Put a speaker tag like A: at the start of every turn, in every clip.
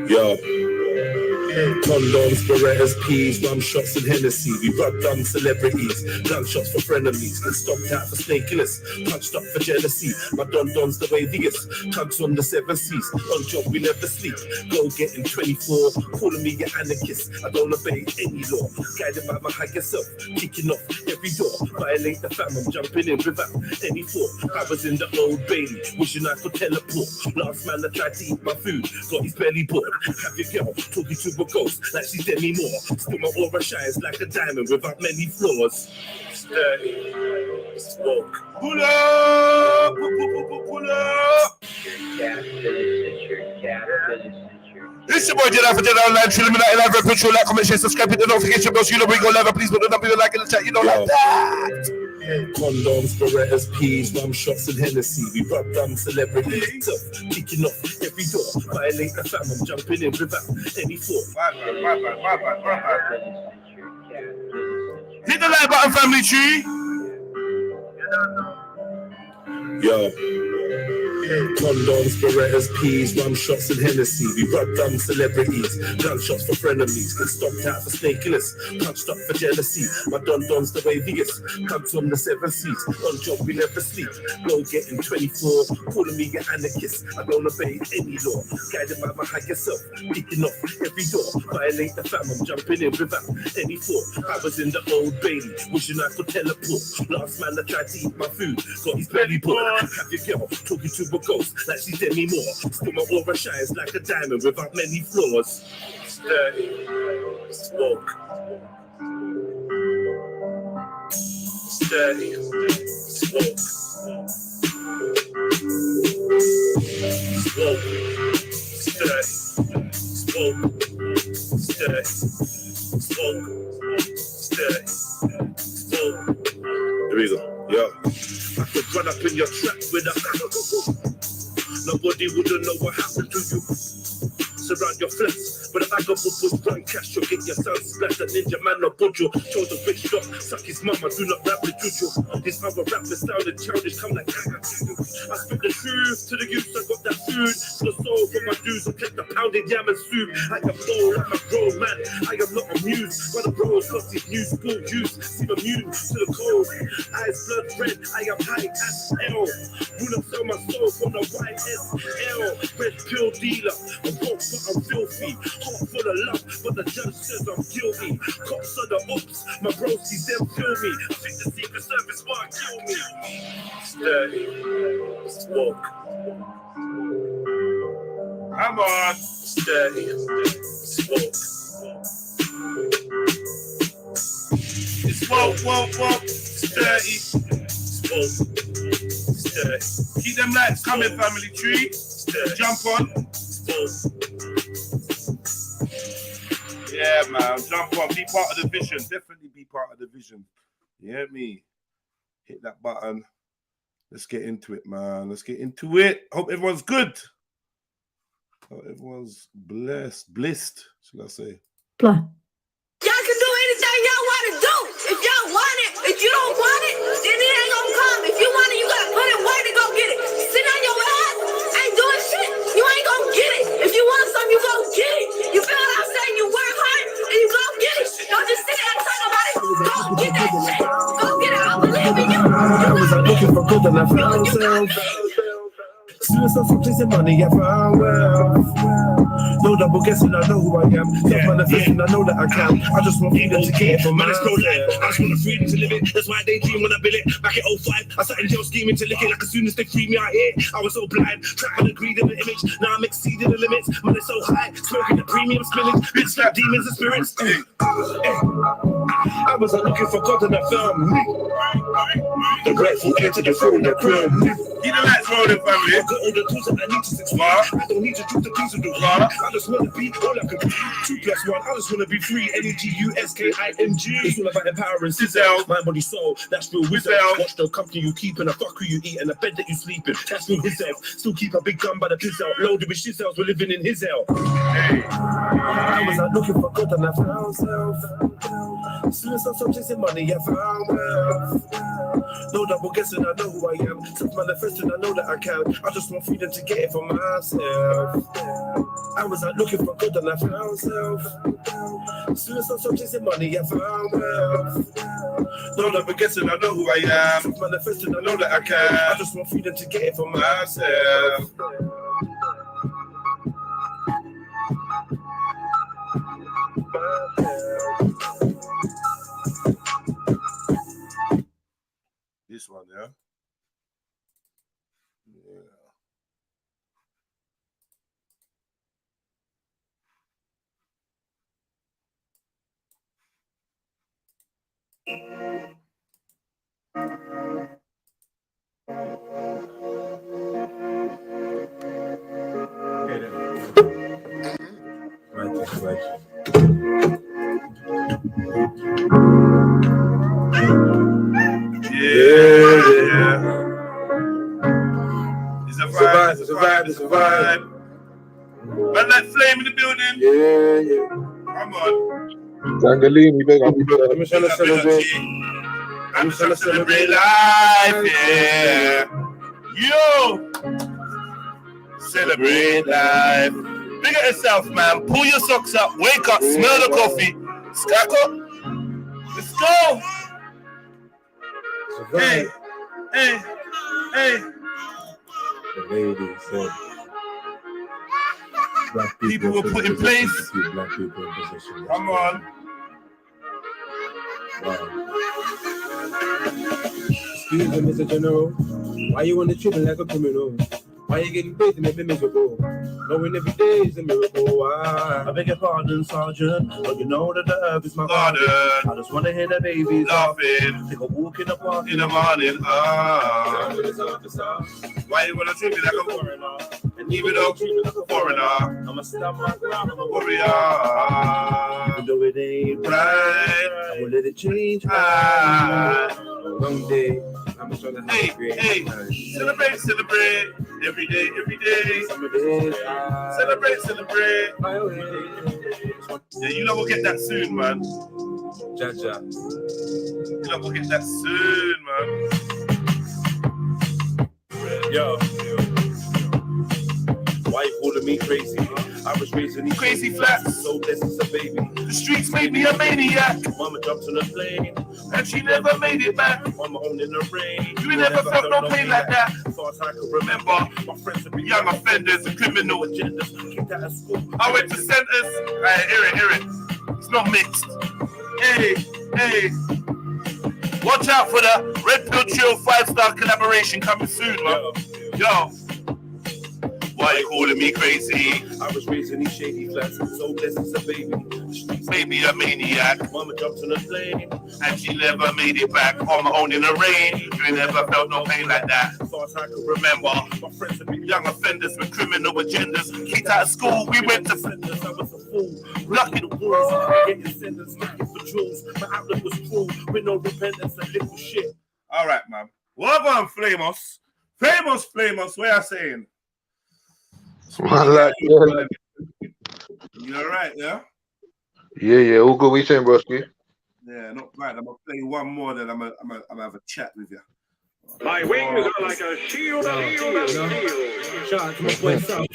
A: Yo. Condoms, Berettas, peas, rum shots and Hennessy. We rub dumb celebrities, gunshots for frenemies. And stomped out for snake killers, punched up for jealousy. My don-don's the way these, tugs on the 7 seas. On job we never sleep, go getting 24. Calling me an anarchist, I don't obey any law. Guided by my higher self, kicking off every door. Violate the fam, I'm jumping in without any thought. I was in the Old Bailey, wishing I could teleport. Last man that tried to eat my food, got his belly bored. Have your girl talking to a ghost like she's Demi Moore. Still my aura shines like a diamond without many flaws. Sturdy, smoke. Pull up, pull up. It's your boy JEDI for JEDI Online, Trilluminati, live, REDPILLTRILL, like, comment, share, subscribe, hit the notification bells. You know we go live, please put the number you like in the chat. You know like that. Condoms, Berettas, peas, rum shots and Hennessy. We rub dumb celebrities, kicking off every door. Violate the fam, I'm jumping in without any thought. Hit the like button, family tree. Yo. Condoms, Berettas, peas, rum shots and Hennessy. We rub dumb celebrities, gunshots for frenemies. And stomped out for snake killers, punched up for jealousy. My don-don's the way these, tugs on the 7 seas. On job we never sleep, go getting 24. Calling me an anarchist, I don't obey any law. Guided by my higher self, kicking off every door. Violate the fam, I'm jumping in without any thought. I was in the Old Bailey, wishing I could teleport. Last man that tried to eat my food, got his belly bored. Have your girl talking to a ghost like she's Demi Moore. Still my aura shines like a diamond without many flaws. Sturdy, smoke. Sturdy, smoke. Smoke. Sturdy, smoke. Sturdy, smoke. Sturdy, smoke. Here we go. Yo, I could run up in your trap with a nobody wouldn't know what happened to you. Surround your flex, but if I got bubbles, run cash, you'll get your son splashed. A ninja man, no budge. Chose a rich dog, suck his mama, do not rap with juju. This other rapper sounded childish, come like I spit the truth to the youth, I got that food. For the soul for my dudes, I kept the pounded yam and soup. I am low like a grown man, I am not amused. By the bros, lost his new school juice. Seem immune to the cold. Eyes blood red, I am high as L. Wouldn't sell my soul from the YSL. Red pill dealer, I'm broke but I'm filthy. Heart full of love, but the judge says I'm guilty. Cops are the ops, my broskies them kill me. I think the Secret Service want to kill me. Sturdy, smoke. Come on. Sturdy, smoke. Smoke. Sturdy, smoke. Sturdy. Keep them lights coming, family tree. Sturdy. Jump on. Smoke. Yeah, man, jump on, be part of the vision. Definitely be part of the vision. You hear me? Hit that button. Let's get into it, man. Let's get into it. Hope everyone's good. Hope everyone's blissed, should I say?
B: Blah. Y'all can do anything y'all want to do. If y'all want it, if you don't want it, then it ain't gonna come. If you want it, you gotta put in work to go get it. Sit on your ass, ain't doing shit. You ain't gonna get it. If you want something, you gonna get it. You feel what I'm saying? You work hard and you go get it. Don't just sit there and talk about it. Go get that shit. Go get it. I believe in you.
A: I was out looking for good and I found myself. Soon as I'm chasing money, I found wealth. No double guessing, I know who I am. Self-manifesting, I know that I can. I just want freedom to get it from man, it's no life. I just want the freedom to live it. That's why they dream when I build it. Back at 05, I sat in jail scheming to lick it. Like as soon as they free me out here, I was so blind. Trapping the greed in the image. Now I'm exceeding the limits. Man, it's so high. Smoking the premium spillage. Bitch like demons and spirits. I was out looking for God and I found me. The grateful heir to the throne that crowned me. Keep the lights rolling, family. I've got all the tools that I need to succeed. I don't need to do the things to do. I just want to be all I can be. 2 + 1. I just want to be free. NEGUSKING. It's all about empowering Sizzle. Mind, body, soul. That's real wisdom. Watch the company you keep and the fuck who you eat and the bed that you sleep in. That's real himself. Still keep a big gun by the pizzle. Loaded with shizzles. We're living in his hell. Hey. I was out looking for God and I found self. As soon as I started chasing money, I found wealth. No double guessing, I know who I am. Self-manifesting, I know that I can. I just want freedom to get it for myself. I was out looking for good and I found self. As soon as I started chasing money, I found wealth. No double guessing, I know who I am. Self-manifesting, I know that I can. I just want freedom to get it for myself. This one, yeah? Yeah. Right. Yeah. It's a vibe. Man, that flame in the building. Yeah. Come on.
C: Zangalini, big up.
A: I'm just trying to celebrate life, yeah. Yo! Celebrate life. Big at yourself, man. Pull your socks up, wake up, smell the coffee. Stack up. Let's go! Hey.
C: The lady said, black
A: people were put in place.
C: Black people in position.
A: Come on.
C: Wow. Excuse me, Mr. General. Why you on the trip like a criminal? Why you getting paid to make me miserable? Knowing every day is a miracle. Why?
A: I beg your pardon, Sergeant, but you know that the earth is my garden. I just want to hear the babies laughing. Take a walk in the park in the morning. Why you want to treat me like a foreigner? And even though treat me like a foreigner, I'ma stand my ground, I'm a warrior. Even though it ain't right, I will let it change.
C: One day, I'm trying to have a great
A: hey, celebrate. Every day. Celebrate. Yeah, you lot will get that soon, man.
C: Jaja.
A: You lot will get that soon, man.
C: Yo. Why you calling me crazy? I was raising these
A: Crazy flats.
C: So blessed as a baby.
A: The streets made me a maniac.
C: Mama jumped on a plane
A: and she never made it back.
C: On my own in the rain.
A: You never felt no pain like that.
C: Far as I can remember, my friends would be
A: young offenders and criminal
C: agendas. Kicked out of school.
A: I went to centers. Right, hear it. It's not mixed. Hey. Watch out for the REDPILLTRILL 5-star collaboration coming soon, man. Yo. Why you calling me crazy?
C: I was raising these shady flats, so blessed as a baby.
A: Baby, a maniac.
C: Mama jumped on a plane
A: and she never made it back on my own in the rain. You never felt no pain like that.
C: As far as I can
A: Remember, my friends would be young offenders with criminal agendas. Kicked out of school, we went to
C: centers. I was a fool,
A: lucky
C: the walls, getting sentenced, looking for jewels. My outlook was cruel, with no repentance and little shit.
A: All right, man. What about Famous, what are you saying?
C: You
A: all right, yeah?
C: Yeah, all good. What you saying, broski?
A: Yeah, not bad. I'm gonna play one more, then I'm gonna have a chat with you.
D: My wings are like a shield of steel.
E: Shout out to my boy South.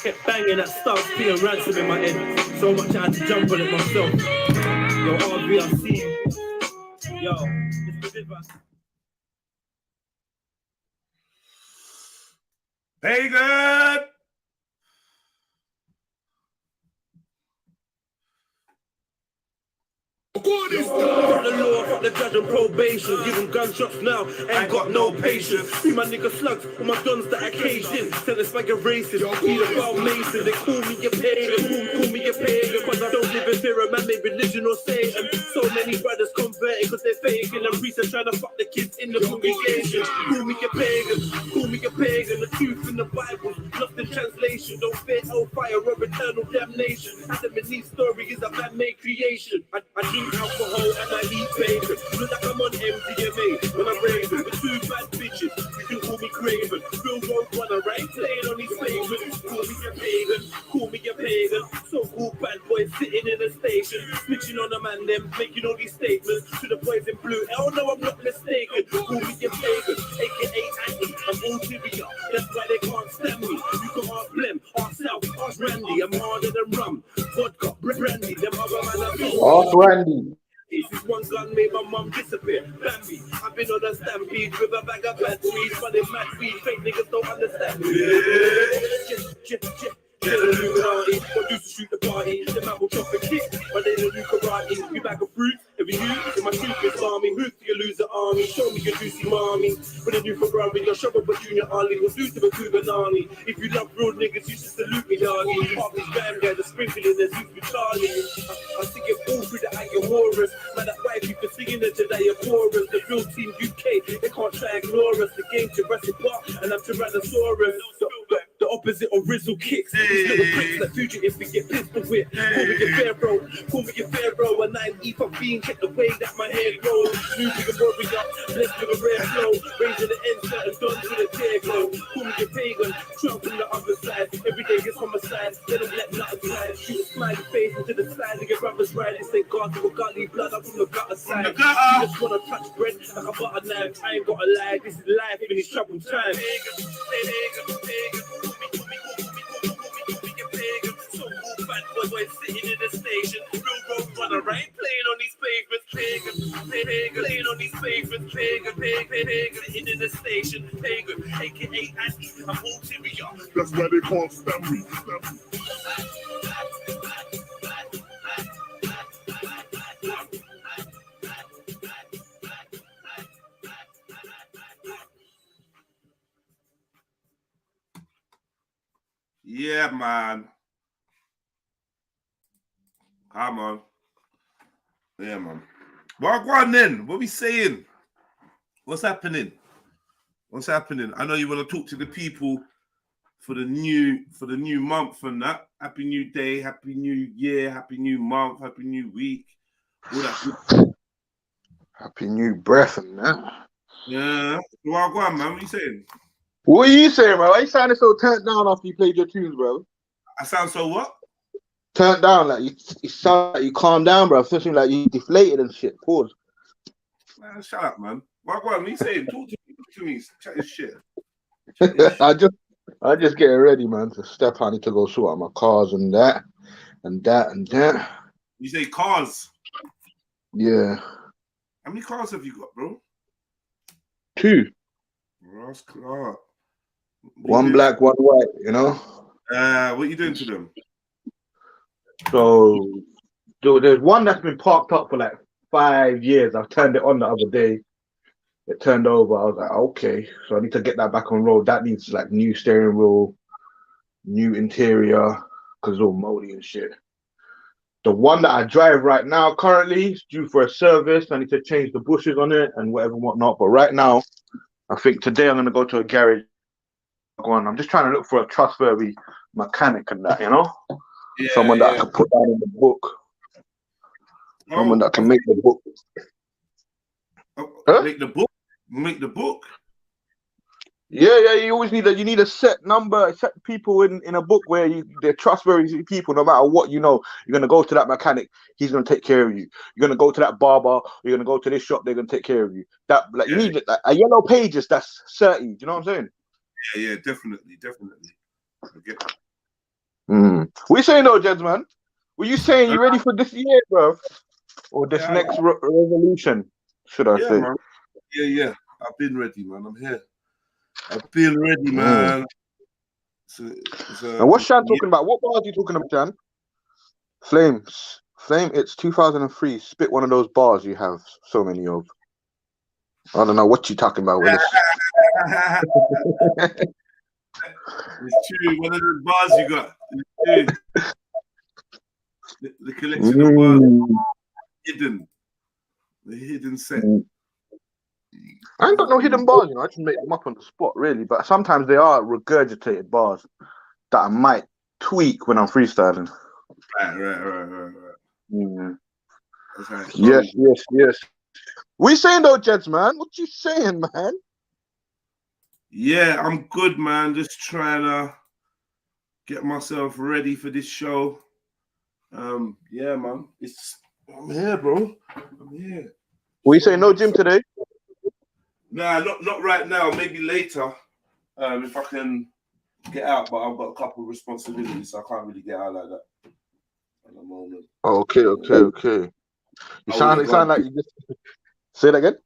E: Kept banging that stuff, feeling ransom in my head. So much I had to jump on it myself. Yo, RVRC. Yo, it's the river.
A: Pagan!
E: Fuck the law, fuck the judge and probation. Give them gunshots now, ain't got no patience. See my nigga slugs, all my guns that I caged in. Tell this like a racist, be the foul mason. They call me a pagan, call me a pagan. Cause I don't live in fear of man-made religion or Satan. So many brothers converting cause they're faking. And priests are trying to fuck the kids in the congregation. Call me a pagan, the truth in the Bible, lost in translation. Don't fear hellfire or eternal damnation. Adam and Eve's story is a man-made creation. I drink alcohol and I eat bacon. Look like I'm on MDMA when I'm raving with 2 bad bitches. You can call me Craven. Bill won't wanna right playing on these pavements. Call me a pagan, call me a pagan. So-called bad boy sitting in a station, snitching on a man, them making all these statements to the boys in blue. Hell no, I'm not mistaken. Call me a pagan, aka Annie. I'm ulterior, that's why they can't stand me. You can ask Blem, ask South, ask Randy. I'm harder than rum, vodka, brandy. Them other man are
F: Ask Randy.
E: This is one gun made my mum disappear. Bambi, I've been on a stampede with a bag of bad weed, running mad weed. Fake niggas don't understand me. Illuminati, what used to shoot the party? The man will chop and kick, but they don't do karate. You bag of fruit, every you in my stupid army. Who do you lose the army? Show me your juicy mommy. When they do Ferrari, your shopper, but Junior Ali will do to the Kubanani. If you love real niggas, you should salute me, doggy. Half these bam guys are sprinkling their suits with Charlie. I see it all through the Ayahuasca. Man, that wife, you can sing in the Jedi chorus. The real team UK, they can't try ignore us. The game Jurassic Park, and I'm Tyrannosaurus. The opposite of Rizzle kicks. These little pricks like fugitives we get pistol with. Call me your pharaoh, call me your pharaoh. A 9E for being, check the way that my head grows. Snoopy and warrior, blessed with a rare flow. Raising the insert and done with a tear glow. Call me your pagan, Trump from the other side. Every day gets on my side, let them let nothing slide. Shoot a smiley face into the side. Your brothers ride and say God to a godly blood up from the gutter side. You just wanna touch bread like a butter knife. I ain't got a lie, this is life in these troubled times. Boy sitting in the station, real road runner, right? Playing on these pavements, pagan, playing on these pavements, pagan, sitting in the station, pagan, aka Annie, I'm ulterior.
A: That's why they can't stand me. Yeah, man. Come on. Yeah, man. Well, go on then. What we saying? What's happening? What's happening? I know you want to talk to the people for the new month and that. Happy new day, happy new year, happy new month, happy new week. All that good.
F: Happy new breath and that.
A: Yeah. Well, go on, man. What you saying?
F: What are you saying, bro? Why you sounding so turned down after you played your tunes, bro?
A: I sound so what?
F: Turned down, like you sound like you calmed down, bro. Especially like you deflated and shit. Pause.
A: Man, shut up, man. Well, go on. What you saying? Talk to me. Chat your shit.
F: I just getting ready, man, to step. I need to go sort out my cars and that.
A: You say cars?
F: Yeah.
A: How many cars have you got, bro?
F: 2.
A: Ross Clark.
F: One black, one white, you know?
A: What are you doing to them?
F: So there's one that's been parked up for like 5 years. I turned it on the other day. It turned over. I was like, okay. So I need to get that back on road. That needs like new steering wheel, new interior, because it's all moldy and shit. The one that I drive right now currently is due for a service. I need to change the bushes on it and whatever and whatnot. But right now, I think today I'm going to go to a garage. I'm just trying to look for a trustworthy mechanic and that, you know?
A: Yeah,
F: someone that I can put down in the book. Someone that can make the book.
A: Huh? Make the book? Make the book?
F: Yeah, you always need you need a set number, set people in a book where they're trustworthy people. No matter what, you know, you're gonna go to that mechanic, he's gonna take care of you. You're gonna go to that barber, you're gonna go to this shop, they're gonna take care of you. That you need like, a yellow pages that's 30. Do you know what I'm saying?
A: Yeah, definitely. I get that.
F: What you saying though, Jeds, man? Were you saying you ready for this year, bro, or this next revolution? Should I say?
A: Man. Yeah. I've been ready, man. I'm here. I've been ready, man.
F: And what's Shan talking about? What bars are you talking about, Shan? Flame, it's 2003. Spit one of those bars you have so many of. I don't know what you're talking about. When
A: it's true. One of those bars you got. It's true. The collection of bars. Hidden. The hidden set.
F: I ain't got no hidden bars, you know. I just make them up on the spot, really. But sometimes they are regurgitated bars that I might tweak when I'm freestyling.
A: Right.
F: Yeah.
A: Right.
F: Yes. What you saying though, Jeds, man? What you saying, man?
A: Yeah, I'm good, man. Just trying to get myself ready for this show. Yeah, man. I'm here, bro. I'm here.
F: What you saying? No gym today?
A: Nah, not right now. Maybe later. If I can get out, but I've got a couple of responsibilities, so I can't really get out like that at the moment.
F: Okay. You sound like you just say that again.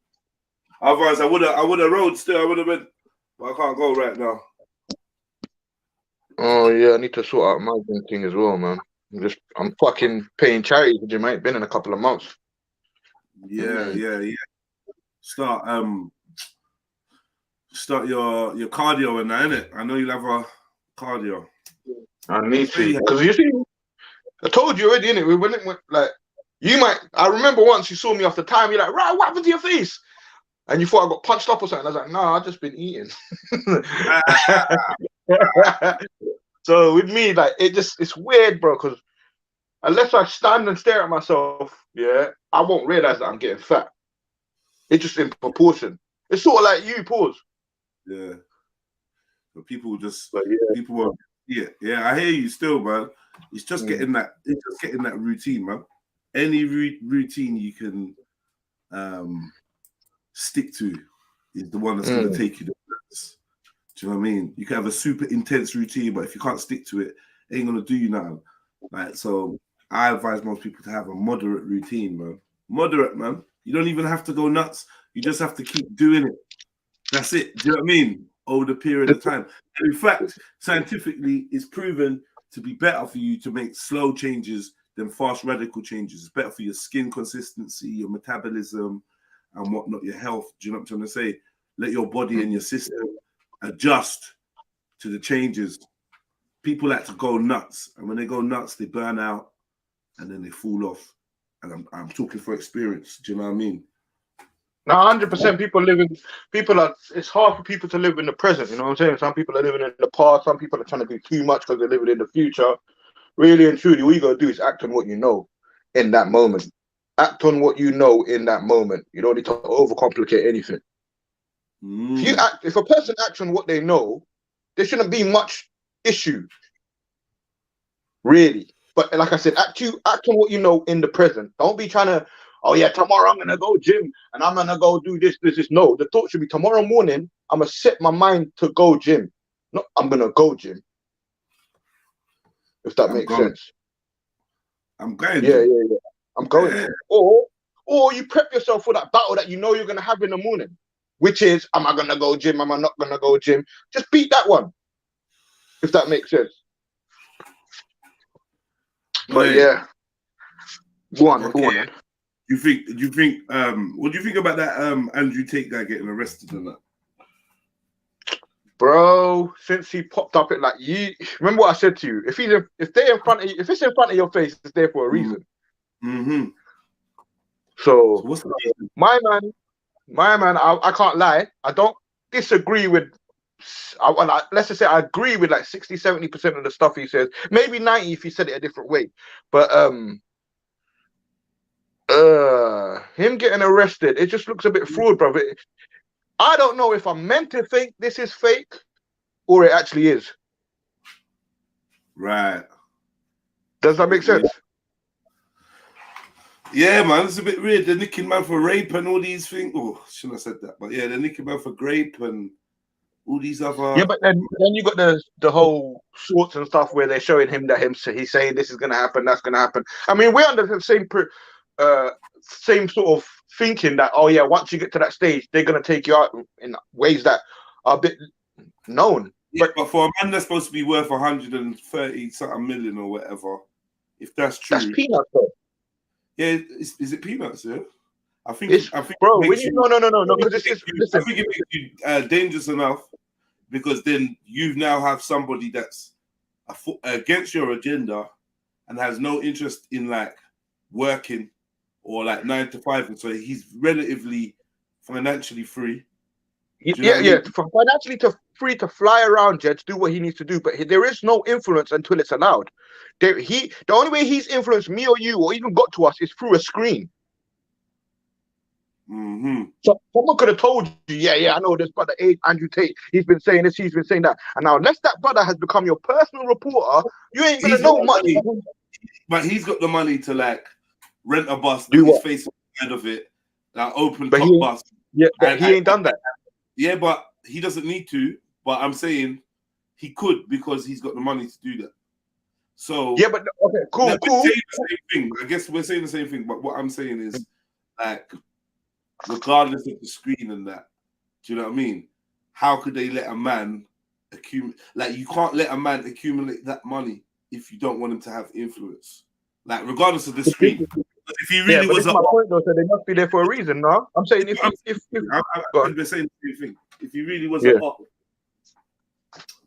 A: Otherwise, I would have rode still. I would have been, but I can't go right now.
F: Oh yeah, I need to sort out my gym thing as well, man. I'm fucking paying charity for gym. I ain't been in a couple of months.
A: Yeah. Start your cardio and that, innit? I know you'll have a cardio.
F: I need to, because you see, I told you already, innit? We went like, you might. I remember once you saw me off the time. You're like, right, what happened to your face? And you thought I got punched up or something. I was like, nah, I've just been eating. So with me, like, it's weird, bro, because unless I stand and stare at myself, yeah, I won't realize that I'm getting fat. It's just in proportion. It's sort of like you, pause.
A: Yeah. But people just,
F: But yeah.
A: people are, yeah, I hear you still, man. It's just getting that, routine, man. Any routine you can stick to is the one that's going to take you the best. Do you know what I mean? You can have a super intense routine, but if you can't stick to it, it ain't going to do you nothing. Like, so I advise most people to have a moderate routine, man. Moderate, man. You don't even have to go nuts. You just have to keep doing it. That's it. Do you know what I mean? Over the period of time. And in fact, scientifically, it's proven to be better for you to make slow changes than fast radical changes. It's better for your skin consistency, your metabolism, and whatnot, your health. Do you know what I'm trying to say? Let your body and your system adjust to the changes. People like to go nuts, and when they go nuts, they burn out, and then they fall off. And I'm talking for experience. Do you know what I mean?
F: Now, 100% it's hard for people to live in the present, you know what I'm saying? Some people are living in the past, some people are trying to do too much because they're living in the future. Really and truly, all you gotta do is act on what you know in that moment. Act on what you know in that moment. You don't need to overcomplicate anything. If a person acts on what they know, there shouldn't be much issue. Really. But like I said, act on what you know in the present. Don't be trying to, oh yeah, tomorrow I'm gonna go gym and I'm gonna go do this. No, the thought should be tomorrow morning, I'm gonna set my mind to go gym. Not I'm gonna go gym. If that makes sense.
A: I'm going.
F: Yeah. I'm going. Yeah. Or you prep yourself for that battle that you know you're gonna have in the morning, which is, am I gonna go gym? Am I not gonna go gym? Just beat that one. If that makes sense. But yeah. Go on.
A: Do you think what do you think about that Andrew Tate guy getting arrested and that?
F: Bro, since he popped up, you remember what I said to you? If they're in front of you, if it's in front of your face, it's there for a reason. So
A: what's the reason?
F: My man, I can't lie. I don't disagree with. Let's just say I agree with like 60-70% of the stuff he says. Maybe 90 if he said it a different way. But him getting arrested, it just looks a bit fraud, bro. I don't know if I'm meant to think this is fake or it actually is.
A: Right.
F: Does that make sense?
A: Yeah, man, it's a bit weird. They're nicking man for rape and all these things. Oh, shouldn't have said that. But yeah, they're nicking man for rape and all these other.
F: Yeah, but then you got the whole shorts and stuff where they're showing him he's saying this is gonna happen, that's gonna happen. I mean, we're under the same sort of thinking that, oh yeah, once you get to that stage, they're gonna take you out in ways that are a bit known.
A: Yeah, but for a man that's supposed to be worth 130 something million or whatever, if that's true,
F: that's peanuts, though.
A: Yeah, is it peanuts? Yeah, I think,
F: bro. No, because listen.
A: I think it makes you dangerous enough, because then you now have somebody that's against your agenda and has no interest in like working or like 9 to 5, and so he's relatively financially free.
F: Financially free to fly around, Jed, to do what he needs to do, but there is no influence until it's allowed. The only way he's influenced me or you or even got to us is through a screen. So someone could have told you, yeah, I know this brother Andrew Tate. He's been saying this, he's been saying that, and now unless that brother has become your personal reporter, you ain't gonna know much.
A: But he's got the money to like rent a bus,
F: Do
A: put his
F: what?
A: face on the side of it, like open
F: But
A: top bus.
F: Yeah, but he ain't done that.
A: Yeah, but he doesn't need to. But I'm saying he could because he's got the money to do that. So
F: yeah, but okay, cool.
A: We're saying the same thing. I guess we're saying the same thing. But what I'm saying is, like, regardless of the screen and that, do you know what I mean? How could they let a man accumulate? Like, you can't let a man accumulate that money if you don't want him to have influence. Like, regardless of the screen. If he really was
F: my point though, so they must be there for a reason, no? I'm saying if
A: we're saying the same thing. If he really was up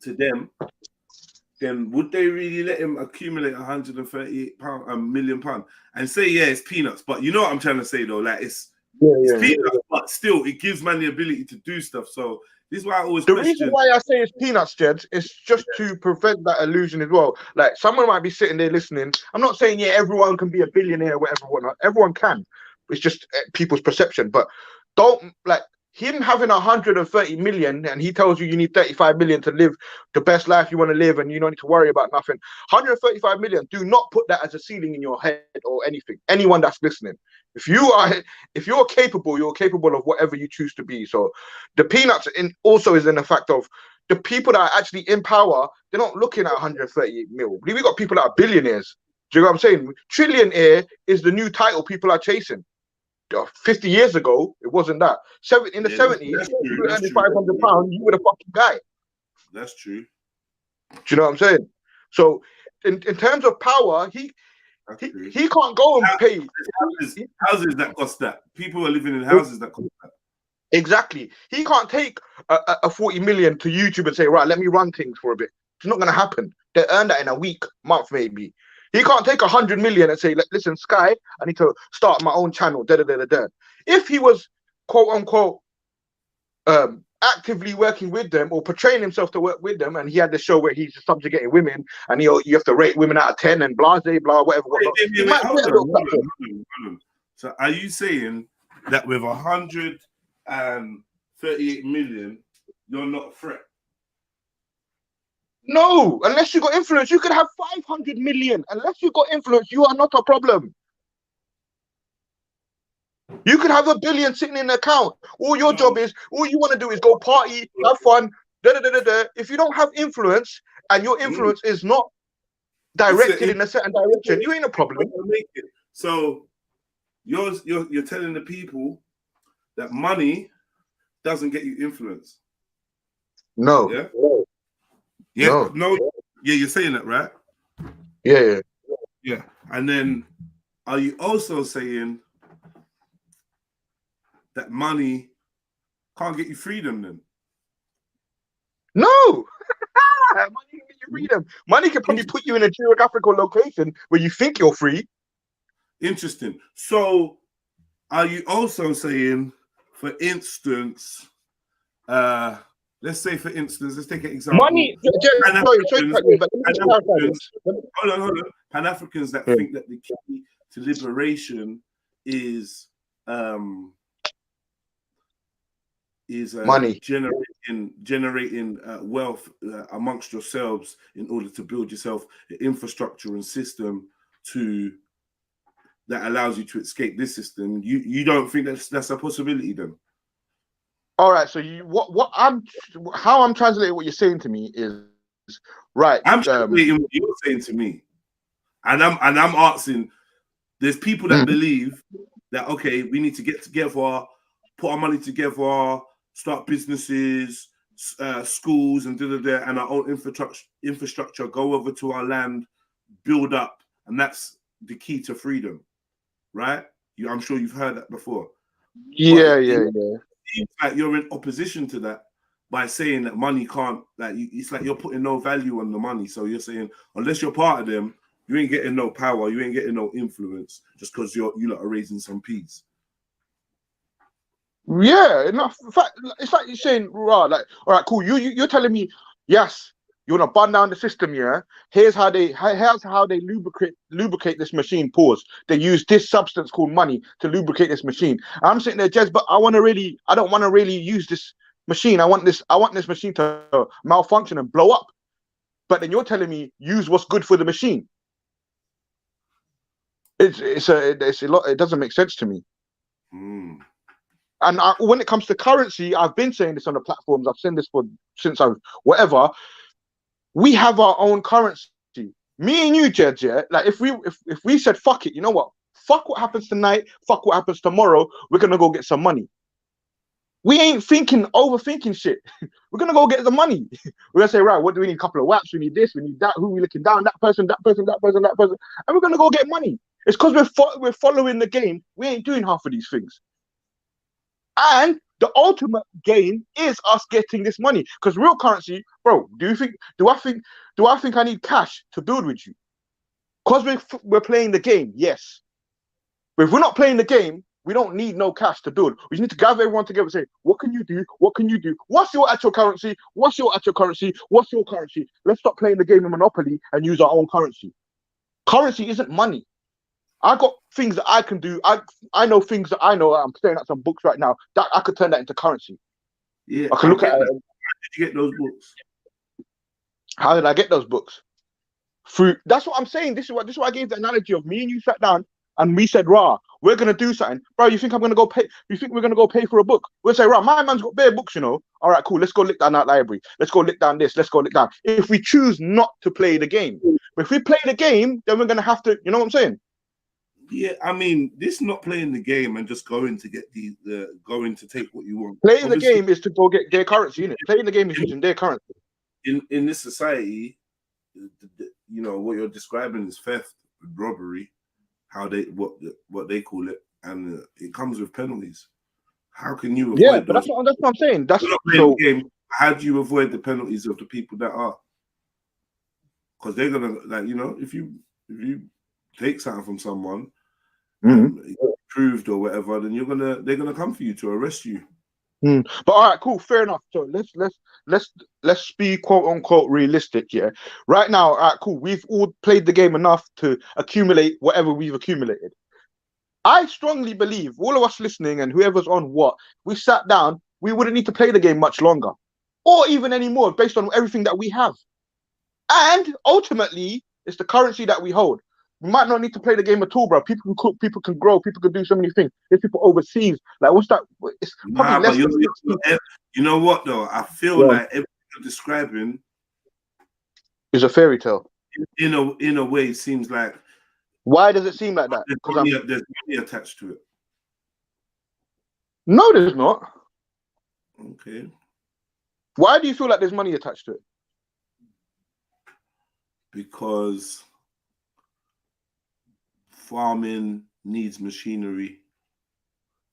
A: to them, then would they really let him accumulate £138 million and say, yeah, it's peanuts? But you know what I'm trying to say though, like it's peanuts, but still it gives man the ability to do stuff. So this is why I always question.
F: The reason why I say it's peanuts, Jed, is just to prevent that illusion as well. Like someone might be sitting there listening. I'm not saying everyone can be a billionaire or whatever, whatnot. Everyone can. It's just people's perception. But don't like him having 130 million and he tells you need 35 million to live the best life you want to live and you don't need to worry about nothing. 135 million, do not put that as a ceiling in your head or anything. Anyone that's listening. If you're capable, you're capable of whatever you choose to be. So the peanuts also is in the fact of the people that are actually in power, they're not looking at 138 mil. We got people that are billionaires. Do you know what I'm saying? Trillionaire is the new title people are chasing. 50 years ago, it wasn't that. In the 70s, if you were earning £500, you were the fucking guy.
A: That's true.
F: Do you know what I'm saying? So in terms of power, he can't go and pay
A: houses that cost that. People are living in houses that cost that.
F: Exactly. He can't take a 40 million to YouTube and say, right, let me run things for a bit. It's not going to happen. They earn that in a week, month, maybe. He can't take 100 million and say, listen, Sky, I need to start my own channel. If he was, quote unquote, actively working with them or portraying himself to work with them, and he had the show where he's subjugating women and you have to rate women out of 10 and blah, whatever.
A: Hold on. So are you saying that with 138 million, you're not a threat?
F: No, unless you got influence, you could have 500 million. Unless you got influence, you are not a problem. You could have 1 billion sitting in the account. All your job is, all you want to do is go party, have fun, If you don't have influence and your influence is not directed in a certain direction, you ain't a problem.
A: So you're telling the people that money doesn't get you influence.
F: No.
A: Yeah. Yeah. No. Yeah, you're saying that, right?
F: Yeah.
A: Yeah. And then are you also saying that money can't get you freedom then?
F: No. Money can get you freedom. Money can probably put you in a geographical location where you think you're free.
A: Interesting. So are you also saying, for instance, let's say, for instance, let's take an example.
F: Money.
A: Hold on. Pan-Africans that think that the key to liberation is
F: money,
A: generating wealth amongst yourselves in order to build yourself an infrastructure and system that allows you to escape this system. You don't think that's a possibility then?
F: All right. So how I'm translating what you're saying to me is right.
A: I'm translating what you're saying to me, and I'm asking. There's people that believe that we need to get together, put our money together, start businesses, schools, and and our own infrastructure. Go over to our land, build up, and that's the key to freedom, right? I'm sure you've heard that before.
F: Yeah.
A: Seems like you're in opposition to that by saying that money can't, it's like you're putting no value on the money. So you're saying unless you're part of them, you ain't getting no power, you ain't getting no influence just because you lot are raising some peas.
F: Yeah, enough. In fact, it's like you're saying, right, all right, cool. You're telling me, yes, You want to bun down the system, yeah? Here's how they lubricate this machine. Pause. They use this substance called money to lubricate this machine. I'm sitting there, Jez, but I don't want to really use this machine. I want this machine to malfunction and blow up. But then you're telling me use what's good for the machine. It's a lot. It doesn't make sense to me.
A: Mm.
F: And when it comes to currency, I've been saying this on the platforms. I've said this since I've whatever. We have our own currency. Me and you, Jed, yeah. Like if we said fuck it, you know what? Fuck what happens tonight. Fuck what happens tomorrow. We're gonna go get some money. We ain't overthinking shit. We're gonna go get the money. We're gonna say, right, what do we need? A couple of whaps. We need this. We need that. Who we looking down? That person. That person. That person. That person. And we're gonna go get money. It's because we're following the game. We ain't doing half of these things. And the ultimate gain is us getting this money. Because real currency, bro, do I think I need cash to build with you? Because we're playing the game, yes. But if we're not playing the game, we don't need no cash to build. We just need to gather everyone together and say, what can you do? What can you do? What's your actual currency? What's your actual currency? What's your currency? Let's stop playing the game of Monopoly and use our own currency. Currency isn't money. I got things that I can do. I know things that I know. I'm staring at some books right now that I could turn that into currency.
A: Yeah,
F: I can look at it.
A: How did you get those books?
F: How did I get those books? Through. That's what I'm saying. This is why I gave the analogy of me and you sat down and we said, "Rah, we're gonna do something, bro. You think I'm gonna go pay? You think we're gonna go pay for a book? We'll say, "Rah, my man's got bare books, you know. All right, cool. Let's go lick down that library. Let's go lick down this. Let's go lick down." If we choose not to play the game, but if we play the game, then we're gonna have to. You know what I'm saying?
A: Yeah, I mean, this not playing the game and just going to get going to take what you want.
F: Playing the game is to go get their currency, innit? Playing the game is using their currency.
A: In this society, you know what you're describing is theft, robbery, how they what they call it, and it comes with penalties. How can you avoid?
F: Yeah, but that's what I'm saying. That's
A: not playing the game. How do you avoid the penalties of the people that are? Because they're gonna, like, you know, if you take something from someone, proved or whatever, then they're gonna come for you to arrest you.
F: But all right, cool, fair enough. So let's be quote unquote realistic, yeah. Right now, all right, cool. We've all played the game enough to accumulate whatever we've accumulated. I strongly believe all of us listening and whoever's on what, we sat down, we wouldn't need to play the game much longer, or even anymore, based on everything that we have. And ultimately, it's the currency that we hold. We might not need to play the game at all, bro. People can cook, people can grow, people can do so many things. There's people overseas. Like, what's that? It's probably less than
A: you know what, though? I feel like everything you're describing
F: is a fairy tale.
A: In a way, it seems like.
F: Why does it seem like that?
A: Because there's money attached to it.
F: No, there's not.
A: Okay.
F: Why do you feel like there's money attached to it?
A: Because farming needs machinery.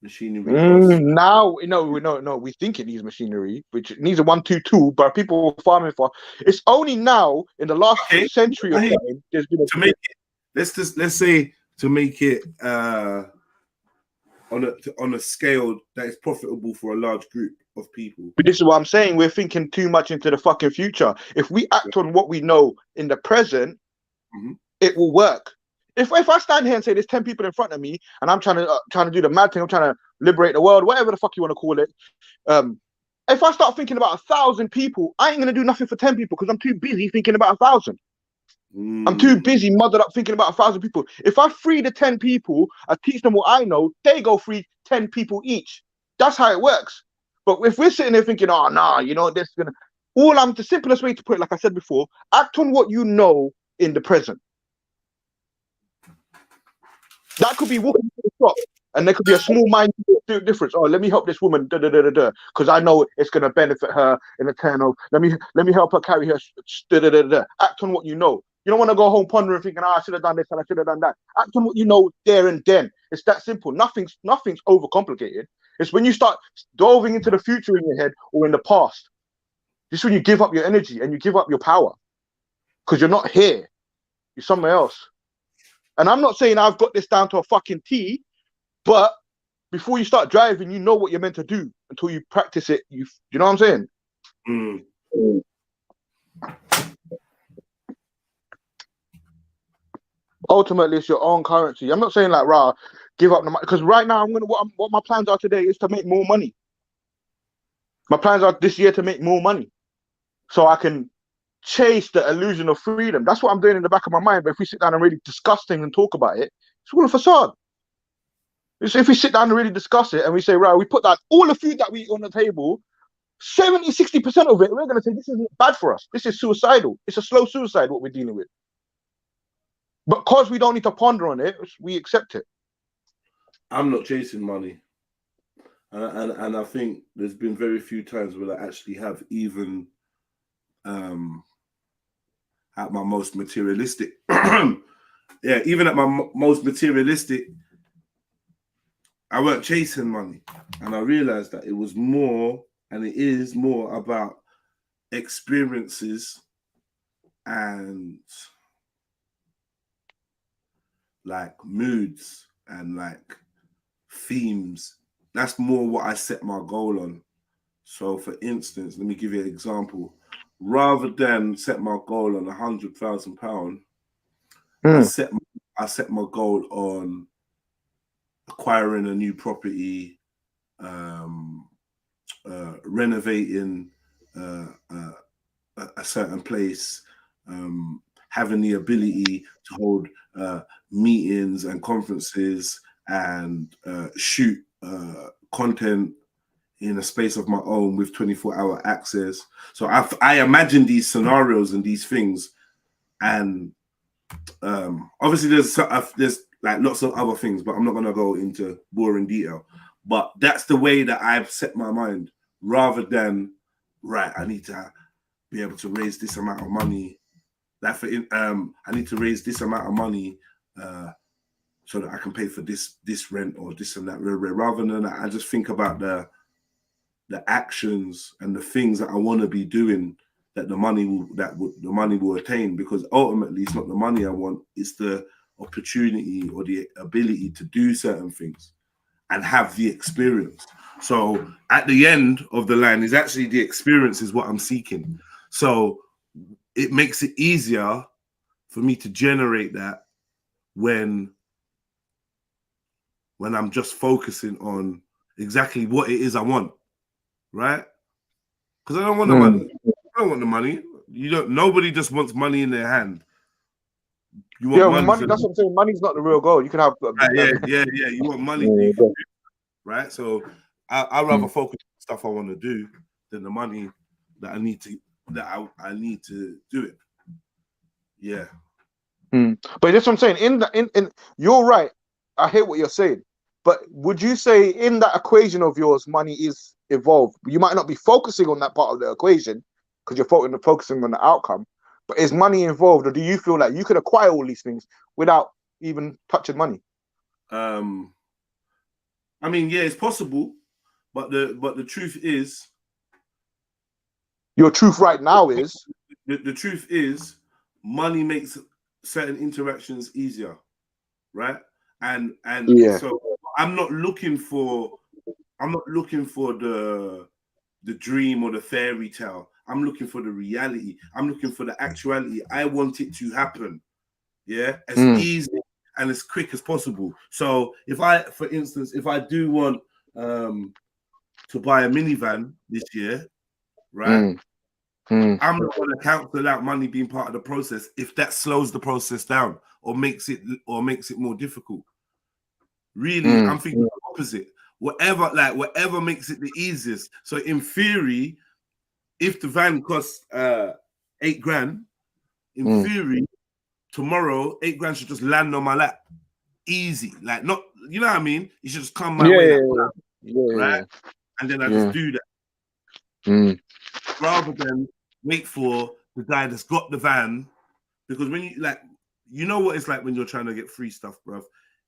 F: Now, no. We think it needs machinery, which needs a 1-2 tool, but people farming for. It's only now in the last century or something. There's been
A: to make it. Let's say to make it on a scale that is profitable for a large group of people.
F: But this is what I'm saying. We're thinking too much into the fucking future. If we act on what we know in the present, it will work. If I stand here and say there's 10 people in front of me and I'm trying to do the mad thing, I'm trying to liberate the world, whatever the fuck you want to call it. If I start thinking about 1,000 people, I ain't gonna do nothing for 10 people because I'm too busy thinking about 1,000. I'm too busy muddled up thinking about 1,000 people. If I free the 10 people, I teach them what I know, they go free 10 people each. That's how it works. But if we're sitting there thinking, oh nah, you know, this is gonna the simplest way to put it, like I said before, act on what you know in the present. That could be walking to the shop, and there could be a small mind difference. Oh, let me help this woman, because I know it's gonna benefit her in the turn of. Let me help her carry her. Act on what you know. You don't want to go home pondering, thinking, I should have done this and I should have done that. Act on what you know there and then. It's that simple. Nothing's overcomplicated. It's when you start delving into the future in your head or in the past. This is when you give up your energy and you give up your power, because you're not here. You're somewhere else. And I'm not saying I've got this down to a fucking T, but before you start driving, you know what you're meant to do until you practice it. You know what I'm saying? Ultimately, it's your own currency. I'm not saying like, rah, give up the money, because right now what my plans are today is to make more money. My plans are this year to make more money, so I can chase the illusion of freedom. That's what I'm doing in the back of my mind. But if we sit down and really discuss things and talk about it, it's all a facade. If we sit down and really discuss it and we say, right, we put that all the food that we eat on the table, 70-60% of it, we're going to say this isn't bad for us. This is suicidal. It's a slow suicide what we're dealing with. But because we don't need to ponder on it, we accept it.
A: I'm not chasing money. And I think there's been very few times where I actually have, even at my most materialistic, even at my most materialistic, I weren't chasing money. And I realized that it was more, and it is more about experiences and like moods and like themes. That's more what I set my goal on. So for instance, let me give you an example. Rather than set my goal on £100,000, I set my goal on acquiring a new property, renovating a certain place, having the ability to hold meetings and conferences and shoot content in a space of my own with 24-hour access. So I imagine these scenarios and these things, and obviously there's like lots of other things, but I'm not going to go into boring detail. But that's the way that I've set my mind, rather than, right, I need to be able to raise this amount of money. That I need to raise this amount of money so that I can pay for this rent or this and that. Rather than that, I just think about the actions and the things that I want to be doing that the money will attain. Because ultimately, it's not the money I want; it's the opportunity or the ability to do certain things and have the experience. So at the end of the line is actually the experience is what I'm seeking. So it makes it easier for me to generate that when I'm just focusing on exactly what it is I want, right? Because I don't want the money. I don't want the money. Nobody just wants money in their hand. You want money.
F: That's what I'm saying. Money's not the real goal. You can have
A: yeah. You want money, right? So I'd rather focus on stuff I want to do than the money that I need to do it. Yeah.
F: But that's what I'm saying. In you're right. I hear what you're saying. But would you say in that equation of yours, money is involved? You might not be focusing on that part of the equation because you're focusing on the outcome. But is money involved, or do you feel like you could acquire all these things without even touching money?
A: I mean, yeah, it's possible, but the truth is,
F: your truth right now is
A: the truth is, money makes certain interactions easier, right? And so I'm not looking for the dream or the fairy tale. I'm looking for the reality. I'm looking for the actuality. I want it to happen, as easy and as quick as possible. So for instance, if I do want to buy a minivan this year, right? I'm not going to cancel out money being part of the process if that slows the process down or makes it more difficult. Really, I'm thinking the opposite. Whatever makes it the easiest. So in theory, if the van costs $8,000, in theory, tomorrow $8,000 should just land on my lap, easy. Like, not, you know what I mean? It should just come my way, right? And then I just do that, rather than wait for the guy that's got the van. Because when you know what it's like when you're trying to get free stuff, bruv.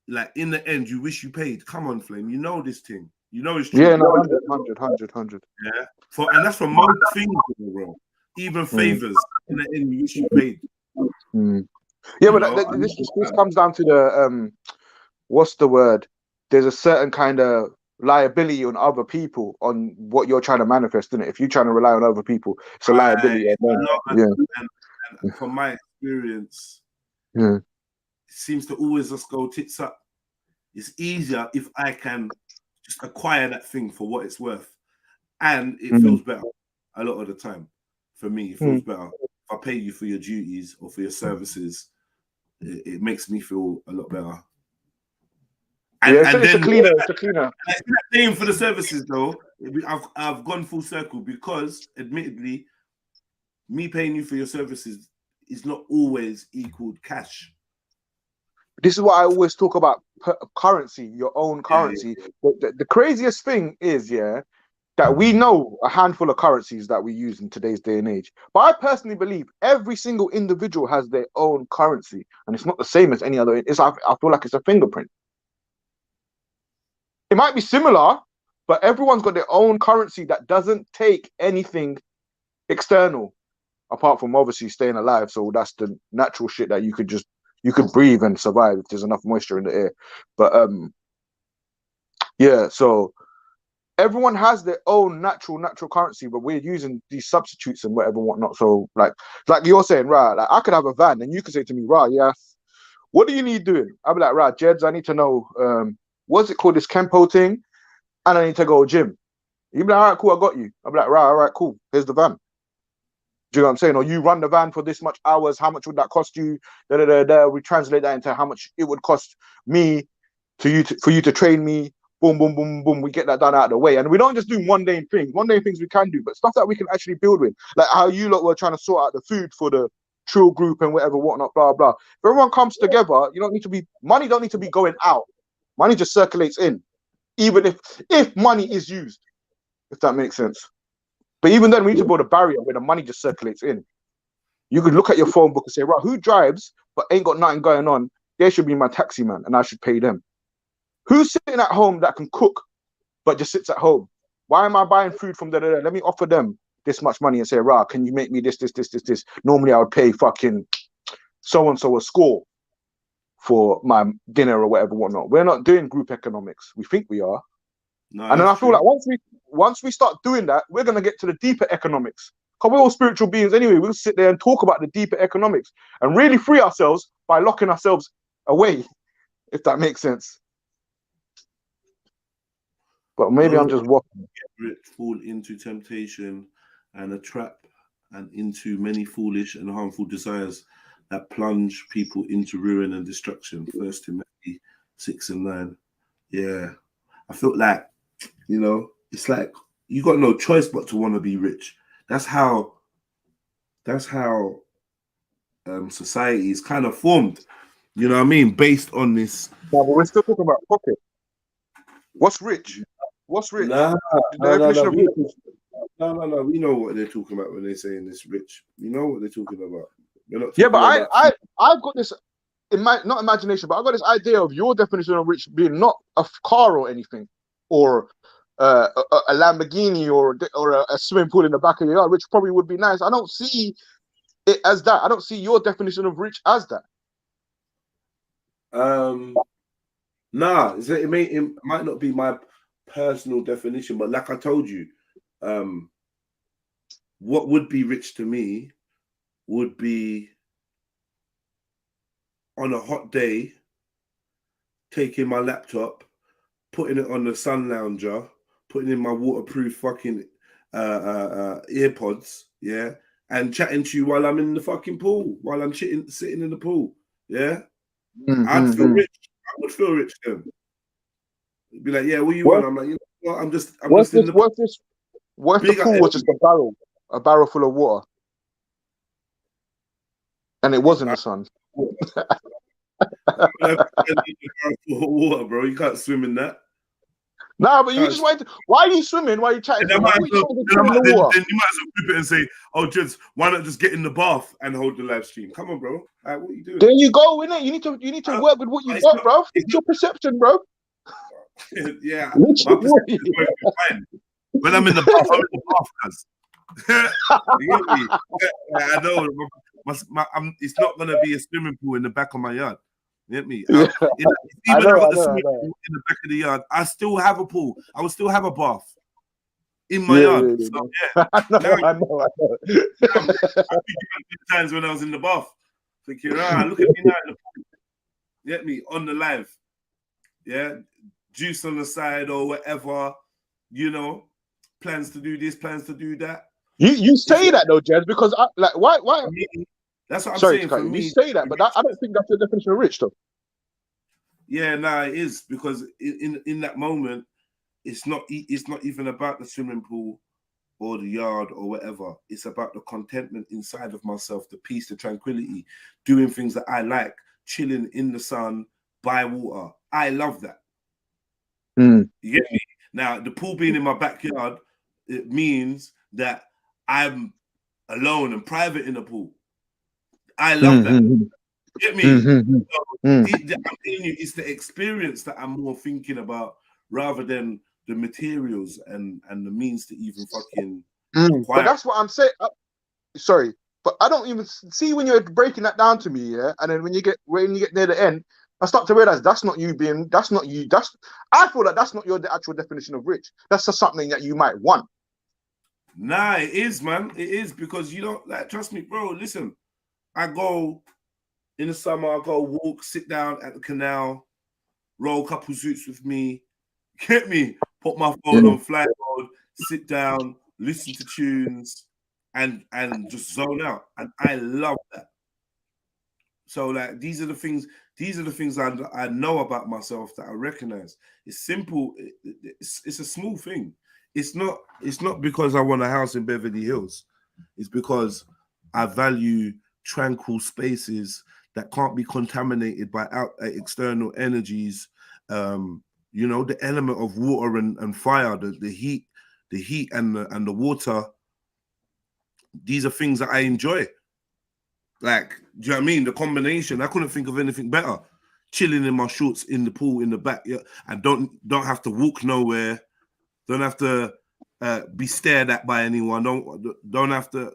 A: Like, in the end, you wish you paid. Come on, Flame. You know this thing. You know it's true.
F: Yeah, no, 100.
A: Yeah. And that's for most things in the world. Even favors. In the end, you wish you paid.
F: Yeah, but this comes down to the what's the word? There's a certain kind of liability on other people on what you're trying to manifest, isn't it? If you're trying to rely on other people, it's a liability on them.
A: And from my experience,
F: Yeah.
A: it seems to always just go tits up. It's easier if I can just acquire that thing for what it's worth, and it feels better a lot of the time. For me, it feels better. If I pay you for your duties or for your services, it makes me feel a lot better. And,
F: Yeah, it's a cleaner. It's a cleaner.
A: Paying for the services, though, I've gone full circle because, admittedly, me paying you for your services is not always equaled cash.
F: This is what I always talk about: currency, your own currency. The craziest thing is, that we know a handful of currencies that we use in today's day and age. But I personally believe every single individual has their own currency, and it's not the same as any other. I feel like it's a fingerprint. It might be similar, but everyone's got their own currency that doesn't take anything external, apart from obviously staying alive. So that's the natural shit that you could breathe and survive if there's enough moisture in the air. But so everyone has their own natural currency, but we're using these substitutes and whatever whatnot. So like you're saying, right? Like I could have a van, and you could say to me, right? Yes. What do you need doing? I'll be like, right, Jeds, I need to know what's it called, this Kempo thing, and I need to go gym. You'd be like, all right, cool, I got you. I'll be like, right, all right, cool. Here's the van. Do you know what I'm saying? Or you run the van for this much hours. How much would that cost you? We translate that into how much it would cost me for you to train me. Boom, boom, boom, boom. We get that done out of the way. And we don't just do mundane things. Mundane things we can do, but stuff that we can actually build with. Like how you lot were trying to sort out the food for the Trill group and whatever, whatnot, blah, blah. If everyone comes together, money don't need to be going out. Money just circulates in. Even if money is used, if that makes sense. But even then, we need to build a barrier where the money just circulates in. You could look at your phone book and say, right, who drives but ain't got nothing going on? They should be my taxi man, and I should pay them. Who's sitting at home that can cook but just sits at home? Why am I buying food from there? Let me offer them this much money and say, right, can you make me this? Normally I would pay fucking so-and-so a score for my dinner or whatever, whatnot. We're not doing group economics. We think we are. No, and then I feel like once we start doing that, we're gonna get to the deeper economics. Because we're all spiritual beings anyway. We'll sit there and talk about the deeper economics and really free ourselves by locking ourselves away, if that makes sense. But maybe I'm just walking.
A: Fall into temptation and a trap and into many foolish and harmful desires that plunge people into ruin and destruction. 1 Timothy 6 and 9. Yeah. I felt like, it's like you got no choice but to want to be rich. That's how society is kind of formed. You know what I mean? Based on this.
F: No, but we're still talking about pocket. What's rich? What's rich?
A: No. We know what they're talking about when they're saying this rich. You know what they're talking about.
F: But I've got this not imagination, but I've got this idea of your definition of rich being not a car or anything, or a Lamborghini or a swimming pool in the back of your yard, which probably would be nice. I don't see it as that. I don't see your definition of rich as that.
A: It might not be my personal definition, but like I told you, what would be rich to me would be on a hot day, taking my laptop, putting it on the sun lounger, putting in my waterproof fucking earpods, and chatting to you while I'm in the fucking pool, while I'm sitting in the pool, I'd feel rich. I would feel rich then. It'd be like, what you want? I'm like, I'm just in the pool.
F: What if the pool was just a barrel full of water, and it wasn't the sun?
A: Water, bro. You can't swim in that.
F: Nah, but you just wait. Why are you swimming? Why are you chatting?
A: Then you might as well flip it and say, "Oh, Jeds, why not just get in the bath and hold the live stream?" Come on, bro. What are you doing?
F: There you go, innit? You need to work with what you got, bro. It's your perception, bro.
A: Yeah, my perception is fine. When I'm in the bath, I'm in the bath, cuz. You get me? I know. It's not gonna be a swimming pool in the back of my yard. You get me?
F: Yeah.
A: Even
F: I
A: I
F: know,
A: got
F: I
A: the
F: know, I
A: swimming
F: know.
A: pool in the back of the yard, I still have a pool. I will still have a bath in my
F: Yeah,
A: yard.
F: yeah,
A: So
F: yeah.
A: yeah, now
F: I know.
A: I think about the times when I was in the bath, thinking, look at me now in the pool. You get me? On the live. Yeah, juice on the side or whatever, you know, plans to do this, plans to do that.
F: You say that though, Jez, because why
A: For me, that's what I'm
F: sorry to
A: saying.
F: cut
A: For
F: you. You
A: me,
F: say that, but I don't think that's the definition of rich though.
A: yeah, it is, because in that moment, it's not even about the swimming pool or the yard or whatever. It's about the contentment inside of myself, the peace, the tranquility, doing things that I like, chilling in the sun by water. I love that. You get me? Now, the pool being in my backyard, it means that I'm alone and private in the pool. I love that. You get me? So, I'm telling you, it's the experience that I'm more thinking about rather than the materials and the means to even fucking acquire.
F: But that's what I'm saying. Sorry, but I don't even see when you're breaking that down to me, yeah. And then when you get near the end, I start to realize that's not you. I feel like that's not your actual definition of rich. That's just something that you might want.
A: Nah, it is, man. It is, because you don't like. Trust me, bro. Listen, I go in the summer. I go walk, sit down at the canal, roll a couple zoots with me. Get me? Put my phone on flight mode, sit down, listen to tunes, and just zone out. And I love that. So like these are the things I know about myself that I recognize. It's simple. It's a small thing. It's not because I want a house in Beverly Hills. It's because I value tranquil spaces that can't be contaminated by external energies. You know, the element of water and fire, the heat and the water. These are things that I enjoy. Like, do you know what I mean? The combination, I couldn't think of anything better. Chilling in my shorts in the pool in the back. Yeah, I don't have to walk nowhere. Don't have to be stared at by anyone. Don't have to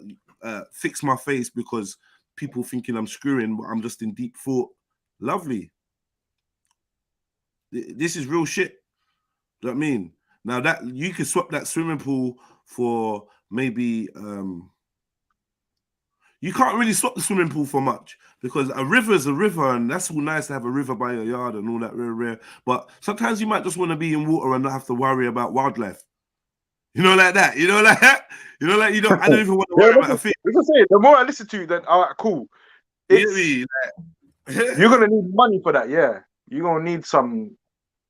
A: fix my face because people thinking I'm screwing, but I'm just in deep thought. Lovely. This is real shit. Do you know what I mean? Now that you could swap that swimming pool for maybe you can't really swap the swimming pool for much, because a river is a river, and that's all nice to have a river by your yard and all that rare. But sometimes you might just want to be in water and not have to worry about wildlife. You know, like that. You know, like that. You know, like you don't. I don't even want to worry about a fish.
F: The more I listen to you, then all right, cool.
A: Really,
F: you're gonna need money for that, yeah. You're gonna need some.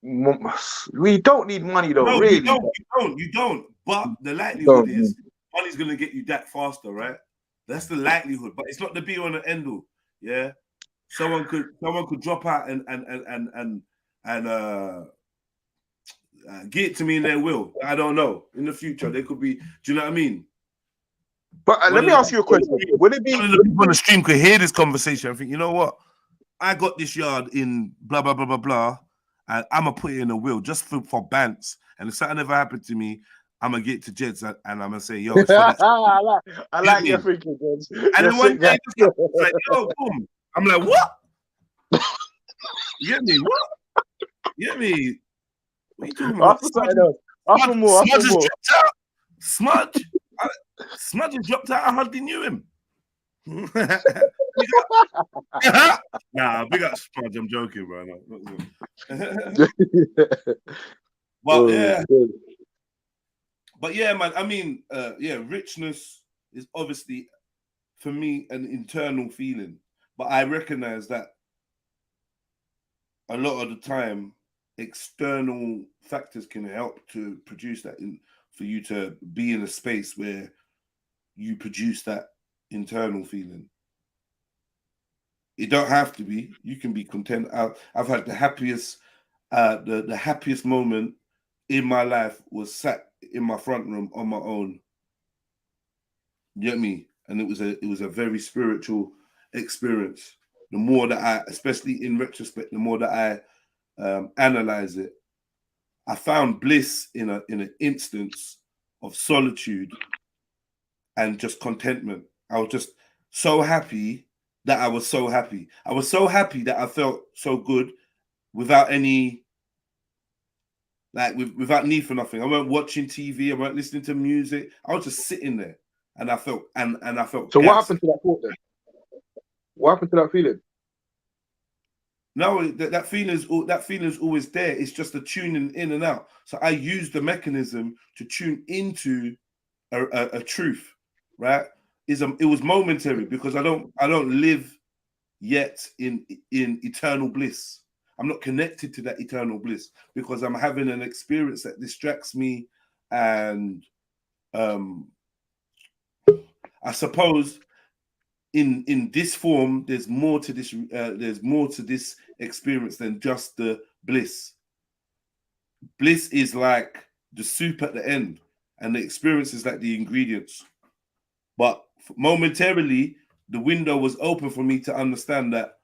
F: We don't need money though,
A: no,
F: really.
A: You don't. But the likelihood is money's gonna get you that faster, right? That's the likelihood, but it's not the be all and the end all. Yeah, someone could drop out and get it to me in their will. I don't know. In the future, they could be. Do you know what I mean?
F: But let me ask you a question. Would it be
A: one of the people on the stream could hear this conversation and think, you know what? I got this yard in blah blah blah blah blah, and I'm gonna put it in a will just for bants. And if something ever happened to me, I'm gonna get to Jeds and I'm gonna say, yo, it's for that.
F: I like your thinking, Jeds.
A: And then one day, it's like, yo, boom. I'm like, what? You get me? What? You get me? What are you talking about? Smudge has dropped out. I hardly knew him. Nah, big up Smudge. I'm joking, bro. But yeah, man. I mean, richness is obviously for me an internal feeling, but I recognize that a lot of the time external factors can help to produce that for you to be in a space where you produce that internal feeling. It don't have to be. You can be content. I've had the happiest moment in my life was sat in my front room on my own. You get me? And it was a very spiritual experience. The more that I, especially in retrospect, the more that I analyze it, I found bliss in an instance of solitude and just contentment. I was just so happy that I was so happy. I was so happy that I felt so good without any, like, without need for nothing. I weren't watching TV. I weren't listening to music. I was just sitting there, and I felt and I felt.
F: So what
A: gassed.
F: happened to that thought then? What happened to that feeling?
A: No, that feeling's always there. It's just the tuning in and out. So I used the mechanism to tune into a truth, right? It was momentary because I don't live yet in eternal bliss. I'm not connected to that eternal bliss because I'm having an experience that distracts me, and I suppose in this form, there's more to this. There's more to this experience than just the bliss. Bliss is like the soup at the end, and the experience is like the ingredients. But momentarily, the window was open for me to understand that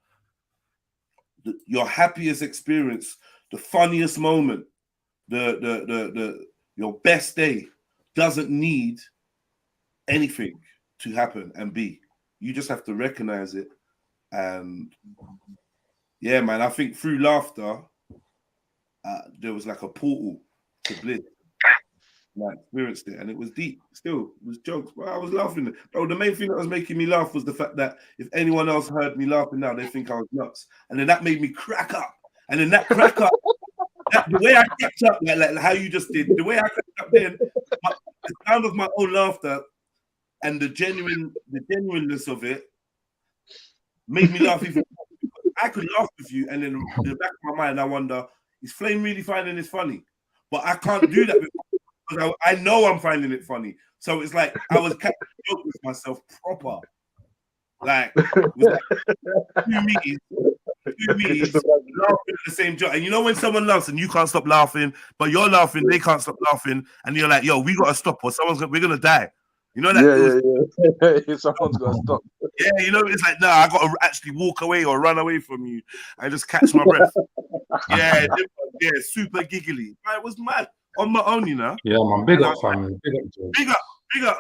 A: your happiest experience, the funniest moment, your best day doesn't need anything to happen and be. You just have to recognize it. And yeah, man, I think through laughter, there was like a portal to bliss. And I experienced it, and it was deep. Still, it was jokes, but I was laughing. Bro, the main thing that was making me laugh was the fact that if anyone else heard me laughing now, they think I was nuts. And then that made me crack up. And then that crack up, the way I cracked up, like how you just did, the way I cracked up then, the sound of my own laughter and the genuineness of it made me laugh even more. I could laugh with you, and then in the back of my mind, I wonder, is Flame really finding this funny? But I can't do that because I know I'm finding it funny. So it's like I was catching a joke with myself proper. Like, it was like two me's laughing at the same joke. And you know when someone laughs and you can't stop laughing, but you're laughing, they can't stop laughing, and you're like, yo, we gotta stop or we're gonna die. You know that?
F: Yeah. Someone's got to stop.
A: Yeah, you know, it's like, no, I got to actually walk away or run away from you. I just catch my breath. Yeah, super giggly. It was mad on my own, you know.
G: Yeah, man, big up, family.
A: Big up.
F: Big up.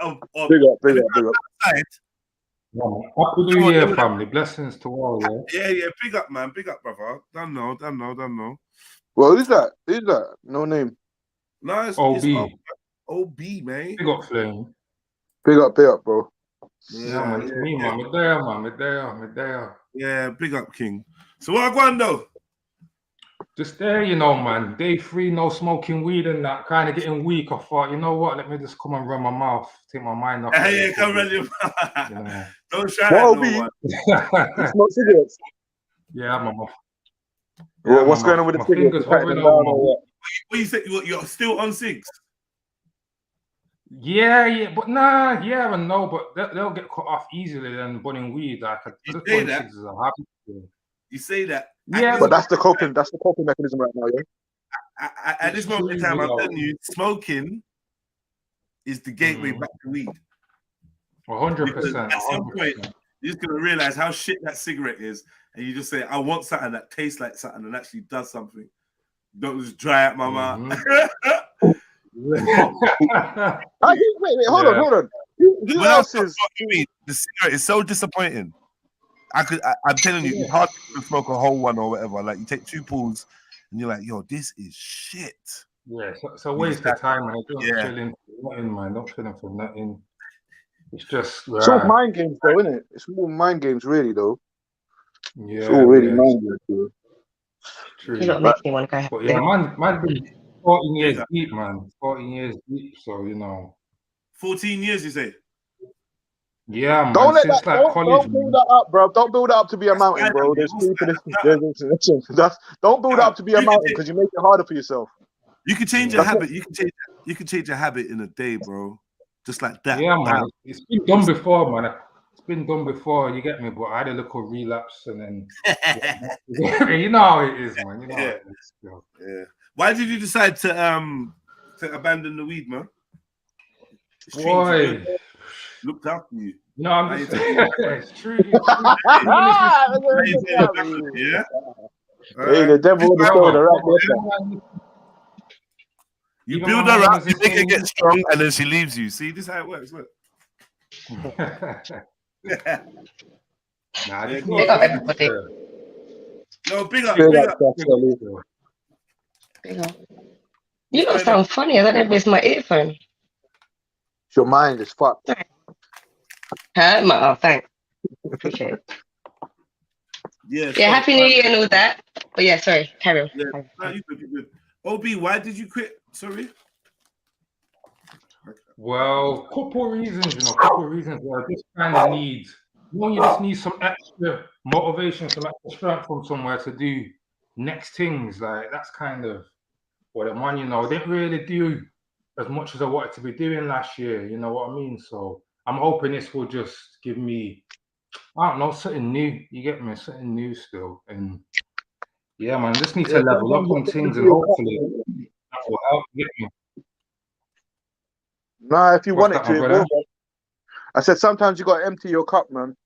G: Happy New Year, family. Blessings to all.
A: Yeah. Big up, man. Big up, brother. Don't know.
F: Well, who's that? No name.
A: No, it's
G: OB.
A: OB, man.
G: Big up, Flame.
F: Big up, bro.
G: Yeah, man. It's me, man. Me there.
A: Yeah, big up, King. So what I going though?
G: Just there, you know, man. Day 3, no smoking weed and that. Kind of getting weak. I thought, you know what? Let me just come and run my mouth. Take my mind off.
A: Yeah, come run your mouth.
G: Yeah.
A: Don't shout at no one.
F: You smoke cigarettes?
G: Yeah, man.
F: What's going on with the cigarettes?
A: What you said? You're still on cigs?
G: Yeah, but nah, yeah and no, but they'll get cut off easily than burning weed. Like,
A: you say that? You say that?
G: Yeah,
F: but that's the coping mechanism right now, yeah.
A: At this moment in time, I'm telling you, smoking is the gateway back to weed.
G: 100%.
A: At some point, you're just gonna realize how shit that cigarette is, and you just say, "I want something that tastes like something and actually does something." Don't just dry out my mouth.
F: Wait, hold on. Who else is?
A: The cigarette is so disappointing. I'm telling you, it's hard to smoke a whole one or whatever. Like, you take 2 pulls, and you're like, "Yo, this is shit."
G: Yeah, so waste of time, man. Don't chill in for nothing, man. Don't chill in for nothing. It's just
F: it's all mind games, though, isn't it? It's all mind games, really, though.
G: Yeah,
F: it's all really mind games, though.
G: True.
H: You don't make me want to go.
G: But yeah, man, been 14 years deep, man. 14 years deep, so you know.
A: 14 years, you say?
G: Yeah, man.
F: Don't
G: Since
F: don't build that up, bro. Don't build that up to be a mountain, bro. There's people. Don't build up to be a mountain because you make it harder for yourself.
A: You can change your habit. You can change your habit in a day, bro. Just like that.
G: Yeah, man. It's been done before, man. It's been done before. You get me? But I had a little relapse, and then you know how it is, man. You know how it is.
A: Yeah. Why did you decide to abandon the weed, man?
G: Boy,
A: looked after you.
G: No, I'm just it's true.
A: Yeah.
F: Hey, the devil in the story, right?
A: You build her up, you make her get strong, and then she leaves you. See, this is how it works. Look.
G: Nah, I
A: Yeah,
G: just
A: go
G: need
B: Big
A: on.
B: up everybody.
A: No, big up,
F: Big
A: big
F: up,
A: up.
F: Charlie.
B: Big up. You
A: What's
B: lot
A: going on?
B: sound funny. I don't know if it's my earphone.
F: Your mind is fucked.
B: Huh? Oh, thanks. Appreciate it.
A: Yeah,
B: Yeah,
A: so
B: Happy New Year and all that. But yeah, sorry. Carry on.
A: yeah,
B: Carry on.
A: no, you good, you good. OB, why did you quit? Sorry.
G: Well, couple reasons, couple reasons where I just kind of need, you just need some extra motivation, some extra strength from somewhere to do next things. Like, that's kind of what I'm on, I didn't really do as much as I wanted to be doing last year, you know what I mean? So I'm hoping this will just give me, I don't know, something new. You get me? Something new still. And yeah, man, I just need to level up on things and hopefully that will help. You get me?
F: Nah, if you
G: What's
F: want it
G: that, my
F: to, it
G: brother?
F: will. Man. I said sometimes you got to empty your cup, man.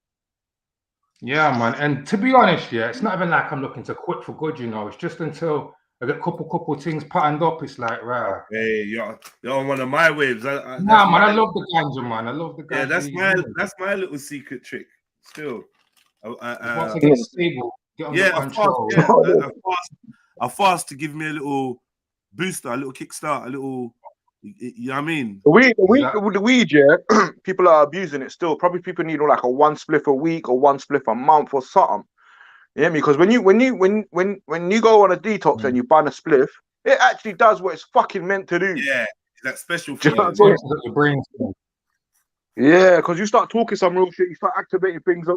G: Yeah, man. And to be honest, yeah, it's not even like I'm looking to quit for good, It's just until I get couple things patterned up, it's like, right.
A: Hey, you're on one of my waves.
G: Nah, man, I love the ganja, man. I love the ganja.
A: Yeah, that's my little secret trick. Still,
G: once I get stable, get under control.
A: I fast to give me a little booster, a little kickstart, a little. You know what I mean?
F: The weed, yeah. People are abusing it still. Probably people need like a 1 spliff a week or 1 spliff a month or something. You hear me? Because when you go on a detox and you burn a spliff, it actually does what it's fucking meant to do.
A: Yeah, that special
F: Do you know
A: feeling.
F: what I'm saying? Yeah, because you start talking some real shit, you start activating things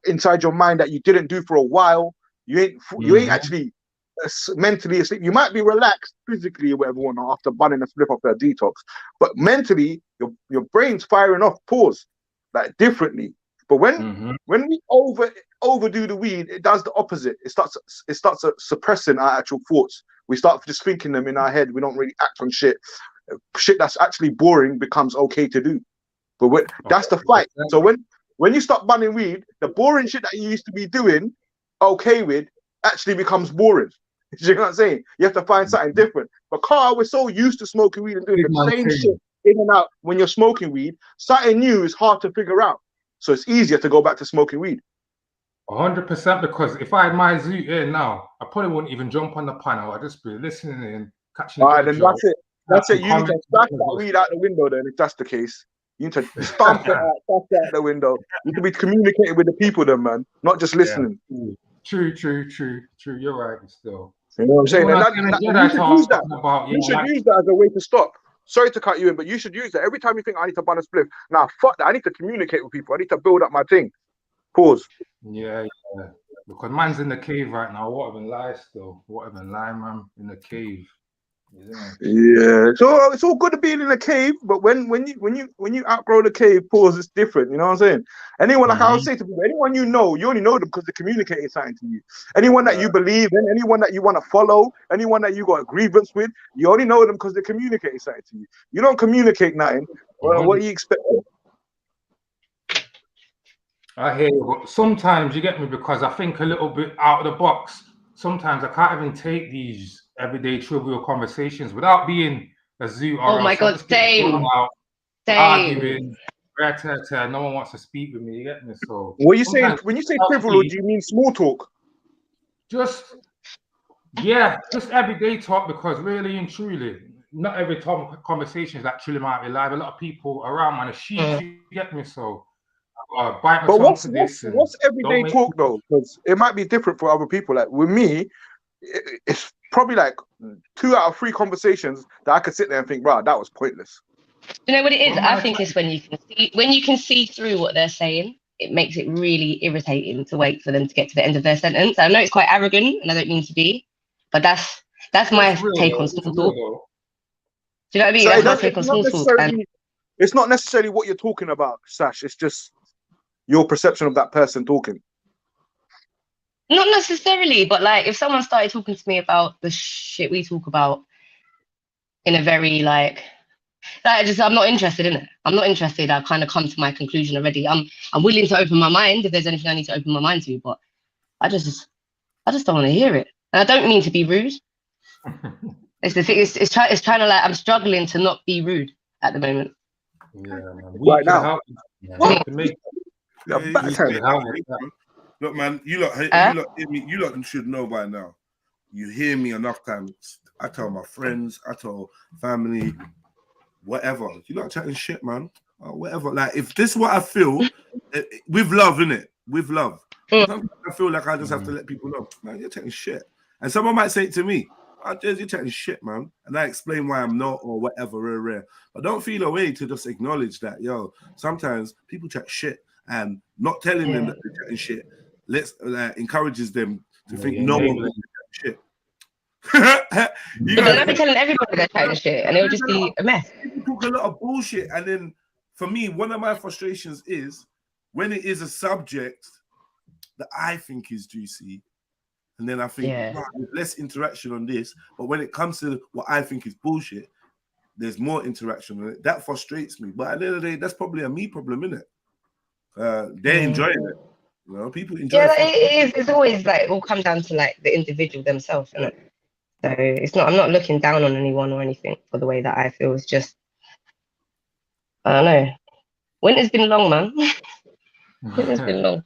F: inside your mind that you didn't do for a while. You ain't actually mentally asleep. You might be relaxed physically or whatever after burning a spliff off their detox, but mentally your brain's firing off, like differently. But when we overdo the weed, it does the opposite. It starts suppressing our actual thoughts. We start just thinking them in our head. We don't really act on shit. Shit that's actually boring becomes okay to do. But that's the fight. So when you start burning weed, the boring shit that you used to be doing okay with actually becomes boring. You know what I'm saying? You have to find something different. But Carl, we're so used to smoking weed and doing the same shit in and out when you're smoking weed. Something new is hard to figure out. So it's easier to go back to smoking weed.
G: 100%, because if I had my zoo here now, I probably wouldn't even jump on the panel. I'd just be listening and catching
F: All right, then that's it. That's it. You need to smash that weed out the window then, if that's the case. You need to stomp it out, smash it out the window. You need to be communicating with the people then, man, not just listening.
G: Yeah. True. You're right, still.
F: You know what I'm saying? You should use that as a way to stop. Sorry to cut you in, but you should use that. Every time you think I need to burn a spliff, fuck that. I need to communicate with people. I need to build up my thing. Pause.
G: Yeah. Because man's in the cave right now. What even lie still? What even lie, man? In the cave.
F: Yeah. So it's all good to be in a cave, but when you outgrow the cave, pause, it's different. You know what I'm saying? Anyone, like I would say to people, anyone you only know them because they're communicating something to you. Anyone that you believe in, anyone that you want to follow, anyone that you got a grievance with, you only know them because they're communicating something to you. You don't communicate nothing. Well, what do you expect?
G: I hear you, but sometimes you get me because I think a little bit out of the box. Sometimes I can't even take these everyday trivial conversations without being a zoo.
B: Oh my God, same.
G: Arguing, no one wants to speak with me. You get me? So
F: what you saying? When you say trivial, do you mean small talk?
G: Just everyday talk, because really and truly, not every time conversation is like Trilluminati live. A lot of people around, man, are sheep. You get me? So.
F: But what's everyday talk though? Because it might be different for other people. Like with me, it's probably like 2 out of 3 conversations that I could sit there and think, "Wow, that was pointless."
B: You know what it is? I think it's when you can see through what they're saying. It makes it really irritating to wait for them to get to the end of their sentence. I know it's quite arrogant, and I don't mean to be, but that's my take on small talk. Do you know what I mean?
F: So
B: that's my take on small talk.
F: It's not necessarily what you're talking about, Sash. It's just your perception of that person talking.
B: Not necessarily, but like if someone started talking to me about the shit we talk about in a very I'm not interested in it. I'm not interested. I've kind of come to my conclusion already. I'm willing to open my mind if there's anything I need to open my mind to, but I just don't want to hear it. And I don't mean to be rude. It's the thing. It's trying to I'm struggling to not be rude at the moment.
G: Yeah, man.
F: Right now. I'm back time.
A: Look, man, you lot hear me. You lot should know by now. You hear me enough times. I tell my friends, I tell family, whatever. You lot chatting shit, man. Or whatever. Like, if this is what I feel, with love, innit? With love. Sometimes I feel like I just have to let people know, man, you're chatting shit. And someone might say it to me, oh, you're chatting shit, man. And I explain why I'm not or whatever, rare. But don't feel a way to just acknowledge that, yo, sometimes people chat shit and not telling them that they're chatting shit encourages them to think no one will chat shit.
H: But then I've been telling everybody they're chatting shit and it'll just be a mess.
A: People talk a lot of bullshit. And then for me, one of my frustrations is when it is a subject that I think is juicy, and then I think there's less interaction on this, but when it comes to what I think is bullshit, there's more interaction on it. That frustrates me. But at the end of the day, that's probably a me problem, isn't it? They're enjoying it. You know, people enjoy it.
H: It is. It's always like it all comes down to like the individual themselves, isn't it? So it's not. I'm not looking down on anyone or anything for the way that I feel. It's just I don't know. Winter's been long, man. Winter's been long.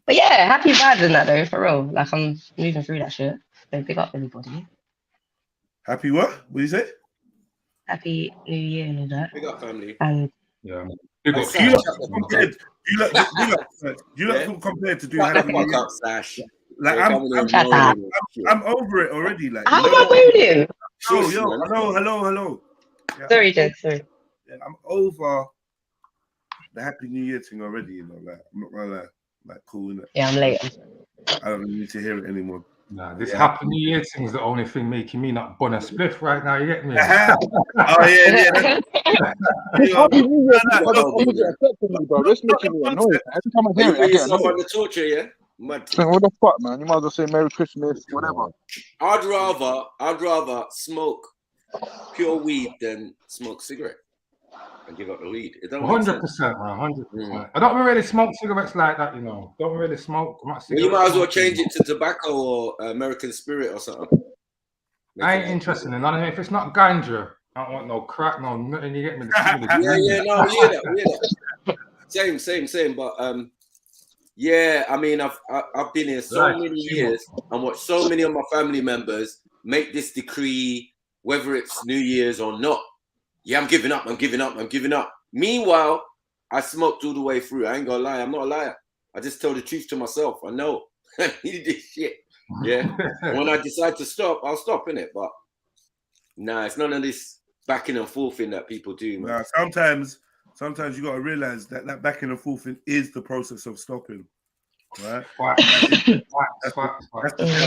H: But yeah, happy vibes in that though, for real. Like I'm moving through that shit. So big up everybody.
A: Happy what? What do you say?
H: Happy New Year and all that.
I: Big up, family.
H: And
G: yeah,
A: you lot compared to doing Happy New Year. Like I'm over it already. Like
H: how am I moaning?
A: Oh, yo, hello. Yeah,
H: sorry, Jed. Sorry.
A: Yeah, I'm over the Happy New Year thing already. You know, like I'm not gonna lie, like cool, innit?
H: Yeah, I'm late.
A: I don't need to hear it anymore.
G: Nah, this Happy New Year thing is the only thing making me not bun a spliff right now. You get me?
A: Oh yeah.
F: It's making me annoyed. Every time I hear it, I get annoyed.
I: On the torture, yeah. Mad.
F: What the fuck, man? You might as well say Merry Christmas, whatever.
I: I'd rather smoke pure weed than smoke cigarette and give up the weed. 100%,
G: man. 100%. I don't really smoke cigarettes like that, you know. Don't really smoke.
I: Well, you might as well change it to tobacco or American Spirit or something.
G: I ain't interested in none of it. If it's not ganja, I don't want no crack, no nothing. You get me?
I: No, we hear that. Same. But yeah, I mean, I've been here so many years and watched so many of my family members make this decree, whether it's New Year's or not. Yeah, I'm giving up. Meanwhile, I smoked all the way through. I ain't gonna lie, I'm not a liar. I just tell the truth to myself. I know I need this shit. Yeah. When I decide to stop, I'll stop, innit? But nah, it's none of this backing and forth thing that people do, man.
A: Nah, sometimes you got to realize that backing and forth is the process of stopping, right? That's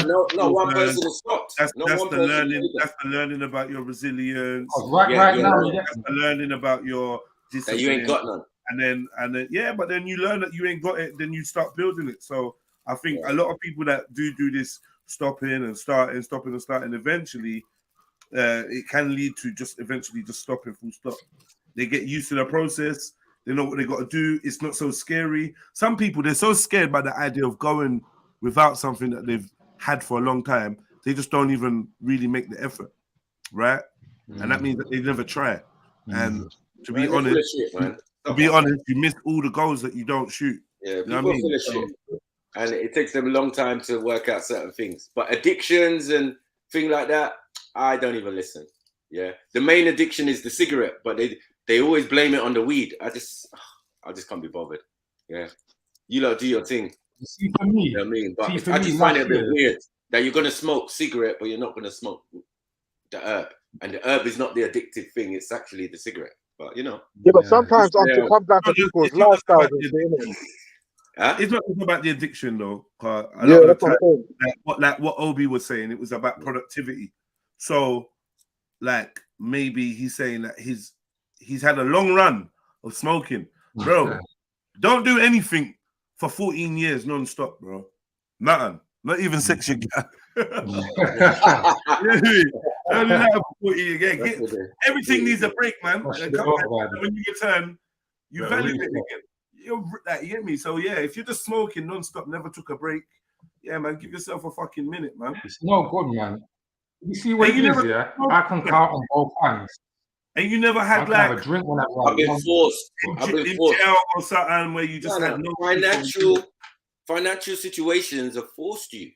I: no one person has stopped.
A: That's the learning. That's the learning about your resilience.
G: Right now,
A: that's the learning about your discipline.
I: That you ain't got none.
A: And then but then you learn that you ain't got it. Then you start building it. So I think a lot of people that do this stopping and starting, eventually, it can lead to just eventually just stopping full stop. They get used to the process. They know what they got to do. It's not so scary. Some people, they're so scared by the idea of going without something that they've had for a long time. They just don't even really make the effort, right? And that means that they never try. And to be honest, you miss all the goals that you don't shoot.
I: Yeah, people are full of shit. And it takes them a long time to work out certain things. But addictions and things like that, I don't even listen. Yeah. The main addiction is the cigarette, but they always blame it on the weed. I just can't be bothered. Yeah. You lot do your thing.
G: See, for me,
I: you know what I mean? But I just find it a bit weird that you're going to smoke cigarette, but you're not going to smoke the herb. And the herb is not the addictive thing. It's actually the cigarette. But, you know.
F: Yeah, but sometimes it comes down to people's lifestyles.
A: It's not about the addiction, though. Like what Obi was saying, it was about productivity. So, like, maybe he's saying that he's had a long run of smoking. Bro, don't do anything for 14 years non-stop, bro. Nothing. Not even sex your gal. Everything needs a break, man. When you return, you validate it again. You get me? So yeah, if you're just smoking non-stop, never took a break, yeah, man, give yourself a fucking minute, man.
G: It's no good, man. You see what it is, yeah? I can count on both hands
A: And you never
G: I
A: had
G: can have a
A: like
G: drink when
I: I've been forced. I've been
A: in
I: forced.
A: jail or something where you just had no
I: Financial situations have forced you.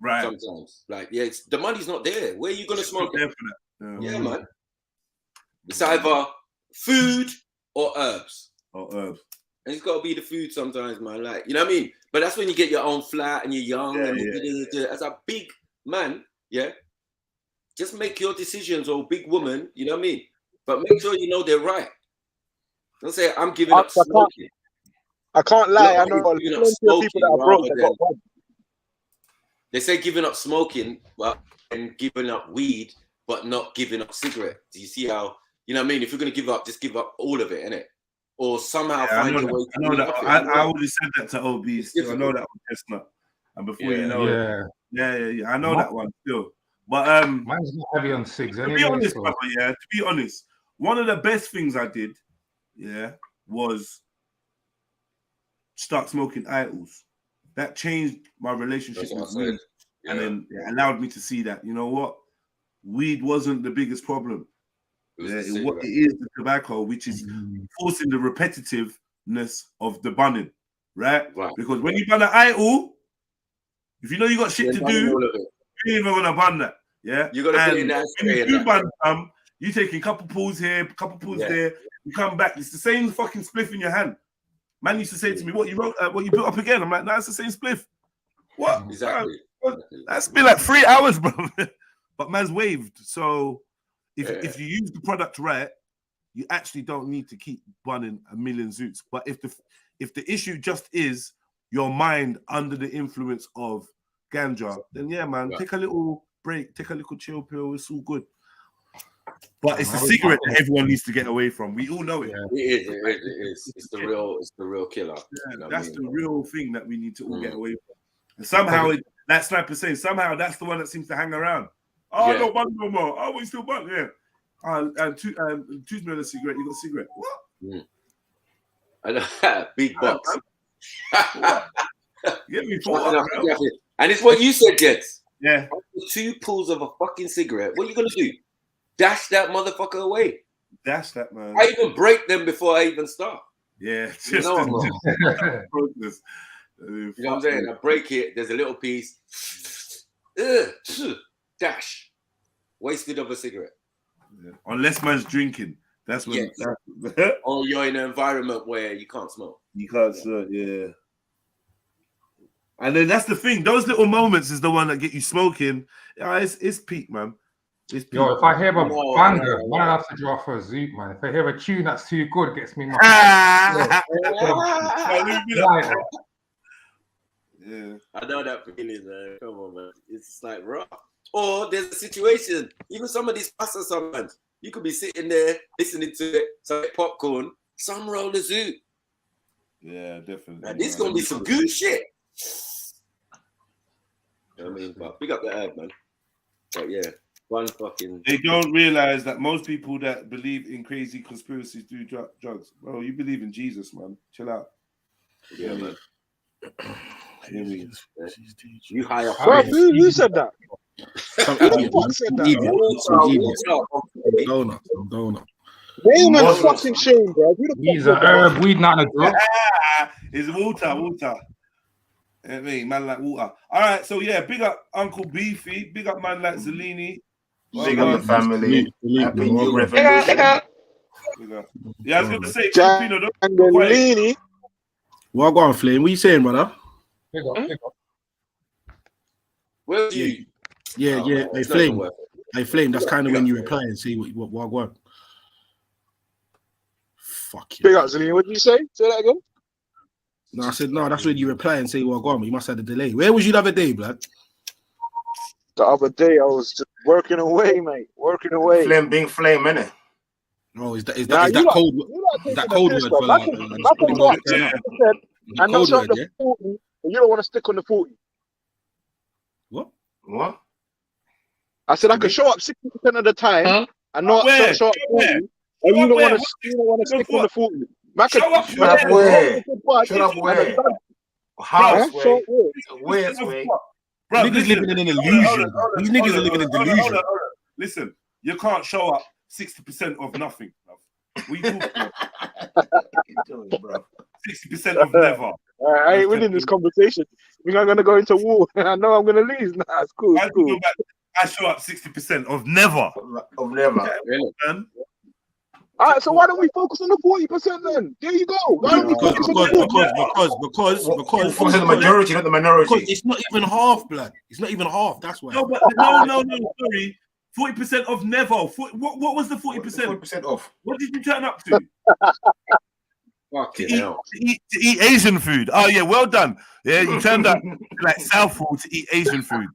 A: right.
I: Sometimes, like, yeah, the money's not there. Where are you gonna smoke it? Yeah, man. It's either food or herbs. And it's got to be the food sometimes, man. Like, you know what I mean? But that's when you get your own flat and you're young. As a big man, just make your decisions, or big woman, you know what I mean? But make sure you know they're right. Don't say, I'm giving up smoking.
F: I can't lie. I know plenty of people that are broke that got money.
I: They say giving up smoking, and giving up weed, but not giving up cigarette. Do you see how, you know what I mean? If you're going to give up, just give up all of it, innit? Or somehow find a way to
A: I know that. I already said that to OB. Still. I know that one, Chestnut. And before you know it. Yeah. I know that one still. But
G: mine's not heavy on cigs.
A: To be honest, brother, to be honest, one of the best things I did, was start smoking idols. That changed my relationship with weed, and then it allowed me to see that, you know what, weed wasn't the biggest problem. It is the tobacco, which is forcing the repetitiveness of the bunning, right? Because when you bun an idol, if you know you got shit to do, you ain't even gonna bun that. Yeah, you gotta put in that. When you do bun you taking a couple pulls here, a couple pulls there. You come back, it's the same fucking spliff in your hand. Man used to say to me, "What you wrote? What you built up again?" I'm like, "No, it's the same spliff." What?
I: Exactly.
A: That's been like 3 hours, bro. But man's waved. So if you use the product right, you actually don't need to keep bunning a million zoots. But if the issue just is your mind under the influence of ganja, then yeah, man, take a little break, take a little chill pill. It's all good. But it's the cigarette that everyone needs to get away from. We all know it.
I: It is. It's the real killer.
A: Yeah, you know that's the real thing that we need to all get away from. And somehow, that sniper saying, somehow that's the one that seems to hang around. Oh, I don't bun no more. Oh, we still bun, yeah. And choose me on a cigarette. You got a cigarette? What?
I: I know. Big box.
A: Get me for what,
I: and it's what you said, Jets.
A: Yeah.
I: 2 pulls of a fucking cigarette. What are you gonna do? Dash that motherfucker away.
A: Dash that, man.
I: I even break them before I even start.
A: Yeah.
I: You know what I'm saying? I break it. There's a little piece. Dash. Wasted of a cigarette.
A: Yeah. Unless man's drinking. That's when.
I: Or you're in an environment where you can't smoke.
A: You can't smoke, yeah. And then that's the thing. Those little moments is the one that get you smoking. Yeah, it's peak, man. It's peak.
G: Yo, if I hear a banger, man, I have to draw for a zoot, man. If I hear a tune that's too good, it gets me.
A: Yeah.
I: I know that feeling, man. Come on, man. It's like rough. Or there's a situation. Even some of these pastas, sometimes you could be sitting there listening to it, some popcorn, some roll the zoot.
A: Yeah, definitely.
I: And this gonna be some good shit. You know what I mean? But big up the herb, man. But yeah, one fucking.
A: They don't realize that most people that believe in crazy conspiracies do drugs. Bro, you believe in Jesus, man. Chill out.
I: Yeah, man. You hire.
F: Bro, who said that?
J: Some idiot. Donut.
F: Name a fucking shame, bro.
G: He's a herb, weed, not a drug.
A: It's water. I mean, man like water. All right, so yeah, big up Uncle Beefy, big up man like Zellini.
J: Big up the family. Happy New
H: Revolution. Big up.
A: Yeah, I was going to say,
F: Zellini.
J: Well, go on, Flame. What you saying, brother?
G: Big up.
I: Where you?
J: Yeah. Hey, Flame. Hey, Flame. That's kind of when you reply and say what I want. Fuck you.
F: Big up, Zellini. What did you say? Say that again.
J: No, I said no. That's when you reply and say, "Well, go on." But you must have a delay. Where was you the other day, blood?
F: The other day, I was just working away, mate. Working away.
J: Flame, being flame, innit? Oh, is that cold? Is that cold word for like?
F: And not shot the 40. You don't want to stick on the 40.
J: What?
F: I said I could show up 60% of the time and not show up 40. And you don't want to stick on the 40.
J: Shut up where? How? Where's way?
A: Bro,
J: niggas living in an illusion. These niggas are living in delusion.
A: Listen, you can't show up 60% of nothing, bro. What you talking about? 60% of never.
F: I ain't winning this conversation. We're not gonna go into war. I know I'm gonna lose. Nah, it's cool. It's cool.
A: I show up 60% of never.
K: Of never.
A: Really, man.
F: All right, so why don't we focus on the 40% then? There you go. Why don't we focus on the
J: because
K: focus on the majority, not the minority.
J: Because it's not even half, blood. It's not even half. That's why.
A: No, sorry. 40% of never. What was the 40%?
K: 40% off.
A: What did you turn up to?
I: Fucking
A: to
I: hell.
A: eat Asian food. Oh yeah, well done. Yeah, you turned up like Southall to eat Asian food.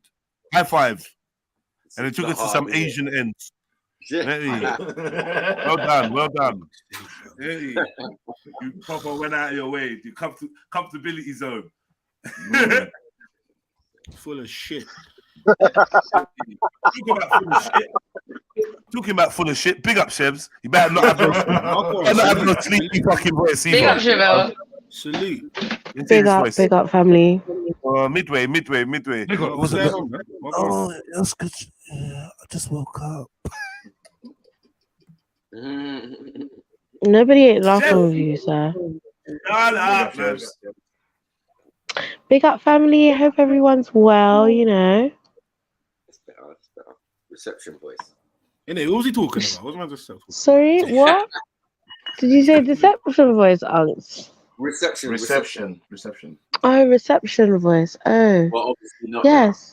A: High five. And it took us to some Asian ends. Hey. Well done, well done. Hey. You proper went out of your way. You comfortability zone.
J: Full of shit.
A: Talking about full of shit. Big up, Shebs. You better not have no sleepy fucking voice.
H: Big up, Chevelle.
J: Salute.
L: Big up, family.
A: Midway.
J: Big up.
A: What's going on, man? Oh, that's good. I just woke up.
L: Nobody ain't laughing with you, sir.
A: Nah, man.
L: Big up, family. I hope everyone's well, you know.
I: It's better. Reception voice.
J: Innit, what was he talking about? What was I just
L: Sorry, what? Did you say deception voice, Unks?
I: Reception.
L: Oh, reception voice. Oh.
I: Well, obviously not.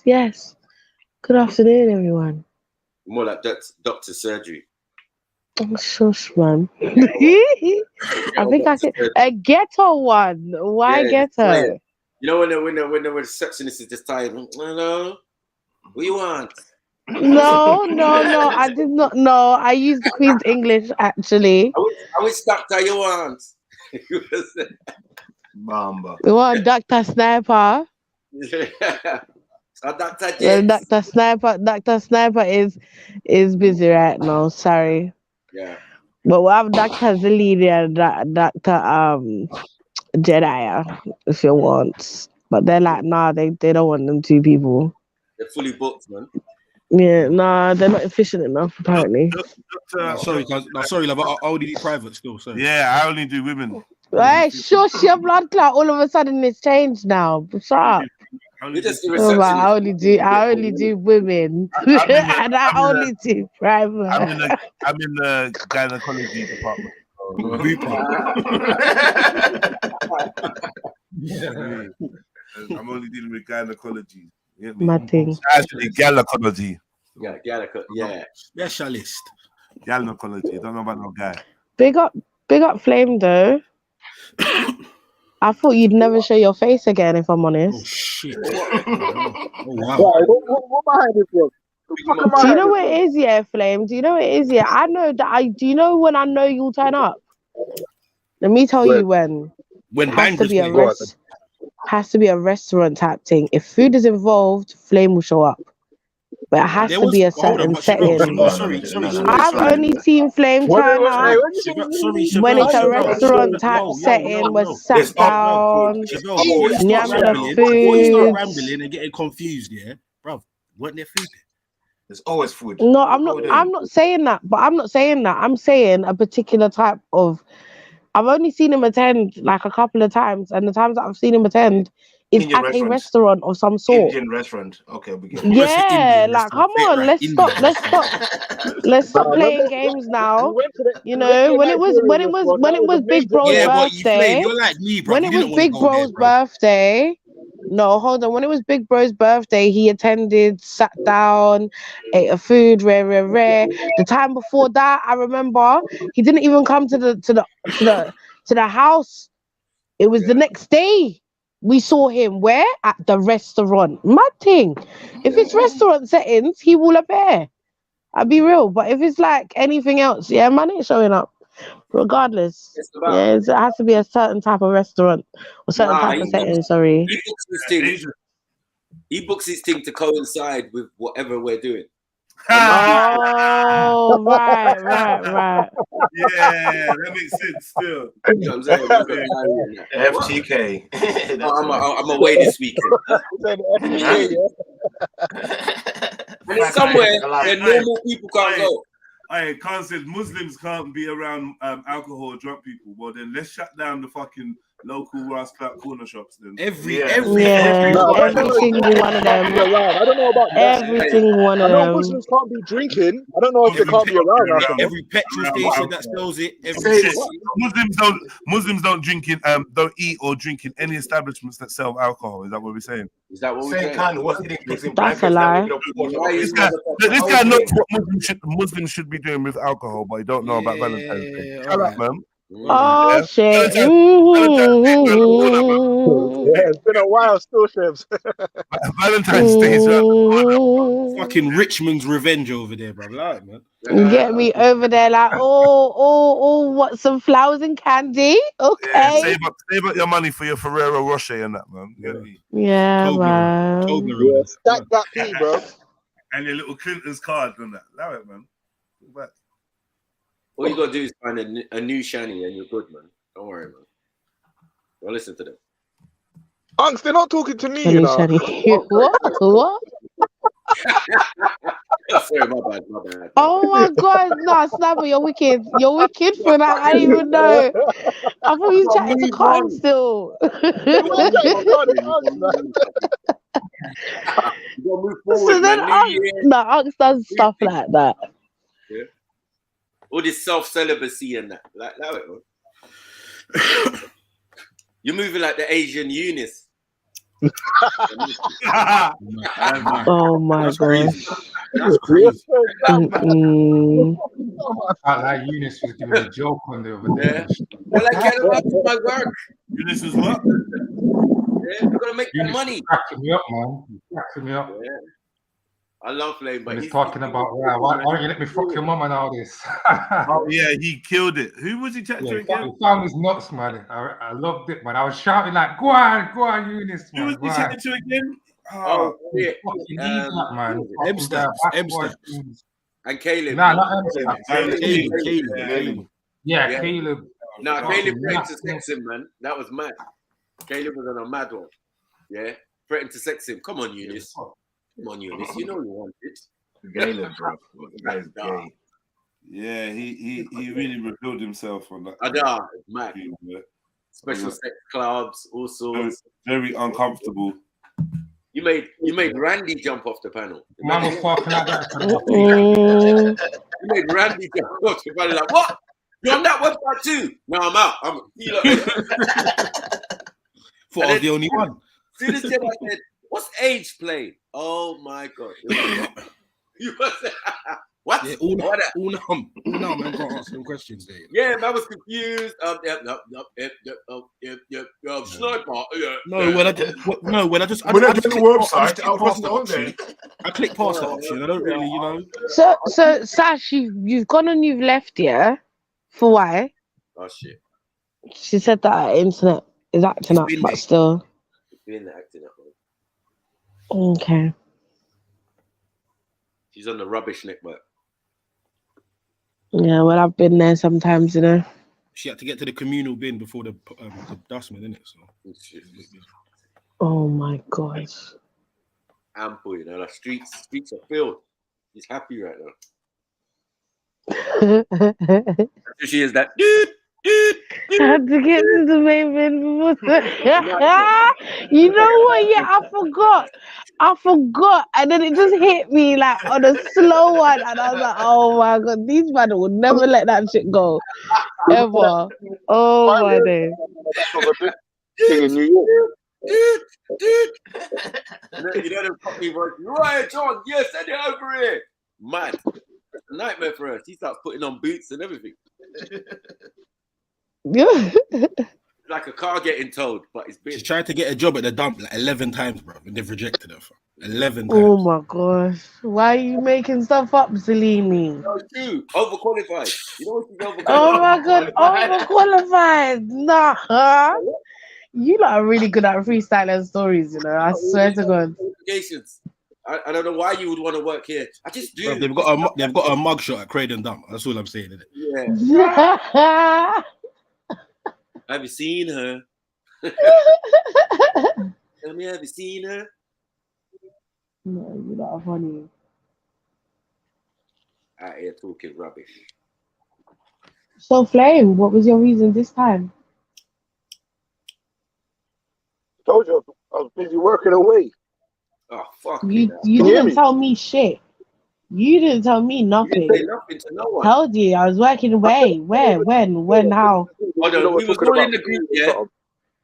L: Yes. Good afternoon, everyone.
I: More like doctor surgery.
L: Oh, shush, man. I think I could a ghetto one. Why ghetto?
I: You know when the receptionist is just tired. Hello, what you want?
L: No. I did not know. I used Queen's English actually.
I: Which doctor you want?
K: Bamba.
L: We want Dr. Sniper.
I: Dr.
L: Well, Dr. Sniper is busy right now. Sorry.
I: Yeah.
L: But we have Dr. Zalini and Dr. JEDI if you want. But they're like, nah, they don't want them two people.
I: They're fully booked, man.
L: Yeah, nah, they're not efficient enough, apparently.
J: sorry, love. I only do private still. So.
A: Yeah, I only do women.
L: Hey, shush your blood clot. All of a sudden it's changed now. Shut up. I only do women. And I only do private.
A: I'm in the gynecology department. I'm only dealing with gynecology.
L: My thing.
A: Actually, gynecology.
I: Yeah.
J: Specialist.
A: Gynecology. Don't know about no guy.
L: Big up Flame though. I thought you'd never show your face again, if I'm honest.
J: Oh shit! Wow.
F: What behind this, bro?
L: Do you know what it is, yeah, Flame? Do you know what it is, yeah? I know that. Do you know when I know you'll turn up? Let me tell you when.
J: When
L: has to be a restaurant type thing. If food is involved, Flame will show up. But it has to be a certain setting. I've only seen Flame turn up when it's a restaurant type setting, was sat down, yamming the food.
J: Start rambling and getting confused, yeah, bro. Wasn't there food there?
K: There's always food.
L: No, I'm not saying that. But I'm not saying that. I'm saying a particular type of. I've only seen him attend like a couple of times, and the times that I've seen him attend is at a restaurant of some sort.
K: Indian restaurant. Okay,
L: yeah, like come on, let's stop playing games now. You know, when it was Big Bro's birthday.
J: You're like me, bro.
L: When it was Big Bro's birthday. No, hold on. When it was Big Bro's birthday, he attended, sat down, ate a food, rare. The time before that, I remember he didn't even come to the house. It was the next day. We saw him where? At the restaurant. Mad thing. If it's restaurant settings, he will appear. I'll be real. But if it's like anything else, yeah, man ain't showing up. Regardless. Yeah, it has to be a certain type of restaurant or certain type of setting, sorry.
I: He books his thing to coincide with whatever we're doing.
L: Oh, right.
A: Yeah, that makes sense still.
I: You know what I'm saying?
K: FTK.
I: I'm away this weekend. And it's somewhere where normal people can't go.
A: Hey, Khan said Muslims can't be around alcohol or drunk people. Well, then let's shut down the fucking local Ras Clout corner shops then.
J: Every
L: Yeah,
J: every
L: every single one of them.
M: Around. I don't know about that.
L: Every single one
M: I
L: of
M: know
L: them.
M: Muslims can't be drinking. I don't know if they can't be around alcohol.
J: every petrol station that sells it.
A: Muslims don't drink in don't eat or drink in any establishments that sell alcohol. Is that what we're saying?
I: Is that what we're
K: Same
I: saying?
K: kind of what's eating pigs in
L: That's a
K: blankets.
L: lie.
A: This guy knows what Muslims should be doing with alcohol, but he don't know about Valentine's Day. Shut up, man.
L: Oh shit.
M: Yeah, it's been a while still, Chefs.
A: Valentine's Day is
J: fucking Richmond's revenge over there, bro. Like, man.
L: Get me over there, like, what, some flowers and candy? Okay.
A: Yeah, save up your money for your Ferrero Rocher and that, man.
L: Yeah, man.
M: Stack that P, bro.
A: And your little Clinton's card and that. Allow it, man. Back.
I: All you gotta do is find a new shiny and you're good, man. Don't worry, man. Don't listen to them.
M: Unks, they're not talking to me, you know.
L: What?
I: Sorry, my bad.
L: Oh my god, no, Snapper, you're wicked. You're wicked for that. I didn't even know. I thought you chatting to Khan still.
I: You gotta move forward,
L: So then
I: man.
L: Unks does stuff like that.
I: Yeah. All this self-celibacy and that. Like it, man. You're moving like the Asian Eunice.
L: Oh my god.
J: That's crazy.
G: Like Eunice was doing a joke on the other day.
I: Well, I care about my work.
A: Eunice is what?
I: Yeah, we're gonna make that money.
G: Cracking me up, man. Cracking me up.
I: Yeah. I love Flame, but
G: he's talking about why don't you let me fuck your mum and all this?
A: Oh yeah, he killed it. Who was he chatting to again?
G: He found his nuts, man. I loved it, man. I was shouting like, go on, Eunice, man.
A: Who was he chatting to again?
I: Oh, yeah.
G: Man.
J: Emster.
I: And Caleb.
G: Nah, not Emster.
J: Caleb.
G: Yeah, Caleb.
I: Nah, Caleb threatened to sex him, man. That was mad. Caleb was on a mad one. Yeah, threatened to sex him. Come on, Eunice. Come on, Eunice. You know you want it.
K: Caleb, bro. The guy's gay.
A: Yeah, he really revealed himself on that.
I: I know, mad. Special sex clubs, all sorts.
A: Very uncomfortable.
I: You made Randy jump off the panel.
G: Man was talking like that.
I: You made Randy jump off the panel. Like, what? You're on that website too? No, I'm out.
J: Thought I was the only one.
I: See this kid, I said, what's age play? Oh my god. You must say, what?
J: Yeah, all now, man, can't answer them questions there.
I: Yeah, man was confused. Sniper.
J: When I just
K: the website, I'll post it on there.
J: I click past that option. I don't really,
L: So Sash, you've gone and you've left, yeah? For why?
I: Oh shit.
L: She said that her internet is acting up, but still.
I: It's been acting up, man.
L: Okay.
I: She's on the rubbish network.
L: Yeah, well, I've been there sometimes, you know.
J: She had to get to the communal bin before the dustman, innit? So.
L: Oh my gosh.
I: Ample, you know, the streets are filled. She's happy right now. She is that.
L: I had to get to the main bin before. You know what? Yeah, I forgot, and then it just hit me like on a slow one, and I was like, "Oh my god, these men would never let that shit go, ever." Oh my days.
M: In New York.
I: You know the fucking voice. Right, John. Yes, send it over here. Mad. It's a nightmare for her. She starts putting on boots and everything.
L: Yeah.
I: Like a car getting towed, but it's big.
J: She's tried to get a job at the dump like 11 times, bro, and they've rejected her. 11 times.
L: Oh my gosh. Why are you making stuff up, Salini?
I: No, true. Overqualified. You know what she's overqualified?
L: Oh my god, overqualified. Nah. You lot are really good at freestyling stories, you know. I swear to God.
I: Qualifications. I don't know why you would want to work here. I just do.
J: Bro, they've got a mugshot at Craden Dump. That's all I'm saying, isn't it?
I: Yeah. Have you seen her? Tell me, have you seen her?
L: No, you lot are funny.
I: out here talking rubbish.
L: So, Flame, what was your reason this time?
M: Told you I was busy working away.
I: Oh, fuck
L: You
I: it.
L: didn't tell me shit. You didn't tell me
I: You
L: nothing.
I: didn't say nothing to no one.
L: Told you I was working away. Where? When? How?
I: Hold on, we was all in the group, yeah?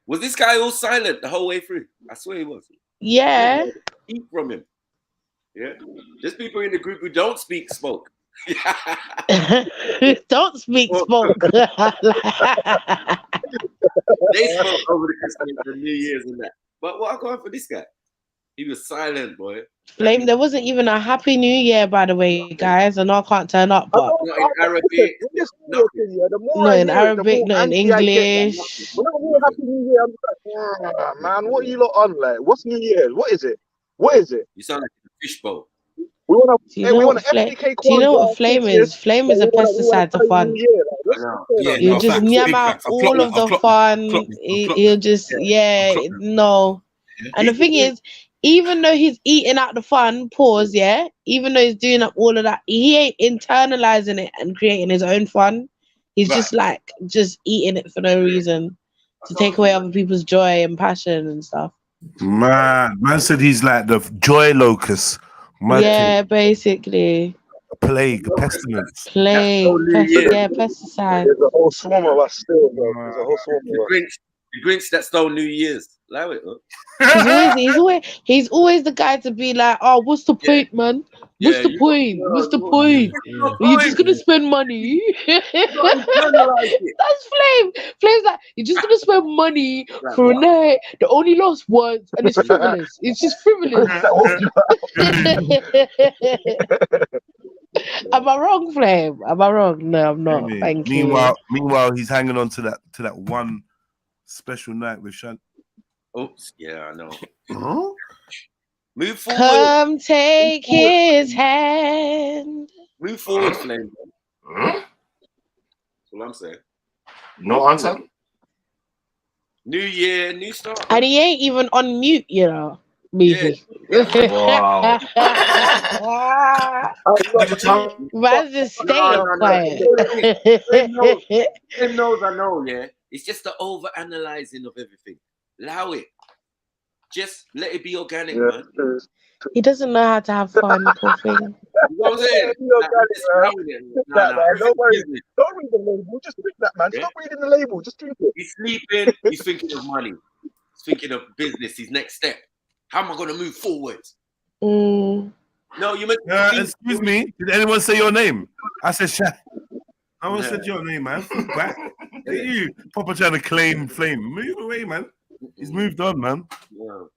I: Was this guy all silent the whole way through? I swear he was.
L: Yeah.
I: Speak from him. Yeah. There's people in the group who don't speak smoke.
L: Don't speak smoke.
I: They smoke over the Christmas and New Year's and that. But what I got for this guy? He was silent, boy.
L: Flame, there wasn't even a Happy New Year, by the way, guys. I know I can't turn up, but
I: not in Arabic.
L: not in Arabic, not in English.
M: When I hear Happy New Year, I'm like, man, what are you lot on? Like, what's New Year's? What is it? What is it?
I: You sound like a fishbowl.
M: We want to.
L: Do you know what flame is? Flame is a pesticide to fun. You just yam out all of the fun. He'll just no. And the thing is, even though he's eating out the fun, pause, yeah. Even though he's doing up all of that, he ain't internalizing it and creating his own fun. He's just eating it for no reason, to take away other people's joy and passion and stuff.
N: Man said he's like the joy locust.
L: Basically.
N: A plague, a pestilence.
L: Pesticide.
M: There's a whole swarm of us still, bro. There's a whole swarm of us.
I: The Grinch that stole New Year's. Allow it, look.
L: He's always the guy to be like, oh, what's the point, man? What's the point? What's the point? You're just gonna spend money. That's Flame. Flame's like, you're just gonna spend money for a night that only lasts once, and it's frivolous. It's just frivolous. Am I wrong, Flame? Am I wrong? No, I'm not. Thank you.
N: Meanwhile, he's hanging on to that one special night with Shan.
I: Oops, yeah, I know. Move forward.
L: Come take his hand.
I: Move forward, Flame. That's what I'm saying.
K: No answer.
I: New year, new start.
L: And he ain't even on mute, you know. Maybe.
K: Wow.
L: Man's just staying quiet.
I: Flame knows I know, yeah. It's just the over-analyzing of everything. Allow it. Just let it be organic, man.
L: He doesn't know how to have fun, poor thing.
I: You know what I'm saying?
M: Don't worry. Don't read the label. Just drink that, man. Stop reading the label. Just drink it.
I: He's sleeping. He's thinking of money. He's thinking of business. His next step. How am I going to move forward? No, you meant.
N: Excuse me. Did anyone say your name? I said Shaq. No one said your name, man. Back. You, Papa trying to claim Flame. Move away, man. He's moved on, man.
I: Yeah.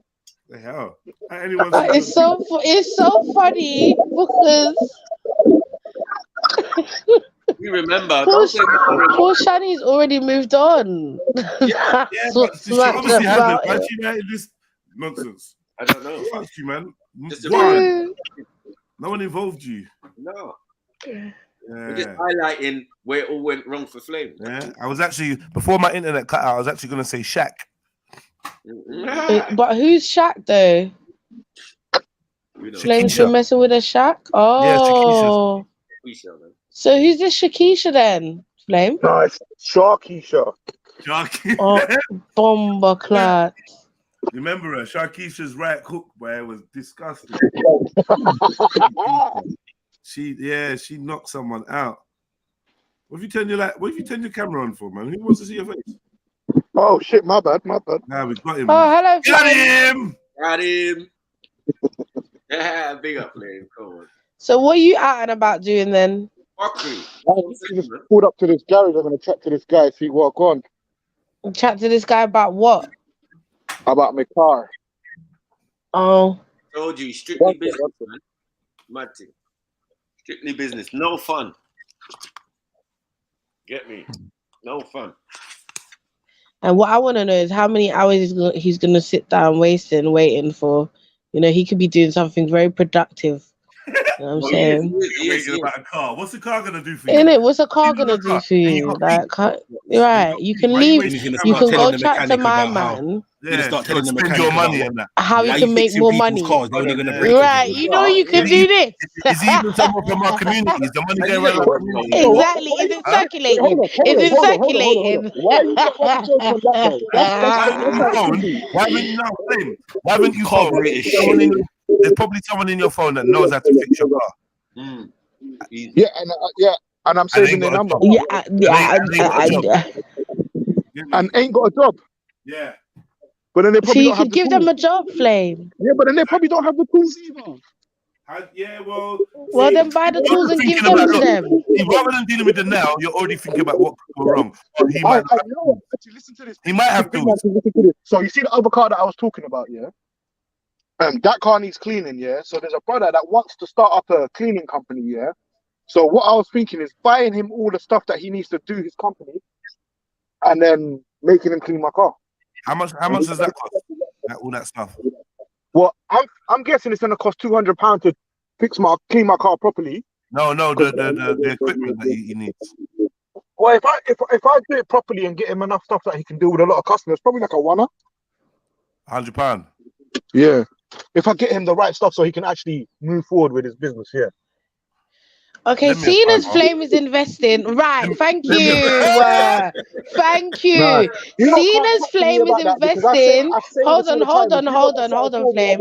N: The hell?
L: It's so funny because
I: you remember.
L: Poor Shani's already moved on.
N: Yeah, but she obviously hasn't. Why she made this nonsense?
I: I don't know.
N: Fuck you, man. No one involved you.
I: No.
N: Yeah.
I: We're just highlighting where it all went wrong for Flame.
N: Yeah, I was actually, before my internet cut out, I was actually going to say Shaq.
L: But who's Shaq though? Flame's been messing with a Shaq? Oh.
I: Yeah,
L: so who's this Shakisha then? Flame?
M: No, it's Sharkeisha.
L: Oh, bomber clat.
N: Remember her, Sharkeisha's right hook, boy, it was disgusting. She knocked someone out. What if you turn your camera on for, man? Who wants to see your face?
M: Oh shit, my bad.
N: Nah, we got him.
L: Oh, hello,
I: Got him. Yeah, big up, Flame. Come on.
L: So what are you out and about doing then?
I: Fuckery.
M: I just pulled up to this garage. I'm gonna chat to this guy, see what's on.
L: Chat to this guy about what?
M: About my car.
L: Oh.
I: Told you, strictly business, man. Mad thing. Strictly business, no fun. Get me? No fun.
L: And what I want to know is how many hours he's gonna sit down waiting for. You know, he could be doing something very productive. You know what I'm
I: No,
L: saying?
I: he is.
N: About a car. What's the car gonna do for you?
L: Innit? What's a car
N: Give you
L: gonna
N: the
L: do
N: car,
L: for
N: and you
L: you?
N: got
L: Like, right? You can
N: Why you
L: leave.
N: wasting
J: He's gonna
L: You
J: start
L: can
J: telling
L: go
J: the
L: chat to
J: mechanic
L: my
J: about how
L: man.
J: you're gonna start telling the
N: spend
J: mechanic
N: your
J: about
N: money
J: what,
N: and that.
L: How he
J: how
L: can
J: you
L: make
J: fixing
L: more
J: people's
L: money.
J: cars. They're only gonna break
L: Right?
J: again.
L: You know you can do this.
N: Is even someone from our community? Is the money
I: And
N: going
I: you
N: around
I: ain't
N: our
I: got no
N: community?
I: money.
L: Exactly. Is it
N: Huh?
L: circulating?
M: Hold
L: Is it
M: on.
L: circulating?
M: Why you got to joke on that though? That's
N: Why
M: how
N: haven't you
M: it should
N: phoned?
M: be.
N: Why haven't you now phoned? Why haven't you phoned?
J: Carburetor shit.
N: Someone in your, there's probably someone in your phone that knows how to fix your car.
I: Mm. Easy.
M: Yeah, and I'm
N: And
M: saving
N: ain't
M: their
N: got a
M: number.
N: job.
L: Yeah,
N: And ain't got a job.
M: And ain't got a job.
N: Yeah.
M: But then they
L: so
M: probably
L: you
M: don't have
L: could
M: the
L: give them
M: tools.
L: a job, Flame.
M: Yeah, but then they probably don't have the tools either.
N: Yeah, well,
L: Well, then buy the tools and give them to them.
N: Rather than dealing with the now, you're already thinking about what could go wrong. Or he
M: You
N: might not
M: know what? Actually, listen to this.
N: He might have tools.
M: Listen to this. So you see the other car that I was talking about, yeah? That car needs cleaning, yeah? So there's a brother that wants to start up a cleaning company, yeah? So what I was thinking is buying him all the stuff that he needs to do his company and then making him clean my car.
N: How much does that cost? All that stuff.
M: Well, I'm guessing it's gonna cost £200 to clean my car properly.
N: No, the equipment that he needs.
M: Well, if I do it properly and get him enough stuff that he can do with a lot of customers, probably like a $100.
N: £100.
M: Yeah. If I get him the right stuff so he can actually move forward with his business, yeah.
L: Okay, seeing as Flame is investing, right? Thank you, thank you. Seeing as Flame is investing, hold on, Flame,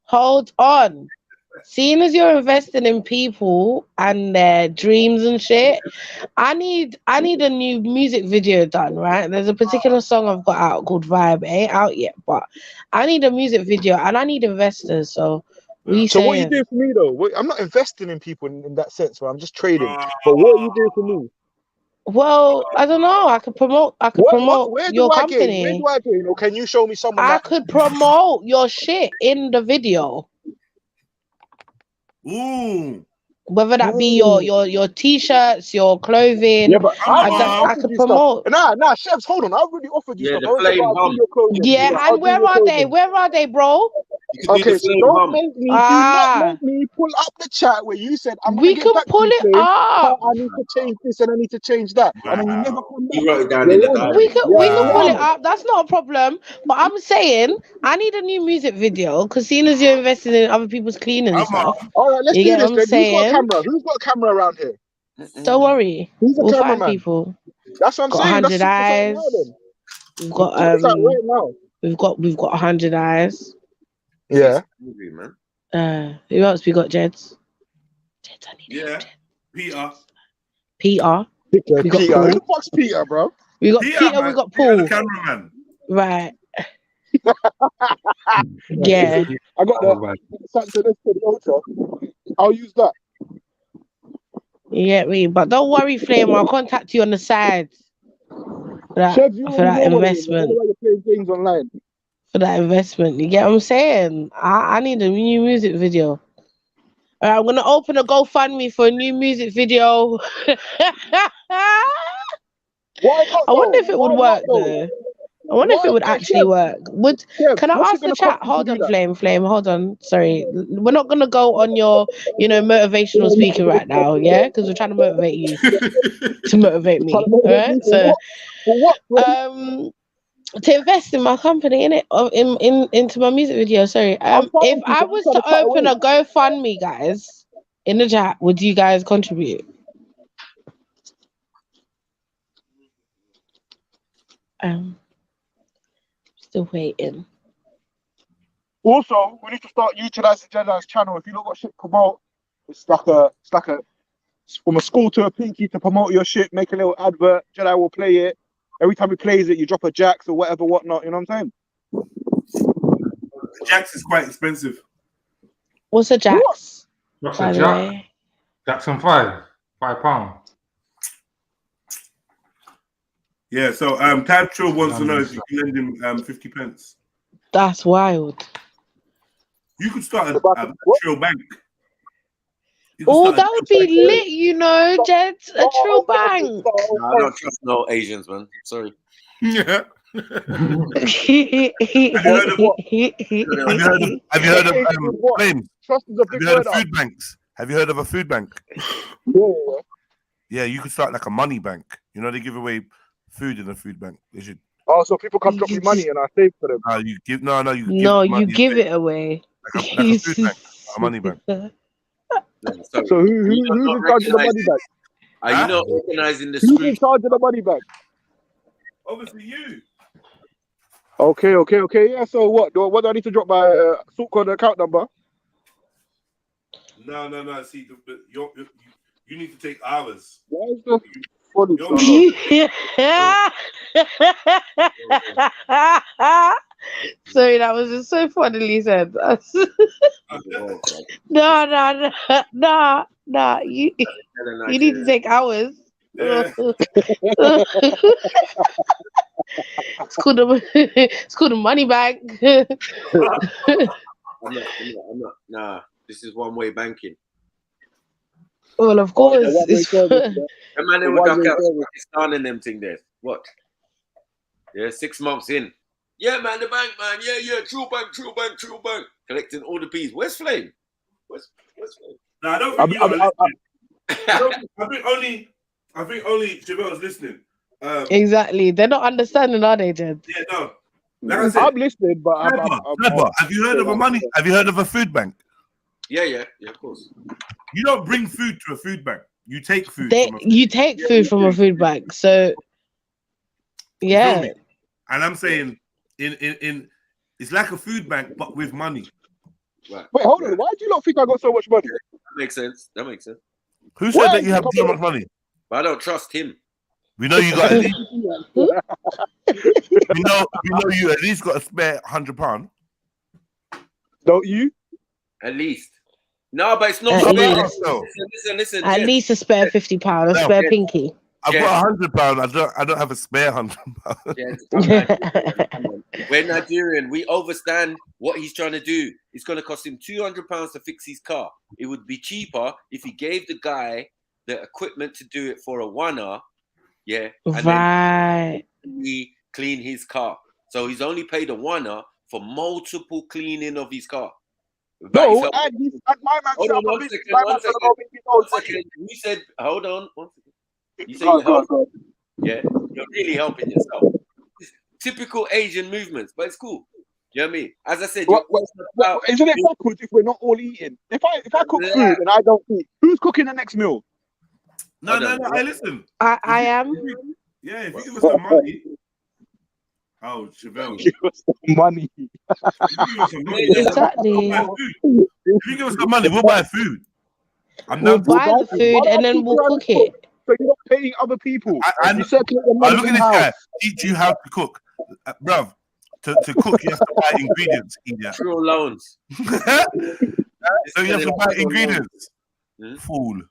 L: hold on. Seeing as you're investing in people and their dreams and shit, I need a new music video done, right? There's a particular song I've got out called Vibe. It ain't out yet, but I need a music video and I need investors. So
M: What are you doing for me though? I'm not investing in people in that sense, but I'm just trading. But what are you doing for me?
L: Well, I don't know. I could promote
M: Where
L: your
M: do I
L: company.
M: gain? Where do I gain? Or can you show me someone
L: I
M: that
L: could promote your shit in the video.
N: Ooh.
L: Whether that be your t-shirts, your clothing.
M: Yeah, but
L: I could promote.
M: Nah, chefs, hold on. I've already offered you
I: Yeah,
M: stuff.
I: the flame hum.
L: Yeah, and where are they? Where are they, bro?
M: Okay, so don't make me do not make me pull up the chat where you said I'm gonna get back to you, Flame. I need to change this and I need to change that. And then you never come back.
I: He wrote it down in the diary.
L: We can pull it up. That's not a problem. But I'm saying I need a new music video because seeing as you're investing in other people's cleaning and stuff.
M: All right, let's
L: you
M: do
L: get
M: this
L: what I'm
M: then. Who's got a
L: saying?
M: camera? Who's got a camera around here?
L: Don't worry.
M: Who's the
L: We'll find
M: cameraman?
L: people.
M: That's what I'm
L: got
M: saying.
L: 100 eyes. We've got
M: right now.
L: We've got 100 eyes.
M: Yeah.
L: Who else we got, Jeds?
N: Yeah. Peter.
L: We got
M: Peter.
L: Paul.
M: Who the fuck's Peter, bro?
L: We got Peter, we got Paul.
N: The cameraman.
L: Right. Yeah.
M: I got the SATANISM Ultra. I'll use that.
L: Yeah, but don't worry, Flame. I'll contact you on the side for that investment.
M: You're playing games online.
L: For that investment, you get what I'm saying? I need a new music video. All right, I'm gonna open a GoFundMe for a new music video. I wonder if it would work though. I wonder if it would actually work. Can I ask the chat? Hold on, Flame. Hold on. Sorry, we're not gonna go on your, motivational speaker right now, yeah? Because we're trying to motivate you to motivate me. All right. So, to invest in my company, into my music video. Sorry. If I was to open a GoFundMe, guys, in the chat, would you guys contribute? Still waiting.
M: Also, we need to start utilizing Jedi's channel. If you don't got shit to promote, it's like a from a school to a pinky to promote your shit. Make a little advert. Jedi will play it. Every time he plays it, you drop a Jax or whatnot. You know what I'm saying?
N: Jax is quite expensive.
L: What's a Jax?
G: What's a Jax? Jackson £5.
N: Yeah, so TRILL wants to know if you can lend him 50 pence.
L: That's wild.
N: You could start a TRILL bank.
L: Oh, that would be lit, Jed. A TRILL bank.
I: No, I don't trust no Asians, man. Sorry.
N: Yeah. Have you heard of Flames?
M: trust is a
N: Have
M: big
N: you heard
M: word.
N: of food banks? Have you heard of a food bank?
M: Yeah.
N: Yeah, you could start like a money bank. You know, they give away food in a food bank. They should.
M: Oh, so people come drop me money and I save for them.
N: You give no, you give
L: No,
N: the
L: you
N: money
L: give
N: away.
L: it away.
N: Like a food bank, a money bank.
M: So who's in charge of the money bank?
I: Are you not organizing the
M: Who's in
I: street?
M: charge of the money bank?
N: Obviously, you.
M: Okay. Yeah. So what? What do I need to drop my sort code account number?
N: No. See, you need to take hours.
M: Why is the funny?
L: Sorry, that was just so funnily said. No. You need to take hours.
N: Yeah.
L: It's called a money bank.
I: I'm not. Nah, this is one-way banking.
L: Well, of course.
I: The man who would duck out Pakistan and them thing there. What? Yeah, 6 months in. Yeah, man, the bank, man. Yeah. True bank. Collecting all the peas. Where's Flame? Where's Flame?
N: No, I don't think you are listening. I think only Javel's listening.
L: Exactly. They're not understanding, are they, Jed?
N: Yeah, no. Like I said,
M: I'm listening, but
N: have you heard of a money? Have you heard of a food bank?
I: Yeah, of course.
N: You don't bring food to a food bank. You take food.
L: You take food from a food bank. So, yeah.
N: And I'm saying, in it's like a food bank, but with money.
I: Right.
M: Wait, hold on. Why do you not think I got so much money?
I: That makes sense.
N: Who said that you have so much money?
I: But I don't trust him.
N: We know you got at least. we know you at least got a spare £100.
M: Don't you?
I: At least. No, but it's not
L: At
I: spare. Listen.
L: At least a spare £50, a spare pinky.
N: I've got £100. I don't have a spare £100.
I: We're Nigerian. We understand what he's trying to do. It's going to cost him £200 to fix his car. It would be cheaper if he gave the guy the equipment to do it for a $1. Yeah. And then he clean his car. So he's only paid a $1 for multiple cleaning of his car.
M: No, and my man
I: hold on one second. You said, hold on. 1 second. You said you're helping. Yeah, you're really helping yourself. It's typical Asian movements, but it's cool. You know what I mean? As I said,
M: isn't it backwards if we're not all eating? If I cook food and I don't eat, who's cooking the next meal?
N: No. Hey, listen.
L: I am.
N: Yeah, if you give us some money. Oh, Chevelle.
M: Give us some money.
L: Exactly.
N: If you give us some money, we'll buy food.
L: We'll buy the food and then we'll cook it.
M: So you're not paying other people.
N: I look at this guy. Teach you how to cook, bruv. To cook, you have to buy ingredients.
I: True loans.
N: So you have to buy ingredients. Fool.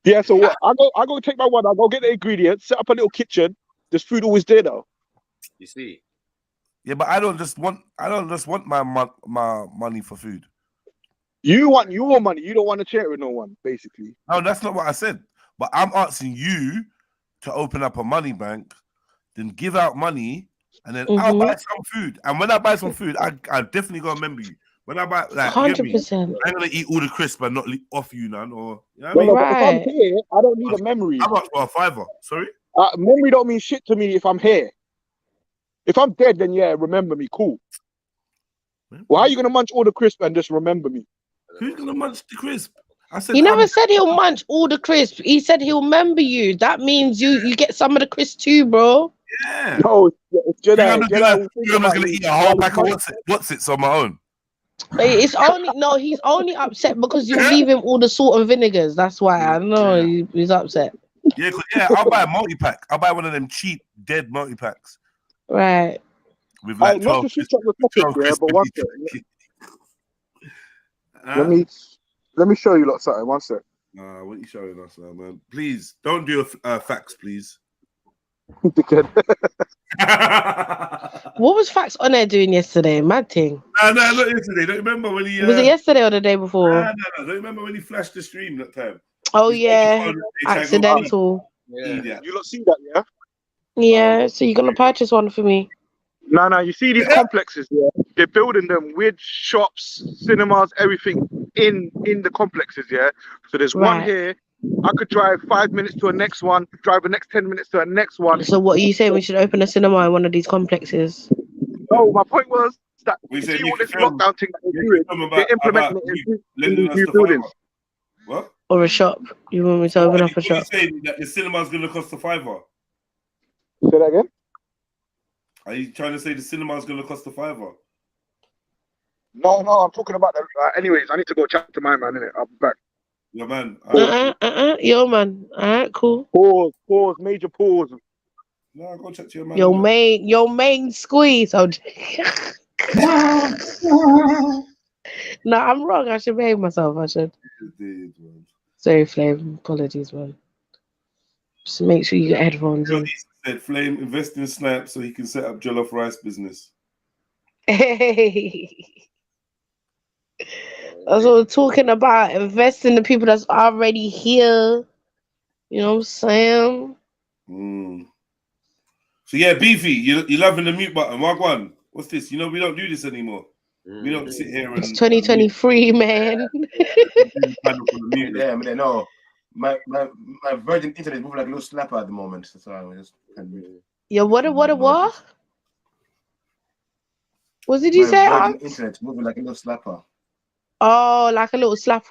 M: Yeah. So what? I go take my one. I go get the ingredients. Set up a little kitchen. There's food always there though.
I: You see.
N: Yeah, but I don't just want my money for food.
M: You want your money. You don't want to share it with no one, basically.
N: No, that's not what I said. But I'm asking you to open up a money bank, then give out money, and then I'll buy some food. And when I buy some food, I definitely gonna remember you. When I buy, like,
L: 100%.
N: I'm gonna eat all the crisp and not off you, none. Or you know what I
M: No,
N: mean?
M: but if I'm here, I don't need a memory.
N: How much for a £5? Sorry.
M: Memory don't mean shit to me if I'm here. If I'm dead, then yeah, remember me. Cool. Well, how are you gonna munch all the crisp and just remember me?
N: Who's gonna munch the crisp? I said
L: He never said he'll munch all the crisp. He said he'll remember you. That means you get some of the crisp too, bro.
N: Yeah.
M: No, it's
N: Jedi. You're gonna eat a whole pack of what's it on my own.
L: It's only he's only upset because you leave him all the salt and vinegars. That's why I know he's upset.
N: Yeah, I'll buy a multi-pack. I'll buy one of them cheap dead multi-packs.
L: Right.
N: With like 12
M: not to switch up the topic, yeah, but one second. Let me show you lot something. One sec.
N: What are you showing us now, man? Please don't do facts, please.
M: Dickhead.
L: What was Facts on there doing yesterday? Mad thing.
N: No, not yesterday. Don't remember when he
L: was it yesterday or the day before?
N: No. Don't remember when he flashed the stream that time.
L: Oh yeah, accidental.
N: Yeah.
M: You lot see that, yeah?
L: Yeah. So you're gonna purchase one for me?
M: No. You see these complexes, yeah? They're building them with shops, cinemas, everything. in the complexes. Yeah. So there's one here. I could drive 5 minutes to a next one. Drive the next 10 minutes to a next one.
L: So what are you saying? We should open a cinema in one of these complexes?
M: No, my point was that
N: We
M: you
N: said
M: see
N: you
M: all
N: can
M: this
N: film.
M: lockdown thing that
N: You
M: they're
N: can
M: doing.
N: film
M: They're
N: about
M: implementing it in
N: lending
M: these
N: us
M: new
N: the
M: buildings.
N: fiver. What?
L: Or a shop? You want me to open up a
N: What are you
L: shop?
N: saying that the cinema's going to cost a fiver?
M: Say that again.
N: Are you trying to say the cinema's going to cost a fiver?
M: No, I'm talking about the. Anyways, I need to go chat to my man, innit? I'll be back.
N: Your man.
L: Yo, man. Alright, cool.
M: Pause, major pause.
N: No, go chat to your man.
L: Your main squeeze. Oh, no, I'm wrong. I should behave myself. I should. Sorry, Flame. Apologies, man. Just make sure you get headphones on.
N: He said, Flame, invest in Snap so he can set up jollof rice business.
L: Hey. That's what we're talking about. Invest in the people that's already here. You know what I'm saying?
N: So yeah, Beefy, you're loving the mute button. Wagwan, what's this? You know we don't do this anymore. We don't sit here and.
L: It's 2023, man.
K: Yeah, no. My Virgin Internet is moving like a little slapper at the moment. So I just
L: Yo, what? What did you say?
K: Virgin Internet moving like a little slapper.
L: Oh, like a little slap.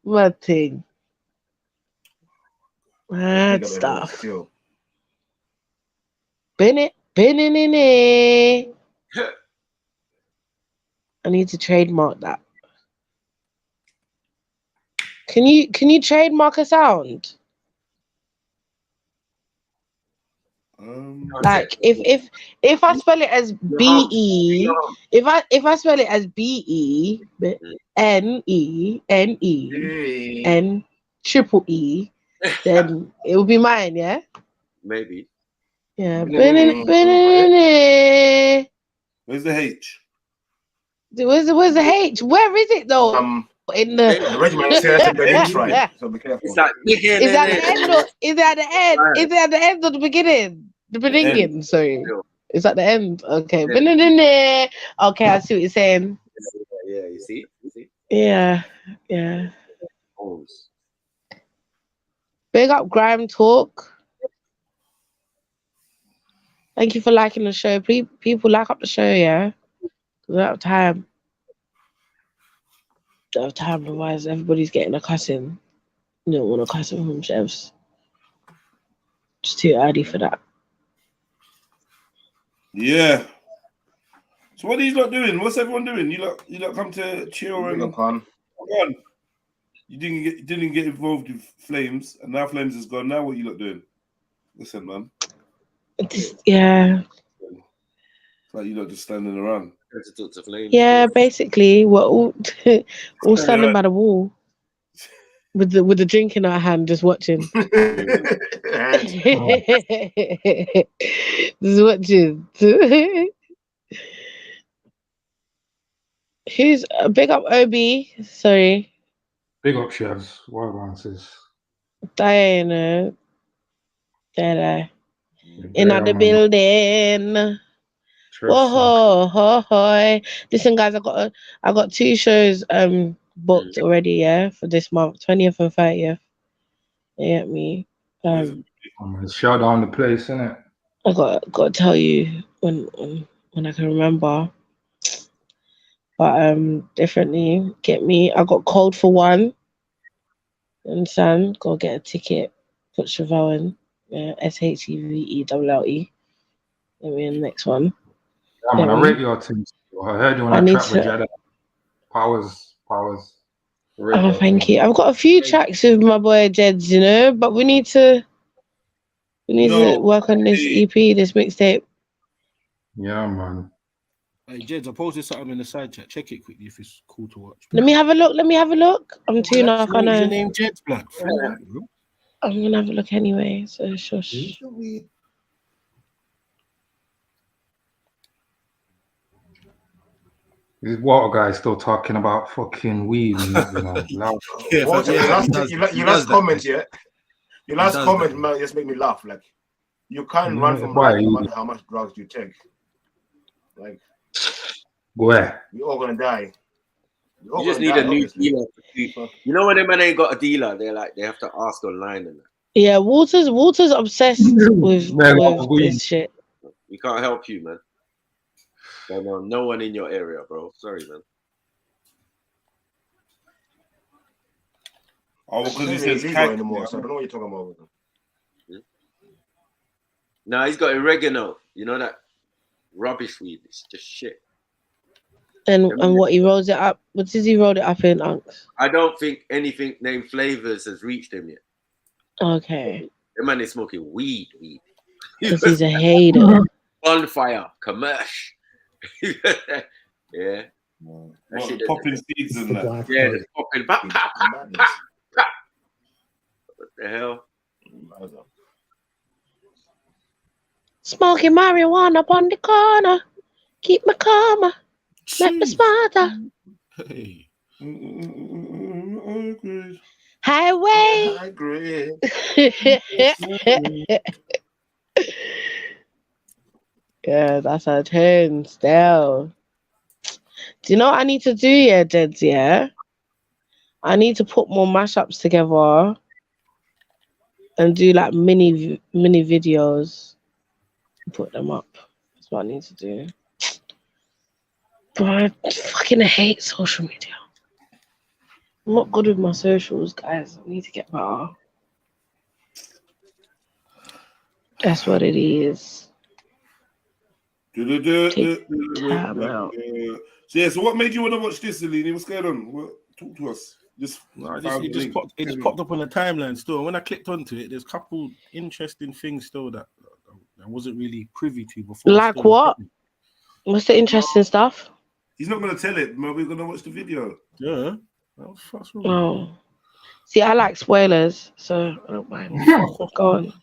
L: What thing? Mad stuff. Bennett. I need to trademark that. Can you trademark a sound? Like if I spell it as BE, if I spell it as BE, NENE triple E, then it will be mine, yeah?
I: Maybe.
L: Yeah.
N: Where's the H?
L: Where's the H? Where is it though? In the
K: regiment says the H, right? So be careful.
I: It's like
L: is that the end or is it at the end? Is it at the end or the beginning? The beginning, sorry. Is that the end? Okay. Okay, I see what you're saying.
I: Yeah, you see?
L: Yeah. Big up Grime Talk. Thank you for liking the show. People like up the show, yeah? We don't have time. Don't have time, otherwise everybody's getting a cussing. You don't want a cussing from chefs. Just too early for that.
N: Yeah. So what are you lot doing? What's everyone doing? You lot come to chill and gone. You didn't get involved with Flames, and now Flames is gone. Now what you lot doing? Listen, man.
L: Yeah.
N: It's like you lot just standing around.
I: To talk to Flames.
L: Yeah, basically we're all standing by the wall with the drink in our hand, just watching. Just watching. Who's big up OB? Sorry.
G: Big up chefs. What answers?
L: Diana. There. In the building. Whoa. Listen, guys, I got 2 shows booked already, yeah, for this month, 20th and 30th. You get me?
G: Shout down the place, innit?
L: I got to tell you when I can remember. But definitely get me. I got Cold for One. You understand? Go get a ticket. Put Chevelle in. Yeah, SHEVELLE. Let me in the next one.
G: Yeah, man, I rate your team. I heard you on a track with JEDI. Powers.
L: Oh, thank you. I've got a few tracks with my boy Jeds, you know, but we need to work on this EP, this mixtape.
G: Yeah, man.
J: Hey, Jeds, I posted something in the side chat. Check it quickly if it's cool to watch.
L: Let me have a look. I'm too knock, I know.
J: Your name Jeds, blood.
L: I'm gonna have a look anyway, so shush.
G: This water guy still talking about fucking weed. You know, loud.
K: Your last comment, yeah. Your last comment might just make me laugh. Like, you can't run from life no matter how much drugs you take. Like,
G: where
K: we're all gonna die.
I: You just need a new dealer. You know when a man ain't got a dealer, they're like they have to ask online and that.
L: Yeah, Walter's obsessed with this shit.
I: We can't help you, man. No one in your area, bro. Sorry, man.
N: Oh, because he says
K: anymore, so I don't know what you're talking about.
I: No, he's got oregano. You know that rubbish weed. It's just shit.
L: And what he rolls it up? What does he roll it up in, Unks?
I: I don't think anything named flavors has reached him yet.
L: Okay.
I: The man is smoking weed.
L: Because he's a hater.
I: Bonfire, commercial. Yeah.
N: What, popping seeds and that.
I: Yeah, it's popping. What the hell?
L: Smoking marijuana up on the corner. Keep me calmer. Make me smarter.
N: Hey.
L: Highway.
K: I agree.
L: Yeah, that's a turn still. Do you know what I need to do, yeah, Jeds, yeah? I need to put more mashups together and do like mini videos and put them up. That's what I need to do. But I fucking hate social media. I'm not good with my socials, guys. I need to get better. That's what it is. Take time out.
N: So yeah, so what made you want to watch this, Alini? What's going on? Talk to us.
J: It just popped up on the timeline still. When I clicked onto it, there's a couple interesting things still that I wasn't really privy to before.
L: Like what? What's the interesting stuff?
N: He's not going to tell it, but we're going to watch the video.
J: Yeah.
L: Oh. See, I like spoilers, so I don't mind. Go on.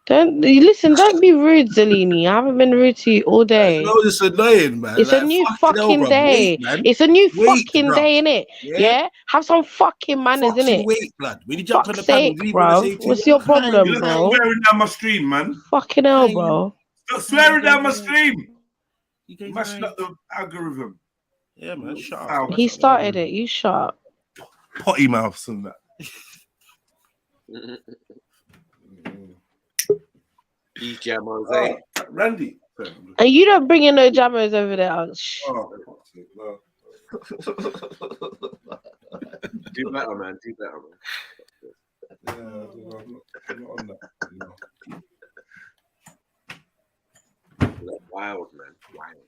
L: Don't be rude, Zelini. I haven't been rude to you all day.
J: No, it's annoying, man.
L: It's a new fucking day. It's a new fucking day, innit? Yeah? Have some fucking manners, innit?
J: Wait, blood. When you jump on the
L: sake, bro. What's your problem,
N: You're
L: bro?
N: swearing down my stream, man.
L: Fucking hell, bro.
N: Stop swearing down my stream. You mashing up the algorithm.
J: Yeah, man. Shut up.
L: He started it. You shut up.
N: Potty mouths and that.
I: These jammers, eh?
N: Randy.
L: And you don't bring in no jammers over there.
N: Oh,
I: do better, man. Do better, man.
N: Yeah, I'm not on that.
I: Wild, man. Wild.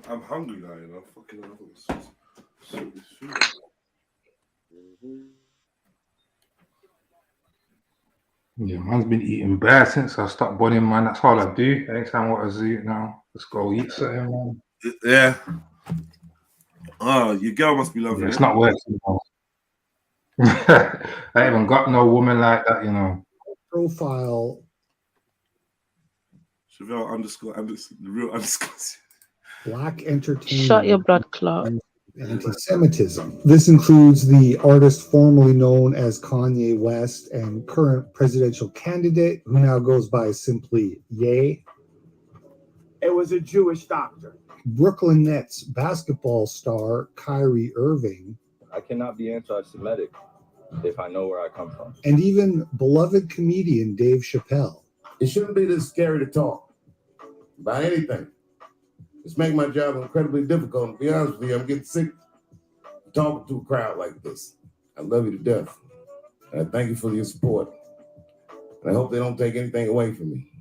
N: I'm hungry now, you know. Fucking hell.
G: Yeah, man's been eating bad since I stopped bodying, man. That's all I do. Anytime I want to eat now, let's go eat something, man.
N: Yeah. Oh, your girl must be lovely.
G: Yeah, it's not working, you know. I haven't got no woman like that, you know.
O: Profile.
N: Chevelle _ the real underscore.
O: Black entertainment.
L: Shut your blood clot.
O: Anti-Semitism. This includes the artist formerly known as Kanye West and current presidential candidate who now goes by simply Ye.
P: It was a Jewish doctor.
O: Brooklyn Nets basketball star Kyrie Irving.
Q: I cannot be anti-Semitic if I know where I come from.
O: And even beloved comedian Dave Chappelle.
R: It shouldn't be this scary to talk about anything. It's making my job incredibly difficult. To be honest with you, I'm getting sick of talking to a crowd like this. I love you to death. And I thank you for your support. And I hope they don't take anything away from me.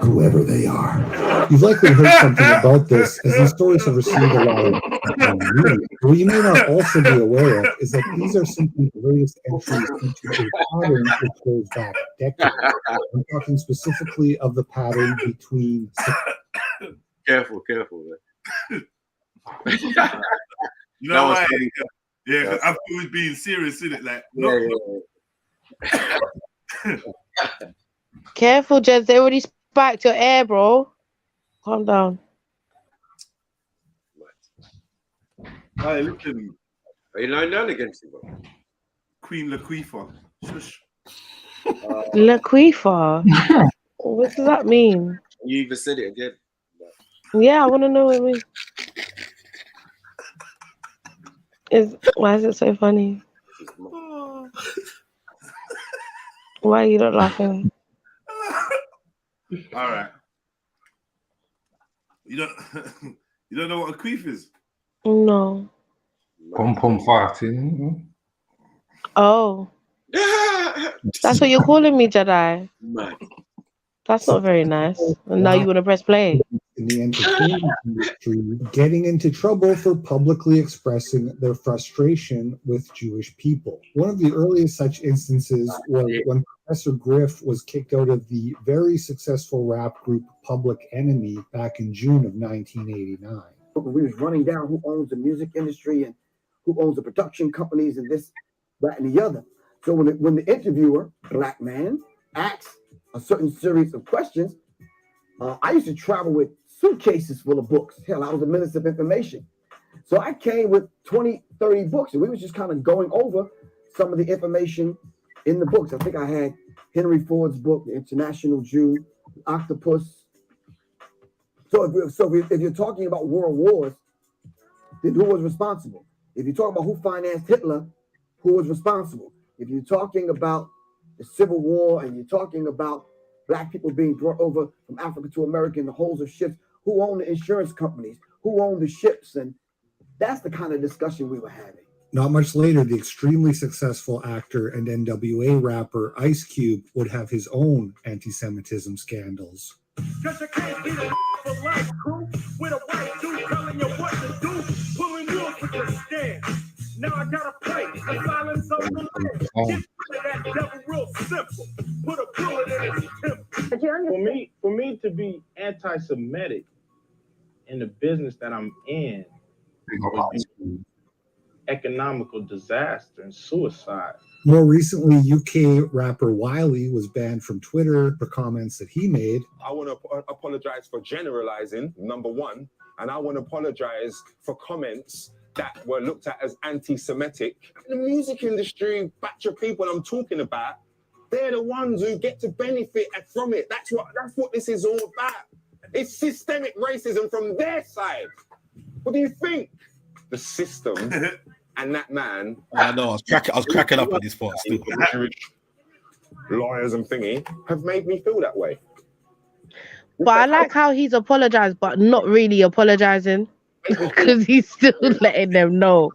R: Whoever they are.
O: You've likely heard something about this, as these stories have received a lot of media. What you may not also be aware of is that these are simply various entries into a pattern which goes back decades. I'm talking specifically of the pattern between.
I: Careful, man.
N: You know why? Yeah, I thought it was being serious, isn't it? Like,
L: Careful, Jez. They already spiked your air, bro. Calm down.
N: Hey, listen.
I: Are you lying down against him, bro?
N: Queen Laquifa. Shush.
L: Laquifa. What does that mean?
I: You even said it again.
L: Yeah, I want to know what it means. Why is it so funny? Why are you not laughing?
N: All right. You don't know what a queef is?
L: No.
G: Pom pom farting.
L: Oh. That's what you're calling me, Jedi. That's not very nice. And now you want to press play.
O: In the entertainment industry, getting into trouble for publicly expressing their frustration with Jewish people. One of the earliest such instances was when Professor Griff was kicked out of the very successful rap group Public Enemy back in June of 1989.
S: We was running down who owns the music industry and who owns the production companies and this, that, and the other. So when the interviewer, black man, asks a certain series of questions, I used to travel with suitcases full of books. Hell, I was a minister of information. So I came with 20, 30 books, and we was just kind of going over some of the information in the books. I think I had Henry Ford's book, The International Jew, Octopus. So if you're talking about world wars, then who was responsible? If you're talking about who financed Hitler, who was responsible? If you're talking about the Civil War and you're talking about black people being brought over from Africa to America in the hulls of ships, who owned the insurance companies, who owned the ships? And that's the kind of discussion we were having.
O: Not much later, the extremely successful actor and NWA rapper Ice Cube would have his own anti-Semitism scandals.
E: Cause you can't be the for life crew with a white dude telling you what to do, pulling wool for your stand. Now I gotta play a silence on the land. Get rid of that devil real simple. Put a bullet in his temple.
C: For me to be anti-Semitic in the business that I'm in would be economical disaster and suicide.
O: More recently, UK rapper Wiley was banned from Twitter for comments that he made.
T: I want to apologize for generalizing, number one, and I want to apologize for comments that were looked at as anti-Semitic. The music industry, batch of people I'm talking about, they're the ones who get to benefit from it. That's what this is all about. It's systemic racism from their side. What do you think? The system and that man.
J: I know. I was cracking up at this part still.
T: Lawyers and thingy have made me feel that way.
L: But I like how he's apologized, but not really apologizing because he's still letting them know.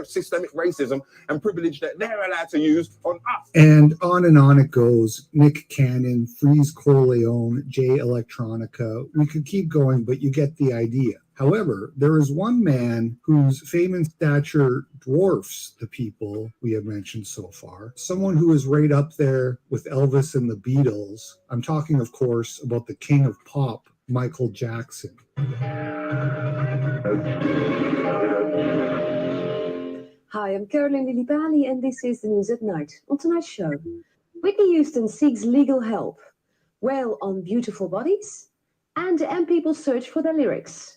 T: Systemic racism and privilege that they're allowed to use on us.
O: And on it goes. Nick Cannon, Freeze Corleone, Jay Electronica. We could keep going, but you get the idea. However, there is one man whose fame and stature dwarfs the people we have mentioned so far. Someone who is right up there with Elvis and the Beatles. I'm talking, of course, about the king of pop, Michael Jackson.
U: Hi, I'm Caroline Lilipali, and this is the news at night. On tonight's show, Whitney Houston seeks legal help, wail on beautiful bodies, and people search for their lyrics.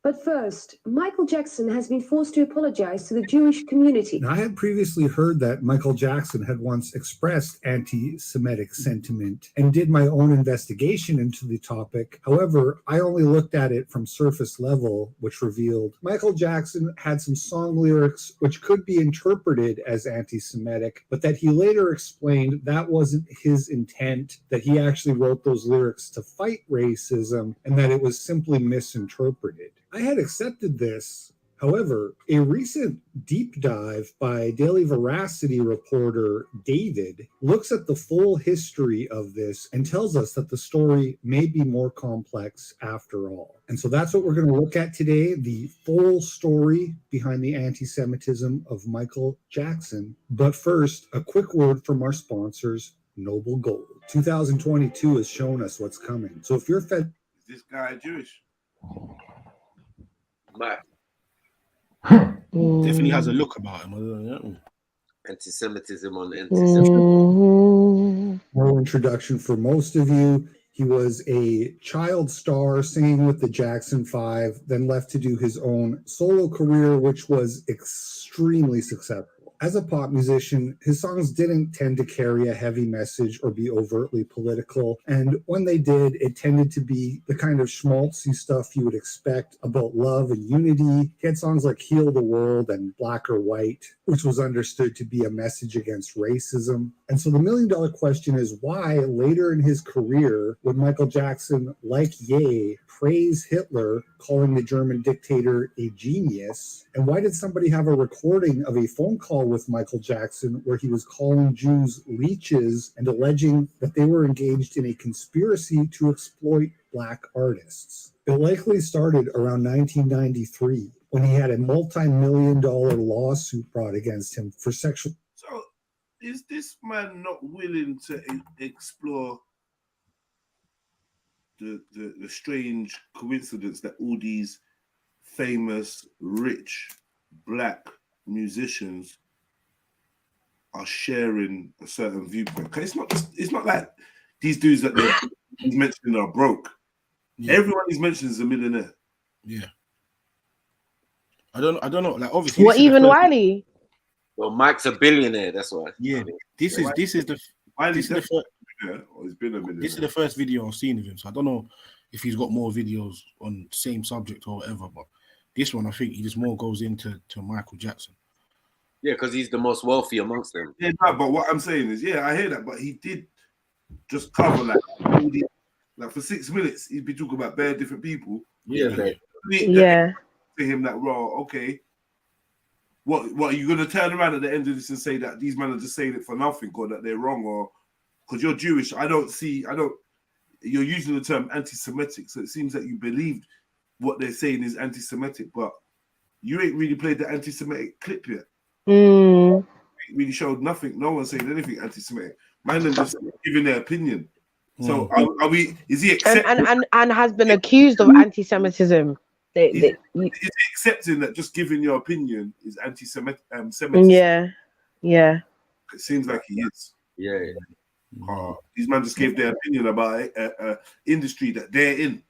U: But first, Michael Jackson has been forced to apologize to the Jewish community.
O: Now, I had previously heard that Michael Jackson had once expressed anti-Semitic sentiment and did my own investigation into the topic. However, I only looked at it from surface level, which revealed Michael Jackson had some song lyrics which could be interpreted as anti-Semitic, but that he later explained that wasn't his intent, that he actually wrote those lyrics to fight racism, and that it was simply misinterpreted. I had accepted this. However, a recent deep dive by Daily Veracity reporter David looks at the full history of this and tells us that the story may be more complex after all. And so that's what we're going to look at today, the full story behind the anti-Semitism of Michael Jackson. But first, a quick word from our sponsors, Noble Gold. 2022 has shown us what's coming. So if you're fed...
N: Is this guy Jewish?
J: Definitely has a look about him.
I: Anti-Semitism on anti-Semitism.
O: No introduction for most of you. He was a child star singing with the Jackson 5, then left to do his own solo career, which was extremely successful. as a pop musician, his songs didn't tend to carry a heavy message or be overtly political. And when they did, it tended to be the kind of schmaltzy stuff you would expect about love and unity. He had songs like Heal the World and Black or White, which was understood to be a message against racism. And so the $1 million question is, why later in his career would Michael Jackson, like Ye, praise Hitler, calling the German dictator a genius? And why did somebody have a recording of a phone call with Michael Jackson where he was calling Jews leeches and alleging that they were engaged in a conspiracy to exploit black artists? It likely started around 1993 when he had a multi-million-dollar lawsuit brought against him for sexual.
N: So, is this man not willing to explore the strange coincidence that all these famous, rich, black musicians are sharing a certain viewpoint? Because it's not like these dudes that he's mentioning are broke. Yeah. Everyone he's mentioned is a millionaire.
J: Yeah. I don't know. Like, obviously,
L: what, even Wiley?
I: Well, Mike's a billionaire. That's why.
J: Yeah. This is the first video I've seen of him. So I don't know if he's got more videos on the same subject or whatever. But this one, I think he just more goes into Michael Jackson.
I: Yeah, because he's the most wealthy amongst them.
N: Yeah, no, but what I'm saying is, yeah, I hear that, but he did just cover like for 6 minutes, he'd be talking about bare different people.
I: Yeah.
N: To him that, raw, okay. What are you going to turn around at the end of this and say that these men are just saying it for nothing, or that they're wrong, or because you're Jewish? You're using the term anti-Semitic, so it seems that you believed what they're saying is anti-Semitic, but you ain't really played the anti-Semitic clip yet. It really showed nothing. No one's saying anything anti-Semitic. Man, they're just giving their opinion. So are we? Is he accepting
L: and has been accused of anti-Semitism?
N: Is he accepting that just giving your opinion is anti-Semitic?
L: Yeah.
N: It seems like he is.
I: Yeah.
N: These men just gave their opinion about an industry that they're in.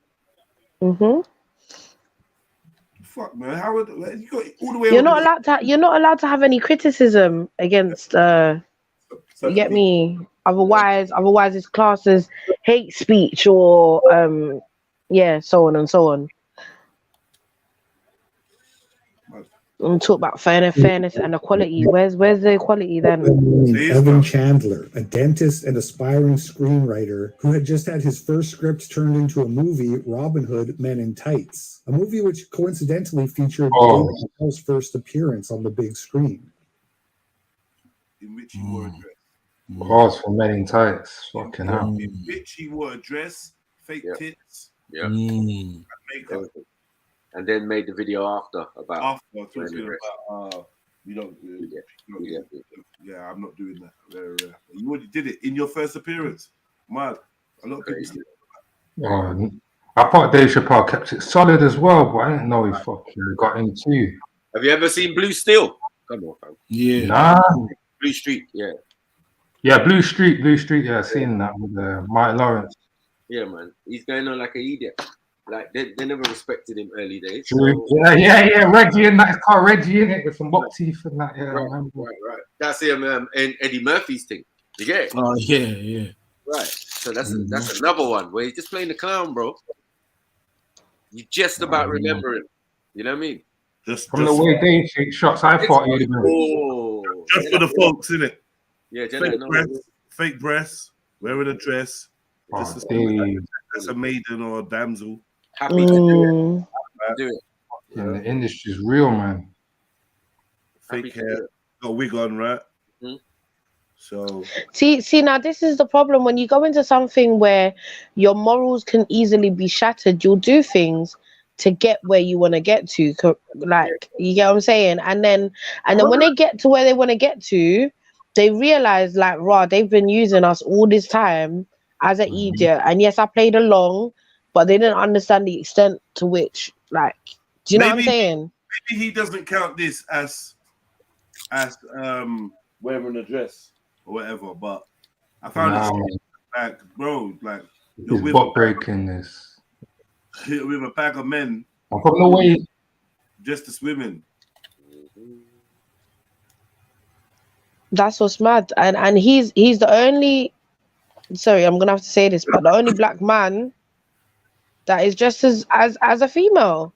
N: Fuck, man! How would you got all the way?
L: You're not allowed to have any criticism against. You get me? Otherwise, it's classed as hate speech or so on and so on. And talk about fairness and equality. Where's the equality then?
O: Evan Chandler, a dentist and aspiring screenwriter who had just had his first script turned into a movie, Robin Hood Men in Tights, a movie which coincidentally featured Dave Chappelle's first appearance on the big screen.
N: In which he wore a dress.
G: Pause for Men in Tights. Fucking hell.
N: In which he wore a dress, fake tits,
I: and
N: makeup.
I: And then made the video after about
N: talking about I'm not doing that. Very rare. You already did it in your first appearance. Man, a lot of people say
G: that. I thought Dave Chappelle kept it solid as well, but I didn't know he fucking got in too.
I: Have you ever seen Blue Steel? Come on, fam.
J: Yeah.
G: Nah.
I: Blue Street, yeah.
G: Yeah, Blue Street, yeah, I've seen that with Mike Lawrence.
I: Yeah, man. He's going on like an idiot. Like they never respected him early days.
G: So. Yeah. Reggie in that car, Reggie in it with some box teeth and that. Yeah,
I: right. That's him and Eddie Murphy's thing. You get it?
J: Oh yeah.
I: Right. So that's another one where he's just playing the clown, bro. You just about remember him. You know what I mean?
N: Just
G: the way they take shots, I thought he would have been.
N: Just for the folks, innit?
I: Yeah,
N: fake breasts, wearing a dress. That's a maiden or a damsel.
I: Happy to do it.
G: Yeah, the industry's real, man.
N: Fake hair, got a wig on, right? So
L: see now this is the problem when you go into something where your morals can easily be shattered. You'll do things to get where you want to get to, like you get what I'm saying, and then when they get to where they want to get to, they realize like, they've been using us all this time as an idiot, and yes, I played along, but they didn't understand the extent to which, like, do you know what I'm saying?
N: Maybe he doesn't count this as wearing a dress or whatever, but I found it like, bro, like
G: you're with butt breaking this.
N: You're with a bag of men.
G: I've got no way.
N: Just as women.
L: That's what's mad. And he's the only, sorry, I'm gonna have to say this, but the only black man that is dressed as a female.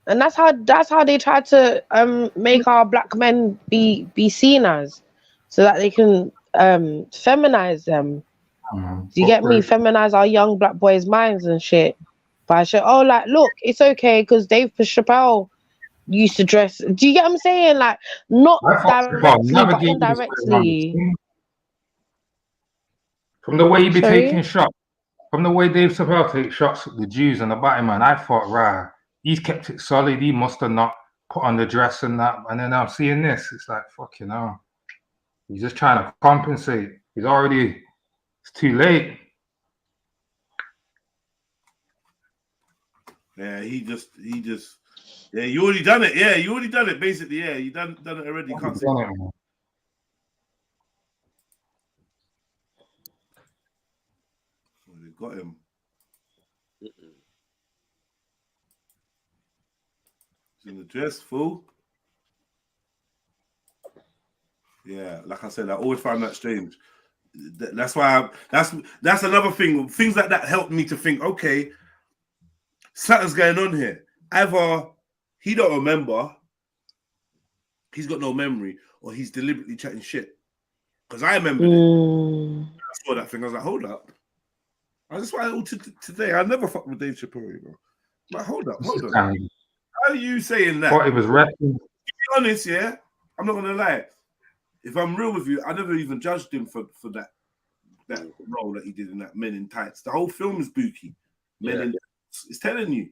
L: And that's how they try to make our black men be seen as, so that they can feminize them. Do you get me? Feminize our young black boys' minds and shit. By shit, oh, like, look, it's okay because Dave Chappelle used to dress. Do you get what I'm saying? Like, not directly, but indirectly.
G: From the way he be
L: Sorry?
G: taking shots, from the way Dave Chappelle takes shots at the Jews and the Batman, I thought, right, he's kept it solid. He must have not put on the dress and that. And then I'm seeing this. It's like, fucking hell. He's just trying to compensate. He's already, it's too late.
N: Yeah, he just, yeah, you already done it. Yeah, you already done it, basically. Yeah, you done it already. You can't say that. They got him. He's in the dress, fool. Yeah, like I said, I always found that strange. That's why that's another thing. Things like that helped me to think, okay, something's going on here. Either he don't remember, he's got no memory, or he's deliberately chatting shit. Because I remember it. I saw that thing. I was like, hold up. I just why today. I never fucked with Dave Chappelle, you know. But hold up. How are you saying that?
G: What, it was rapping?
N: To be honest, yeah, I'm not gonna lie. If I'm real with you, I never even judged him for that role that he did in that Men in Tights. The whole film is booky. Men in Tights. It's telling you.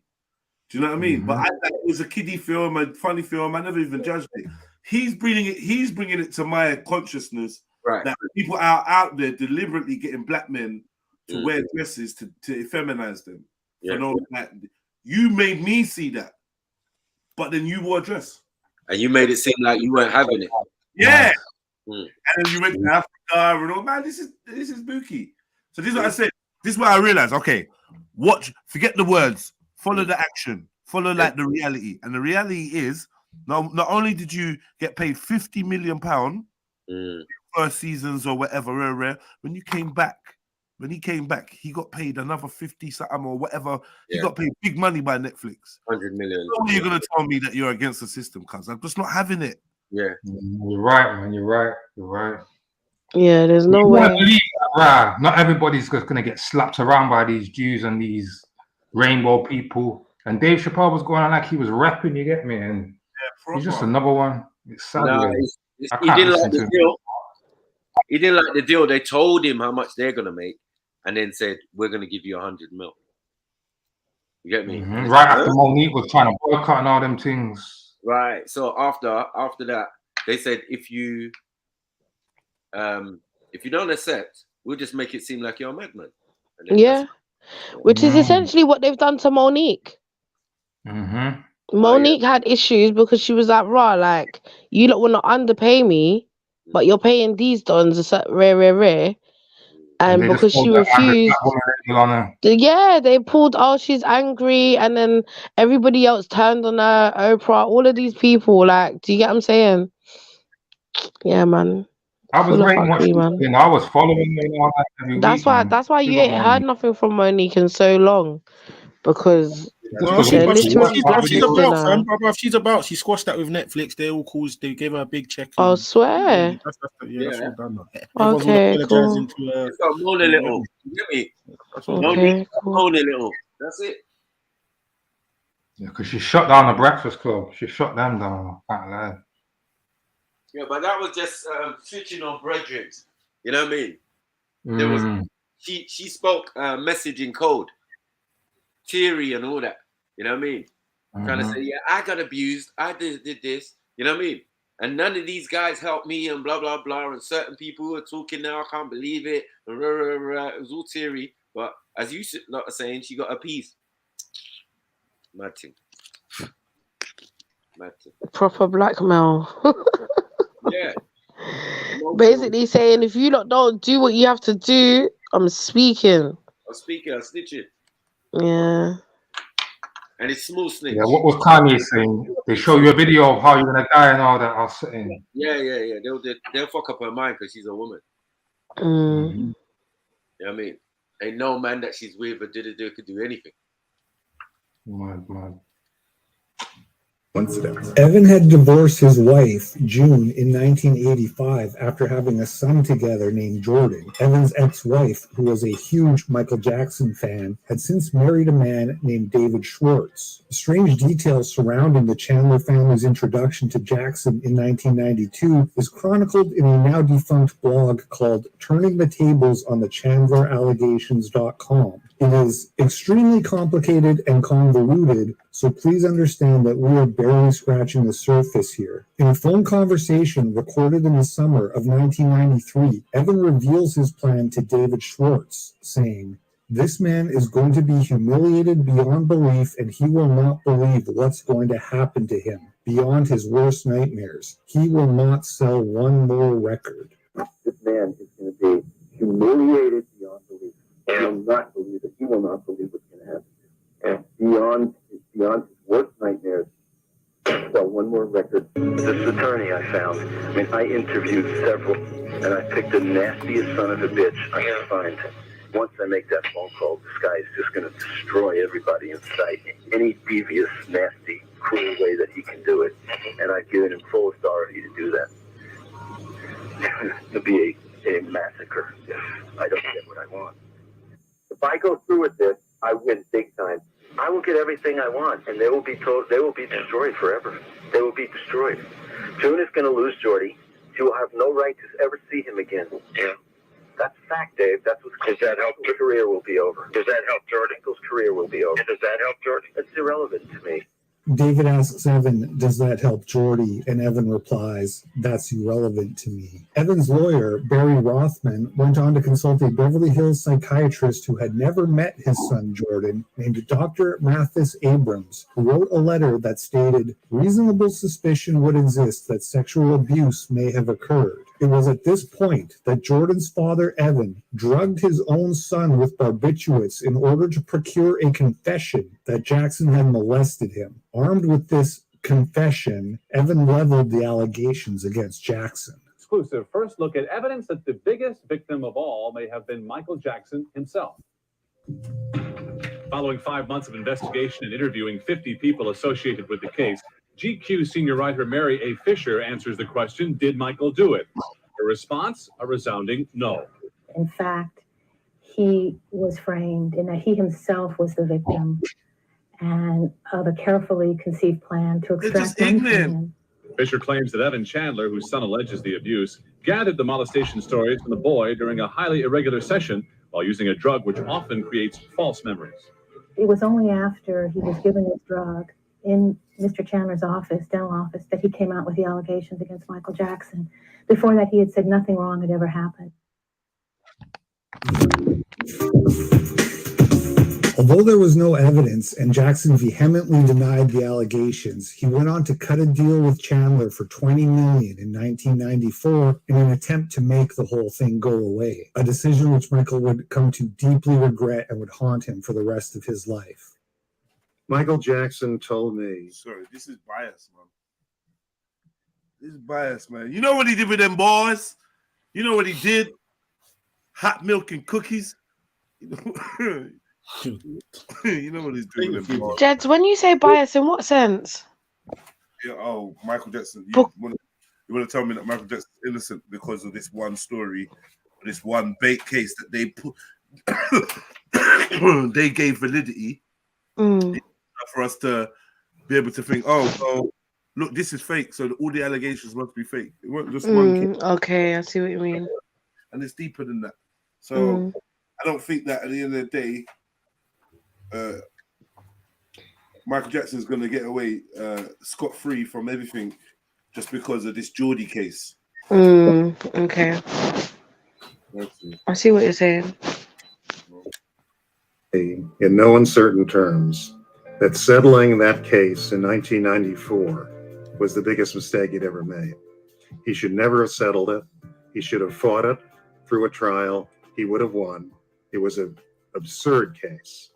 N: Do you know what I mean? But it was a kiddie film, a funny film. I never even judged it. He's bringing it to my consciousness that people are out there deliberately getting black men to wear dresses to effeminize them. Yeah. You made me see that, but then you wore a dress.
I: And you made it seem like you weren't having it.
N: Yeah. And then you went to Africa and all, man, this is booky. So this is what I said. This is what I realized. Okay, forget the words, follow the action, follow like the reality. And the reality is, not only did you get paid £50 million first seasons or whatever, when he came back, he got paid another 50 something or whatever. He got paid big money by Netflix.
I: 100 million.
N: How are you gonna tell me that you're against the system? Cause I'm just not having it.
I: Yeah,
G: you're right, man. You're right.
L: Yeah, there's no way.
G: Not everybody's just gonna get slapped around by these Jews and these rainbow people. And Dave Chappelle was going on like he was rapping. You get me? And he's just another one. It's sad.
I: He didn't like the deal. He didn't like the deal. They told him how much they're gonna make, and then said, "We're gonna give you 100 mil." You get me?
G: Right after Monique was trying to boycott and all them things.
I: Right. So after that, they said if you don't accept, we'll just make it seem like you're a madman.
L: Yeah, which is essentially what they've done to Monique. Monique had issues because she was like, "Raw, like you don't want to underpay me, but you're paying these dons rare." And because she refused, they pulled, oh, she's angry, and then everybody else turned on her, Oprah, all of these people, like, do you get what I'm saying? Yeah, man.
G: I was waiting watching, I was following her.
L: That's why you ain't heard nothing from Monique in so long, because
J: she's about. She squashed that with Netflix. They all caused. They gave her a big check.
L: Oh, swear.
J: That's all done.
L: Okay, cool.
I: Moan a little. You get me? Okay, moan a little. That's it.
G: Yeah, because she shut down the Breakfast Club. She shut them down. I can't lie.
I: Yeah, but that was just switching on brethren. You know what I mean? There was she spoke messaging code. Theory and all that, you know what I mean? Trying to say, yeah, I got abused, I did this, you know what I mean? And none of these guys helped me and blah, blah, blah. And certain people are talking now, I can't believe it. It was all theory. But as you lot are saying, she got a piece. Mad thing.
L: Proper blackmail.
I: Yeah.
L: Basically saying, if you lot don't do what you have to do, I'm speaking.
I: I'm snitching.
L: Yeah.
I: And it's small snitch.
G: Yeah, what was Kanye saying? They show you a video of how you're gonna die and all that. I was sitting.
I: Yeah. They'll fuck up her mind because she's a woman.
L: Mm.
I: You know what I mean? Ain't no man that she's with or could do anything.
G: Mad.
O: Evan had divorced his wife, June, in 1985 after having a son together named Jordan. Evan's ex-wife, who was a huge Michael Jackson fan, had since married a man named David Schwartz. Strange details surrounding the Chandler family's introduction to Jackson in 1992 is chronicled in a now-defunct blog called Turning the Tables on the ChandlerAllegations.com. It is extremely complicated and convoluted, so please understand that we are barely scratching the surface here. In a phone conversation recorded in the summer of 1993, Evan reveals his plan to David Schwartz, saying, "This man is going to be humiliated beyond belief, and he will not believe what's going to happen to him beyond his worst nightmares. He will not sell one more record."
D: This man is going to be humiliated beyond belief. He will not believe it. He will not believe what's going to happen. And beyond his worst nightmares, so one more record. This attorney I found, I interviewed several, and I picked the nastiest son of a bitch I could find. Once I make that phone call, this guy is just going to destroy everybody in sight. Any devious, nasty, cruel way that he can do it. And I've given him full authority to do that. It'll be a massacre if I don't get what I want. If I go through with this, I win big time. I will get everything I want, and they will be destroyed forever. They will be destroyed. June is going to lose Jordy. She will have no right to ever see him again. Yeah. That's fact, Dave. That's what. Does that help? His career will be over. Does that help Jordy? Michael's career will be over. And does that help Jordy? It's irrelevant to me.
O: David asks Evan, "Does that help Jordy?" And Evan replies, "That's irrelevant to me." Evan's lawyer, Barry Rothman, went on to consult a Beverly Hills psychiatrist who had never met his son Jordan, named Dr. Mathis Abrams, who wrote a letter that stated, "Reasonable suspicion would exist that sexual abuse may have occurred." It was at this point that Jordan's father, Evan, drugged his own son with barbiturates in order to procure a confession that Jackson had molested him. Armed with this confession, Evan leveled the allegations against Jackson.
V: Exclusive first look at evidence that the biggest victim of all may have been Michael Jackson himself. Following 5 months of investigation and interviewing 50 people associated with the case, GQ senior writer Mary A. Fisher answers the question, did Michael do it? Her response, a resounding no.
W: In fact, he was framed in that he himself was the victim and of a carefully conceived plan to extract money from him.
V: Fisher claims that Evan Chandler, whose son alleges the abuse, gathered the molestation stories from the boy during a highly irregular session while using a drug which often creates false memories.
W: It was only after he was given this drug in Mr. Chandler's office, dental office, that he came out with the allegations against Michael Jackson. Before that, he had said nothing wrong had ever happened.
O: Although there was no evidence and Jackson vehemently denied the allegations, he went on to cut a deal with Chandler for $20 million in 1994 in an attempt to make the whole thing go away, a decision which Michael would come to deeply regret and would haunt him for the rest of his life.
X: Michael Jackson told me.
N: Sorry, this is bias, man. This is bias, man. You know what he did with them boys? You know what he did? Hot milk and cookies. You know what he's doing with them boys.
L: Jeds, when you say bias, in what sense?
N: Yeah, oh, Michael Jackson. You want to tell me that Michael Jackson's innocent because of this one story, this one bait case that they put, they gave validity. For us to be able to think, oh, well, look, this is fake, so all the allegations must be fake. It wasn't just one kid.
L: Okay, I see what you mean.
N: And it's deeper than that. So I don't think that at the end of the day, Michael Jackson is going to get away scot-free from everything just because of this Geordie case.
L: Okay. I see what you're saying.
X: In no uncertain terms, that settling that case in 1994 was the biggest mistake he'd ever made. He should never have settled it. He should have fought it through a trial. He would have won. It was an absurd case.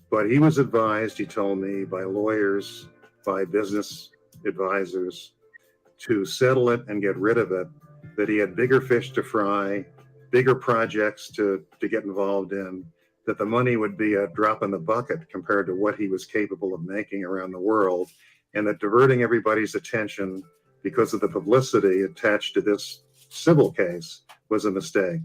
X: But he was advised, he told me, by lawyers, by business advisors, to settle it and get rid of it, that he had bigger fish to fry, bigger projects to get involved in, that the money would be a drop in the bucket compared to what he was capable of making around the world, and that diverting everybody's attention because of the publicity attached to this civil case was a mistake.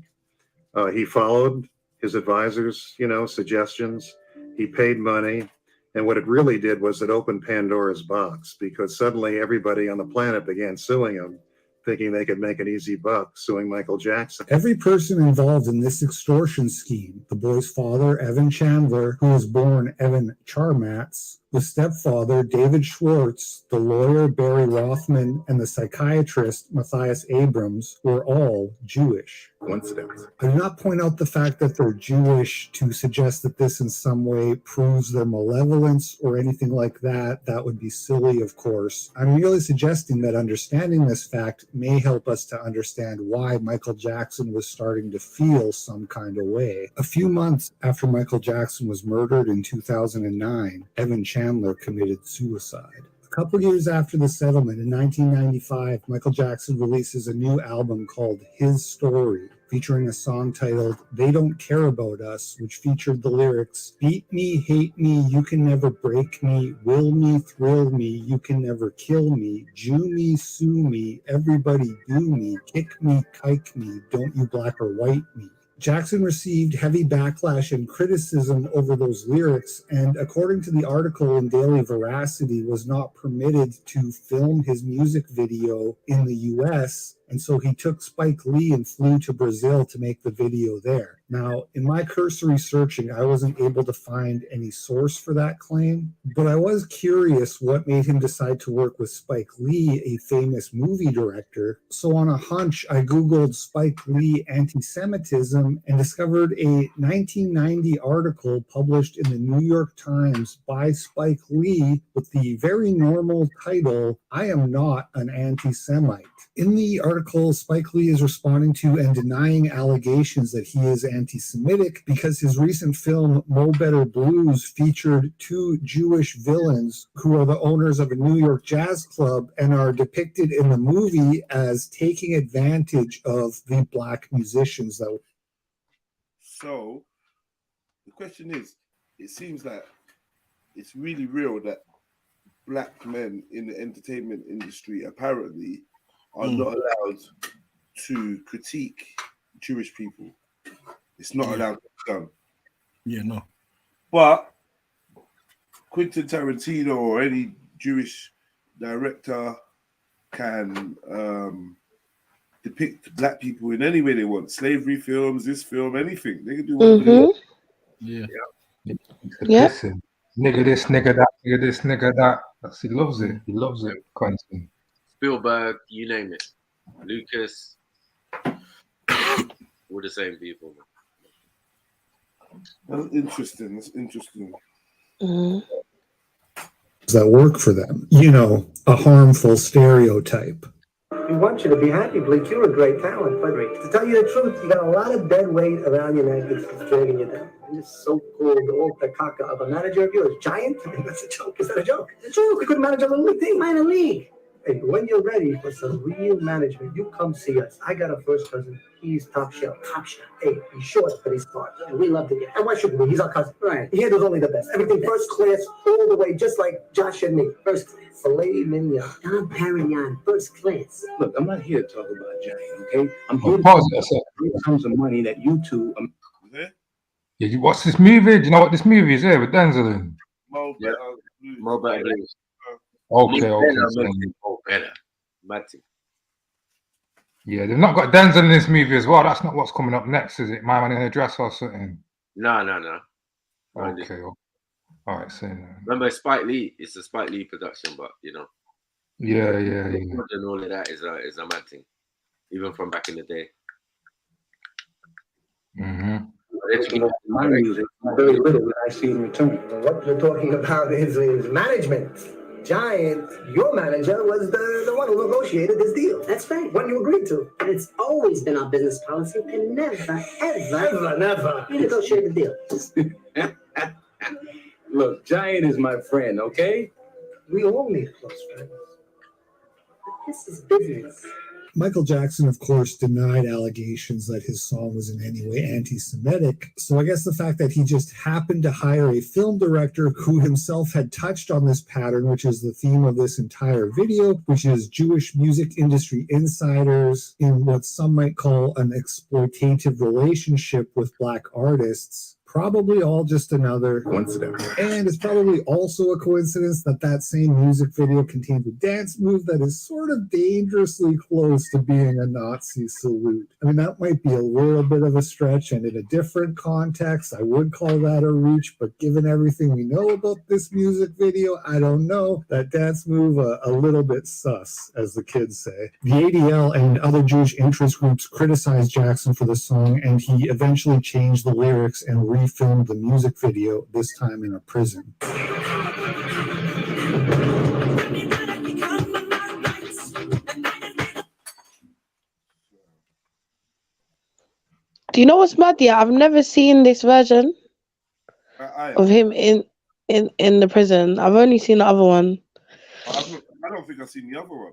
X: He followed his advisors, suggestions. He paid money. And what it really did was it opened Pandora's box, because suddenly everybody on the planet began suing him, thinking they could make an easy buck suing Michael Jackson.
O: Every person involved in this extortion scheme, the boy's father, Evan Chandler, who was born Evan Charmatz, the stepfather, David Schwartz, the lawyer, Barry Rothman, and the psychiatrist, Matthias Abrams, were all Jewish.
X: Coincidence.
O: I do not point out the fact that they're Jewish to suggest that this in some way proves their malevolence or anything like that. That would be silly, of course. I'm merely suggesting that understanding this fact may help us to understand why Michael Jackson was starting to feel some kind of way. A few months after Michael Jackson was murdered in 2009, Evan Chandler committed suicide. A couple years after the settlement, in 1995, Michael Jackson releases a new album called His Story, featuring a song titled They Don't Care About Us, which featured the lyrics, beat me, hate me, you can never break me, will me, thrill me, you can never kill me, Jew me, sue me, everybody do me, kick me, kike me, don't you black or white me. Jackson received heavy backlash and criticism over those lyrics, and according to the article in Daily Veracity, was not permitted to film his music video in the US, and so he took Spike Lee and flew to Brazil to make the video there. Now, in my cursory searching, I wasn't able to find any source for that claim, but I was curious what made him decide to work with Spike Lee, a famous movie director. So on a hunch, I Googled Spike Lee anti-Semitism and discovered a 1990 article published in the New York Times by Spike Lee with the very normal title, I Am Not an Anti-Semite. In the article, Spike Lee is responding to and denying allegations that he is anti-Semitic because his recent film, Mo Better Blues, featured two Jewish villains who are the owners of a New York jazz club and are depicted in the movie as taking advantage of the black musicians.
N: So, the question is, it seems like it's really real that black men in the entertainment industry apparently are not allowed to critique Jewish people. It's not allowed to be done.
J: Yeah, no.
N: But Quentin Tarantino or any Jewish director can depict black people in any way they want. Slavery films, this film, anything. They can do whatever they want.
J: Yeah.
G: Listen, nigga this, nigga that, nigga this, nigga that. He loves it. He loves it, Quentin.
I: Spielberg, you name it. Lucas, all the same people.
N: That's interesting. That's interesting.
O: That work for them. A harmful stereotype.
A: We want you to be happy, Bleak. You're a great talent, but to tell you the truth, you got a lot of dead weight around your neck that's dragging you down. And this so-called alter caca of a manager of yours, Giant, that's a joke. Is that a joke? It's a joke. You could manage a little league team, minor league. Hey, when you're ready for some real management, you come see us. I got a first cousin. He's top shelf. Top shelf. Hey, he's short, but he's smart. And we love to get. And why shouldn't we? He's our cousin. Right. He handles only the best. Everything first class, all the way, just like Josh and me. First class. Filet mignon. Dom Perignon, first class.
B: Look, I'm not here to talk about Giant, okay? I'm here
G: to
B: bring some of money that you two.
G: Yeah, you watch this movie? Do you know what this movie is here with Denzel in?
I: Mo Better Blues.
G: Okay.
I: Matty.
G: Yeah, they've not got Denzel in this movie as well. That's not what's coming up next, is it? My Man in a Dress or something?
I: No.
G: Okay. All right, so
I: remember Spike Lee? It's a Spike Lee production, but
G: Yeah.
I: And all of that is a mad thing, even from back in the day.
B: My music, very little that I see in return.
A: What you're talking about is management. Giant, your manager was the one who negotiated this deal. That's right. When you agreed to. And it's always been our business policy to never, ever, never negotiate the deal.
B: Look, Giant is my friend, okay?
A: We all need close friends. This is business.
O: Michael Jackson, of course, denied allegations that his song was in any way anti-Semitic. So I guess the fact that he just happened to hire a film director who himself had touched on this pattern, which is the theme of this entire video, which is Jewish music industry insiders in what some might call an exploitative relationship with Black artists. Probably all just another coincidence. And it's probably also a coincidence that that same music video contains a dance move that is sort of dangerously close to being a Nazi salute. I mean, that might be a little bit of a stretch, and in a different context, I would call that a reach, but given everything we know about this music video, I don't know. That dance move, a little bit sus, as the kids say. The ADL and other Jewish interest groups criticized Jackson for the song, and he eventually changed the lyrics and refilmed the music video, this time in a prison.
L: Do you know what's mad? Yeah, I've never seen this version of him in the prison. I've only seen the other one.
N: I don't think I've seen the other one.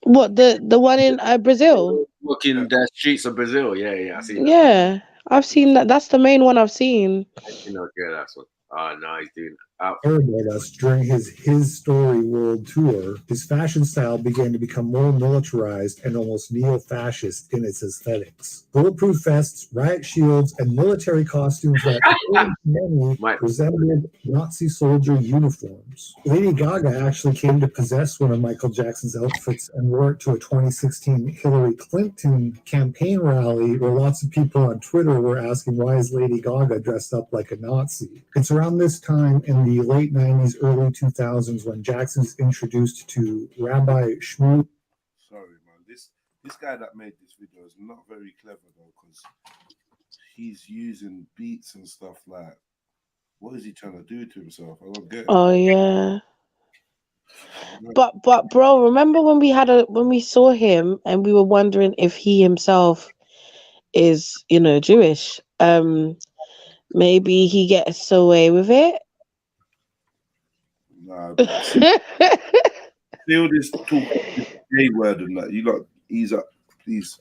L: What, the one in Brazil?
I: Walking the streets of Brazil. Yeah, I see that.
L: Yeah, I've seen that. That's the main one I've seen.
I: That's what. Oh no, he's doing
O: About us during his story world tour, his fashion style began to become more militarized and almost neo-fascist in its aesthetics. Bulletproof vests, riot shields, and military costumes that many resembled Nazi soldier uniforms. Lady Gaga actually came to possess one of Michael Jackson's outfits and wore it to a 2016 Hillary Clinton campaign rally where lots of people on Twitter were asking, why is Lady Gaga dressed up like a Nazi? It's around this time in the late 90s, early 2000s when Jackson's introduced to Rabbi Shmuel.
N: Sorry, man. This guy that made this video is not very clever though, because he's using beats and stuff like. What is he trying to do to himself? I don't get it.
L: Oh yeah. But bro, remember when we saw him and we were wondering if he himself is, Jewish? Maybe he gets away with it.
N: Nah, still this talk, this gay word and that. You got ease up, please.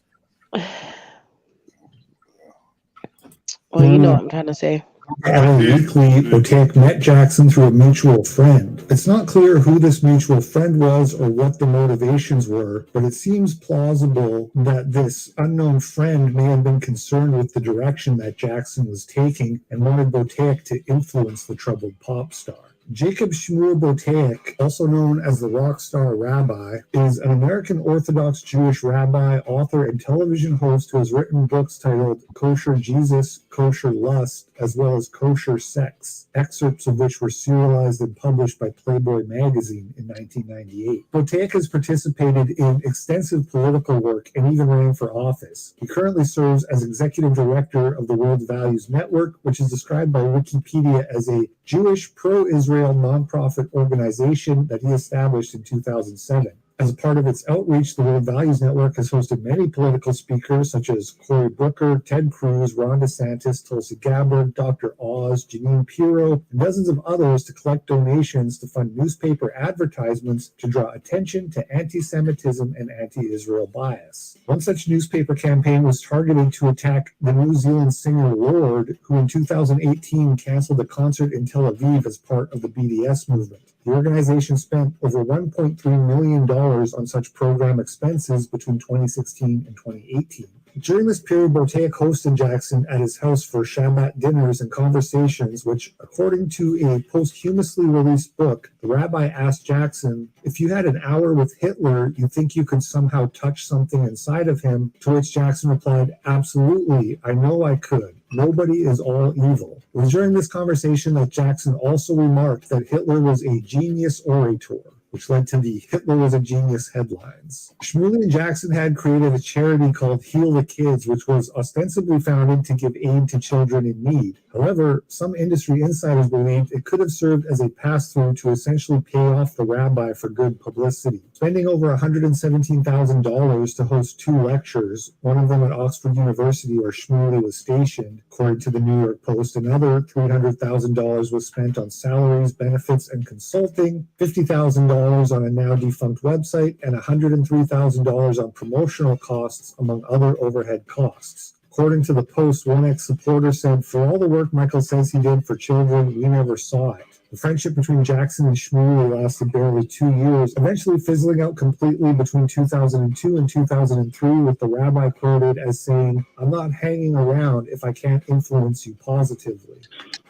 L: Well, you know what I'm trying to say.
O: Weekly, Botek met Jackson through a mutual friend. It's not clear who this mutual friend was or what the motivations were, but it seems plausible that this unknown friend may have been concerned with the direction that Jackson was taking and wanted Botek to influence the troubled pop star. Jacob Shmuel Botek, also known as the rock star rabbi, is an American Orthodox Jewish rabbi, author, and television host who has written books titled Kosher Jesus, Kosher Lust, as well as Kosher Sex, excerpts of which were serialized and published by Playboy magazine in 1998. Botek has participated in extensive political work and even ran for office. He currently serves as executive director of the World Values Network, which is described by Wikipedia as a Jewish pro-Israel nonprofit organization that he established in 2007. As a part of its outreach, the World Values Network has hosted many political speakers such as Cory Booker, Ted Cruz, Ron DeSantis, Tulsi Gabbard, Dr. Oz, Jeanine Pirro, and dozens of others to collect donations to fund newspaper advertisements to draw attention to anti-Semitism and anti-Israel bias. One such newspaper campaign was targeted to attack the New Zealand singer Lorde, who in 2018 canceled a concert in Tel Aviv as part of the BDS movement. The organization spent over $1.3 million on such program expenses between 2016 and 2018. During this period, Botek hosted Jackson at his house for Shabbat dinners and conversations, which, according to a posthumously released book, the rabbi asked Jackson, if you had an hour with Hitler, you think you could somehow touch something inside of him? To which Jackson replied, absolutely, I know I could. Nobody is all evil. It was during this conversation that Jackson also remarked that Hitler was a genius orator, which led to the Hitler was a genius headlines. Shmuley and Jackson had created a charity called Heal the Kids, which was ostensibly founded to give aid to children in need. However, some industry insiders believed it could have served as a pass-through to essentially pay off the rabbi for good publicity. Spending over $117,000 to host 2 lectures, one of them at Oxford University where Shmuley was stationed, according to the New York Post. Another $300,000 was spent on salaries, benefits, and consulting, $50,000 on a now defunct website, and $103,000 on promotional costs, among other overhead costs. According to the Post, one ex-supporter said, "For all the work Michael says he did for children, we never saw it." The friendship between Jackson and Shmuley lasted barely 2 years, eventually fizzling out completely between 2002 and 2003, with the rabbi quoted as saying, "I'm not hanging around if I can't influence you positively."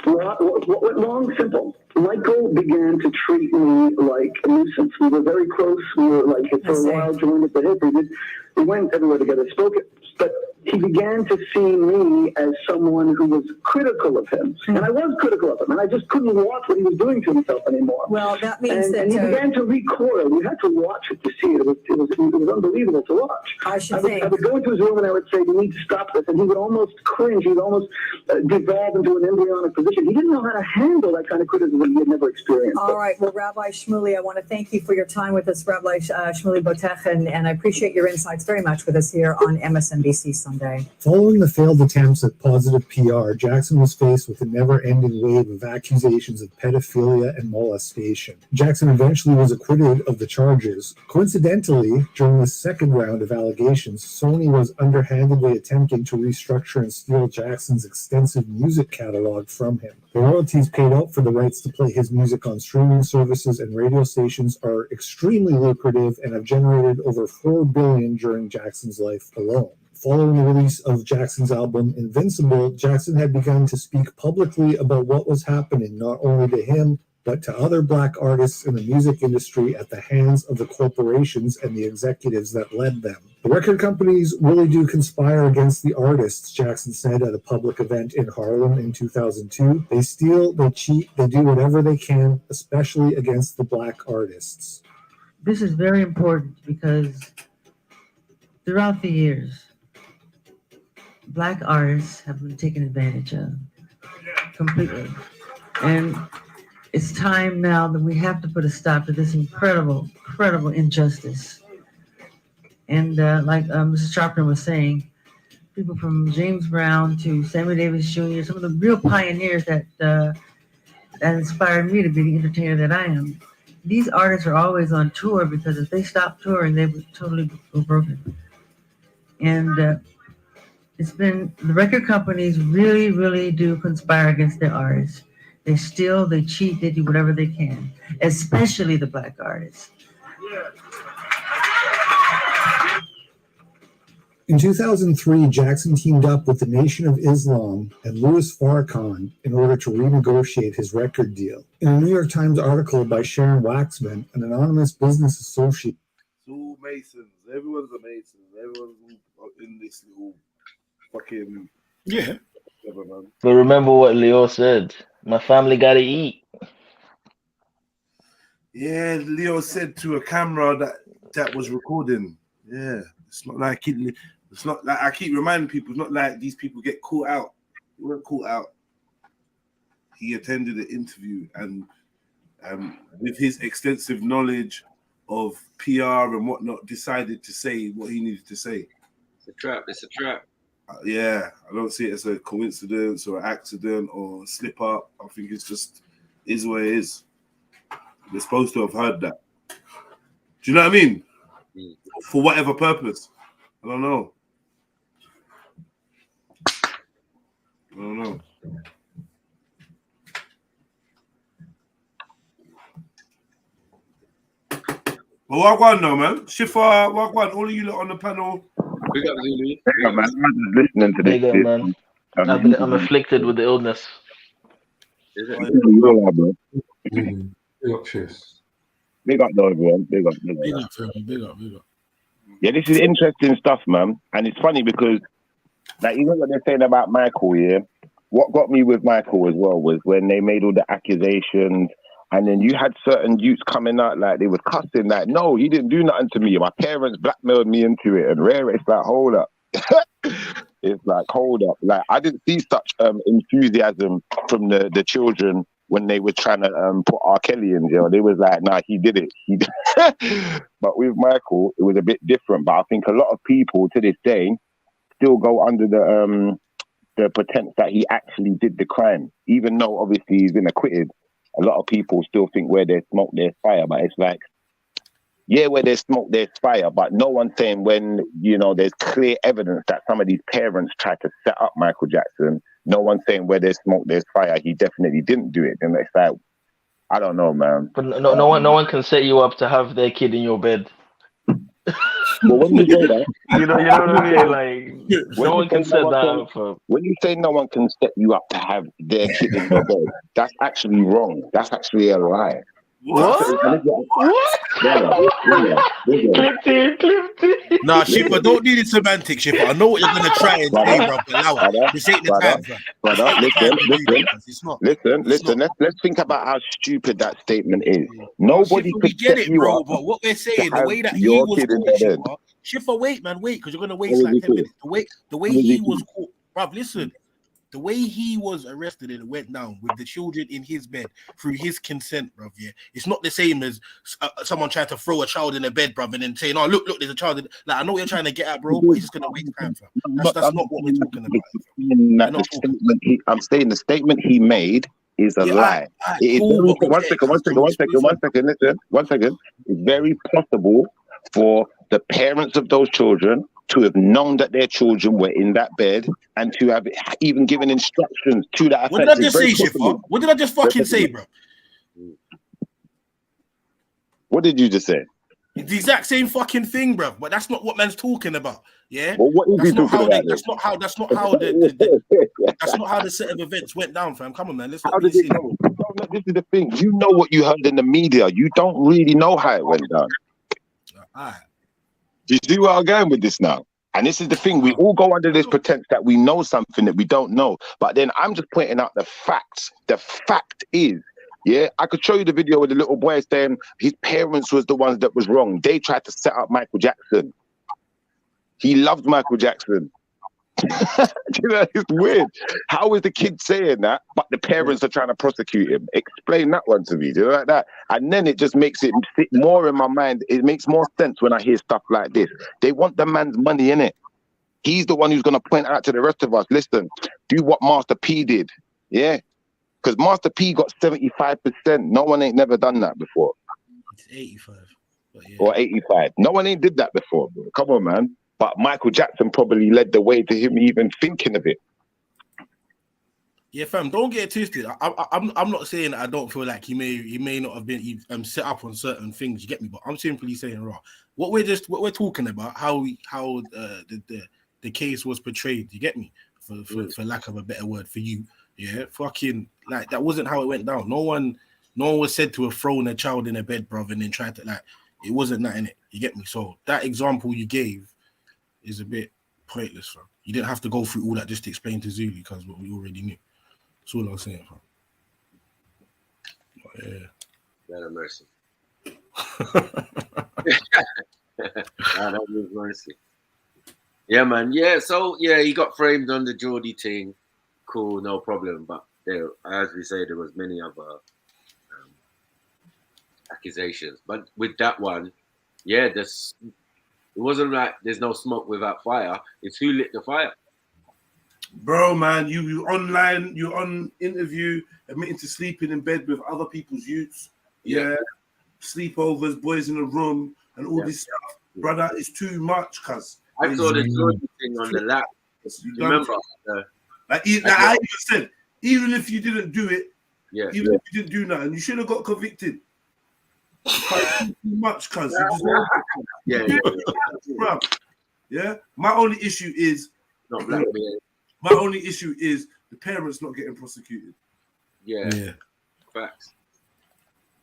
F: What went wrong? Simple. Michael began to treat me like a nuisance. We were very close. We were like, for a while, joined at the hip. We went everywhere together, spoke it. But he began to see me as someone who was critical of him. And I was critical of him. And I just couldn't watch what he was doing to himself anymore.
H: Well, that means
F: and he began to recoil. You had to watch it to see it. It was unbelievable to watch. I would go into his room and I would say, "You need to stop this." And he would almost cringe. He would almost devolve into an embryonic position. He didn't know how to handle that kind of criticism he had never experienced.
H: All right. Well, Rabbi Shmuley, I want to thank you for your time with us, Rabbi Shmuley Botech, and I appreciate your insights very much with us here on MSNBC Sunday.
O: Following the failed attempts at positive PR, Jackson was faced with a never-ending wave of accusations of pedophilia and molestation. Jackson eventually was acquitted of the charges. Coincidentally, during the second round of allegations, Sony was underhandedly attempting to restructure and steal Jackson's extensive music catalog from him. The royalties paid out for the rights to play his music on streaming services and radio stations are extremely lucrative and have generated over $4 billion during Jackson's life alone. Following the release of Jackson's album Invincible, Jackson had begun to speak publicly about what was happening not only to him, but to other Black artists in the music industry at the hands of the corporations and the executives that led them. The record companies really do conspire against the artists, Jackson said at a public event in Harlem in 2002. They steal, they cheat, they do whatever they can, especially against the Black artists.
K: This is very important because throughout the years, Black artists have been taken advantage of completely. And it's time now that we have to put a stop to this incredible injustice. And like Mrs. Sharpton was saying, people from James Brown to Sammy Davis Jr., some of the real pioneers that inspired me to be the entertainer that I am. These artists are always on tour because if they stopped touring, they would totally go broken. And it's been, the record companies really do conspire against their artists. They steal, they cheat, they do whatever they can, especially the Black artists.
O: In 2003, Jackson teamed up with the Nation of Islam and Louis Farrakhan in order to renegotiate his record deal. In a New York Times article by Sharon Waxman, an anonymous business associate.
N: It's all Masons. Everyone's a Mason. Everyone's in this little fucking...
J: Yeah.
M: But remember what Leo said. My family gotta eat.
N: Yeah, Leo said to a camera that was recording. Yeah, it's not like it's not like I keep reminding people. It's not like these people get caught out. They weren't caught out. He attended an interview and with his extensive knowledge of PR and whatnot, decided to say what he needed to say.
I: It's a trap. It's a trap.
N: Yeah, I don't see it as a coincidence or an accident or a slip up. I think it's just is what it is. They're supposed to have heard that. Do you know what I mean? For whatever purpose. I don't know. But what going though, man? Shifa, what going? All of you lot on the panel.
I: Big up, Zulu.
D: Big up, man. I'm just listening to this.
M: Big up, man. I'm afflicted with the illness.
I: Is
D: it? You are, bro.
G: Big up, cheers.
D: Big up, though, everyone. Big up.
J: Big up.
D: Yeah, this is interesting stuff, man. And it's funny because, like, even what they're saying about Michael, yeah, what got me with Michael as well was when they made all the accusations. And then you had certain youths coming out like they was cussing, like, no, he didn't do nothing to me. My parents blackmailed me into it. And rare, it's like, hold up.
P: It's like, hold up. Like, I didn't see such enthusiasm from the children when they were trying to put R. Kelly in jail. They was like, nah, he did it. He did. But with Michael, it was a bit different. But I think a lot of people to this day still go under the pretense that he actually did the crime, even though obviously he's been acquitted. A lot of people still think where there's smoke, there's fire. But it's like, yeah, where there's smoke, there's fire. But no one's saying when, you know, there's clear evidence that some of these parents tried to set up Michael Jackson. No one's saying where there's smoke, there's fire. He definitely didn't do it. And it's like, I don't know, man.
M: But no one can set you up to have their kid in your bed.
P: But when you say that,
M: you know what I mean? Like, no one can set that up.
P: When you say no one can set you up to have their kid in your bed, that's actually wrong. That's actually a lie.
M: What?
J: Nah, Shipper, don't do the semantic, Shipper. I know what you're gonna try and say, bro. Allow it. This ain't the time, bro.
P: Listen. Let's think about how stupid that statement is. Nobody
J: Shipper,
P: could
J: we get
P: set
J: it,
P: you
J: bro.
P: up
J: But what we're saying,
P: to
J: the way
P: have
J: that he
P: your
J: was
P: kid in
J: caught,
P: your bed.
J: Shipper, wait, man, wait, because you're gonna waste like 10 minutes. The way he was caught, bro. Listen. The way he was arrested and went down with the children in his bed through his consent, bruv, yeah, it's not the same as someone trying to throw a child in a bed, bruv, and then saying, "Oh, look, there's a child." Like, I know what you're trying to get at, bro, but it's just gonna waste time, fam. That's not what we're talking about.
P: I'm saying the statement he made is a lie. One second. It's very possible for the parents of those children to have known that their children were in that bed and to have even given instructions to that effect.
J: What did I just say, Shiffer? What did I just fucking say, bro?
P: What did you just say?
J: It's the exact same fucking thing, bro. But that's not what man's talking about. Yeah.
P: Well, what is he talking about?
J: That's not how the set of events went down, fam. Come on, man. Let's.
P: How did it go? This is the thing. You know what you heard in the media. You don't really know how it went down.
J: All right.
P: Do you see where I'm going with this now? And this is the thing, we all go under this pretense that we know something that we don't know. But then I'm just pointing out the facts. The fact is, yeah, I could show you the video with the little boy saying his parents was the ones that was wrong. They tried to set up Michael Jackson. He loved Michael Jackson. You know, it's weird. How is the kid saying that, but the parents are trying to prosecute him? Explain that one to me. Do you know, like that? And then it just makes it sit more in my mind. It makes more sense when I hear stuff like this. They want the man's money, innit? He's the one who's going to point out to the rest of us, listen, do what Master P did. Yeah? Because Master P got 75%. No one ain't never done that before.
J: It's 85. Yeah.
P: Or 85. No one ain't did that before, bro. Come on, man. But Michael Jackson probably led the way to him even thinking of it.
J: Yeah, fam, don't get it twisted. I'm not saying that I don't feel like he may not have been set up on certain things. You get me? But I'm simply saying, raw. What we're talking about, how the case was portrayed. You get me? For lack of a better word for you, yeah. Fucking like that wasn't how it went down. No one was said to have thrown a child in a bed, brother, and then tried to like. It wasn't that in it. You get me? So that example you gave is a bit pointless, fam. You didn't have to go through all that just to explain to Zulu because what we already knew. That's all I'm saying, fam. But, yeah.
I: God have mercy. God have mercy. Yeah, man. Yeah, so yeah, he got framed on the Geordie thing. Cool, no problem. But there, as we say, there was many other accusations. But with that one, yeah, it wasn't like there's no smoke without fire. It's who lit the fire.
N: Bro, man, you online, you on interview, admitting to sleeping in bed with other people's youths. Yeah. Sleepovers, boys in the room, and all this stuff. Brother, it's too much, cuz.
I: I saw the Jordan thing on the lap. You remember?
N: I even said, even if you didn't do it, even if you didn't do nothing, you should have got convicted. Too much, cuz. Yeah. My only issue is the parents not getting prosecuted.
I: Yeah. Facts.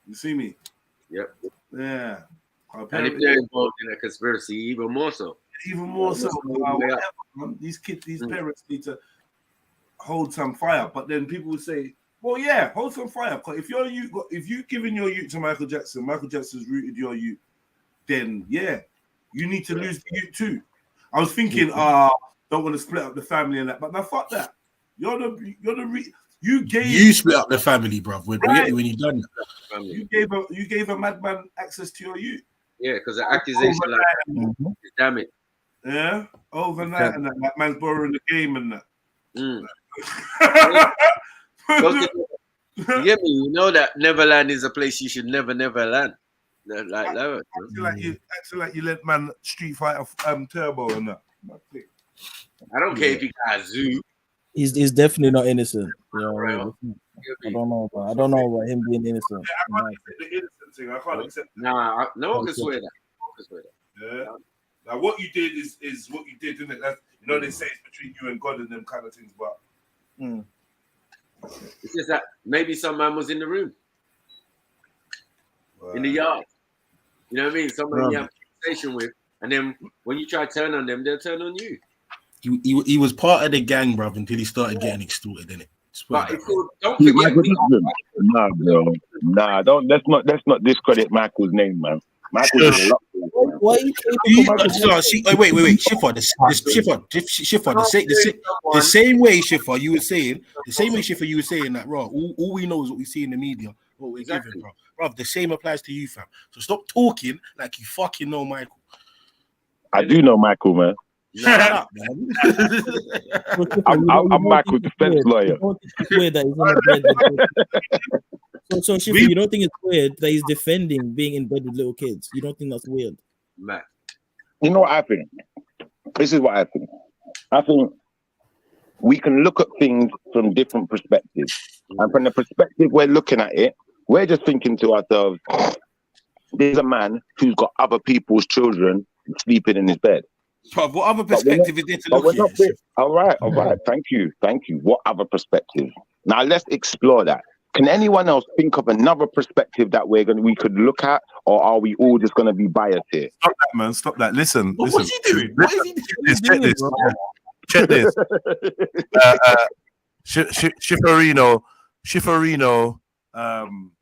N: You see me?
I: Yep.
N: Yeah.
I: And if they're involved in a conspiracy, even more so.
N: Even more so. Whatever, man. These parents need to hold some fire. But then people would say, well, yeah, hold some fire. Because if you've given your youth to Michael Jackson's rooted your youth, then yeah, you need to lose the youth too. I was thinking, don't want to split up the family and that. But now fuck that. You
J: split up the family, bruv. When you done that.
N: You gave a madman access to your youth.
I: Yeah, because the accusation damn it.
N: Yeah, overnight and that man's borrowing the game and that.
I: You get me? You know that Neverland is a place you should never land. Like that.
N: Acting like you let man Street Fighter Turbo and that.
I: I don't care if you got a zoo.
E: He's definitely not innocent. You know, I don't know about him being innocent.
N: I can't accept the innocent thing. I can't accept that.
I: Nah, no one can swear that.
N: Yeah. Now what you did is what you did, isn't it? That's, you know, they say it's between you and God and them kind of things, but
I: it's just that maybe some man was in the room. In the yard. You know what I mean? Somebody you have a conversation with, and then when you try to turn on them, they'll turn on you.
J: He was part of the gang, bruv, until he started getting extorted, innit?
I: But don't forget,
P: nah, bro. Nah, let's not discredit Michael's name, man. Michael's a lot.
J: Wait. Schiffer, the same way, Schiffer, you were saying, that, bro. All we know is what we see in the media, what we're giving, bro. Bro, the same applies to you, fam. So stop talking like you fucking know Michael.
P: I do know Michael, man.
J: Shut up, man.
P: I'm Michael's defense lawyer.
E: So Schiffer, you don't think it's weird that he's defending being in bed with little kids? You don't think that's weird?
I: Man.
P: You know what I think? This is what I think. I think we can look at things from different perspectives. And from the perspective we're looking at it, we're just thinking to ourselves, there's a man who's got other people's children sleeping in his bed.
J: But what other perspective is there to look at?
P: All right. Thank you. What other perspective? Now let's explore that. Can anyone else think of another perspective that we could look at, or are we all just going to be biased here?
N: Stop that, man. Stop that. Listen.
J: What's he doing? What is he doing?
N: Check this. Schifferino, and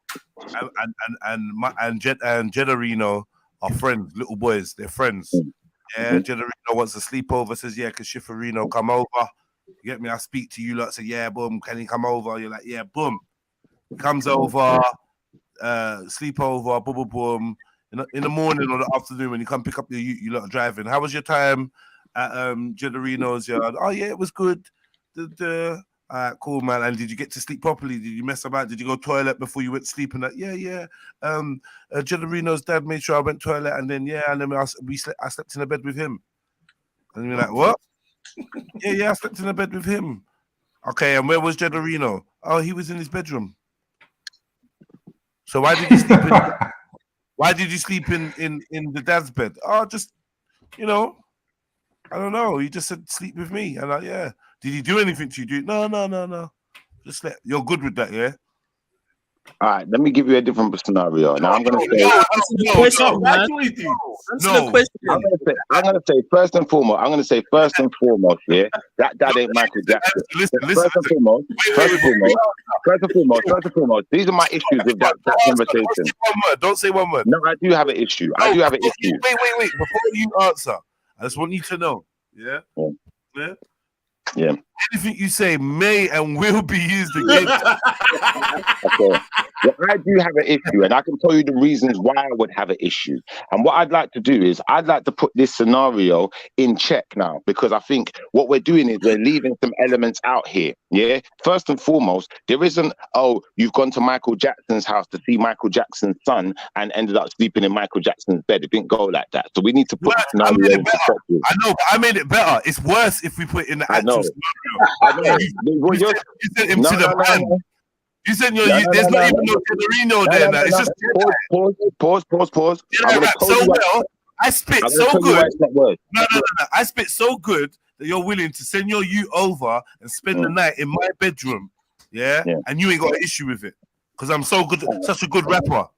N: Jedarino are friends, little boys. They're friends. Yeah, Jedarino wants a sleepover. Says, yeah, can Schifferino come over? You get me? I speak to you lot. Say, yeah, boom. Can he come over? You're like, yeah, boom. Comes over, sleepover, boom, boom, boom. In the morning or the afternoon when you come pick up you lot are driving. How was your time at Jedarino's yard? Oh yeah, it was good. All right, cool, man. And did you get to sleep properly? Did you mess about? Did you go toilet before you went to sleep? And that, yeah. Jedarino's dad made sure I went toilet, and then I slept in a bed with him. And you're like, what? yeah, I slept in a bed with him. Okay, and where was Jedarino? Oh, he was in his bedroom. So why did you sleep in? Why did you sleep in the dad's bed? Oh, just I don't know. He just said sleep with me, and yeah. Did he do anything to you? No. Just you're good with that, yeah.
P: All right, let me give you a different scenario. Now I'm gonna say, I'm gonna say first and foremost, yeah, that ain't Michael Jackson. Listen. First and foremost, these are my issues with that conversation.
N: Don't say one word.
P: No, I do have an issue.
N: Wait. Before you answer, I just want you to know, yeah.
P: Yeah.
N: Anything you say may and will be used against you.
P: Okay. Well, I do have an issue, and I can tell you the reasons why I would have an issue. And what I'd like to do is I'd like to put this scenario in check now, because I think what we're doing is we're leaving some elements out here. Yeah. First and foremost, there isn't, you've gone to Michael Jackson's house to see Michael Jackson's son and ended up sleeping in Michael Jackson's bed. It didn't go like that. So we need to put the scenario in perspective.
N: I know, but I made it better. It's worse if we put it in the actual scenario.
P: I know.
N: You sent him to the band. You said there's not even no Jedarino there now. It's just
P: pause.
N: I spit so good. No. I spit so good that you're willing to send your youth over and spend the night in my bedroom. Yeah? And you ain't got an issue with it. Because I'm so good, such a good rapper.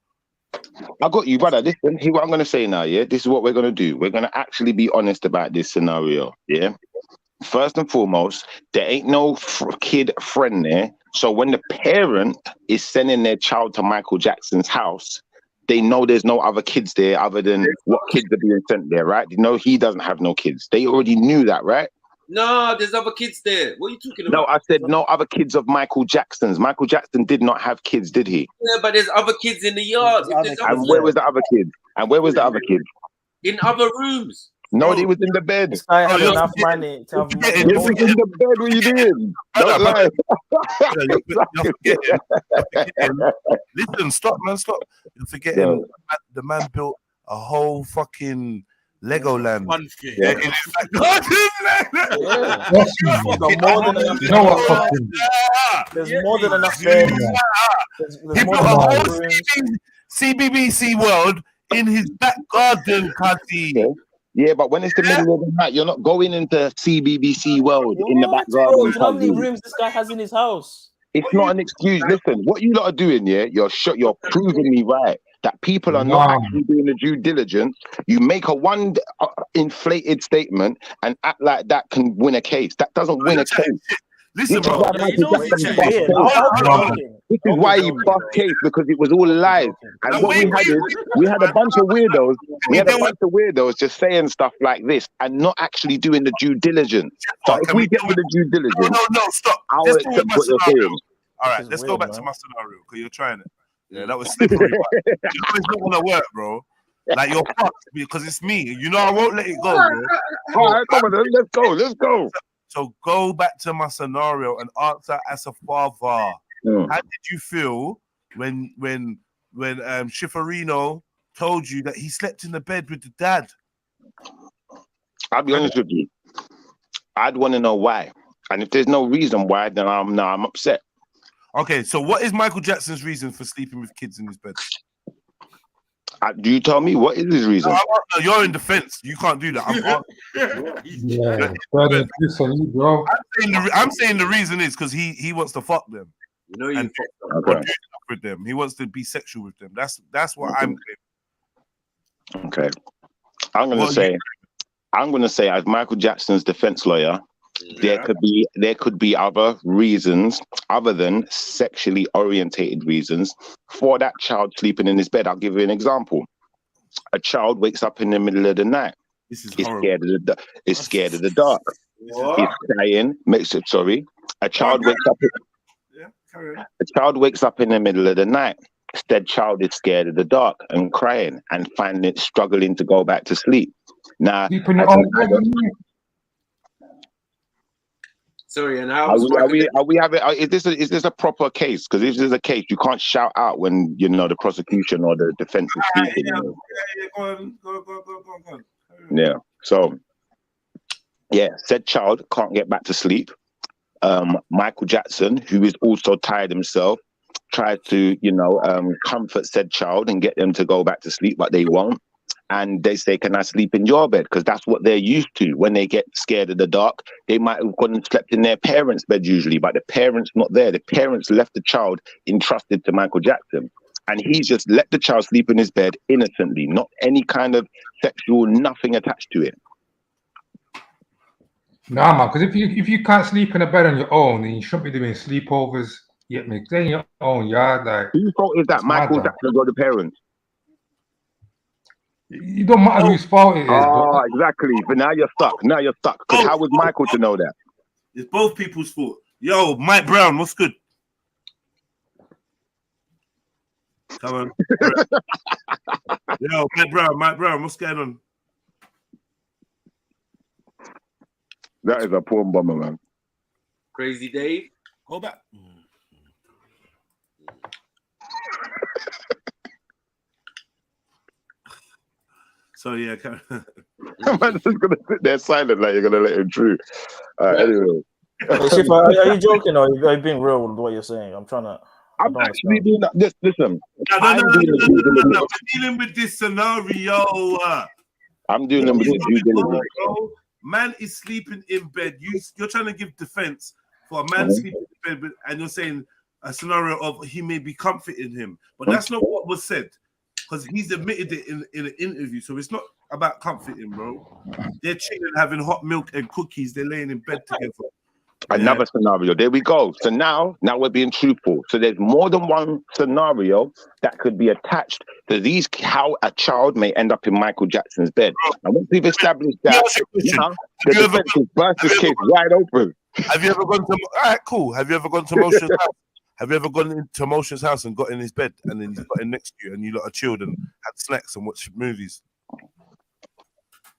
P: I got you, brother. Listen, hear what I'm gonna say now, yeah? This is what we're gonna do. We're gonna actually be honest about this scenario, yeah? First and foremost, there ain't no kid friend there. So when the parent is sending their child to Michael Jackson's house, they know there's no other kids there other than what kids are being sent there, right? You know, he doesn't have no kids. They already knew that, right?
I: No, there's other kids there. What are you talking about?
P: No, I said no other kids of Michael Jackson's. Michael Jackson did not have kids, did he?
I: Yeah, but there's other kids in the yard.
P: And where was the other kid? And where was the other kid?
I: In other rooms.
P: No, he was in the bed.
C: This guy has enough money to have
P: He was in the bed. What are you doing? Don't lie.
N: Listen, stop, man, stop. You're forgetting the man built a whole fucking Legoland.
J: Yeah.
N: In his back garden.
C: You know what? There's more than enough beds.
N: He built a whole CBBC world in his back garden, Kati.
P: Yeah, but when it's the middle of the night, you're not going into CBBC world in the back garden.
C: Bro, do you know how many rooms this guy has in his house?
P: It's not an excuse. Listen, what you lot are doing, yeah, you're proving me right. That people are not actually doing the due diligence. You make a one inflated statement and act like that can win a case. That doesn't win a case.
N: Listen, bro.
P: This is why he bust case, because it was all lies. And what we had is we had a bunch of weirdos. We had a bunch of weirdos just saying stuff like this and not actually doing the due diligence. So if we get with the due diligence,
N: no, stop.
P: I'll
N: Let's go
P: accept
N: with my
P: what you're
N: scenario.
P: saying.
N: All right, let's go back to my scenario because you're trying it. Yeah, that was slippery. You know it's not gonna work, bro. Like you're fucked because it's me. You know I won't let it go, bro.
P: All right, come on, let's go, let's go.
N: So go back to my scenario and answer as a father. How did you feel when Schifferino told you that he slept in the bed with the dad?
P: I'll be honest with you. I'd want to know why. And if there's no reason why, then I'm upset.
N: Okay, so what is Michael Jackson's reason for sleeping with kids in his bed?
P: Do you tell me what is his reason?
N: No, you're in defense. You can't do that. I'm saying the reason is because he wants to fuck them.
I: You know,
N: and do stuff with them. He wants to be sexual with them. That's what I'm saying.
P: Okay. I'm gonna say as Michael Jackson's defense lawyer, there could be other reasons other than sexually orientated reasons for that child sleeping in his bed. I'll give you an example. A child wakes up in the middle of the night. He's scared of the dark. He's crying. A child wakes up in the middle of the night. Said child is scared of the dark and crying and finding it struggling to go back to sleep. Now,
I: sorry, and how
P: are we having? Is this a proper case? Because if there's a case, you can't shout out when the prosecution or the defense is speaking. Yeah. So, yeah, said child can't get back to sleep. Michael Jackson, who is also tired himself, tried to comfort said child and get them to go back to sleep, but they won't. And they say, can I sleep in your bed? Because that's what they're used to. When they get scared of the dark, they might have gone and slept in their parents' bed usually, but the parents not there. The parents left the child entrusted to Michael Jackson. And he just let the child sleep in his bed innocently, not any kind of sexual, nothing attached to it.
G: Nah, man, because if you can't sleep in a bed on your own, then you shouldn't be doing sleepovers. You get me? Stay in your own yard. Like,
P: whose fault is that? Michael Jackson or the parents?
G: It don't matter whose fault it is.
P: Oh, exactly. But now you're stuck. Because how was Michael to know that?
N: It's both people's fault. Yo, Mike Brown, what's good? Come on. Yo, Mike Brown, what's going on?
P: That is a porn bomber, man.
I: Crazy Dave.
N: Go back. So yeah,
P: I'm just gonna sit there silent like you're gonna let him through. Anyway.
C: Hey, Shifa, are you joking or are you being real with what you're saying?
P: I'm actually doing that. Listen.
N: No. We're dealing with this scenario.
P: I'm dealing with the due diligence.
N: Man is sleeping in bed. You're trying to give defense for a man sleeping in bed, and you're saying a scenario of he may be comforting him, but that's not what was said. Because he's admitted it in an interview, so it's not about comforting, bro. They're chilling, having hot milk and cookies. They're laying in bed together.
P: Another scenario. There we go. So now we're being truthful. So there's more than one scenario that could be attached to how a child may end up in Michael Jackson's bed. And once we've established that, The defense is burst this case wide open.
N: Have you ever gone to? All right, cool. Have you ever gone to Motion's house? Have you ever gone into Motion's house and got in his bed and then he's got in next to you and you lot are chilled and had snacks and watched movies?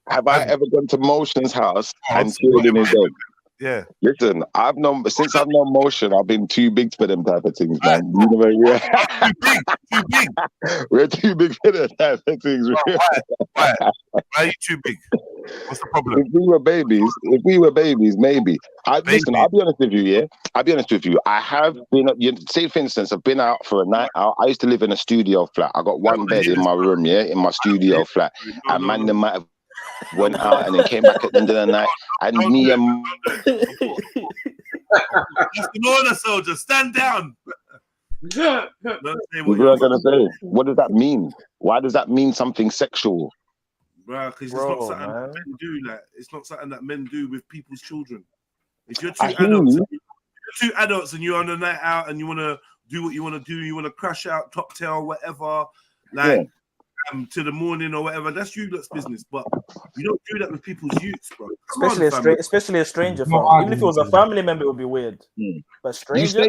P: Have I ever gone to Motion's house and chilled in his bed?
N: Yeah.
P: Listen, since I've known Motion, I've been too big for them type of things, man. You know, yeah.
N: Too big.
P: We're too big for them type of things.
N: Why are you too big? What's the problem?
P: If we were babies, maybe. Listen, I'll be honest with you, yeah? I'll be honest with you. I have been, say for instance, I've been out for a night out. I used to live in a studio flat. I got one bed in my room, yeah, in my studio flat. And man, they might have went out and then came back at the end of the night. And me and...
N: That's an order, soldier. Stand down.
P: What am I going to say? What does that mean? Why does that mean something sexual?
N: Bro, because it's not something that men do. Like, it's not something that men do with people's children. If you're two adults and you're on a night out and you want to do what you want to do, you want to crash out, top tail, whatever, like to the morning or whatever, that's you lot's business. But you don't do that with people's youths, bro.
Q: Especially a stranger. Even if it was a family member, it would be weird. But stranger,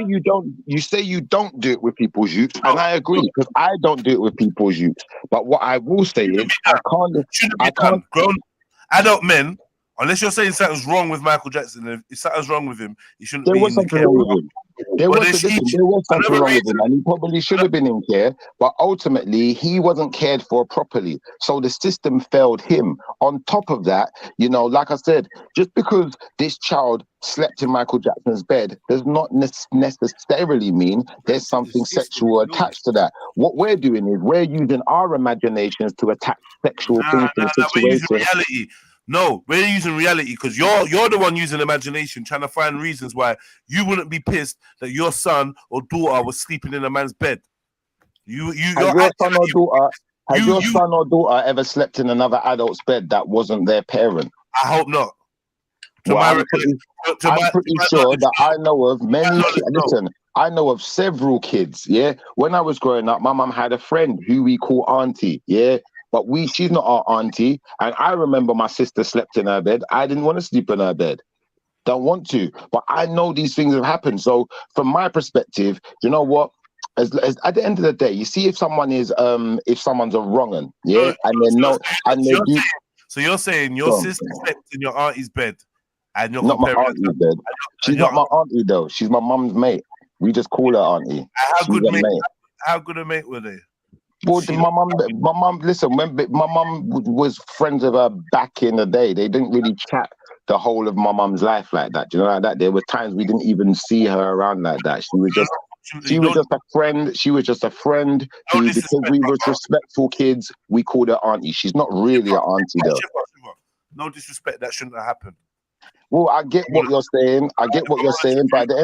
P: you say you don't do it with people's youth, and I agree because I don't do it with people's youth. But what I will say is, I can't.
N: Grown adult men, unless you're saying something's wrong with Michael Jackson, if something's wrong with him, he shouldn't be in the care.
P: There was something wrong with him, and he probably should have been in care, but ultimately he wasn't cared for properly. So the system failed him. On top of that, you know, like I said, just because this child slept in Michael Jackson's bed does not necessarily mean there's something sexual attached to that. What we're doing is we're using our imaginations to attach sexual things to the situation.
N: No, we're using reality because you're the one using imagination, trying to find reasons why you wouldn't be pissed that your son or daughter was sleeping in a man's bed. Has your son or daughter ever slept in another adult's bed that wasn't their parent? I hope not.
P: I'm pretty sure that I know of many. Listen, I know of several kids. Yeah, when I was growing up, my mum had a friend who we call Auntie. Yeah. But she's not our auntie. And I remember my sister slept in her bed. I didn't want to sleep in her bed. Don't want to. But I know these things have happened. So from my perspective, you know what? As at the end of the day, you see if someone is if someone's a wrong-un, yeah,
N: So you're saying your sister slept in your auntie's bed and you're
P: not my auntie's bed. She's not my auntie though. She's my mum's mate. We just call her auntie.
N: How good a mate were they?
P: Well, my mum. Listen, when my mum was friends with her back in the day, they didn't really chat the whole of my mum's life like that. Do you know like that? There were times we didn't even see her around like that. She was just a friend. She was just a friend who, because we were respectful kids, we called her auntie. She's not really an auntie though.
N: No disrespect. That shouldn't have happened.
P: Well, I get what you're saying. But at the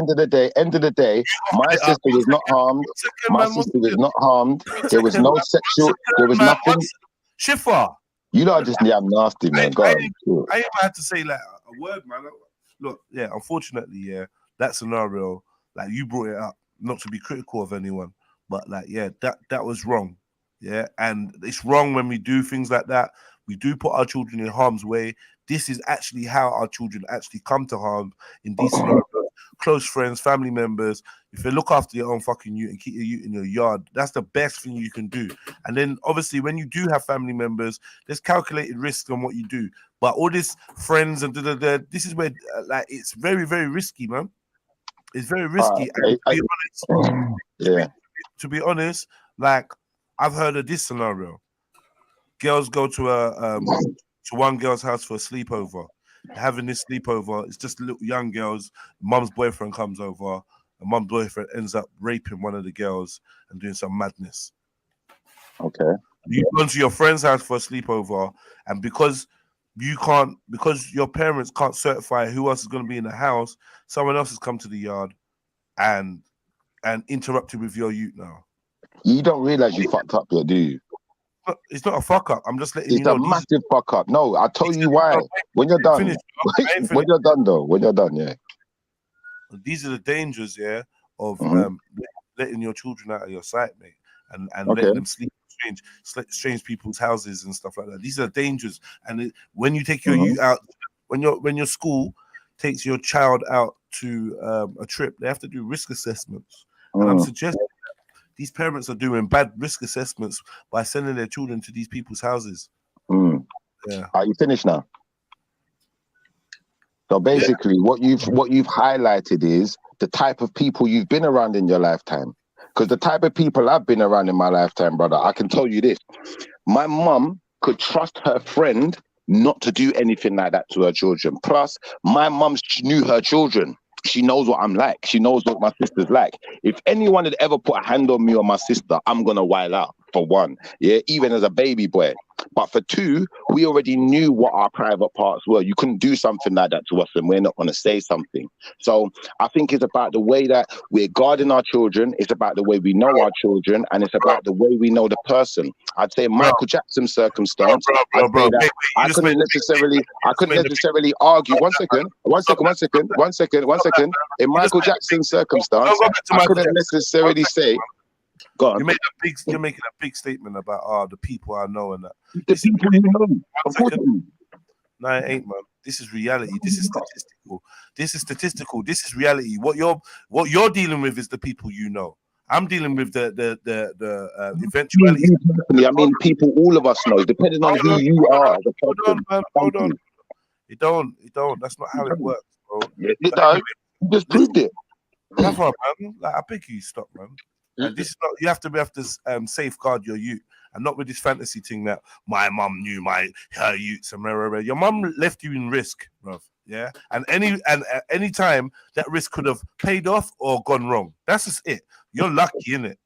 P: end of the day, my sister was not harmed. My sister was not harmed. There was no sexual. There was nothing.
N: Shifa.
P: You know, just nasty, man.
N: I ain't had to say like a word, man. Look, yeah. Unfortunately, yeah, that scenario, like you brought it up, not to be critical of anyone, but like, yeah, that was wrong. Yeah, and it's wrong when we do things like that. We do put our children in harm's way. This is actually how our children actually come to harm in these scenarios. Close friends, family members. If you look after your own fucking youth and keep your youth in your yard, that's the best thing you can do. And then obviously when you do have family members, there's calculated risk on what you do. But all this friends and this is where like it's very, very risky, man. It's very risky. To be honest, like I've heard of this scenario. Girls go to one girl's house for a sleepover. Having this sleepover, it's just little young girls. Mum's boyfriend comes over, and mum's boyfriend ends up raping one of the girls and doing some madness.
P: Okay.
N: You go to your friend's house for a sleepover, and because your parents can't certify who else is going to be in the house, someone else has come to the yard and interrupted with your youth now.
P: You don't realize you fucked up yet, do you?
N: It's not a fuck up. I'm just letting you know.
P: It's a massive fuck up. No, I'll tell you why. When you're done. When you're done, though. When you're done, yeah.
N: These are the dangers, yeah, of letting your children out of your sight, mate, and letting them sleep in strange people's houses and stuff like that. These are dangers. And when you take your youth out when your school takes your child out to a trip, they have to do risk assessments. And I'm suggesting that these parents are doing bad risk assessments by sending their children to these people's houses. Yeah.
P: Are you finished now? So basically, what you've highlighted is the type of people you've been around in your lifetime. Because the type of people I've been around in my lifetime, brother, I can tell you this: my mum could trust her friend not to do anything like that to her children. Plus, my mum knew her children. She knows what I'm like. She knows what my sister's like. If anyone had ever put a hand on me or my sister, I'm gonna wild out, for one. Yeah, even as a baby boy. But for two, we already knew what our private parts were. You couldn't do something like that to us and we're not going to say something. So I think it's about the way that we're guarding our children. It's about the way we know our children. And it's about the way we know the person. I'd say Michael Jackson's circumstance, I couldn't necessarily argue. One second. In Michael Jackson's circumstance, I couldn't necessarily say,
N: You're making a big statement about the people I know and that.
P: The people you know.
N: No, it ain't, man. This is reality. This is statistical. This is reality. What you're dealing with is the people you know. I'm dealing with the eventuality.
P: I mean, people all of us know, depending on who you are.
N: Hold on, man. Hold on. It don't. That's not how it works, bro.
P: Yeah, it does. You just proved it.
N: That's right, man. Like, I beg you, stop, man. And this is not. You have to safeguard your youth, and not with this fantasy thing that my mum knew her youths and rah. Your mum left you in risk, bro. Yeah, and any time that risk could have paid off or gone wrong. That's just it. You're lucky, innit?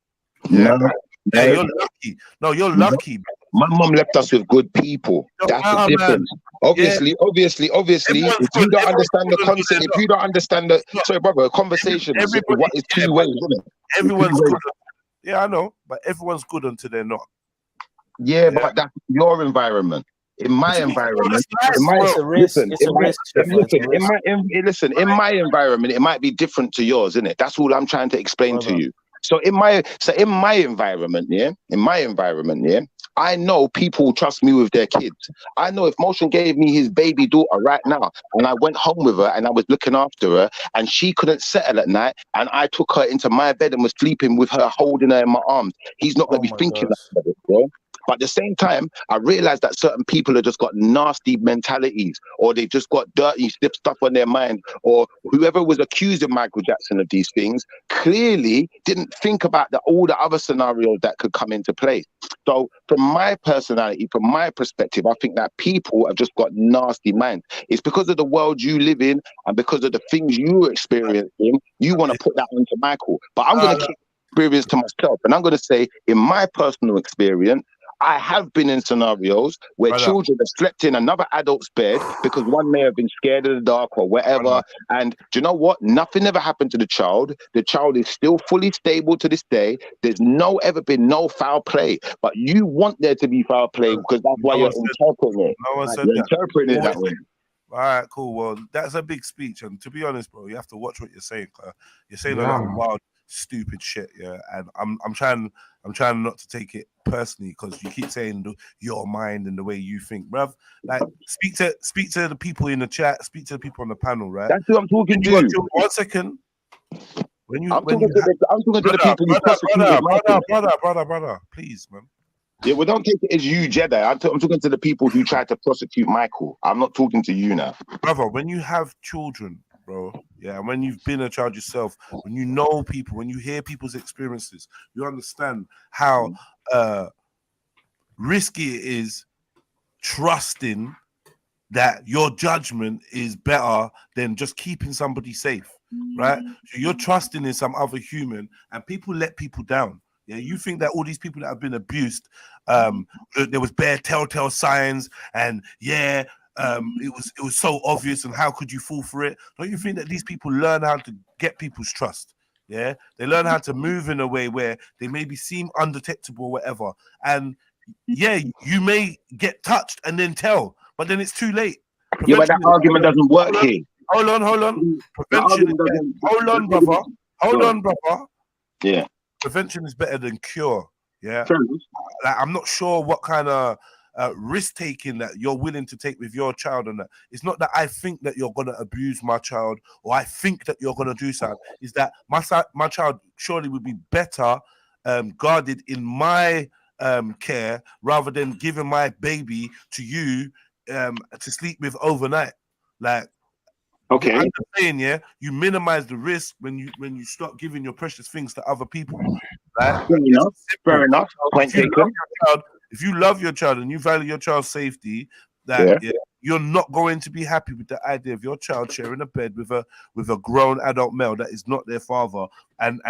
N: Yeah, you're lucky. No, you're lucky.
P: My mum left us with good people. That's the difference. Obviously, if you don't understand the concept, if you don't understand the sorry, brother, conversation is what is two ways, isn't it?
N: Everyone's good. Yeah, I know, but everyone's good until they're not.
P: Yeah, but that's your environment. In my environment, in my environment, it might be different to yours, isn't it? That's all I'm trying to explain to you. So in my environment, I know people trust me with their kids. I know if Motion gave me his baby daughter right now and I went home with her and I was looking after her and she couldn't settle at night and I took her into my bed and was sleeping with her, holding her in my arms, he's not going to be thinking about it, bro. But at the same time, I realized that certain people have just got nasty mentalities, or they've just got dirty stuff on their mind, or whoever was accusing Michael Jackson of these things clearly didn't think about all the other scenarios that could come into play. So from my personality, from my perspective, I think that people have just got nasty minds. It's because of the world you live in and because of the things you're experiencing, you want to put that onto Michael. But I'm going to keep experience to myself, and I'm going to say, in my personal experience, I have been in scenarios where children have slept in another adult's bed because one may have been scared of the dark or whatever. And do you know what? Nothing ever happened to the child. The child is still fully stable to this day. There's ever been no foul play. But you want there to be foul play because that's why you're interpreting it.
N: No one said
P: you're
N: that.
P: interpreting it that way.
N: All right, cool. Well, that's a big speech. And to be honest, bro, you have to watch what you're saying. You're saying a lot of wild, stupid shit, yeah. And I'm trying not to take it personally because you keep saying your mind and the way you think, bruv. Like, speak to the people in the chat, speak to the people on the panel, right?
P: That's who I'm talking to.
N: 1 second. I'm talking
P: to the people who prosecute
N: brother, please, man.
P: Yeah, well, don't take it as you, Jedi. I'm talking to the people who tried to prosecute Michael. I'm not talking to you now,
N: brother. When you have children, bro, yeah, and when you've been a child yourself, when you know people, when you hear people's experiences, you understand how risky it is trusting that your judgment is better than just keeping somebody safe, right? So you're trusting in some other human, and people let people down. Yeah, you think that all these people that have been abused, there was bare telltale signs, and it was so obvious, and how could you fall for it? Don't you think that these people learn how to get people's trust? Yeah, they learn how to move in a way where they maybe seem undetectable or whatever, and yeah, you may get touched and then tell, but then it's too late.
P: Yeah, but that argument doesn't work here.
N: Hold on. Prevention. Hold on, brother.
P: Yeah.
N: Prevention is better than cure. Yeah, like, I'm not sure what kind of risk taking that you're willing to take with your child, and that it's not that I think that you're gonna abuse my child or I think that you're gonna do something. Is that my child surely would be better guarded in my care rather than giving my baby to you to sleep with overnight. Like,
P: okay,
N: I'm just saying, yeah, you minimize the risk when you start giving your precious things to other people. Right?
P: Fair enough. Point taken.
N: If you love your child and you value your child's safety, that you're not going to be happy with the idea of your child sharing a bed with a grown adult male that is not their father and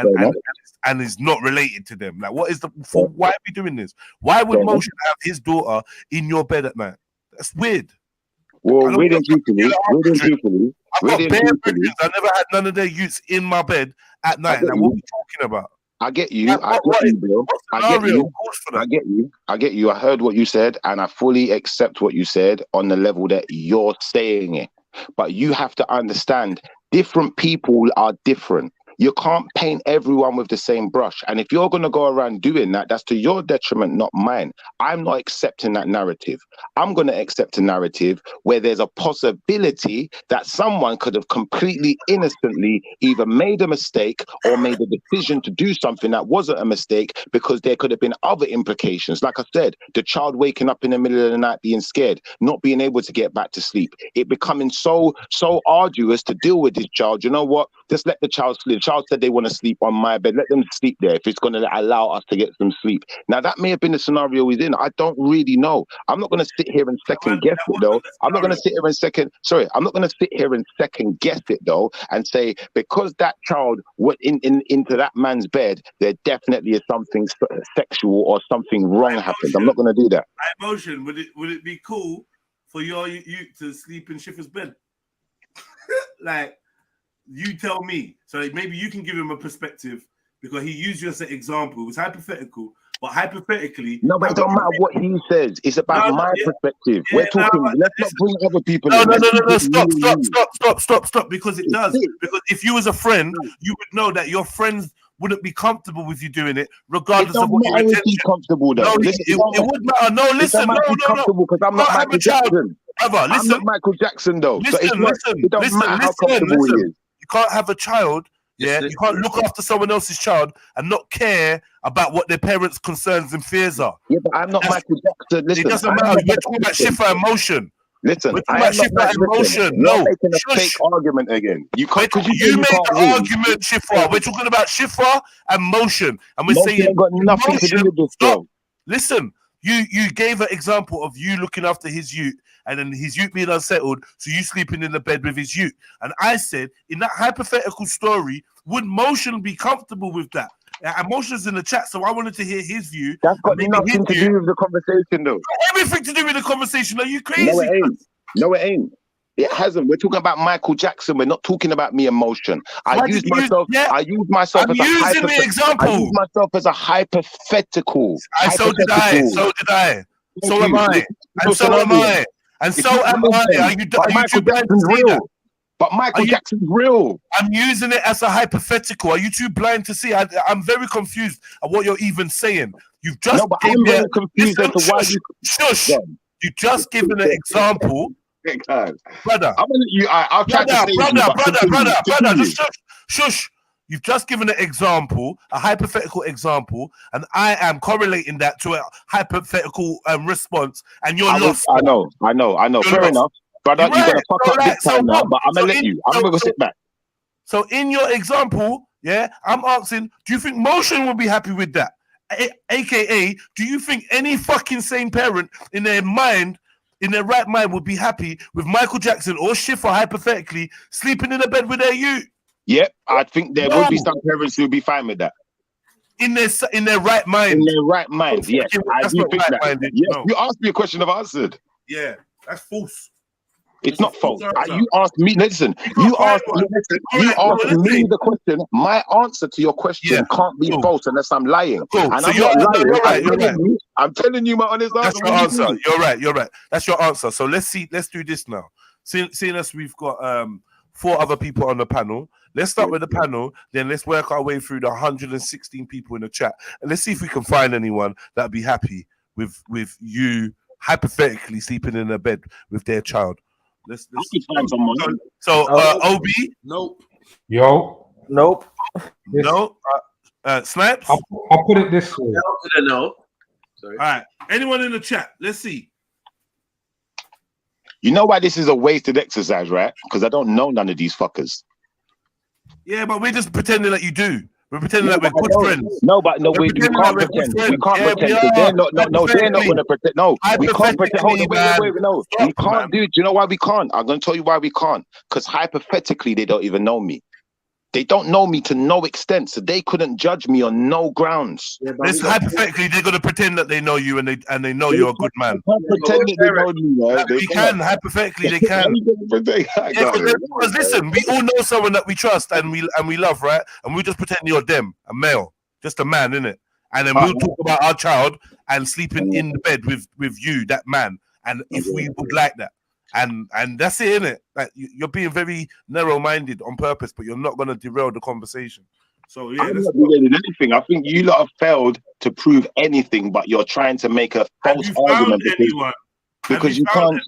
N: is not related to them. Like, what is why are we doing this? Why would Moshe have his daughter in your bed at night? That's weird.
P: Well, reading truthfully,
N: I've got bare brethren. I never had none of their youths in my bed at night. Like, what are we talking about?
P: I get you. I get you. I heard what you said, and I fully accept what you said on the level that you're saying it. But you have to understand, different people are different. You can't paint everyone with the same brush. And if you're going to go around doing that, that's to your detriment, not mine. I'm not accepting that narrative. I'm going to accept a narrative where there's a possibility that someone could have completely innocently either made a mistake or made a decision to do something that wasn't a mistake, because there could have been other implications. Like I said, the child waking up in the middle of the night being scared, not being able to get back to sleep, it becoming so arduous to deal with this child. You know what? Just let the child sleep. The child said they want to sleep on my bed. Let them sleep there if it's going to allow us to get some sleep. Now, that may have been the scenario he's in. I don't really know. I'm not going to sit here and second guess it, though. I'm not going to sit here and second guess it, though, and say because that child went into that man's bed, there definitely is something sexual or something wrong happened. I'm not going to do that.
N: Emotion, would it be cool for you to sleep in Schiffer's bed? Like, you tell me. So maybe you can give him a perspective, because he used you as an example. It was hypothetical, but hypothetically.
P: No, but it don't matter what he says. It's about my perspective. We're talking. Let's not bring other people.
N: No. Stop. Because it does. Because if you was a friend, you would know that your friends wouldn't be comfortable with you doing it, regardless of what your intention.
P: Comfortable though.
N: No, it would matter. No, listen. No.
P: Because I'm not Michael Jackson. I'm not Michael Jackson though.
N: Listen. You can't have a child, you can't look after someone else's child and not care about what their parents' concerns and fears are.
P: Yeah, but I'm not Michael Jackson. Listen,
N: it doesn't matter. We're talking about Shifa emotion.
P: Listen,
N: we're talking about Shifa emotion.
P: No, making a fake argument again. You can't.
N: You made the argument, Shifa. We're talking about Shifa and motion, and we're saying
P: ain't got nothing to do with this.
N: Stop. Listen, you gave an example of you looking after his youth, and then his youth being unsettled, so you sleeping in the bed with his youth. And I said, in that hypothetical story, would Motion be comfortable with that? And Motion's in the chat, so I wanted to hear his view.
P: That's got nothing to do with the conversation, though.
N: Everything to do with the conversation. Are you crazy?
P: No, it ain't. No, it ain't. It hasn't. We're talking about Michael Jackson. We're not talking about me emotion. I use myself as a hypothetical.
N: So did I. So am I. And so am I. And so am I. Are you
P: Michael Jackson's real? But Michael Jackson's real.
N: I'm using it as a hypothetical. Are you too blind to see? I'm very confused at what you're even saying. You've just
P: no, but I'm very confused as to why you
N: shush. You just given an example. Brother,
P: I'll try to say
N: brother, just shush. You've just given an example, a hypothetical example, and I am correlating that to a hypothetical response, and you're lost.
P: I know. Fair enough. Brother, you're going to fuck up this time now, but I'm going to let you. I'm going to sit back.
N: So in your example, I'm asking, do you think Motion will be happy with that? AKA, do you think any fucking sane parent in their right mind would be happy with Michael Jackson or Shifa, hypothetically, sleeping in a bed with their youth?
P: Yep, I think there would be some parents who would be fine with that.
N: In their right mind.
P: In their right mind, yes. I do think that. Yes, you asked me a question, I've answered.
N: Yeah, that's false.
P: It's not false. You asked me, listen, you asked me the question. My answer to your question can't be false unless I'm lying. And I'm not lying. I'm telling you my honest answer.
N: That's your answer. You're right. That's your answer. So let's do this now. Seeing as we've got 4 other people on the panel, let's start with the panel, then let's work our way through the 116 people in the chat. And let's see if we can find anyone that'd be happy with you hypothetically sleeping in a bed with their child. Let's
P: find someone.
N: OB.
I: Nope.
G: Yo.
Q: Nope.
N: No. Snipes.
G: I'll put it this way.
I: No. Sorry.
N: All right. Anyone in the chat? Let's see.
P: You know why this is a wasted exercise, right? Because I don't know none of these fuckers.
N: Yeah, but we're just pretending that you do. We're pretending that we're good friends.
P: No, but no, we can't pretend. We can't pretend. They're not. No, they're not going to pretend. No, we can't pretend. Hold on, wait. No, we can't do it. Do you know why we can't? I'm going to tell you why we can't. Because hypothetically, they don't even know me. They don't know me to no extent, so they couldn't judge me on no grounds.
N: This hypothetically, they're going to pretend that they know you and they know you're a good man.
P: Pretend that they know me, right?
N: We can hypothetically, they can. Because listen, we all know someone that we trust and we love, right? And we just pretend you're them, a male, just a man, innit? And then we'll talk about our child and sleeping in the bed with you, that man, and if we would like that. And that's it, innit? Like you're being very narrow-minded on purpose, but you're not going to derail the conversation. So yeah,
P: I'm not derailing anything. I think you lot have failed to prove anything, but you're trying to make a false argument because you can't.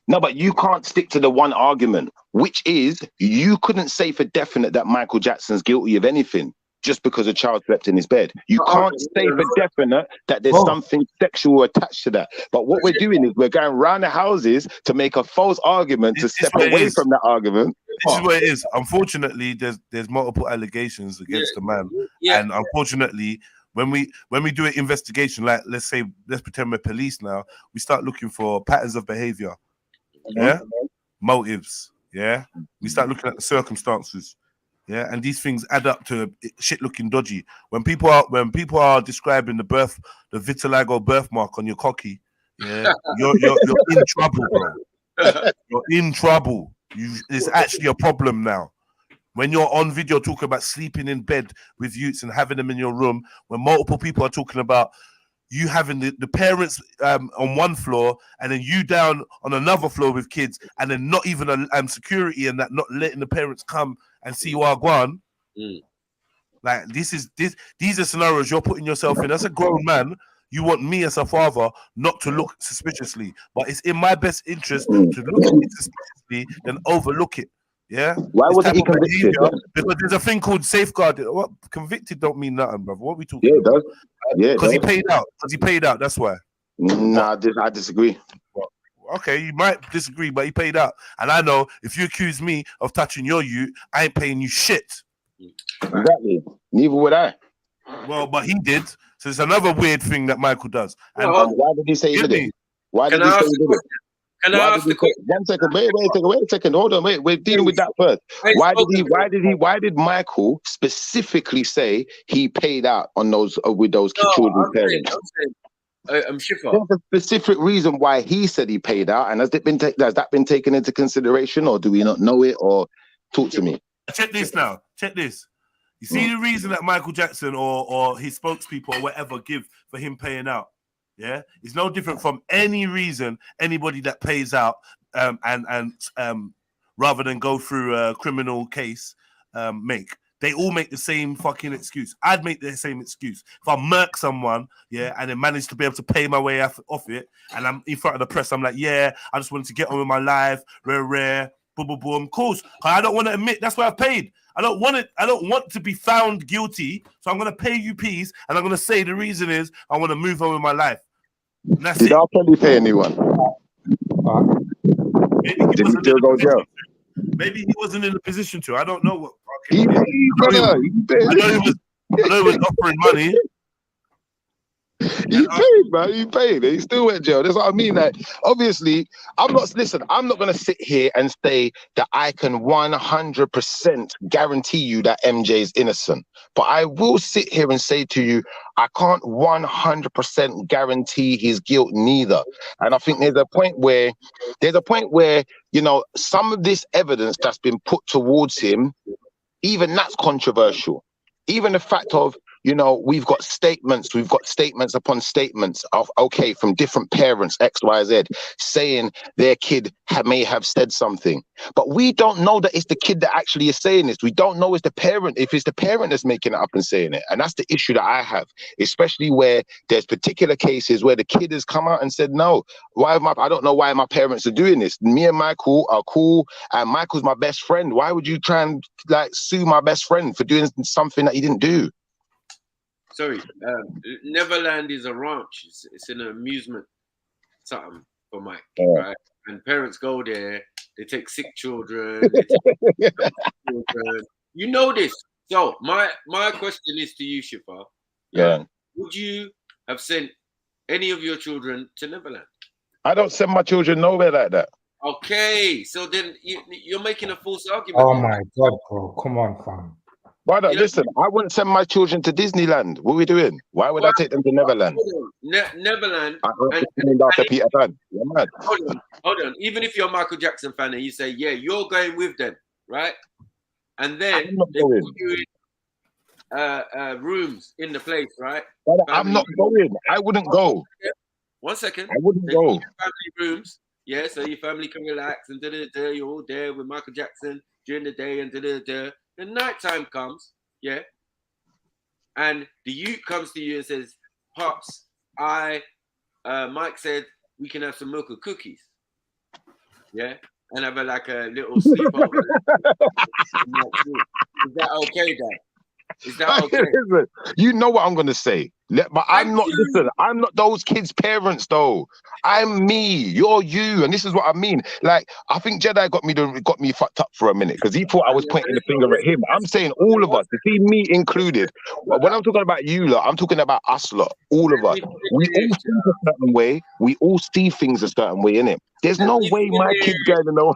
P: No, but you can't stick to the one argument, which is you couldn't say for definite that Michael Jackson's guilty of anything just because a child slept in his bed. You can't say for definite that there's something sexual attached to that. But what we're doing is we're going round the houses to make a false argument to step away from that argument.
N: This is where it is. Unfortunately, there's multiple allegations against the man, and unfortunately, when we do an investigation, like let's pretend we're police now, we start looking for patterns of behavior, motives, we start looking at the circumstances. Yeah, and these things add up to shit looking dodgy. When people are describing the vitiligo birthmark on your cocky, you're in trouble, bro. You're in trouble. It's actually a problem now. When you're on video talking about sleeping in bed with youths and having them in your room, when multiple people are talking about you having the parents on one floor and then you down on another floor with kids, and then not even a security and that, not letting the parents come and see Wagwan. Like these are scenarios you're putting yourself in. As a grown man, you want me as a father not to look suspiciously, but it's in my best interest to look at it suspiciously than overlook it. Yeah.
P: Why wasn't he convicted?
N: Because there's a thing called safeguard. What convicted don't mean nothing, brother. What are we talking
P: about?
N: It does. Yeah, because he paid out. Because he paid out. That's why.
P: Nah, I disagree.
N: Okay, you might disagree, but he paid out. And I know if you accuse me of touching your youth, I ain't paying you shit.
P: Exactly. Neither would I.
N: Well, but he did. So it's another weird thing that Michael does. And
P: why did he say he did it? Why did he say he did it?
I: Can I ask the question?
P: 1 second. Wait a second. Hold on. Wait. We're dealing with that first. Why did Michael specifically say he paid out on those with those children's parents?
I: I'm Shifa.
P: There's a specific reason why he said he paid out, and has that been taken into consideration, or do we not know it? Or talk to me.
N: Check this now. Check this. You see the reason that Michael Jackson or his spokespeople or whatever give for him paying out. Yeah, it's no different from any reason anybody that pays out and rather than go through a criminal case make. They all make the same fucking excuse. I'd make the same excuse. If I murk someone, and then manage to be able to pay my way off it, and I'm in front of the press, I'm like, I just wanted to get on with my life, rare, boom, boom, boom. Of course, I don't want to admit that's why I paid. I don't want to be found guilty, so I'm going to pay you peace, and I'm going to say the reason is I want to move on with my life.
P: Did R. Kelly pay anyone? Did he still go jail?
N: Maybe he wasn't in a position to. I don't know what.
P: He paid, brother.
N: I know he was offering money.
P: He paid, man. He paid. He still went to jail. That's what I mean. Like, obviously, I'm not going to sit here and say that I can 100% guarantee you that MJ is innocent. But I will sit here and say to you, I can't 100% guarantee his guilt neither. And I think there's a point where, some of this evidence that's been put towards him, even that's controversial. Even the fact of, you know, we've got statements upon statements of, okay, from different parents, X, Y, Z, saying their kid may have said something. But we don't know that it's the kid that actually is saying this. We don't know it's the parent, if it's the parent that's making it up and saying it. And that's the issue that I have, especially where there's particular cases where the kid has come out and said, no, I don't know why my parents are doing this. Me and Michael are cool, and Michael's my best friend. Why would you try and like sue my best friend for doing something that he didn't do?
I: Sorry, Neverland is a ranch. It's an amusement something for Mike, right? And parents go there. They take sick children. They take children. You know this. So my question is to you, Shifa.
P: Yeah.
I: Would you have sent any of your children to Neverland?
P: I don't send my children nowhere like that.
I: Okay, so then you're making a false argument.
G: Oh my God, bro! Come on, fam.
P: Brother, listen, I wouldn't send my children to Disneyland. What are we doing? Why would I take them to Neverland?
I: Neverland.
P: Peter Pan. You're mad.
I: Hold on. Even if you're a Michael Jackson fan and you say, yeah, you're going with them, right? And then they put you in rooms in the place, right?
P: Brother, I'm not going. I wouldn't go.
I: 1 second.
P: I wouldn't
I: They
P: go.
I: put you in family rooms, yeah, so your family can relax and you're all there with Michael Jackson during the day and The nighttime comes, yeah, and the youth comes to you and says, Pops, Mike said we can have some milk and cookies, yeah, and have a little sleepover. Is that okay, Dad? Is that okay?
P: Listen, you know what I'm gonna say. But I'm not. Listen, I'm not those kids' parents, though. I'm me. You're you, and this is what I mean. Like, I think Jedi got me fucked up for a minute because he thought I was pointing the finger at him. I'm saying all of us. You see, me included. When I'm talking about you lot, I'm talking about us lot. All of us. We all think a certain way. We all see things a certain way, innit? There's no way my kid's going to know.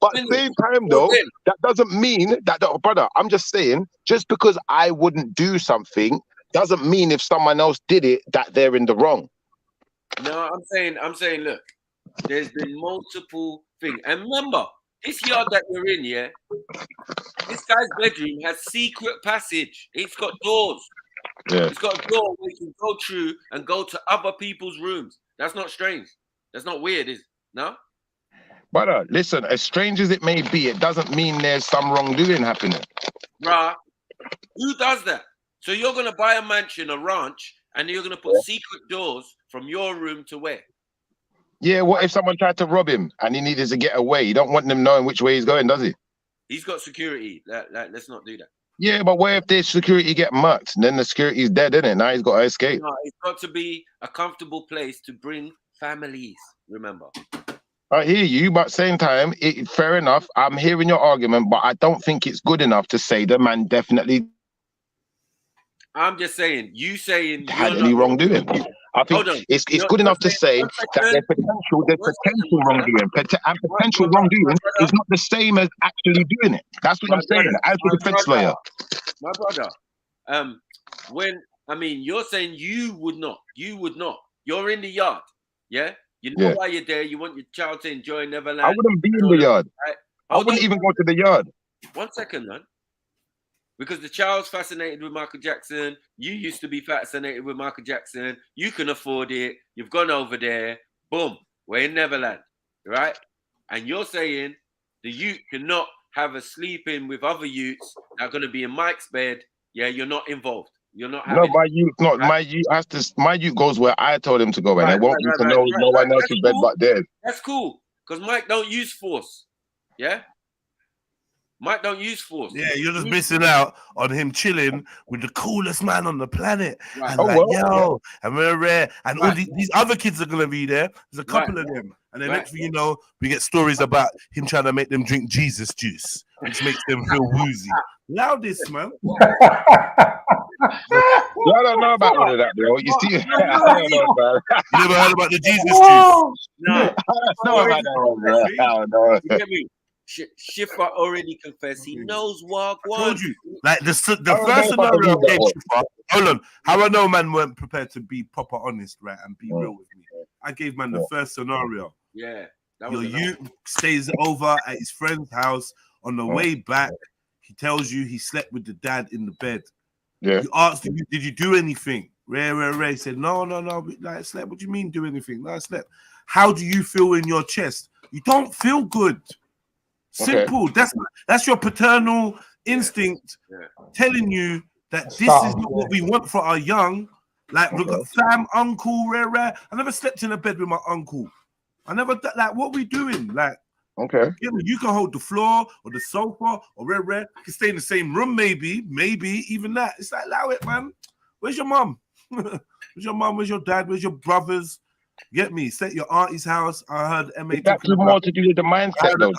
P: But at the same time, though, that doesn't mean that, brother, I'm just saying, just because I wouldn't do something doesn't mean if someone else did it that they're in the wrong.
I: No, I'm saying, look, there's been multiple things. And remember, this yard that we're in, yeah, this guy's bedroom has secret passage. It's got doors.
P: Yeah.
I: It's got a door where you can go through and go to other people's rooms. That's not strange. That's not weird, is it? No?
P: Brother, listen, as strange as it may be, it doesn't mean there's some wrongdoing happening.
I: Bruh, who does that? So you're going to buy a mansion, a ranch, and you're going to put secret doors from your room to where?
P: Yeah, what if someone tried to rob him and he needed to get away? You don't want them knowing which way he's going, does he?
I: He's got security. Let's not do that.
P: Yeah, but what if the security get mucked? Then the security's dead, isn't it? Now he's got to escape.
I: No, it's got to be a comfortable place to bring families, remember.
P: I hear you, but same time, fair enough. I'm hearing your argument, but I don't think it's good enough to say the man definitely
I: I'm just saying, you saying
P: had any wrongdoing. I think it's good enough to say that there's potential wrongdoing, and potential wrongdoing is not the same as actually doing it. That's what I'm saying. As a defense lawyer,
I: my brother, you're saying you would not. You're in the yard, yeah. You know why you're there. You want your child to enjoy Neverland.
P: I wouldn't be in the yard.
I: Right?
P: I wouldn't even go to the yard.
I: 1 second, man. Because the child's fascinated with Michael Jackson. You used to be fascinated with Michael Jackson. You can afford it. You've gone over there. Boom. We're in Neverland. Right? And you're saying the youth cannot have a sleep-in with other youths that are going to be in Mike's bed. Yeah, you're not involved. You're not having...
P: No, my youth, not right? My youth goes where I told him to go, and I want you to know no one else's bed but theirs.
I: That's cool. Because Mike don't use force. Yeah? Mike don't use force.
N: Yeah, you're just missing out on him chilling with the coolest man on the planet.
I: Right.
N: And and we're rare. And all these other kids are going to be there. There's a couple of them. And then next thing you know, we get stories about him trying to make them drink Jesus juice, which makes them feel woozy. Loudest, man.
P: I don't know about all of that, bro. You see, I don't know, man.
N: You never heard about the Jesus juice?
I: No.
P: I don't know about that one, bro. I don't know.
I: You get me? Shifa already confessed. He knows what
N: I told you. Like the first scenario I gave Shifa, hold on. How I know man weren't prepared to be proper honest, right, and be real with me. I gave man the first scenario.
I: Yeah.
N: Your youth stays over at his friend's house. On the way back, he tells you he slept with the dad in the bed.
P: Yeah.
N: You asked, did you do anything? Ray said, no. Like, I slept. What do you mean do anything? No, I slept. How do you feel in your chest? You don't feel good. Simple.
P: Okay.
N: That's your paternal instinct telling you that this is not what we want for our young. Like, we've got fam, uncle, rare. I never slept in a bed with my uncle. I never, like, what we doing? Like,
P: okay,
N: you can hold the floor or the sofa or rare. You can stay in the same room, maybe, even that. It's like, allow it, man. Where's your mum? Where's your mum? Where's your dad? Where's your brothers? Get me? Stay at your auntie's house. I heard MA talking about
P: more to do with the mindset, though.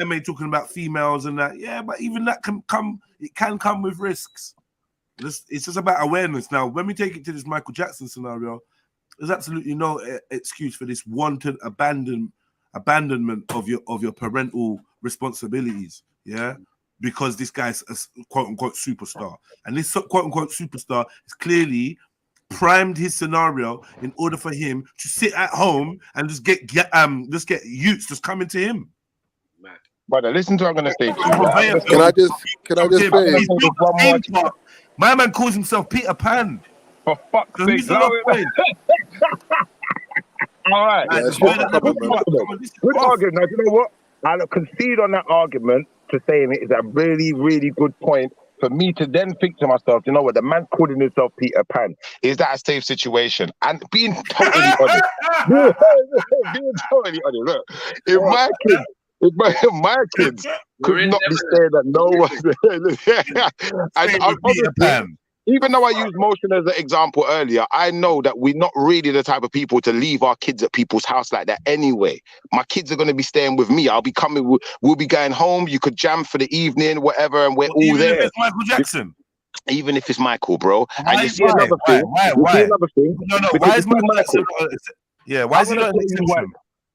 N: MA talking about females and that. Yeah, but even that can come. It can come with risks. It's just about awareness. Now, when we take it to this Michael Jackson scenario, there's absolutely no excuse for this wanton abandonment of your parental responsibilities. Yeah, because this guy's a quote unquote superstar, and this quote unquote superstar is clearly primed his scenario in order for him to sit at home and just get youths just coming to him.
P: Brother, listen to what I'm gonna say.
R: Can I just say?
N: My man calls himself Peter Pan.
P: For fuck's sake, all right. Good argument. Now, you know what? I'll concede on that argument to saying it is a really, really good point for me to then think to myself, you know what? The man calling himself Peter Pan, is that a safe situation? And being totally honest, look, if my kids could not be saying that no one, and even though I used motion as an example earlier, I know that we're not really the type of people to leave our kids at people's house like that anyway. My kids are going to be staying with me. I'll be coming, we'll be going home. You could jam for the evening, whatever, and we're all
N: even
P: there.
N: If it's Michael Jackson.
P: Even if it's Michael, bro. And you see
N: Why?
P: another thing.
N: Why?
P: Another thing.
N: No, why is Michael Jackson? Yeah, why is he not an exception?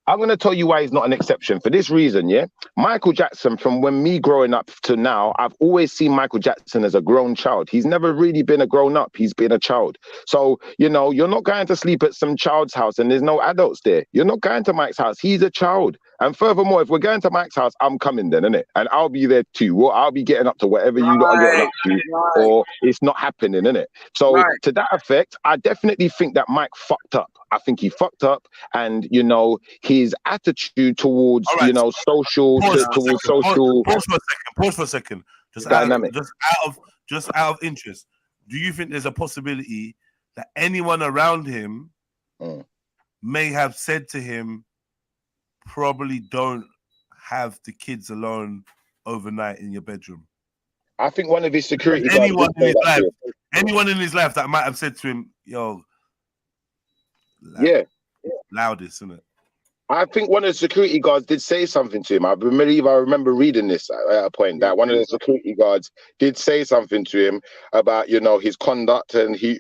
P: I'm going to tell you why he's not an exception. For this reason, yeah? Michael Jackson, from when me growing up to now, I've always seen Michael Jackson as a grown child. He's never really been a grown up. He's been a child. So, you know, you're not going to sleep at some child's house and there's no adults there. You're not going to Mike's house. He's a child. And furthermore, if we're going to Mike's house, I'm coming then, innit? And I'll be there too. Well, I'll be getting up to whatever you lot are getting up to, or it's not happening, innit? So to that effect, I definitely think that Mike fucked up. I think he fucked up, and you know his attitude towards towards social.
N: Pause for a second. Just out of interest, do you think there's a possibility that anyone around him may have said to him, probably don't have the kids alone overnight in your bedroom?
P: I think one of his security
N: anyone in his life that might have said to him, yo, loudest, isn't it?
P: I think one of the security guards did say something to him. I believe I remember reading this at a point that one of the security guards did say something to him about, you know, his conduct and his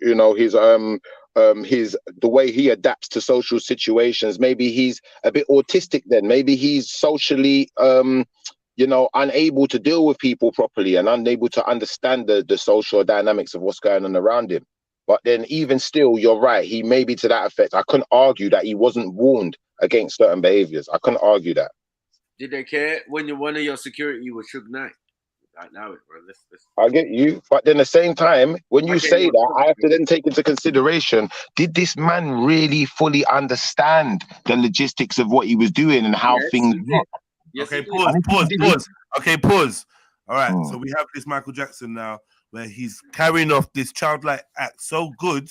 P: the way he adapts to social situations. Maybe he's a bit autistic then. Maybe he's socially unable to deal with people properly and unable to understand the social dynamics of what's going on around him. But then even still, you're right, he may be to that effect. I couldn't argue that he wasn't warned against certain behaviors. I couldn't argue that.
I: Did they care when one of your security was Suge Knight? Now,
P: I get you, but then at the same time, when you say that, I have to then take into consideration, did this man really fully understand the logistics of what he was doing and how things work?
N: Okay, pause. Okay, pause. All right, so we have this Michael Jackson now, where he's carrying off this childlike act so good.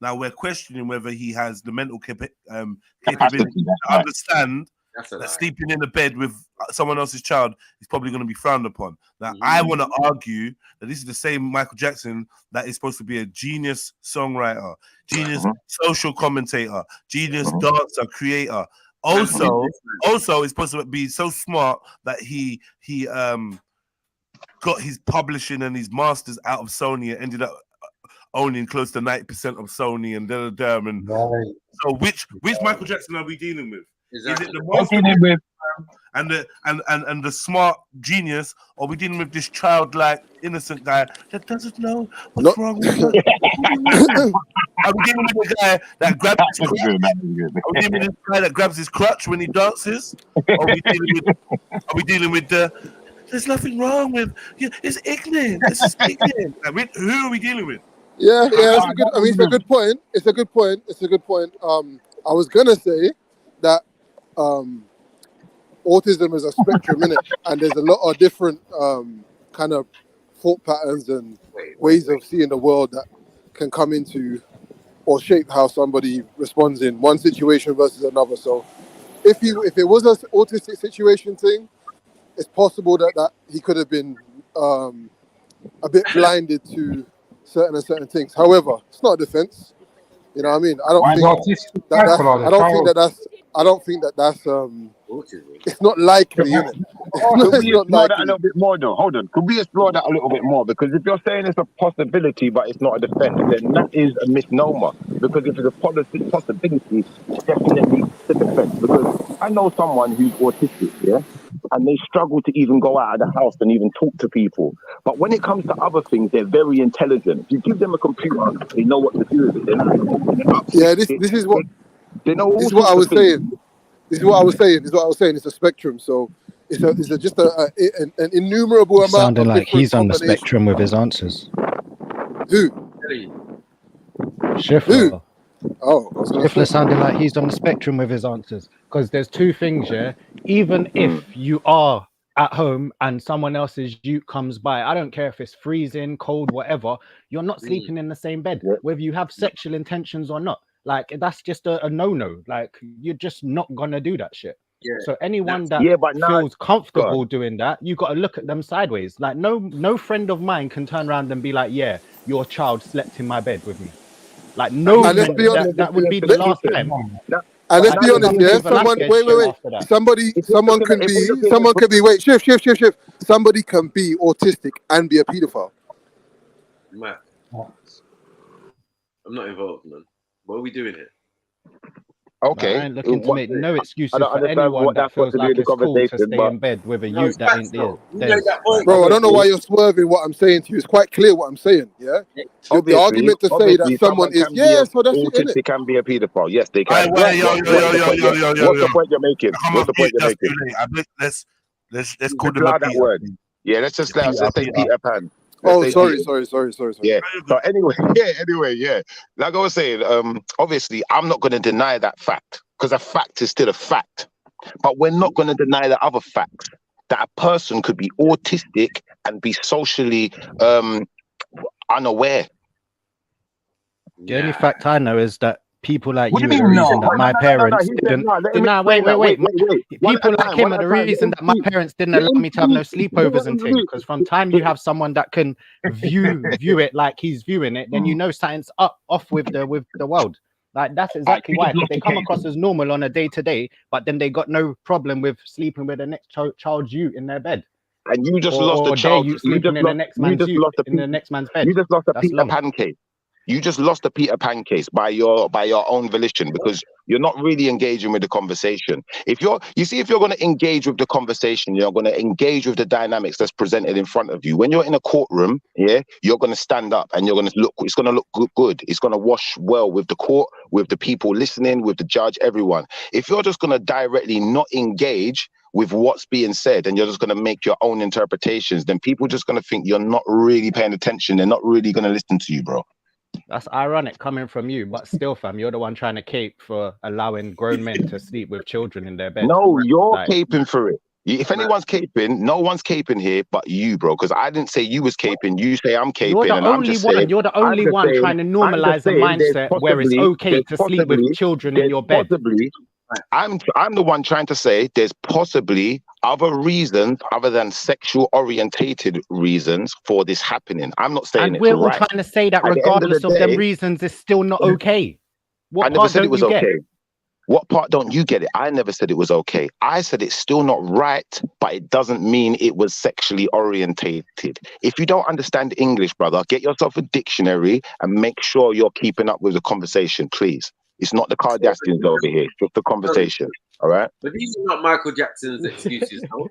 N: Now we're questioning whether he has the mental capability to understand that sleeping in a bed with someone else's child is probably going to be frowned upon. Now, I want to argue that this is the same Michael Jackson that is supposed to be a genius songwriter, genius social commentator, genius dancer, creator. Also, is supposed to be so smart that he got his publishing and his masters out of Sony and ended up owning close to 90% of Sony and and so which Michael Jackson are we dealing with? Exactly. Is it the master and the smart genius, or are we dealing with this childlike innocent guy that doesn't know what's wrong with him? Are we dealing with the guy that grabs his crutch? Are we dealing with this guy that grabs his crutch when he dances? Are we dealing with the there's nothing wrong with it's ignorant. This is ignorant. Like, who are we dealing with?
R: Yeah, it's a good. I mean, it's a good point. It's a good point. It's a good point. I was gonna say that autism is a spectrum, innit? And there's a lot of different kind of thought patterns and ways of seeing the world that can come into or shape how somebody responds in one situation versus another. So if it was an autistic situation thing, it's possible that he could have been a bit blinded to certain things. However, it's not a defense. You know what I mean? I don't think that's it's not likely, innit?
P: Could we explore that a little bit more though? Hold on. Could we explore that a little bit more? Because if you're saying it's a possibility but it's not a defense, then that is a misnomer. Because if it's a possibility, it's definitely a defense. Because I know someone who's autistic, yeah? And they struggle to even go out of the house and even talk to people. But when it comes to other things, they're very intelligent. If you give them a computer, they know what to do with it.
R: Yeah, this is what I was saying. This is what I was saying. It's a spectrum. So it's just an innumerable amount.
S: Sounding
R: of
S: like he's on the
R: combinations.
S: spectrum with his answers.
R: Who?
S: Schiffer.
R: Oh,
S: Schiffer sounding like he's on the spectrum with his answers. Because there's two things, yeah. Even if you are at home and someone else's ute comes by, I don't care if it's freezing, cold, whatever, you're not sleeping in the same bed, whether you have sexual intentions or not. Like, that's just a no-no. Like, you're just not gonna do that shit.
I: Yeah.
S: So anyone that feels comfortable doing that, you got to look at them sideways. Like, no friend of mine can turn around and be like, yeah, your child slept in my bed with me. Like, no,
R: and let's be honest,
S: that would be the last time.
R: And let's be honest, yeah. Someone, wait. Someone can be. Wait, shift. Somebody can be autistic and be a pedophile.
I: Man, I'm not involved, man. What are we doing here?
P: Okay.
S: I ain't looking to make no excuses for anyone that feels like it's cool to stay in bed with a youth that ain't there.
R: Bro, I don't know why you're swerving what I'm saying to you. It's quite clear what I'm saying, yeah? The argument to say that someone is, so that's it, innit?
P: Autistic can be a pedophile. Yes, they can.
N: Yo.
P: What's the point you're making? What's the point you're making?
N: Let's call them
P: that word. Yeah, let's say Peter Pan.
R: Oh, sorry.
P: Yeah. So anyway, like I was saying, obviously, I'm not going to deny that fact because a fact is still a fact. But we're not going to deny the other fact that a person could be autistic and be socially unaware.
S: The only fact I know is that people like you are the reason that my parents didn't. Wait. People like him are the reason that my parents didn't allow me to have no sleepovers and things. Because from time you have someone that can view it like he's viewing it, then you know something's off with the world. Like, that's exactly why they come across as normal on a day-to-day, but then they got no problem with sleeping with the next child's you in their bed.
P: And you just lost a child.
S: You sleeping in the next man's bed.
P: You just lost a Peter Pan case. You just lost a Peter Pan case by your own volition because you're not really engaging with the conversation. If you're going to engage with the conversation, you're going to engage with the dynamics that's presented in front of you. When you're in a courtroom, yeah, you're going to stand up and you're going to look. It's going to look good. It's going to wash well with the court, with the people listening, with the judge, everyone. If you're just going to directly not engage with what's being said and you're just going to make your own interpretations, then people are just going to think you're not really paying attention. They're not really going to listen to you, bro.
S: That's ironic coming from you, but still, fam, you're the one trying to cape for allowing grown men to sleep with children in their bed.
P: No, you're caping for it. If anyone's caping, no one's caping here but you, bro. Because I didn't say you was caping. You say I'm caping.
S: You're the only one trying to normalize the mindset where it's okay to sleep with children in your bed.
P: I'm the one trying to say there's possibly other reasons other than sexual orientated reasons for this happening. I'm not saying
S: and we're all trying to say that regardless of them reasons, it's still not okay.
P: I never said it was okay. What part don't you get it? I never said it was okay. I said it's still not right, but it doesn't mean it was sexually orientated. If you don't understand English, brother, get yourself a dictionary and make sure you're keeping up with the conversation, please. It's not the Kardashians over here. It's just the conversation. All right?
I: But these are not Michael Jackson's excuses, no?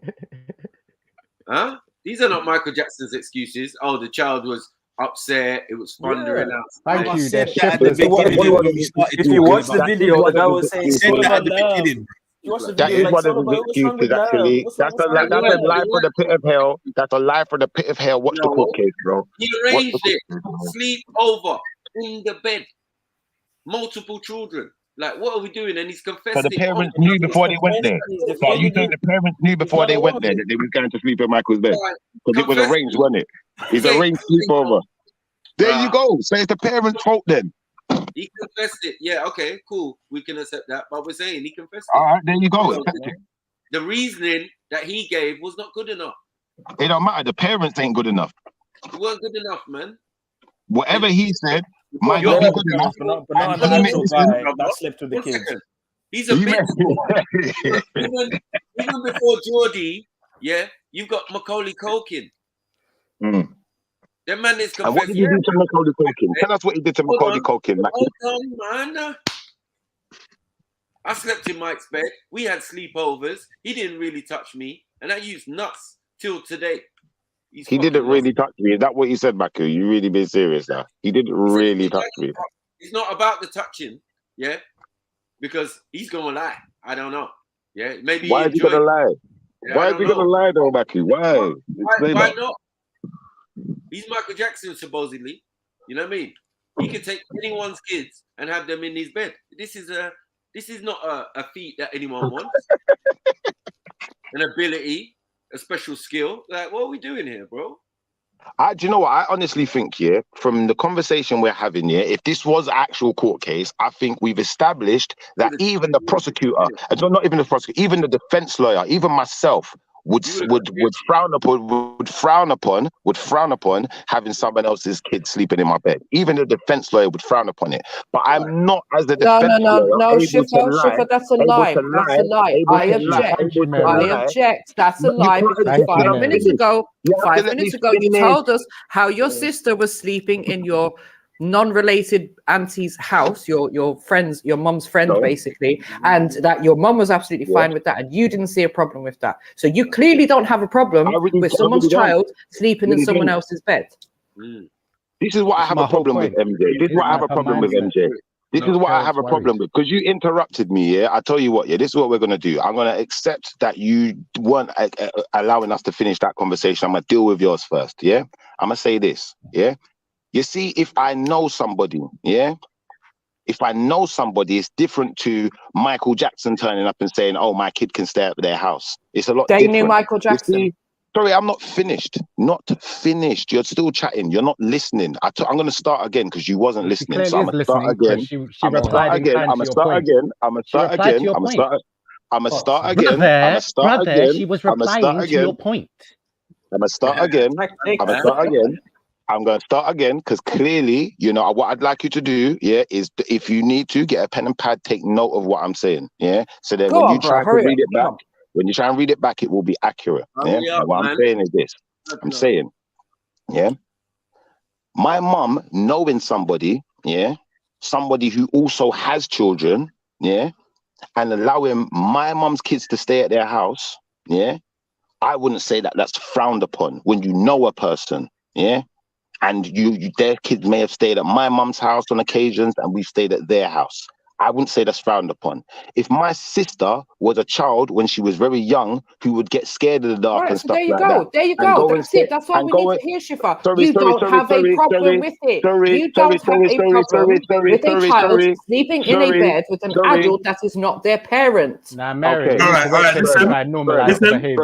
I: Huh? These are not Michael Jackson's excuses. Oh, the child was upset. It was thundering out.
S: Thank you.
Q: If you watch the video, the guy was saying,
I: said that at the beginning.
Q: You watch the
P: That
Q: video,
P: is
Q: like,
P: one
Q: it's
P: of
Q: all
P: his
Q: about what's wrong with
P: excuses, actually.
Q: love.
P: That's
Q: What's
P: a
Q: wrong with
P: that's a
Q: love?
P: lie for the pit of hell. That's a lie for the pit of hell. Watch the court
I: No,
P: case, bro.
I: he
P: Watch the
I: arranged
P: court
I: it.
P: case, bro.
I: Sleep over in the bed. Multiple children. Like, what are we doing? And he's
P: So
I: confessed
P: the
I: it.
P: parents knew before they went there.
Q: He's
P: So you
Q: defending
P: think
Q: it.
P: the parents knew before they went there that they was going to sleep in Michael's bed? Because it was
I: Confessed
P: arranged,
I: it.
P: wasn't it? It's
I: Say,
P: arranged sleepover. There you go. So it's the parents' fault then.
I: he confessed it. Yeah, okay, cool. We can accept that. But we're saying he confessed it.
P: All right, there you go.
I: So the reasoning that he gave was not good enough.
P: It don't matter. The parents ain't good enough.
I: It wasn't good enough, man.
P: Whatever he said might
Q: You're
P: not be
Q: the
P: good
Q: parents,
P: enough.
Q: but not the actual guy that slept with the kids.
I: He's a bit even before Geordie, yeah, you've got Macaulay Culkin. That man is
P: And what did he do to Macaulay Culkin? Tell us what he did to Macaulay Culkin, Mackie.
I: Hold on, man. I slept in Mike's bed. We had sleepovers. He didn't really touch me, and I used nuts till today.
P: He didn't really touch me. Is that what you said, Maku? You really being serious now? He didn't really touch me.
I: It's not about the touching, yeah, because he's gonna lie. I don't know. Yeah, maybe.
P: Why is he gonna lie?
I: Yeah,
P: Why is he gonna lie though, Maku? Why?
I: Why not? He's Michael Jackson, supposedly. You know what I mean? He can take anyone's kids and have them in his bed. This is not a feat that anyone wants. An ability, a special skill. Like, what are we doing here, bro?
P: Do you know what? I honestly think, yeah, from the conversation we're having here, if this was an actual court case, I think we've established that even the prosecutor, and not even the prosecutor, even the defense lawyer, even myself, would frown upon having someone else's kid sleeping in my bed. Even the defense lawyer would frown upon it. But I'm not, as the defense lawyer,
T: Shiffer, that's a lie. That's a lie. I object. That's a lie because 5 minutes ago, you told us how your sister was sleeping in your non-related auntie's house, your friends, your mum's friend, basically, and that your mum was absolutely fine with that, and you didn't see a problem with that. So you clearly don't have a problem with someone's child sleeping in someone else's bed.
P: This is what I have a problem with, MJ. This is what I have a problem with, MJ. This is what I have a problem with, because you interrupted me, yeah? I tell you what, yeah, this is what we're going to do. I'm going to accept that you weren't allowing us to finish that conversation. I'm going to deal with yours first, yeah? I'm going to say this, yeah? You see, if I know somebody, yeah? If I know somebody, it's different to Michael Jackson turning up and saying, oh, my kid can stay at their house. It's a lot different.
T: They knew Michael Jackson.
P: You see, sorry, I'm not finished. Not finished. You're still chatting. You're not listening. I'm going to start again because you wasn't listening. So I'm going to start again. I'm going to start again. I'm going to start again. I'm going to start again. I'm going to start. I'm going to start again. I'm going to start again.
S: She was replying to your point.
P: I'm going to start again. I'm going to start again. I'm going to start again because clearly, you know, what I'd like you to do, yeah, is if you need to get a pen and pad, take note of what I'm saying, yeah? So then when you try to read it back, when you try and read it back, it will be accurate, yeah? And what I'm saying is this. I'm saying, yeah, my mum knowing somebody, yeah, somebody who also has children, yeah, and allowing my mum's kids to stay at their house, yeah, I wouldn't say that that's frowned upon when you know a person, yeah? And their kids may have stayed at my mum's house on occasions and we've stayed at their house. I wouldn't say that's frowned upon. If my sister was a child when she was very young who would get scared of the dark and stuff like that.
T: There you go. That's it. That's all we need to hear, Shifa. You don't have a problem with it. You don't have a problem with a child sleeping in a bed with an adult that is not their parent.
S: Nah, Mary.
N: All right. Listen. I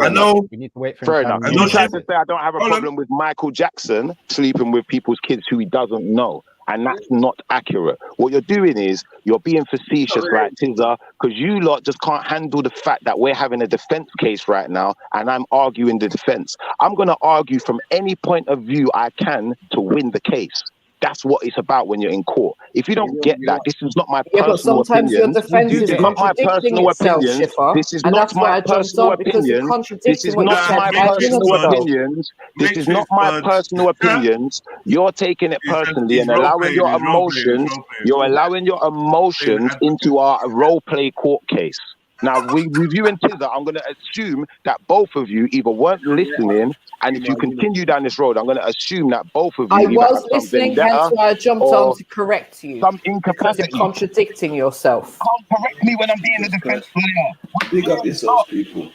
N: know.
S: We need to wait for
P: fair enough. You tried to say I don't have a problem with Michael Jackson sleeping with people's kids who he doesn't know. And that's not accurate. What you're doing is you're being facetious, right, Tizza? Because you lot just can't handle the fact that we're having a defense case right now and I'm arguing the defense. I'm going to argue from any point of view I can to win the case. That's what it's about when you're in court. If you don't get that, this is not my personal
T: sometimes
P: opinion.
T: Your defense is contradicting itself, Shifa.
P: This is not my personal opinion. This is not my personal opinions. This is not my personal opinions. You're taking it personally and allowing your emotions. You're allowing your emotions into our role play court case. Now, with you and Tizza, I'm going to assume that both of you either weren't listening, and if you continue down this road, I'm going to assume that both of you
T: I
P: either
T: was
P: have some
T: listening,
P: vendetta
T: hence why I jumped
P: or
T: on to correct you.
P: some
T: Because
P: incapacity.
T: you're contradicting yourself.
P: Can't correct me when I'm being a defense player.
I: Big up yourselves, people.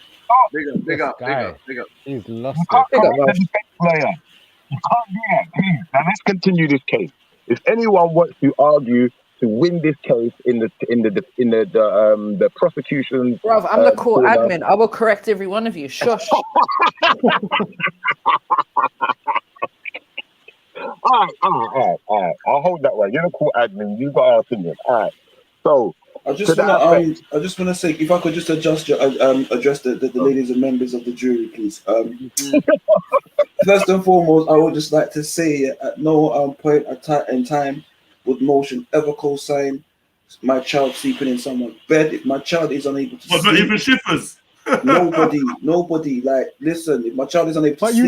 S: Big up. He's lost
P: You can't
S: it.
P: correct the defense player. You can't do that, please. Now let's continue this case. If anyone wants to argue to win this case in the prosecution,
T: Bruv, I'm the court
P: corner.
T: admin. I will correct every one of you. Shush.
P: All right. I'll hold that one. You're the court admin. You got our opinion. All right. So
U: I just want to say, if I could just address the ladies and members of the jury, please. First and foremost, I would just like to say at no point in time would motion ever co-sign my child sleeping in someone's bed. If my child is unable to sleep,
N: not even shippers.
U: nobody. Like, listen, if my child is unable to sleep,
S: you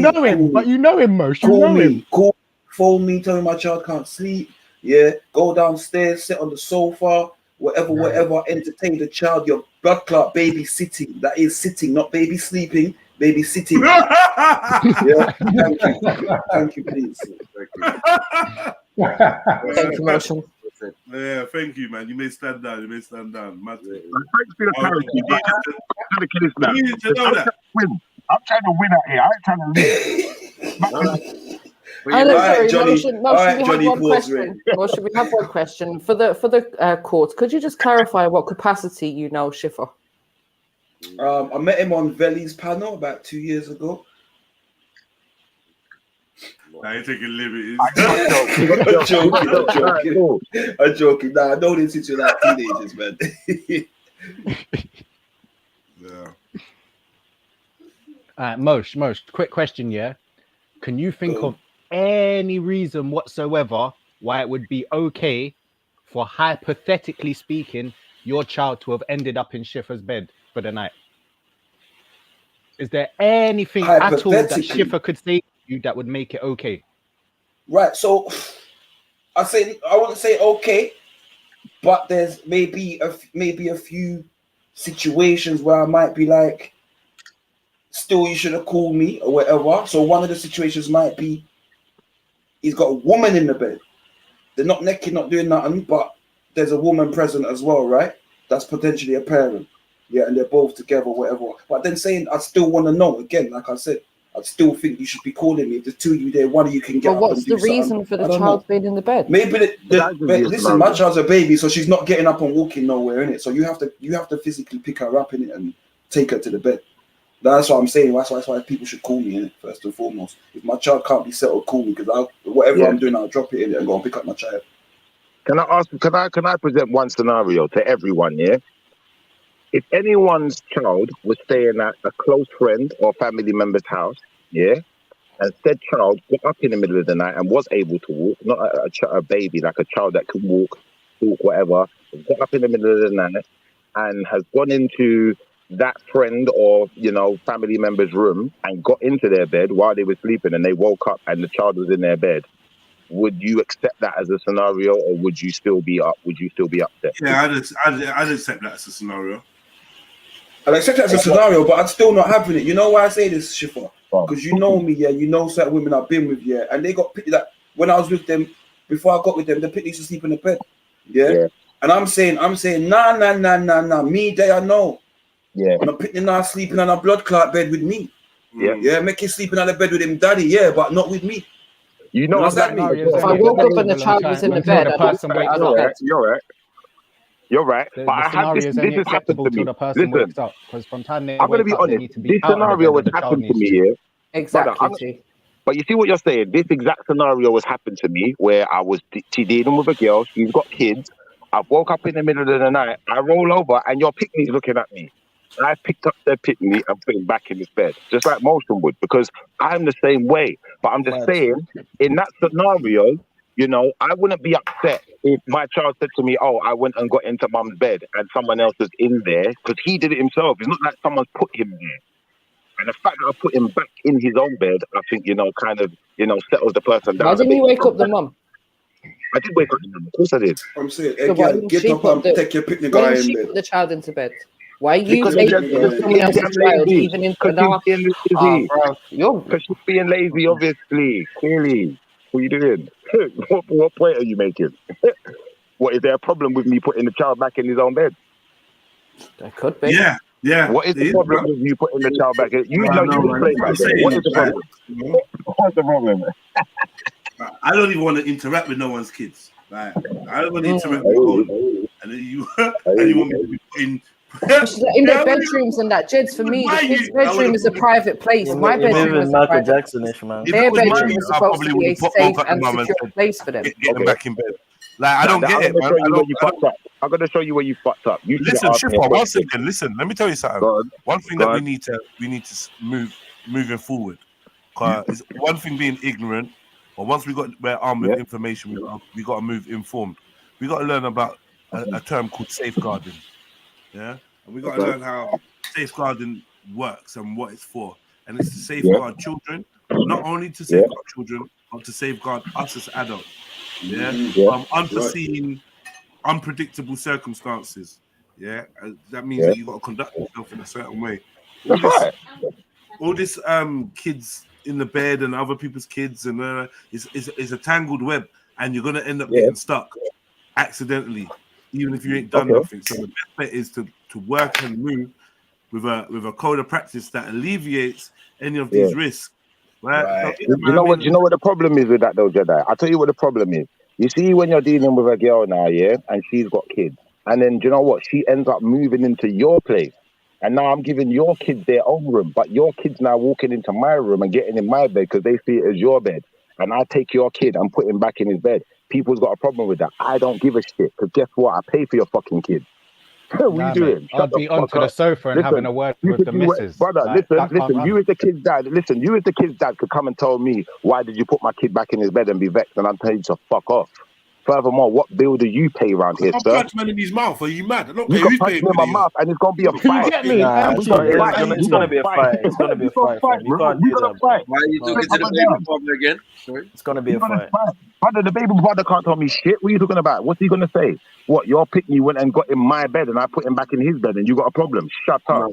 S: know him, Mosh.
U: Phone me, tell me my child can't sleep. Yeah, go downstairs, sit on the sofa, whatever, entertain the child. Your blood clot baby sitting. That is sitting, not baby sleeping. Baby sitting. Yeah, thank you, please.
T: Thank you, Motion.
N: Yeah, thank you, man. You may stand down. Thanks for
P: the clarity. I'm trying to win out here. I ain't trying to lose.
T: Motion, we have one question for the court. Could you just clarify what capacity you know Schiffer?
U: I met him on Veli's panel about 2 years ago.
N: Now you're taking liberties.
U: I'm joking. Nah, I know this since you're like teenagers, man.
N: Yeah.
S: Mosh, quick question, yeah? Can you think of any reason whatsoever why it would be okay for, hypothetically speaking, your child to have ended up in Schiffer's bed for the night? Is there anything at all that Schiffer could say to you that would make it okay?
U: Right, so I wouldn't say okay, but there's maybe a few situations where I might be like, still you should have called me or whatever. So one of the situations might be he's got a woman in the bed. They're not naked, not doing nothing, but there's a woman present as well, right? That's potentially a parent. Yeah, and they're both together, whatever. But then saying I still want to know, again, like I said, I still think you should be calling me. If there's two of you there, one of you can get up and do
T: what's the reason for the child being in the bed?
U: Maybe listen, my child's a baby, so she's not getting up and walking nowhere in it. So you have to physically pick her up in it and take her to the bed. That's what I'm saying. That's why people should call me in it first and foremost. If my child can't be settled, call me, because whatever I'm doing, I'll drop it in it and go and pick up my child.
P: Can I ask? Can I present one scenario to everyone? Yeah. If anyone's child was staying at a close friend or family member's house, yeah, and said child got up in the middle of the night and was able to walk, not a baby, like a child that could walk, whatever, got up in the middle of the night and has gone into that friend or, family member's room and got into their bed while they were sleeping, and they woke up and the child was in their bed, would you accept that as a scenario, or would you still be upset?
N: Yeah, I'd accept that as a scenario.
U: I'd accept that as a scenario, but I'd still not having it. You know why I say this, Schiffer? Because you know me, yeah. You know certain women I've been with, yeah, and they got pity that when I was with them, before I got with them, the pity used to sleep in the bed, yeah. And I'm saying, nah. Me, they I know.
P: Yeah.
U: And I'm picking now sleeping on a blood clot bed with me. Yeah, make you sleeping on the bed with him, daddy, yeah, but not with me.
P: You know what that means?
T: If I woke up and the child was in the bed,
P: You're right.
S: The
P: But
S: scenario is only acceptable till the person wakes up, because from time they
P: I'm going to
S: wake
P: be
S: up, they
P: honest.
S: need to be
P: This
S: out of the
P: scenario
S: bed,
P: has
S: the child
P: happened to
S: needs
P: me
S: to.
P: here.
T: Exactly.
P: But you see what you're saying? This exact scenario has happened to me where I was dealing with a girl. She's got kids. I woke up in the middle of the night. I roll over and your picnic's looking at me. And I picked up their picnic and put him back in his bed, just like Motion would, because I'm the same way. But I'm just saying, in that scenario, I wouldn't be upset if my child said to me, oh, I went and got into mum's bed and someone else was in there, because he did it himself. It's not like someone's put him there. And the fact that I put him back in his own bed, I think, settles the person down.
T: Why didn't you wake up the mum?
P: I did wake up the mum. Of course I did.
U: I'm saying,
T: So why didn't
U: get
T: she
U: up and take your picnic guy in
T: she
U: bed.
T: put the child into bed? Why you
P: Because
T: take someone else's child
P: lazy.
T: even into
P: Because she's being lazy.
T: bro,
P: Because she's being lazy, obviously. Clearly. What are you doing? What point are you making? What, is there a problem with me putting the child back in his own bed?
T: There could be.
N: Yeah, yeah.
P: What is the problem with you putting the child back in? You
N: I
P: know,
N: know,
P: you
N: man.
P: explain
N: I'm
P: that.
N: saying,
P: What is the problem? What's the problem?
N: I don't even want to interact with no one's kids. Like, I don't want to interact with your own. And then you and you want me to be putting.
T: In their bedrooms and that, Jeds, for me, the kids' bedroom is a private place. My bedroom is a
Q: Michael
T: private
Q: Jackson-ish, man.
T: Their
N: If it was
T: bedroom
N: mine,
T: is
N: I
T: supposed
N: probably
T: to
N: would
T: be a
N: have
T: safe
N: woke up
T: and
N: mum and
T: secure
N: said,
T: place for them.
N: get them back in bed. Like, I don't
P: I'm
N: get it,
P: gonna
N: man.
P: show you
N: I
P: where you
N: don't.
P: fucked up. I'm gonna show you where you fucked up. You should
N: Listen,
P: have asked me a
N: Shifra, 1
P: question.
N: second. Listen, let me tell you something.
P: Go on.
N: One thing
P: Go
N: that
P: on.
N: we need to move moving forward. Is one thing being ignorant, or once we're armed with information, we got to move informed. We got to learn about a term called safeguarding. Yeah, and we got to learn how safeguarding works and what it's for. And it's to safeguard children, not only to safeguard children, but to safeguard us as adults. Yeah, from unforeseen, unpredictable circumstances. Yeah, that means that you got to conduct yourself in a certain way. All this kids in the bed and other people's kids and is a tangled web, and you're gonna end up getting stuck accidentally, even if you ain't done nothing. So the best bet is to work and move with a code of practice that alleviates any of these risks. Right. So,
P: You know what? You know what the problem is with that though, Jedi? I'll tell you what the problem is. You see, when you're dealing with a girl now, and she's got kids, and then do you know what? She ends up moving into your place, and now I'm giving your kids their own room, but your kids now walking into my room and getting in my bed because they see it as your bed, and I take your kid and put him back in his bed. People's got a problem with that. I don't give a shit because guess what? I pay for your fucking kid. What are you doing?
S: I'd be onto the sofa and having a word with the missus.
P: Brother,
S: Like,
P: listen, you as the kid's dad, you as the kid's dad could come and tell me, why did you put my kid back in his bed and be vexed, and I'll tell you to fuck off. Furthermore, what bill do you pay around here,
J: I'll
P: sir?
J: punch man in his mouth. Are you mad? I don't
P: You
J: care
P: can
J: who's
P: punch
J: paying
P: me in
J: for
P: my mouth and it's gonna be a fight.
S: You get me?
Q: Nah, it's gonna be a fight. It's gonna be a fight,
P: fight,
Q: fam. You
P: bro.
Q: can't
P: We're
Q: do
P: gonna
Q: that,
P: fight.
I: Why are you talking to the baby father again? Sorry?
Q: It's gonna be a fight.
P: Brother, the baby father can't tell me shit. What are you talking about? What's he gonna say? What, your pick-me went and got in my bed and I put him back in his bed and you got a problem? Shut up.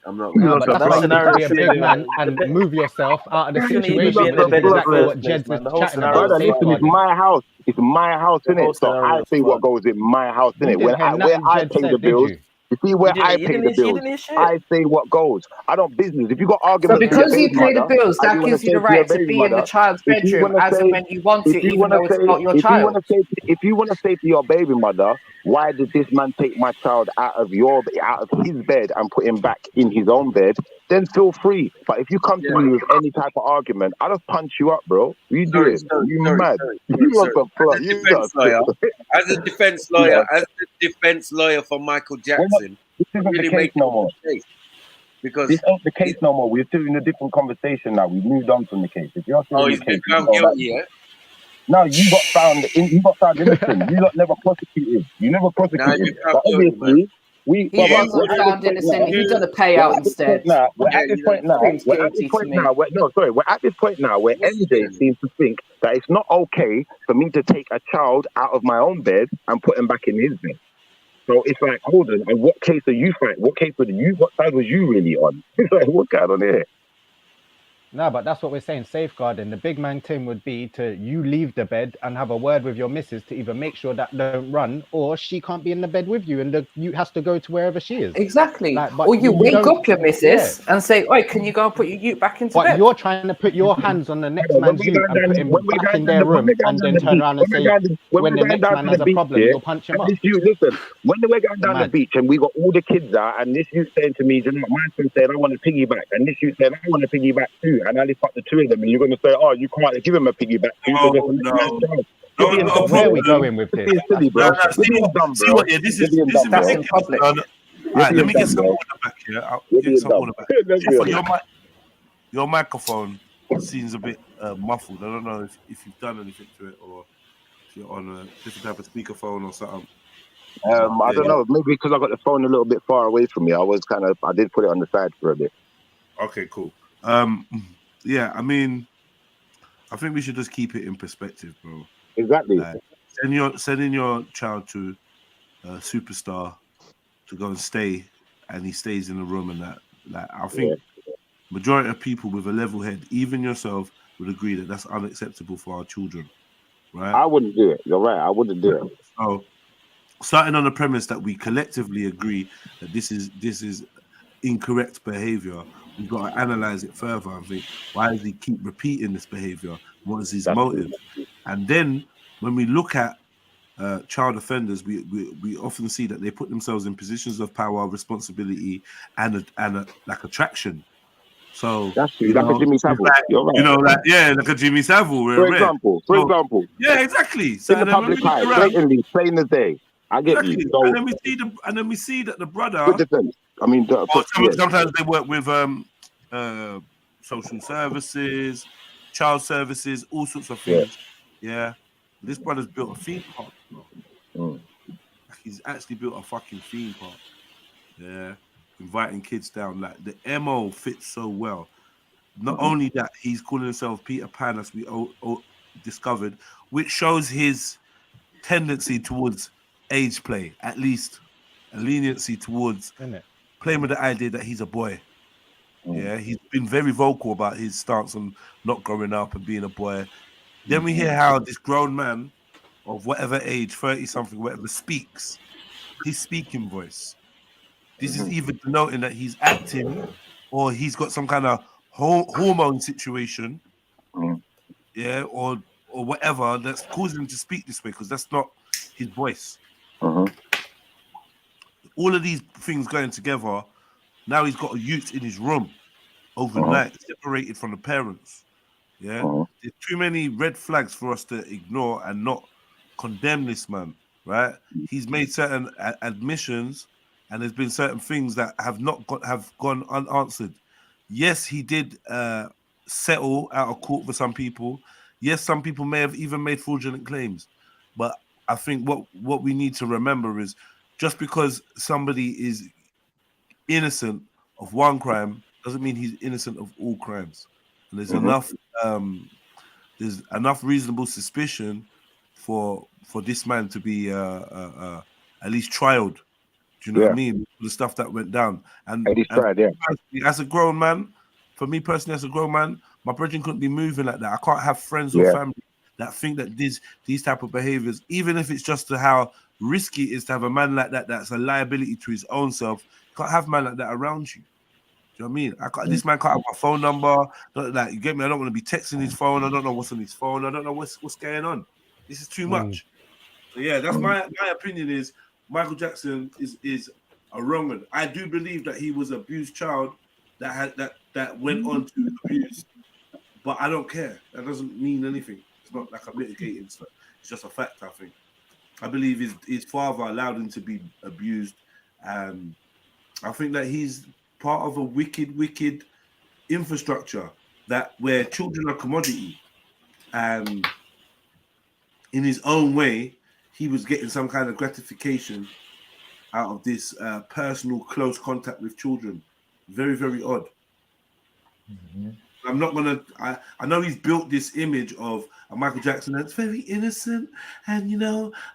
I: I'm not
S: No, but that's why you need to be a big man and move yourself out of the situation.
Q: in the bed
S: Exactly
Q: in the
S: what
Q: first
S: Jed
Q: place,
S: was
Q: man. The whole
S: chatting
Q: scenario
S: about.
P: Brother, listen, it's my house. It's my house, innit? So I say what goes in my house,
S: You
P: innit?
S: didn't hear
P: Where
S: nothing
P: I
S: Jed
P: pay the
S: said, did
P: bills.
S: you?
P: You see, where I pay the bills, I say what goes. I don't business. If you got
T: So
P: arguments with your
T: because you
P: baby
T: pay the
P: mother,
T: bills,
P: and
T: that
P: you want to
T: gives you
P: say
T: the
P: to your
T: right to
P: baby
T: be in the
P: mother,
T: child's
P: if you
T: bedroom
P: want to
T: as
P: say,
T: and when you want
P: if
T: it,
P: you
T: even
P: want to
T: though it's
P: say,
T: not your
P: if you want
T: child.
P: to say, if you want to say to your baby mother, why did this man take my child out of his bed and put him back in his own bed? Then feel free. But if you come to me with any type of argument, I'll just punch you up, bro. What are you doing? You mad? You want the plot? You got
I: As a defense lawyer for Michael Jackson,
P: this isn't
I: really
P: the case no more.
I: Because
P: this ain't the case no more. We're still in a different conversation now. We've moved on from the case. If you're still in
I: he's
P: the
I: been
P: case,
I: found guilty, yeah?
P: No, you got found innocent. You lot never prosecuted. You never prosecuted. But obviously,
T: He wasn't found innocent. He done a payout instead.
P: We're at this point now. We're at this point now where MJ seems to think that it's not okay for me to take a child out of my own bed and put him back in his bed. So it's like, hold on, and what case are you fighting? What side was you really on? It's like, what's going on here?
S: No, but that's what we're saying, safeguarding. The big man Tim would be to you leave the bed and have a word with your missus to either make sure that don't run, or she can't be in the bed with you and you has to go to wherever she is.
T: Exactly.
S: Like,
T: Or you wake up your missus and say, oi, can you go and put your ute back into bed?
S: But you're trying to put your hands on the next man's ute and put him back in their room and then turn around and say, when the next man has a problem, you'll punch him up.
P: Listen, when we're going down the beach and we got all the kids out and this youth saying to me, you know, my son said, I want to piggyback, and this youth said, I want to piggyback too, and I lift up the two of them, and you're going to say, oh, you can't give him a piggyback too.
S: Where are we going with this?
P: Silly, bro.
N: See what? Yeah, this is
T: in public.
N: Alright, let me get some order back here. I'll get some order back. Your microphone seems a bit muffled. I don't know if you've done anything to it or if you're on a different type of speakerphone or something.
P: I don't know. Maybe because I got the phone a little bit far away from me. I did put it on the side for a bit.
N: Okay, cool. Yeah, I mean, I think we should just keep it in perspective, bro.
P: Exactly.
N: Sending your child to a superstar to go and stay and he stays in the room and that. Like, I think majority of people with a level head, even yourself, would agree that that's unacceptable for our children, right?
P: I wouldn't do it. You're right. I wouldn't do it.
N: So, starting on the premise that we collectively agree that this is incorrect behavior, we've got to analyze it further and think, why does he keep repeating this behavior? What is his motive? And then when we look at child offenders, we often see that they put themselves in positions of power, responsibility, and like attraction. So
P: that's true. Like a Jimmy Savile.
N: Like,
P: You're right.
N: You know, like like a Jimmy Savile.
P: For example.
N: Yeah, exactly. So
P: in the public eye, blatantly, plain as day. I get you. So,
N: and then we see that the brother.
P: Good defense. I mean,
N: sometimes they work with social services, child services, all sorts of things. Yeah. This brother's built a theme park. He's actually built a fucking theme park. Yeah. Inviting kids down. Like, the MO fits so well. Not only that, he's calling himself Peter Pan, as we discovered, which shows his tendency towards age play, at least a leniency towards playing with the idea that he's a boy. Yeah, he's been very vocal about his stance on not growing up and being a boy. Then we hear how this grown man of whatever age, 30-something, whatever, speaks. His speaking voice. This is either denoting that he's acting or he's got some kind of hormone situation, yeah, or whatever that's causing him to speak this way, because that's not his voice. All of these things going together, now he's got a youth in his room overnight, separated from the parents. Yeah, there's too many red flags for us to ignore and not condemn this man. Right? He's made certain admissions, and there's been certain things that have gone unanswered. Yes, he did settle out of court for some people. Yes, some people may have even made fraudulent claims. But I think what we need to remember is, just because somebody is innocent of one crime doesn't mean he's innocent of all crimes. And there's enough reasonable suspicion for this man to be at least trialed. Do you know what I mean? The stuff that went down. And as a grown man, for me personally, as a grown man, my brethren couldn't be moving like that. I can't have friends or family that think that these type of behaviors, even if it's just to how risky it is to have a man like that that's a liability to his own self, you can't have a man like that around you. Do you know what I mean? This man can't have my phone number. Like, you get me? I don't want to be texting his phone. I don't know what's on his phone. I don't know what's going on. This is too much. So yeah, that's my opinion. Is Michael Jackson is a wrong one. I do believe that he was an abused child that went on to abuse, but I don't care. That doesn't mean anything. It's not like I'm mitigating stuff. It's just a fact. I think. I believe his father allowed him to be abused, and I think that he's part of a wicked infrastructure where children are commodity, and in his own way, he was getting some kind of gratification out of this personal close contact with children. Very, very odd. I'm not gonna. I know he's built this image of a Michael Jackson that's very innocent, and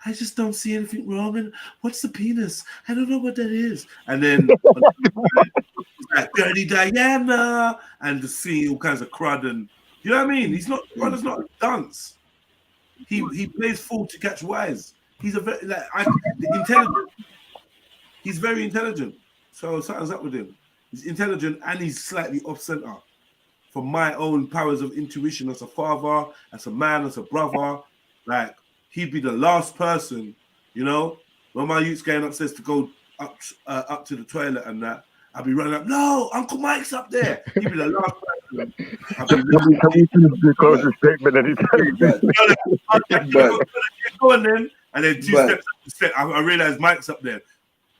N: I just don't see anything wrong. And what's the penis? I don't know what that is. And then like Dirty Diana, and to see all kinds of crud, and you know what I mean. Brother's not a dunce. He plays fool to catch wise. He's a very intelligent. He's very intelligent. So something's up with him. He's intelligent and he's slightly off center. From my own powers of intuition as a father, as a man, as a brother, like he'd be the last person, when my youth's going upstairs to go up to the toilet and that, I'd be running up. No, Uncle Mike's up there. He'd be the last person.
P: Can we finish the closing statement anytime?
N: Go on then, and then 2 steps up the step, I realize Mike's up there.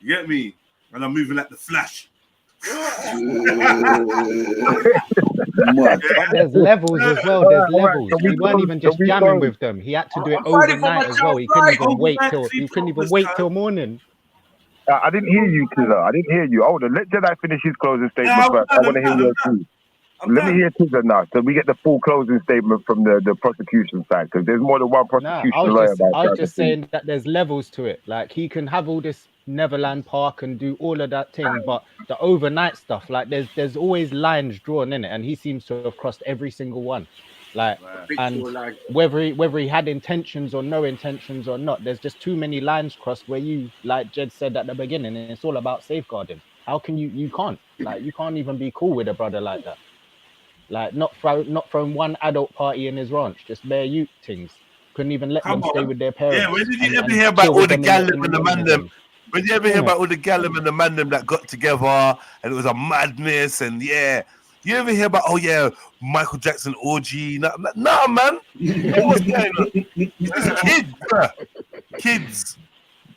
N: You get me? And I'm moving like the Flash.
S: There's levels as well. There's levels. He weren't even just jamming with them. He had to do it overnight as well. He couldn't even wait till morning.
P: I didn't hear you, Tizza. I didn't hear you. Hold on. Let Jedi finish his closing statement first. I want to hear yours too. Let me hear Tizza now, so we get the full closing statement from the prosecution side, because there's more than one prosecution lawyer.
S: I was just saying that there's levels to it. Like, he can have all this Neverland Park and do all of that thing, but the overnight stuff, like there's always lines drawn in it, and he seems to have crossed every single one. Like, and whether he had intentions or no intentions or not, there's just too many lines crossed where you, like Jed said at the beginning, and it's all about safeguarding. How can you can't even be cool with a brother like that. Like not from one adult party in his ranch, just bare youth things. Couldn't even let them stay with their parents.
N: Yeah, when did you ever hear about all the gallum and the man them? When did you ever hear about all the gallum and the man them that got together and it was a madness and yeah. You ever hear about Michael Jackson orgy? No, man. What's going on? It's kids, bruh. Kids.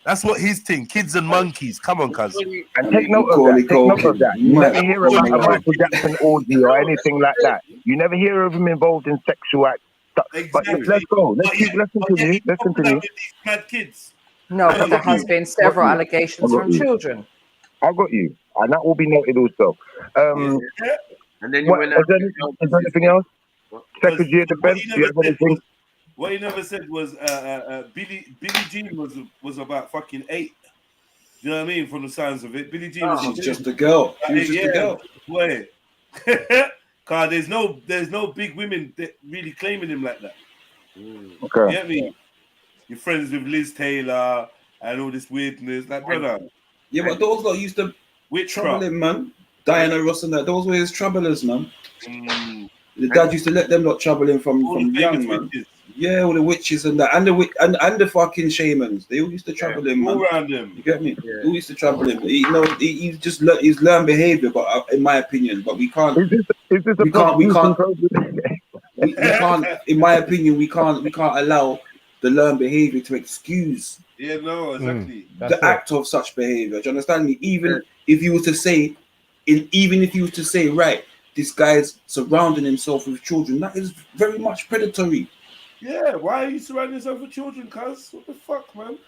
N: That's what his thing. Kids and monkeys. Come on, cuz.
P: And take note of that. Take note of that. You never hear about a Michael Jackson orgy or anything like that. You never hear of him involved in sexual acts. But let's go. Let's continue. Let's continue.
N: Mad kids.
T: No, but there has been several allegations from children.
P: I got you, and that will be noted also.
I: And then
P: is there anything else? Secretary of Defense, do you have anything?
N: What he never said was Billie Jean was about fucking 8. You know what I mean? From the sounds of it, Billie Jean was
U: She's just a girl. She was just a girl.
N: Boy. Cause there's no big women that really claiming him like that.
P: Okay.
N: You get me? You're friends with Liz Taylor and all this weirdness, like brother.
U: Yeah, but those lot used to trouble him, man. Diana Ross and that. Those were his troublers, man. The dad used to let them lot trouble him from young, man. Witches. Yeah, all the witches and that, and the fucking shamans. They all used to trouble him, man.
N: All around him.
U: You get me? They all used to trouble him. He's just he's learned behavior, but in my opinion, but we can't. We can't. In my opinion, we can't allow the learned behavior to excuse.
N: Yeah, no, exactly.
U: The act of such behavior. Do you understand me? Even if you were to say, right, this guy's surrounding himself with children, that is very much predatory.
N: Yeah, why are you surrounding yourself with children, cuz? What the fuck, man? What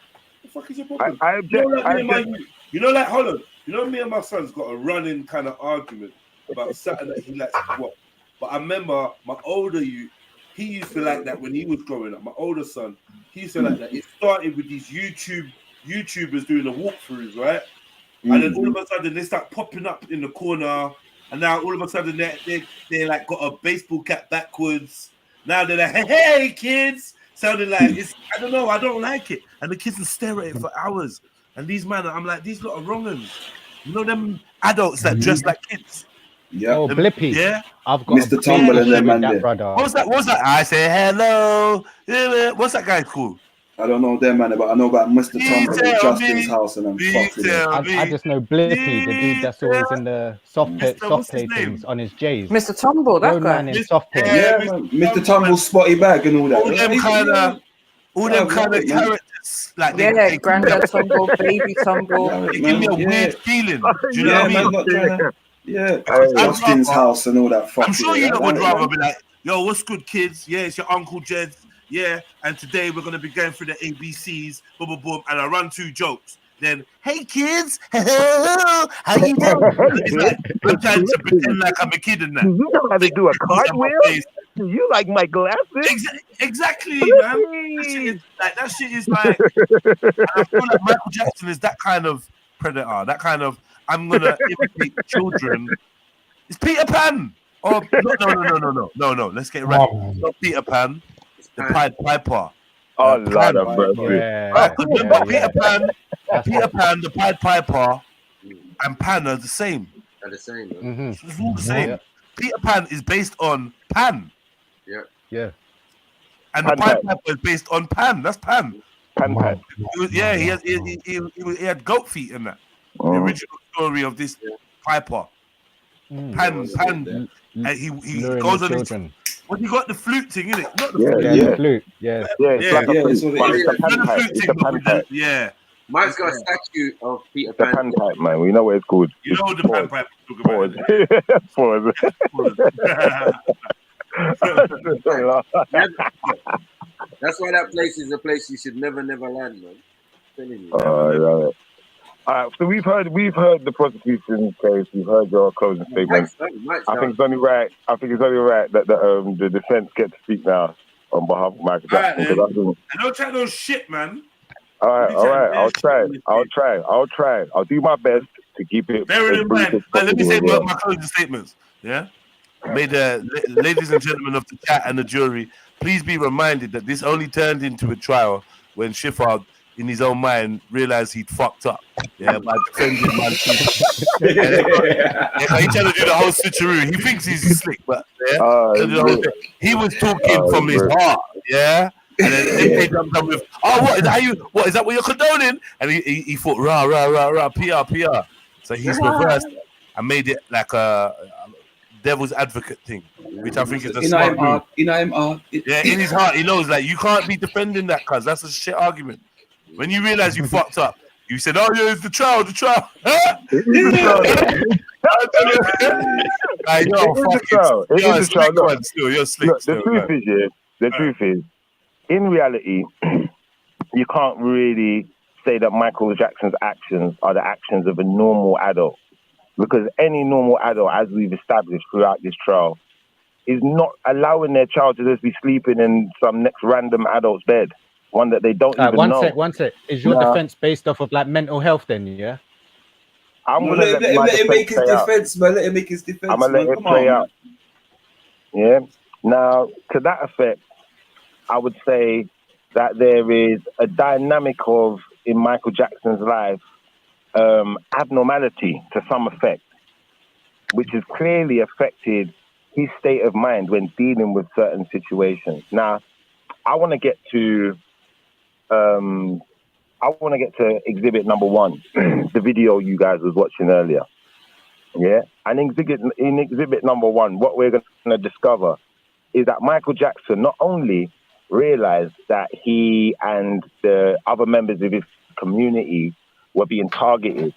N: the fuck is your problem?
P: I object.
N: Hold on. You know, me and my son's got a running kind of argument about something that he likes to watch. But I remember my older youth, he used to like that when he was growing up. My older son, he used to like that. It started with these YouTubers doing the walkthroughs, right? And then all of a sudden they start popping up in the corner, and now all of a sudden they like got a baseball cap backwards. Now they're like, hey kids, sounding like I don't know, I don't like it. And the kids will stare at it for hours. And these men, I'm like, these lot are wrong uns. You know them adults that dress like kids.
U: Yeah.
S: Oh, Blippy.
N: Yeah.
S: I've got
U: Mr. Tumble and them, man.
S: Brother.
N: What's that? I say hello. What's that guy called?
U: I don't know them, man, but I know about Mr. Tumble in Justin's house, and I'm fucking.
S: I just know Blippy, the dude that's always in the soft play things on his J's.
T: Mr. Tumble, that guy.
S: Man in soft play.
U: Yeah, man. Mr. Tumble's spotty bag and all that.
N: All them kind of characters, like
T: Granddad Tumble, Baby Tumble.
N: They give me a weird feeling. Do you know what I mean?
U: Yeah, Justin's house and all that.
N: I'm sure you would rather be like, yo, what's good, kids? Yeah, it's your Uncle Jed. Yeah, and today we're gonna be going through the ABCs, boom, boom, boom, and I run 2 jokes. Then, hey kids, how you doing? I'm trying to pretend like I'm a kid in that.
P: You know how to do a cartwheel? Do you like my glasses?
N: Exactly, man. That shit is like. And I feel like Michael Jackson is that kind of predator. That kind of I'm gonna imitate children. It's Peter Pan. Oh no. Let's get it right. Not Peter Pan. The Pied Piper.
P: Oh, Lord of mercy.
N: Peter Pan, the Pied Piper, and Pan are the same.
I: They're the same.
N: It's all the same. Yeah. Peter Pan is based on Pan.
S: Yeah.
N: And the Pied Piper is based on Pan. That's Pan.
P: Pan.
N: He had goat feet in that. The original story of this Piper. Pan. And he goes on his. What you got the flute thing in it? Not the flute.
S: The flute. Yeah.
N: Yeah.
I: Mike's got a statue of Peter
P: Pan. The pan pipe, man. We know what it's called.
N: You know the pan pipe.
P: Pause.
I: That's why that place is a place you should never land, man. I'm telling you.
P: All right, so we've heard the prosecution case. We've heard your closing statement. I think it's only right. That the defense get to speak now on behalf of Michael Jackson.
N: And don't chat no shit, man.
P: All right. I'll try. I'll do my best to keep it.
N: Bearing
P: as
N: in
P: brief
N: mind,
P: as
N: let me say
P: possible,
N: my closing statements. Yeah. May the ladies and gentlemen of the chat and the jury please be reminded that this only turned into a trial when Shiffard, in his own mind, realized he'd fucked up. Yeah, by defending man. He trying to do the whole switcheroo. He thinks he's slick, but he was talking from his heart. Yeah. And then they jumped up with, what is that what you're condoning? And he thought, rah, PR. So he's reversed and made it like a devil's advocate thing, which I think is a smart move. Yeah, in his heart, he knows that you can't be defending that, cuz that's a shit argument. When you realize you fucked up, you said, oh yeah, it's the trial. You're slick still.
P: The truth is, in reality, you can't really say that Michael Jackson's actions are the actions of a normal adult. Because any normal adult, as we've established throughout this trial, is not allowing their child to just be sleeping in some next random adult's bed, one that they don't even know.
S: One sec. Is your defense based off of like mental health then, yeah?
P: I'm going to let him make his defense, man. Let him make his defense. I'm going to let it play out. Yeah. Now, to that effect, I would say that there is a dynamic of, in Michael Jackson's life, abnormality to some effect, which has clearly affected his state of mind when dealing with certain situations. Now, I want to get to exhibit number 1, the video you guys was watching earlier. Yeah, and in exhibit number 1, what we're going to discover is that Michael Jackson not only realized that he and the other members of his community were being targeted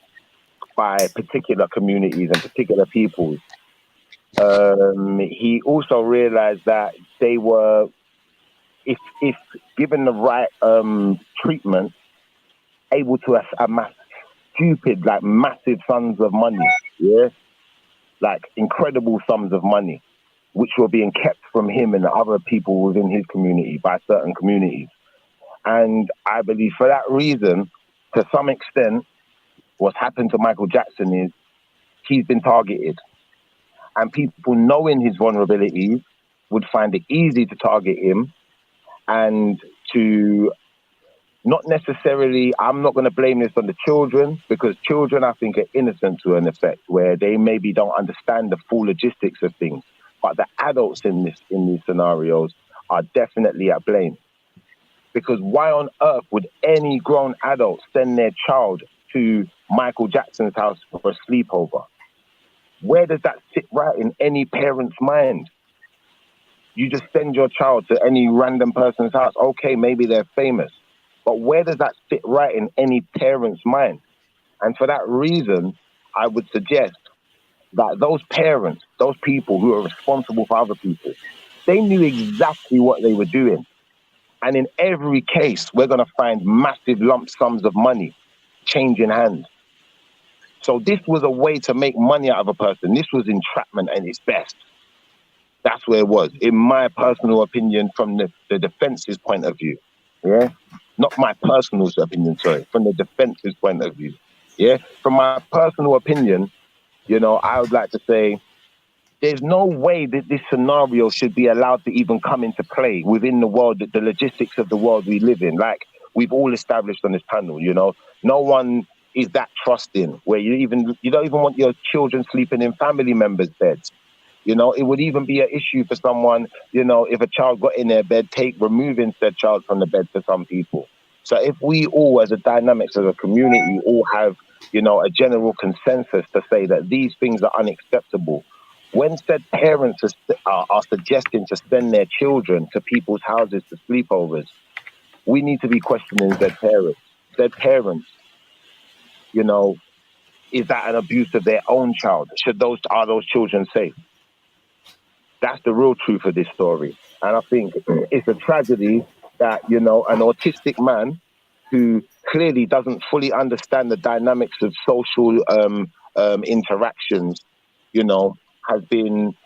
P: by particular communities and particular peoples. He also realized that they were, if given the right treatment, able to amass massive sums of money, yeah? Like incredible sums of money, which were being kept from him and the other people within his community by certain communities. And I believe for that reason, to some extent, what's happened to Michael Jackson is he's been targeted. And people knowing his vulnerabilities would find it easy to target him and to not necessarily, I'm not going to blame this on the children, because children, I think, are innocent to an effect where they maybe don't understand the full logistics of things. But the adults in these scenarios are definitely at blame. Because why on earth would any grown adult send their child to Michael Jackson's house for a sleepover? Where does that sit right in any parent's mind? You just send your child to any random person's house. Okay, maybe they're famous. But where does that sit right in any parent's mind? And for that reason, I would suggest that those parents, those people who are responsible for other people, they knew exactly what they were doing. And in every case, we're going to find massive lump sums of money changing hands. So this was a way to make money out of a person. This was entrapment at its best. That's where it was, in my personal opinion, from the defense's point of view. Yeah? Not my personal opinion, sorry, from the defense's point of view. Yeah? From my personal opinion, you know, I would like to say there's no way that this scenario should be allowed to even come into play within the world, the logistics of the world we live in. Like we've all established on this panel, you know, no one is that trusting where you don't even want your children sleeping in family members' beds. You know, it would even be an issue for someone, you know, if a child got in their bed, removing said child from the bed for some people. So if we all, as a dynamics of a community, all have, you know, a general consensus to say that these things are unacceptable, when said parents are suggesting to send their children to people's houses for sleepovers, we need to be questioning said parents. Said parents, you know, is that an abuse of their own child? Are those children safe? That's the real truth of this story. And I think it's a tragedy that, you know, an autistic man who clearly doesn't fully understand the dynamics of social interactions, you know, has been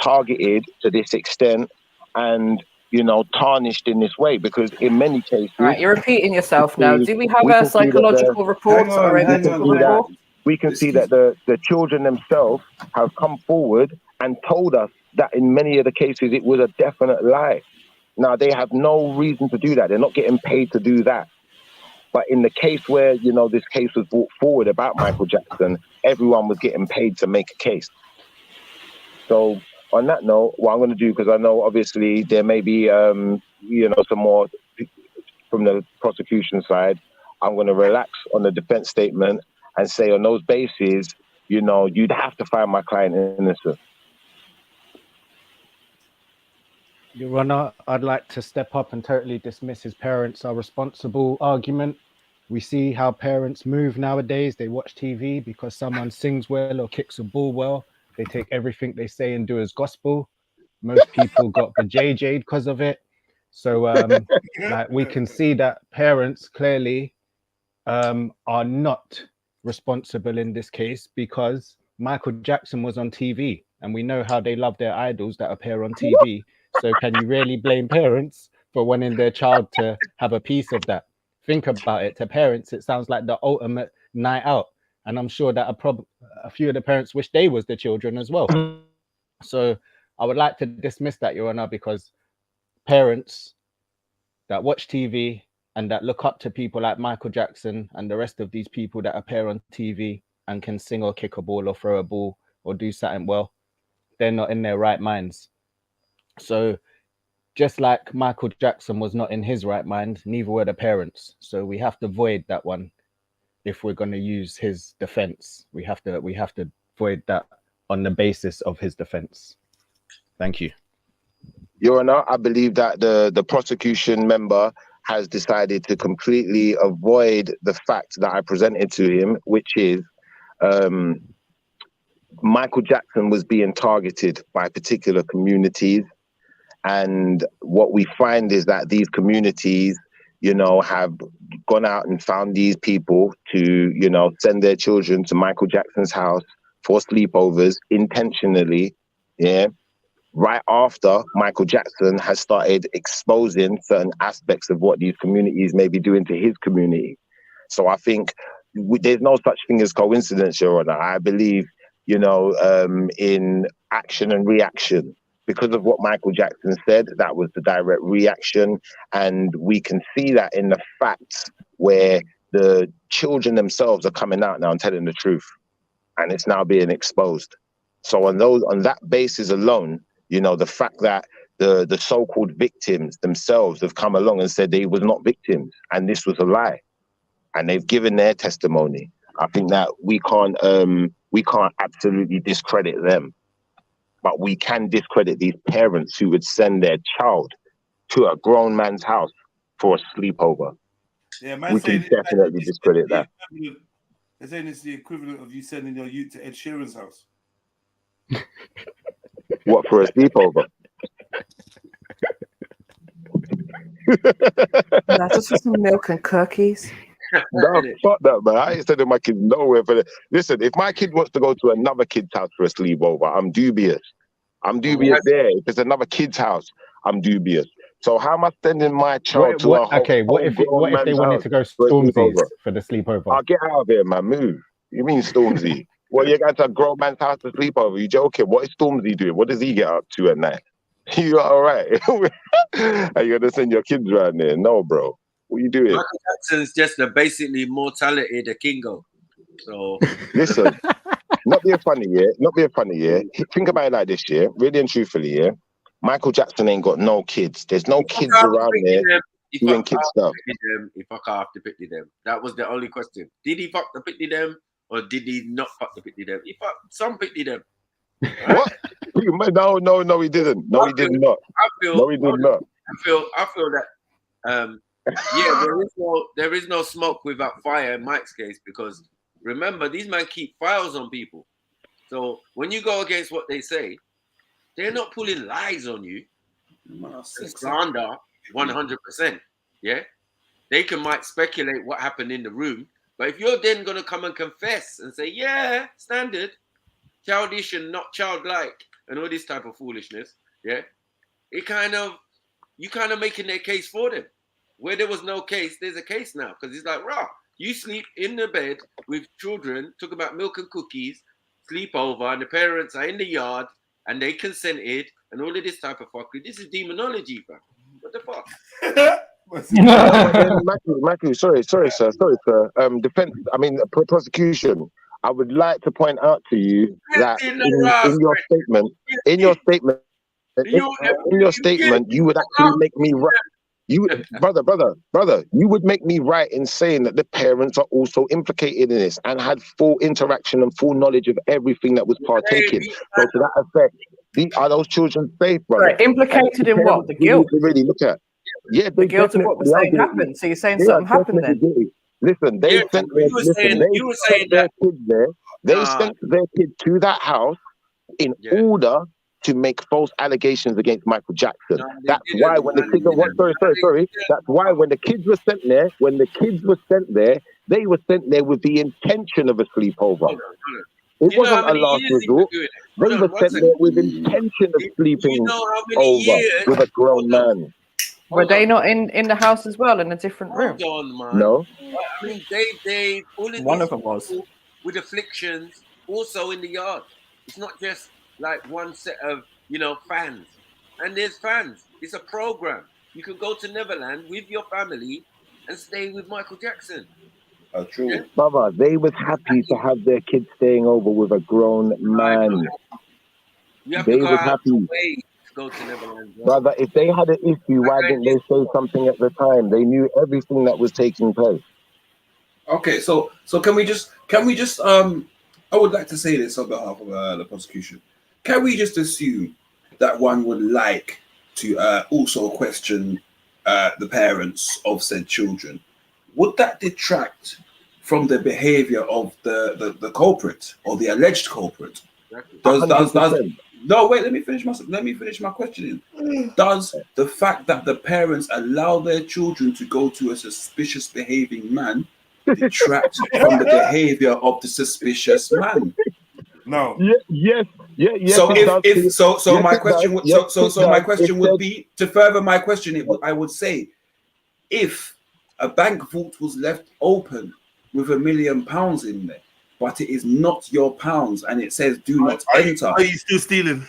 P: targeted to this extent. And you know, tarnished in this way, because in many cases,
T: Right, you're repeating yourself now. Do we have
P: we
T: a
P: can see that
T: psychological report or a medical report?
P: we can see that the children themselves have come forward and told us that in many of the cases it was a definite lie. Now, they have no reason to do that. They're not getting paid to do that. But in the case where, you know, this case was brought forward about Michael Jackson, everyone was getting paid to make a case. So on that note, what I'm going to do, because I know obviously there may be, you know, some more from the prosecution side, I'm going to relax on the defense statement and say on those bases, you know, you'd have to find my client innocent.
S: Your Honor, I'd like to step up and totally dismiss his parents are responsible argument. We see how parents move nowadays. They watch TV because someone sings well or kicks a ball well. They take everything they say and do as gospel. Most people got the JJ because of it. So like we can see that parents clearly are not responsible in this case, because Michael Jackson was on TV and we know how they love their idols that appear on TV. So can you really blame parents for wanting their child to have a piece of that? Think about it. To parents, it sounds like the ultimate night out. And I'm sure that a few of the parents wish they was the children as well. So I would like to dismiss that, Your Honor, because parents that watch TV and that look up to people like Michael Jackson and the rest of these people that appear on TV and can sing or kick a ball or throw a ball or do something well, they're not in their right minds. So just like Michael Jackson was not in his right mind, neither were the parents. So we have to void that one. If we're going to use his defense, we have to void that on the basis of his defense. Thank you.
P: Your Honor, I believe that the prosecution member has decided to completely avoid the fact that I presented to him, which is Michael Jackson was being targeted by particular communities. And what we find is that these communities, you know, have gone out and found these people to, you know, send their children to Michael Jackson's house for sleepovers intentionally, yeah, right after Michael Jackson has started exposing certain aspects of what these communities may be doing to his community. So I think there's no such thing as coincidence, Your Honor. I believe, you know, in action and reaction. Because of what Michael Jackson said, that was the direct reaction. And we can see that in the facts where the children themselves are coming out now and telling the truth. And it's now being exposed. So on that basis alone, you know, the fact that the so-called victims themselves have come along and said they was not victims and this was a lie, and they've given their testimony. I think that we can't absolutely discredit them, but we can discredit these parents who would send their child to a grown man's house for a sleepover.
N: Yeah, man,
P: we can definitely discredit that.
N: They're saying it's the equivalent of you sending your youth to Ed Sheeran's house.
P: What, for a sleepover?
T: That's just for some milk and cookies.
P: No, fuck that, man. I ain't sending my kid nowhere for that. Listen, if my kid wants to go to another kid's house for a sleepover, I'm dubious. I'm dubious there. If it's another kid's house, I'm dubious. So how am I sending my child to a
S: what if they wanted to go Stormzy's for the sleepover?
P: I'll get out of here, man. Move. You mean Stormzy? Well, you're going to a grown man's house to sleep over. You joking? What is Stormzy doing? What does he get up to at night? You all right? Are you going to send your kids around there? No, bro. What are you doing?
I: Michael Jackson's just basically mortality, the kingo. So
P: listen, not being funny, yeah. Not being funny, yeah. Think about it like this, yeah. Really and truthfully, yeah. Michael Jackson ain't got no kids. There's no kids around there doing kid stuff.
I: He fuck off the picnic them. That was the only question. Did he fuck the picnic them, or did he not fuck the picnic them? He fucked some picnic them.
P: What? No, he didn't. No, he did not. No, he did not.
I: I feel that yeah, there is no smoke without fire in Mike's case, because remember, these men keep files on people. So when you go against what they say, they're not pulling lies on you. Slander 100%. Yeah, they might speculate what happened in the room, but if you're then gonna come and confess and say, yeah, standard, childish and not childlike, and all this type of foolishness, yeah, it kind of you kind of making their case for them. Where there was no case, there's a case now. Because it's like, rah, you sleep in the bed with children, talk about milk and cookies, sleep over, and the parents are in the yard, and they consented, and all of this type of fuckery. This is demonology, bro. What the fuck?
P: Matthew, sorry, sir. Defense. I mean, prosecution. I would like to point out to you that in your statement, you would actually make me right. You, brother, you would make me right in saying that the parents are also implicated in this and had full interaction and full knowledge of everything that was partaken. So to that effect, are those children safe, brother?
T: Right, implicated in what? The guilt?
P: To really look at. Yeah,
T: the guilt of what was saying happened. So you're saying something happened then?
P: Listen, they sent their kids there. They sent their kid to that house in order to make false allegations against Michael Jackson. That's why when the kids That's why when the kids were sent there, they were sent there with the intention of a sleepover. It wasn't a last resort. They were sent there with intention of sleeping over with a grown man.
T: Were they not in the house as well, in a different room?
I: Hold on, man.
P: No.
I: I mean, they all of
T: one
I: these
T: of them was
I: with afflictions also in the yard. It's not just like one set of fans, and there's fans. It's a program. You can go to Neverland with your family and stay with Michael Jackson.
P: True. Yeah. Brother, they was happy to have their kids staying over with a grown man. They was happy. Go to Neverland, brother, if they had an issue, why didn't they say something at the time? They knew everything that was taking place.
U: Okay, so can we just I would like to say this on behalf of the prosecution. Can we just assume that one would like to also question the parents of said children? Would that detract from the behavior of the culprit or the alleged culprit? No, wait, let me finish my questioning. Does the fact that the parents allow their children to go to a suspicious behaving man detract from the behavior of the suspicious man?
N: No.
P: Yes.
U: So my question would be, to further my question, I would say, if a bank vault was left open with £1 million in there, but it is not your pounds, and it says "do not enter."
N: Are you still stealing?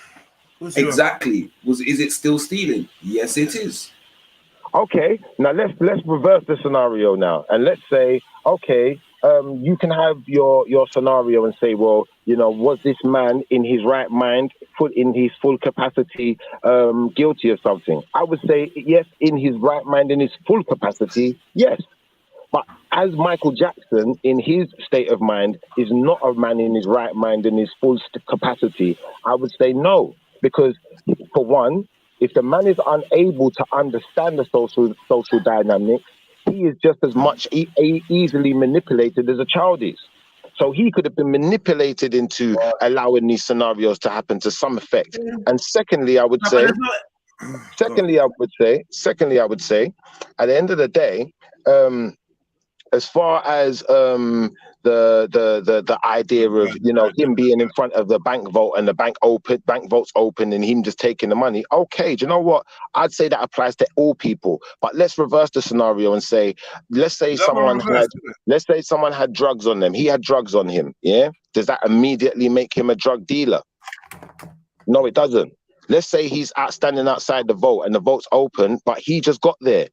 U: Exactly. Is it still stealing? Yes, it is.
P: Okay. Now let's reverse the scenario now, and let's say, okay, you can have your scenario and say, well, was this man in his right mind, in his full capacity, guilty of something? I would say yes, in his right mind, in his full capacity, yes. But as Michael Jackson, in his state of mind, is not a man in his right mind in his full capacity, I would say no. Because, for one, if the man is unable to understand the social dynamics, he is just as much easily manipulated as a child is. So he could have been manipulated into allowing these scenarios to happen to some effect. And secondly, I would say, at the end of the day, as far as the idea of him being in front of the bank vault and the bank vault's open and him just taking the money, okay, do you know what? I'd say that applies to all people. But let's reverse the scenario and say, let's say someone had drugs on them. He had drugs on him. Yeah, does that immediately make him a drug dealer? No, it doesn't. Let's say he's standing outside the vault and the vault's open, but he just got there.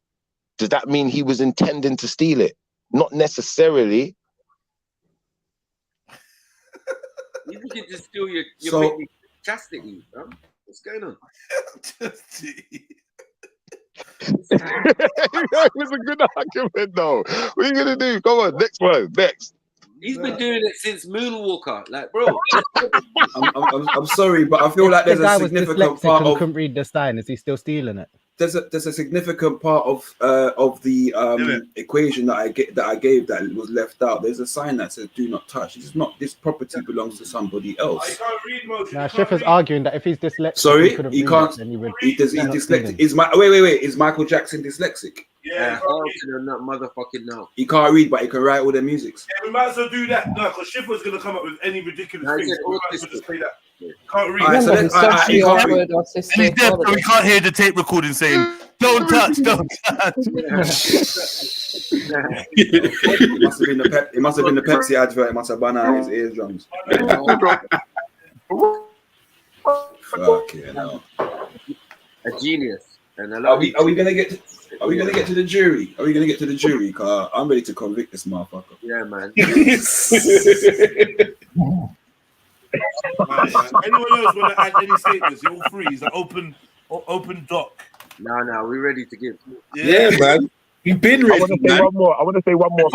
P: Does that mean he was intending to steal it? Not necessarily.
I: You can just steal your chastity, bro. What's going on?
P: It was a good argument, though. What are you gonna do? Come on, next one, next.
I: He's been doing it since Moonwalker, like, bro.
U: I'm sorry, but I feel like there's a significant part of.
S: Couldn't read the sign. Is he still stealing it?
U: There's a significant part of the equation that I gave that was left out. There's a sign that says "Do not touch." This property belongs to somebody else.
S: Now Schiffer's arguing that if he's dyslexic,
U: sorry,
S: he can't.
U: He's dyslexic. Is Michael Jackson dyslexic?
I: Yeah, not motherfucking no.
U: He can't read, but he can write all the musics.
N: Yeah, we might as well do that now, because Schiffer's gonna come up with any ridiculous thing. We might as well just say that. Can't read.
U: Right, so
N: and he's dead, so we can't hear the tape recording saying Don't touch. Don't touch.
B: It must have been the Pepsi advert. It must have banned out his eardrums. Fucking hell.
I: A genius. And
B: Are we gonna get to the jury? Are we gonna get to the jury? Cause I'm ready to convict this motherfucker.
I: Yeah, man.
N: Anyone else want to add any statements? You're all free. It's an open doc.
I: No, we're ready to give.
B: Yeah, man. We've been ready.
P: I want to say one more. I want to say one more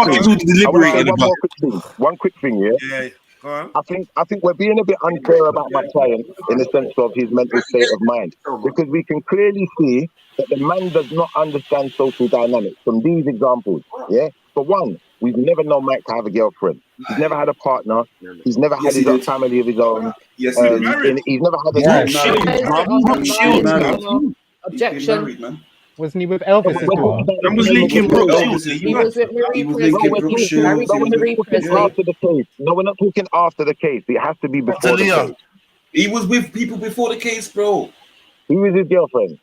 P: thing. One quick thing, yeah.
N: Yeah. Go on.
P: I think we're being a bit unfair about my client in the sense of his mental state of mind, because we can clearly see that the man does not understand social dynamics from these examples. Yeah. For one, we've never known Mike to have a girlfriend. He's never had a partner. He's never had his own family of his own.
B: Yes, he did.
P: He's never had
T: Objection.
S: Wasn't he with Elvis as well?
N: I was linking Brooke Shields.
T: He was with Marie Presley.
P: After the case. No, we're not talking after the case. It has to be before the case.
B: He was with people before the case, bro.
P: Who was his girlfriend?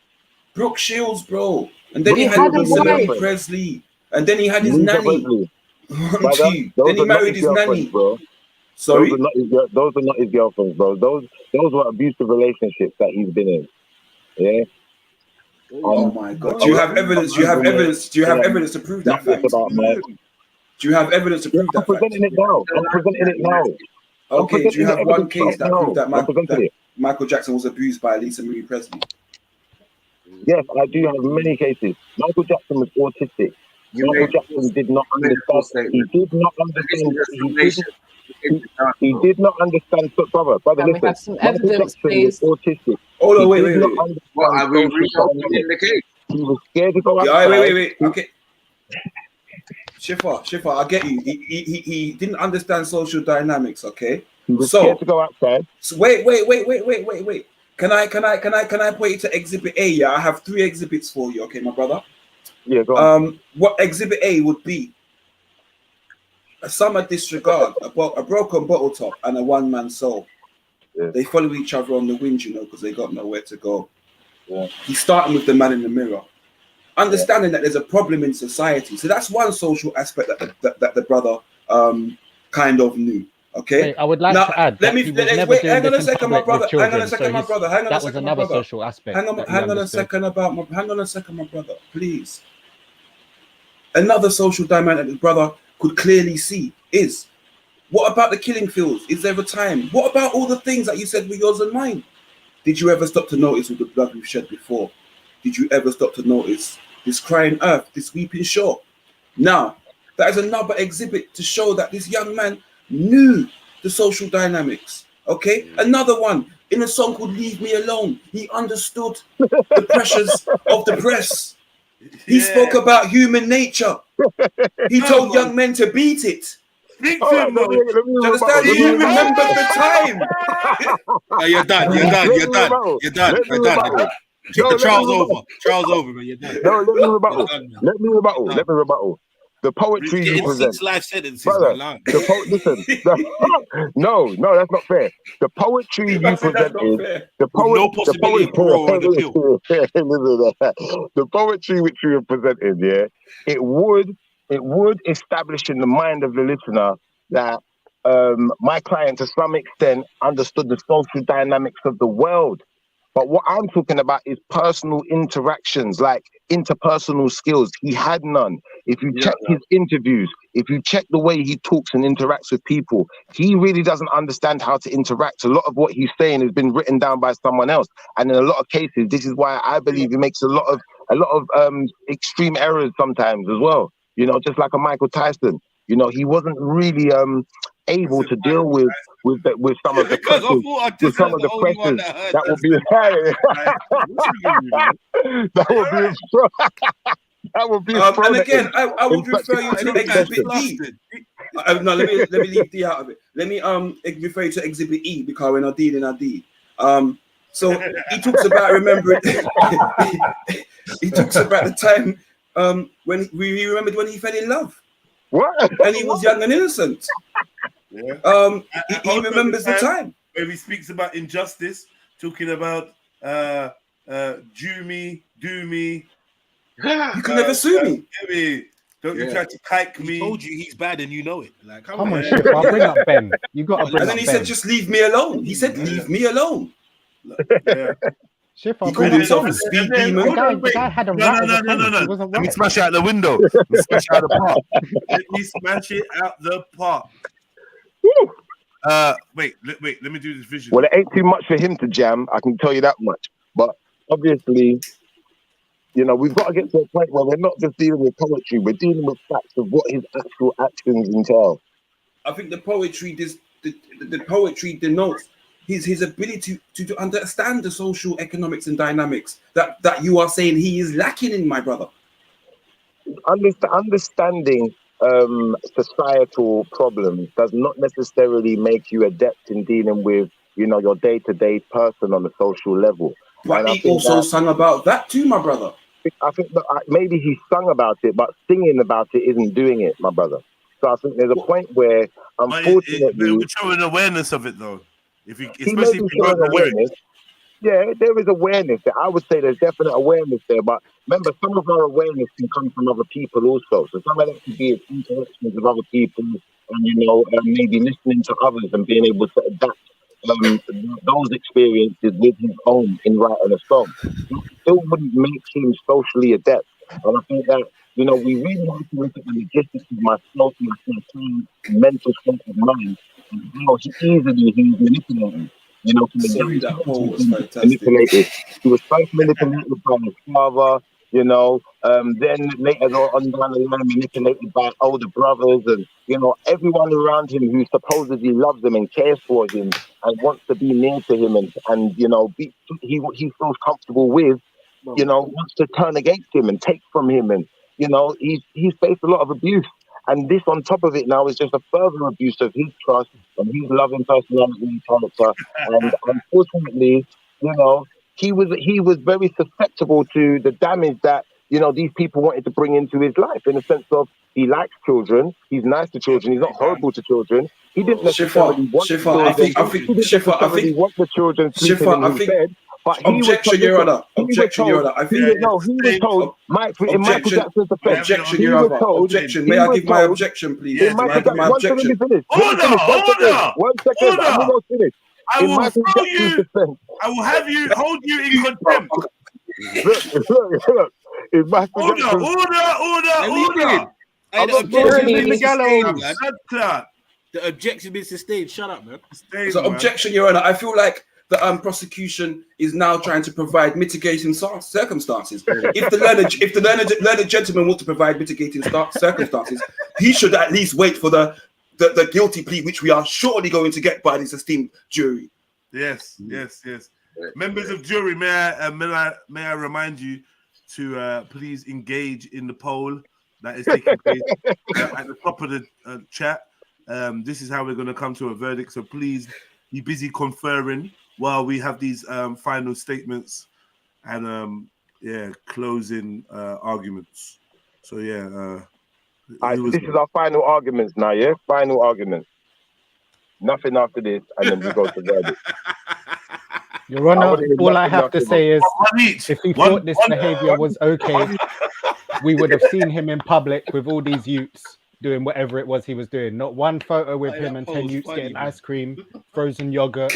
B: Brooke Shields, bro. And then he had Marie Presley. And then he had his nanny. Then he married his nanny.
P: Bro.
B: Sorry?
P: Those are not his girlfriends, bro. Those were abusive relationships that he's been in. Yeah.
B: Oh my God! Do you have evidence? Do you have evidence? Do you have evidence to prove that fact? Do you have evidence to prove that fact?
P: I'm presenting it now.
B: Okay. Do you have one case that proved that Michael Jackson was abused by Lisa Marie Presley?
P: Yes, I do have many cases. Michael Jackson was autistic. Michael Jackson did not understand. He did not understand. He did not understand. Brother,
T: Can we have some evidence, please?
P: Autistic.
B: Oh no! Wait.
I: What are we reopening the case?
P: He was scared to go outside.
B: Wait. Okay. Shifa, I get you. He didn't understand social dynamics. Okay.
P: He was scared to go outside.
B: So wait. Can I point you to Exhibit A? Yeah, I have 3 exhibits for you. Okay, my brother.
P: Yeah, go on.
B: What Exhibit A would be? A summer disregard, a broken bottle top, and a one-man soul.
P: Yeah.
B: They follow each other on the wind, because they got nowhere to go. Yeah. He's starting with the man in the mirror, understanding that there's a problem in society. So that's one social aspect that the brother kind of knew. Okay.
S: Wait, I would like to add.
B: Hang on a second, my brother.
S: That was another social aspect.
B: Hang on a second, my brother. Please. Another social dynamic that the brother could clearly see is, what about the killing fields? Is there a time? What about all the things that you said were yours and mine? Did you ever stop to notice all the blood we've shed before? Did you ever stop to notice this crying earth, this weeping shore? Now, that is another exhibit to show that this young man knew the social dynamics. Okay? Another one, in a song called Leave Me Alone, he understood the pressures of the press. He spoke about human nature. He told young men to beat it. Do you understand? He remembered the time.
N: You're done. Trial's over, man. You're done.
P: No, let me rebuttal. The poetry you present.
N: 6 life sentences,
P: brother.
N: Listen.
P: No, that's not fair. The poetry you presented. The poetry which you have presented, yeah, it would establish in the mind of the listener that my client, to some extent, understood the social dynamics of the world. But what I'm talking about is personal interactions, like interpersonal skills. He had none. If you check his interviews, if you check the way he talks and interacts with people, he really doesn't understand how to interact. A lot of what he's saying has been written down by someone else. And in a lot of cases, this is why I believe he makes a lot of extreme errors sometimes as well. Just like a Michael Tyson. He wasn't really able to deal with some of the pressures, that would be that would be
B: and again, I would refer you to Exhibit E. No, let me leave D out of it. Let me refer you to Exhibit E, because we're not dealing at D. So he talks about remembering. He talks about the time when we remembered when he fell in love.
P: What?
B: And he was young and innocent.
N: Yeah.
B: He remembers the time
N: where he speaks about injustice, talking about do me,
U: You can never sue me.
N: Don't you try to kike me?
J: He told you he's bad and you know it. Like,
S: Come on, Shifa, bring up Ben. You got to bring
U: And
S: up
U: then he
S: Ben.
U: said, just leave me alone. He said, leave me alone.
N: Yeah.
S: Shifa,
U: He called himself a speed demon.
S: The guy had a rat as a friend. He wasn't
N: Let me
S: right.
N: smash it out the window. Let me smash it out the park. Let me smash it out the park. Wait, let me do this visual.
P: Well, it ain't too much for him to jam, I can tell you that much. But obviously, you know, we've got to get to a point where we're not just dealing with poetry, we're dealing with facts of what his actual actions entail.
U: I think the poetry the poetry denotes his ability to understand the social economics and dynamics that you are saying he is lacking in, my brother.
P: Understanding societal problems does not necessarily make you adept in dealing with, you know, your day-to-day person on a social level.
U: But he also sung about that too, my brother.
P: I think that maybe he sung about it, but singing about it isn't doing it, my brother. So I think there's a point where, unfortunately,
N: we're showing awareness of it though. If you,
P: he may be showing awareness. Yeah, there is awareness there. I would say there's definite awareness there, but remember, some of our awareness can come from other people also. So some of that could be interactions with other people, and you know, maybe listening to others and being able to adapt those experiences with his own in writing a song. It still wouldn't make him socially adept. And I think that, you know, we really have to look at the logistics of my mental state of mind and how easily he's manipulated. You know,
U: Sorry, that poll was fantastic.
P: manipulated. He was first manipulated by his father, you know, then later on down the line manipulated by older brothers and, you know, everyone around him who supposedly loves him and cares for him and wants to be near to him and you know, he feels comfortable with, you know, wants to turn against him and take from him. And, you know, he's faced a lot of abuse. And this on top of it now is just a further abuse of his trust and his loving personality and character. And unfortunately, you know, he was very susceptible to the damage that, you know, these people wanted to bring into his life, in the sense of he likes children, he's nice to children, he's not horrible to children. He didn't necessarily want the children sleeping in his bed. But
U: Objection, Your Honor. Objection, Your Honor. I think
P: he was told, in Michael Jackson's defense.
U: Objection, Your Honor. Objection. May I give my objection, please? May I give my objection?
P: One second. I'm almost finished.
N: I will throw you. I will have you hold you in contempt.
P: Look.
J: The objection is sustained. Shut up, man.
U: So, objection, Your Honor. I feel like the prosecution is now trying to provide mitigating circumstances. If the learned gentleman wants to provide mitigating circumstances, he should at least wait for the guilty plea, which we are surely going to get by this esteemed jury.
N: Yes. Members of jury, may I remind you to please engage in the poll that is taking place at the top of the chat. This is how we're going to come to a verdict. So please be busy conferring while we have these final statements and closing arguments. So
P: this is our final arguments now, yeah? Final arguments. Nothing after this, and then we go to verdict.
S: Your Honor, all I have to say is, if he thought this behavior was okay, we would have seen him in public with all these youths doing whatever it was he was doing. Not one photo with him and 10 youths getting ice cream, frozen yogurt,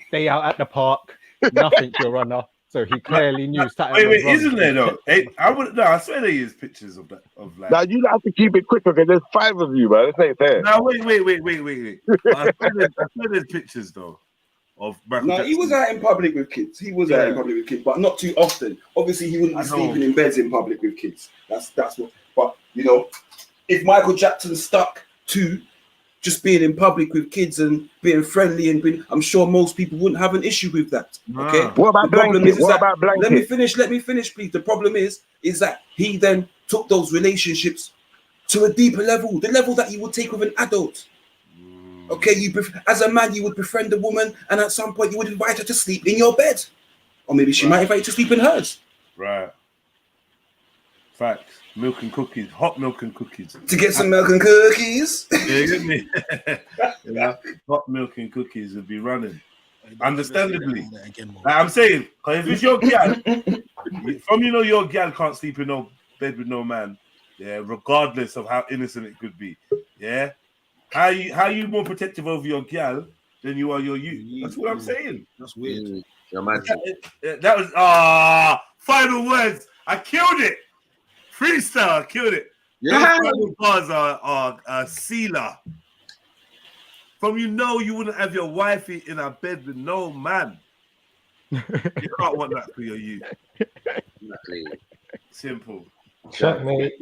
S: stay out at the park, nothing, Your Honor. So he clearly knew something.
N: Wait, isn't there though? I swear they use pictures of that.
P: Now you have to keep it quick because there's 5 of you, man. It's not fair.
N: Now wait. I swear there's pictures though of Michael Jackson.
U: He was out in public with kids. Out in public with kids, but not too often. Obviously, he wouldn't be sleeping in beds in public with kids. That's what. But you know, if Michael Jackson stuck to just being in public with kids and being friendly and I'm sure most people wouldn't have an issue with that. Okay.
P: What about Blanket?
U: Let me finish, please. The problem is that he then took those relationships to a deeper level, the level that you would take with an adult. Okay, as a man, you would befriend a woman, and at some point you would invite her to sleep in your bed, or maybe she might invite you to sleep in hers.
N: Right. Facts. Milk and cookies, hot milk and cookies.
U: To get some milk and cookies.
N: Yeah, you get me? Hot milk and cookies would be running. Understandably. Like I'm saying, because if it's your gal, from your gal can't sleep in no bed with no man, yeah, regardless of how innocent it could be, yeah. How you more protective over your gal than you are your youth? That's what I'm saying.
I: That's weird.
N: That was final words. I killed it. Freestyle, I killed it. Those final bars are sealer. From you wouldn't have your wifey in a bed with no man. You can't want that for your youth. Simple.
G: Checkmate.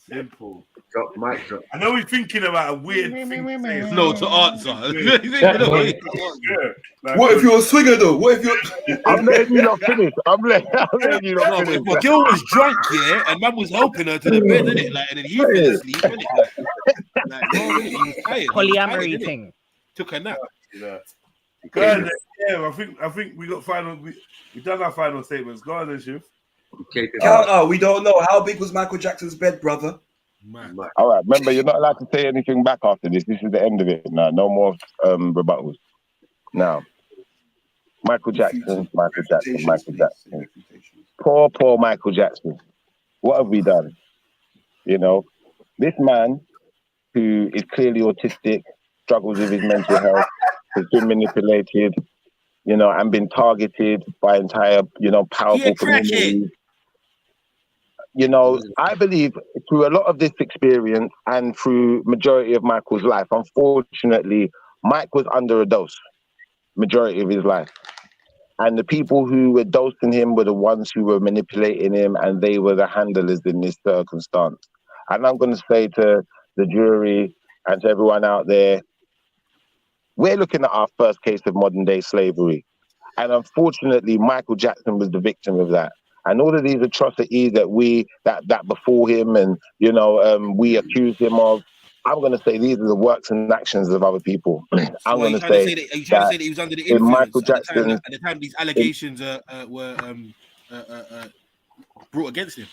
N: Simple.
I: Drop, mic drop.
N: I know we're thinking about a weird thing to say.
I: No, to answer.
B: What if you're a swinger though? What if you're?
P: I'm letting you not finish. I'm letting you not
I: No, but
P: finish.
I: if my girl was drunk, yeah, and man was helping her to the bed, innit? Like, and then he fell asleep, innit? Like, no, innit? He was tired.
S: Polyamory
I: innit?
S: thing.
I: Took a nap.
N: Yeah. Go on, yeah, I think we got final. We done our final statements. Go on, then, Shiv.
B: We don't know how big was Michael Jackson's bed, brother.
P: All right, remember, you're not allowed to say anything back after this. This is the end of it now. No more rebuttals. Now, Michael Jackson. Poor Michael Jackson. What have we done? You know, this man who is clearly autistic, struggles with his mental health, has been manipulated, you know, and been targeted by entire, you know, powerful communities. You know, I believe through a lot of this experience and through majority of Michael's life, unfortunately, Mike was under a dose majority of his life. And the people who were dosing him were the ones who were manipulating him, and they were the handlers in this circumstance. And I'm going to say to the jury and to everyone out there, we're looking at our first case of modern day slavery. And unfortunately, Michael Jackson was the victim of that. And all of these atrocities that befall him and, you know, we accuse him of, I'm going to say these are the works and actions of other people. I'm going to say
I: Are you trying to say that he was under the influence
P: Michael Jackson,
I: at the time these allegations were brought against him?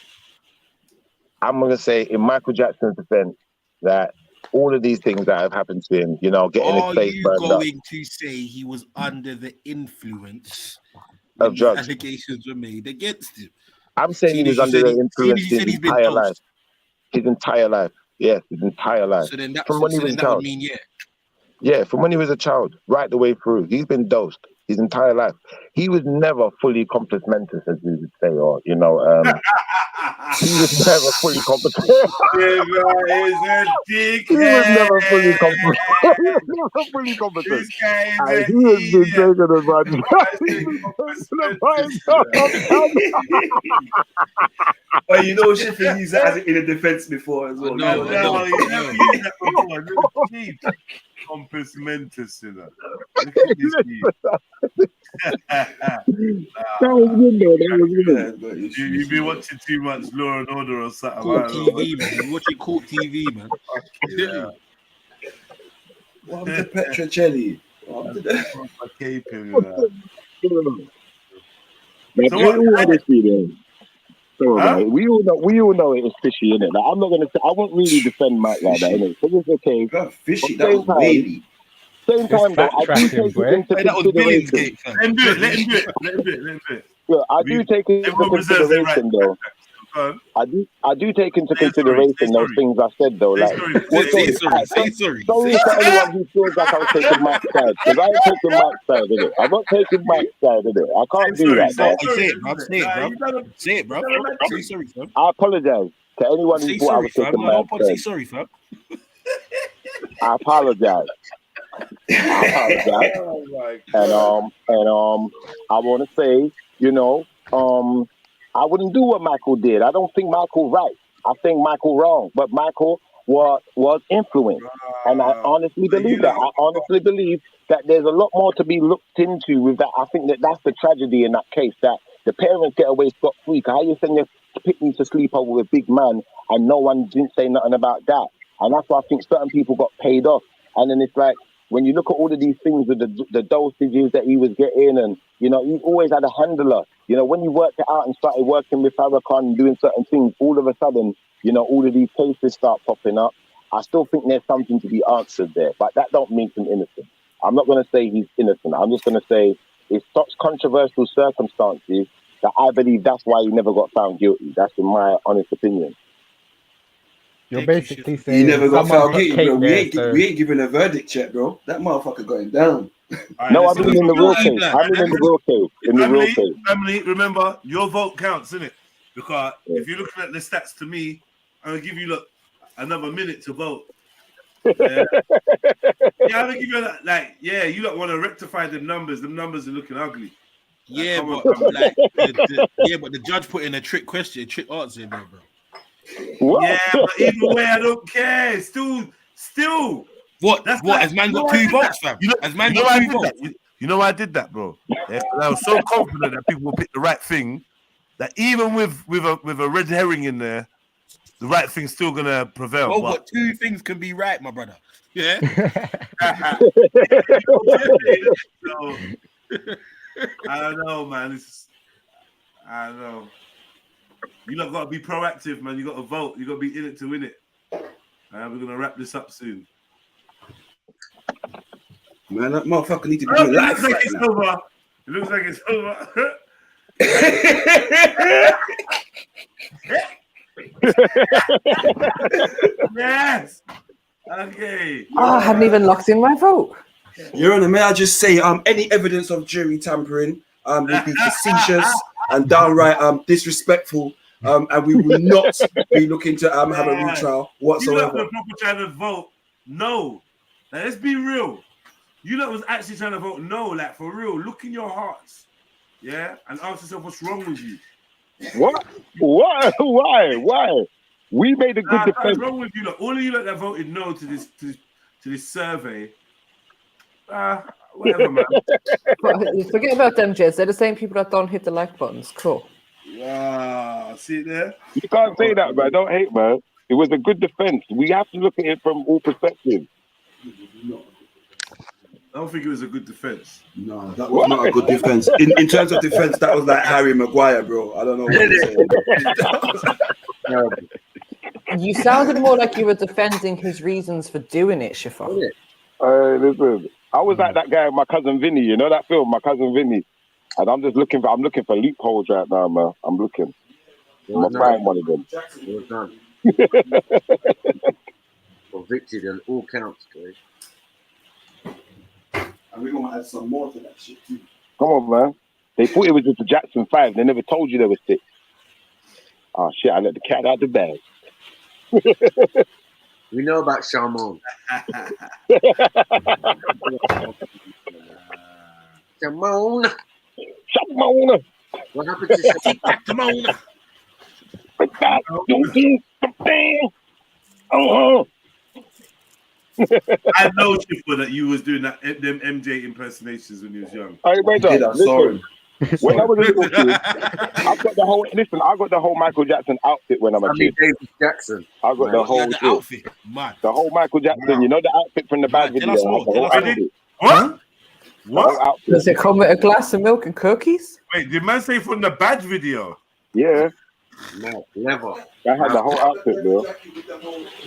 P: I'm going to say in Michael Jackson's defense that all of these things that have happened to him, you know, getting his face burned up.
I: Are you going to say he was under the influence
P: of drugs?
I: Allegations were made against him.
P: I'm saying he was under the influence his entire life. His entire life. Yes, his entire life.
I: So then that,
P: from when he was a child.
I: Would mean
P: Yeah, from when he was a child, right the way through. He's been dosed his entire life. He was never fully compos mentis, as we would say, or, you know, he was never fully competent.
N: Is a dick.
P: He was never fully competent. He was never fully competent.
N: This guy is
P: and he has been taken advantage.
B: But you know, Shiffy used that in a defense before as well.
N: No, he never used that before. Look, compos mentis, you know. Look at this.
P: That was good though. That was good.
N: You be watching too much Law and Order or something.
I: Court TV, man. You watching Court TV, man.
N: Yeah.
B: What happened to Petrocelli?
P: We all know it is fishy, innit? Like, I'm not gonna say I won't really defend Mike like that, innit? Because it's okay.
B: Fishy, that was wavy.
P: Same time, though, I do take it into consideration.
N: Let him do it.
P: Yeah, I do take into consideration, though. I do take into consideration those things I said, though. Like,
I: say sorry.
P: Sorry to anyone who feels like I was taking Mike's side, because I ain't taking Mike's side, innit? I'm not taking Mike's side, innit? I can't do that, man.
I: Say it, bro. Say sorry, fam.
P: I apologize to anyone who thought I was taking Mike's side.
I: Say sorry, fam.
P: I apologize.
N: Oh my God.
P: And I want to say, you know, I wouldn't do what Michael did. I don't think Michael right. I think Michael wrong. But Michael was influenced, and I honestly believe that. I honestly believe that there's a lot more to be looked into with that. I think that's the tragedy in that case, that the parents get away scot-free. How you send your picnic to sleep over with a big man and no one didn't say nothing about that? And that's why I think certain people got paid off. And then it's like, when you look at all of these things with the dosages that he was getting, and, you know, he always had a handler. You know, when you worked it out and started working with Farrakhan and doing certain things, all of a sudden, you know, all of these cases start popping up. I still think there's something to be answered there, but that don't make him innocent. I'm not going to say he's innocent. I'm just going to say it's such controversial circumstances that I believe that's why he never got found guilty. That's in my honest opinion.
S: You're basically
U: He
S: saying
U: never got
S: someone
U: found
S: put
U: guilty,
S: cake
U: bro.
S: there, so
U: We ain't giving a verdict yet, bro. That motherfucker going down.
P: No, I mean in the real case. I mean in the real case. In the real case.
N: Family, remember, your vote counts, innit? Because if you're looking at the stats to me, I'm gonna give you another minute to vote. Yeah, I'm gonna give you that. You don't want to rectify them numbers. Them numbers are looking ugly.
J: Yeah,
N: come on,
J: but
N: family.
J: but the judge put in a trick question, trick answer in there, bro.
N: Yeah, but either way, I don't care. Still.
J: What? Has man got 2 votes, fam? Has man got 2 votes?
N: You know why I did that, bro? Yeah, I was so confident that people will pick the right thing that even with a red herring in there, the right thing's still gonna prevail.
J: Oh, but 2 things can be right, my brother. Yeah.
N: So, I don't know, man. I don't know. You lot gotta be proactive, man. You gotta vote. You gotta be in it to win it. We're gonna wrap this up soon.
U: Man, that motherfucker need to be doing life.
N: It looks like it's over. It looks like it's over. Yes. Okay.
T: Oh, I hadn't even locked in my vote.
U: Your Honor, may I just say, any evidence of jury tampering would be facetious and downright disrespectful, and we will not be looking to have a retrial whatsoever.
N: You lot were proper trying to vote no. Now, let's be real. You lot was actually trying to vote no, like for real. Look in your hearts, yeah, and ask yourself what's wrong with you.
P: What? Why? We made a good defense.
N: What's wrong with you lot? All of you lot that voted no to this survey. Whatever, man.
T: Forget about them, Jez. They're the same people that don't hit the like buttons. Cool.
N: See it there?
P: You can't say that, man. Don't hate, man. It was a good defense. We have to look at it from all perspectives.
N: I don't think it was a good defense.
U: No, that was not a good defense. In terms of defense, that was like Harry Maguire, bro. I don't know what you're saying.
T: You sounded more like you were defending his reasons for doing it, Shifa.
P: Listen, I was like that guy, my cousin Vinny. You know that film, My Cousin Vinny. And I'm looking for loopholes right now, man. I'm looking. I'm gonna find one of them.
I: Well done. Convicted on all counts, guys.
U: And we're gonna add some more to that shit too.
P: Come on, man. They thought it was just a Jackson 5. They never told you there was 6. Oh shit! I let the cat out the bag.
I: We know about Shamon. Shamon. What happened to Shamon?
N: I know, Shifa, that you was doing them MJ impersonations when you was young.
P: Hey, listen. When I was a little kid, I got the whole Michael Jackson outfit when I'm a kid.
I: Jackson.
P: I got the whole
J: outfit. Man.
P: The whole Michael Jackson. You know the outfit from the bad video.
N: What?
T: Does it come with a glass of milk and cookies?
N: Wait, did man say from the bad video?
P: Yeah.
I: No, never.
P: I had the whole outfit, bro.
N: What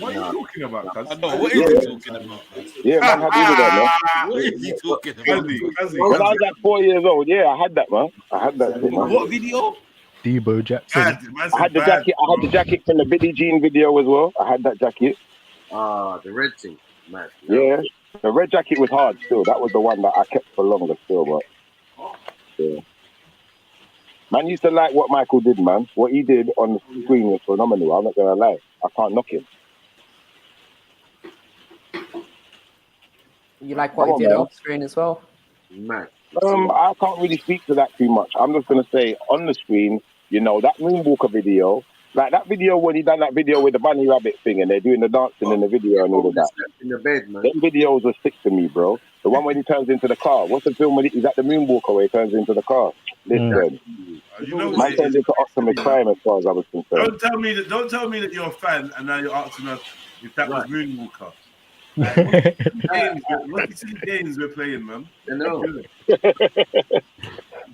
N: are you talking about, cuz?
J: I know, what is he talking about?
P: Yeah, man, had all of that, man.
J: What is he talking about?
P: When I was like 4 years old, yeah, I had that, man. I had that shit, man.
J: What video?
S: Debo Jackson.
P: I had the jacket. I had the jacket from the Billie Jean video as well. I had that jacket.
I: The red thing, man.
P: Yeah, the red jacket was hard still. That was the one that I kept for longer still, but yeah. Man used to like what Michael did, man. What he did on the screen was phenomenal. I'm not gonna lie. I can't knock him.
T: You like what he did off screen as well?
I: Man.
P: I can't really speak to that too much. I'm just gonna say on the screen, you know, that Moonwalker video, like that video when he done that video with the bunny rabbit thing and they're doing the dancing in the video and all of that.
I: In the bed, man.
P: Them videos were sick to me, bro. The one when he turns into the car. What's the film when he's at the Moonwalker where he turns into the car? Listen.
N: You know
P: Man turned into Optimus Prime as far as I was concerned.
N: Don't tell me that you're a fan and now you're asking us if that was Moonwalker. What games we're playing, man?
I: I know.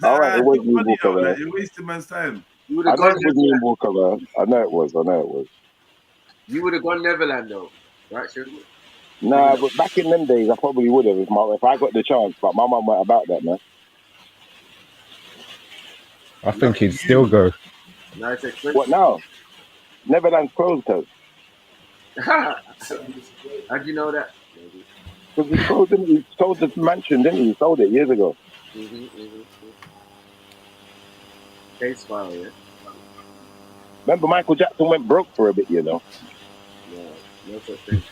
P: All right, it was Moonwalker, man.
N: You're wasting man's time.
P: I know it was Moonwalker, man. I know it was.
I: You would have gone Neverland, though, right, Shirley?
P: Nah, but back in them days, I probably would have if I got the chance. But my mum went about that, man.
S: I think he'd still go.
I: Nice expensive.
P: What now? Neverland's closed, cuz.
I: How'd you know that?
P: Because he closed it, he sold the mansion, didn't he? He sold it years ago.
I: Case file, yeah.
P: Remember, Michael Jackson went broke for a bit, you know.
I: No such thing.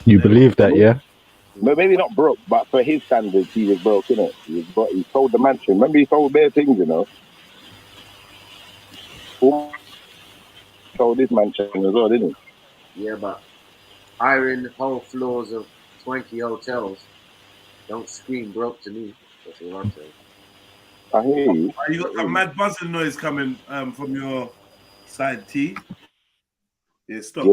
S: You believe that, yeah?
P: Maybe not broke, but for his standards, he was broke, innit? He sold the mansion. Remember, he sold bare things, you know. Sold this mansion as well, didn't he?
I: Yeah, but hiring whole floors of swanky hotels don't scream broke to me. That's what I'm saying.
P: I hear you.
N: You got that mad buzzing noise coming from your side, T. Yeah, stop.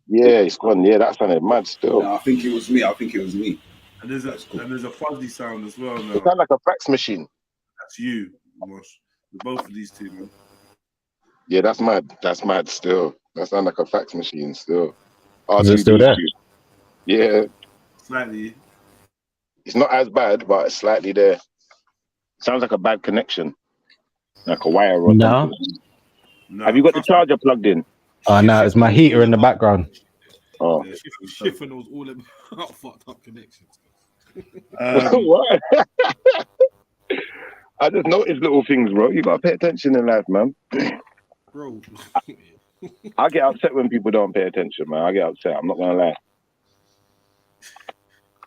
P: Yeah, it's gone. Yeah, that sounded mad still.
B: No, I think it was me.
N: And there's a fuzzy sound as well now.
P: It sounds like a fax machine.
N: That's you, Mosh. Both of these two, man.
P: Yeah, that's mad. That's mad still. That sounds like a fax machine still.
S: Is it still there?
P: Yeah.
N: Slightly.
P: It's not as bad, but it's slightly there. Sounds like a bad connection. Like a wire or something.
N: No.
P: Have you got the charger plugged in?
S: Oh, no, it's my heater in the background.
P: Oh.
J: Yeah, Schiffer knows all about fucked up connections.
P: What? I just noticed little things, bro. You gotta pay attention in life, man.
J: Bro.
P: I get upset when people don't pay attention, man. I get upset. I'm not gonna lie.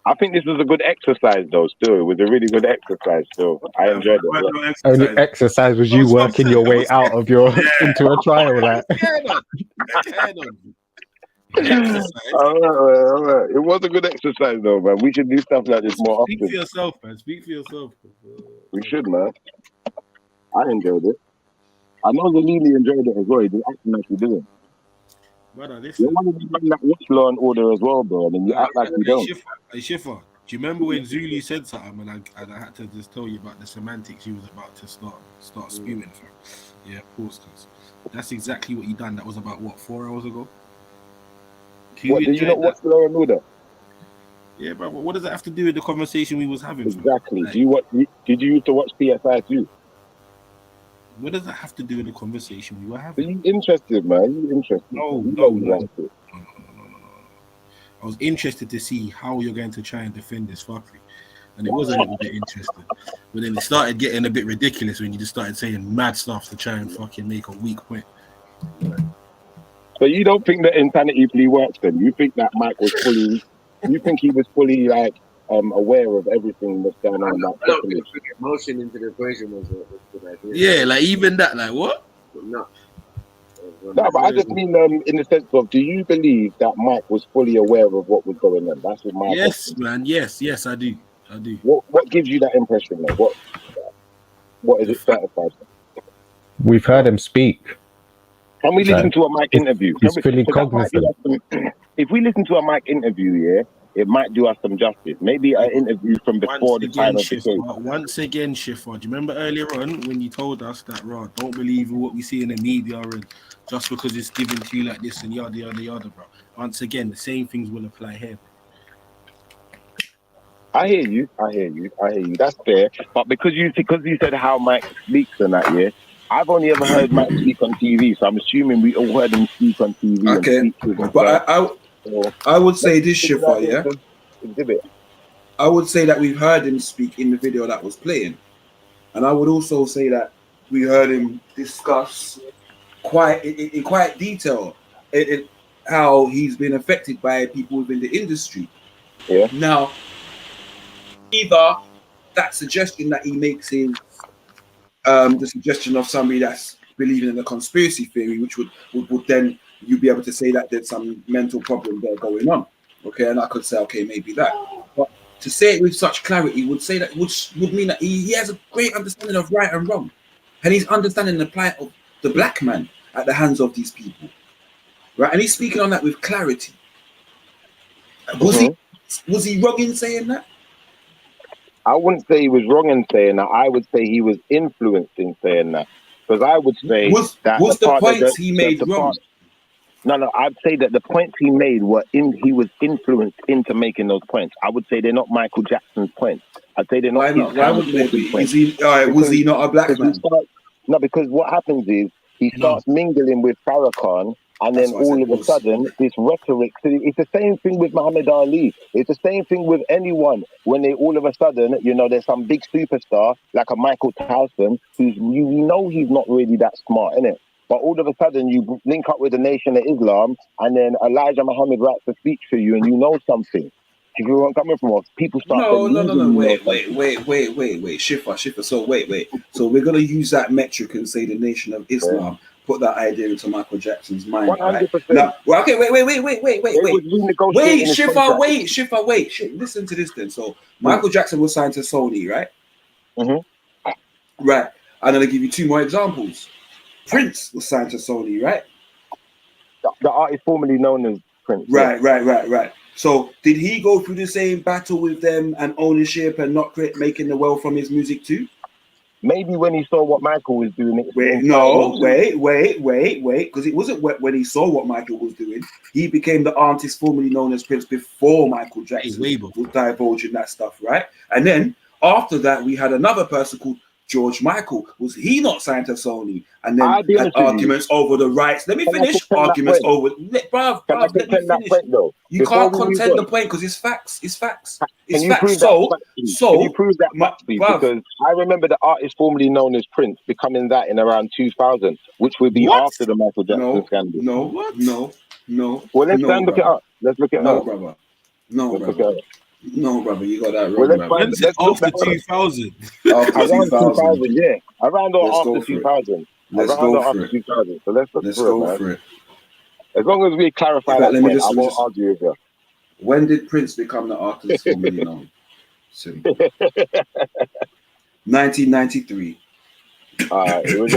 P: I think this was a good exercise, though. Still, it was a really good exercise. Still, I enjoyed it.
S: Only exercise was you working your way out of your into a trial, like.
P: All right. It was a good exercise, though, man. We should do stuff like this more often.
J: Speak for yourself, man. Speak for yourself.
P: We should, man. I enjoyed it. I know Zalili enjoyed it as well. He did acting like he didn't.
J: Brother, listen.
P: You want to be that watch Law and Order as well, bro, and then you act like you don't.
J: Hey, Schiffer, do you remember when Zulu said something and I had to just tell you about the semantics you was about to start spewing from? Yeah, of course, cuz. That's exactly what you done. That was about, what, 4 hours ago?
P: What, did you not watch Law and Order?
J: Yeah, bro, but what does that have to do with the conversation we was having?
P: Exactly. Like, did you used to watch PSI too?
J: What does that have to do with the conversation we were having?
P: Are you interested, man? You interested?
J: No. I was interested to see how you're going to try and defend this fuckery. And it was a little bit interesting. But then it started getting a bit ridiculous when you just started saying mad stuff to try and fucking make a weak point.
P: So you don't think that insanity plea works then? You think that Mike was fully, you think he was fully like aware of everything that's going on?
I: Like, emotion into the equation was a good idea.
J: Yeah, like even that, like what?
I: No.
P: No, but I just mean in the sense of, do you believe that Mike was fully aware of what was going on? That's what my
J: question. Man. Yes, I do.
P: What gives you that impression, man? What is it certified?
S: We've heard him speak.
P: Can we listen to a Mike interview?
S: He's fully cognizant.
P: If we listen to a Mike interview, yeah, it might do us some justice. Maybe an interview from before the time of the case.
J: Once again, Schiffer, do you remember earlier on when you told us that, don't believe in what we see in the media and just because it's given to you like this and yada, yada, yada, bro. Once again, the same things will apply here.
P: I hear you. That's fair. But because you said how Mike speaks and that, yeah, I've only ever heard Mike speak on TV, so I'm assuming we all heard him speak on TV.
B: Okay, but I would say this, Schiffer, yeah? I would say that we've heard him speak in the video that was playing. And I would also say that we heard him discuss in quite detail how he's been affected by people within the industry.
P: Yeah.
B: Now, either that suggestion that he makes is the suggestion of somebody that's believing in a conspiracy theory, which would then you'd be able to say that there's some mental problem there going on. Okay, and I could say, okay, maybe that. But to say it with such clarity would say that would mean that he has a great understanding of right and wrong. And he's understanding the plight of the black man at the hands of these people. Right? And he's speaking on that with clarity. Was he wrong in saying that?
P: I wouldn't say he was wrong in saying that. I would say he was influenced in saying that. Because I would say
B: was the points he made wrong?
P: No, I'd say that the points he made he was influenced into making those points. I would say they're not Michael Jackson's points. I'd say they're not.
B: Why not? Why would they be? Was he not a black man?
P: No, because what happens is he starts mingling with Farrakhan, and then all of a sudden, this rhetoric. So it's the same thing with Muhammad Ali. It's the same thing with anyone when they all of a sudden, you know, there's some big superstar like a Michael Towson, who's you know he's not really that smart, innit? But all of a sudden, you link up with the Nation of Islam, and then Elijah Muhammad writes a speech for you, and you know something. You know where I'm coming from? People start
B: No,
P: believing.
B: wait, Shifa. So wait. So we're gonna use that metric and say the Nation of Islam put that idea into Michael Jackson's mind, right?
P: 100%.
B: Now, well, okay, wait. Shifa, wait. Listen to this then. So Michael Jackson was signed to Sony, right? Right. I'm gonna give you two more examples. Prince was signed to Sony, right?
P: The artist formerly known as Prince.
B: Right. So did he go through the same battle with them and ownership and not making the wealth from his music too?
P: Maybe when he saw what Michael was doing.
B: Wait, because it wasn't when he saw what Michael was doing. He became the artist formerly known as Prince before Michael Jackson was divulging that stuff, right? And then after that, we had another person called George Michael. Was he not signed to Sony? And then had arguments over the rights. Let me finish. Arguments over. Bruv, let me finish. You can't contend the point because it's facts. It's facts. It's facts.
P: Can you prove that much? Because I remember the artist formerly known as Prince becoming that in around 2000, which would be after the Michael Jackson scandal.
B: No.
P: Well, let's look it up. Let's look it up.
B: Brother. No, brother, you got that
P: well,
B: wrong.
P: Let's
J: after 2000.
P: Around 2000, yeah. Around or after 2000.
B: Let's go for it.
P: 2000. So let's
B: go for it.
P: As long as we clarify that point, I won't argue with you.
B: When did Prince become the artist formerly known? 1993.
P: It was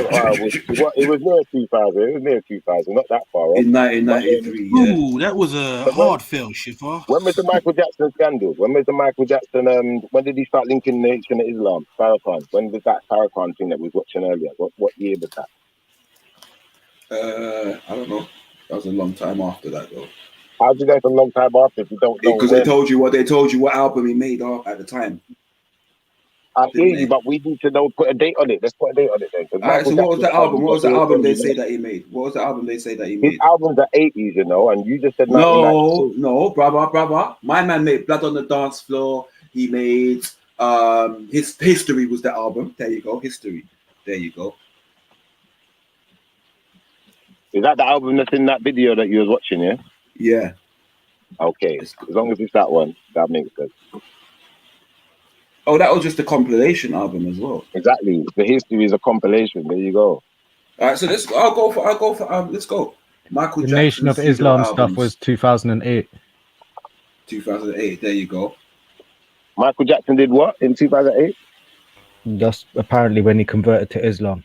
P: near 2000. It was near 2000, not that far off.
B: In 1993,
J: Ooh, that was a hard fail, Shifa.
P: When was the Michael Jackson scandal? When was the Michael Jackson? When did he start linking Nation of Islam? Farrakhan. When was that Farrakhan thing that we was watching earlier? What year was that?
B: I don't know. That was a long time after that, though.
P: How do you know it's a long time after if you don't know?
B: Because they told you what album he made at the time.
P: I hear you, but we need to know. Put a date on it. Let's put a date on it then.
B: Alright, so what was the album? What was the album they say that he made?
P: His albums are 80s, you know, and you just said
B: no, brother. My man made Blood on the Dance Floor. He made his History was the album. There you go, History. There you go.
P: Is that the album that's in that video that you was watching? Yeah.
B: Yeah.
P: Okay. As long as it's that one, that makes sense.
B: Oh, that was just a compilation album as well.
P: Exactly. The History is a compilation. There you go.
B: All right, so let's go for let's go. Michael
S: The
B: Jackson's
S: Nation of Islam stuff was 2008.
B: 2008. There you go.
P: Michael Jackson did what in 2008?
S: That's apparently when he converted to Islam.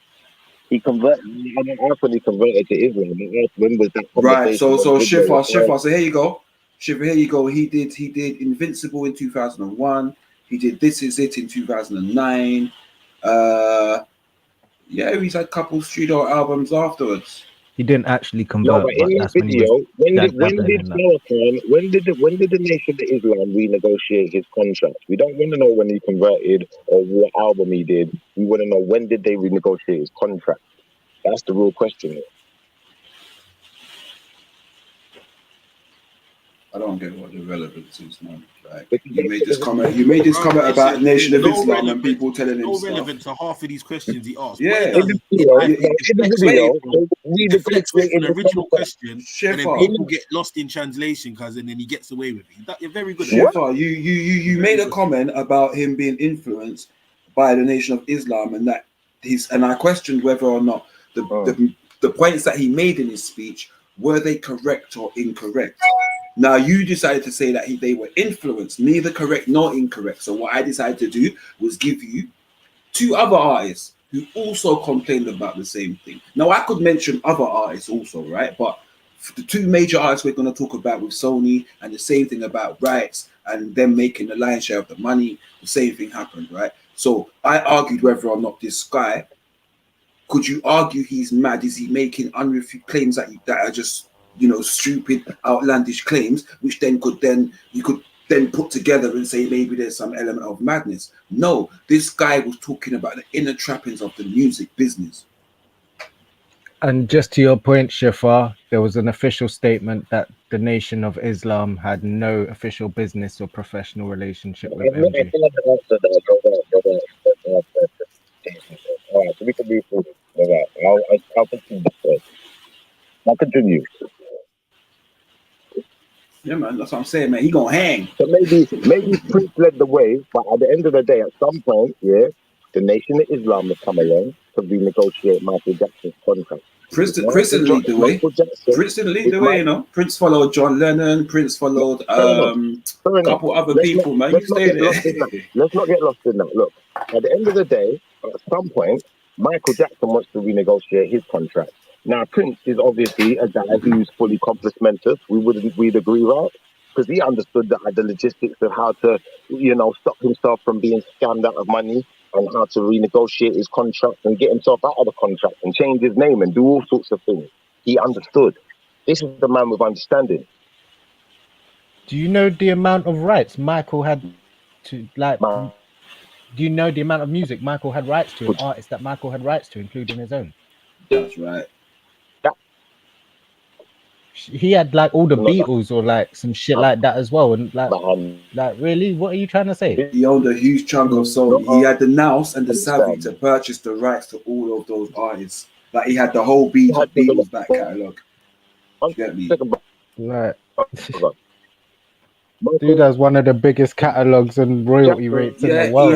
P: He converted. I don't know when he converted to Islam. When was that?
B: Right. So Shifa. So here you go. Shifa. Here you go. He did Invincible in 2001. He did This Is It in 2009. Yeah, he's had a couple studio albums afterwards.
S: He didn't actually convert.
P: No, but in this video, when did the Nation of Islam renegotiate his contract? We don't want to know when he converted or what album he did. We want to know when did they renegotiate his contract. That's the real question.
B: I don't get what the relevance is, man. Like, you made this comment about Nation of Islam and people telling him
J: no
B: stuff.
J: relevant to half of these questions he asked.
B: Yeah.
J: He deflects from the original question, and then people get lost in translation and then he gets away with it. You're very good at
B: Shifa, you made a comment about him being influenced by the Nation of Islam, and that and I questioned whether or not the points that he made in his speech were they correct or incorrect. Now, you decided to say that they were influenced, neither correct nor incorrect. So what I decided to do was give you two other artists who also complained about the same thing. Now, I could mention other artists also, right? But for the two major artists we're going to talk about with Sony and the same thing about rights and them making the lion's share of the money, the same thing happened, right? So I argued whether or not this guy, could you argue he's mad? Is he making unrefuted claims that are just, stupid, outlandish claims, which you could then put together and say maybe there's some element of madness? No, this guy was talking about the inner trappings of the music business,
S: And just to your point, Shifa, there was an official statement that the Nation of Islam had no official business or professional relationship with MG.
P: All right, so we can move forward. All right, I'll continue this way. I'll continue.
B: Yeah, man, that's what I'm saying, man. He gonna hang.
P: So maybe Prince led the way, but at the end of the day, at some point, yeah, the Nation of Islam has come along to renegotiate Michael Jackson's contract.
B: Prince didn't lead the way. Prince didn't lead the way, you know. Prince followed John Lennon. Prince followed a couple other people, man. You stay there.
P: Let's not get lost in that. Look, at the end of the day, at some point, Michael Jackson wants to renegotiate his contract. Now, Prince is obviously a guy who's fully complimentous. We'd agree, right? Because he understood the logistics of how to, you know, stop himself from being scammed out of money, and how to renegotiate his contract and get himself out of the contract and change his name and do all sorts of things. He understood. This is the man with understanding.
S: Do you know the amount of rights Michael had to, like, do you know the amount of music Michael had rights to, and artists that Michael had rights to, including his own?
B: That's right.
S: He had like all the Beatles or like some shit like that as well, and like really, what are you trying to say?
B: He owned a huge chunk of Sony. He had the nous and the savvy to purchase the rights to all of those artists. Like he had the whole Beatles back catalogue. You get me?
S: Like, dude has one of the biggest catalogs and royalty rates in the world.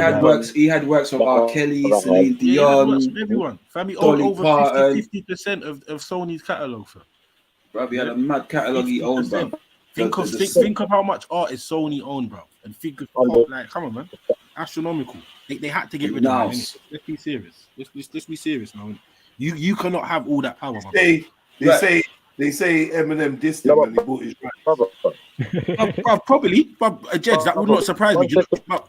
B: He had works from R. Kelly, Celine Dion,
G: everyone. Family owned
B: Dolly
G: over
B: Parton.
G: 50% of Sony's catalogue.
B: Bro, he had a mad catalogue he owned, bro.
G: Think of how much artists Sony owned, bro, and think of like, come on, man, astronomical. They had to get rid of it. Let's be serious. Let's be serious now. You cannot have all that power.
N: They say Eminem dissed him when he bought his right.
G: Probably, but Jed, that would not surprise me.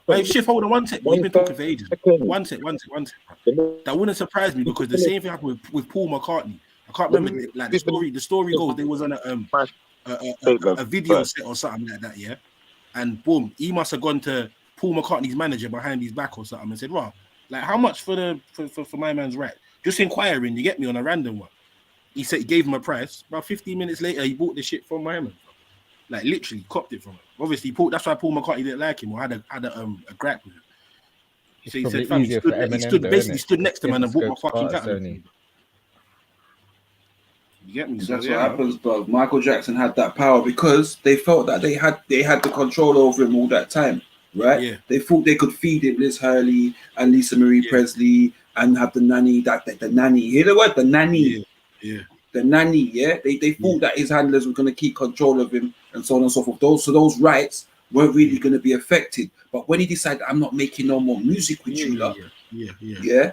G: But Shift, hold on one sec. We've been talking for ages. One sec. That wouldn't surprise me because the same thing happened with Paul McCartney. I can't remember. Like the story goes, there was on a video set or something like that, yeah. And boom, he must have gone to Paul McCartney's manager behind his back or something and said, "Wow, like how much for my man's right?" Just inquiring, you get me, on a random one. He said he gave him a price. About 15 minutes later, he bought the shit from my man. Like literally copped it from him. Obviously, that's why Paul McCartney didn't like him or had a gripe with him. So he said, he stood next to him and bought my fucking cat. You get me? So,
B: that's what happens, bro. Michael Jackson had that power because they felt that they had the control over him all that time, right? Yeah. They thought they could feed him Liz Hurley and Lisa Marie Presley and have the nanny. The nanny. You hear the word? The nanny.
G: Yeah.
B: The nanny. Yeah. They thought that his handlers were going to keep control of him and so on and so forth. Those rights weren't really going to be affected. But when he decided, I'm not making no more music with you, lot. Yeah.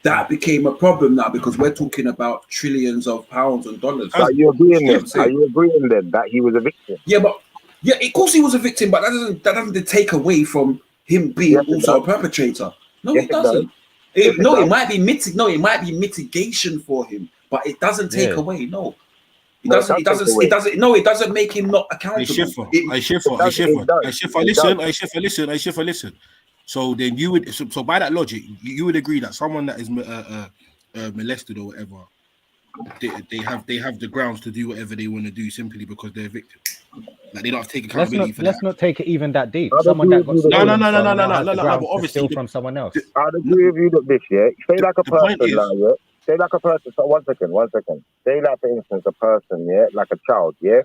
B: That became a problem now because we're talking about trillions of pounds and dollars.
P: Are you agreeing then? That he was a victim?
B: Yeah, but of course he was a victim, but that doesn't take away from him being also a perpetrator. No, it doesn't. It might be mitigation for him, but it doesn't take away. No. It doesn't make him not accountable.
G: Listen. So then you would, so by that logic, you would agree that someone that is molested or whatever, they have the grounds to do whatever they want to do simply because they're a victim. Like they don't have to take accountability for that.
S: Let's not take it even that deep. Someone that got
G: no. But obviously
S: from someone else.
P: I'd agree with you that this, yeah. Say like a person now, yeah. Say like a person. So one second. Say like, for instance, a person, yeah, like a child, yeah,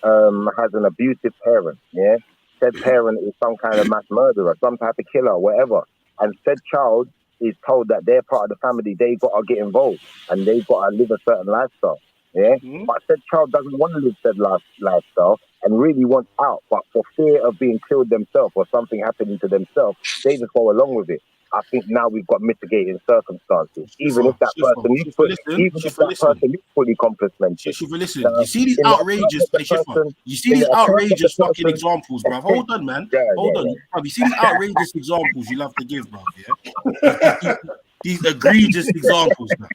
P: has an abusive parent, yeah. Said parent is some kind of mass murderer, some type of killer, whatever. And said child is told that they're part of the family, they got to get involved and they got to live a certain lifestyle. Yeah. But said child doesn't want to live said lifestyle and really wants out, but for fear of being killed themselves or something happening to themselves, they just go along with it. I think now we've got mitigating circumstances. Even if that person is fully complimented.
G: Listen, you see these outrageous, fucking examples, bruv. Hold on, man. Hold on. You see these outrageous examples you love to give, bruv. Yeah. These egregious examples, man.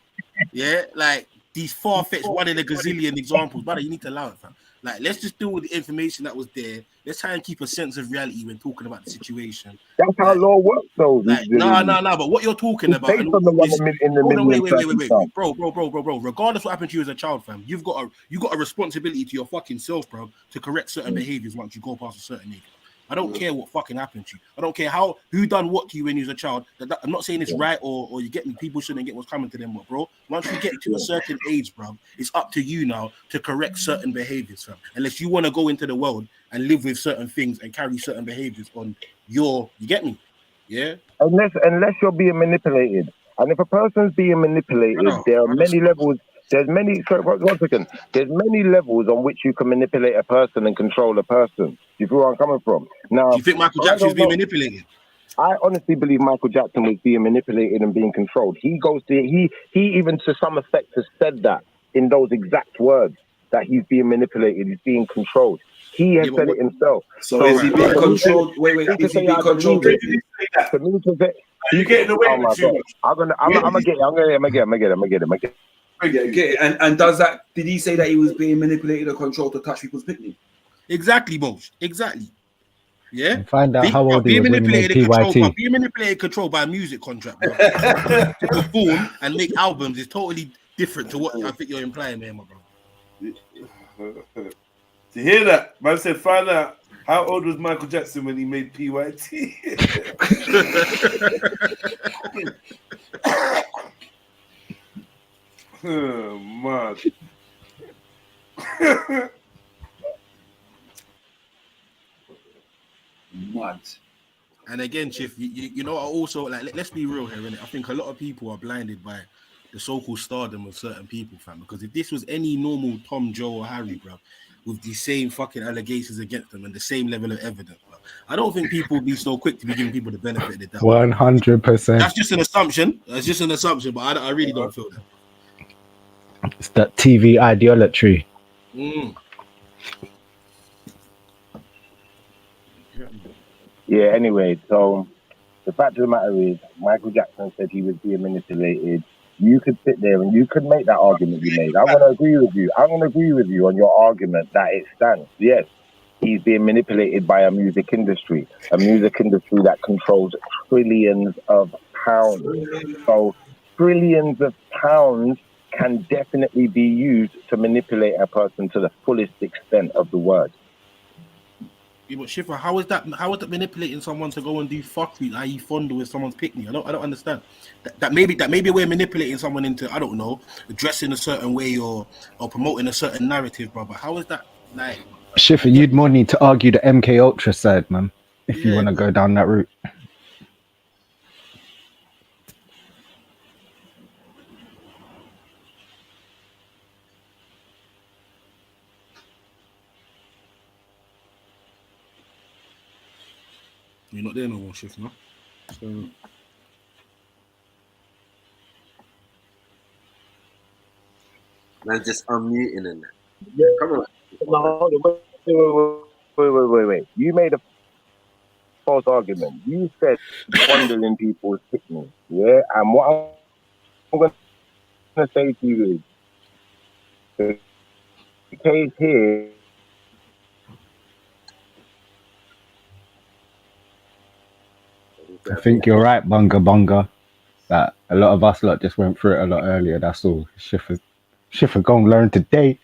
G: Yeah, like these far-fetched one in a gazillion examples, brother. You need to allow it, fam.
J: Like, let's just deal with the information that was there. Let's try and keep a sense of reality when talking about the situation.
P: That's how law works, though.
J: Like, no. But what you're talking about,
P: based on the one in the million
J: wait, bro. Regardless what happened to you as a child, fam, you got a responsibility to your fucking self, bro, to correct certain behaviors once you go past a certain age. I don't care what fucking happened to you. I don't care who done what to you when you was a child. I'm not saying it's right or you get me. People shouldn't get what's coming to them, but bro, once you get to a certain age, bro, it's up to you now to correct certain behaviors, fam. Unless you want to go into the world and live with certain things and carry certain behaviors on you get me? Yeah.
P: Unless you're being manipulated, and if a person's being manipulated, there are many levels. There's many. Sorry, one second. There's many levels on which you can manipulate a person and control a person. Do you feel where I'm coming from? Now,
J: do you think Michael Jackson was being manipulated?
P: I honestly believe Michael Jackson was being manipulated and being controlled. He even to some effect has said that in those exact words that he's being manipulated, he's being controlled. He has said it himself.
U: So is he being controlled? Wait, is he being controlled?
P: For me to say,
U: you're getting away with too much.
P: I'm gonna get it.
U: And does that? Did he say that he was being manipulated or controlled to touch people's picnic?
J: Exactly, Bosh. Exactly. Yeah.
S: And find out how old he was when he made PYT.
J: Being manipulated, controlled by a music contract, bro. To perform and make albums is totally different to what I think you're implying there, my bro.
N: To hear that, man said, find out how old was Michael Jackson when he made PYT. Oh, man.
U: Mad.
J: And again, Chief, you know, also, like, let's be real here, innit? I think a lot of people are blinded by the so-called stardom of certain people, fam. Because if this was any normal Tom, Joe, or Harry, bro, with the same fucking allegations against them and the same level of evidence, bro, I don't think people would be so quick to be giving people the benefit of the doubt.
S: 100%.
J: That's just an assumption. That's just an assumption, but I really don't feel that.
S: It's that TV idolatry.
P: Yeah, anyway, so the fact of the matter is, Michael Jackson said he was being manipulated. You could sit there and you could make that argument you made. I'm going to agree with you. I'm going to agree with you on your argument that it stands. Yes, he's being manipulated by a music industry that controls trillions of pounds. So trillions of pounds can definitely be used to manipulate a person to the fullest extent of the word.
J: Yeah, but Schiffer, how is that manipulating someone to go and do fuckery, i.e. fondle with someone's picnic? I don't understand. That maybe we're manipulating someone into, I don't know, dressing a certain way or promoting a certain narrative, bro. But how is that like?
S: Schiffer, you'd more need to argue the MK Ultra side, man, if you want to go down that route.
J: You're not there no more, Shift, no? So...
I: Man, just unmuting and that.
P: Yeah.
I: Come on.
P: Wait. You made a false argument. You said fondling people's picnic, yeah? And what I'm going to say to you is, the case here,
S: I think you're right, Bunga. That a lot of us lot just went through it a lot earlier. That's all. Schiffer gonna learn today.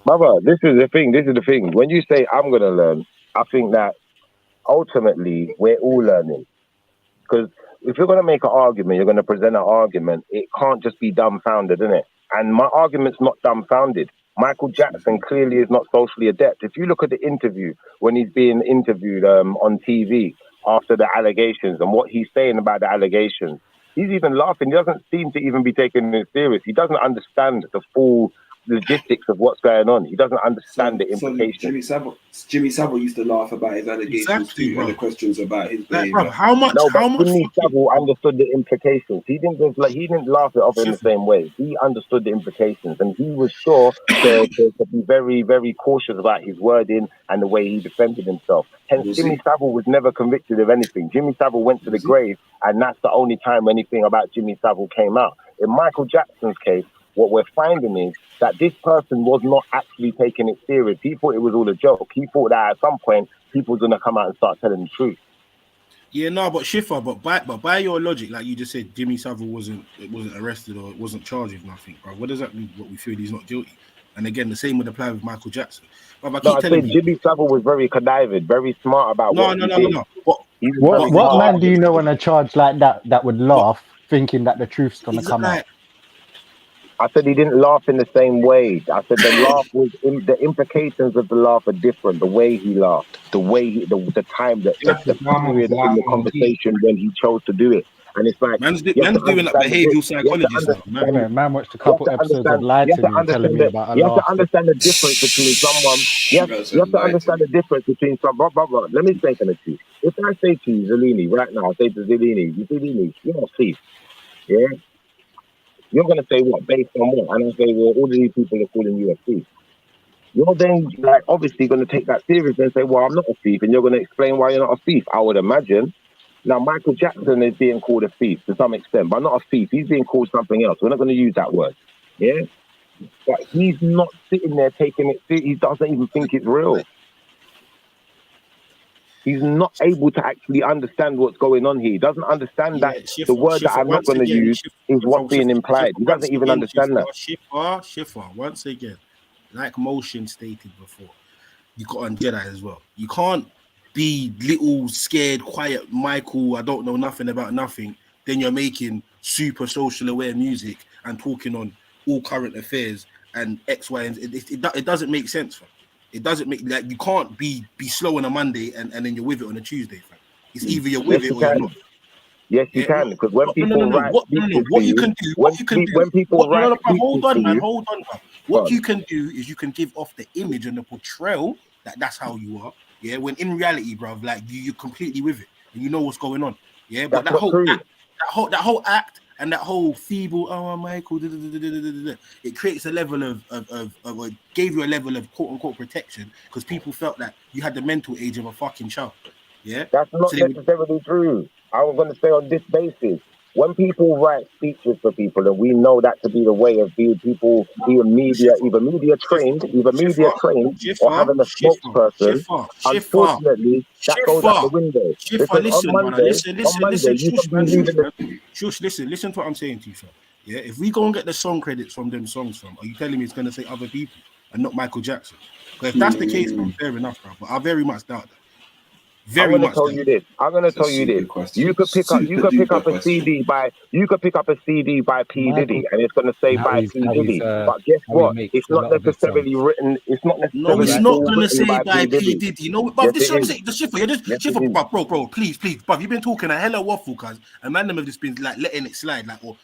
P: Brother, this is the thing. When you say I'm gonna learn, I think that ultimately we're all learning. Because if you're gonna make an argument, you're gonna present an argument. It can't just be dumbfounded, innit? And my argument's not dumbfounded. Michael Jackson clearly is not socially adept. If you look at the interview, when he's being interviewed on TV after the allegations and what he's saying about the allegations, he's even laughing. He doesn't seem to even be taking it serious. He doesn't understand the full logistics of what's going on. He doesn't understand the implications.
U: So Jimmy Savile used to laugh about his allegations too, and the questions about his behavior.
P: Jimmy Savile understood the implications. He didn't laugh it off in the same way. He understood the implications, and he was sure to be very, very cautious about his wording and the way he defended himself. Hence, Jimmy Savile was never convicted of anything. Jimmy Savile went to the grave, and that's the only time anything about Jimmy Savile came out. In Michael Jackson's case, what we're finding is that this person was not actually taking it serious. He thought it was all a joke. He thought that at some point people were gonna come out and start telling the truth.
J: Yeah, no, but Schiffer, but by your logic, like you just said, Jimmy Savile wasn't arrested or wasn't charged with nothing, bro. What does that mean? What we feel he's not guilty? And again, the same would apply with Michael Jackson. But I keep telling you,
P: Jimmy Savile was very conniving, very smart about what he did.
J: No.
S: What man do you know on a charge like that would laugh, thinking that the truth's gonna come out?
P: I said he didn't laugh in the same way. I said the laugh was the implications of the laugh are different. The way he laughed, the way the time, the period in the conversation when he chose to do it, and it's like
J: man's doing like behavioral psychologist now.
S: Man watched a couple episodes of Lie to Me, telling me about a
P: you have
S: laugh.
P: to understand the difference between someone. You have to understand the difference between some. Let me say something to you. If I say to you, Zellini, right now, I say to Zellini, you're a thief. Yeah. You're going to say what? Based on what? And I say, well, all of these people are calling you a thief. You're then like obviously going to take that serious and say, well, I'm not a thief. And you're going to explain why you're not a thief, I would imagine. Now, Michael Jackson is being called a thief to some extent, but not a thief. He's being called something else. We're not going to use that word. Yeah? But he's not sitting there taking it serious. He doesn't even think it's real. He's not able to actually understand what's going on here. He doesn't understand that the word that I'm not going to use is what's being implied. He doesn't even understand that.
J: Schiffer, once again, like Motion stated before, you got on Jedi as well. You can't be little, scared, quiet Michael, I don't know nothing about nothing, then you're making super social aware music and talking on all current affairs and X, Y, and it doesn't make sense, fam. It doesn't make, like, you can't be slow on a Monday and then you're with it on a Tuesday, fam. It's either you're with it or you're not.
P: Yes, you can, because when people write
J: what you can do, hold on, man. What you can do is you can give off the image and the portrayal that's how you are, yeah, when in reality, bruv, like you're completely with it and you know what's going on, yeah, but that whole act and that whole feeble, oh, Michael, it creates a level of it gave you a level of quote unquote protection because people felt that you had the mental age of a fucking child. Yeah,
P: that's not necessarily true. I was going to say on this basis, when people write speeches for people, and we know that to be the way of people being media, either media trained or having a spokesperson, unfortunately, that goes out the window.
J: Listen to what I'm saying to you, fam. Yeah, if we go and get the song credits from them songs, fam, are you telling me it's going to say other people and not Michael Jackson? Because if that's the case, then fair enough, bro. But I very much doubt that.
P: I'm going to tell you this. You could pick up a CD by P Diddy, and it's going to say by P Diddy. But guess what? It's not necessarily written. It's not necessarily.
J: No, it's not going to say by P Diddy. You know, but this is what I'm saying. The Schiffer, you're just Schiffer, bro, please, bro. You've been talking a hella waffle, cuz, and man, them have just been like letting it slide, like or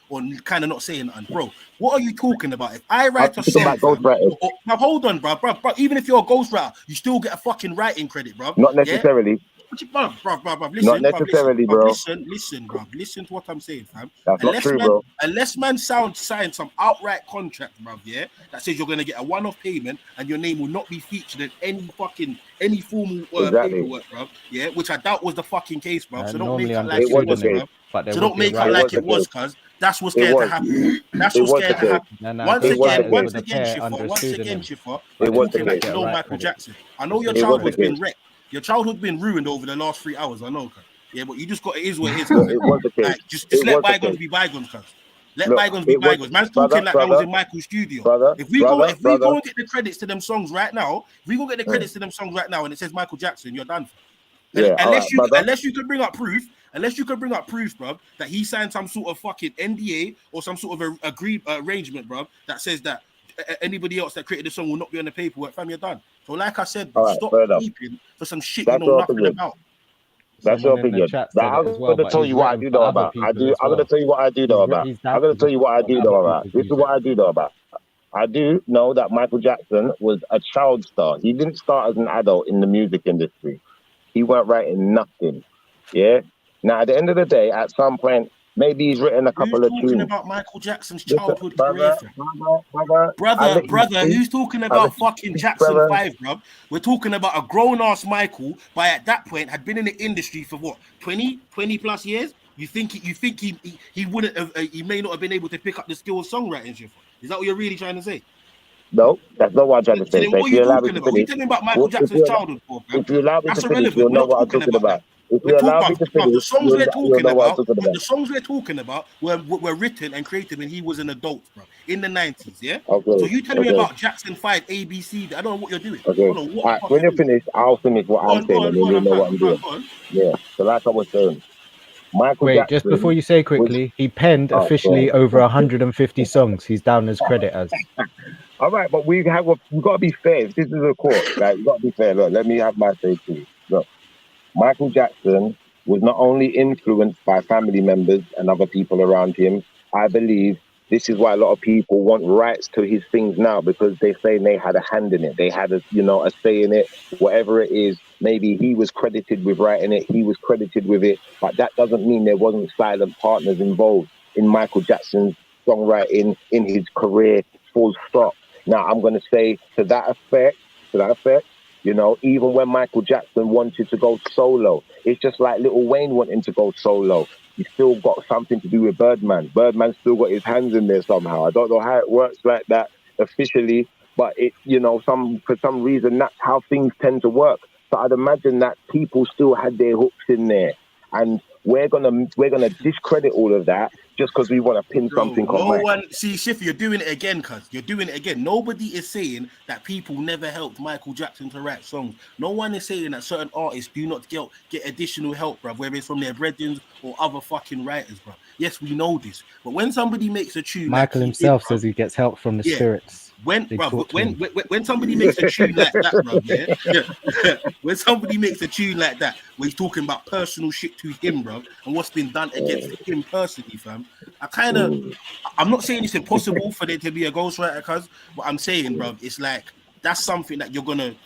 J: kind of not saying nothing, bro. What are you talking about? If I write a song, hold on, bro. Even if you're a ghostwriter, you still get a fucking writing credit, bro.
P: Not necessarily.
J: Bro, listen,
P: not necessarily, bro.
J: Listen, bro. Listen to what I'm saying, fam.
P: That's not true, bro.
J: Unless man signed some outright contract, bro, yeah, that says you're gonna get a one-off payment and your name will not be featured in any formal paperwork, bro. Yeah, which I doubt was the fucking case, bro. So don't make it like it was, bro. So don't make it like it was, cuz that's what's scared to happen. That's what's scared to happen. Once again, Schiffer, we're talking like you know Michael Jackson. I know your childhood's been wrecked. Your childhood's been ruined over the last 3 hours, I know, cuz. Yeah, but you just got it is what it is, cuz. Like, just let bygones be bygones, cuz. Let bygones be bygones. Man's talking like I was in Michael's studio. If we go and get the credits to them songs right now, and it says Michael Jackson, you're done. Unless you can bring up proof, bro, that he signed some sort of fucking NDA or some sort of agreed arrangement, bro, that says that anybody else that created the song will not be on the paperwork, fam, you're done. So like I said, stop keeping for some shit you know nothing about.
P: That's your opinion. I'm going to tell you what I do know about. I'm going to tell you what I do know about. This is what I do know about. I do know that Michael Jackson was a child star. He didn't start as an adult in the music industry. He weren't writing nothing. Yeah? Now, at the end of the day, at some point, maybe he's written a couple of tunes.
J: Who's talking about Michael Jackson's childhood career? Brother, who's talking about fucking Jackson 5, bro? We're talking about a grown-ass Michael, but at that point had been in the industry for what, 20 plus years? You think he wouldn't have? He may not have been able to pick up the skill of songwriting. Shit. Is that what you're really trying to say?
P: No, that's not what I'm trying to say.
J: Then
P: So
J: what
P: if
J: are you
P: you allow me
J: talking
P: to
J: about? What are you
P: finish,
J: telling me about Michael Jackson's childhood?
P: if you allow me
J: That's
P: to finish,
J: irrelevant.
P: you'll
J: We're
P: know
J: not
P: what I'm
J: talking
P: talking about. If
J: We're
P: you
J: talking
P: allow me
J: about
P: to finish,
J: the songs we're
P: you'll
J: talking
P: know what I'm
J: about.
P: talking about.
J: The songs we're talking about were written and created when he was an adult, bro, in the 90s. Yeah.
P: Okay.
J: So you telling me
P: Okay.
J: about Jackson 5 ABC? I don't know what you're doing.
P: Okay.
J: I don't know what
P: All right. When you're finished, I'll finish what I'm saying, and then you'll know what I'm doing. Yeah. So like I was saying, Michael
S: Wait,
P: Jackson.
S: just before you say quickly, he penned
P: Oh,
S: officially over 150 songs. He's down as credit as.
P: All right, but we've got to be fair. If this is a court, like, we've got to be fair. Look, let me have my say too. Look, Michael Jackson was not only influenced by family members and other people around him. I believe this is why a lot of people want rights to his things now, because they say they had a hand in it. They had a say in it, whatever it is. Maybe he was credited with writing it. He was credited with it, but that doesn't mean there wasn't silent partners involved in Michael Jackson's songwriting, in his career, full stop. Now, I'm going to say to that effect, even when Michael Jackson wanted to go solo, it's just like Lil Wayne wanting to go solo. He still got something to do with Birdman. Birdman still got his hands in there somehow. I don't know how it works like that officially, but for some reason, that's how things tend to work. So I'd imagine that people still had their hooks in there. And we're gonna discredit all of that just because we want to pin something on Mike.
J: one. See, Shiffy, you're doing it again, cuz. You're doing it again. Nobody is saying that people never helped Michael Jackson to write songs. No one is saying that certain artists do not get additional help, bruv, whether it's from their brethren or other fucking writers, bruv. Yes, we know this. But when somebody makes a tune,
S: Michael himself says he gets help from the spirits.
J: When somebody makes a tune like that, bro, when somebody makes a tune like that, where he's talking about personal shit to him, bro, and what's been done against him personally, fam, I'm not saying it's impossible for there to be a ghostwriter, cuz, but I'm saying, bro, it's like that's something that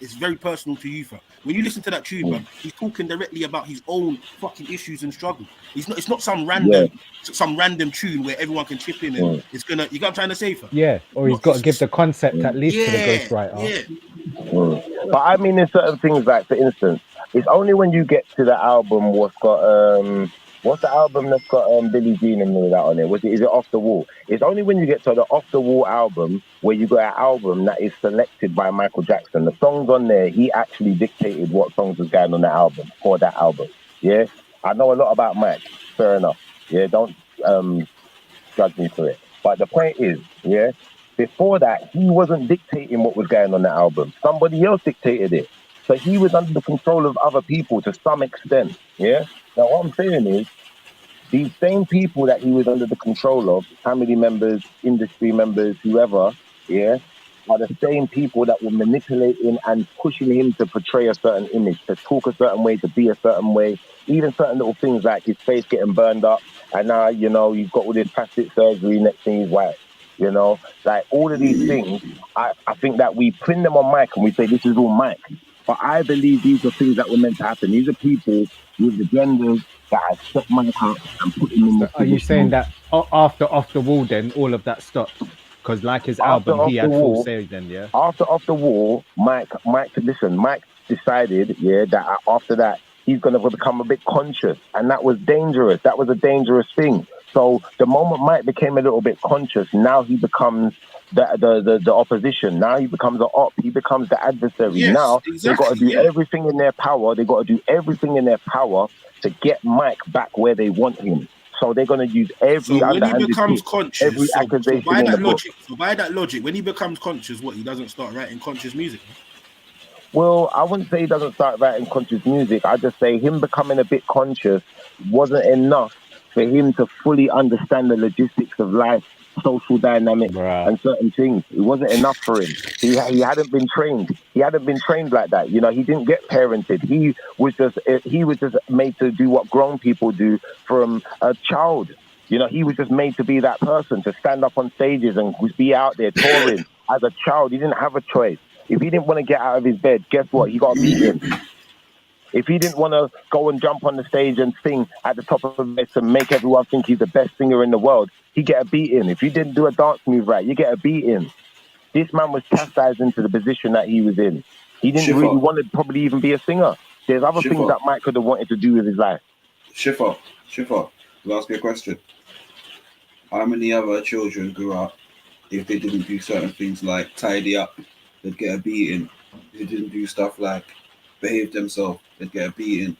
J: it's very personal to you, fam. When you listen to that tune, bro, he's talking directly about his own fucking issues and struggle. It's not some random tune where everyone can chip in and it's gonna. You got what I'm trying to say, fam?
S: Yeah, or he's got to give the concept at least to the ghostwriter.
P: But I mean, in certain things, like for instance, it's only when you get to the album what's the album that's got Billie Jean and all that on it? Is it Off the Wall? It's only when you get to the Off the Wall album where you got an album that is selected by Michael Jackson. The songs on there, he actually dictated what songs was going on the album for that album. Yeah, I know a lot about Mike. Fair enough. Yeah, don't judge me for it. But the point is, yeah, before that, he wasn't dictating what was going on the album. Somebody else dictated it. So he was under the control of other people to some extent. Yeah. Now, what I'm saying is, these same people that he was under the control of, family members, industry members, whoever, yeah, are the same people that were manipulating and pushing him to portray a certain image, to talk a certain way, to be a certain way, even certain little things like his face getting burned up, and now, you've got all this plastic surgery, next thing he's white. Like all of these things, I think that we pin them on Mike and we say this is all Mike. But I believe these are things that were meant to happen. These are people with agendas that have set Mike up and put him in the
S: Are you saying that after Off the Wall, then all of that stopped? Because like his album, he had full say then, yeah?
P: After Off the Wall, Mike decided, yeah, that after that, he's going to become a bit conscious. And that was dangerous. That was a dangerous thing. So the moment Mike became a little bit conscious, now he becomes the opposition. Now he becomes an op. He becomes the adversary.
J: Yes,
P: now
J: exactly,
P: they've got to do everything in their power. They've got to do everything in their power to get Mike back where they want him. So they're going to use every underhanded
J: when he becomes conscious,
P: every accusation
J: by
P: in
J: that
P: the book.
J: logic, by that logic, when he becomes conscious, he doesn't start writing conscious music?
P: Well, I wouldn't say he doesn't start writing conscious music. I just say him becoming a bit conscious wasn't enough for him to fully understand the logistics of life, social dynamics, and certain things. It wasn't enough for him. He hadn't been trained. He hadn't been trained like that. He didn't get parented. He was just made to do what grown people do from a child. He was just made to be that person, to stand up on stages and be out there touring. As a child, he didn't have a choice. If he didn't want to get out of his bed, guess what? He got beaten. If he didn't want to go and jump on the stage and sing at the top of the voice and make everyone think he's the best singer in the world, he get a beating. If you didn't do a dance move right, you get a beating. This man was chastised into the position that he was in. He didn't really want to probably even be a singer. There's other things that Mike could have wanted to do with his life.
B: Schiffer, I'll ask you a question. How many other children grew up if they didn't do certain things like tidy up, they'd get a beating. If they didn't do stuff like behave themselves, they'd get a beating.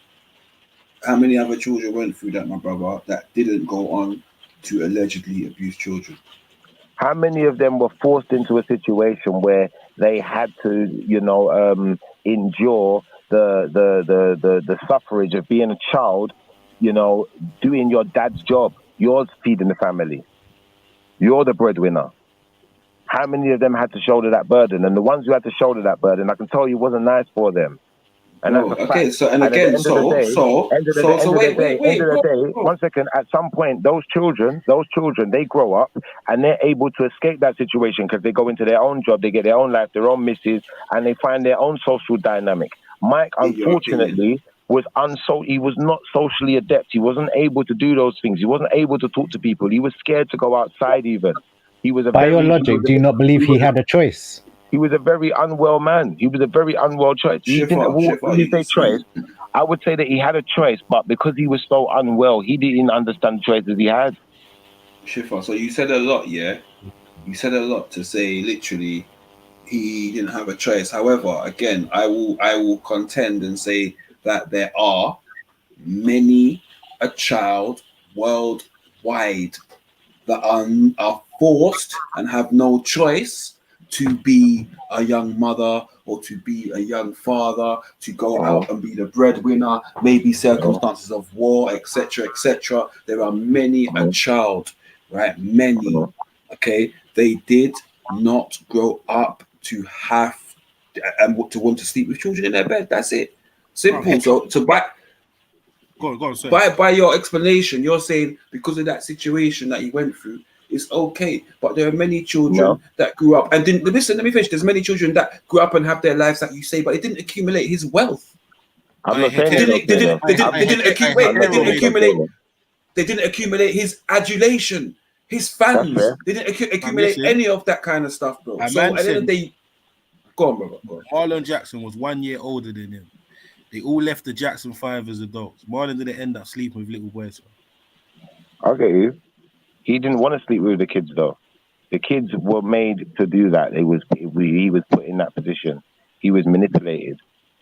B: How many other children went through that, my brother, that didn't go on to allegedly abuse children?
P: How many of them were forced into a situation where they had to, you know, endure the suffrage of being a child, you know, doing your dad's job? You're feeding the family. You're the breadwinner. How many of them had to shoulder that burden? And the ones who had to shoulder that burden, I can tell you, wasn't nice for them. And that's a fact.
B: Okay, so and
P: at the
B: again,
P: end of the day, one second. At some point, those children, they grow up and they're able to escape that situation because they go into their own job, they get their own life, their own misses, and they find their own social dynamic. Mike, unfortunately, he was not socially adept. He wasn't able to do those things. He wasn't able to talk to people. He was scared to go outside even. He was
S: By your logic, do you not believe he had a choice?
P: He was a very unwell man. He was a very unwell choice. When you say choice, I would say that he had a choice, but because he was so unwell, he didn't understand the choices he had.
B: Shifa, so you said a lot, yeah? You said a lot to say literally he didn't have a choice. However, again, I will contend and say that there are many a child worldwide that are forced and have no choice to be a young mother or to be a young father, to go out and be the breadwinner, maybe circumstances of war, etc., etc. There are many a child, right? Many, okay? They did not grow up to have and to want to sleep with children in their bed. That's it. Simple. So by your explanation, you're saying because of that situation that he went through, it's okay. But there are many children that grew up and didn't listen. Let me finish. There's many children that grew up and have their lives like you say, but they didn't accumulate his wealth.
P: I'm not saying
B: they didn't accumulate his adulation, his fans. They didn't accumulate any of that kind of stuff, bro. So at the end of the day, go on, brother. Go on.
J: Marlon Jackson was 1 year older than him. They all left the Jackson 5 as adults. Marlon didn't end up sleeping with little boys.
P: I get you. He didn't want to sleep with the kids, though. The kids were made to do that. He was put in that position. He was manipulated.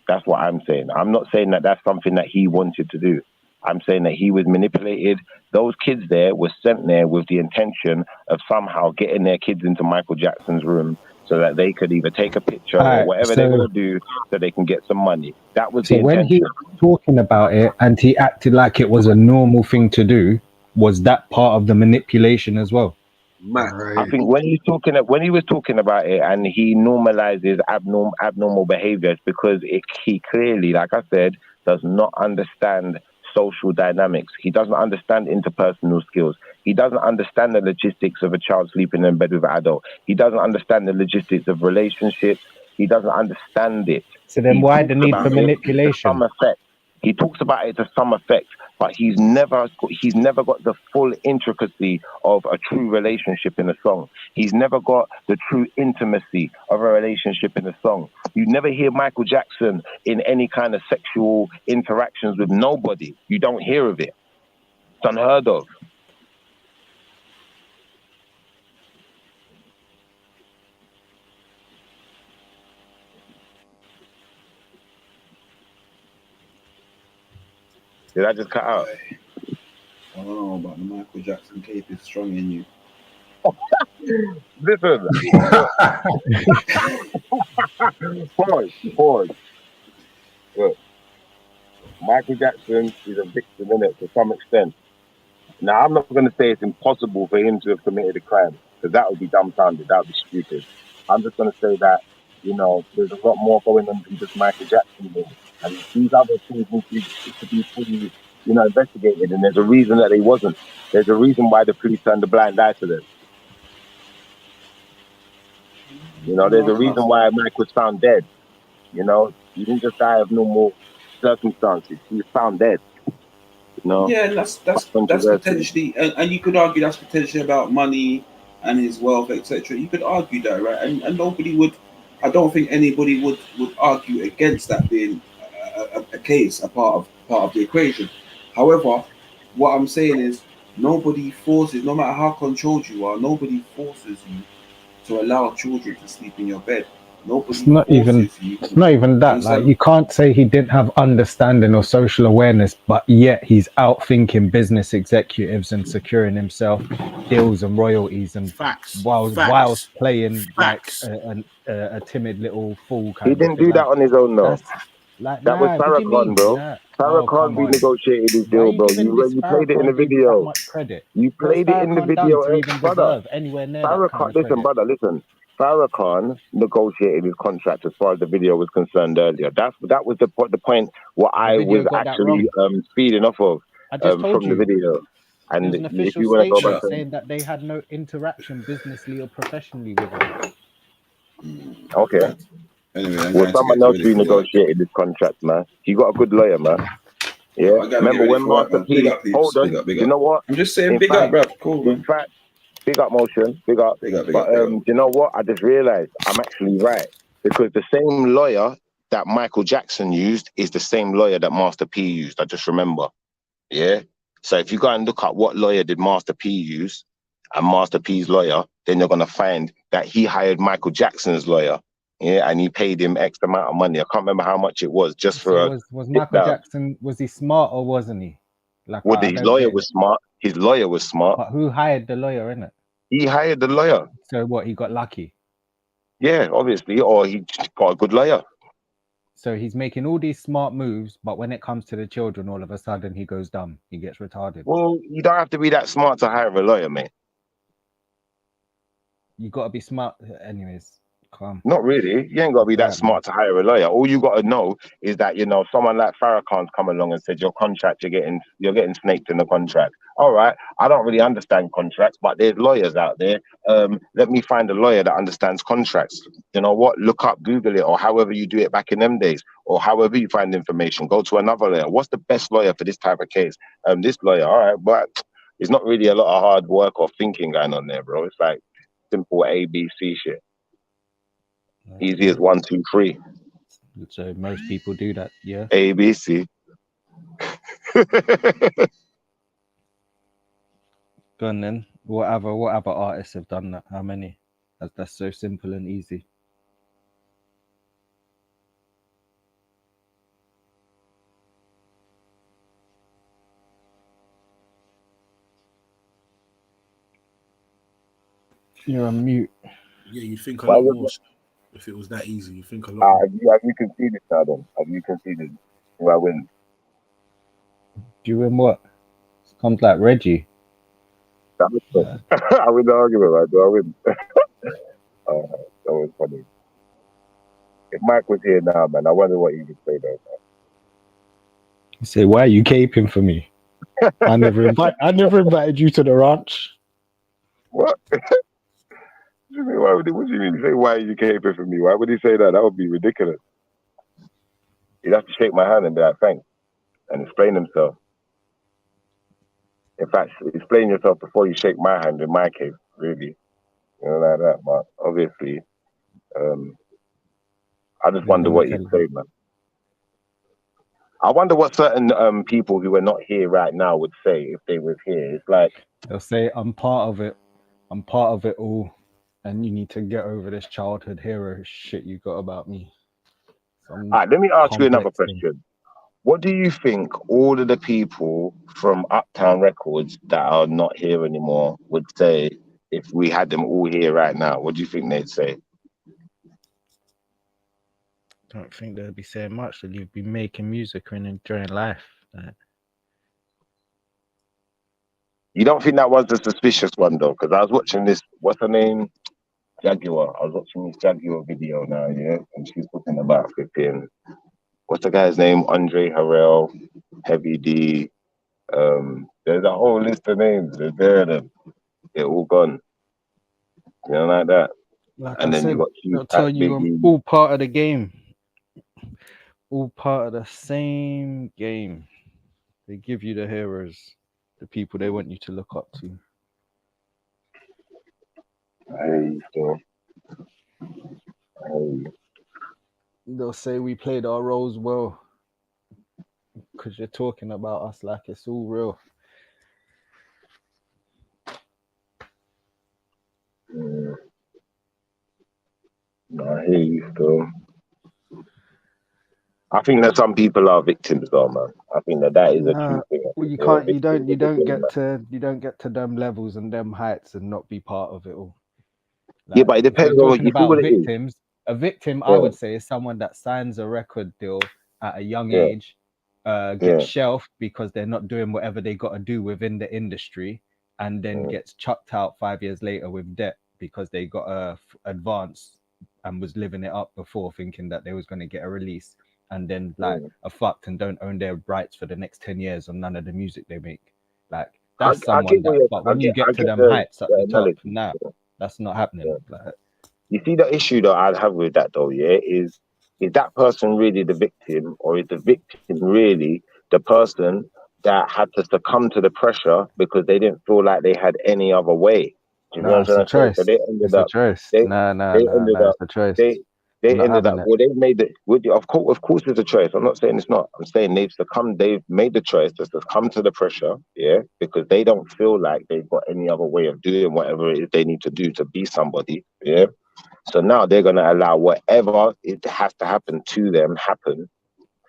P: That's what I'm saying. I'm not saying that that's something that he wanted to do. I'm saying that he was manipulated. Those kids there were sent there with the intention of somehow getting their kids into Michael Jackson's room so that they could either take a picture or whatever they're going to do so they can get some money. That was the intention.
S: When he was talking about it and he acted like it was a normal thing to do, was that part of the manipulation as well?
P: I think when he was talking about it and he normalizes abnormal behaviors because he clearly, like I said, does not understand social dynamics. He doesn't understand interpersonal skills. He doesn't understand the logistics of a child sleeping in bed with an adult. He doesn't understand the logistics of relationships. He doesn't understand it.
S: So then why the need for manipulation?
P: To some effect. He talks about it to some effect, but he's never got the full intricacy of a true relationship in a song. He's never got the true intimacy of a relationship in a song. You never hear Michael Jackson in any kind of sexual interactions with nobody. You don't hear of it. It's unheard of. Did I just cut out?
B: I don't know, but the Michael Jackson cape is strong in you.
P: Listen. Pause. Look, Michael Jackson is a victim in it to some extent. Now, I'm not going to say it's impossible for him to have committed a crime because that would be dumbfounded. That would be stupid. I'm just going to say that, you know, there's a lot more going on than just Michael Jackson here. And these other things need to be fully, you know, investigated. And there's a reason that they wasn't. There's a reason why the police turned a blind eye to them. You know, there's a reason why Mike was found dead. You know, he didn't just die of normal circumstances. He was found dead. You know?
B: Yeah, that's potentially, and you could argue that's potentially about money and his wealth, etc. You could argue that, right? And nobody would. I don't think anybody would argue against that being a case, a part of the equation. However, what I'm saying is Nobody forces, no matter how controlled you are, nobody forces you to allow children to sleep in your bed. Nobody
A: It's not even
B: forces you.
A: it's not even that. Like, you can't say he didn't have understanding or social awareness, but yet he's outthinking business executives and securing himself deals and royalties, and whilst playing like a timid little fool kind
P: He
A: of
P: didn't
A: thing.
P: do that on his own, though.
A: That's like,
P: That was
A: nah, what do you
P: Farrakhan,
A: mean?
P: bro.
A: Nah. Oh,
P: Farrakhan
A: come on.
P: renegotiated his
A: Why are
P: deal,
A: you
P: bro.
A: giving this
P: You played it in the
A: Farrakhan dude that
P: video.
A: much credit?
P: You
A: What's
P: played it in the
A: Farrakhan done
P: video,
A: to even
P: brother.
A: deserve anywhere near that
P: Farrakhan,
A: kind of
P: listen,
A: credit?
P: brother, listen. Farrakhan negotiated his contract as far as the video was concerned earlier. That was the point what
A: The
P: I
A: video
P: was
A: got that
P: actually
A: wrong.
P: feeding off of
A: I just told
P: from the
A: you.
P: video.
A: There
P: And
A: was an
P: if
A: official
P: you want to go
A: statement
P: back
A: saying that they had no interaction businessly or professionally with him.
P: okay.
B: Anyway, I'm
P: Well,
B: going to
P: someone
B: get
P: else
B: ready for work.
P: renegotiated this contract, man. You got a good lawyer, man. Yeah.
B: I gotta get
P: Remember
B: ready
P: when
B: for work,
P: Master
B: man. Big
P: P?
B: up, peeps.
P: Hold on.
B: Big up, big
P: Do you
B: up.
P: know what?
B: I'm just saying,
P: In
B: big
P: fact,
B: up, bro. Cool,
P: in
B: man.
P: fact, big up motion, big up.
B: Big up, big
P: But
B: up, big up.
P: do you know what? I just realized I'm actually right, because the same lawyer that Michael Jackson used is the same lawyer that Master P used. I just remember. Yeah. So if you go and look at what lawyer did Master P use and Master P's lawyer, then you're gonna find that he hired Michael Jackson's lawyer. Yeah, and he paid him X amount of money. I can't remember how much it was, just for
A: So
P: a
A: was
P: sit
A: Michael
P: down.
A: Jackson, was he smart or wasn't he? Like,
P: Well,
A: I
P: his
A: don't
P: lawyer
A: get it.
P: was smart. His lawyer was smart.
A: But who hired the lawyer, innit?
P: He hired the lawyer.
A: So what, he got lucky?
P: Yeah, obviously, or he got a good lawyer.
A: So he's making all these smart moves, but when it comes to the children, all of a sudden he goes dumb. He gets retarded.
P: Well, you don't have to be that smart to hire a lawyer, mate.
A: You got to be smart. Anyways, calm.
P: Not really. You ain't got to be that smart to hire a lawyer. All you got to know is that, you know, someone like Farrakhan's come along and said, your contract, you're getting snaked in the contract. All right. I don't really understand contracts, but there's lawyers out there. Let me find a lawyer that understands contracts. You know what? Look up, Google it, or however you do it back in them days, or however you find information. Go to another lawyer. What's the best lawyer for this type of case? This lawyer. All right. But it's not really a lot of hard work or thinking going on there, bro. It's like simple ABC shit. Easy as 1, 2, 3.
A: So most people do that, yeah.
P: ABC.
A: Go on then. What other artists have done that? How many? That's so simple and easy. You're on mute.
J: Yeah, you think a lot more. If it was that easy, you think a lot more.
P: Have you conceded now then? Have you conceded who I win?
A: Do you win what? Comes like Reggie.
P: I win the argument, right? Do I win? That was funny. If Mike was here now, man, I wonder what he would say though.
A: You say, why are you caping for me? I never invited you to the ranch.
P: What? What do you mean say, why are you caping for me? Why would he say that? That would be ridiculous. He'd have to shake my hand and be like, thanks, and explain himself. In fact, explain yourself before you shake my hand in my case, really. You know, like that. But obviously, I just wonder what he'd say, man. I wonder what certain people who are not here right now would say if they was here. It's like
A: they'll say, I'm part of it. I'm part of it all. And you need to get over this childhood hero shit you got about me.
P: All right, let me ask you another question. What do you think all of the people from Uptown Records that are not here anymore would say if we had them all here right now? What do you think they'd say?
A: I don't think they'd be saying much. They'd be making music and enjoying life.
P: You don't think that was a suspicious one though? Because I was watching this, what's her name? Jaguar. I was watching this Jaguar video now, yeah? And she's talking about flipping, what's the guy's name? Andre Harrell, Heavy D. There's a whole list of names. They're all gone. You know, like that.
A: Like
P: and
A: I
P: then
A: said,
P: you got
A: they'll tell you I'm all part of the game. All part of the same game. They give you the heroes, the people they want you to look up to. They'll say we played our roles well because you're talking about us like it's all real.
P: I hear you still. I think that some people are victims, though, man. I think that is a true thing.
A: Well, you can't. You don't get to them levels and them heights and not be part of it all.
P: Yeah, but it depends on what you see what it is.
A: Victims. A victim, I would say, is someone that signs a record deal at a young age, gets shelved because they're not doing whatever they got to do within the industry, and then gets chucked out 5 years later with debt because they got a advance and was living it up before, thinking that they was going to get a release, and then like are fucked and don't own their rights for the next 10 years on none of the music they make. Like that's someone that. But when you get to them heights at the top, nah, that's not happening. Like,
P: you see the issue that I'd have with that though, is that person really the victim, or is the victim really the person that had to succumb to the pressure because they didn't feel like they had any other way? Do you know what I'm saying? So they ended up.
A: It's a choice.
P: They ended up. Well, they made it. Of course, it's a choice. I'm not saying it's not. I'm saying they've succumbed. They've made the choice to succumb to the pressure, because they don't feel like they've got any other way of doing whatever it is they need to do to be somebody, So now they're gonna allow whatever it has to happen to them happen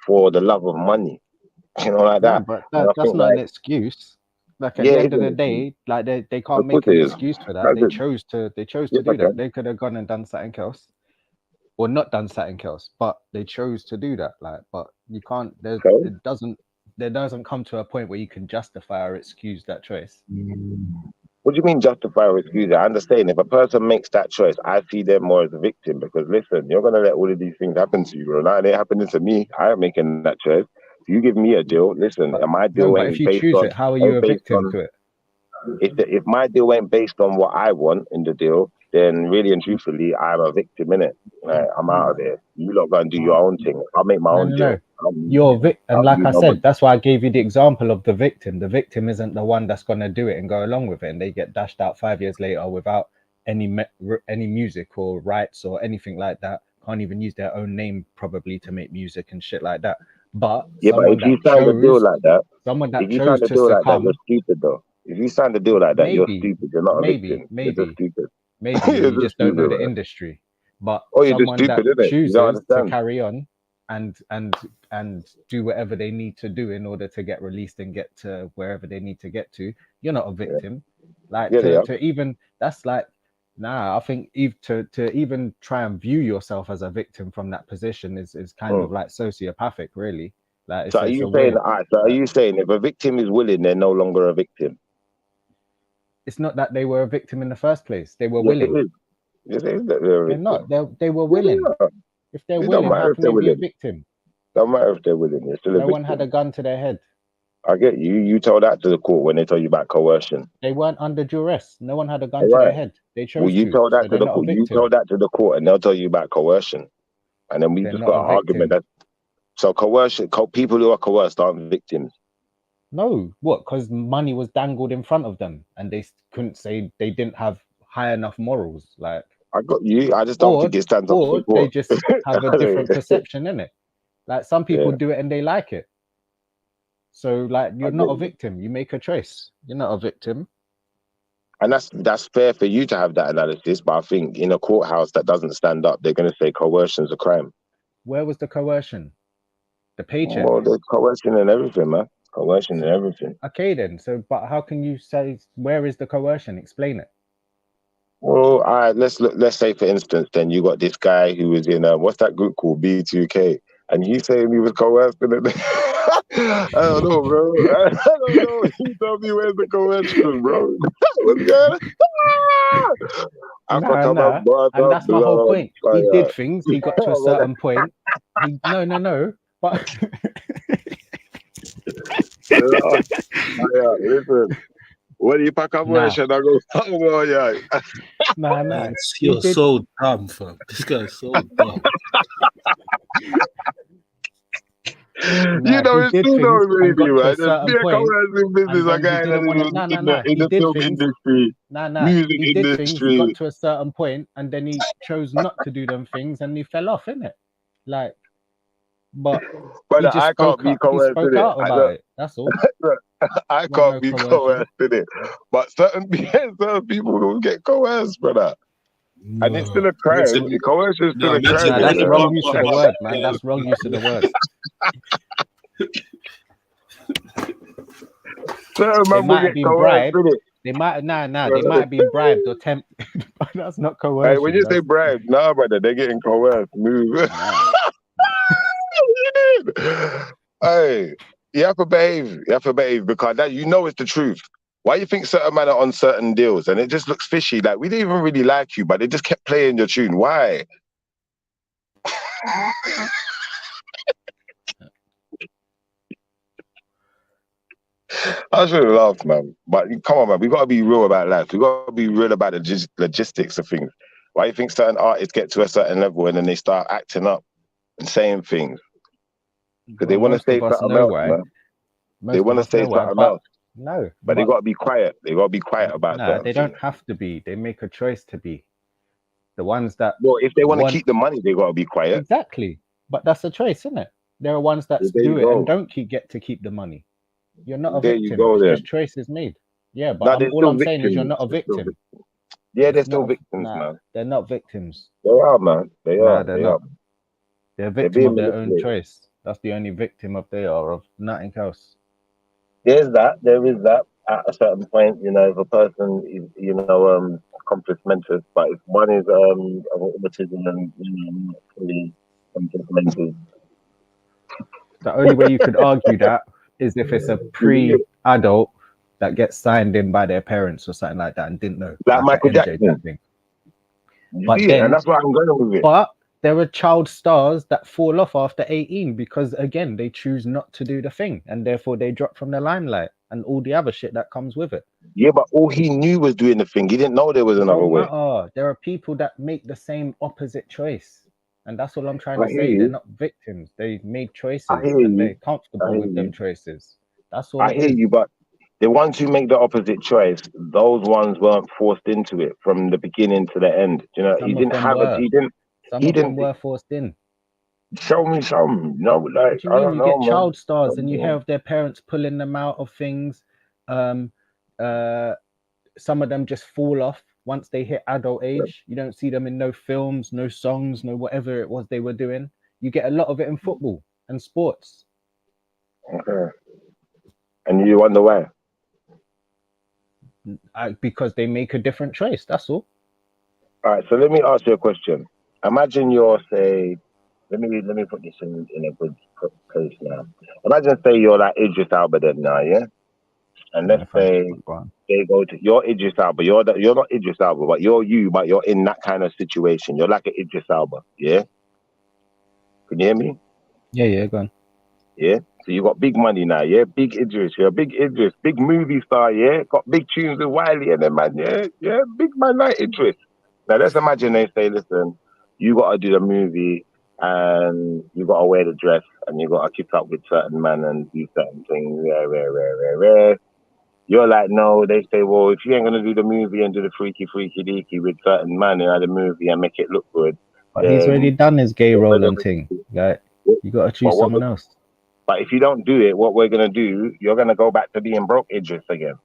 P: for the love of money, like that.
A: But that's not an excuse. Like at the end of the day, like they can't make an excuse for that. They chose to do that. They could have gone and done something else, or not done something else, but they chose to do that. Like, but you can't. There doesn't come to a point where you can justify or excuse that choice.
P: What do you mean justify or excuse it? I understand if a person makes that choice, I see them more as a victim, because listen, you're gonna let all of these things happen to you, bro. Now they're happening to me. I am making that choice. If you give me a deal, listen, and my deal ain't
A: if you
P: based
A: choose
P: on
A: it, how are you a victim to it?
P: If my deal ain't based on what I want in the deal, then really and truthfully, I'm a victim in it. I'm out of there. You lot go and do your own thing. I'll make my own deal.
A: You're and like I said, that's why I gave you the example of the victim. The victim isn't the one that's gonna do it and go along with it, and they get dashed out 5 years later without any music or rights or anything like that. Can't even use their own name probably to make music and shit like that. But
P: but if you sign a deal like that,
A: someone that
P: if you sign a deal like that, you're stupid though. If you sign a deal like that, you're stupid. You're not a victim. You're just stupid.
A: Maybe you just don't know the industry. But
P: you're just stupid,
A: that chooses to carry on and do whatever they need to do in order to get released and get to wherever they need to get to, you're not a victim. Like to even that's like I think to even try and view yourself as a victim from that position is kind of like sociopathic, really. Like,
P: so are you saying are you saying if a victim is willing, they're no longer a victim?
A: It's not that they were a victim in the first place. They were willing. They're not. They were willing. If they're willing, how can they be a victim?
P: Don't matter if they're willing. They're still a victim.
A: No one had a gun to their head.
P: I get you. You told that to the court when they told you about coercion.
A: They weren't under duress. No one had a gun to their head. They chose
P: well, you told that to the court. You told that to the court, and they'll tell you about coercion. And then we just got an argument that so coercion, people who are coerced aren't victims.
A: No, what? Because money was dangled in front of them, and they couldn't say they didn't have high enough morals. Like,
P: I got you. I just don't think it stands up.
A: Or they just have a different perception in it. Like some people do it and they like it. So, like, you're not a victim. You make a choice. You're not a victim.
P: And that's fair for you to have that analysis, but I think in a courthouse that doesn't stand up, they're going to say coercion's a crime.
A: Where was the coercion? The paycheck.
P: Well, there's coercion and everything, man. Coercion and everything.
A: Okay, then. So, but how can you say where is the coercion? Explain it.
P: Well, all right. Let's say for instance, then you got this guy who was in what's that group called B2K, and he's saying he was coerced in it. I don't know, bro. I don't know. You tell me where's the coercion, bro. What's good?
A: And that's my whole point. He did things. He got to a certain point. No. But
P: listen. When you pack up coercion, I go, oh yeah.
J: Nah. You're so dumb, fam. This guy's so dumb.
P: You know, it's too dumb, really, man. Just be a coercive business, a guy that is in the film industry, music industry.
A: He got to a certain point, and then he chose not to do them things, and he fell off, innit? Like, but
P: I can't be coerced in it.
A: That's all.
P: I can't be coerced in it. But certain people don't get coerced, brother. And it's still a crime. Coercion is still a crime.
A: Nah, that's wrong use of the word, man. That's wrong use of the word. They might have been bribed. They might they might have been bribed or tempted. But that's not coercion.
P: Hey, when you say bribed, nah, brother, they're getting coerced. Move. Hey, you have to behave. You have to behave because that you know it's the truth. Why you think certain men are on certain deals and it just looks fishy? Like we didn't even really like you, but they just kept playing your tune. Why? I should have laughed, man. But come on, man. We got to be real about life. We got to be real about the logistics of things. Why you think certain artists get to a certain level and then they start acting up and saying things? Because they want to say something else, man. They want to say something else.
A: No.
P: But they got to be quiet. They got to be quiet about that.
A: They don't have to be. They make a choice to be. The ones that...
P: Well, if they want to keep the money, they got to be quiet.
A: Exactly. But that's a choice, isn't it? There are ones that do it and don't get to keep the money. You're not a victim.
P: You go,
A: it's just choices made. Yeah, but all I'm saying is you're not a victim.
P: Yeah, they're still victims, man.
A: They're not victims.
P: They are, man. They are.
A: They're not. They're a victim of their own choice. That's the only victim they are of nothing else.
P: There is that at a certain point, you know, if a person is, you know, accomplice mentors, but if one is autism and, you know, not fully mentors.
A: The only way you could argue that is if it's a pre-adult that gets signed in by their parents or something like that and didn't know.
P: Like Michael Jackson.
A: Thing. But then,
P: and that's why I'm going with it.
A: But there are child stars that fall off after 18 because, again, they choose not to do the thing and therefore they drop from the limelight and all the other shit that comes with it.
P: Yeah, but all he knew was doing the thing. He didn't know there was another way.
A: There are people that make the same opposite choice. And that's all I'm trying to say. They're not victims. They made choices and they're comfortable with them choices. That's all
P: I hear you, but the ones who make the opposite choice, those ones weren't forced into it from the beginning to the end. You know,
A: Some of them were forced in.
P: Show me some. No, like
A: I don't know. You get child stars and you have their parents pulling them out of things. Some of them just fall off once they hit adult age. You don't see them in no films, no songs, no whatever it was they were doing. You get a lot of it in football and sports.
P: Okay. And you wonder why?
A: Because they make a different choice. That's all.
P: All right. So let me ask you a question. Imagine you're, say, let me put this in a good place now. Imagine, say, you're like Idris Elba then now, yeah? And let's say they go to your Idris Elba. You're not Idris Elba, but you're in that kind of situation. You're like an Idris Elba, yeah? Can you hear me?
A: Yeah, go on.
P: Yeah? So you got big money now, yeah? Big Idris. You're a big Idris, big movie star, yeah? Got big tunes with Wiley and them, man, yeah? Yeah, big man like Idris. Now let's imagine they say, listen, you got to do the movie and you got to wear the dress and you got to keep up with certain men and do certain things. You're like, no. They say, well, if you ain't going to do the movie and do the freaky deaky with certain men in the movie and make it look good.
A: But he's already done his gay role and thing. Like, you got to choose someone else.
P: But if you don't do it, what we're going to do, you're going to go back to being broke Idris again.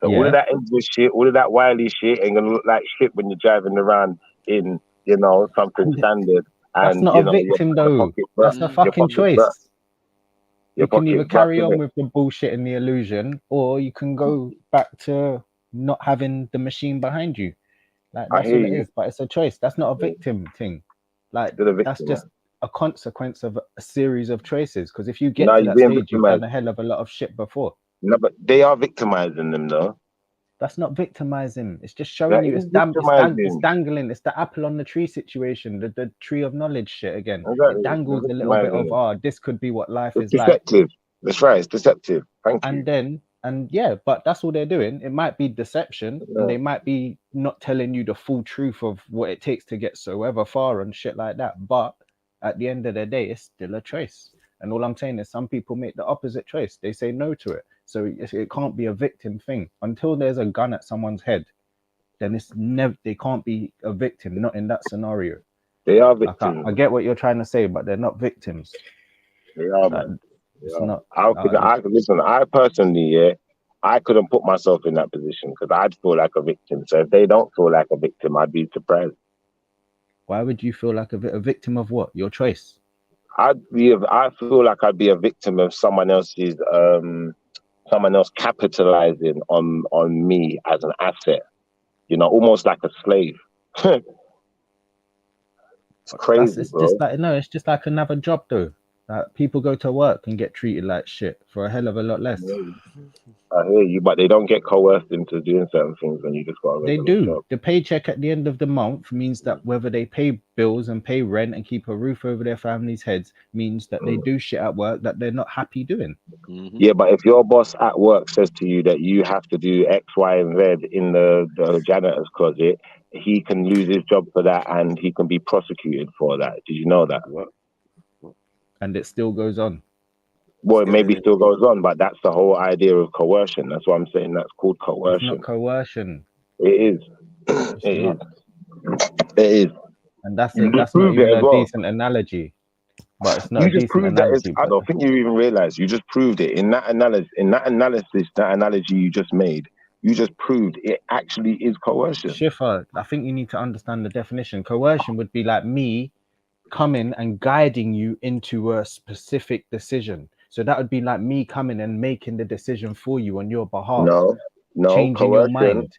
P: So all of that Idris shit, all of that Wiley shit ain't going to look like shit when you're driving around in, you know, something standard.
A: That's
P: and,
A: not a victim, though. That's a fucking choice. You can either carry on with the bullshit and the illusion, or you can go back to not having the machine behind you. Like, that's all it is. But it's a choice. That's not a victim thing. Like, that's just a consequence of a series of choices. Because if you get to that stage, you've done a hell of a lot of shit before.
P: No, but they are victimizing them, though.
A: That's not victimizing. It's just showing you. It's dangling. It's the apple on the tree situation. The tree of knowledge shit again. It dangles a little bit of, this could be what life is
P: deceptive. Like. That's right. It's deceptive. Thank
A: you. But that's all they're doing. It might be deception. And they might be not telling you the full truth of what it takes to get so ever far and shit like that. But at the end of the day, it's still a choice. And all I'm saying is some people make the opposite choice. They say no to it. So it can't be a victim thing. Until there's a gun at someone's head, then it's never. They can't be a victim. Not in that scenario.
P: They are victims.
A: I get what you're trying to say, but they're not victims.
P: They are. Man. It's not. Listen. I personally, I couldn't put myself in that position because I'd feel like a victim. So if they don't feel like a victim, I'd be surprised.
A: Why would you feel like a victim of what? Your choice.
P: I feel like I'd be a victim of someone else's someone else capitalizing on me as an asset. You know, almost like a slave. It's crazy,
A: It's
P: bro.
A: just like, no, it's just like another job though. Like, people go to work and get treated like shit for a hell of a lot less.
P: I hear you, but they don't get coerced into doing certain things when you just got a
A: They
P: regular
A: do.
P: job.
A: The paycheck at the end of the month means that whether they pay bills and pay rent and keep a roof over their families' heads means that they do shit at work that they're not happy doing.
P: Yeah, but if your boss at work says to you that you have to do X, Y, and Z in the janitor's closet, he can lose his job for that and he can be prosecuted for that. Did you know that?
A: And it still goes on.
P: Well, it maybe still goes on, but that's the whole idea of coercion. That's what I'm saying. That's called
A: It's
P: coercion.
A: not coercion.
P: It is. It is.
A: And that's
P: You just
A: not
P: proved
A: even
P: it as
A: a
P: well.
A: decent analogy. But it's not
P: You
A: a
P: just
A: decent
P: proved that
A: analogy.
P: I don't think you even realize. You just proved it in that analysis. That analogy you just made, you just proved it actually is coercion.
A: Schiffer, I think you need to understand the definition. Coercion would be like me coming and guiding you into a specific decision. So that would be like me coming and making the decision for you on your behalf.
P: No,
A: changing your mind.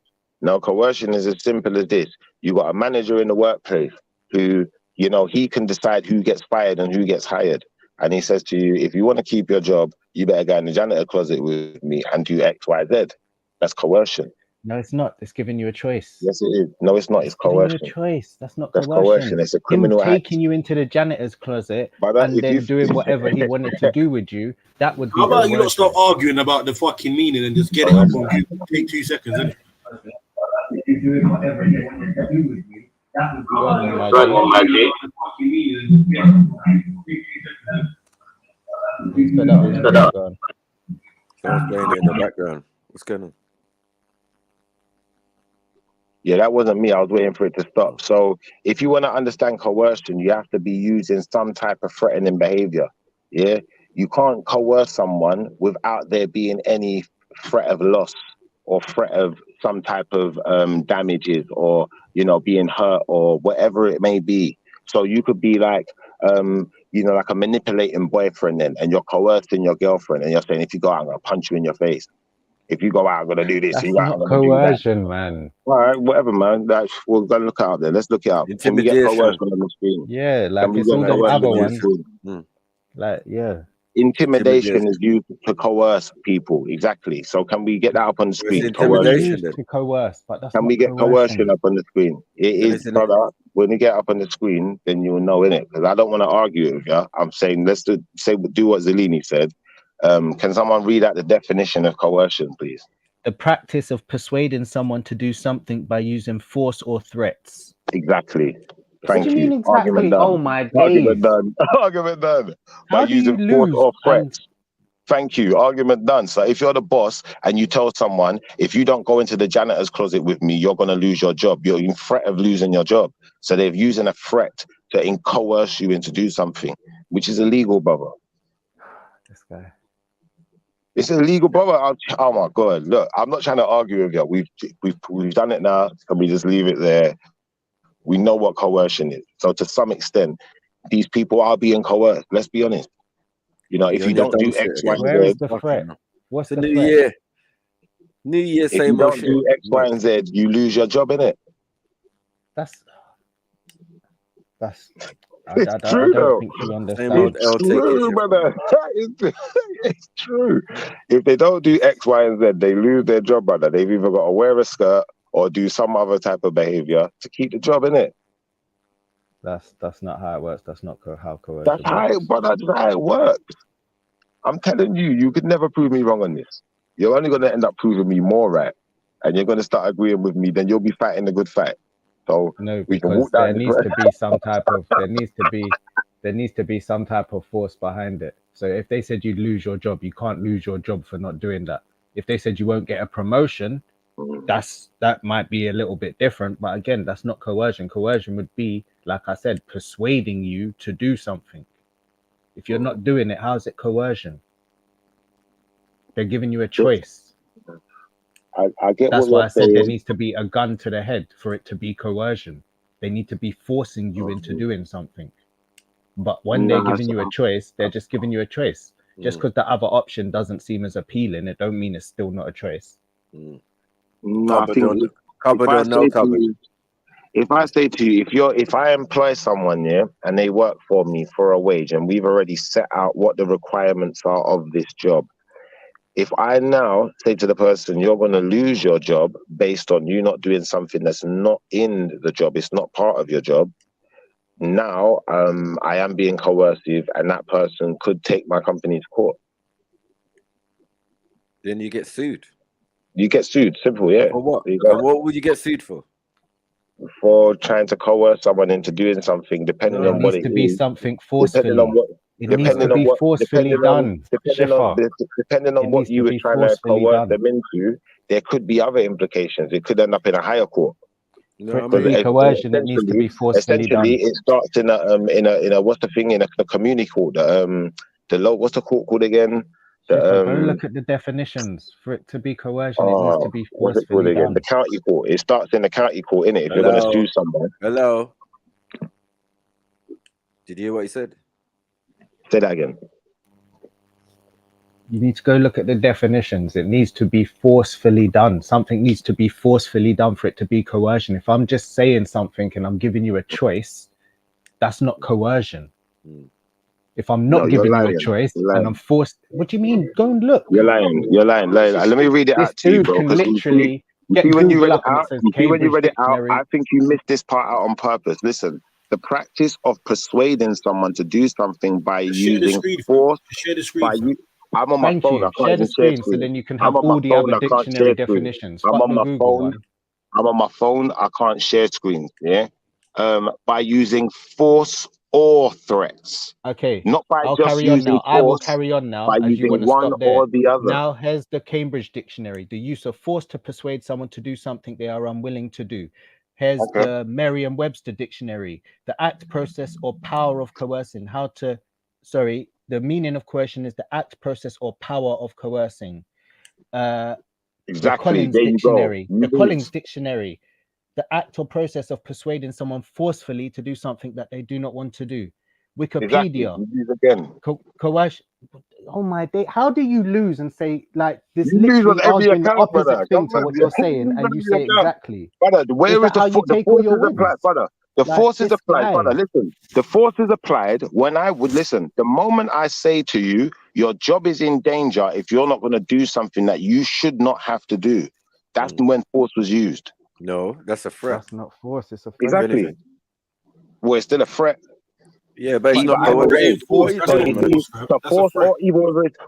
P: No, coercion is as simple as this. You got a manager in the workplace who, you know, he can decide who gets fired and who gets hired. And he says to you, if you want to keep your job, you better go in the janitor closet with me and do X, Y, Z. That's coercion.
A: No, it's not. It's giving you a choice.
P: Yes, it is. No, it's not. It's coercion.
A: Giving you a choice. That's not
P: That's
A: coercion.
P: It's a criminal
A: Him taking you into the janitor's closet and then doing whatever he wanted to do with you, that would be
J: How about you
A: coercion.
J: not stop arguing about the fucking meaning and just get it up on Google? Take 2 seconds, innit?
F: You're doing whatever you want to do with me. That would be
A: Go on, my G.
I: Someone's playing in the background. What's going on?
P: Yeah, that wasn't me. I was waiting for it to stop. So if you want to understand coercion, you have to be using some type of threatening behavior. Yeah, you can't coerce someone without there being any threat of loss or threat of some type of damages or, you know, being hurt or whatever it may be. So you could be like, you know, like a manipulating boyfriend then, and you're coercing your girlfriend and you're saying, if you go out, I'm going to punch you in your face. If you go out, I'm going to do this.
A: That's
P: You go out,
A: not
P: I'm going to do that.
A: coercion, man.
P: All right, whatever, man. We're going to look it up there. Let's look it up. Can we get coercion on the screen?
A: Yeah, like it's all them other ones. Like, yeah.
P: Intimidation is used to coerce people. Exactly. So can we get that up on the screen?
A: Intimidation to coerce, but that's
P: Can we get coercion up on the screen? It is, brother. When you get up on the screen, then you'll know, innit? Because I don't want to argue with you. I'm saying let's do what Zellini said. Can someone read out the definition of coercion, please?
A: The practice of persuading someone to do something by using force or threats.
P: Exactly.
A: What do you mean exactly? Oh my days.
P: Argument done. Argument done. By using force or threats. Thank you. Argument done. So if you're the boss and you tell someone, if you don't go into the janitor's closet with me, you're going to lose your job. You're in threat of losing your job. So they're using a threat to coerce you into do something, which is illegal, brother.
A: This guy.
P: It's illegal, brother. Oh my God. Look, I'm not trying to argue with you. We've done it now. Can we just leave it there? We know what coercion is. So to some extent, these people are being coerced. Let's be honest. You know, if you don't do X, Y, and Z.
A: Where is the threat? What's the
I: New
A: threat?
I: Year? New Year,
P: If you don't do X, Y, and Z, you lose your job, innit?
A: That's I
P: true,
A: don't think you understand.
P: It's true, brother. It's true. If they don't do X, Y, and Z, they lose their job, brother. They've either got to wear a skirt or do some other type of behavior to keep the job, innit?
A: That's not how it works. That's not how coercion
P: That's how it, brother. That's how it works. I'm telling you, you could never prove me wrong on this. You're only going to end up proving me more right, and you're going to start agreeing with me. Then you'll be fighting a good fight. So
A: no,
P: we can
A: because
P: walk down
A: there needs to be some type of there needs to be some type of force behind it. So if they said you'd lose your job, you can't lose your job for not doing that. If they said you won't get a promotion, that might be a little bit different. But again, that's not coercion. Coercion would be, like I said, persuading you to do something. If you're not doing it, how's it coercion? They're giving you a choice.
P: I get
A: That's
P: what
A: why
P: you're
A: I said there
P: saying.
A: needs to be a gun to the head for it to be coercion. They need to be forcing you into doing something. But when they're giving you a choice, they're just giving you a choice. Just because the other option doesn't seem as appealing, it don't mean it's still not a choice.
P: No, I think if I say to you, if I employ someone, yeah, and they work for me for a wage, and we've already set out what the requirements are of this job, if I now say to the person, you're going to lose your job based on you not doing something that's not in the job, it's not part of your job, now I am being coercive, and that person could take my company to court.
I: Then you get sued.
P: You get sued, simple, yeah.
I: For what? And what would you get sued for?
P: For trying to coerce someone into doing something, depending on what it is.
A: It needs to be something forcefully. It needs to be forcefully done.
P: Depending on what you were trying to coerce them into, there could be other implications. It could end up in a higher court.
A: For it to be coercion, it needs to be forcefully done.
P: Essentially, it starts in a what's the thing, in a community court. What's the court called again?
A: Go look at the definitions. For it to be coercion, it needs to be forcefully done.
P: The county court. It starts in the county court, innit? If you're going to sue someone.
I: Hello. Did you hear what he said?
P: Say that again.
A: You need to go look at the definitions. It needs to be forcefully done. Something needs to be forcefully done for it to be coercion. If I'm just saying something and I'm giving you a choice, that's not coercion. If I'm not giving you a choice and I'm forced, what do you mean? Go and look.
P: You're lying. Let me read it out to you, bro.
A: Can literally
P: When you read it out, I think you missed this part out on purpose. Listen, the practice of persuading someone to do something by using force. I'm on my phone. I can't even share screen.
A: So then you can have all the other dictionary definitions.
P: I'm on my phone. I'm on my phone. I can't share screens. Yeah. By using force or threats.
A: Okay.
P: Not by
A: I'll
P: just
A: carry on
P: using
A: now.
P: force.
A: I will carry on now.
P: By
A: as you
P: using
A: want to
P: one
A: stop there.
P: or the other.
A: Now here's the Cambridge Dictionary. The use of force to persuade someone to do something they are unwilling to do. Here's the Merriam-Webster Dictionary. The act, process, or power of coercing. The meaning of coercion is the act, process, or power of coercing. The Collins Dictionary. The Collins Dictionary. The act or process of persuading someone forcefully to do something that they do not want to do. Wikipedia. Coercion. Oh my day! How do you lose and say like this? Literally answering the opposite thing to what you're saying, and you say exactly.
P: Brother, where is the force is applied, brother? The force is applied, brother. Listen, the force is applied when I would listen. The moment I say to you, your job is in danger if you're not going to do something that you should not have to do. That's when force was used.
I: No, that's a threat.
A: That's not force. It's a threat.
P: Exactly. Well, it's still a threat.
I: Yeah, but it's not
P: whether it's force or even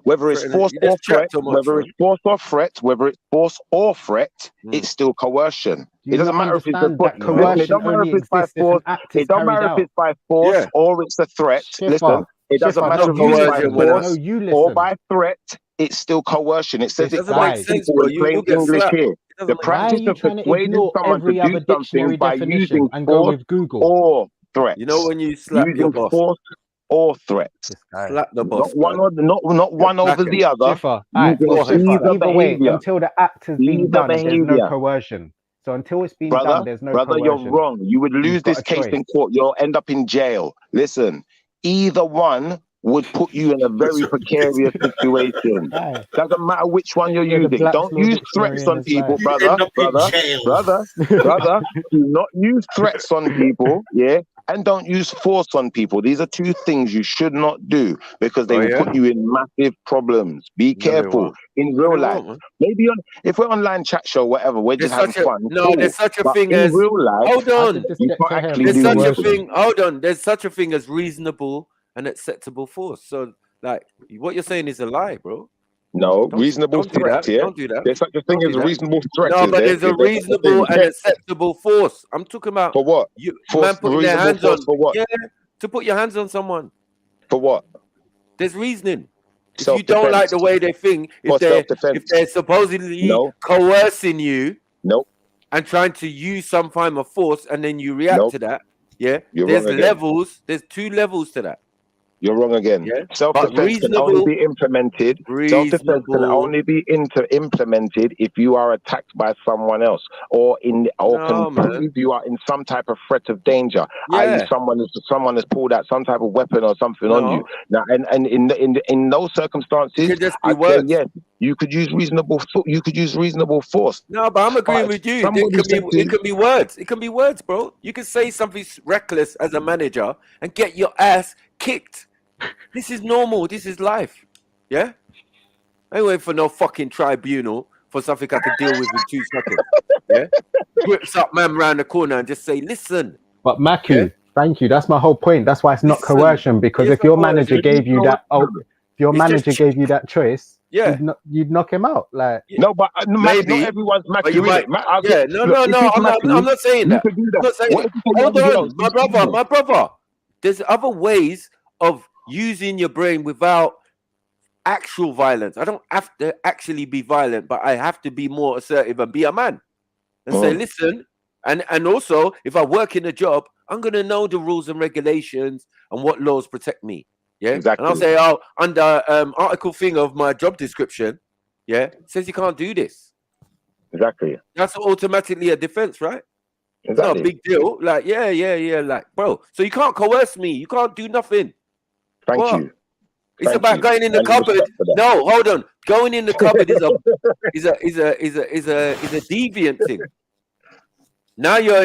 P: whether it's force or threat, whether it's force or threat, whether it's force or threat, it's still coercion. It doesn't matter if it's it don't matter if it's by force. It don't matter if it's by force or it's a threat. Listen, it doesn't matter if it's by force or by threat. It's still coercion. It says it quite simple in plain English here. The practice of persuading someone to do something by using force or threat.
I: You know when you slap
P: using
I: your boss,
P: force or threat.
I: Slap the boss.
P: Not one over the other.
A: Either way, until the act has been done, there's no coercion. So until it's been done, there's no coercion.
P: You're wrong. You would lose this case in court. You'll end up in jail. Listen, either one would put you in a very precarious situation. Doesn't matter which one you're using. Don't use threats on people, brother. Do not use threats on people, yeah? And don't use force on people. These are two things you should not do because they will put you in massive problems. Be careful. In real life. Maybe if we're online chat show, whatever, we're just having fun.
I: No, there's such a thing as
P: real life.
I: Hold on. There's such a thing. Hold on. There's such a thing as reasonable and acceptable force. So, like, what you're saying is a lie, bro.
P: No, reasonable threat. Yeah,
I: don't do that.
P: There's such a thing as a reasonable threat.
I: No, but there's a reasonable and acceptable force. I'm talking about
P: for what?
I: Man putting their hands on.
P: For what?
I: Yeah, to put your hands on someone.
P: For what?
I: There's reasoning. If you don't like the way they think, if they're supposedly coercing you, and trying to use some form of force, and then you react to that. Yeah, there's levels. There's two levels to that.
P: You're wrong again.
I: Yeah?
P: Self-defense can only be implemented. Self-defense can only be implemented if you are attacked by someone else, or can prove you are in some type of threat of danger. I.e., someone has pulled out some type of weapon or something on you. Now, and in those circumstances, I'd say yes, you could use reasonable. You could use reasonable force.
I: No, but I'm agreeing with you. It can be words. It can be words, bro. You can say something reckless as a manager and get your ass kicked. This is normal. This is life. Yeah? I ain't waiting for no fucking tribunal for something I can deal with in 2 seconds. Yeah? Grips up man round the corner and just say, listen.
A: But Maku, thank you. That's my whole point. That's why it's not coercion, because if your manager gave you that, gave you that choice, you'd knock him out. Like
P: no, but maybe not everyone's Maku.
I: I'm not saying that. I'm not saying that. Hold on, my brother. There's other ways of using your brain without actual violence. I don't have to actually be violent, but I have to be more assertive and be a man and say, listen, and also if I work in a job, I'm gonna know the rules and regulations and what laws protect me. Yeah, exactly. And I'll say, oh, under article thing of my job description, it says you can't do this.
P: Exactly.
I: That's automatically a defense, right? Exactly. It's not a big deal. Like, like, bro. So you can't coerce me. You can't do nothing.
P: Thank you.
I: It's about going in the cupboard. No, hold on. Going in the cupboard is a deviant thing. Now you're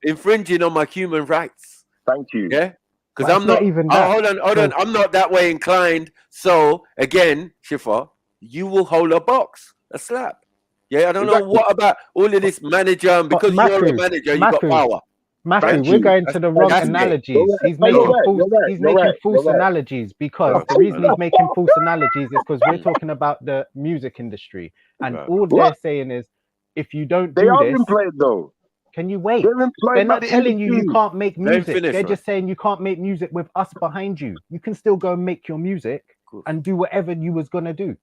I: infringing on my human rights.
P: Thank you.
I: Yeah, because I'm not even. Hold on. I'm not that way inclined. So again, Shifa, you will hold a box, a slap. Yeah, I don't know what about all of this manager, and because you're a manager, you got power.
A: Matthew, we're going to the wrong analogies. He's making false analogies, because the reason he's making false analogies is because we're talking about the music industry, and all they're saying is, if you don't do this,
P: employed though.
A: Can you wait? They're not telling you can't make music. They're just saying you can't make music with us behind you. You can still go and make your music and do whatever you was gonna do.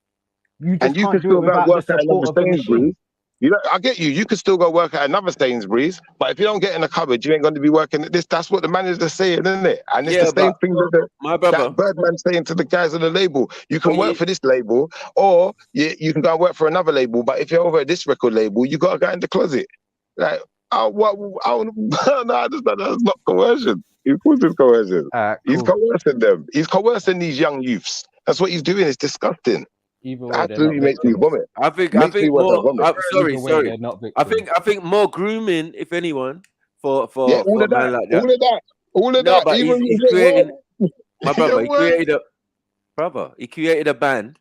A: You just can't do it without the support of the machine.
P: You know, I get you. You could still go work at another Sainsbury's, but if you don't get in the cupboard, you ain't going to be working at this. That's what the manager's saying, isn't it? And it's the same thing that Birdman's saying to the guys on the label. You can work for this label, or you can go and work for another label. But if you're over at this record label, you got to go in the closet. Like, no, that's not coercion. Of course it's coercion. He's coercing them. He's coercing these young youths. That's what he's doing. It's disgusting. Absolutely makes me vomit.
I: I think more. Sorry. I think more grooming, if anyone, for
P: all of that,
I: like that.
P: All of that.
I: But
P: even
I: he's creating. My brother, he created a band,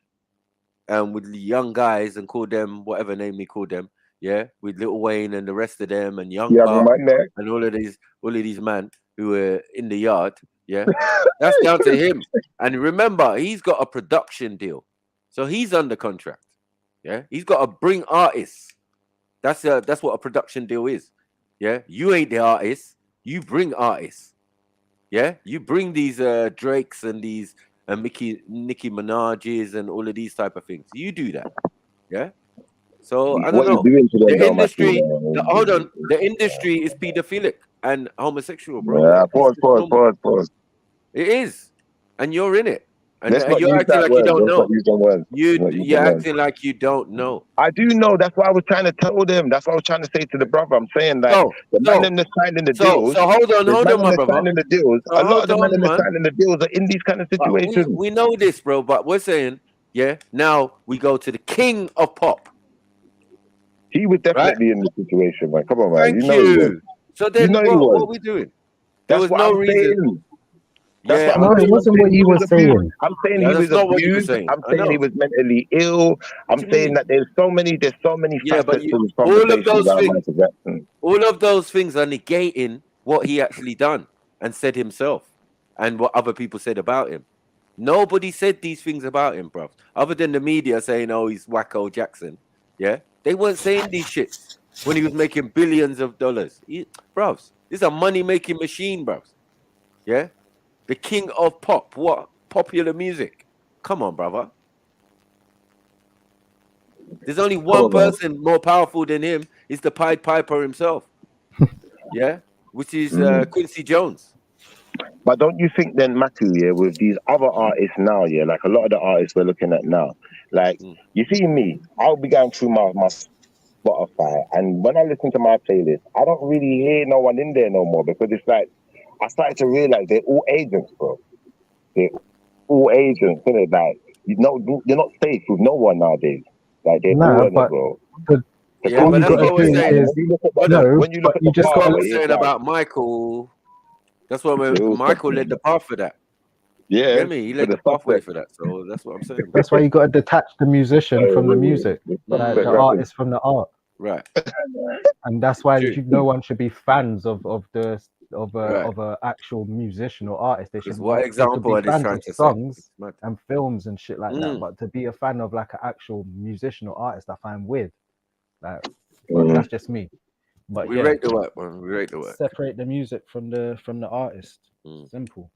I: with the young guys and called them whatever name he called them. Yeah, with Lil Wayne and the rest of them and Young Buck and all of these men who were in the yard. Yeah, that's down to him. And remember, he's got a production deal. So he's under contract. Yeah, he's got to bring artists. That's what a production deal is. Yeah, you ain't the artist. You bring artists. Yeah, you bring these Drakes and these Nicki Minaj's and all of these type of things. You do that. Yeah. So I don't know. The industry. Hold on. The industry is pedophilic and homosexual, bro.
P: Yeah, pause.
I: It is, and you're in it. And you're acting like you don't know. You're acting like you don't know.
P: I do know. That's what I was trying to tell them. That's what I was trying to say to the brother. I'm saying that the man that's signing the deals.
I: So hold on, my brother.
P: Signing the deals. A lot of the men that's signing the deals are in these kind of situations.
I: We know this, bro. But we're saying, now we go to the king of pop.
P: He was definitely in the situation, man. Come on, man.
I: Thank you. So then, what are we doing? There was no reason.
A: It wasn't what you were saying.
P: I'm saying he was abused. I'm saying he was mentally ill. I'm saying that there's so many facets to this conversation.
I: All of those things are negating what he actually done and said himself and what other people said about him. Nobody said these things about him, bro. Other than the media saying, "Oh, he's Wacko Jackson." Yeah, they weren't saying these shits when he was making billions of dollars. Bros, this is a money-making machine, bros. Yeah. The king of pop, what? Popular music. Come on, brother. There's only one person more powerful than him. Is the Pied Piper himself. Yeah? Which is Quincy Jones.
P: But don't you think then, Matthew, yeah, with these other artists now, yeah, like a lot of the artists we're looking at now, like, you see me, I'll be going through my Spotify, and when I listen to my playlist, I don't really hear no one in there no more, because it's like, I started to realize they're all agents, bro. They're all agents, isn't it? Like, you're not safe with no one nowadays. Like, they're all
A: Nah,
P: on it,
A: but
P: bro.
I: Yeah,
A: all
I: but
A: you
I: that's
A: got to
I: what we're
A: do
I: saying.
A: is
I: But
P: when you look at
A: you
P: the
A: just got
I: what
A: to
I: we're
P: party,
I: saying
P: it's like,
I: about Michael, that's what Michael led the path for that.
P: yeah,
I: Get me? He
P: for
I: led
P: the
I: the pathway
P: suspect.
I: for that. So that's what I'm saying.
A: That's why you got to detach the musician from the music,
P: The
A: like
P: suspect
A: the
P: rappers.
A: artist from the art.
I: Right.
A: And that's why
I: True.
A: no one should be fans of
I: Right.
A: a actual musician or artist. They
I: Because
A: should
I: what
A: they could
I: example
A: be
I: are they
A: fans
I: trying
A: of
I: to set?
A: songs and films and shit like that. But to be a fan of like an actual musician or artist, I find weird. Like, but that's just me. But
I: We
A: yeah,
I: rate the work, man. We rate the work.
A: separate the music from the artist. Simple.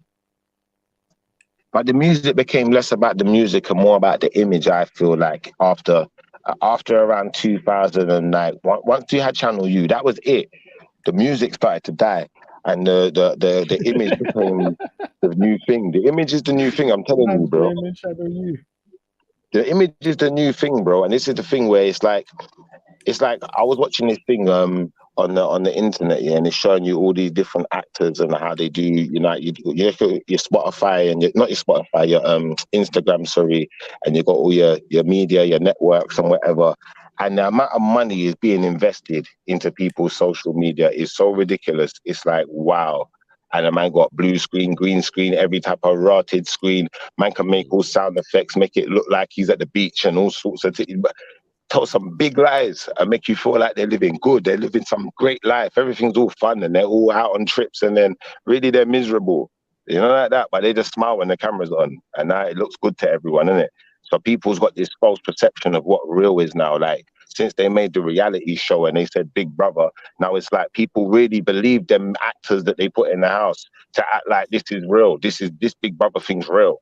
P: But the music became less about the music and more about the image. I feel like after around 2000, and like once you had Channel U, that was it. The music started to die, and the image became the new thing. The image is the new thing. I'm telling you, bro. The image is the new thing, bro. And this is the thing where it's like I was watching this thing on the internet, yeah, and it's showing you all these different actors and how they do, you know, you look at your Spotify and not your Spotify, your Instagram, sorry, and you got all your media, your networks and whatever. And the amount of money is being invested into people's social media is so ridiculous. It's like, wow. And a man got blue screen, green screen, every type of rotted screen. Man can make all sound effects, make it look like he's at the beach and all sorts of things. Tell some big lies and make you feel like they're living good. They're living some great life. Everything's all fun and they're all out on trips, and then really they're miserable. You know, like that. But they just smile when the camera's on, and now it looks good to everyone, isn't it? So people's got this false perception of what real is now. Like, since they made the reality show and they said Big Brother, now it's like people really believe them actors that they put in the house to act like this is real. This Big Brother thing's real.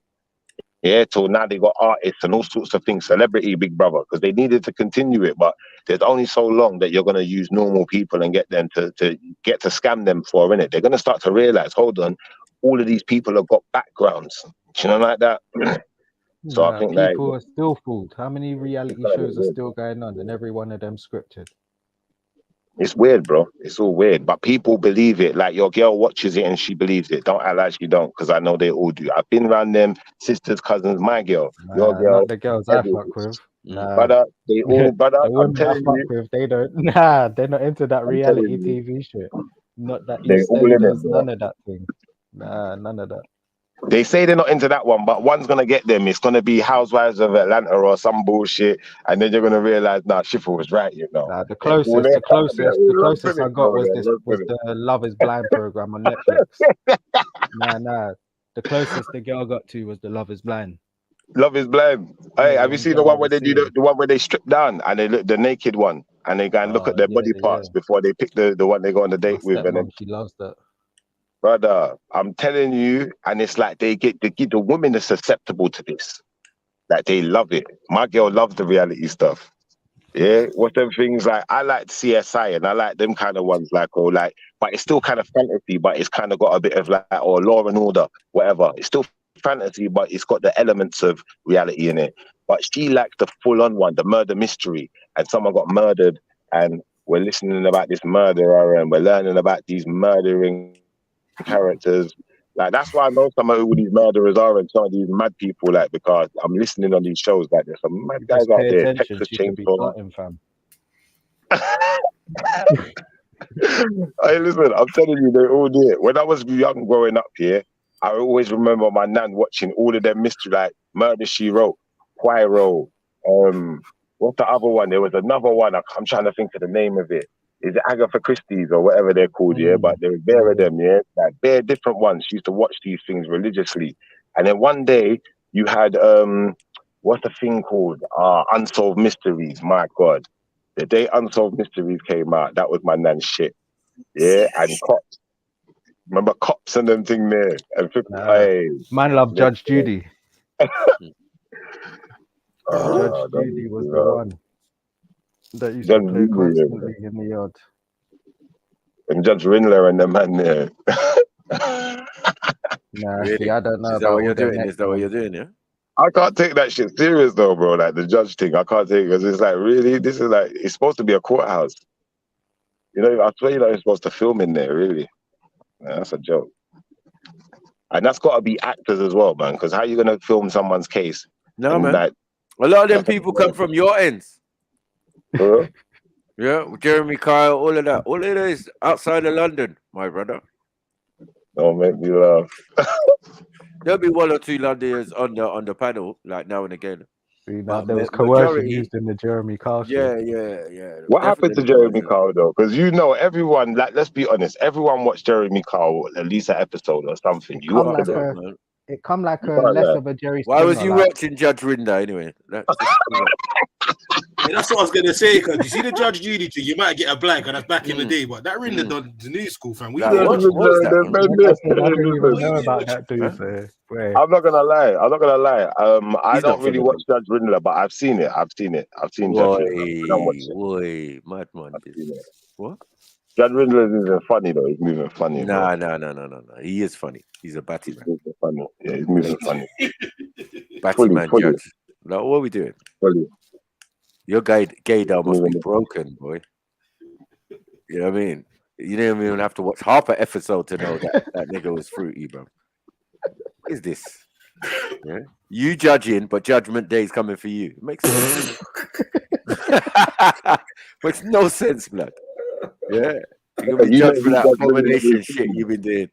P: Yeah, till now they got artists and all sorts of things, celebrity Big Brother, because they needed to continue it. But there's only so long that you're going to use normal people and get them to get to scam them for, innit? They're going to start to realize, hold on, all of these people have got backgrounds, you know, like that. So I think
A: People are still fooled. How many reality shows are still going on, and every one of them scripted?
P: It's weird, bro. It's all weird, but people believe it. Like, your girl watches it and she believes it. Don't act like she don't, because I know they all do. I've been around them, sisters, cousins, my girl, your girl,
A: Not the girls I fuck with.
P: brother. They all, brother.
A: The
P: I'm
A: women I
P: telling
A: fuck
P: you,
A: with, they don't. Nah, they're not into that
P: I'm telling
A: reality
P: you,
A: TV shit. Not that
P: they all in
A: EastEnders,
P: it, bro.
A: none of that thing. Nah, none of that.
P: They say they're not into that one, but one's gonna get them. It's gonna be Housewives of Atlanta or some bullshit, and then you're gonna realize, nah, Schiffer was right, you know.
A: The closest I got was the Love Is Blind program on Netflix. Nah. The closest the girl got to was the Love Is Blind.
P: Love Is Blind. Hey, have you seen the one where they do the one where they strip down and they look the naked one and they go and look at their body parts before they pick the one they go on the date with? And then,
A: she loves that.
P: brother, I'm telling you, and it's like they get the women are susceptible to this. Like, they love it. My girl loves the reality stuff. Yeah, what's them things like? I like CSI and I like them kind of ones, like, or like, but it's still kind of fantasy, but it's kind of got a bit of like, or Law and Order, whatever. It's still fantasy, but it's got the elements of reality in it. But she likes the full-on one, the murder mystery, and someone got murdered, and we're listening about this murderer, and we're learning about these murdering characters. Like, that's why I know some of who these murderers are and some of these mad people, like, because I'm listening on these shows, like, there's some mad guys
A: Just
P: out
A: pay
P: there,
A: attention.
P: Texas
A: She could be
P: Chainsaw.
A: plotting, fam.
P: Hey, listen, I'm telling you, they all do it. When I was young growing up here, I always remember my nan watching all of them mystery, like Murder, She Wrote, Poirot, what's the other one? There was another one, I'm trying to think of the name of it. Is it Agatha Christie's or whatever they're called, yeah? But there was bare of them, yeah? Like, bare different ones. She used to watch these things religiously. And then one day, you had, what's the thing called? Unsolved Mysteries, my God. The day Unsolved Mysteries came out, that was my nan's shit. Yeah, and Cops. Remember Cops and them thing there? And hey,
A: man love Judge Judy. Judge
P: don't
A: Judy was
P: you
A: the
P: know.
A: one that used
P: Judge
A: to play
P: Judy,
A: constantly in the yard.
P: and Judge Rindler and the man there.
A: Nah,
I: Really?
A: see, I don't know
I: Is that
A: about
I: what
A: all
I: you're
A: the
I: doing?
A: next
I: Is that what
A: ones.
I: you're doing? Yeah.
P: I can't take that shit serious though, bro. Like the judge thing, I can't take it because it's like really, this is like it's supposed to be a courthouse. You know, I swear you're not supposed to film in there, really. Man, that's a joke. And that's got to be actors as well, man. Because how you gonna film someone's case?
I: No,
P: and
I: man.
P: like,
I: A lot of them
P: that's a
I: people come from your ends. Yeah, Jeremy Kyle, all of that. All of that is outside of London, my brother.
P: Don't make me laugh.
I: There'll be one or two Londoners on the panel, like now and again.
A: See, now
I: But
A: there was coercion
I: majority,
A: used in the Jeremy Kyle show.
I: yeah.
P: What happened to
I: Definitely
P: Jeremy
I: coercion.
P: Kyle though? Because you know everyone. Like, let's be honest. Everyone watched Jeremy Kyle at least an episode or something. You
A: Come
P: watched
A: like
P: it,
A: a,
I: man.
A: it come like
P: You
A: a
P: can't
A: less
P: lie.
A: of a Jerry
I: Why was
A: Springer.
I: you
A: Like,
I: watching Judge Rinda anyway?
C: Yeah, that's what I was gonna say. Cause you see the Judge Judy thing, you might get a blank, and that's back in the day. But that Rinda done the new school, fam. We
I: Like,
C: didn't
I: what
C: watch
I: was that?
A: I didn't even know about that dude.
I: Huh?
A: So, wait.
P: I'm not gonna lie. I
I: He's
P: don't
I: not
P: really
I: from
P: watch Judge Rindler, but I've seen it. I've seen Judge Rindler. I don't watch it.
I: Boy, madman. What?
P: Judge Rindler is moving funny though. He's moving funny, bro.
I: No. He is funny. He's a batty man.
P: He's moving funny. Yeah, he's moving funny.
I: Batty man judge. Like, what are we doing?
P: Fully.
I: Your gaydar must be broken, boy. You know what I mean? You didn't even have to watch half an episode to know that that nigga was fruity, bro. What is this? Yeah? You judging, but Judgment Day is coming for you. It makes sense. Makes no sense, blood. Yeah. You're gonna be judged for that abomination shit you've been doing.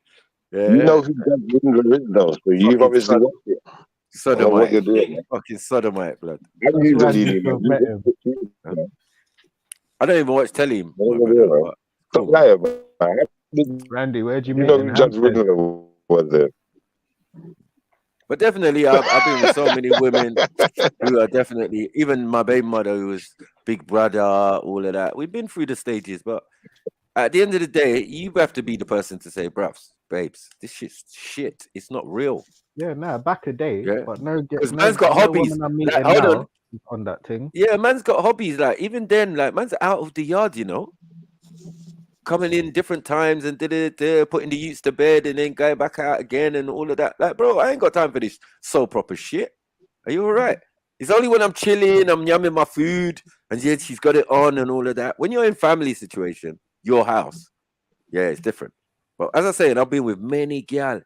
I: Yeah.
P: You know who Judge Rindler is though, so you've obviously watched it.
I: Sodomite.
P: What you're doing.
I: Fucking sodomite, blood.
P: I
I: don't even watch telly.
P: Stop lying, man.
A: Randy, where'd you
P: You
A: meet
P: know
A: in
P: who Judge
A: Hampstead?
P: Rindler was there.
I: But definitely, I've been with so many women who are definitely, even my baby mother, who was big brother, all of that. We've been through the stages, but at the end of the day, you have to be the person to say, bruvs, babes, this shit's shit. It's not real.
A: Yeah, nah, back a day,
I: Yeah.
A: but no,
I: Because man's got hobbies.
A: I'm
I: Like,
A: meeting
I: hold
A: now
I: on.
A: on that thing.
I: Yeah, man's got hobbies. Like, even then, like, man's out of the yard, you know? Coming in different times and putting the youths to bed and then going back out again and all of that. Like, bro, I ain't got time for this soul proper shit. Are you all right? It's only when I'm chilling, I'm yumming my food, and yet she's got it on and all of that. When you're in family situation, your house, yeah, it's different. But as I say, I've been with many gal,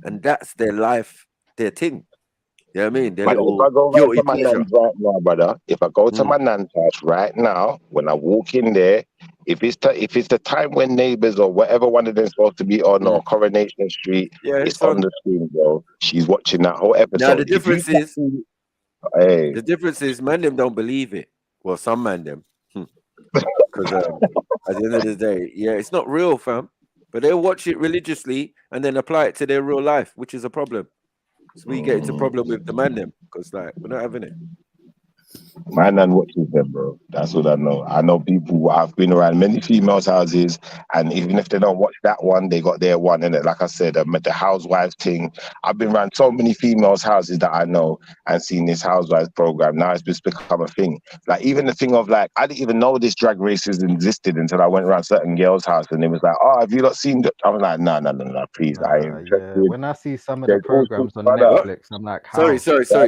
I: and that's their life, their thing. You know what I mean? Their
P: But if
I: little
P: I go
I: guilty
P: to my
I: pleasure.
P: nan's right now, brother, if I go to my nan's house right now, when I walk in there, if it's the time when Neighbours or whatever one of them supposed to be on or Coronation Street,
I: Yeah,
P: it's on the screen, bro. She's watching that whole episode.
I: Now the difference is,
P: hey,
I: the difference is, man, them don't believe it. Well, some man them, because at the end of the day, yeah, it's not real, fam. But they'll watch it religiously and then apply it to their real life, which is a problem. So we get into problem with the man them because like we're not having it.
P: my nan watches them, bro. That's what I know. I know people who have been around many females' houses, and even if they don't watch that one, they got their one in it. Like I said, the housewives thing. I've been around so many females' houses that I know and seen this housewives program. Now it's just become a thing. Like even the thing of like, I didn't even know this drag races existed until I went around certain girls' house, and it was like, oh, have you not seen that? I was like, no, please, I ain't interested.
A: Yeah, when I see some of the programs on Netflix, I'm like,
I: Sorry.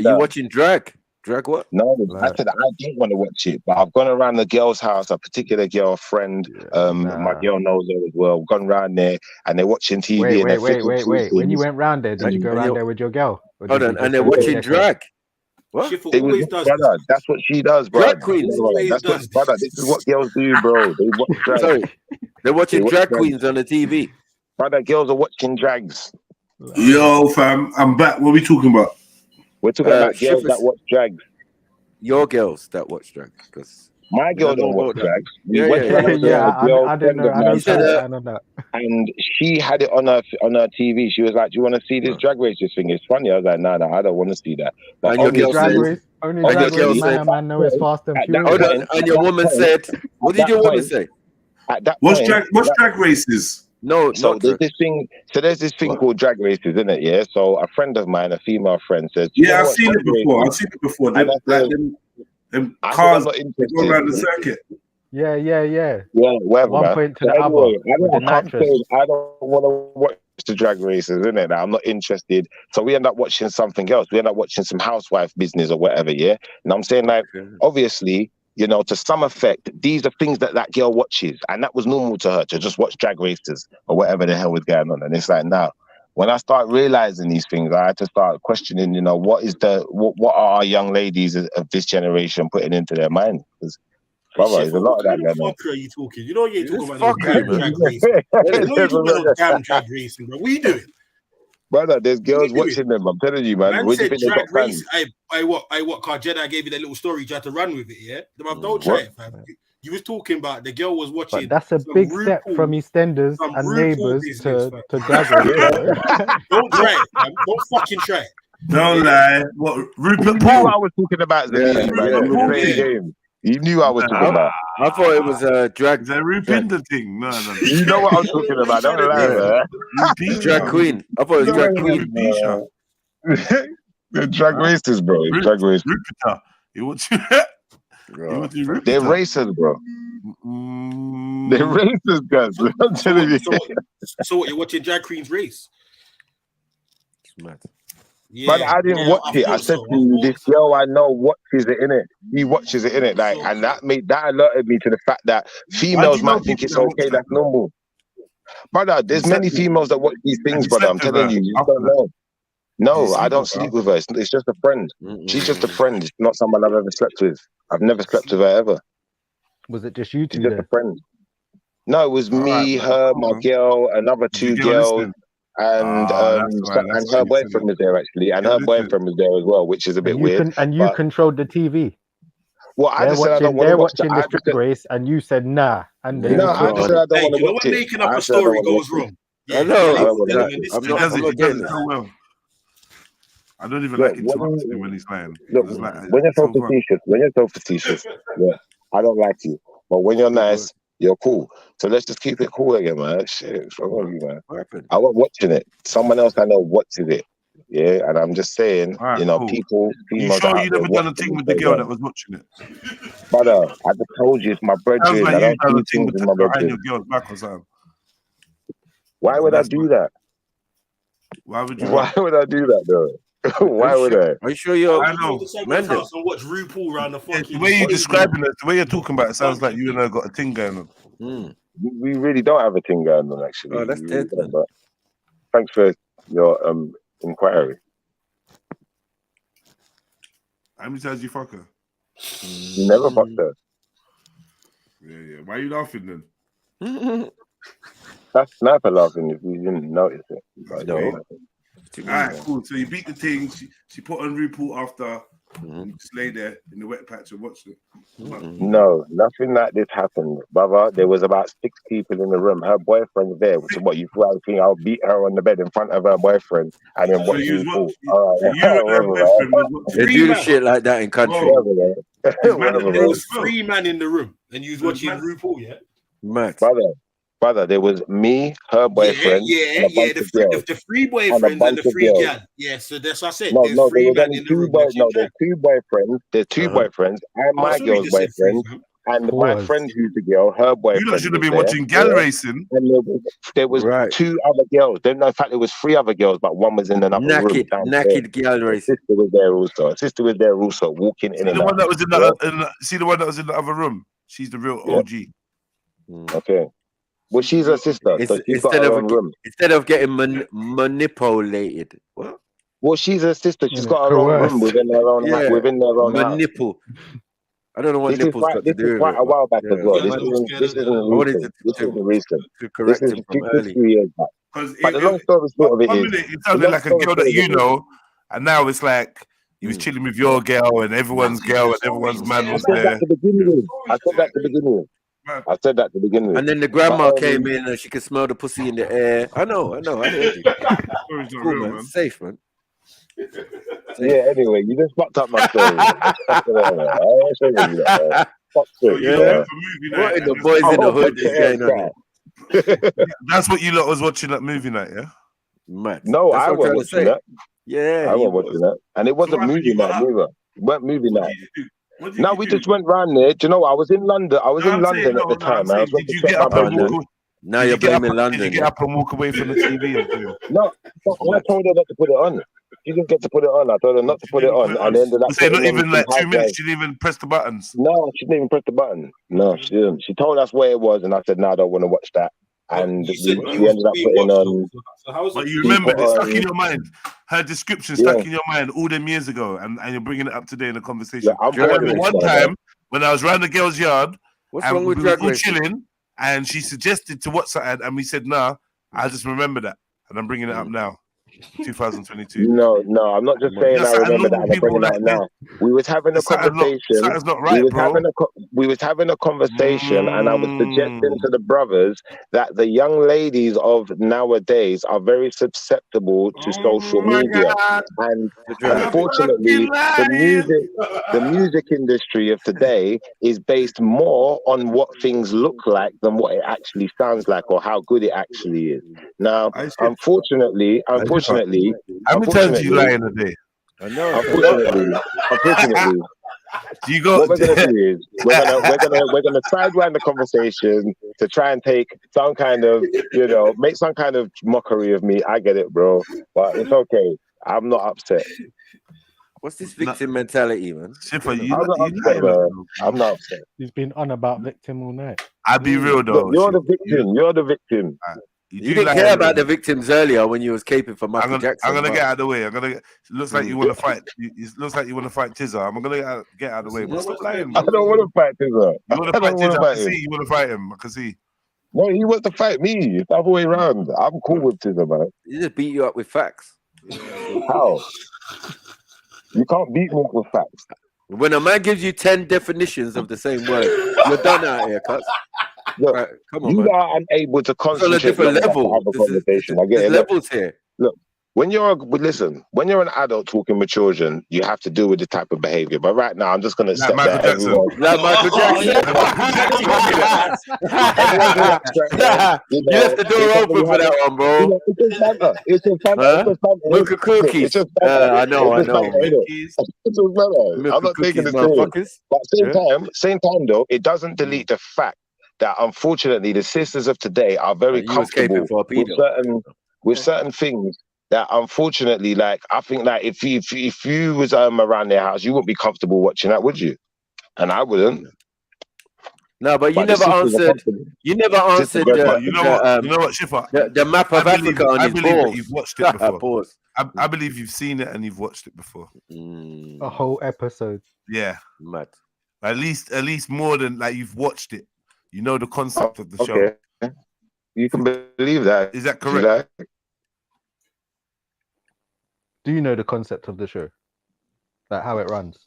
I: You watching drag? Drag what?
P: No, I said I didn't want to watch it, but I've gone around the girl's house, a particular girl friend, my girl knows her as well. I've gone around there and they're watching TV.
A: Wait. When you went round there, did you go around there with your girl?
I: Hold on, and they're watching drag. What?
P: Brother, that's what she does, bro.
I: Drag queens.
P: Brother, this is what girls do, bro. They watch drag.
I: Sorry, they're watching drag queens on the TV.
P: Brother, girls are watching drags.
B: Yo, fam, I'm back. What are we talking about?
P: We're talking about girls that watch drags.
I: Your girls that watch drags, because
P: my girl don't watch drags.
I: Yeah.
A: I didn't know. I don't know.
P: And she had it on her TV. She was like, "Do you want to see this drag races thing? It's funny." I was like, "No, I don't want to see that." But
I: and your girl said,
A: man know it's Fast and Furious.
I: Hold on, and your woman said, "What did your woman say?"
P: At that
B: what's
P: point,
B: drag races?
I: No,
P: so there's this thing. So there's this thing called drag races, isn't it? Yeah. So a friend of mine, a female friend, says,
B: "Yeah, I've seen it before. I've seen it before. Them cars go around the circuit."
A: Yeah.
P: Yeah, whatever.
A: One point to the
P: anyway,
A: other.
P: I don't want to watch to drag races, isn't it? I'm not interested. So we end up watching something else. We end up watching some housewife business or whatever, yeah? And I'm saying, like, obviously, you know, to some effect, these are things that that girl watches. And that was normal to her, to just watch drag races or whatever the hell was going on. And it's like, now, when I start realizing these things, I had to start questioning, you know, what are our young ladies of this generation putting into their mind? Because, brother, there's a lot of that going on.
C: Fucker, are you talking? You know you ain't talking about no damn drag racing. You know you're talking about no damn drag racing, bro. What are you doing?
P: Brother, there's girls watching them. I'm telling you, man.
C: Man
P: Where do you
C: said
P: think they got
C: drag
P: fans?
C: race. What? Car JEDI gave you that little story. You tried to run with it, yeah. Don't try it, fam. You was talking about the girl was watching.
A: But that's a big step from EastEnders and neighbours to drag race.
C: Don't try it, fam. Don't fucking try it.
N: Don't lie. What Rupert
P: You knew I was talking about the man. You were playing games. You knew I was talking about.
L: I thought it was a drag.
N: The Rupinder thing. No.
P: You know what I'm talking about. Don't lie, man.
L: Drag queen. I thought it was drag queen.
P: The drag races, bro. Drag races.
N: Rupiter. You want to?
P: They're racers, bro. They're racers, guys. I'm telling you.
C: So what? You're watching drag queens race?
L: It's mad.
P: Yeah, but I didn't watch it. I said to you, this girl I know watches it in it. He watches it in it, like, and that alerted me to the fact that females might think it's okay. That's normal, brother. There's many females that watch these things, brother. I'm telling you, you don't know. No, I don't sleep with her. It's just a friend. She's just a friend. It's not someone I've ever slept with. I've never slept with her ever.
A: Was it just you two?
P: Just a friend. No, it was me, her, my girl, another two girls. And and her boyfriend was there actually, and her boyfriend was there as well, which is a bit weird.
A: And you controlled the TV.
P: Well, I just said I don't want to watch
A: watching this drag race, and you said nah. And
P: no, I just said I don't want to watch it.
C: Making up a story goes wrong.
L: I know.
N: I'm not getting it so well. I don't even like interrupting him when he's lying.
P: Look, when you're so facetious, yeah, I don't like you. But when you're nice, you're cool. So let's just keep it cool again, man. Shit, what's wrong with you, man? I wasn't watching it. Someone else I know watches it. Yeah, and I'm just saying, you know, people.
N: You sure you never done a thing with the girl that was watching it?
P: Brother, I just told you it's my brethren.
N: Like
P: I don't
N: done
P: do
N: a thing
P: things
N: with
P: with my
N: behind
P: brethren.
N: your girl's back or something.
P: Why would I do that?
N: Why would you?
P: Why would I do that, though? Why would I?
L: Are you sure you're?
N: I know.
C: And watch RuPaul around the fucking.
N: The way you're describing it, the way you're talking about it, sounds like you and her got a thing going on.
P: We really don't have a thing going on, actually.
L: Oh, that's dead, man.
P: But thanks for your inquiry.
N: How many times you fuck her?
P: You never fucked her.
N: Yeah. Why are you laughing then?
P: That's sniper laughing if you didn't notice it.
N: No. Alright, cool. So you beat the thing. She put on RuPaul after. You just lay there in the wet patch and watched it.
P: No, nothing like this happened, brother. There was about 6 people in the room. Her boyfriend's there. So what, you thought I think I'll beat her on the bed in front of her boyfriend and then watch RuPaul?
L: They do the shit like that in country.
C: There was 3 men in the room and you was watching RuPaul, yeah?
L: Mad.
P: Brother, there was me, her boyfriend,
C: the 3 boyfriends and the 3 girls. Yeah, so that's what I said.
P: No,
C: there's
P: there
C: 3
P: was
C: men
P: only
C: in the
P: 2
C: room.
P: boys. No, there's 2 boyfriends. There's 2 boyfriends and my girl's boyfriend. And my friend who's the girl, her boyfriend.
N: You should have been watching gal racing.
P: And there was 2 other girls. Then, in fact, there was 3 other girls, but one was in another room.
L: Naked gal racing.
P: Sister was there also. Walking in and out.
N: See the one that was in the other room? She's the real OG.
P: Okay. Well, she's her sister. So she's got her own room.
L: Instead of getting manipulated. What?
P: Well, she's her sister. She's got her own room within their own house.
L: Manipul. I don't know what nipples got to do with it.
P: This is quite a while back as well. This isn't recent.
L: To correct
P: this
L: him from early.
P: 2 years back. But the long story short of it is,
N: it sounded like a girl that you know, and now it's like he was chilling with your girl and everyone's girl and everyone's man was there.
P: I said that to begin with.
L: And then the grandma came in and she could smell the pussy in the air. I know. I heard you. Cool, man. Safe, man.
P: Yeah, anyway, you just fucked up my story.
L: What in the boys in the hood is going on here?
N: That's what you lot was watching at movie night, yeah?
L: Mad.
P: No, I wasn't watching that.
L: Yeah,
P: I wasn't watching that. And it wasn't movie night either. It weren't movie night. No, we just went round there. Do you know what? I was in London. I was in London at the time.
N: Did you get up and walk?
L: Now
N: Did
L: you're
N: you get up-
L: blaming London.
N: Did you get up and walk away from the TV? And things?
P: No, I told her not to put it on. She didn't get to put it on. I told her not to put it on, and ended up.
N: You say not
P: putting on
N: even like
P: some
N: 2 minutes.
P: housewives.
N: She didn't even press the buttons.
P: No, she didn't even press the button. No, she didn't. She told us where it was, and I said, "No, I don't want to watch that." And
C: You said
P: she ended up putting on.
C: So how's
N: But
C: it?
N: you remember, it's stuck in your mind. Her description stuck in your mind all them years ago, and you're bringing it up today in the conversation.
P: Yeah,
N: I remember one time when I was round the girl's yard,
L: What's
N: and
L: wrong with
N: we were
L: Drag
N: all
L: Race?
N: chilling, and she suggested to watch something, and we said, "Nah." I just remember that, and I'm bringing it up now, 2022.
P: No, I'm not just saying I remember that. I'm bringing it up now. We was having a conversation.
N: Something's not right, bro.
P: We was having a conversation, and I was suggesting to the brothers that the young ladies of nowadays are very susceptible to social media, and unfortunately, the music industry of today is based more on what things look like than what it actually sounds like or how good it actually is. Now, unfortunately,
N: how many times do you lie in a day?
L: I know.
P: Unfortunately,
N: do you go?
P: What we're gonna do is we're gonna sidewind the conversation to try and take some kind of, make some kind of mockery of me. I get it, bro, but it's okay. I'm not upset.
L: What's this victim mentality, man?
P: I'm not upset.
S: He's been on about victim all night.
N: I'll be real though.
P: You're the victim. You're the victim.
L: You didn't care about the victims earlier when you was caping for Michael Jackson.
N: I'm gonna get out of the way. Looks like you want to fight. It looks like you want to fight Tizza. I'm gonna get out of the way. But stop lying.
P: I don't want to fight Tizza.
N: You want to fight Tizza? I can see you want to fight him. I can see.
P: No, he wants to fight me. It's the other way around. I'm cool with Tizza, man.
L: He just beat you up with facts.
P: How? You can't beat me with facts.
L: When a man gives you 10 definitions of the same word, you're done out here, cuz.
P: Look,
L: right, come on,
P: you
L: man.
P: are unable to concentrate.
L: On a different level. There's levels here.
P: Look, when you're an adult talking with children, you have to deal with the type of behavior. But right now, I'm just gonna step
N: Michael
P: that
N: Jackson.
P: everyone.
L: Like Michael Jackson. You left the door open for that one, bro.
P: It's just banter.
L: Milk and cookies. I know.
P: It's just banter. I'm not taking this serious. But same time though, it doesn't delete the fact that unfortunately the sisters of today are very comfortable with certain things that unfortunately, like, I think that if you was around their house, you wouldn't be comfortable watching that, would you? And I wouldn't.
L: No, but you never answered. You never answered.
N: You know what, Schiffer?
L: The map of Africa on his balls.
N: You've watched it before. I believe you've seen it and you've watched it before.
S: A whole episode.
N: Yeah,
L: mad.
N: At least more than like you've watched it. You know the concept of the show.
P: You can believe that.
N: Is that correct?
S: Do you know the concept of the show? Like how it runs?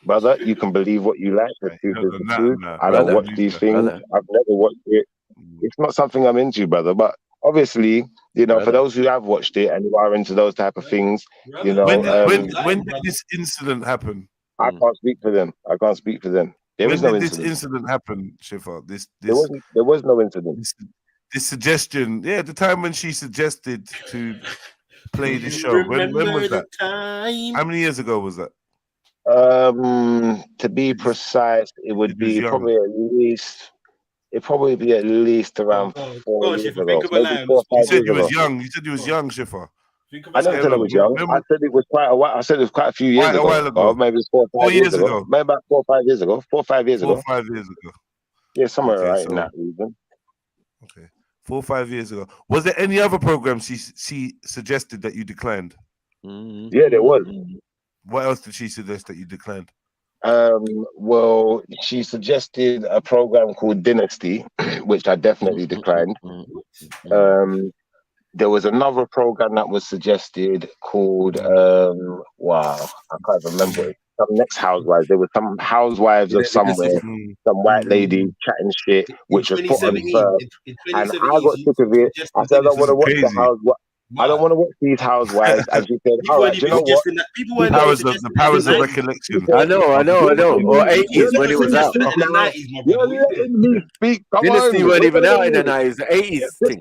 P: Brother, you can believe what you like. The truth is the truth. I don't watch these things. I've never watched it. It's not something I'm into, brother. But obviously, for those who have watched it and who are into those type of things,
N: when did this incident happen?
P: I can't speak for them. There was no incident.
N: This incident happen, Schiffer?
P: There was no incident.
N: This suggestion, the time when she suggested to play this show. When was that? How many years ago was that?
P: To be precise, it would be probably at least around 4 years ago.
N: You said you was young. You said you was young, Schiffer.
P: I never said I was young. I said it was quite a while. I said it was quite a few years ago.
N: A while ago.
P: Or maybe it's 4 or 5 years ago. Maybe about 4 or 5 years ago. 4 or 5 years ago.
N: 4 or 5 years ago.
P: Yeah, somewhere right in that region.
N: Okay. 4 or 5 years ago. Was there any other program she suggested that you declined?
P: Yeah, there was.
N: What else did she suggest that you declined?
P: Well, she suggested a program called Dynasty, which I definitely declined. There was another program that was suggested called I can't remember it. Some Next Housewives. There were some housewives of somewhere, some white lady chatting shit, which was put on first. And I got sick of it. I said I don't want to watch the housewives. I don't want to watch these housewives. And she said, "All right, you know what?
N: The powers of recollection."
L: I know. Or 80s when it was out.
P: You're letting me speak.
L: Dynasty weren't even out in the 90s. The 80s thing.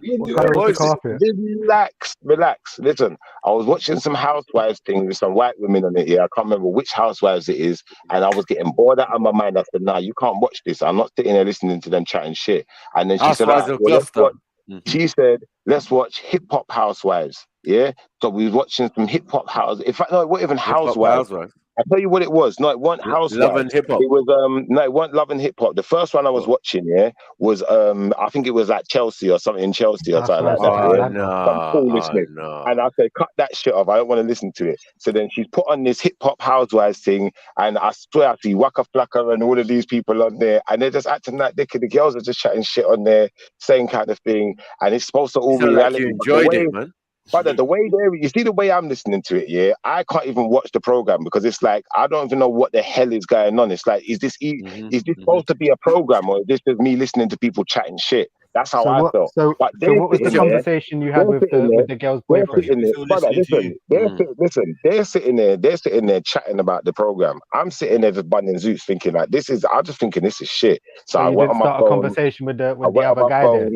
P: relax. Listen, I was watching some housewives thing with some white women on it. Yeah, I can't remember which housewives it is, and I was getting bored out of my mind. I said, "Nah, you can't watch this. I'm not sitting there listening to them chatting shit." And then she said,
L: Housewives of
P: well, let's
L: Gloucester.
P: watch. She said, "Let's watch hip hop housewives." Yeah, so we was watching some hip hop house. In fact, no, it wasn't even housewives. I tell you what it was. No, it wasn't housewives.
L: Love and hip hop.
P: It was no, it wasn't Love and Hip Hop. The first one I was watching, yeah, was I think it was like Chelsea or something in Chelsea or something like that. Yeah? Some foolishness. And I said, cut that shit off. I don't want to listen to it. So then she's put on this hip hop housewives thing, and I swear I see Waka Flocka and all of these people on there, and they're just acting like dick. The girls are just chatting shit on there, saying kind of thing, and it's supposed to all be reality.
L: You enjoyed it, man.
P: But the way you see the way I'm listening to it, yeah, I can't even watch the program because it's like I don't even know what the hell is going on. It's like, is this supposed to be a program, or is this just me listening to people chatting shit? That's how I felt.
S: So what was the conversation you had with the girl's boyfriend?
P: Brother, listen, they're sitting there chatting about the program. I'm sitting there just bunning zoots, thinking like I'm just thinking this is shit. So I
S: you
P: went
S: didn't
P: on my
S: start
P: phone.
S: a conversation with the other guy there.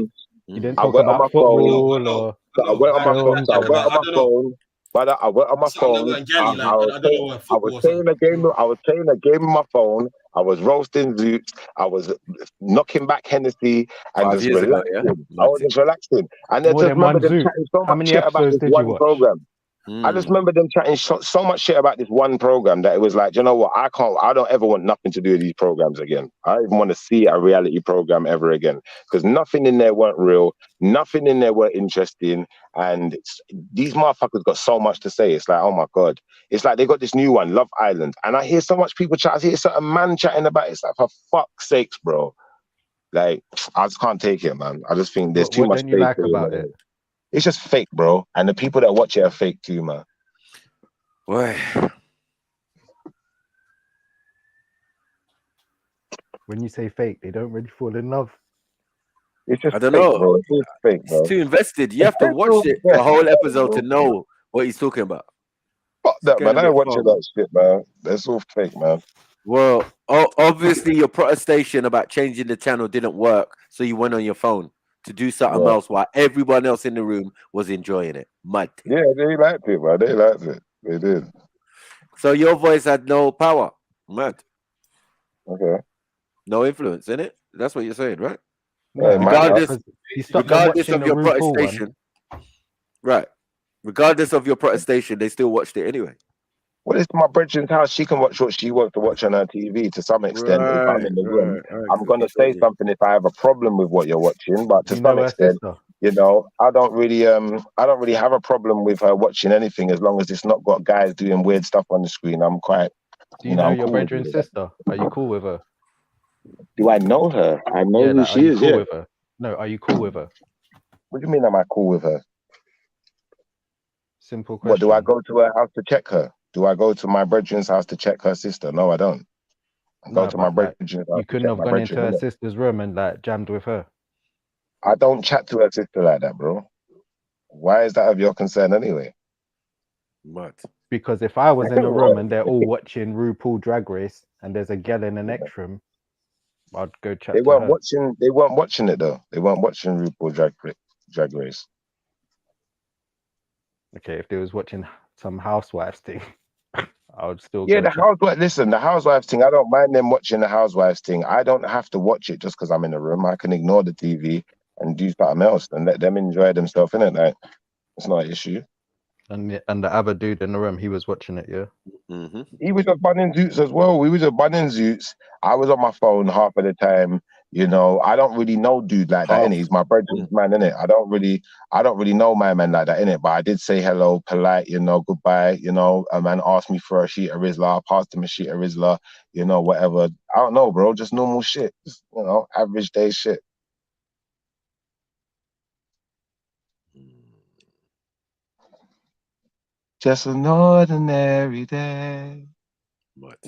S: You didn't talk about football or.
P: So I went on my phone. I went on my phone. But I went on my phone. I was playing a game. I was playing a game on my phone. I was roasting zoots. I was knocking back Hennessy and just relaxing. I was just relaxing. And I just remember them chatting so much shit about this one program. I just remember them chatting so much shit about this one program that it was like, you know what? I don't ever want nothing to do with these programs again. I don't even want to see a reality program ever again because nothing in there weren't real. Nothing in there were interesting. And these motherfuckers got so much to say. It's like, oh my God. It's like they got this new one, Love Island. And I hear so much people chat. I hear certain man chatting about it. It's like, for fuck's sakes, bro. Like, I just can't take it, man. I just think there's too much.
S: What don't you like about it?
P: It's just fake, bro. And the people that watch it are fake too, man.
L: Why?
S: When you say fake, they don't really fall in love.
P: It's just
L: I don't know.
P: Bro. It's fake, bro.
L: It's too invested. You have to watch it the whole episode to know what he's talking about.
P: Fuck that, man. I ain't watching that shit, man. That's all fake, man.
L: Well, obviously your protestation about changing the channel didn't work, so you went on your phone to do something else while everyone else in the room was enjoying it. Mad.
P: Yeah, they liked it, man. They liked it. They did.
L: So your voice had no power. Mad.
P: Okay.
L: No influence in it. That's what you're saying, right?
P: Yeah,
L: regardless of your protestation. Right. Regardless of your protestation, they still watched it anyway.
P: Well, it's my brethren's house. She can watch what she wants to watch on her TV to some extent. If I'm in the room, I'm going to say something if I have a problem with what you're watching. But to some extent, you know, I don't really have a problem with her watching anything as long as it's not got guys doing weird stuff on the screen. I'm quite.
S: Do you know your brethren's sister? Are you cool with her?
P: Do I know her? I know who she is.
S: Cool with her? No, are you cool with her?
P: What do you mean? Am I cool with her?
S: Simple question.
P: What, do I go to her house to check her? Do I go to my brethren's house to check her sister? No, I don't. I go to my brethren's house.
S: You couldn't have gone into her sister's room and like jammed with her.
P: I don't chat to her sister like that, bro. Why is that of your concern anyway?
L: What?
S: Because if I was in a room and they're all watching RuPaul Drag Race and there's a girl in the next room, I'd go chat
P: They
S: to
P: weren't
S: her.
P: watching. They weren't watching it though. They weren't watching RuPaul Drag Race.
S: Okay, if they was watching some housewives thing, I would still.
P: Yeah,
S: go
P: the housewives. Listen, the housewives thing. I don't mind them watching the housewives thing. I don't have to watch it just because I'm in the room. I can ignore the TV and do something else and let them enjoy themselves. In it, like it's not an issue.
S: And the other dude in the room, he was watching it. Yeah.
P: He was just bunning zoots as well. We was just bunning zoots. I was on my phone half of the time. You know, I don't really know dude like that, innit? He's my brethren's man, innit? I don't really know my man like that, innit? But I did say hello, polite, you know, goodbye, you know. A man asked me for a sheet of Rizla, I passed him a sheet of Rizla, you know, whatever. I don't know, bro. Just normal shit. Just, you know, average day shit. Just an ordinary day.
L: What?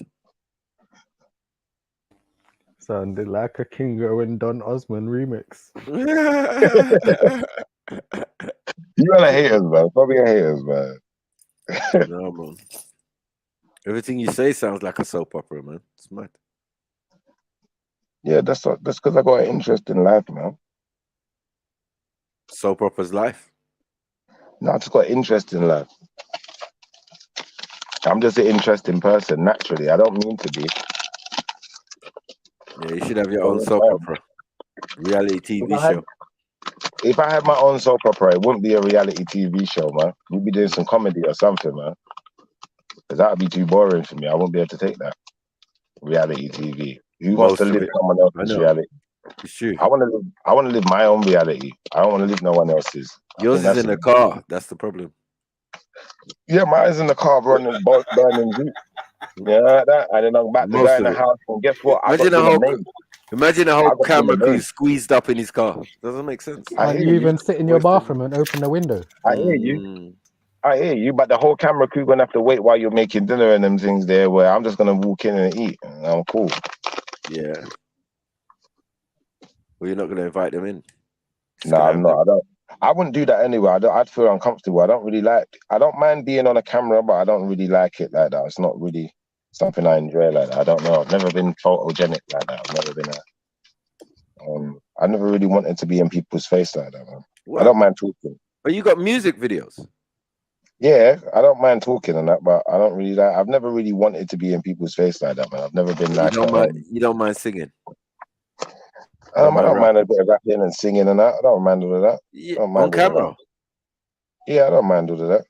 S: Sounded like a Kingo and Don Osmond remix.
P: You are a haters, man. Probably a haters, man.
L: No, man. Everything you say sounds like a soap opera, man. It's mad.
P: Yeah, that's because I got an interest in life, man.
L: Soap opera's life.
P: No, I just got interest in life. I'm just an interesting person naturally. I don't mean to be.
L: Yeah, you should have your own soap opera, reality TV show.
P: If I had my own soap opera, it wouldn't be a reality TV show, man. You'd be doing some comedy or something, man. Because that would be too boring for me. I won't be able to take that. Reality TV. Who wants to live someone else's reality?
L: It's true.
P: I want to live my own reality. I don't want to live no one else's.
L: Yours is in the car. That's the problem.
P: Yeah, mine's in the car burning Zoot. Yeah, like that. And then I'm back to go in the house. And guess what?
L: Imagine a whole camera crew squeezed up in his car. Doesn't make sense.
A: Can't you even sit in your bathroom and open the window?
P: I hear you. I hear you, but the whole camera crew gonna have to wait while you're making dinner and them things there. Where I'm just gonna walk in and eat. And I'm cool.
L: Yeah. Well, you're not gonna invite them in.
P: No, I'm not. I wouldn't do that anyway. I'd feel uncomfortable. I don't mind being on a camera, but I don't really like it like that. It's not really something I enjoy like that. I don't know. I've never been photogenic like that. I've never been I never really wanted to be in people's face like that, man. I don't mind talking.
L: But you got music videos.
P: Yeah, I don't mind talking and that, but I don't really like. I've never really wanted to be in people's face like that, man. I've never been like.
L: You don't mind singing.
P: I don't mind a bit of rapping and singing and that. I don't mind all of that.
L: Yeah, on camera.
P: Yeah, I don't mind all of that.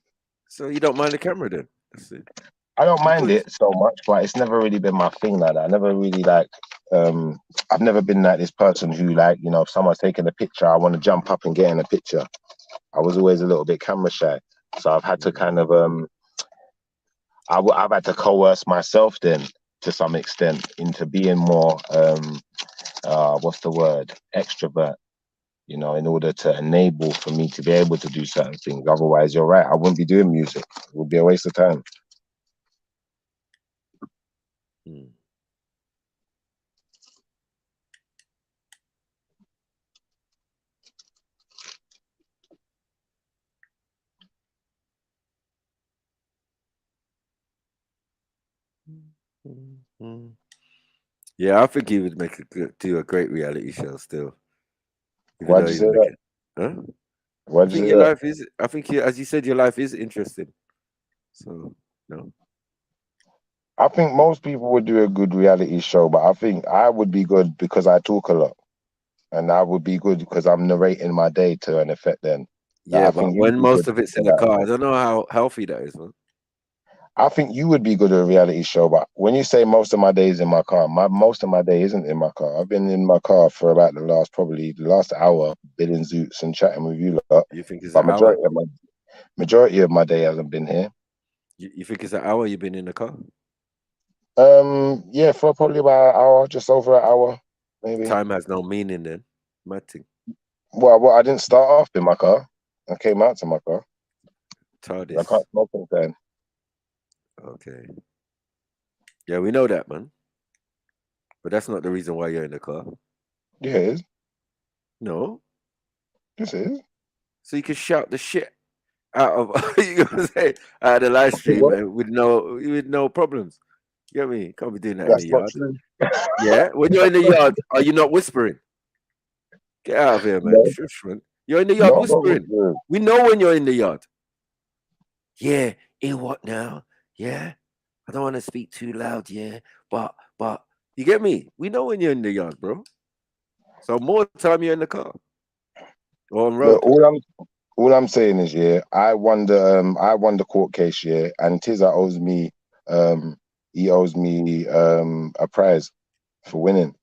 L: So you don't mind the camera then? That's it.
P: I don't mind it so much, but it's never really been my thing like that. I never really like. I've never been like this person who like, you know, if someone's taking a picture, I want to jump up and get in a picture. I was always a little bit camera shy, so I've had to kind of I've had to coerce myself then to some extent into being more what's the word, extrovert, you know, in order to enable for me to be able to do certain things. Otherwise, you're right, I wouldn't be doing music. It would be a waste of time.
L: Yeah, I think he would do a great reality show still.
P: Why'd you say that?
L: Huh?
P: Why'd you say that?
L: I think as you said, your life is interesting. So no.
P: I think most people would do a good reality show, but I think I would be good because I talk a lot, and I would be good because I'm narrating my day to an effect. Then,
L: yeah, but when most of it's in the car, I don't know how healthy that is, man.
P: I think you would be good at a reality show, but when you say most of my day is in my car, most of my day isn't in my car. I've been in my car for about the last hour, bidding Zoots and chatting with you lot.
L: You think it's
P: but
L: an hour?
P: Majority of my day hasn't been here.
L: You think it's an hour you've been in the car?
P: Yeah, for probably about an hour, just over an hour, maybe.
L: Time has no meaning then. Mad thing.
P: Well, I didn't start off in my car. I came out to my car.
L: TATE.
P: I can't smoke then.
L: Okay. Yeah, we know that, man. But that's not the reason why you're in the car.
P: Yeah, it is.
L: No.
P: Yes, it is.
L: So you can shout the shit out of you gonna say out of the live stream with no problems. You get me? Can't be doing that in the yard. Yeah. When you're in the yard, are you not whispering? Get out of here, man.
P: No.
L: Shush, man. You're in the yard whispering. We know when you're in the yard. Yeah, in what now? Yeah, I don't want to speak too loud. Yeah, but you get me. We know when you're in the yard, bro. So more time you're in the car or on road.
P: All I'm saying is, yeah, I won the court case, yeah, and Tizza owes me a prize for winning.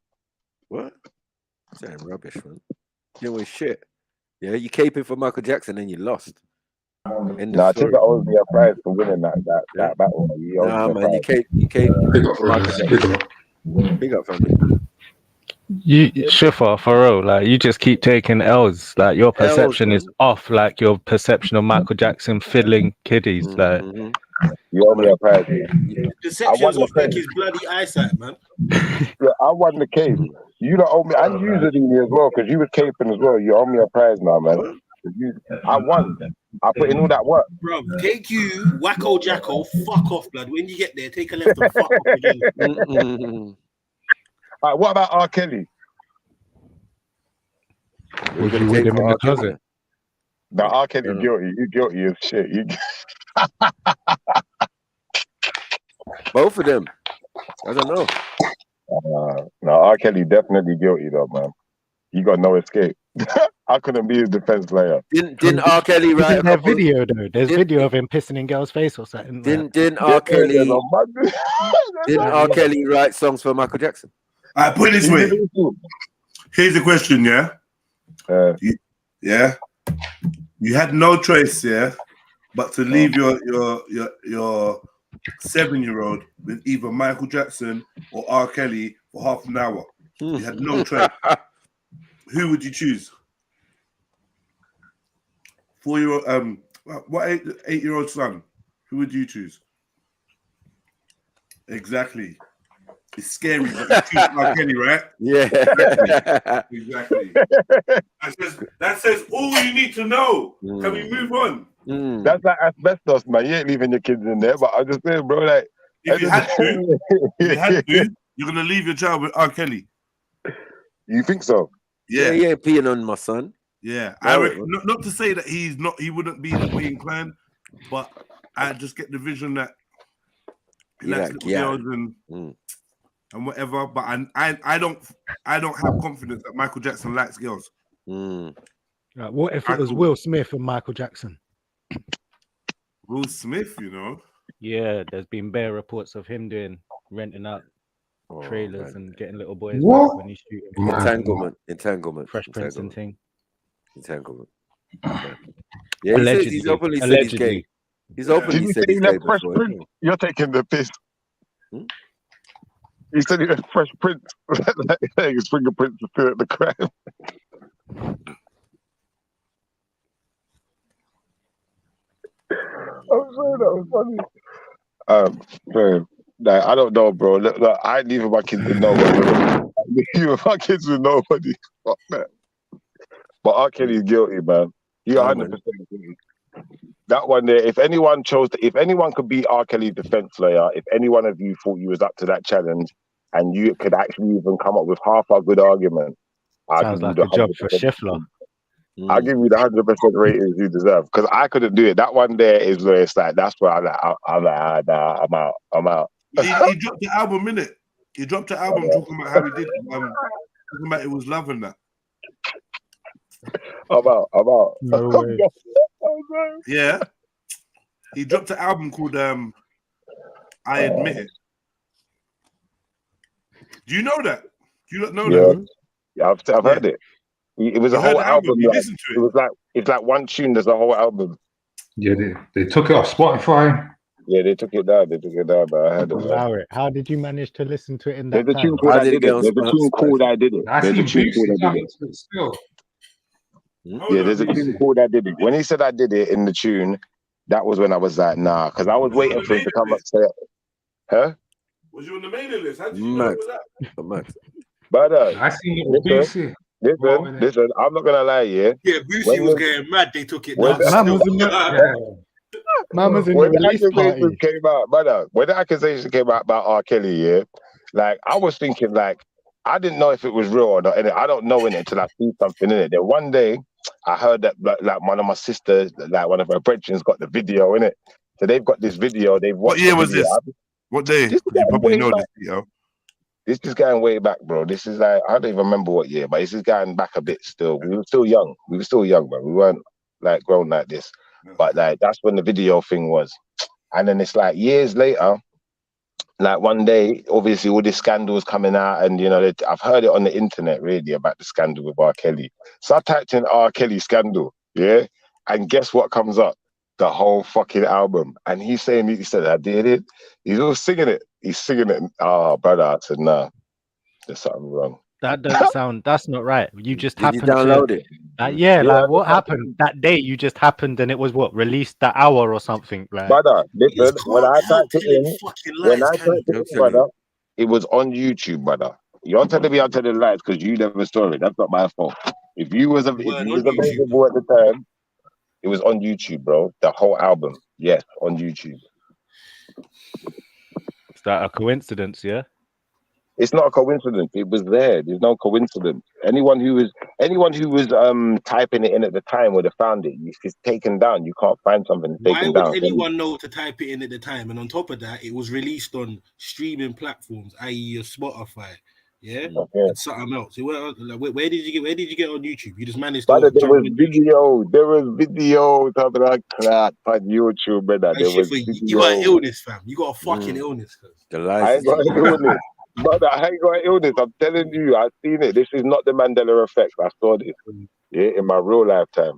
L: What? Saying rubbish, man. You know shit. Yeah, you caping for Michael Jackson and you lost.
P: Nah, Tizza owes me a prize for winning that battle.
L: Nah, man, you cape for Michael Jackson. Big up, family.
A: You Shifa, for real, like you just keep taking L's. Like your perception is off. Like your perception of Michael Jackson fiddling kiddies. Like
P: you owe me a prize.
C: Perception's off like his bloody eyesight, man.
P: Yeah, I won the case. You don't owe me, and you did me as well because you were caping as well. You owe me a prize now, man. I won. I put in all that work.
C: Bro, take you, wacko jacko, fuck off, blood. When you get there, take a left and fuck off again.
P: All right, what about R. Kelly?
A: Would you with him in the closet?
P: No, R. Kelly's guilty. You guilty as shit. You...
L: Both of them. I don't know.
P: No, R. Kelly definitely guilty though, man. He got no escape. I couldn't be his defense lawyer.
L: Didn't R. Kelly write
S: Isn't there video though? There's video of him pissing in girls' face or something.
L: Didn't R. Kelly? Didn't R. Kelly write songs for Michael Jackson?
N: I put it this way. Here's the question, yeah. You had no choice, yeah, but to leave your 7-year-old with either Michael Jackson or R. Kelly for half an hour. You had no choice. Who would you choose? 4-year-old, what 8-year-old son? Who would you choose? Exactly. It's scary, but you choose R. Kelly, right?
L: Yeah.
N: Exactly. That says all you need to know. Can we move on?
P: That's like asbestos, man. You ain't leaving your kids in there, but I'm just saying, bro, like
N: if you had to, you're gonna leave your child with R. Kelly.
P: You think so?
L: Yeah, he ain't peeing on my son.
N: Yeah, I reckon, not to say that he wouldn't be that way inclined, but I just get the vision that he likes little girls and whatever. But I don't have confidence that Michael Jackson likes girls.
S: Right, what if it was Will Smith and Michael Jackson?
N: Will Smith, you know?
S: Yeah, there's been bare reports of him renting out trailers and getting little boys
N: What?
S: when he's shooting.
L: Entanglement.
S: Fresh Prince and thing.
L: Entanglement. Yeah, he's openly said he's gay. He's openly said he's gay before.
P: You're taking the piss. He said he had Fresh Prince. Like, his fingerprints to fill at the crime. I'm sorry, that was funny. Bro, like, I don't know, bro. Look, I ain't leaving my kids with nobody. I'm leaving my kids with nobody. Fuck that. But R. Kelly's guilty, man. He 100% guilty. That one there, if anyone could be R. Kelly's defense lawyer, if any one of you thought you was up to that challenge and you could actually even come up with half a good argument,
S: sounds like a job for Scheffler.
P: I'll give you the 100% ratings you deserve, because I couldn't do it. That one there is where it's like, that's where I'm like, nah, I'm out.
N: He dropped the album, innit? He dropped the album talking about how he did, talking about it was love and that.
P: I'm out.
S: No way.
N: Yeah. He dropped an album called I Admit It. Do you know that? Do you not know that?
P: Yeah, I've heard it. It was a whole album. It's like one tune. There's a whole album.
G: Yeah, they took it off Spotify.
P: Yeah, they took it down. But I heard it.
S: How did you manage to listen to it in that
P: time? There's a tune called I Did It. There's a tune called I Did It. There's a tune called I Did It.
G: Still.
P: Yeah, there's a tune called I Did It. When he said I did it in the tune, that was when I was like, nah, because I was waiting for him to come up and say, huh?
N: Was you on the mailing list? How did you know it was that?
P: But
G: I seen it with BC.
P: Listen, I'm not gonna lie, yeah.
C: Yeah, Boosie was getting mad. They took it down.
S: Man was in
P: when
S: the
P: the
S: release party.
P: accusation came out, brother, when the accusation came out about R. Kelly, yeah, like I was thinking, like, I didn't know if it was real or not, and I don't know in it until I see something in it. Then one day, I heard that like one of my sisters, like one of her brethren, got the video in it. So they've got this video. They've watched.
N: What year was this? What day? You probably know this video.
P: This is going way back, bro. This is like, I don't even remember what year, but this is going back a bit still. We were still young, bro. We weren't like grown like this. But like, that's when the video thing was. And then it's like years later, like one day, obviously all this scandals coming out, and you know, I've heard it on the internet really about the scandal with R. Kelly. So I typed in R. Kelly scandal, yeah? And guess what comes up? The whole fucking album. And he said, I did it. He's all singing it. He's singing it. Oh, brother, I said, nah, there's something wrong.
S: That doesn't sound, that's not right. You just happened
L: to download it.
S: Like what happened that day? You just happened and it was what, released that hour or something? Like,
P: brother, listen, when I typed it in, brother, it was on YouTube, brother. You're telling me I'm telling lies because you never saw it. That's not my fault. If you was available at the time, it was on YouTube, bro. The whole album, yes, on YouTube.
S: Is that a coincidence? Yeah.
P: It's not a coincidence. It was there. There's no coincidence. Anyone who was typing it in at the time would have found it. If it's taken down, you can't find something
C: Why
P: taken
C: would
P: down.
C: anyone know to type it in at the time? And on top of that, it was released on streaming platforms, i.e., your Spotify, and something else. Where did you get on YouTube? You just managed to.
P: Brother, there was video. There was video talking about crack on YouTube, brother. There was video.
C: You got an illness, fam. You got a fucking illness.
P: I ain't got an illness. Brother, I ain't got an illness. I'm telling you, I've seen it. This is not the Mandela effect. I saw this in my real lifetime.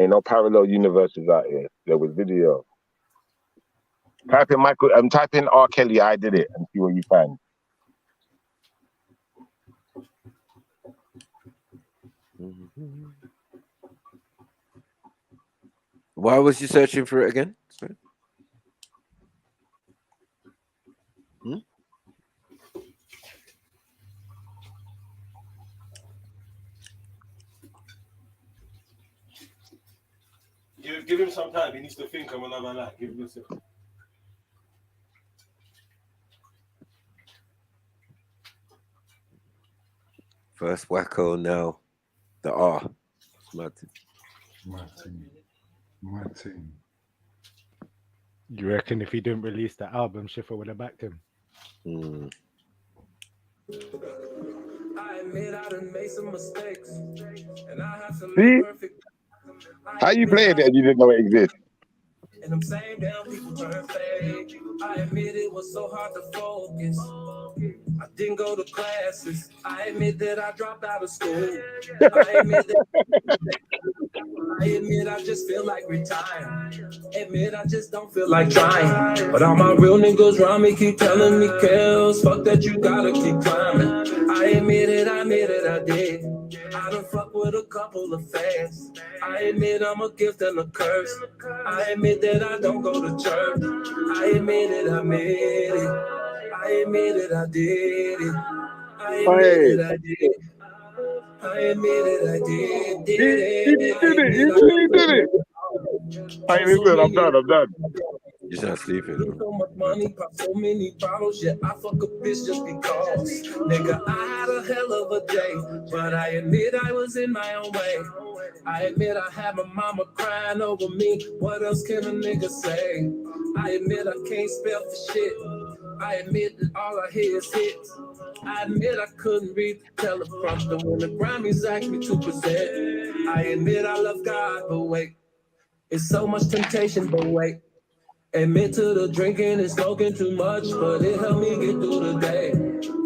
P: Ain't no parallel universes out here. There was video. Type in R. Kelly, I did it, and see what you find.
L: Why was you searching for it again? Sorry.
C: Give him some time. He needs to think of another lie. Give him a second.
L: First wacko, now the R. Martin.
A: You reckon if he didn't release the album, Schiffer would have backed him?
H: I admit I done made some mistakes, and I have some
P: See?
H: perfect.
P: How you playing it and you didn't know it existed?
H: And them same damn people turn fake. I admit it was so hard to focus. I didn't go to classes. I admit that I dropped out of school. I admit I just feel like retiring. Admit I just don't feel like trying. But all my real niggas around me keep telling me, Kels, fuck that, you gotta keep climbing. I admit it, I did. I done fuck with a couple of fans. I admit I'm a gift and a curse. I admit that I don't go to church. I admit it, I admit it. I admit it, I did it. I admit it, I did. I admit it, I did it.
P: He did it. I listen, I'm done.
L: You're not sleeping.
H: So much money, pop so many bottles, yeah, I fuck a bitch just because. Nigga, I had a hell of a day, but I admit I was in my own way. I admit I had my mama crying over me. What else can a nigga say? I admit I can't spell for shit. I admit that all I hear is hits. I admit I couldn't read the teleprompter when the Grammys asked me to present. I admit I love God, but wait, it's so much temptation, but wait. Admit to the drinking and smoking too much, but it helped me get through the day.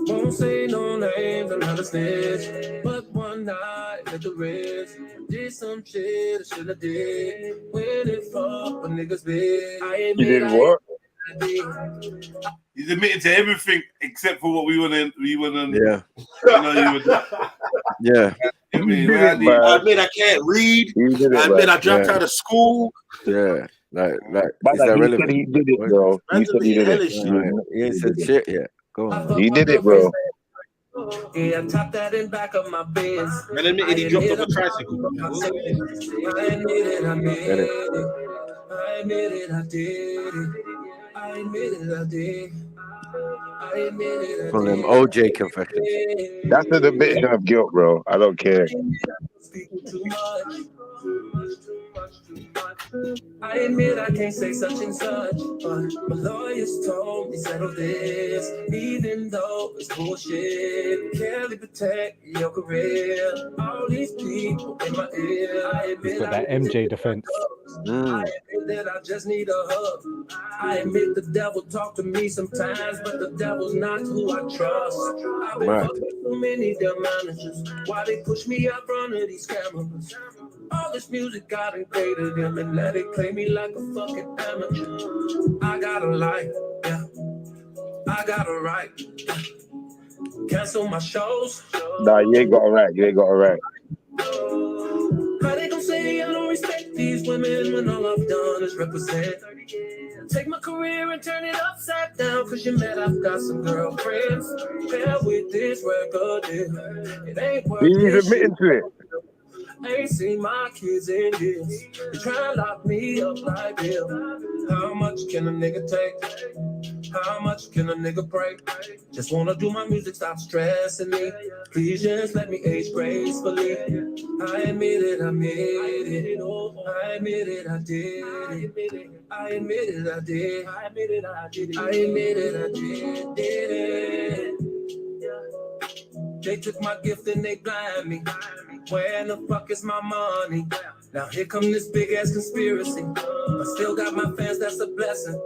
H: Won't say no names, I'm not a snitch. But one night at the Ritz, did some shit I should have did. When it fuck, but niggas big. I admit
P: You did what?
H: I did.
N: He's admitted to everything except for what we want to.
L: Yeah.
N: Yeah.
C: I admit I can't read. I admit I dropped out of school.
L: Yeah. Like,
P: But
L: is that
P: he
L: relevant?
P: said he did it, bro. He said he did it.
L: He ain't said shit yet. Go on.
P: He did it, bro.
H: Yeah, I top that in back of my Benz.
C: And admitted he dropped off a tricycle.
H: I admit it, I admit it. I admit it, I did it. I admit it, I did. I admit it, I
L: From them
H: did.
L: OJ confessions.
P: That's an admission of guilt, bro. I don't care.
H: Speaking too much. I admit I can't say such and such, but my lawyers told me settle this, even though it's bullshit. Carefully protect your career. All these people in my ear. I
A: He's
H: admit
A: got that MJ defense.
H: I admit that I just need a hug. I admit the devil talk to me sometimes, but the devil's not who I trust. I've been fucking so many damn managers. Why they push me up front of these cameras? All this music got invaded them and let it play me like a fucking amateur. I got a life, yeah. I got a right. Yeah. Cancel my shows.
P: Nah, you ain't got it right. You ain't got it right.
H: How they gon' say I don't respect these women when all I've done is represent? Take my career and turn it upside down, cause you met I've got some girlfriends. Hell with this record deal. It ain't worth
P: He's
H: this
P: admitting to it.
H: I ain't seen my kids in years. They try to lock me up like Bill. How much can a nigga take? How much can a nigga pray? Just wanna do my music, stop stressing me. Please just let me age gracefully. I admit it, I made it. I admit it, I did it. I admit it, I did. I admit it, I did it. I admit it, I did it. They took my gift and they blind me. Where in the fuck is my money? Now here come this big ass conspiracy. I still got my fans, that's a blessing.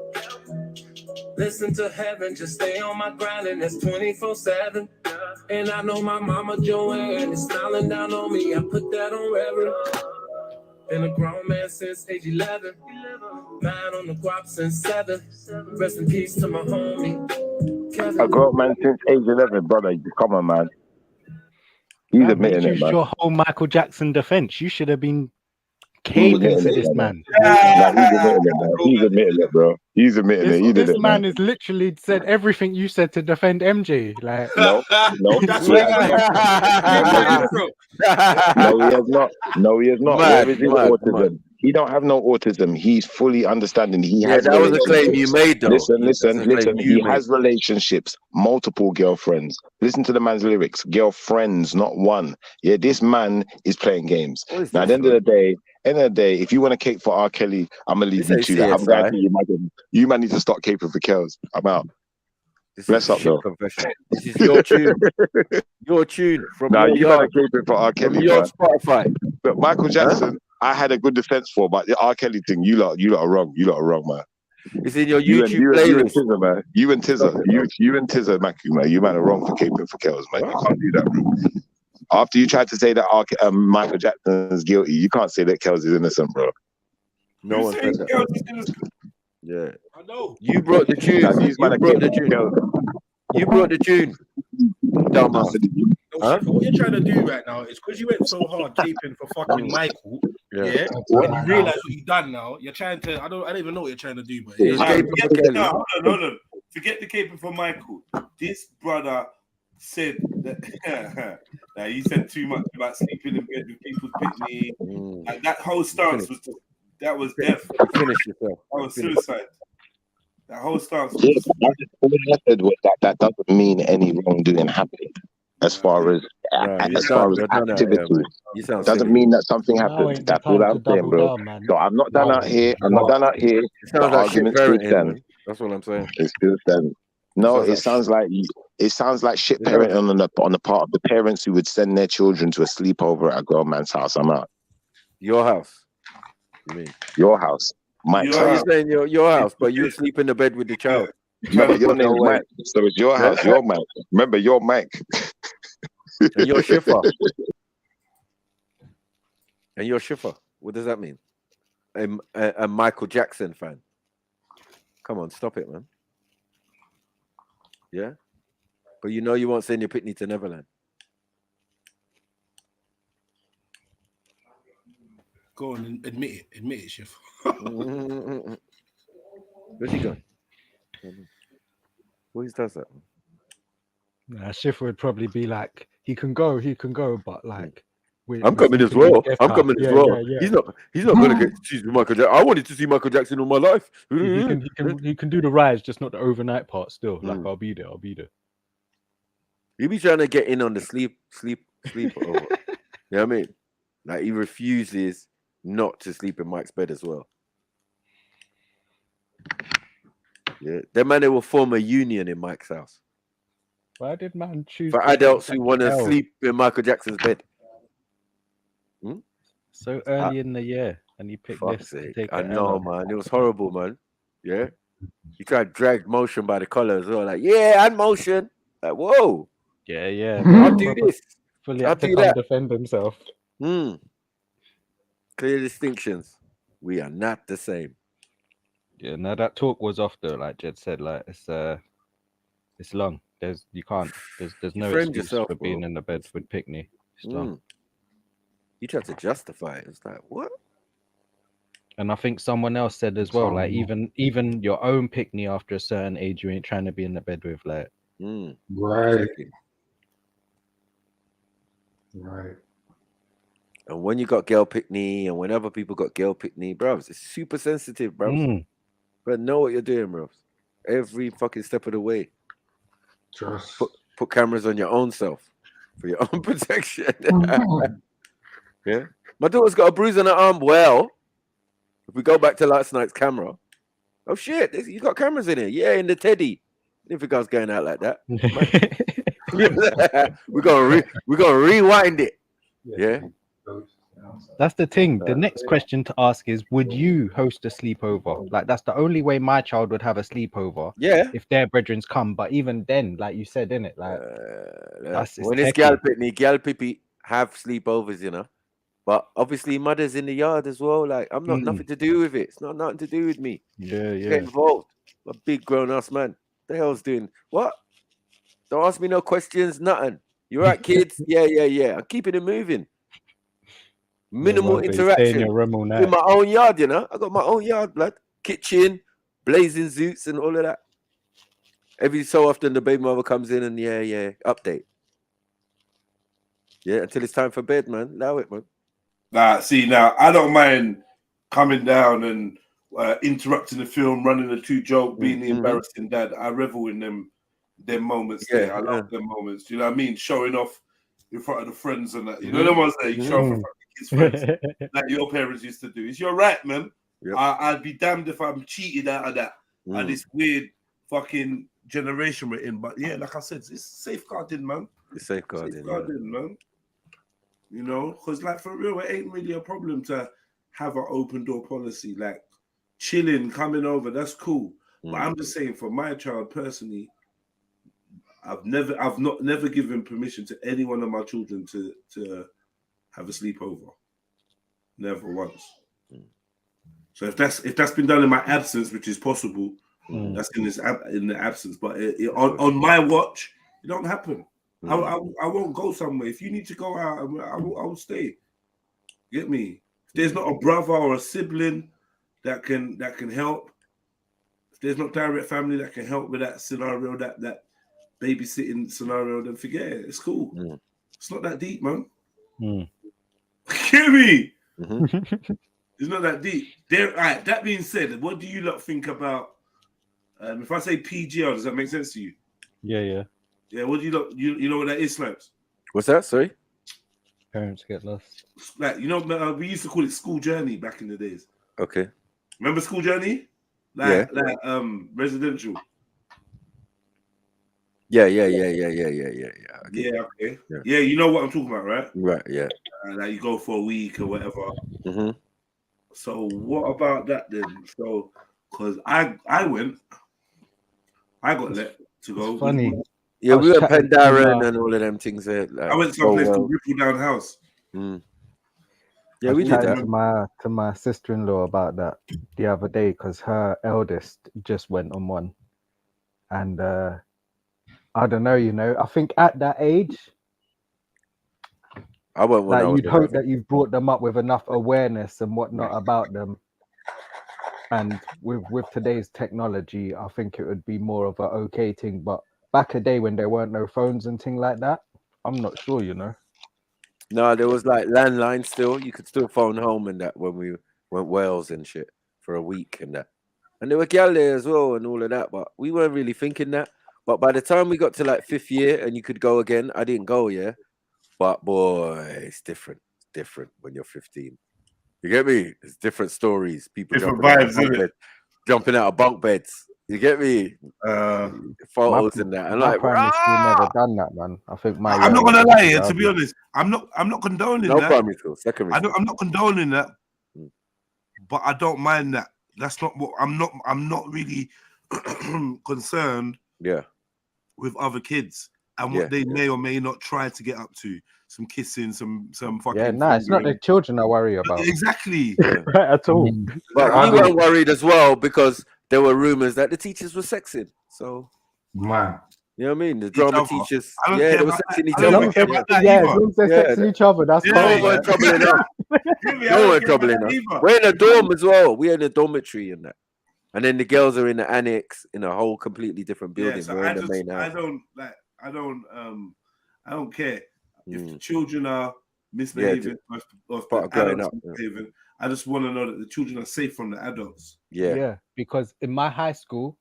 H: Listen to heaven, just stay on my grind and that's 24/7. And I know my mama Joanne is smiling down on me. I put that on reverend. Been a grown man since age 11. Man on the guap since 7. Rest in peace to my homie Kevin.
P: A grown man since age 11, brother. Come on, man. He's
S: That
P: admitting
S: made
P: it,
S: you
P: man.
S: your whole Michael Jackson defense. You should have been caping for this man.
P: Nah, he's admitting it, man. He's admitting it, bro. He's admitting it. He did
S: This
P: it,
S: man
P: man.
S: has literally said everything you said to defend MJ. Like,
P: No,
C: That's
P: he
C: what
P: has
C: you
P: not. No, he has not. No, he has not.
L: Mad,
P: Where is his
L: mad,
P: autism?
L: mad.
P: He don't have no autism. He's fully understanding. He
L: Yeah,
P: has
L: that was a claim you
P: relationships.
L: made, though.
P: Listen.
L: That's a claim
P: He
L: you
P: has relationships, multiple girlfriends. Listen to the man's lyrics. Girlfriends, not one. Yeah, this man is playing games. Now, at the end of the day, if you want to cape for R. Kelly, I'm gonna leave you to that. I'm going to you man need to start caping for Kells. I'm out. Bless up, though.
L: Confession. This is your tune. Your tune from
P: Now
L: your
P: you better
L: yard.
P: cape it for R. Kelly,
L: your
P: man.
L: Spotify.
P: But Michael Jackson, I had a good defense for, but the R. Kelly thing, you lot are wrong. You lot are wrong, man.
L: It's in your
P: You
L: YouTube
P: and
L: playlist.
P: Tizza, man. You and Tizza, Macu, man. You man are wrong for caping for Kells, man. You can't do that, bro. After you tried to say that Michael Jackson is guilty, you can't say that Kells is innocent, bro.
L: No one said that.
C: Kells is innocent?
L: Yeah.
C: I know.
L: You brought the tune. You brought the tune. Dumbass.
C: Huh? What you're trying to do right now is because you went so hard caping for fucking Michael, yeah, and you realize what you done now. You're trying to. I don't even know what you're trying to do, but
K: hold on. Forget the caping for Michael. This brother said that he said too much about sleeping in bed with people's pitney. Like, that whole stance was death.
L: Finish yourself.
K: That was suicide. That whole stance.
P: All I said was that doesn't mean any wrongdoing happening. As far as activity, doesn't mean that something happened. That's all I'm saying, bro. So I'm not done out here. The argument still stands.
L: That's what I'm saying.
P: It still stands. No, it sounds like shit parenting on the part of the parents who would send their children to a sleepover at a grown man's house. I'm out.
L: Your house. You mean
P: your house? Mike's house.
L: You're saying your house, but you sleep in the bed with the child.
P: Remember, your name's Mike, so it's your house. Your Mike. Remember, your Mike.
L: And you're Schiffer. And you're Schiffer. What does that mean? A Michael Jackson fan. Come on, stop it, man. Yeah? But you know you won't send your pitney to Neverland.
C: Go on and admit it, Chef.
L: Where's he going? Who does that?
S: Schiffer would probably be like, he can go, but like,
L: I'm coming as well. I'm coming as well.
S: Yeah.
L: He's not gonna get to see Michael Jackson. I wanted to see Michael Jackson all my life.
S: He can do the rise, just not the overnight part. Still, like I'll be there.
L: He be trying to get in on the sleep over. You know what I mean? Like he refuses not to sleep in Mike's bed as well. Yeah, them man, they will form a union in Mike's house.
S: Why did man choose
L: for adults who want to sleep in Michael Jackson's bed?
S: So early in the year, and he picked this. To take
L: I know, man. It was horrible, man. Yeah, he tried to drag Motion by the collar as well. Like, yeah, and Motion. Like, whoa.
S: Yeah.
L: I'll do this.
S: Fully
L: I'll
S: had to
L: do
S: come
L: that.
S: defend himself.
L: Clear distinctions. We are not the same.
S: Yeah, no, that talk was off though. Like Jed said, like it's long. There's no excuse for being in the bed with Pickney. It's long.
L: You tried to justify it. It's like, what?
S: And I think someone else said as well, like even your own Pickney after a certain age, you ain't trying to be in the bed with, like.
G: Right.
L: And when you got girl Pickney, and whenever people got girl Pickney, bros, it's super sensitive, bros. But know what you're doing, bros. every fucking step of the way.
G: Just
L: Put cameras on your own self for your own protection. Yeah, my daughter's got a bruise on her arm. Well, if we go back to last night's camera, oh shit, you got cameras in here. Yeah, in the teddy. If it goes going out like that, we're gonna rewind it. Yeah.
S: That's the thing. The next question to ask is, would you host a sleepover? Like, that's the only way my child would have a sleepover.
L: Yeah.
S: If their brethrens come. But even then, like you said, innit? Like, that's
L: when it's gal pippy have sleepovers, you know. But obviously, mother's in the yard as well. Like, I'm not nothing to do with it. It's not nothing to do with me.
S: Yeah.
L: Get involved. I'm a big grown ass man. The hell's doing what? Don't ask me no questions. Nothing. You right, kids? Yeah. I'm keeping it moving. Minimal interaction in my own yard, you know. I got my own yard, blood. Kitchen, blazing zoots, and all of that. Every so often, the baby mother comes in and update. Yeah, until it's time for bed, man. Allow it, man.
K: Nah, see, now I don't mind coming down and interrupting the film, running a two-joke, being the embarrassing dad. I revel in them moments there. I love them moments. You know what I mean? Showing off in front of the friends and that. You know the ones that you show off in front of the kids' friends, like your parents used to do. It's your right, man. Yep. I'd be damned if I'm cheated out of that. And this weird fucking generation we're in. But yeah, like I said, it's safeguarding, man.
L: It's safeguarding,
K: man. You know, because like for real, it ain't really a problem to have an open door policy. Like chilling, coming over, that's cool. But I'm just saying, for my child personally, I've never given permission to any one of my children to have a sleepover. Never once. So if that's been done in my absence, which is possible, that's in the absence. But on my watch, it don't happen. I won't go somewhere. If you need to go out, I will stay. Get me? If there's not a brother or a sibling that can help, if there's not direct family that can help with that scenario, that babysitting scenario, then forget it. It's cool. It's not that deep, man. Get me? It's not that deep. All right, that being said, what do you lot think about if I say PGL, does that make sense to you?
S: Yeah.
K: Yeah, what do you lot, you know what that is, Snipes?
L: What's that? Sorry?
S: Parents get lost.
K: Like, you know, we used to call it school journey back in the days.
L: Okay.
K: Remember school journey? Like residential.
L: Yeah.
K: Okay. Yeah, you know what I'm talking about, right?
L: Right, yeah.
K: Like you go for a week or whatever. So what about that then? So, because I got let to go.
S: It's funny.
L: Yeah, we were Pandaren and all of them things there. Like,
K: I went to some place called Ripple Down House.
L: Yeah, we did that.
S: To my sister-in-law about that the other day because her eldest just went on one, and I don't know, you know. I think at that age,
L: I won't.
S: Like you'd hope that you've brought them up with enough awareness and whatnot about them. And with today's technology, I think it would be more of a okay thing. But back a day when there weren't no phones and thing like that, I'm not sure, you know.
L: No, there was like landline still. You could still phone home and that when we went Wales and shit for a week and that. And there were gal there as well and all of that, but we weren't really thinking that. But by the time we got to like 5th year and you could go again, I didn't go, yeah. But boy, it's different. It's different when you're 15. You get me? It's different stories. People
K: different vibes,
L: jumping out of bunk beds. You get me? Photos and that. And like,
S: primary school never done that, man. I think
K: I'm not gonna lie here, to be honest. I'm not condoning that.
L: No primary school, secondary school.
K: I'm not condoning that, but I don't mind that. That's not what I'm not really concerned.
L: Yeah.
K: With other kids and what they may or may not try to get up to. Some kissing, some fucking.
S: Yeah, no, it's not the children I worry about.
K: Exactly.
S: Right at all.
L: But we weren't worried as well because there were rumors that the teachers were sexing. So,
G: man,
L: you know what I mean? The drama teachers,
K: they
L: were sexing each other.
S: Yeah, as long as they're sexing each other, that's fine.
L: No one troubling us. No one troubling us. We're in a dorm as well. We're in a dormitory and that. And then the girls are in the annex in a whole completely different building.
K: Yeah, so
L: we're in the main house.
K: I don't care if the children are misbehaving or the adults misbehaving. I just want to know that the children are safe from the adults.
S: Yeah, because in my high school,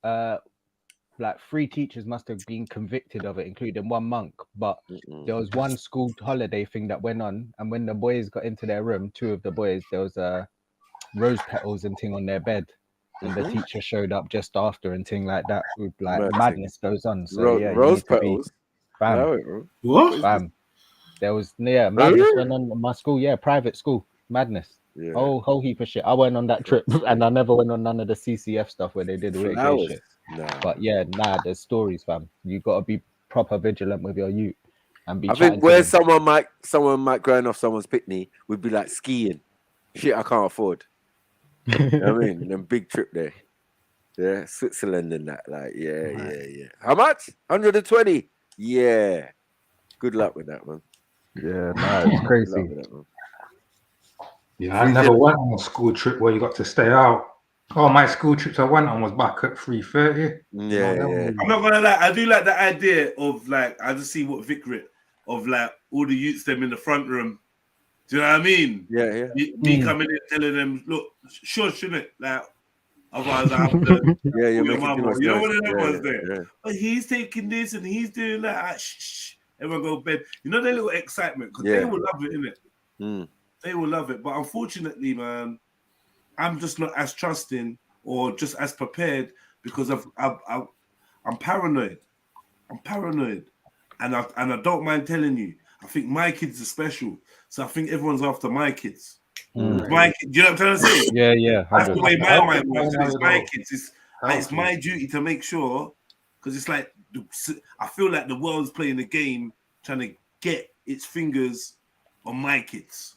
A: like 3 teachers must have been convicted of it, including 1 monk. But there was one school holiday thing that went on, and when the boys got into their room, 2 of the boys, there was rose petals and thing on their bed, and the teacher showed up just after and thing like that. With like madness goes on. So yeah, you
L: rose
A: need to be
L: petals.
A: bam.
C: What?
A: Bam. There was madness went on in my school. Yeah, private school madness.
L: Yeah.
A: Whole heap of shit. I went on that trip, and I never went on none of the CCF stuff where they did all that gay shit.
L: Nah.
A: But yeah, there's stories, fam. You got to be proper vigilant with your youth and be.
L: I think where someone might grind off someone's picnic would be like skiing. Shit, I can't afford. You know what I mean? Them big trip there. Yeah, Switzerland and that. Like, yeah. How much? 120. Yeah. Good luck with that, man.
A: Yeah, it's crazy.
G: Yeah, I never went on a school trip where you got to stay out. Oh, my school trips I went on was back at 3:30.
L: Yeah.
K: I'm not gonna lie, I do like the idea of like I just see what Vic writ of like all the youths them in the front room. Do you know what I mean?
L: Yeah.
K: Me coming in telling them, look, shouldn't it? Like otherwise I have to
L: you're making
K: mama.
L: too much
K: You know
L: noise.
K: what the was there?
L: Yeah.
K: But he's taking this and he's doing that. Shh. Everyone go to bed. You know their little excitement because they will love it, innit? They will love it. But unfortunately, man, I'm just not as trusting or just as prepared because I'm paranoid. I'm paranoid. And I don't mind telling you, I think my kids are special. So I think everyone's after my kids. My kids, you know what I'm trying to say?
A: Yeah.
K: That's the way my mind works. It's my kids. It's my duty to make sure, because it's like, I feel like the world's playing the game trying to get its fingers on my kids.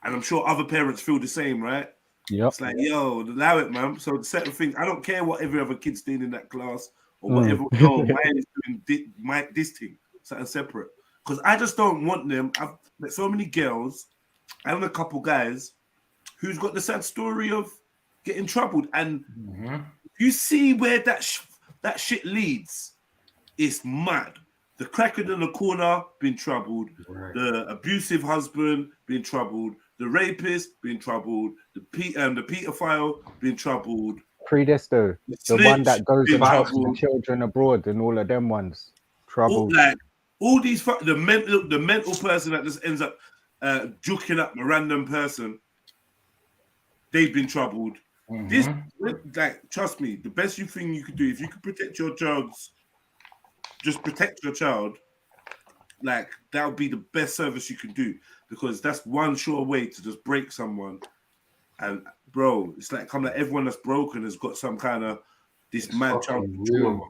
K: And I'm sure other parents feel the same, right?
A: Yep.
K: It's like, yo, allow it, man. So certain things, I don't care what every other kid's doing in that class or whatever. No, mine is doing this thing, something separate. Because I just don't want them. I've met so many girls and a couple guys who's got the sad story of getting troubled. And you see where that shit leads. It's mad. The crackhead in the corner being troubled. Right. The abusive husband being troubled. The rapist being troubled. The pedophile being troubled.
A: Predesto, the one that goes and helps the children abroad and all of them ones. Troubled.
K: All these the mental person that just ends up juking up a random person. They've been troubled. This, like, trust me, the best thing you could do if you could protect your child's. Just protect your child. Like, that would be the best service you can do, because that's one sure way to just break someone. And bro, it's like kind of everyone that's broken has got some kind of this mad child trauma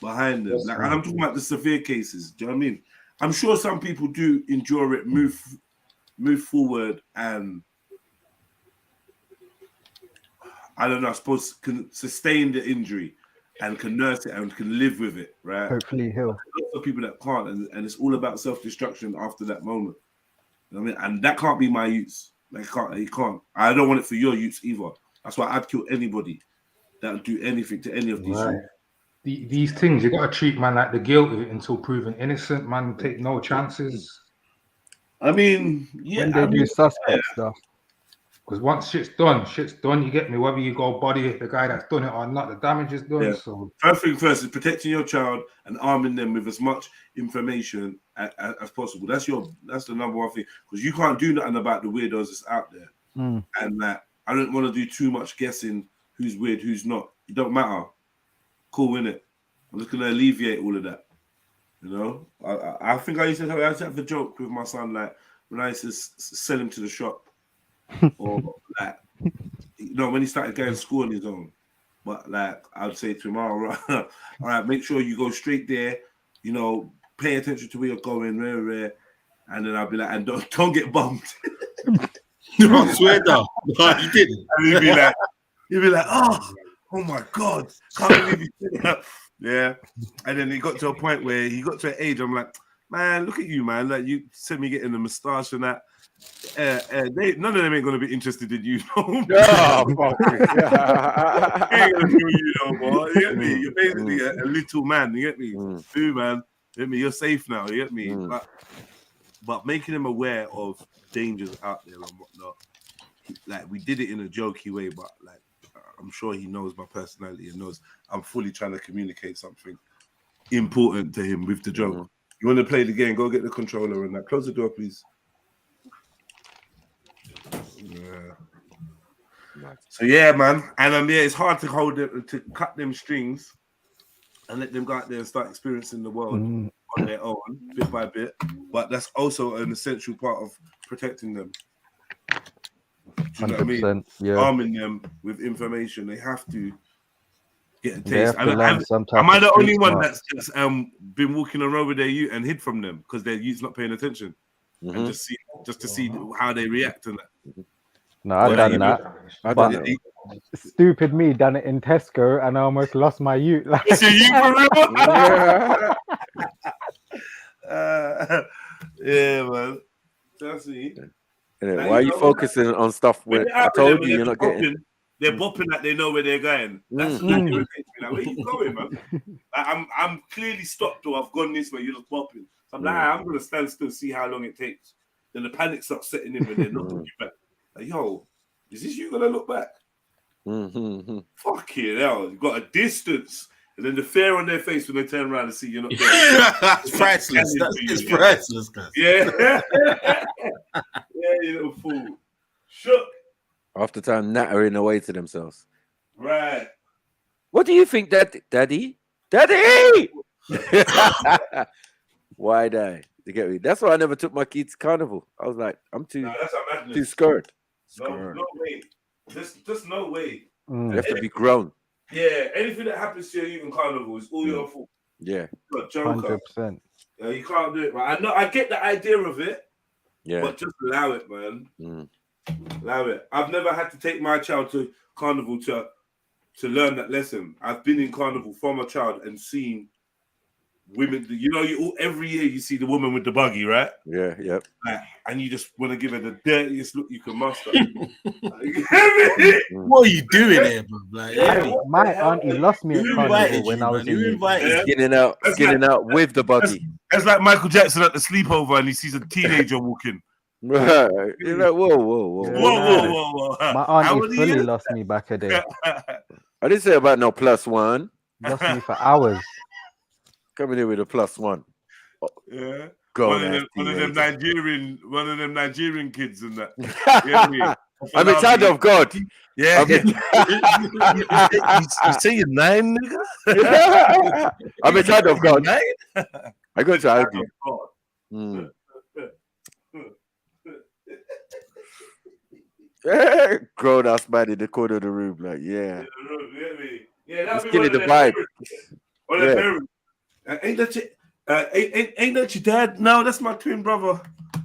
K: behind them. Like, and I'm talking about the severe cases. Do you know what I mean? I'm sure some people do endure it, move forward, and I don't know, I suppose can sustain the injury. And can nurse it and can live with it, right?
A: Hopefully heal.
K: Lots of people that can't, and it's all about self-destruction after that moment. You know what I mean? And that can't be my use. Like, you can't. I don't want it for your use either. That's why I'd kill anybody that would do anything to any of these.
G: Right. These things, you got to treat man like the guilt of it until proven innocent. Man, take no chances.
K: I mean, yeah.
A: When they do suspect stuff.
G: Because once shit's done, you get me? Whether you go body the guy that's done it or not, the damage is done.
K: Yeah.
G: So
K: first thing first is protecting your child and arming them with as much information as possible. That's the number one thing, because you can't do nothing about the weirdos that's out there. And I don't want to do too much guessing who's weird, who's not. It don't matter. Cool, innit? I'm just gonna alleviate all of that. You know, I think I used to have a joke with my son, like when I used to sell him to the shop. Or like, you know, when he started going to school on his own, but like I'd say to him, all right, make sure you go straight there, you know, pay attention to where you're going, and then I'll be like, and don't get bumped.
C: I swear down. No, you didn't.
K: And he'd be like, oh my god, can't believe you did that. Yeah. And then he got to a point where he got to an age, I'm like, man, look at you, man. Like, you sent me getting the moustache and that. None of them ain't gonna be interested in you. No, fuck it. Ain't gonna do you no more. You get me? You're basically a little man. You get me? Boo, man. You get me? You're safe now. You get me? But making them aware of dangers out there and whatnot. Like, we did it in a jokey way, but like
N: I'm sure he knows my personality and knows I'm fully trying to communicate something important to him with the joke. You want to play the game? Go get the controller and that. Close the door, please. Yeah. So yeah, man, and yeah, it's hard to hold them, to cut them strings, and let them go out there and start experiencing the world on their own, bit by bit. But that's also an essential part of protecting them. Do you know what I mean?
A: Yeah.
N: Arming them with information. They have to get a
A: They
N: taste.
A: have to learn some type
N: Am I
A: of
N: the
A: street
N: only one
A: smarts.
N: that's been walking around with their youth and hid from them because their youth's not paying attention, and just to see how they react and that?
A: No, I done that. But stupid me done it in Tesco, and I almost lost my ute. Like,
N: Is it you for real? Yeah, man. That's me.
L: Why are you focusing on stuff where I told you you're not getting?
N: They're bopping like they know where they're going. That's that irritates me. Like, where you going, man? Like, I'm clearly stopped or I've gone this way. You're just bopping. So I'm like, I'm gonna stand still, see how long it takes. Then the panic starts setting in when they're not looking back. Like, yo, is this you gonna look back? Fuck it, hell. You got a distance, and then the fear on their face when they turn around and see you're not there.
C: It's priceless. It's priceless, guys.
N: Yeah. Yeah, you little fool. Shook.
L: Half the time nattering away to themselves.
N: Right.
L: What do you think, Daddy? Daddy! Why'd I? You get me? That's why I never took my kids to carnival. I was like, I'm too scared.
N: No way. Just no way.
L: You have to be grown.
N: Yeah, anything that happens to you in carnival is all your fault.
L: Yeah.
N: You're a joker.
A: 100%.
N: Yeah, you can't do it, right? I get the idea of it,
L: yeah,
N: but just allow it, man. Allow it. I've never had to take my child to carnival to learn that lesson. I've been in carnival from a child and seen women. You know, every year you see the woman with the buggy, right?
L: Yeah, yep.
N: And you just want to give her the dirtiest look you can muster.
C: What are you doing there, bro? Like,
A: my auntie lost me at carnival when I was in
L: Skinning out with the buggy.
N: That's like Michael Jackson at the sleepover and he sees a teenager walking.
L: Right. You're like, whoa.
A: My auntie fully lost me back a day.
L: I didn't say about no +1.
A: Lost me for hours.
L: Coming in with a +1.
N: Yeah.
L: One
N: of them Nigerian kids and that. You know what I mean?
L: I'm a child of God.
N: Yeah.
L: You
N: say you're 9, nigga?
L: I'm a child of God. I go to argue. Grown ass man in the corner of the room, like, yeah.
N: That's
L: killing the vibe.
N: Ain't that your dad? No, that's my twin brother.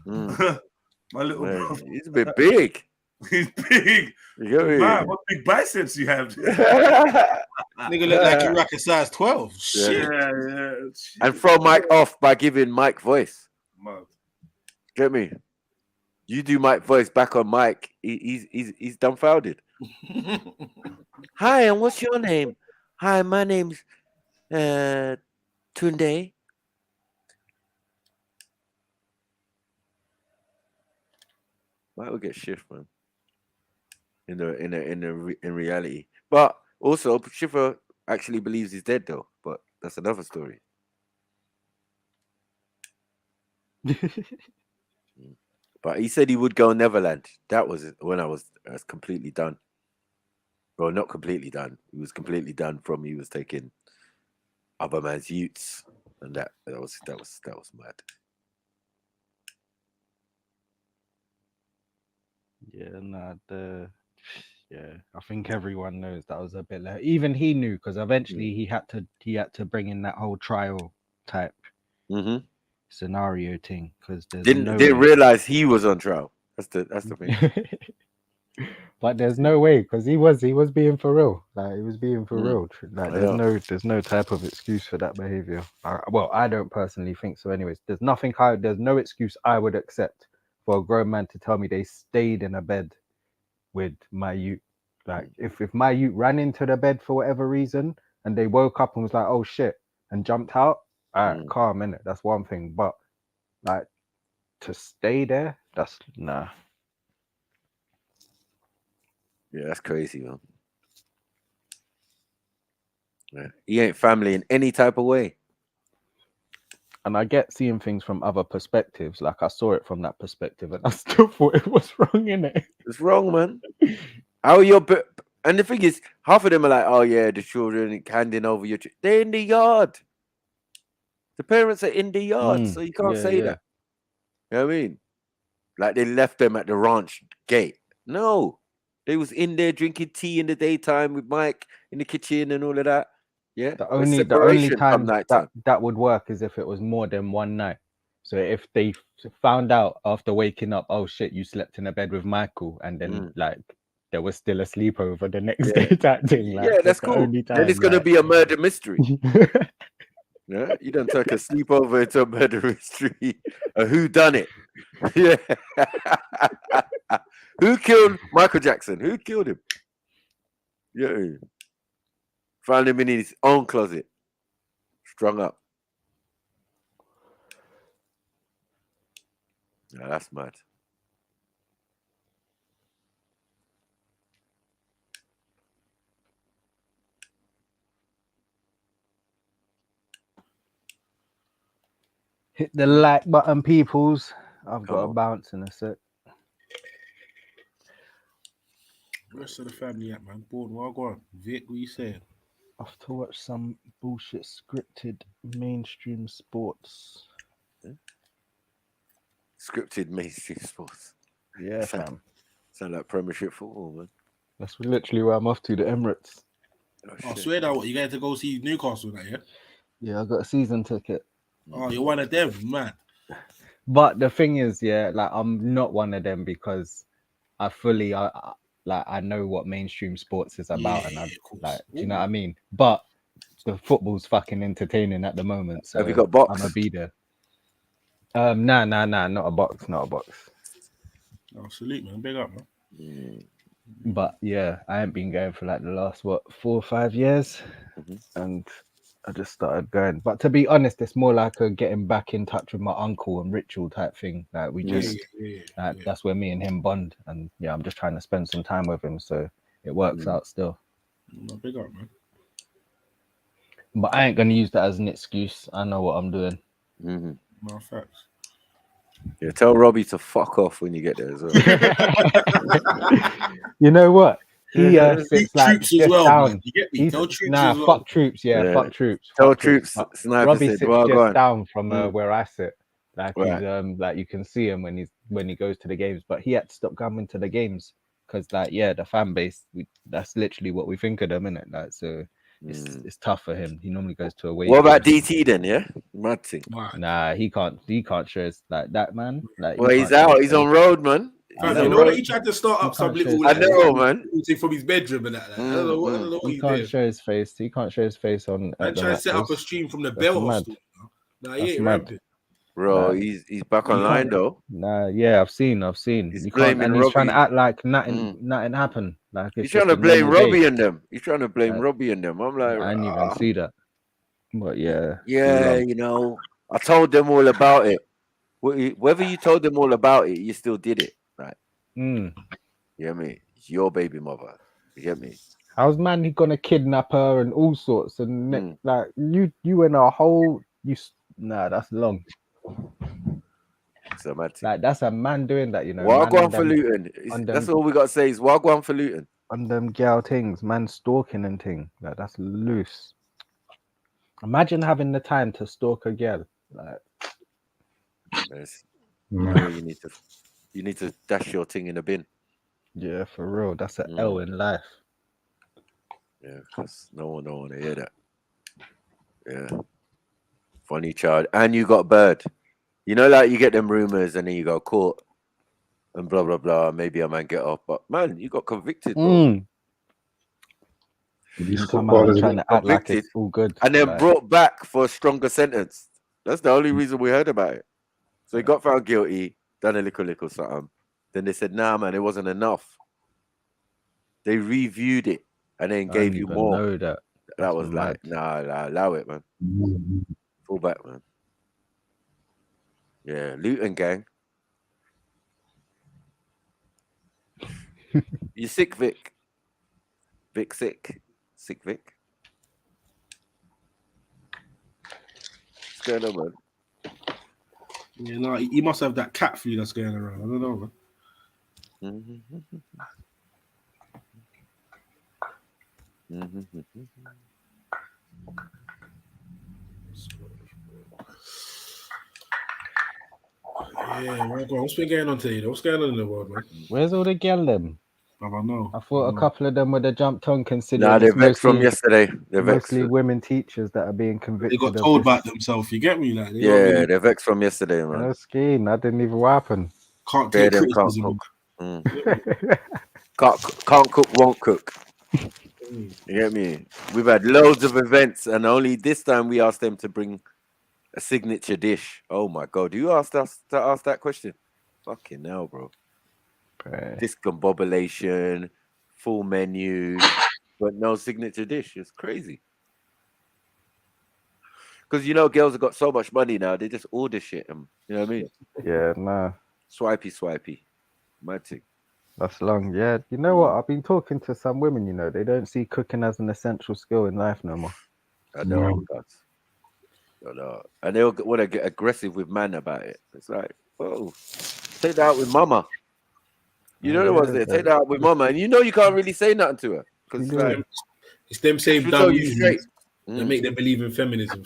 N: My little brother.
L: He's a bit big.
N: He's big. Man, what big biceps you have?
C: Nigga look like you rock a size 12. Shit.
N: Yeah.
L: And throw Mike off by giving Mike voice.
N: Man.
L: Get me? You do Mike voice back on Mike. He's dumbfounded. Hi, and what's your name? Hi, my name's Tunde. Mike will get shift, man. In reality, but also Schiffer actually believes he's dead though. But that's another story. But he said he would go Neverland. That was when I was completely done. Well, not completely done. He was completely done from he was taking other man's utes, and that was mad.
A: I think everyone knows that was a bit like, even he knew because eventually he had to bring in that whole trial type scenario thing because
L: didn't realize he was on trial. That's the thing.
A: But there's no way because he was being for real. Like he was being for real. Like there's no type of excuse for that behavior. I don't personally think so. Anyways, there's no excuse I would accept for a grown man to tell me they stayed in a bed with my ute. Like if my ute ran into the bed for whatever reason and they woke up and was like, oh shit, and jumped out, all right, calm, innit? That's one thing. But like to stay there, that's nah.
L: Yeah, that's crazy, man. Yeah. He ain't family in any type of way.
A: And I get seeing things from other perspectives. Like I saw it from that perspective, and I still thought it was wrong, innit?
L: It's wrong, man. How are your and the thing is, half of them are like, "Oh yeah, the children handing over your. They're in the yard. The parents are in the yard, so you can't say that. You know what I mean? Like they left them at the ranch gate. No, they was in there drinking tea in the daytime with Mike in the kitchen and all of that. Yeah,
A: The only time that would work is if it was more than one night. So if they found out after waking up, oh shit, you slept in a bed with Michael, and then like there was still a sleepover the next day type thing. Like,
L: yeah, that's cool. Then it's gonna be a murder mystery. Yeah, you don't take a sleepover into a murder mystery. Who done it? Yeah. Who killed Michael Jackson? Who killed him? Yeah. Found him in his own closet. Strung up. Yeah, that's mad.
A: Hit the like button, peoples. I've got a bounce in a sec.
C: Rest of the family at man. Born, well, go on. Vic, what you saying?
A: Off to watch some bullshit scripted mainstream sports.
L: Scripted mainstream sports.
A: Yeah, fam.
L: Sound like Premiership football, man.
A: That's literally where I'm off to, the Emirates.
C: Oh, swear that what you going to go see Newcastle that, yeah?
A: Yeah, I got a season ticket.
C: Oh, you're one of them, man.
A: But the thing is, yeah, like I'm not one of them because I fully, I know what mainstream sports is about, and I like, do you know what I mean? But the football's fucking entertaining at the moment. So
L: have you got box?
A: I'm gonna be there. Nah, not a box.
C: Oh, salute, man. Big up, man.
A: But yeah, I ain't been going for like the last 4 or 5 years, and I just started going. But to be honest, it's more like a getting back in touch with my uncle and ritual type thing. Like we just, that's where me and him bond, and yeah, I'm just trying to spend some time with him, so it works out still.
C: No, big up, man.
A: But I ain't gonna use that as an excuse. I know what I'm doing.
C: No facts.
L: Yeah, tell Robbie to fuck off when you get there as well.
A: You know what? He sits like
C: Troops as
A: just
C: well,
A: down.
C: man. You get me? Tell Troops
A: Nah,
C: as well.
A: fuck Troops. Yeah, fuck Troops.
L: Tell
A: Fuck
L: Troops.
A: But
L: Sniper
A: Robbie
L: said,
A: sits
L: well, go
A: just
L: on.
A: down from where I sit. Like he's like you can see him when he goes to the games, but he had to stop coming to the games because like the fan base, that's literally what we think of them, innit? Like so. It's tough for him. He normally goes to away.
L: What about DT then? Yeah, mad thing.
A: Nah, he can't show us like that, man. Like,
L: well, he's out. He's on road, man.
C: You know that he tried to start up some little.
L: I know, man.
C: From his bedroom and that. I don't know what
A: he can't show his face. He can't show his face on.
C: I tried to set up a stream from the Bell Hostel. Nah, he ain't ramping.
L: Bro, he's back online though.
A: Nah, yeah, I've seen.
L: He's
A: You can't, and he's
L: Robbie.
A: trying to act like nothing happened. Like
L: He's trying to blame Robbie and them. He's trying to blame Robbie and them. I'm like,
A: I didn't even see that. But yeah,
L: you know, I told them all about it. Whether you told them all about it, you still did it, right? You get me? It's your baby mother. You get me?
A: How's man he gonna kidnap her and all sorts and like you in a whole that's long.
L: So mad.
A: Like that's a man doing that, you know.
L: Wagwan for Luton. That's all we gotta say is Wagwan for Luton.
A: On them gal things, man stalking and thing. Like that's loose. Imagine having the time to stalk a girl. Like
L: you need to dash your thing in a bin.
A: Yeah, for real. That's an L in life.
L: Yeah, because no one don't want to hear that. Yeah. Funny child. And you got bird. You know, like you get them rumors and then you got caught and blah, blah, blah. Maybe a man get off. But man, you got convicted, bro.
A: You come out trying to act like it's all good.
L: And then brought back for a stronger sentence. That's the only reason we heard about it. So he got found guilty, done a little something. Then they said, nah, man, it wasn't enough. They reviewed it and then gave you more.
A: Know that.
L: That was like, nah, allow it, man. Fall back, man. Yeah, Luton gang. You sick, Vic? Vic sick? Sick Vic? going on, man?
C: Yeah, no, he must have that cat flu that's going around. I don't know, man. Yeah, man, what's been going on today? What's going on in the world, man?
A: Where's all the gal them?
C: I don't know.
A: I thought a couple of them would have jumped on, considering
L: Nah, they're
A: it's
L: vexed from
A: mostly,
L: yesterday. They're vexed.
A: mostly women teachers that are being convicted.
C: They got
A: of
C: told
A: this.
C: about themselves. You get me? Like, they
L: Yeah,
C: don't really,
L: they're vexed from yesterday, man.
A: No scheme. That didn't even happen.
C: can't
L: Bear
C: take
L: them can't
C: criticism.
L: cook. Can't cook, won't cook. You get me? We've had loads of events, and only this time we asked them to bring a signature dish. Oh my god, you asked us to ask that question? Fucking hell, bro. Discombobulation, full menu, but no signature dish. It's crazy. Because you know, girls have got so much money now, they just order shit. You know what I mean?
A: Yeah, nah.
L: Swipey. My thing.
A: That's long. Yeah. You know what? I've been talking to some women, you know, they don't see cooking as an essential skill in life no more.
L: I know. I know. And they'll want to get aggressive with man about it. It's like, whoa, take that out with mama. You know the ones there. Take that out with mama, and you know you can't really say nothing to her because
C: it's them same
L: she'll
C: dumb
L: tell you
C: movements
L: straight.
C: that make them believe in feminism.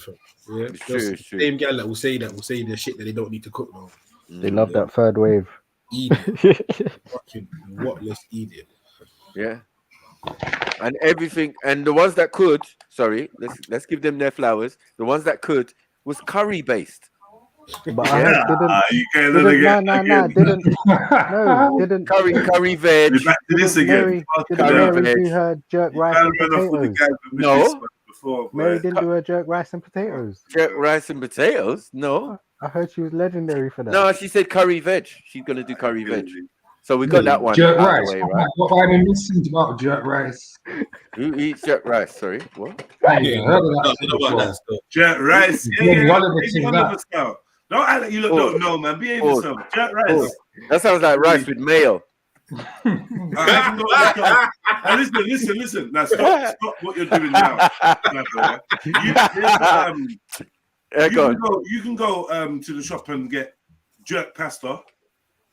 C: Yeah,
L: It's true, it's true.
C: Same gal that will say the shit that they don't need to cook now.
A: They love that third wave.
C: Fucking whatless idiot.
L: Yeah. And everything, and the ones that could, sorry, let's give them their flowers. The ones that could was curry based.
A: But I didn't
L: curry veg. Mary
A: do her jerk rice and potatoes?
L: No.
A: Mary didn't do her jerk rice and potatoes.
L: Jerk rice and potatoes? No.
A: I heard she was legendary for that.
L: No, she said curry veg. She's gonna do curry veg. So we got that one
G: jerk
L: out
G: rice.
L: of the way, right?
G: What I message about jerk rice?
L: Who eats jerk rice? Sorry, what?
G: I ain't heard of that.
K: Jerk rice.
G: Yeah.
K: Don't act like you don't know, man. Behave yourself. Jerk rice.
L: That sounds like rice with mayo.
K: Listen. Now stop what you're doing now. You can go to the shop and get jerk pasta.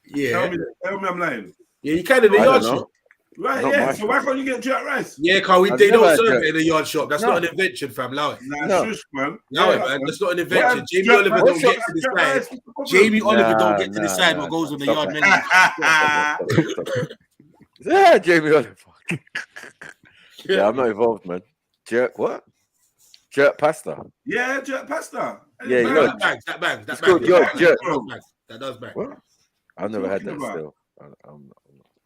C: Yeah.
K: Tell me I'm lying.
C: Yeah, you can in the yard shop.
K: Right, yeah. So why can't you get jerk rice?
C: Yeah, because they don't serve it in the yard shop. That's not an invention, fam. Allow it.
K: Nah, shush, man.
C: Allow it, man. That's not an invention. Jamie Oliver don't get to decide. Jamie Oliver don't get to decide what goes on the yard menu.
L: Yeah, Jamie Oliver. Yeah, I'm not involved, man. Jerk what? Jerk pasta.
K: Yeah, jerk pasta.
L: Yeah, you know
C: that bangs.
L: It's called jerk.
C: That does bang.
L: I've never had that still. I'm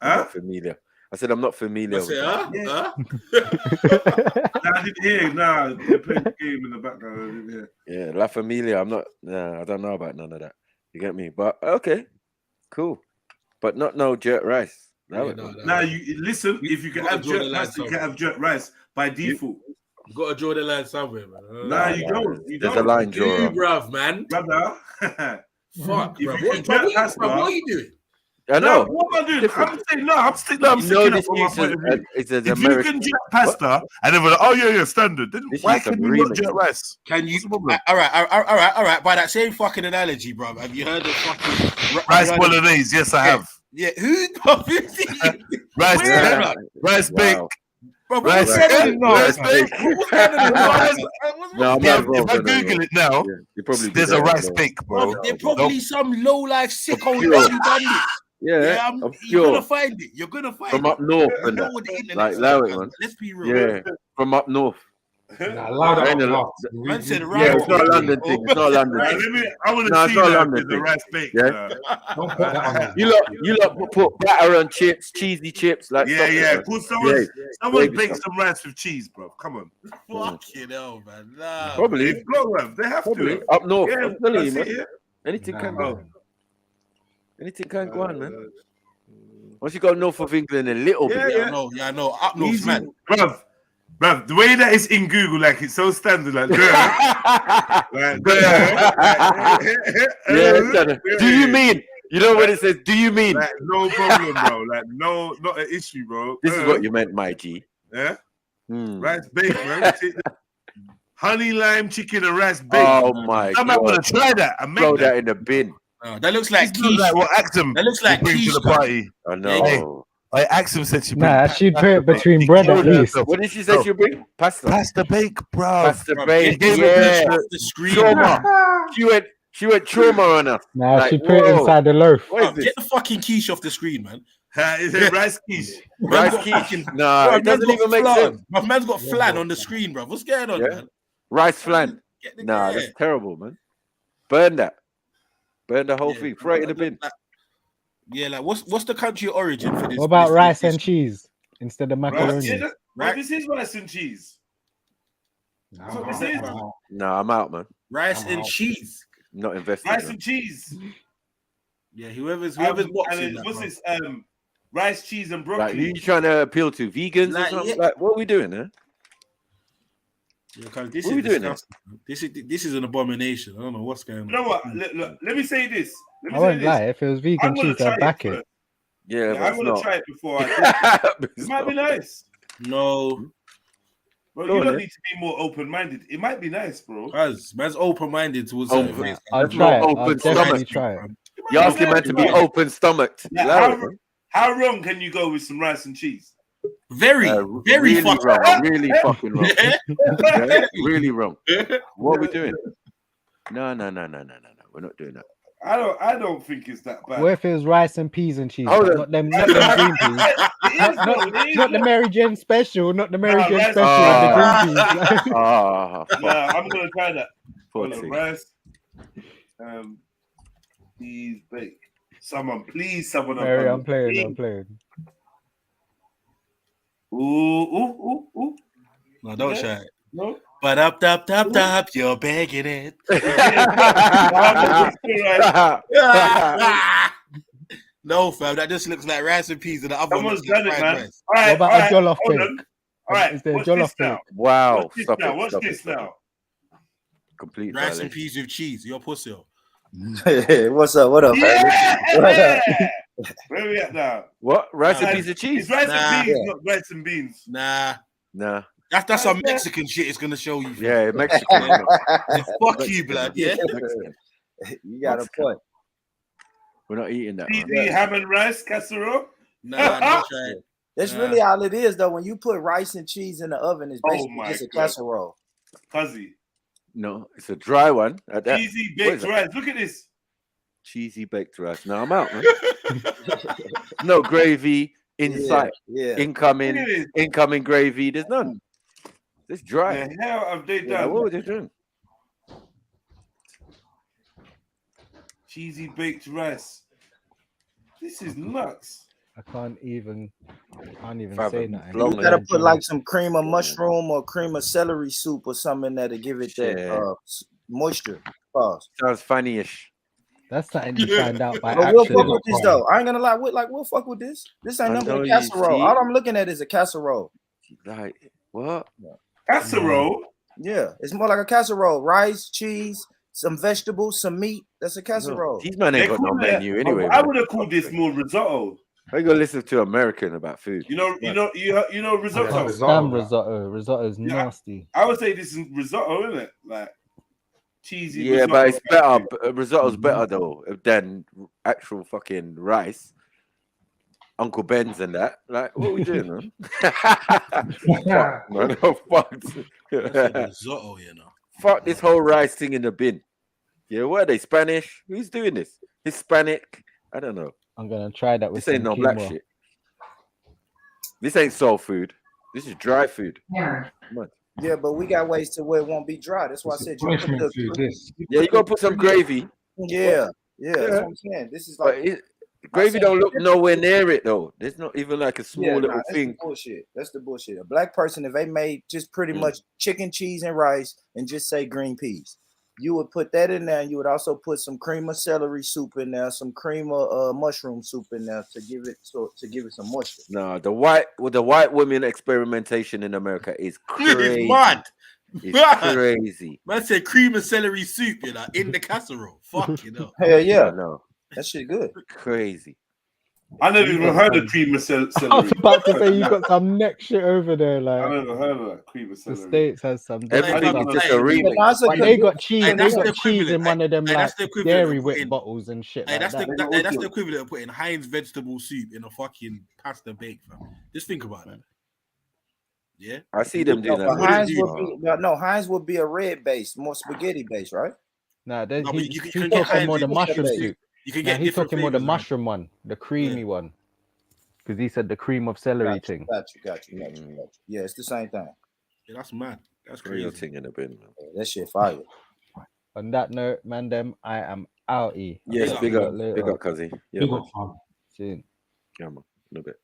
L: not familiar. I said I'm not familiar with that.
K: I didn't hear. Nah, they're playing the game in the background. I didn't hear.
L: Yeah, La Familia. I'm not. Nah, I don't know about none of that. You get me? But okay, cool. But not no jerk rice.
K: Now you listen. If you can have jerk rice, you can have jerk rice by default.
C: You got to draw the line somewhere, man.
K: Nah, you don't.
L: There's a line drawer,
C: bruv, man.
K: Brother.
C: Fuck, bro. What are you doing?
L: I know.
K: No, what am I doing? I'm sticking up for my point of view.
L: It's an
K: if
L: American.
K: you can jerk pasta, and then we're like, oh yeah, standard. Then why can you not jerk rice?
C: Can you? All right. By that same fucking analogy, bro, have you heard of fucking
K: rice bolognese? Yes, I have.
C: Yeah, who?
K: Rice bake.
C: Bro,
K: rice bake.
L: No, I'm not
K: if I Google it now, there's a rice bake, bro.
C: There's probably some low life sicko who done this.
L: Yeah,
C: you're gonna find it. You're gonna find
L: from
C: it.
L: up north, and like Lowick, man.
C: Let's be real.
L: Yeah, from up north.
C: Man said
L: yeah, it's not a London thing. It's not a London thing.
K: I want to see the rice bake.
L: Yeah. You lot put batter on chips, cheesy chips, like
K: Put someone bake some rice with cheese, bro. Come on.
C: Fucking hell, man. Nah.
L: Probably.
K: They have to.
L: Up north.
K: Yeah,
L: I'm telling you, man.
K: it,
L: Anything can go. Anything can go on, man. Once you go north of England a little bit.
C: Yeah, I know. Up north, man.
K: Bruv, the way that it's in Google, like it's so standard, like,
L: do you mean? You know what it says? Do you mean?
K: Like, no problem, bro. Like, no, not an issue, bro.
L: This is what you meant, my G.
K: Yeah. Rice bake, man.
N: honey lime chicken and rice baked.
L: Oh my
N: I'm
L: god!
N: gonna try that and make
L: Throw that in the bin.
C: That looks like
N: This looks
C: quiche.
N: like what Axum
C: That looks like
N: will bring to
C: quiche.
N: the party.
L: I know.
N: Hey, Axum said she bring
A: Nah, she'd put it between bread at least.
L: What did she say she bring? Pasta.
N: Pasta bake, bro.
L: Pasta bake.
N: Gave
L: Yeah.
N: her
C: the screen.
L: Trauma. She went trauma on us.
A: Nah,
L: Like,
A: she put it
L: whoa.
A: inside the loaf.
L: What is this?
C: Get the fucking quiche off the screen, man.
N: Is it rice quiche?
L: Rice quiche. Nah, it doesn't even make sense.
C: My man's got flan on the screen, bro. What's going on, man?
L: Rice flan. Nah, that's terrible, man. Burn that. Burn the whole thing. Throw it in the bin.
C: Yeah, like what's the country of origin for this?
A: What about
C: this
A: rice
C: dish?
A: and cheese instead of macaroni?
K: Right, this is rice and cheese. That's what this is.
L: Nah, I'm out, man.
C: Rice and cheese.
L: Not invested.
K: Rice
L: man.
K: and cheese.
C: Yeah, whoever's
K: And
C: watching.
K: what's this? Rice, cheese, and
L: Like,
K: broccoli.
L: who you trying to appeal to? Vegans
C: Like,
L: or something?
C: yeah.
L: Like, what are we doing, huh?
C: Yeah, 'cause this
L: What
C: is
L: are we doing there?
C: disgusting. This is an abomination. I don't know what's going on.
K: You know what? Look, let me say this. Let me
A: I
K: say
A: won't
K: this.
A: lie. If it was vegan
K: I'm gonna
A: cheese,
K: try
A: I'd back it.
K: first.
L: Yeah, but
K: I'm
L: it's
K: gonna
L: not.
K: try it before I do. It might be nice.
C: No.
K: Bro,
L: Go
K: you
L: on,
K: don't
L: then.
K: need to be more open-minded. It might be nice, bro.
C: Man's open-minded towards
L: Open.
C: certain things.
A: I'll
L: That's
A: try
L: not
A: it. I'll
L: open
A: definitely
L: stomach.
A: try it.
L: You're asking man to be open stomached.
K: Like, how wrong can you go with some rice and cheese?
C: Very
L: really
C: fucking
L: wrong. Really fucking wrong. Yeah, really wrong. What are we doing? No. We're not doing that.
K: I don't think it's that bad.
A: What if it was rice and peas and cheese?
L: Hold
A: But
L: on.
A: not them green peas. Not the Mary Jane special. Not the Mary Jane
K: rice-
A: special with the green peas.
K: Yeah, I'm gonna try that.
L: Poor
K: Hold on,
L: thing.
K: rice, peas baked. Someone, please, someone.
A: Mary, I'm playing.
K: Ooh.
C: No, don't
K: Yeah.
C: try it.
K: No.
C: But up, you're begging it. No, fam, that just looks like rice and peas, and the other one
K: Someone's
C: looks like
K: done it,
C: fried
K: man.
C: rice.
K: All right,
A: What about
K: all
A: a
K: right,
A: jollof
K: hold
A: cake?
K: on. All right,
A: Is there a
K: what's
A: jollof
K: this
A: cake?
K: now?
L: Wow.
K: What's this
L: Stop
K: now?
L: it.
K: What's
L: Stop
K: this
L: it.
K: now?
L: Complete
C: Rice and
L: violation.
C: peas with cheese. You're pussy.
O: What's up? What up, man?
K: Yeah! Where we at now?
L: What? Rice and
K: Nah,
L: peas and cheese?
K: It's rice
C: Nah.
K: and beans,
O: Yeah.
K: not rice and beans.
C: Nah.
L: Nah.
C: That's some Mexican shit it's gonna show you. fam.
L: Yeah, Mexican.
C: Yeah, fuck you, blood. Yeah.
L: Mexican.
O: You got a point.
L: We're not eating that. man.
K: Easy ham and rice casserole.
C: Nah, don't try it.
O: That's
C: Nah.
O: really all it is, though. When you put rice and cheese in the oven, it's
K: Oh
O: basically
K: my
O: just a
K: God.
O: casserole.
K: Fuzzy.
L: No, it's a dry one. At that.
K: Cheesy
L: What is
K: baked
L: that?
K: rice. Look at this.
L: Cheesy baked rice. No, I'm out, man. No gravy inside.
O: Yeah.
K: Look at
L: Incoming
K: this.
L: gravy. There's none. It's dry.
K: The hell have they
L: Yeah,
K: done?
L: what were they doing?
K: Cheesy baked rice. This is nuts.
A: I can't even
L: Fam,
A: say that.
L: long
O: You gotta
L: as-
O: put like some cream of mushroom or cream of celery soup or something in there to give it that
L: Yeah.
O: moisture. Pause.
L: Sounds funny-ish.
A: That's something you find out by
O: But we'll
A: actually.
O: fuck with this though. I ain't gonna lie. We'll fuck with this. This ain't
L: I
O: nothing but
L: know
O: a
L: you
O: casserole.
L: see.
O: All I'm looking at is a casserole.
L: Like what?
K: Casserole.
O: Yeah, it's more like a casserole. Rice, cheese, some vegetables, some meat. That's a casserole.
L: These man
K: They
L: ain't got no
K: call it-
L: menu anyway.
K: I
L: man.
K: would have called this more risotto.
L: How you gonna listen to American about food?
K: You know risotto.
A: Damn risotto. Risotto's
K: Yeah.
A: nasty.
K: I would say this is risotto, isn't it? Like cheesy.
L: Yeah,
K: risotto.
L: but it's better. Risotto's better though than actual fucking rice. Uncle Ben's and that. Like, what are we doing, man? Fuck, man. Oh, fuck.
C: Risotto, you know.
L: Fuck this whole rice thing in the bin. Yeah, what are they? Spanish? Who's doing this? Hispanic? I don't know.
A: I'm gonna try that with
L: This ain't
A: some
L: no black
A: quinoa.
L: shit. This ain't soul food. This is dry food. Come on.
O: Yeah, but we got ways to where it won't be dry. That's why I said you put
G: Punishment food, this.
L: Yeah, you gotta put some gravy.
O: Yeah, that's what I'm saying. This is
L: But
O: like
L: gravy don't look nowhere near it though. There's not even like a small little
O: that's
L: thing.
O: the bullshit. That's the bullshit. A black person, if they made just pretty
L: Mm.
O: much chicken, cheese, and rice, and just say green peas, you would put that in there, and you would also put some cream of celery soup in there, some cream of mushroom soup in there to give it some moisture.
L: No, the white women experimentation in America is crazy.
C: It's mad.
L: It's crazy.
C: Man said cream and celery soup, you know, in the casserole. Fuck, you know.
O: Hell yeah,
L: No,
O: that shit good.
L: crazy.
K: I never even heard of cream of celery.
A: I was about to say you got some neck shit over there,
K: I
A: like
K: never heard of that cream of
A: the
K: celery.
A: States has some
L: Everything
A: different
L: is
A: stuff.
L: just a remix.
A: But they got cheese.
C: Hey,
A: They
C: that's the
A: got cheese in
C: equivalent.
A: one of them
C: Hey,
A: like
C: that's the equivalent
A: dairy
C: of
A: whip
C: putting.
A: bottles and shit
C: Hey,
A: like
C: that's
A: that.
C: the equivalent of putting Heinz vegetable soup in a fucking pasta bake, fam. Just think about that. Yeah,
L: I see them doing that.
O: But Heinz would be Heinz would be a red base, more spaghetti base, right?
A: Nah,
C: No, but
A: he's
C: can get
A: talking
C: Heinz
A: more the
C: in
A: mushroom
C: soup.
A: soup.
C: You can
A: Nah,
C: get
A: he's
C: different
A: talking more the
C: flavors, man.
A: mushroom one, the creamy one. Because he said the cream of celery thing.
O: Got you. Yeah, it's the same thing.
C: Yeah, that's mad. That's
L: Throw your
C: crazy.
L: thing in a bin, man.
O: Yeah, that shit fire.
A: On that note, man, I am outie.
L: Yes, big up, Cuzzy. Yeah,
G: Big
L: man.
G: up, fam.
A: Soon.
L: Yeah, man. A little bit.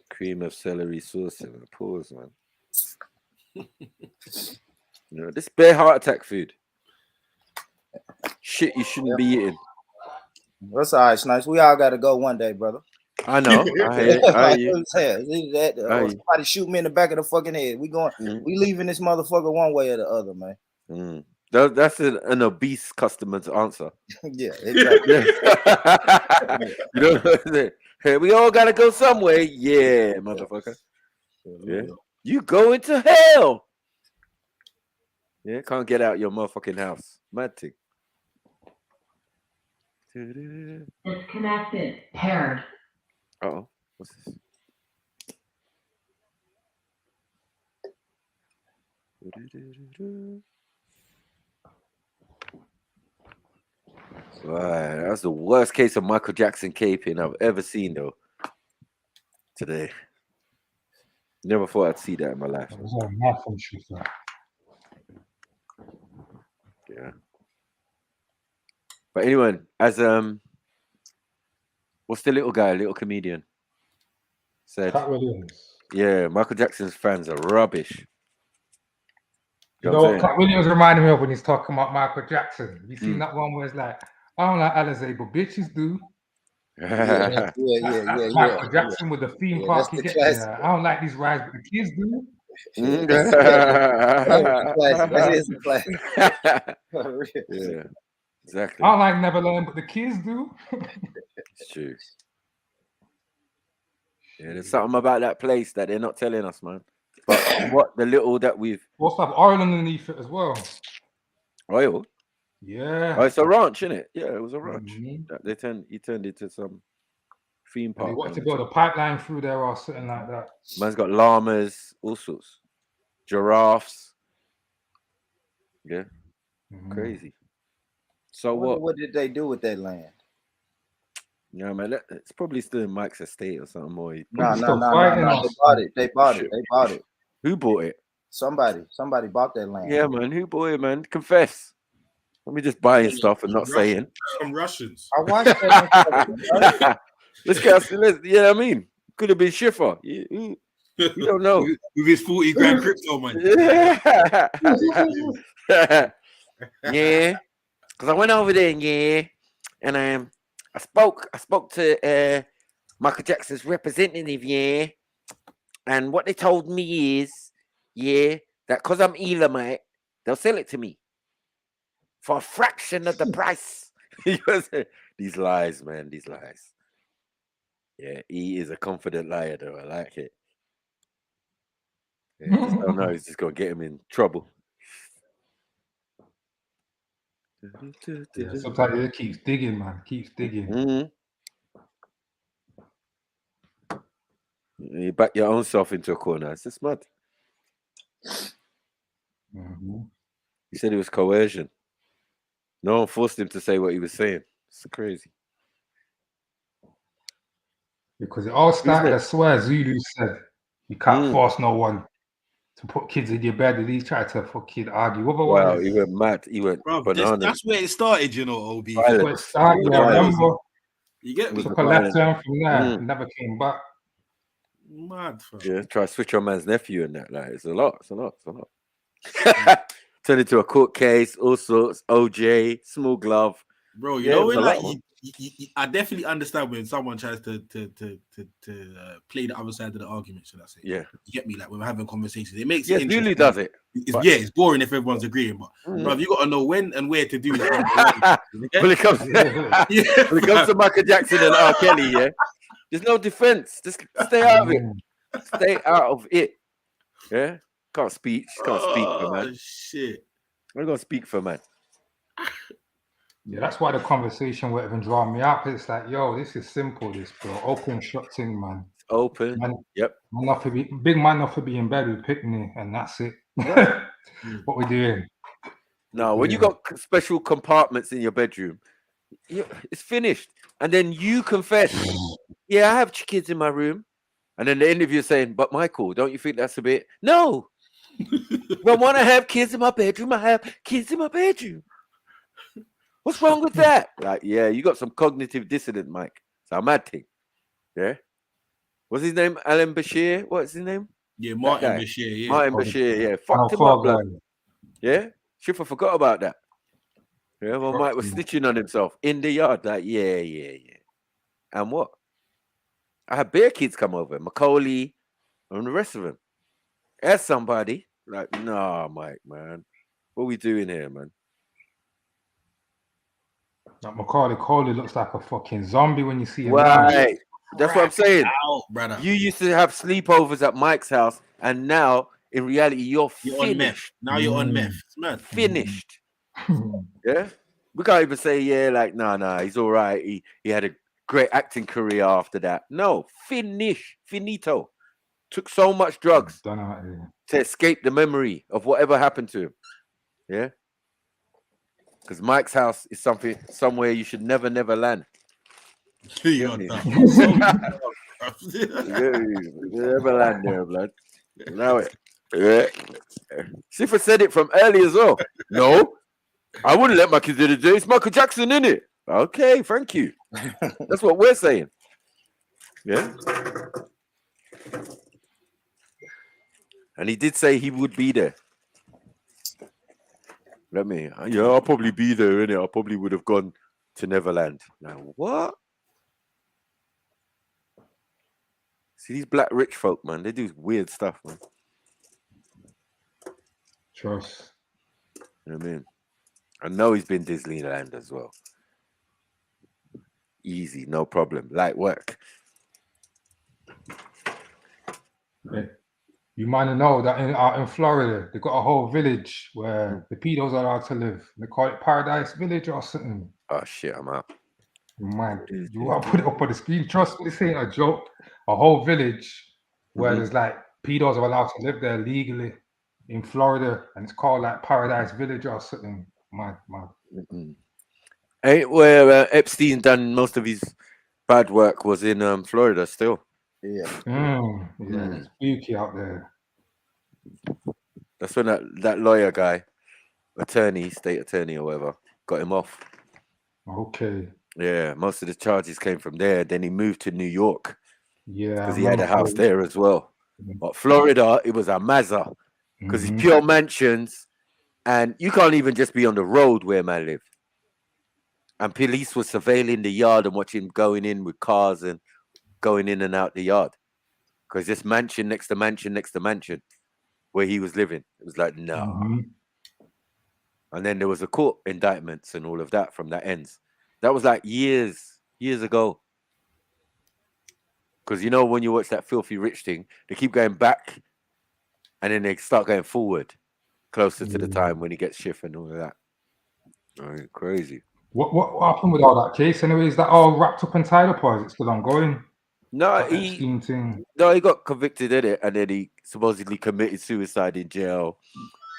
L: Cream of celery sauce in a pause, man. You know, this bare heart attack food. Shit you shouldn't be eating.
O: That's all right, Snipes. We all got to go one day, brother.
L: I know. I hear you.
O: Somebody shoot me in the back of the fucking head. We leaving this motherfucker one way or the other, man.
L: That's an obese customer's answer.
O: Yeah, exactly.
L: You know what I'm saying? Hey, we all gotta go somewhere. Yeah, motherfucker. Yeah. You going to hell. Yeah, can't get out your motherfucking house. Mad thing.
D: Disconnected. Paired.
L: Uh-oh. What's this? Right, that's the worst case of Michael Jackson caping I've ever seen, though. Today. Never thought I'd see that in my life. Yeah. But anyway, as what's the little comedian said?
G: Cat Williams.
L: Yeah, Michael Jackson's fans are rubbish.
G: You know what Cat Williams reminded me of when he's talking about Michael Jackson? You seen that one where it's like, I don't like Alizé, but bitches do.
O: Yeah.
G: Michael Jackson with the theme park he gets there. I don't like these rides, but the kids do.
O: That is a classic.
L: Yeah, exactly.
G: I don't like Neverland, but the kids do.
L: It's true. Yeah, there's something about that place that they're not telling us, man. But what the little that we've
G: also have oil underneath it as well.
L: Oil?
G: Yeah.
L: Oh, it's a ranch, isn't it? Yeah, it was a ranch. That he turned into some theme park.
G: They wanted to build a pipeline through there or something like that.
L: Man's got llamas, all sorts. Giraffes. Yeah. Crazy. So
O: What did they do with that land?
L: Yeah, man, it's probably still in Mike's estate or something more.
O: No. They bought it.
L: Who bought it?
O: Somebody bought that land.
L: Yeah, man. Who bought it, man? Confess. Let me just buying stuff and not saying.
C: Some Russians.
O: I watched that.
L: Let's get. You know what I mean? Could have been Schiffer. You don't know.
C: With his 40 grand crypto money.
L: Yeah. Because I went over there, and I spoke to Michael Jackson's representative, and what they told me is, that because I'm Elamite, they'll sell it to me for a fraction of the price. These lies, man, these lies. Yeah, he is a confident liar, though. I like it. Yeah, just don't know. He's just gonna get him in trouble.
G: Yeah, sometimes it keeps digging, man. Keeps digging.
L: You back your own self into a corner. It's just mad. He said it was coercion. No one forced him to say what he was saying. It's crazy.
G: Because it all started, I swear, Zulu said, you can't force no one to put kids in your bed. And he tried to fucking argue.
L: Wow, he went mad. He went bananas.
C: That's where it started, you know, OB.
G: Where it started, I remember.
C: You get me?
G: Took a left turn from there, never came back.
C: Mad, fam.
L: Yeah, try to switch your man's nephew and that. Like, it's a lot. Turn into a court case, all sorts. OJ, small glove.
C: Bro, you know when like
J: I definitely understand when someone tries to play the other side of the argument. Should I say?
L: Yeah,
J: you get me. Like when we're having conversations, it makes
L: yes,
J: it
L: Lulu
J: interesting.
L: does it.
J: It's boring if everyone's agreeing, but bro, you got to know when and where to do that.
L: When it comes, when it comes to Michael Jackson and R. Kelly, yeah, there's no defense. Just stay out of it. Stay out of it. Yeah, can't speak for man.
J: Shit,
L: I'm gonna speak for man.
G: Yeah, that's why the conversation won't even draw me up. It's like, yo, this is simple, this bro. Open shut thing, man.
L: Open.
G: Man,
L: yep.
G: Man not to be big man not to be in bed with Pickney, and that's it. What we're doing.
L: No, when you got special compartments in your bedroom, it's finished. And then you confess, yeah, I have kids in my room. And then the interviewer saying, but Michael, don't you think that's a bit? No. If I want to have kids in my bedroom, I have kids in my bedroom. What's wrong with that? Like, yeah, you got some cognitive dissonance, Mike. It's a mad thing. Yeah. What's his name? Alan Bashir? What's his name?
J: Yeah, Martin Bashir. Yeah,
L: Martin Bashir. Yeah, fucked him up, blood. Yeah, Schiffer forgot about that. Yeah, well, Mike was snitching on himself in the yard. Like, yeah. And what? I had bare kids come over, Macaulay, and the rest of them. As somebody, like, nah, Mike, man, what are we doing here, man?
G: Like Macaulay looks like a fucking zombie when you see him.
L: Right. That's what I'm saying.
J: Brother.
L: You used to have sleepovers at Mike's house, and now, in reality, you're
J: on meth.
L: finished.
J: Now you're on meth. Man.
L: Finished. Yeah? We can't even say, yeah, like, nah, he's all right. He had a great acting career after that. No, finito. Took so much drugs to escape the memory of whatever happened to him. Yeah? Because Mike's house is somewhere you should never land.
J: You're
L: never land there, blood. Know it. Yeah. Schiffer said it from early as well. No, I wouldn't let my kids do it. It's Michael Jackson, in it. Okay, thank you. That's what we're saying. Yeah. And he did say he would be there. I'll probably be there, innit? I probably would have gone to Neverland. Now, what? See, these black rich folk, man, they do weird stuff, man.
G: Trust.
L: You know what I mean? I know he's been Disneyland as well. Easy, no problem. Light work.
G: Yeah. You might know that in Florida, they got a whole village where the pedos are allowed to live. They call it Paradise Village or something.
L: Oh, shit, I'm out.
G: Man, you want to put it up on the screen. Trust me, this ain't a joke. A whole village where there's like pedos are allowed to live there legally in Florida, and it's called like Paradise Village or something. Man.
L: Ain't where Epstein done most of his bad work was in Florida still.
O: Yeah.
G: It's spooky out there.
L: That's when that lawyer guy, state attorney or whatever, got him off.
G: Okay.
L: Yeah, most of the charges came from there. Then he moved to New York.
G: Yeah.
L: Because he had a house there as well. But Florida, it was a mazza. Because it's pure mansions. And you can't even just be on the road where man live. And police were surveilling the yard and watching him going in with cars and going in and out the yard. Because this mansion next to mansion where he was living. It was like, no. And then there was a court indictments and all of that from that ends. That was like years ago. Because you know when you watch that Filthy Rich thing, they keep going back and then they start going forward closer to the time when he gets shift and all of that. Oh, crazy.
G: What happened with all that case anyway? Is that all wrapped up and tied up, or is it still ongoing?
L: No, he got convicted in it, and then he supposedly committed suicide in jail.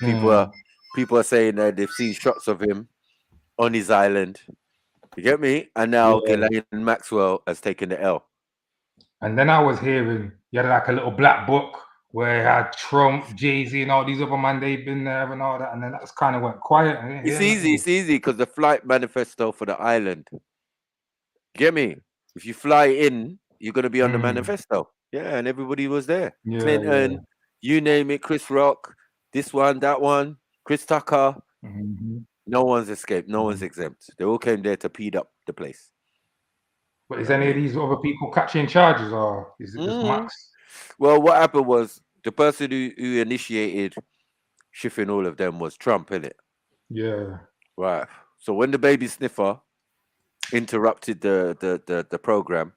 L: People are saying that they've seen shots of him on his island. You get me? And now Ghislaine Maxwell has taken the L.
G: And then I was hearing you had like a little black book where it had Trump, Jay-Z, and all these other men, they've been there and all that, and then that's kind of went quiet.
L: It's easy because the flight manifesto for the island. Get me? If you fly in, you're gonna be on the manifesto. Yeah, and everybody was there. Clinton, you name it, Chris Rock, this one, that one, Chris Tucker. No one's escaped, no one's exempt. They all came there to peed up the place.
G: But is any of these other people catching charges, or is it just Max?
L: Well, what happened was the person who initiated shifting all of them was Trump, innit?
G: Yeah.
L: Right. So when the baby sniffer interrupted the program,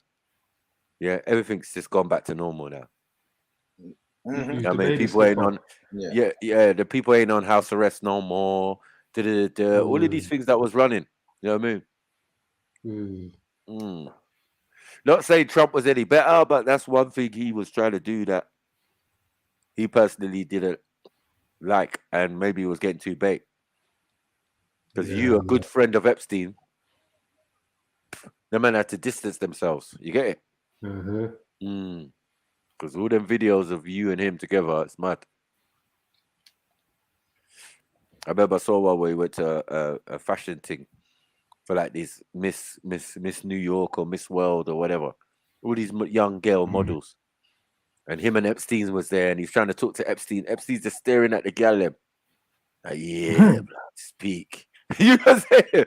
L: yeah, everything's just gone back to normal now.
O: Mhm.
L: I mean, people ain't on, the people ain't on house arrest no more. All of these things that was running, you know what I mean? Not saying Trump was any better, but that's one thing he was trying to do that he personally didn't like, and maybe he was getting too big. Because you, a good friend of Epstein, the man had to distance themselves. You get it? Because all them videos of you and him together, it's mad. I remember I saw one where he went to a fashion thing for like this Miss New York or Miss World or whatever. All these young girl models. And him and Epstein was there, and he's trying to talk to Epstein. Epstein's just staring at the gal. Like, yeah, blood, speak. You know what I'm saying?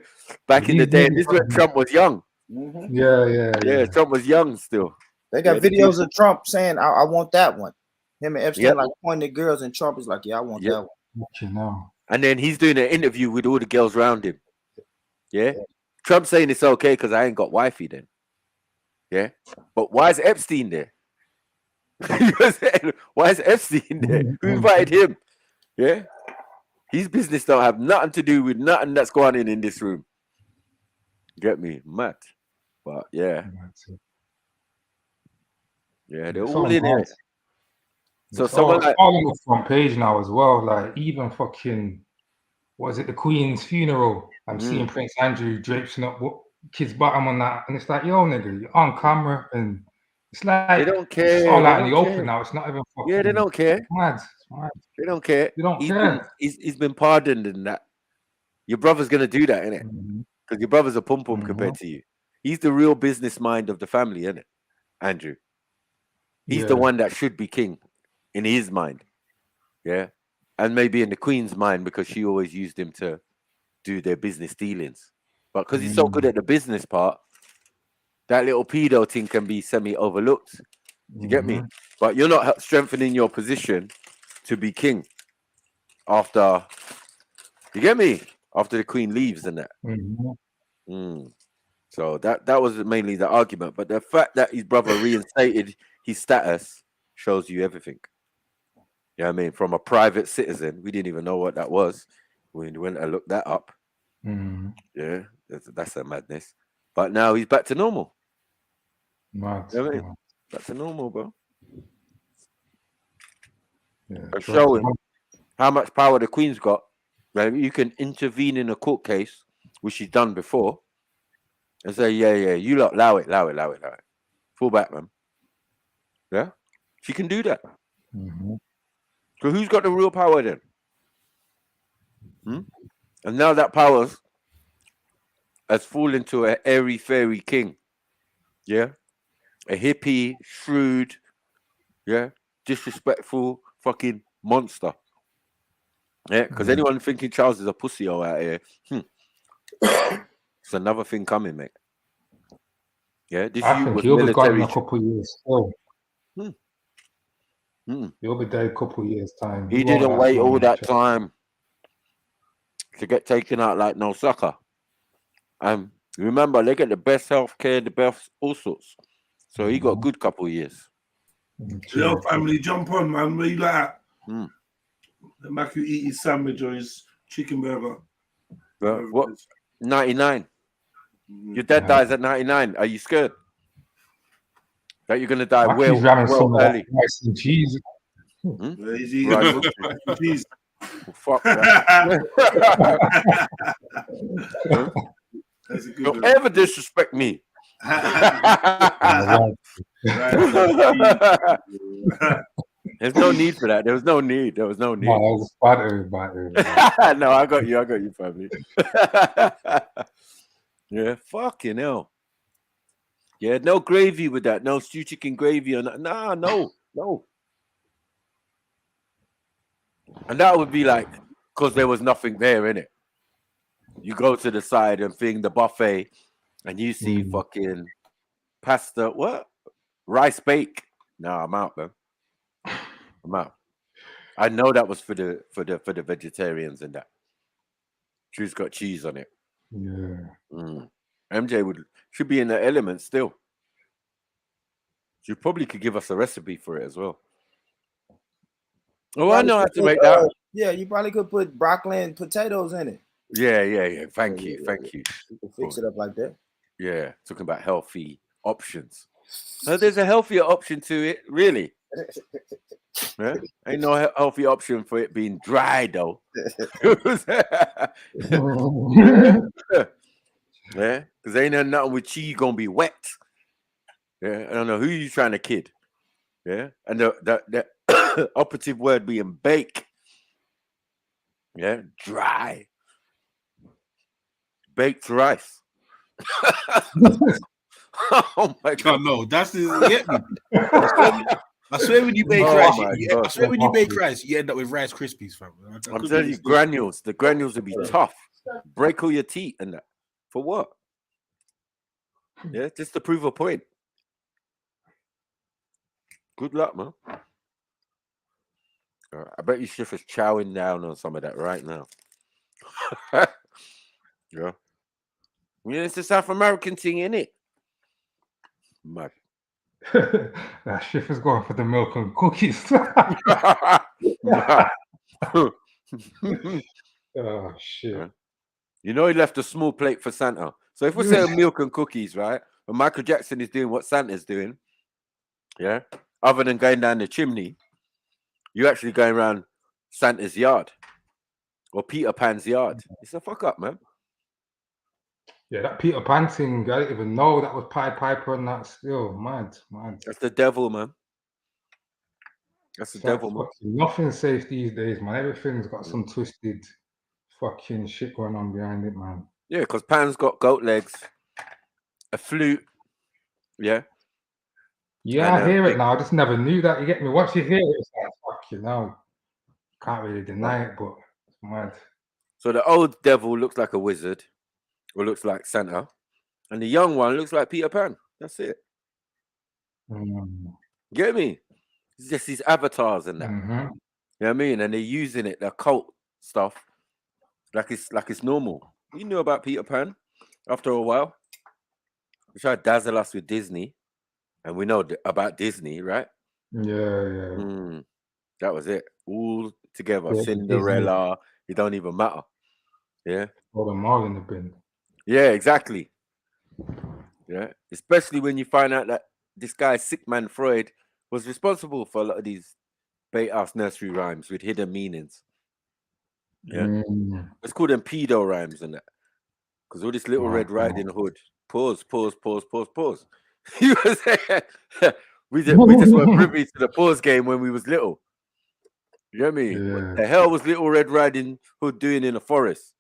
L: Back in the day, this is when Trump was young.
G: Yeah.
L: Trump was young still.
O: They got videos of Trump saying, I want that one. Him and Epstein like pointing at girls, and Trump is like, yeah, I want that one.
L: And then he's doing an interview with all the girls around him. Yeah. Trump saying it's okay because I ain't got wifey then. Yeah. But why is Epstein there? You know what I'm saying? Why is Epstein there? Who invited him? Yeah. His business don't have nothing to do with nothing that's going on in this room. Get me? Mad. But yeah. Yeah, they're all in it. So someone like
G: all on the front page now as well. Like even fucking, what is it, the Queen's funeral? I'm seeing Prince Andrew draping up kids' bottom on that, and it's like, yo, nigga, you're on camera, and it's like
L: they don't care.
G: It's all
L: they
G: out in the
L: don't
G: open
L: care.
G: now. It's not even fucking.
L: Yeah, they don't care.
G: It's mad. It's mad.
L: They don't care.
G: They don't care.
L: He's been pardoned in that. Your brother's gonna do that, innit? Because your brother's a pum pum compared to you. He's the real business mind of the family, innit? Andrew. He's the one that should be king in his mind. Yeah. And maybe in the Queen's mind because she always used him to do their business dealings. But because he's so good at the business part, that little pedo thing can be semi-overlooked. You get me? But you're not strengthening your position to be king after, you get me? After the Queen leaves and that. So that was mainly the argument. But the fact that his brother reinstated his status shows you everything. You know what I mean? From a private citizen, we didn't even know what that was. We went and looked that up. Yeah, that's a madness. But now he's back to normal.
G: Mad.
L: You know what I mean? Back to normal, bro.
G: Yeah,
L: showing how much power the Queen's got. Right? You can intervene in a court case, which she's done before, and say, yeah, you lot, allow it. Fall back, man. Yeah? She can do that. So who's got the real power then? And now that power has fallen to an airy-fairy king. Yeah? A hippie, shrewd, yeah, disrespectful fucking monster. Yeah, because anyone thinking Charles is a pussy out here, it's another thing coming, mate. Yeah, this
G: I
L: youth
G: think
L: was
G: he'll be gone in
L: military.
G: a couple of years still. He'll be dead a couple of years' time.
L: He
G: won't
L: didn't
G: last
L: wait
G: long
L: all
G: in
L: that
G: the
L: time to get taken out like no sucker. Remember, they get the best healthcare, the best all sorts. So he got a good couple of years.
K: Yo, family, jump on, man. Where you at? The Mac who eat his sandwich or his chicken burger.
L: What? 99. Your dad dies at 99. Are you scared that you're gonna die
G: He's ramming some of that
L: early?
G: rice and cheese.
K: He's eating
L: Rice
K: rice and cheese.
L: Well, fuck that.
K: That's a good
L: Don't
K: one.
L: ever disrespect me. There's no need for that. There was no need. There was no need.
G: No, that was butter.
L: No, I got you, family. Yeah, fucking hell. Yeah, no gravy with that. No stew chicken gravy or no. And that would be like, because there was nothing there in it. You go to the side and thing the buffet, and you see fucking pasta, what? Rice bake. No, I'm out, man. I'm out. I know that was for the vegetarians and that. She's got cheese on it.
G: Yeah.
L: MJ should be in the element still. She probably could give us a recipe for it as well. Oh, I know how to make that.
O: Yeah, you probably could put broccoli and potatoes in it.
L: Yeah. Thank you.
O: You can fix it up like that.
L: Yeah, talking about healthy options. So there's a healthier option to it, really. Yeah? Ain't no healthy option for it being dry though. Yeah, because ain't nothing with cheese gonna be wet. Yeah, I don't know who you trying to kid. Yeah, and the operative word being bake. Yeah, dry. Baked rice. Oh my God!
C: No, that's the. I swear when you bake rice, I swear when you bake rice, you end up with Rice Krispies, fam.
L: I'm telling you, granules. The granules will be tough. Break all your teeth and that. For what? Yeah, just to prove a point. Good luck, man. I bet you Schiff is chowing down on some of that right now. Yeah. Yeah, it's a South American thing, isn't it? Mad.
G: That Schiff is going for the milk and cookies. Oh shit.
L: You know he left a small plate for Santa. So if we're saying milk and cookies, right? When Michael Jackson is doing what Santa's doing, yeah, other than going down the chimney, you're actually going around Santa's yard or Peter Pan's yard. It's a fuck up, man.
G: Yeah, that Peter Pan thing, I didn't even know that was Pied Piper and that still. Mad.
L: That's the devil, man. That's the devil, man.
G: Nothing's safe these days, man. Everything's got some twisted fucking shit going on behind it, man.
L: Yeah, because Pan's got goat legs, a flute. Yeah.
G: Yeah, I hear it now. I just never knew that. You get me? Once you hear it, it's like, fuck you know. Can't really deny it, but it's mad.
L: So the old devil looks like a wizard, or looks like Santa, and the young one looks like Peter Pan. That's it. Get me? It's just these avatars and that. You know what I mean? And they're using it, the occult stuff, like it's normal. You knew about Peter Pan after a while. They tried to dazzle us with Disney, and we know about Disney, right?
G: Yeah.
L: That was it. All together.
G: Yeah,
L: Cinderella. It don't even matter. Yeah.
G: Throw them all in the bin.
L: Yeah, exactly. Yeah. Especially when you find out that this guy, Sigmund Freud, was responsible for a lot of these bait-ass nursery rhymes with hidden meanings. Yeah. Let's call them pedo rhymes and that. Because all this Little Red Riding Hood. Pause. You were saying we just weren't privy to the pause game when we was little. You know what I mean? What the hell was Little Red Riding Hood doing in the forest?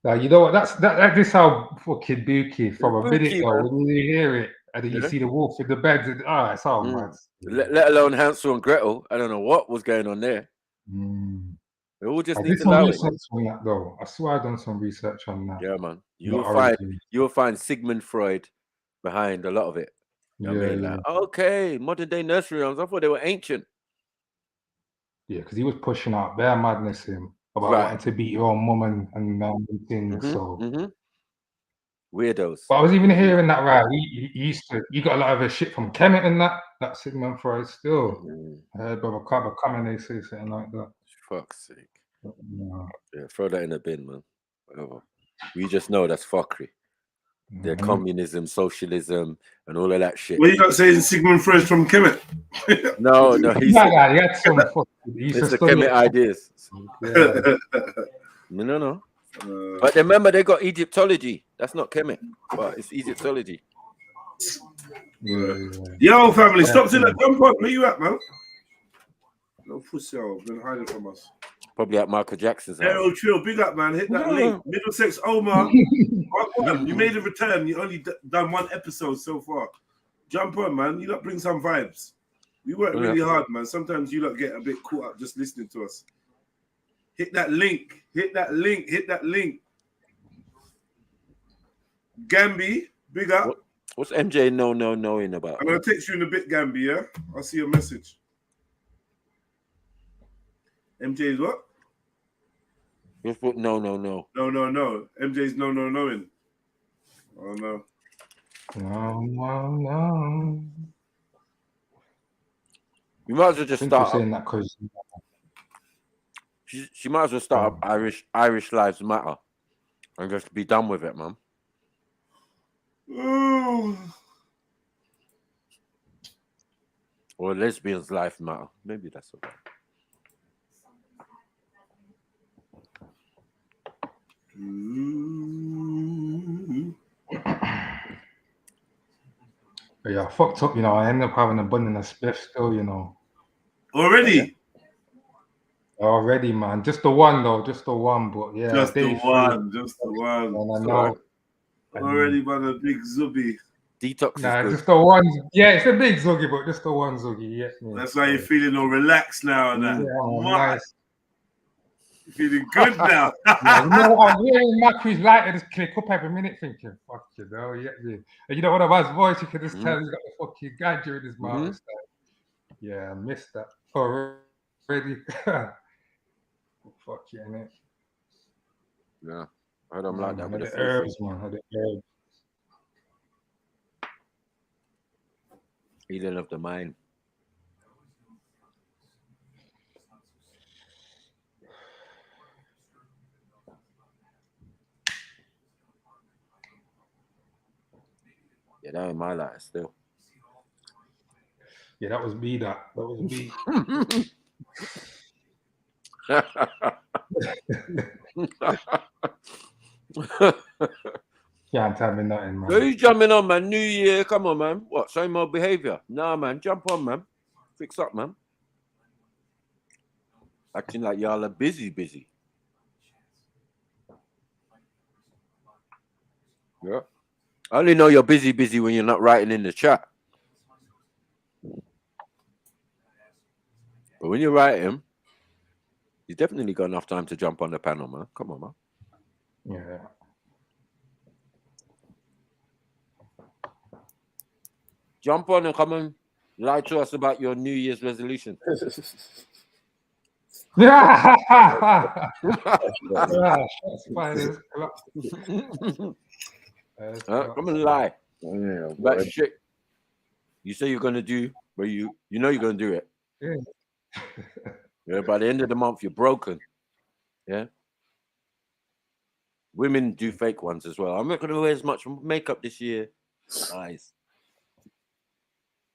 G: Now you know what? That is how fucking bookie from a minute ago. When you hear it and then you see the wolf in the bed, and it's all mad.
L: Let alone Hansel and Gretel. I don't know what was going on there. They all just need to allow it.
G: On that, though. I swear I've done some research on that.
L: Yeah, man. You'll find Sigmund Freud behind a lot of it. You know what I mean? Like, okay, modern day nursery rhymes. I thought they were ancient.
G: Yeah, because he was pushing out bare madness him about wanting to beat your own mum and things.
L: Weirdos.
G: But I was even hearing that he got a lot of his shit from Kemet and that Sigmund Freud still. I heard Brother Kaba coming, they say something like that.
L: Fuck's sake. Yeah, throw that in the bin, man. Whatever. We just know that's fuckery. Their communism, socialism, and all of that shit.
K: Well, you not saying Sigmund Freud from Kemet?
L: No,
G: he had some.
L: It's the Kemet ideas. No. But remember, they got Egyptology. That's not Kemet, but it's Egyptology.
K: Yo, family, stop to that. Jump on. Where you at, man? No pussy, been hiding from us.
L: Probably at Michael Jackson's house.
K: Hey, Trill, big up, man. Hit that link. Middlesex Omar. You made a return. You only done one episode so far. Jump on, man. You lot bring some vibes. We work really hard, man. Sometimes you lot get a bit caught up just listening to us. Hit that link. Hit that link. Hit that link. Gambi, big up.
L: What's MJ knowing about?
K: I'm gonna text you in a bit, Gambi. Yeah, I'll see your message. MJ is what?
L: Just put no.
K: No. MJ's knowing. Oh no.
G: No.
L: You might as well just start.
G: Saying that because
L: she might as well start up Irish Lives Matter and just be done with it, man. Or Lesbians' Life Matter. Maybe that's okay.
G: yeah, I fucked up, you know. I ended up having a bun and a spliff still, you know.
K: Already,
G: man. Just the one though, just the one. But yeah,
K: just the one.
G: And I know.
K: Already, man, a big zubi.
L: Detox.
G: Nah, just the one. Yeah, it's a big zoogie, but just the one zoogie. Yes, man.
K: That's why you're feeling all relaxed now and that.
G: Yeah, nice.
K: You're feeling good now.
G: Yeah, you know what? I'm hearing Macri's lighter just click up every minute, thinking, "Fuck you, know." Yeah, and you know what about his voice? You can just tell he's got the fucking gadget in his mouth. Like, yeah, I missed that already. Fuck yeah, innit?
L: Yeah, I don't like that.
G: With the herbs, man. The herbs.
L: Healing of the mind. Yeah, that ain't my lighter still.
G: Yeah, that was me. That was me. Can't tell me nothing, man.
L: Where you jumping on, man? New Year, come on, man. What? Same old behavior? Nah, man. Jump on, man. Fix up, man. Acting like y'all are busy. Yeah. I only know you're busy when you're not writing in the chat. But when you're writing, you definitely got enough time to jump on the panel, man. Come on, man.
G: Yeah.
L: Jump on and come and lie to us about your New Year's resolution.
G: Yeah.
L: Come and lie. But shit, you say you're gonna do, but you know you're gonna do it. Yeah. By the end of the month, you're broken. Yeah. Women do fake ones as well. I'm not gonna wear as much makeup this year. Nice.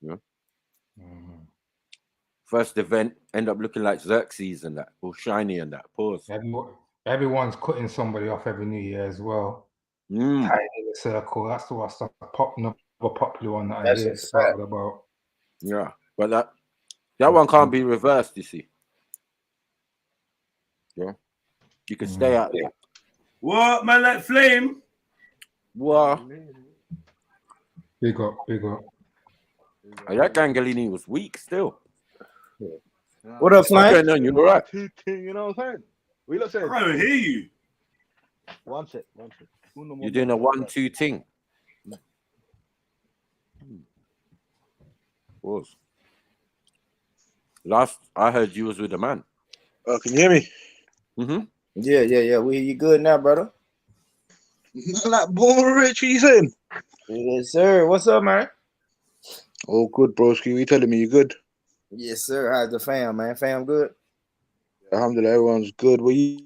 L: Yeah. First event, end up looking like Xerxes and that, all shiny and that. Pause.
G: Everyone's cutting somebody off every New Year as well. Tight in the circle. That's the stuff popping popular one that I hear started about.
L: Yeah, but that one can't be reversed, you see. Yeah. You can stay out there.
K: What, man, like Flame?
L: What?
G: Big up.
L: Oh, that Gangalini was weak still.
O: What up, Flame?
L: Okay, you're all right.
D: You know what I'm saying? We look saying.
K: I don't hear you.
D: One sec.
L: You're doing a 1-2 thing. Pause. Last I heard you was with a man.
D: Oh, can you hear me?
O: Yeah. We hear you good now, brother.
D: Not like born rich, what you saying?
O: Yes, sir. What's up, man?
D: Oh, good, broski. You telling me you good?
O: Yes, sir. How's the fam, man? Fam good?
D: Alhamdulillah, everyone's good. What you?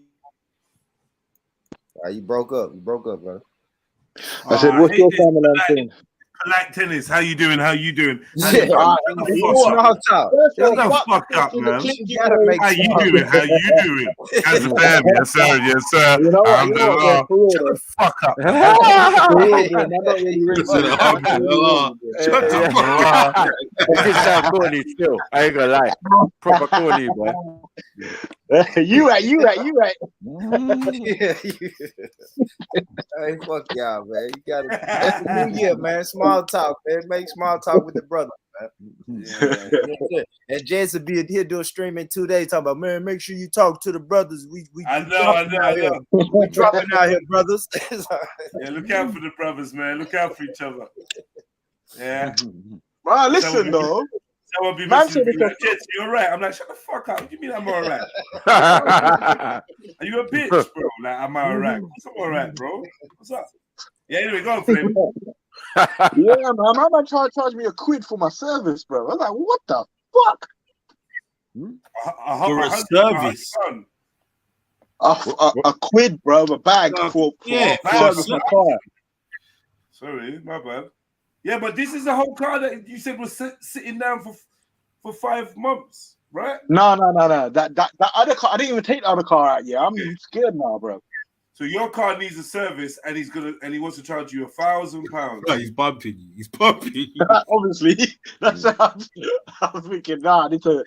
O: You broke up. You broke up, brother.
D: I said, what's your family thing?
K: Polite tennis. How you doing?
O: Yeah.
K: Shut the fuck up, man. How you doing? How's the family? Yes, sir.
D: You know what?
K: Shut the fuck up.
L: Shut the fuck up. It's that corny still. I ain't gonna lie. Proper corny, boy.
D: You right.
O: Hey, fuck y'all, man. You gotta New Year, man. Small talk, man. Make small talk with the brother, man. Yeah. And Jason be here doing stream in 2 days, talking about, man, make sure you talk to the brothers.
K: I know.
O: We dropping out here, brothers.
K: Yeah, look out for the brothers, man. Look out for each other. Yeah.
D: Right, listen though.
K: Someone be
D: Man
K: messaging
D: said
K: me
D: it's
K: like,
D: a-
K: Jets, you're right. I'm like, shut the fuck up. What do you mean I'm all right? Are you a bitch, bro? Like, am I all right? I'm all right, bro. What's up? Yeah, anyway, go on, Flame.
D: Yeah, man tried to charge me £1 for my service, bro. I was like, what the fuck?
C: For a service.
D: A quid, bro, a bag for service my car.
K: Sorry, my bad. Yeah, but this is the whole car that you said was sitting down for 5 months, right?
D: No. That other car, I didn't even take the other car out yet. I'm scared now, bro.
K: So your car needs a service, and he wants to charge you £1,000.
C: No, he's bumping you. He's bumping you.
D: Obviously, that's what I'm thinking. Nah, I need to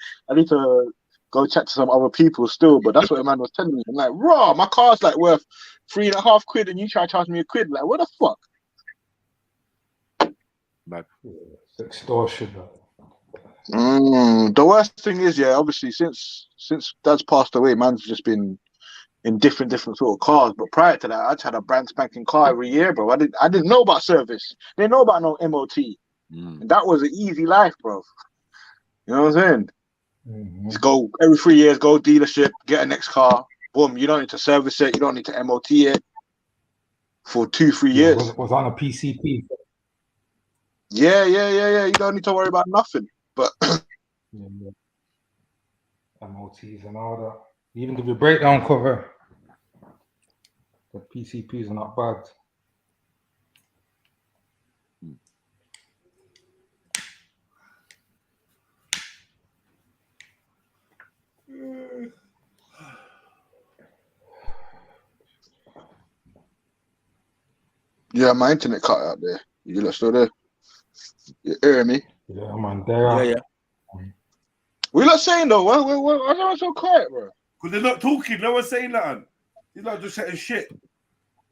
D: go chat to some other people still. But that's what the man was telling me. I'm like, raw, my car's like worth £3.50, and you try to charge me £1. Like, what the fuck?
G: It's extortion.
D: The worst thing is, yeah, obviously since Dad's passed away, man's just been in different sort of cars. But prior to that, I just had a brand spanking car every year, bro. I didn't know about service. Didn't know about no MOT. And that was an easy life, bro. You know what I'm saying? Just go every 3 years, go dealership, get a next car. Boom, you don't need to service it. You don't need to MOT it for 2-3 years.
G: Was on a PCP.
D: Yeah. You don't need to worry about nothing. But
G: MOTs and all that. Even give you a breakdown cover. The PCPs are not bad.
D: yeah, my internet cut out there. You lot still there? You hearing me?
G: Yeah, man. There.
D: Yeah. We not saying though. Why am I so quiet, bro?
K: Because they're not talking. No one's saying nothing. They're not just chatting shit. I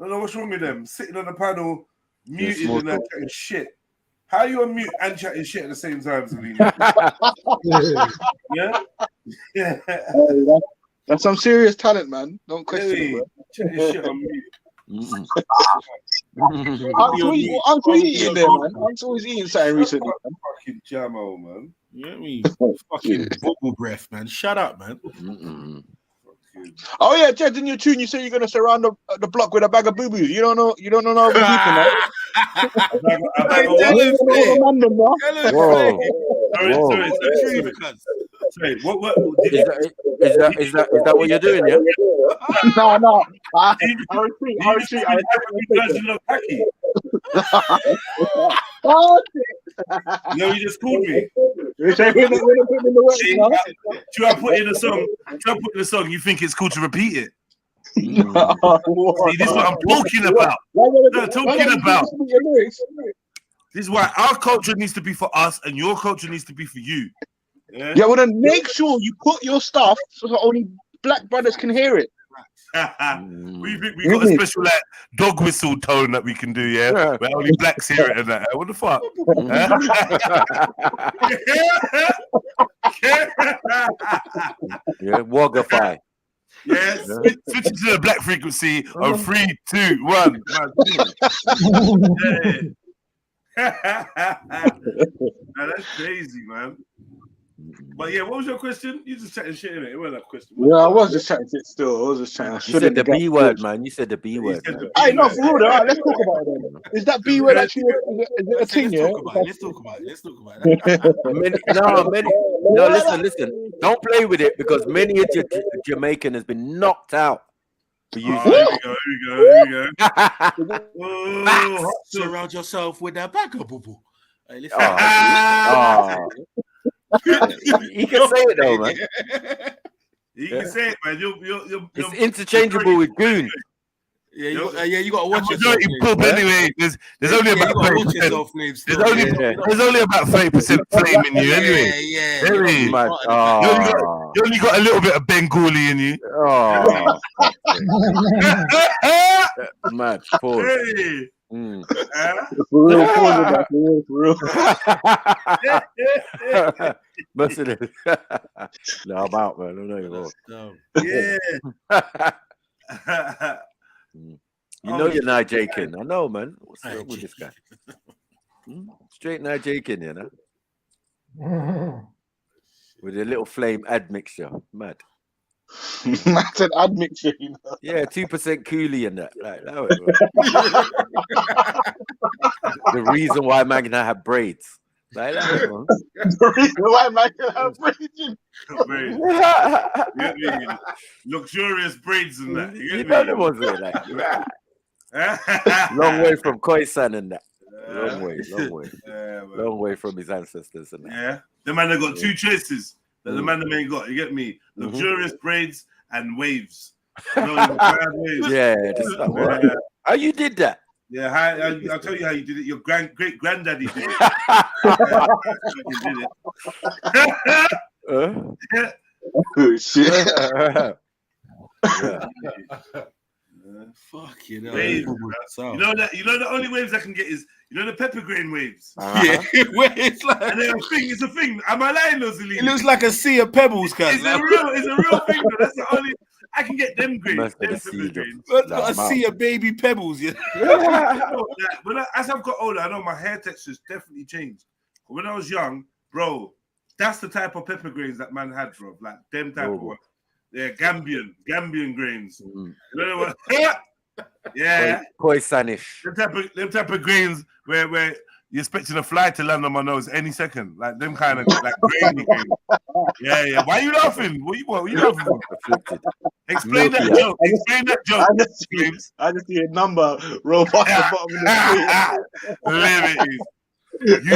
K: don't know what's wrong with them. Sitting on the panel, muted and they're chatting shit. How are you on mute and chatting shit at the same time, Selena? Yeah?
D: Hey, that's some serious talent, man. Don't question it, bro.
K: Chatting shit on mute.
D: I'm eating there, man. I'm always eating something recently, man.
K: Fucking Jamo, man.
C: You know what I mean? Fucking bubble breath, man. Shut up, man.
D: Oh yeah, Jed, in your tune, you say you're gonna surround the block with a bag of boo boos. You don't know no people, man.
K: Sorry, what
L: is that what you're doing, yeah?
D: No. I
K: No, you just called me.
N: Should I put in a song? You think it's cool to repeat it? See, this is what I'm talking about. This is why our culture needs to be for us and your culture needs to be for you.
D: Yeah, well then make sure you put your stuff so that only black brothers can hear it.
N: We got a special like dog whistle tone that we can do, yeah? Where only blacks hear it and that. What the fuck?
L: Yeah, Wogify.
N: Yes, switch it to the black frequency of 3, 2, 1.
K: Now, that's crazy, man. But yeah, what was your question? You just chatting shit in it. It wasn't a question.
D: Yeah, I was just chatting shit still. I was just chatting.
L: You said the B word, man. You said the B word.
D: Hey, no, for real. All right, let's talk about it then. Is that B word actually a thing, yeah?
C: Let's talk about it.
L: No, listen. Don't play with it because many a Jamaican has been knocked out for using
K: it. Here we go.
C: Surround yourself with that bag of boo-boo. Hey, listen.
L: He can say it though, man.
K: You can say it, man.
L: It's interchangeable with goon.
C: Yeah, you got to watch yourself.
N: Anyway, there's only about 30%. There's only about 30% flame in you, anyway. You only got a little bit of Bengali in you.
L: Oh, mad. Pause.
K: Hey.
D: For real.
L: Listen, no, I'm out, man. I'm not even
K: Yeah.
L: You know you're not Jakin. I know, man. What's up with this guy? Straight Nigerian, you know. With a little flame admixture. Mad.
P: That's an admixture, you know.
L: Yeah, 2% coolie and that. Like that way, the reason why man can have braids. Like that way, man.
P: The reason why man can have braids.
K: Braids. You get me? Luxurious braids and that.
L: You know the ones there, like long way from Khoisan and that. Long way. Long way from his ancestors and that.
K: Yeah. The man that got two choices that the man that ain't got. You get me? Luxurious braids and waves.
L: Yeah, just like, how you did that?
K: Yeah, I'll tell you how you did it. Your great granddaddy did it. You did it.
P: Oh shit.
C: Fuck you know.
K: Waves, you know the only waves I can get is the pepper grain waves.
C: Yeah, where it's like
K: and then it's a thing. Am I lying, Ozzy?
C: It looks like a sea of pebbles, guys.
K: It's a real thing. Though. That's the only I can get them grains. Them pepper grains.
C: A sea of baby pebbles. Yeah.
K: As I've got older, I know my hair texture's definitely changed. When I was young, bro, that's the type of pepper grains that man had, bro. Like them type of ones. Yeah, Gambian grains. You know what? Yeah,
L: Khoisanish.
K: Them type of grains where you're expecting a fly to land on my nose any second, like them kind of like grainy grains. Yeah. Why are you laughing? What are you laughing for? Explain that joke. Explain that joke.
P: I just see a number roll past the bottom of the screen.
K: Limited. You two,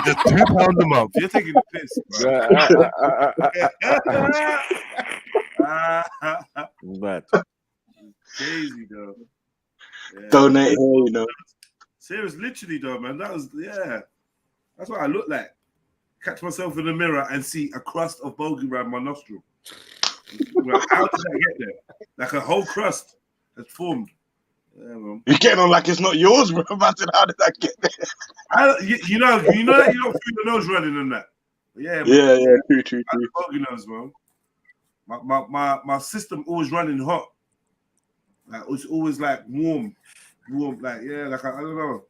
K: just £2 a month. You're taking the piss, bro.
L: Mad.
K: Crazy though. Yeah.
P: Donate here, you know.
K: Serious, literally though, man. That's what I look like. Catch myself in the mirror and see a crust of bogey around my nostril. How did I get there? Like a whole crust has formed. Yeah, man.
P: You're getting on like it's not yours, bro. I said, how did I get there?
K: You know that you don't feel the nose running and that. Yeah,
P: man. Yeah, true.
K: Bogey nose, man. My system always running hot. Like it's always like warm, like like I don't know,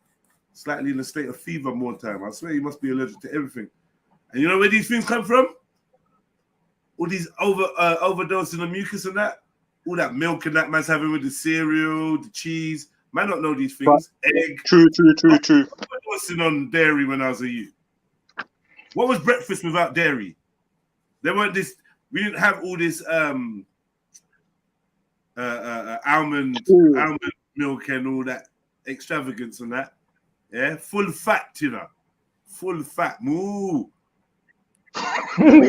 K: slightly in a state of fever more time. I swear you must be allergic to everything. And you know where these things come from? All these overdosing of mucus and that, all that milk and that man's having with the cereal, the cheese. Man, don't know these things. Egg.
P: True.
K: Overdosing on dairy when I was a youth. What was breakfast without dairy? There weren't this. We didn't have all this almond milk and all that extravagance and that. Yeah, full fat, you know. Full fat. Moo.
P: In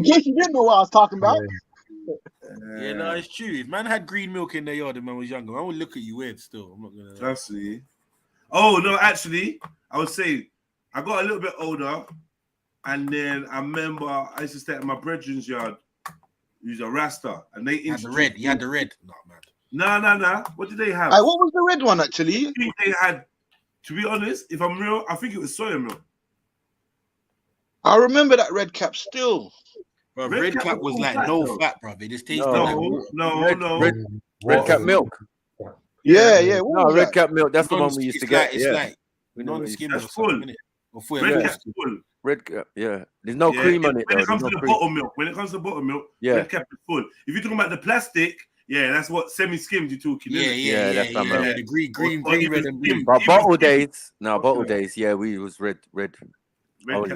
P: case you didn't know what I was talking about.
C: Yeah, no, it's true. If man had green milk in their yard when man was younger, I would look at you weird still. I'm not gonna.
K: Trust me. Oh no, actually, I would say I got a little bit older, and then I remember I used to stay at my brethren's yard. He was a Rasta, and they
C: had the red. He had the red. No, man.
K: No. What did they have?
P: What was the red one actually?
K: I think they had. To be honest, if I'm real, I think it was soya milk.
P: I remember that red cap still.
C: Bro, red cap was like no fat, bro. It just tasted
K: no.
L: Red cap milk.
P: Yeah.
L: No, red cap milk. That's the one we used to get.
C: It's like non-skim.
K: That's full. Red cap's full.
L: Red cap, yeah. There's no cream on it.
K: When it comes to the bottle milk, red cap is full. If you're talking about the plastic, that's what semi-skimmed you're talking.
L: Yeah. That's
C: the green, red, and blue.
L: But bottle days, we was red.
K: Red cap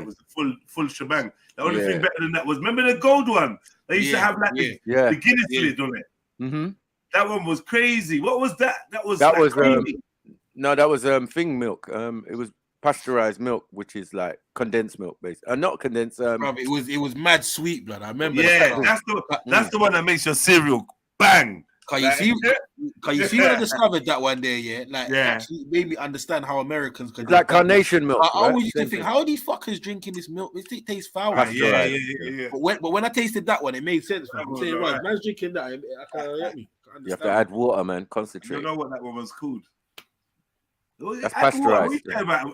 K: was a full shebang. The only thing better than that was, remember the gold one? They used to have like the Guinness lid on it.
L: Mm-hmm.
K: That one was crazy. What was that? That was
L: thing milk. It was pasteurized milk, which is like condensed milk, basically. Not condensed.
C: Bro, it was mad sweet, blood. I remember.
K: Yeah, that's the one that makes your cereal bang.
C: Can you see when I discovered that one day? Actually made me understand how Americans can.
L: Like carnation milk.
C: I always used to think, how are these fuckers drinking this milk? It tastes foul.
K: Yeah.
C: But when I tasted that one, it made sense. Man. I'm saying, right, man's drinking that.
L: You have to add water, man. Concentrate.
K: You don't know what that one was called.
L: That's pasteurized.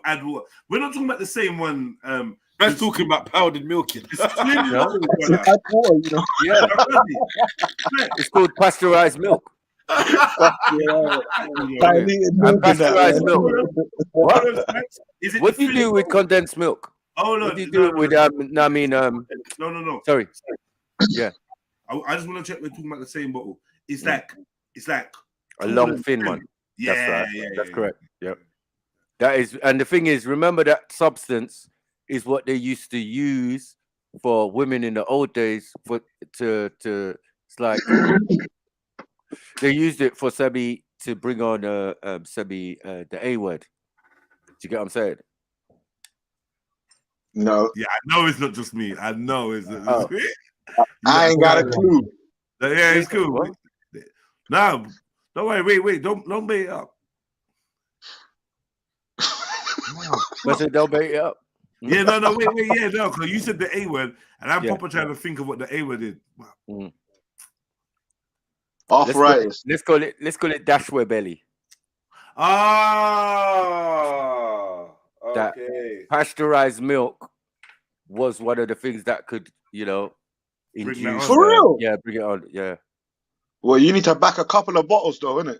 K: Add water. We're not talking about the same one.
C: Man's talking about powdered milk.
L: It's called pasteurized milk. And pasteurized milk. What?
K: Is it
L: What
K: the
L: do you do with condensed milk?
K: Oh no,
L: What do you do with
K: no.
L: Sorry. Yeah.
K: I just want to check we're talking about the same bottle. It's like
L: A long thin one.
K: Yeah,
L: That's right.
K: yeah,
L: That's correct. Yep. That is, and the thing is, remember that substance is what they used to use for women in the old days to it's like they used it for Sebi to bring on Sebi the A word. Do you get what I'm saying?
P: No.
K: Yeah, I know it's not just me. I know it's not just me.
P: I ain't got a clue.
K: Yeah, it's cool. No, don't worry. Wait. Don't bait it up.
L: But so don't bait it up.
K: Yeah, no, wait, yeah, no, because you said the A word, and I'm proper trying to think of what the A word is.
P: Arthritis.
L: Let's call it dashware belly.
K: Ah, okay.
L: That pasteurized milk was one of the things that could, induce.
P: For real?
L: Yeah, bring it on. Yeah.
P: Well, you need to back a couple of bottles, though, innit?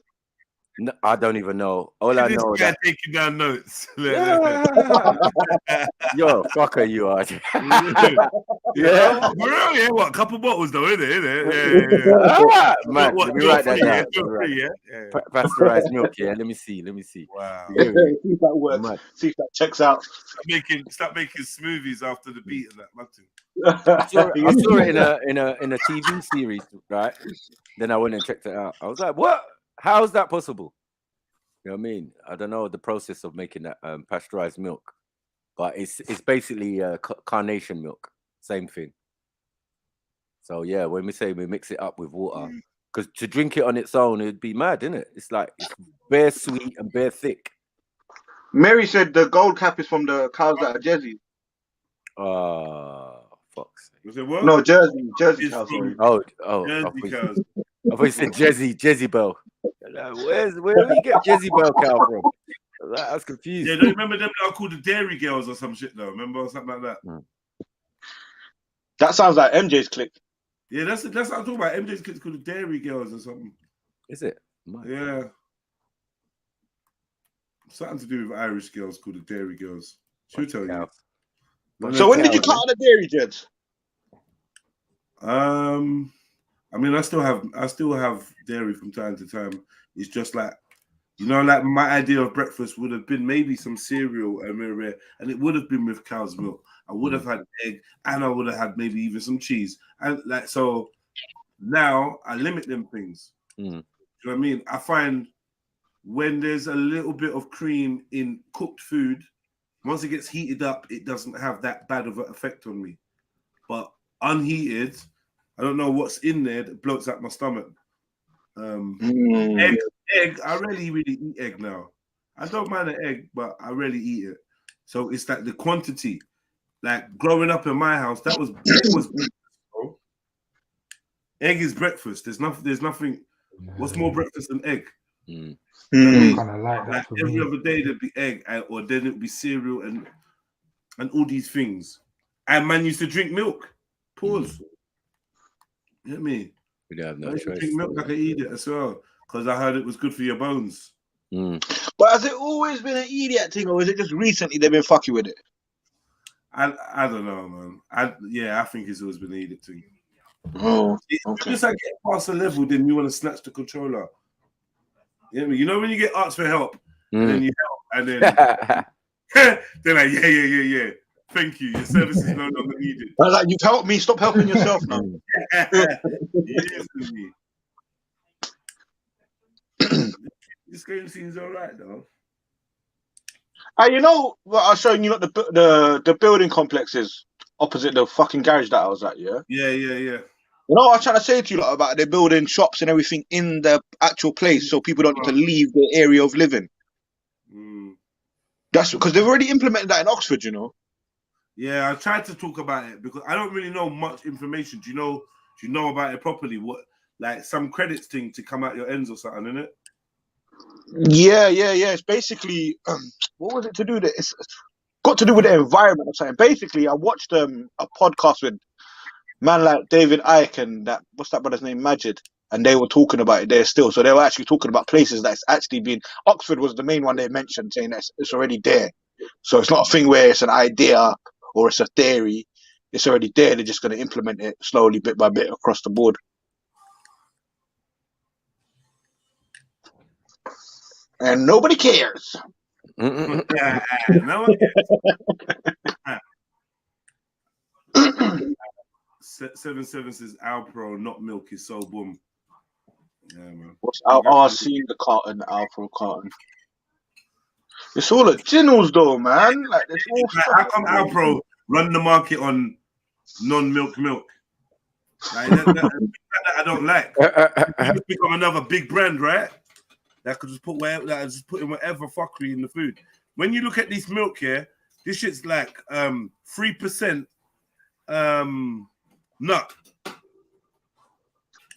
L: No, I don't even know. All I know is that
K: taking down notes.
L: Yo, fucker, you are.
K: Yeah, for real, yeah. What? A couple bottles, though, isn't it?
L: Yeah. Man, let me write that down.
K: Yeah.
L: Pasteurized milk. Yeah, let me see.
K: Wow.
P: See if that works.
L: Mad.
P: See if that checks out.
K: Start making smoothies after the beat and that.
L: I saw it in a TV series, right? Then I went and checked it out. I was like, what? How is that possible? You know what I mean? I don't know the process of making that pasteurized milk, but it's basically carnation milk, same thing. So yeah, when we say we mix it up with water, because to drink it on its own, it'd be mad, isn't it? It's like it's bare sweet and bare thick.
P: Mary said the gold cap is from the cows that are Jersey.
L: Fuck's sake.
K: Was it what?
P: No, Jersey cows.
K: Jersey cows.
L: I thought you said Jezebel. Where do we get Jezebel cow from? I was confused.
K: Yeah, don't you remember them that are called the Dairy Girls or some shit though? Remember something like that?
P: That sounds like MJ's clique.
K: Yeah, that's what I'm talking about. MJ's clique called the Dairy Girls or something.
L: Is it?
K: Yeah. Something to do with Irish girls called the Dairy Girls. She'll tell you.
P: So when did you cut out the dairy, Jeds?
K: I mean, I still have dairy from time to time. It's just like, like my idea of breakfast would have been maybe some cereal and it would have been with cow's milk. I would have had egg, and I would have had maybe even some cheese. And so now I limit them things. Do you know what I mean? I find when there's a little bit of cream in cooked food, once it gets heated up, it doesn't have that bad of an effect on me. But unheated, I don't know what's in there that bloats out my stomach. Egg, I rarely really eat egg now. I don't mind an egg, but I rarely eat it. So it's like the quantity. Like growing up in my house, egg was breakfast, bro. Egg is breakfast. There's nothing. What's more breakfast than egg?
G: Kind of like that.
K: Like every other day there'd be egg, or then it'd be cereal and all these things. And man used to drink milk. Pause. You know what I mean?
L: We don't have no
K: I used to
L: choice.
K: drink milk, I could eat it as well because I heard it was good for your bones.
P: But has it always been an idiot thing, or is it just recently they've been fucking with it?
K: I don't know, man. I think it's always been an idiot thing.
P: Oh,
K: okay. Just like get past a level, then you want to snatch the controller. You know when you get asked for help, and then you help, and then they're like, yeah. Thank you. Your service is no longer needed.
P: I was like, you've helped me. Stop helping yourself now.
K: This game seems all right, though.
P: You know what I was showing you, the building complexes opposite the fucking garage that I was at, yeah?
K: Yeah.
P: You know what I was trying to say to you about they're building shops and everything in the actual place so people don't need to leave their area of living. That's because they've already implemented that in Oxford, you know?
K: Yeah, I tried to talk about it because I don't really know much information. Do you know about it properly? What, like some credits thing to come out your ends or something, isn't it?
P: Yeah. It's basically what was it to do? It's got to do with the environment or something. Basically, I watched a podcast with man like David Icke and what's that brother's name, Majid.
D: and they were talking about it there still. So they were actually talking about places that's actually been. Oxford was the main one they mentioned, saying that it's already there. So it's not a thing where it's an idea or it's a theory. It's already there. They're just going to implement it slowly, bit by bit, across the board. And nobody cares.
K: No one cares. 77 says Alpro, not milk is so boom. Yeah, man.
D: I've seen the carton, the Alpro carton. It's all a ginnels though, man. Like there's all stuff.
K: How come Alpro run the market on non-milk milk? Like that I don't like. It's become another big brand, right? That could just put in whatever fuckery in the food. When you look at this milk here, this shit's like 3% nut.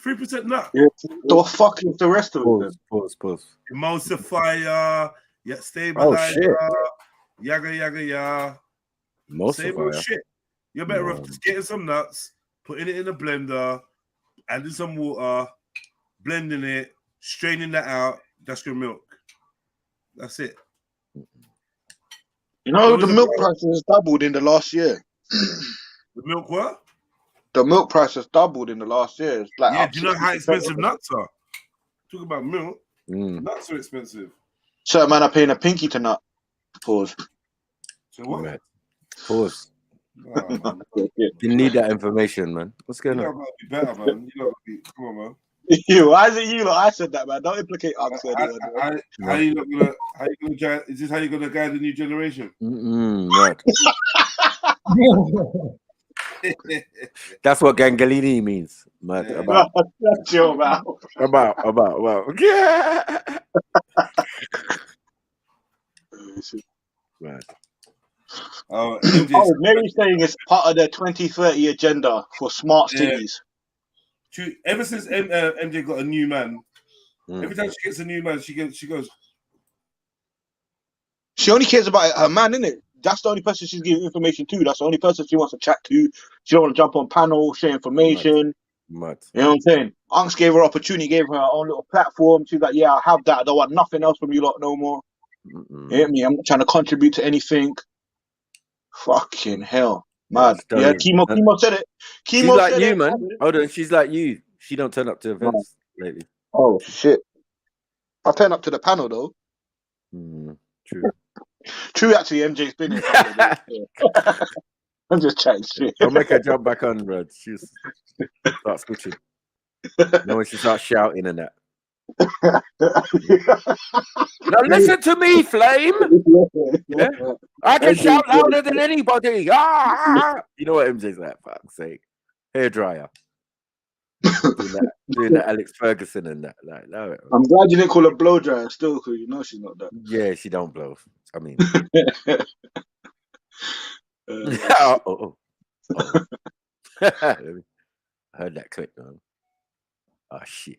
K: 3% nut.
D: Yeah, the fuck is the rest of it?
L: Pause.
K: Emulsifier, stabilizer, yaga. Same old shit. You're better off just getting some nuts, putting it in a blender, adding some water, blending it, straining that out. That's your milk. That's it.
D: You know, the milk price has doubled in the last year.
K: The milk what?
D: The milk price has doubled in the last year. It's like,
K: yeah, do you know how expensive nuts are? Talk about milk. Nuts are expensive.
D: Certain man are paying a pinky to nut. Pause.
K: So what?
L: Right. Pause.
K: Oh,
L: You need that information, man. What's going on?
K: You gotta be better, man. You gotta be. Come on, man.
D: Why is it you? Like, I said that, man. Don't implicate us.
K: How you gonna? Is this how you gonna guide the new generation?
L: Right. That's what Gangalini means. Man.
D: Yeah. That's your mouth.
L: About. Yeah. Right.
K: Oh,
D: Mary's saying it's part of their 2030 agenda for smart cities.
K: Ever since MJ got a new man, every time she gets a new man, she goes.
D: She only cares about her man, innit? That's the only person she's giving information to. That's the only person she wants to chat to. She don't want to jump on panel, share information.
L: Mad.
D: You know what I'm saying? Unks gave her opportunity, gave her own little platform. She's like, yeah, I have that. I don't want nothing else from you lot no more. You hear me? I'm not trying to contribute to anything. Fucking hell. Mad. Yeah, Chemo said it.
L: She's like you, man. Hold on, she's like you. She don't turn up to events lately.
D: Oh, shit. I turn up to the panel, though.
L: True.
D: True, actually, MJ's been here. I'm just chatting shit.
L: Don't make her jump back on, bro. She's start switching. No, when she starts shouting and that. Now listen to me, Flame. Yeah? I can shout louder than anybody. You know what MJ's like, fuck's sake. Hairdryer. doing that Alex Ferguson and that. Like, no.
D: I'm glad you didn't call her blow dryer still, because you know she's not that.
L: Yeah, she don't blow. I mean. I heard that click, man. Oh shit.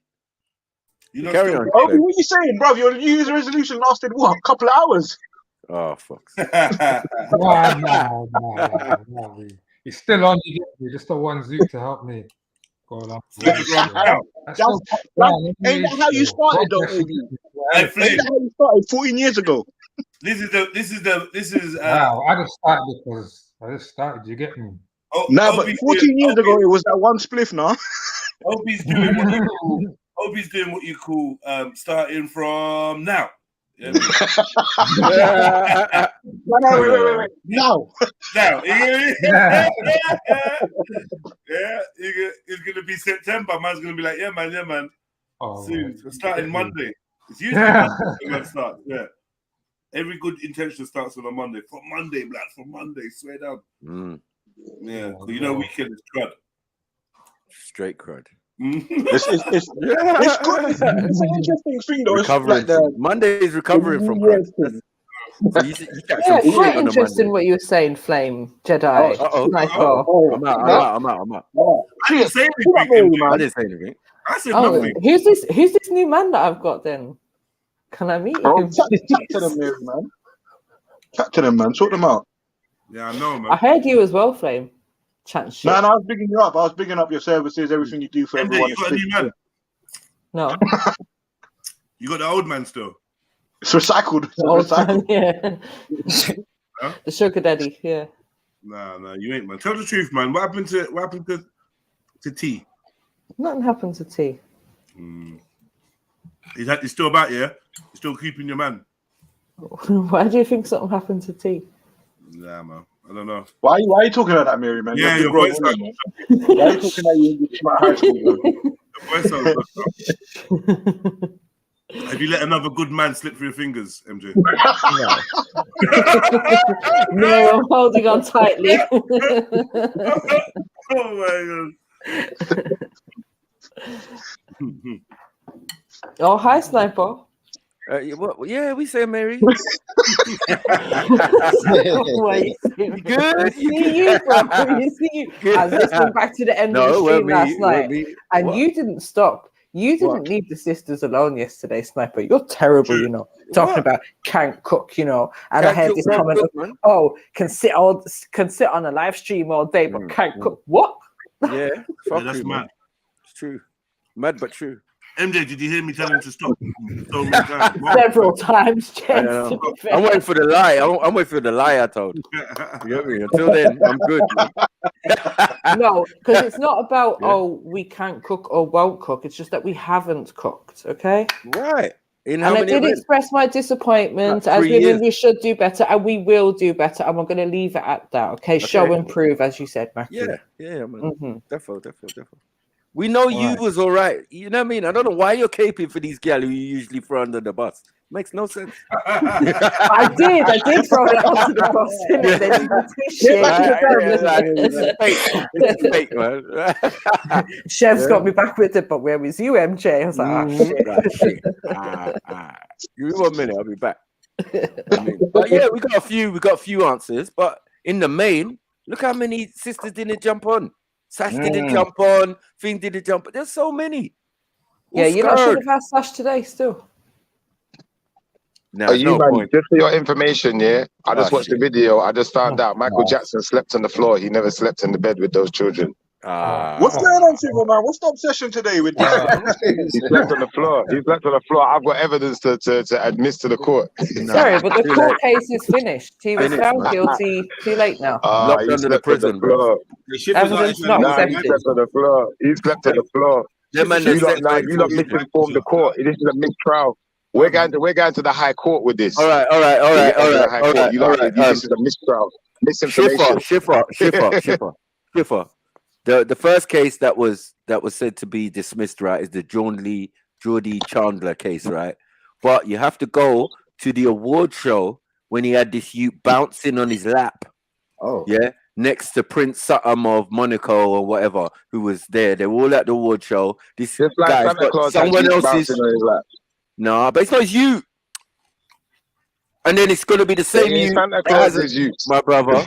K: You know,
D: Carry on. What are you saying, bro? Your New Year's resolution lasted what? A couple of hours.
L: Oh fuck.
G: No. It's still on. You just the one Zook to help me.
K: Ain't that
D: how you started, though? Ain't that how you started 14 years ago?
K: This is.
G: Wow, I just started. You get me?
D: Nah, but 14 years ago it was that one spliff. Now.
K: Obi's doing what you call starting from now. Yeah.
D: Wait. Now.
K: Yeah, it's gonna be September. Man's gonna be like, yeah, man. Soon, starting Monday. It's usually Monday when start. Yeah, every good intention starts on a Monday. From Monday, black. From Monday, swear down. Yeah, you know, weekend is crud.
L: Straight crud.
D: It's good. It's an interesting thing, though.
L: Recovering. Like Monday is recovering from crud.
T: It's quite interesting what you were saying, Flame Jedi.
L: I'm out.
K: I didn't say
L: anything.
K: I said nothing.
T: Who's this new man that I've got then? Can I meet him?
D: Chat to them, man. Chat to them, man. Sort them out.
K: Yeah, I know, man.
T: I heard you as well, Flame. Chat shit.
D: Man, I was bigging you up. I was bigging up your services, everything you do for everyone.
K: You got a new man.
U: No.
N: You got the old man still.
D: It's recycled. It's
U: The old
D: recycled.
U: man, yeah.
N: Huh?
U: The sugar daddy, yeah.
N: Nah, you ain't, man. Tell the truth, man. What happened to T?
U: Nothing happened to T.
N: He's still about, yeah? He's still keeping your man.
U: Why do you think something happened to T?
N: Nah, man. I don't know.
D: Why are you talking like that, Mary, man?
N: Yeah,
D: You're
N: your
D: grown
N: voice
D: woman, man. Why are you talking like you're at high school, bro?
N: Your voice sounds Have you let another good man slip through your fingers, MJ?
U: No, I'm holding on tightly.
N: Oh my god.
U: Oh, hi, Sniper.
L: Yeah, we say Mary.
U: Why
L: You good?
U: You see you, bro. You see you. I was listening back to the end of the stream last night, and you didn't stop. You didn't leave the sisters alone yesterday, Sniper. You're terrible, you know. Talking about can't cook, you know. And I heard this comment of, can sit on a live stream all day, but can't cook. What?
L: Yeah,
N: that's mad.
L: It's true. Mad but true.
N: MJ, did you hear me tell him to stop so many times?
U: Several times, James.
L: I'm waiting for the lie. I'm waiting for the lie I told. You get me? Until then, I'm good.
U: No, because it's not about we can't cook or won't cook. It's just that we haven't cooked. Okay.
L: Right.
U: And I did express my disappointment. As women, we should do better, and we will do better. And we're going to leave it at that. Okay. Show and prove, as you said, Matthew.
L: Yeah, man. Definitely. We know you was all right. You know what I mean? I don't know why you're caping for these gal who you usually throw under the bus. Makes no sense.
U: I did throw it under the bus.
L: It's fake, man.
U: Chef's got me back with it, but where was you, MJ? I was like,
L: shit. Give me 1 minute, I'll be back. But yeah, we got a few answers, but in the main, look how many sisters didn't jump on. Sash didn't jump on. Thing didn't jump on. There's so many.
U: Yeah, you know, should have asked Sash today still.
P: No, man, just for your information, yeah. I just watched the video. I just found out Michael Jackson slept on the floor. He never slept in the bed with those children.
D: What's going on, Silver man? What's the obsession today with this?
P: He slept on the floor. He slept on the floor. I've got evidence to admit to the court.
U: Sorry, but the court case is finished. He was found guilty. Too late now.
L: Locked under the prison, bro.
U: Evidence not accepted.
P: He slept on the floor. He slept on the floor. You lot misinformed the court. This is a mistrial. We're going to the High Court with this.
L: All right.
P: This is a mistrial. Misinformation.
L: Schiffer. The first case that was said to be dismissed, right, is the Geordie Chandler case, right? But you have to go to the award show when he had this youth bouncing on his lap.
D: Oh,
L: yeah, next to Prince Sutton of Monaco or whatever, who was there. They were all at the award show. This guy's got someone else's. No, but it's not you. And then it's gonna be the same you.
P: Santa Claus is you,
L: my brother.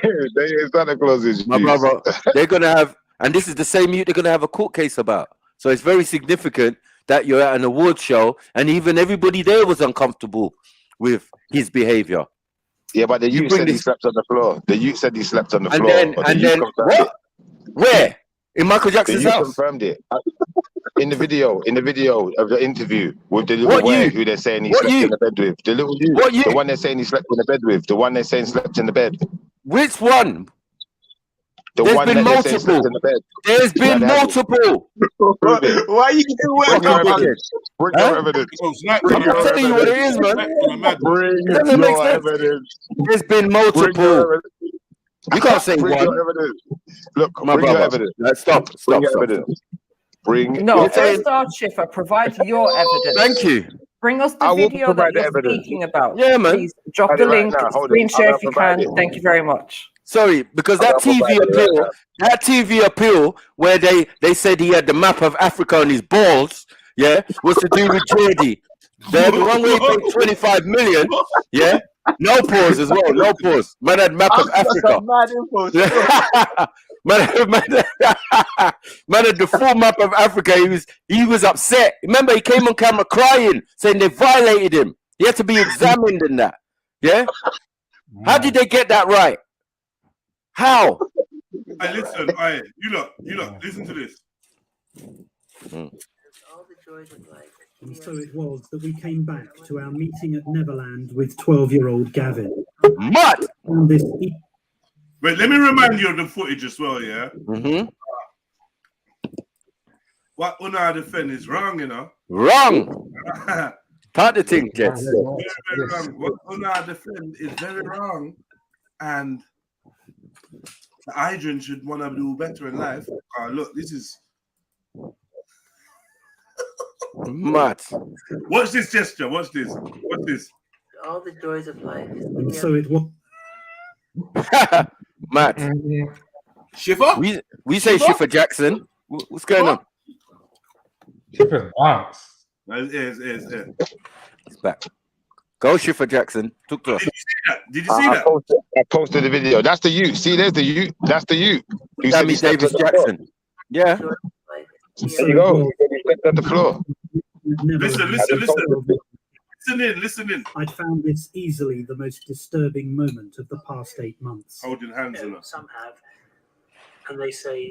P: Santa Claus is
L: my brother. They're gonna have, and this is the same you. They're gonna have a court case about. So it's very significant that you're at an award show, and even everybody there was uncomfortable with his behavior.
P: Yeah, but the youth said he slept on the floor. The youth said he slept on the floor.
L: And then what? Where? In Michael Jackson's house?
P: Confirmed it. In the video of the interview with the little boy who they're saying he slept in the bed with. The little you. The one they're saying he slept in the bed with. The one they're saying slept in the bed.
L: Which one?
P: There's been multiple.
L: There's been multiple.
D: Why are you getting wet?
P: Bring your evidence.
L: I'm telling you what it is, man.
P: Bring your evidence.
L: There's been multiple. You can't say one.
P: Look, bring your evidence.
L: Stop.
U: No, first off, Schiffer, provide your evidence.
L: Thank you.
U: Bring us the video that you're speaking about.
L: Yeah, man.
U: Please drop the link, screen share if you can. Thank you very much.
L: Sorry, because that TV appeal where they said he had the map of Africa on his balls, yeah, was to do with JEDI. The one where he paid 25 million, yeah. No pause as well, no pause. Man had map of Africa. Man had the full map of Africa. He was upset. Remember, he came on camera crying, saying they violated him. He had to be examined in that. Yeah? How did they get that right? How?
N: Hey, listen, you look, listen to this.
M: All the joys of life. And so it was that we came back to our meeting at Neverland with 12-year-old Gavin.
L: Mad!
M: And this
K: Wait, let me remind you of the footage as well, yeah?
L: Mm-hmm.
K: What Una defend is wrong, you know?
L: Wrong! Start the thing, Jets.
K: Very, very wrong. What Una defend is very wrong. And the hydrant should want to do better in life. Look, this is...
L: Mad.
K: Watch this gesture. Watch this. Watch this.
V: All the joys of life.
M: And so it was.
L: Matt.
C: Schiffer?
L: We say Schiffer Jackson. What's going on?
G: Schiffer's bounce.
L: It's back. Go Schiffer Jackson. Talk to us.
K: Did you see that? Did you see that?
P: I posted the video. That's the you. See, there's the you. That's the you.
L: Sammy Davis Jackson. Yeah.
P: There you go. He stepped on the floor.
K: Listen in.
M: I found this easily the most disturbing moment of the past 8 months.
K: Holding hands on us.
V: Some have, and they say,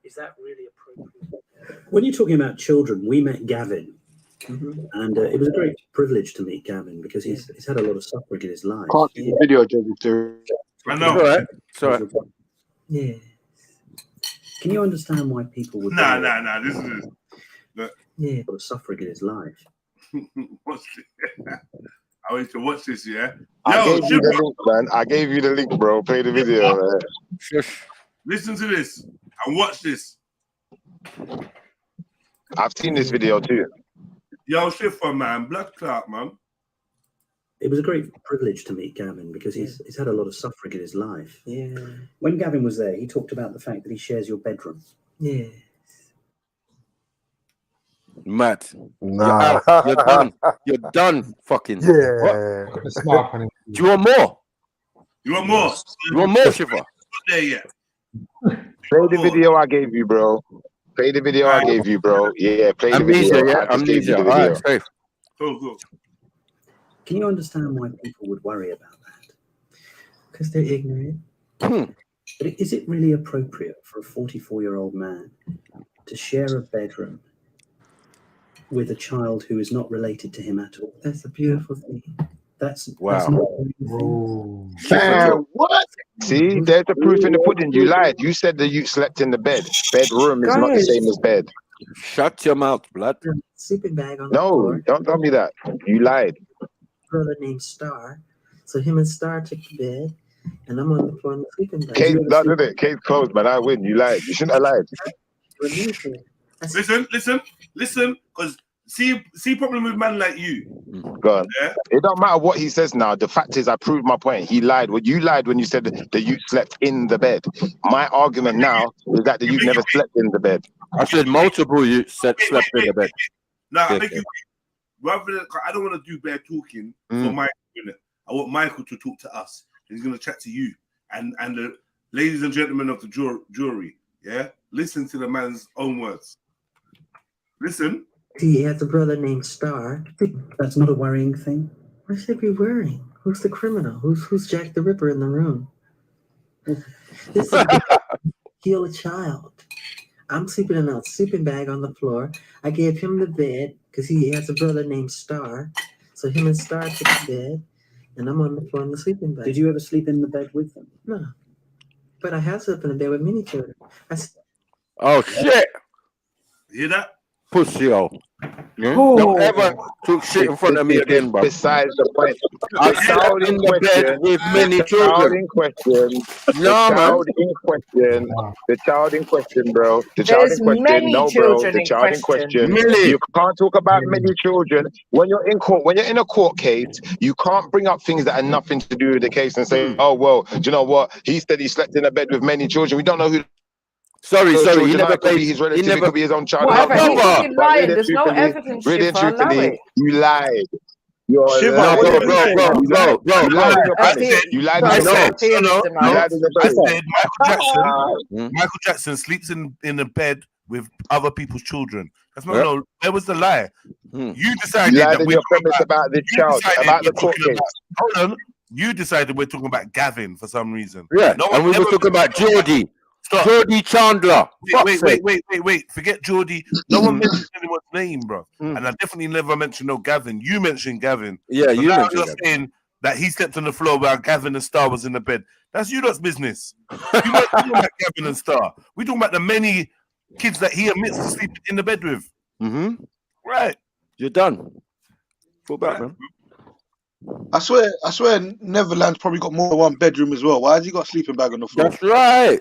V: "Is that really appropriate?"
M: When you're talking about children, we met Gavin, and it was a great privilege to meet Gavin because he's had a lot of suffering in his life.
D: Can't see the video, Jody.
K: I know.
L: It's all right.
M: Yeah. Can you understand why people would?
K: Nah. This is.
M: Yeah, a lot of suffering in his life.
K: Watch it. I want you to watch this, yeah?
P: I gave you the link, man. I gave you the link, bro. Play the video, man.
K: Listen to this and watch this.
P: I've seen this video too.
K: Yo, Schiffer, man. Blood clot, man.
M: It was a great privilege to meet Gavin because he's had a lot of suffering in his life.
V: Yeah.
M: When Gavin was there, he talked about the fact that he shares your bedroom.
V: Yeah.
L: Matt.
R: Nah.
L: You're done. You're done. Fucking.
R: Yeah.
L: What? Do you want more?
K: You want more?
L: You want more, Schiffer?
K: There, yeah.
P: Play the video I gave you, bro. Play the video I gave you, bro. Yeah, play the video.
L: Yeah,
P: I just gave you the
L: All
P: video.
L: right, safe.
K: Cool.
M: Can you understand why people would worry about that?
V: Because they're ignorant.
M: But is it really appropriate for a 44-year-old man to share a bedroom with a child who is not related to him at all?
V: That's a beautiful thing.
M: That's
L: wow.
P: What? See, there's the proof in the pudding. You lied. You said that you slept in the bed. Bedroom is not the same as bed.
L: Shut your mouth, blood.
V: Sleeping bag on the floor.
P: No, don't tell me that. You lied.
V: Brother named Star. So him and Star took the bed, and I'm on the floor in the sleeping bag.
P: Case, no, did it? Case closed, man. I win. You lied. You shouldn't have lied.
K: Listen, because see problem with man like you.
P: Go on.
K: Yeah?
P: It don't matter what he says now. The fact is, I proved my point. He lied. Well, you lied when you said that you slept in the bed. My argument now is that you've never slept in the bed.
L: I said multiple you slept in the bed.
K: Now, I make you rather than I don't want to do bare talking for Michael. I want Michael to talk to us. He's going to chat to you and the ladies and gentlemen of the jury. Yeah, listen to the man's own words. Listen.
V: He has a brother named Star.
M: That's not a worrying thing.
V: Why should it be worrying? Who's the criminal? Who's Jack the Ripper in the room? This is heal a child. I'm sleeping in a sleeping bag on the floor. I gave him the bed because he has a brother named Star. So him and Star took the bed, and I'm on the floor in the sleeping bag.
M: Did you ever sleep in the bed with them?
V: No. But I have slept in the bed with many children.
L: Oh, shit.
K: You hear that?
L: Pussy-o. Don't ever talk shit in front of me again, bro.
P: Besides the point,
L: I slept in the bed with many children.
P: The child in question, bro. The child in question, no, bro. The child in question. You can't talk about many children when you're in court. When you're in a court case, you can't bring up things that are nothing to do with the case and say, "Oh well, do you know what? He said he slept in a bed with many children." We don't know who.
L: Sorry, he never
P: paid his relative. He could be his own child.
V: Whatever, he's fucking lying. There's no evidence.
P: Really, truthfully, you lied.
L: Bro.
P: You lied.
L: I said
N: Michael Jackson sleeps in a bed with other people's children. That's not no. Where was the lie? You decided that
P: we're talking about the child, about the court case.
N: Hold on. You decided we're talking about Gavin for some reason.
L: Yeah, and we were talking about Jody. Geordie Chandler.
N: Wait. Forget Geordie. No one mentioned anyone's name, bro. And I definitely never mentioned no Gavin. You mentioned Gavin.
L: Yeah,
N: so
L: you
N: now
L: mentioned
N: you're
L: Gavin.
N: saying that he slept on the floor while Gavin and Star was in the bed. That's you lot's business. You not talking about Gavin and Star. We talking about the many kids that he admits to sleep in the bed with. Right.
L: You're done. Fall back, man.
D: I swear, Neverland's probably got more than one bedroom as well. Why has he got a sleeping bag on the floor?
L: That's right.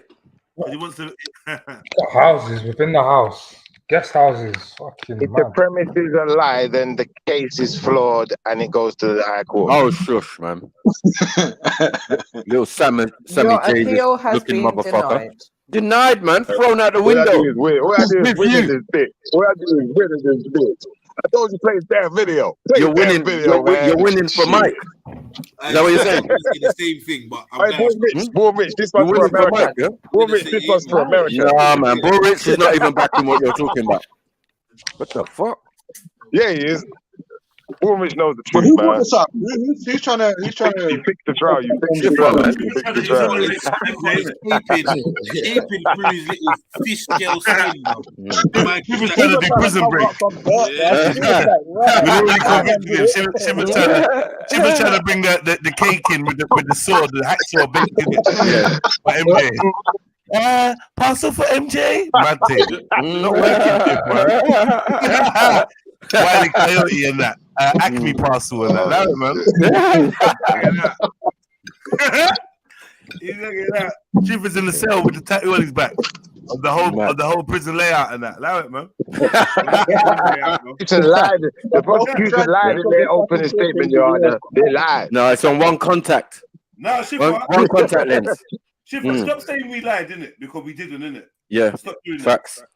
N: He wants to.
G: Got houses within the house, guest houses. Fucking
P: If the
G: mad.
P: premise is a lie, then the case is flawed and it goes to the High Court.
L: Oh, shush, man. Little Sammy
T: Your
L: Davis
T: appeal has
L: looking
T: been
L: motherfucker.
T: denied.
L: Denied, man. Thrown out the
P: All I
L: window.
P: do is win. All I do is
L: With
P: win in
L: you.
P: this bit. All I do is win in this bit. I told you play the damn video. Play
L: You're
P: the damn
L: winning.
P: video, man.
L: You're winning for Mike. Is that what you're saying?
C: The same thing, but I'm glad.
P: Boom Rich, this
L: You're
P: one's for
L: winning for Mike,
P: America.
L: yeah?
P: Boom Rich, this one's for America.
L: Nah, man. Bull Rich is not even backing what you're talking about. What the fuck?
P: Yeah, he is. Boom Rich knows the
D: But
P: truth,
D: who
P: man.
D: brought this up? Who's trying to?
P: You fixed the trial. You fixed the trial. You fixed the trial.
C: Escaping through his little fish tail skin.
N: He was trying to do prison break. She was trying to bring the cake in with the sword, the hacksaw baked in it. For MJ. Parcel for MJ? Mad thing. Not working, man. Wiley Coyote and that. Acme parcel and that. Love it, man. He's looking at that. Chief is in the cell with the tattoo on his back. Of the whole prison layout and that. Allow it, man.
P: The prosecution lied in their opening statement, Your Honor. They lied.
L: No, it's on one contact.
K: No, Shifa.
L: One contact lens.
K: Shifa, stop saying we lied, innit? Because we didn't, innit?
L: Yeah.
K: Stop doing
L: Facts.
K: That.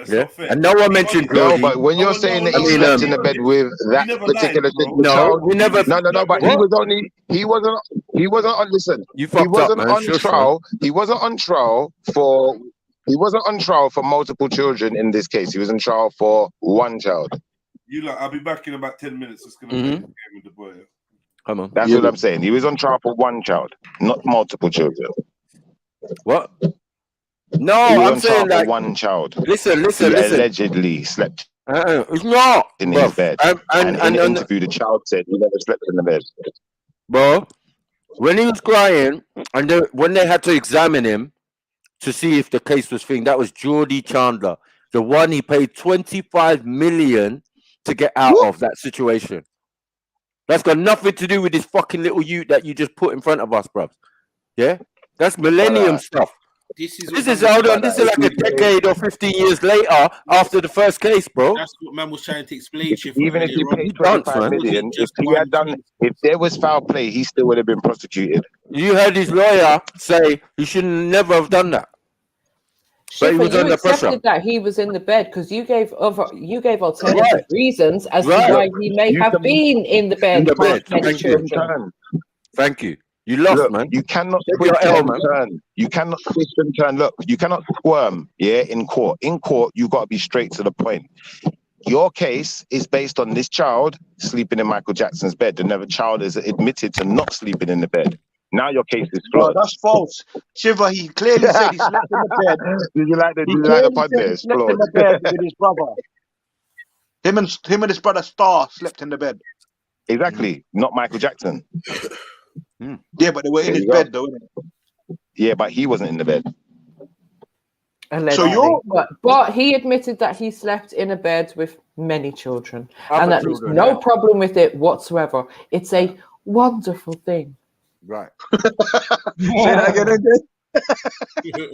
L: Yeah. And no one mentioned
P: No,
L: Geordie.
P: but when you're saying that he slept in the bed with that particular child,
L: we never.
P: No, but he wasn't on. Listen,
L: You fucked up, man.
P: on trial. He wasn't on trial for multiple children in this case. He was on trial for one child.
K: You like, I'll be back in about 10 minutes. It's gonna be a game with the boy.
L: Come on.
P: That's what I'm saying. He was on trial for one child, not multiple children.
L: What? No, I'm saying like
P: one child.
L: Listen.
P: He allegedly slept.
L: It's not
P: in his bed. And in the interview, the child said he never slept in the bed.
L: Bro, when he was crying, and when they had to examine him to see if the case was thing, that was Geordie Chandler, the one he paid 25 million to get out of that situation. That's got nothing to do with this fucking little ute that you just put in front of us, bruv. Yeah, that's millennium stuff. This is hold on. This is like a decade or 15 years later after the first case, bro.
C: That's what man was trying to explain.
P: Even if he paid 25 million, if there was foul play, he still would have been prosecuted.
L: You heard his lawyer say he should never have done that. But he was under pressure.
T: That he was in the bed because you gave alternative reasons as to why he may have been in the bed.
L: Thank you. You lost, man.
P: You cannot twist and turn. You cannot twist and turn. Look, you cannot squirm, in court. In court, you got to be straight to the point. Your case is based on this child sleeping in Michael Jackson's bed. The child is admitted to not sleeping in the bed. Now your case is flawed.
D: No, that's false. Shiva, he clearly said he slept in the bed.
P: Did you like the pod there?
D: He slept in the bed with his brother. Him and his brother Star slept in the bed.
P: Exactly. Not Michael Jackson.
D: Yeah, but they were in his bed, though, innit?
P: Yeah, but he wasn't in the bed.
T: So but he admitted that he slept in a bed with many children, and that there's no problem with it whatsoever. It's a wonderful thing.
L: Right.
D: Say that again.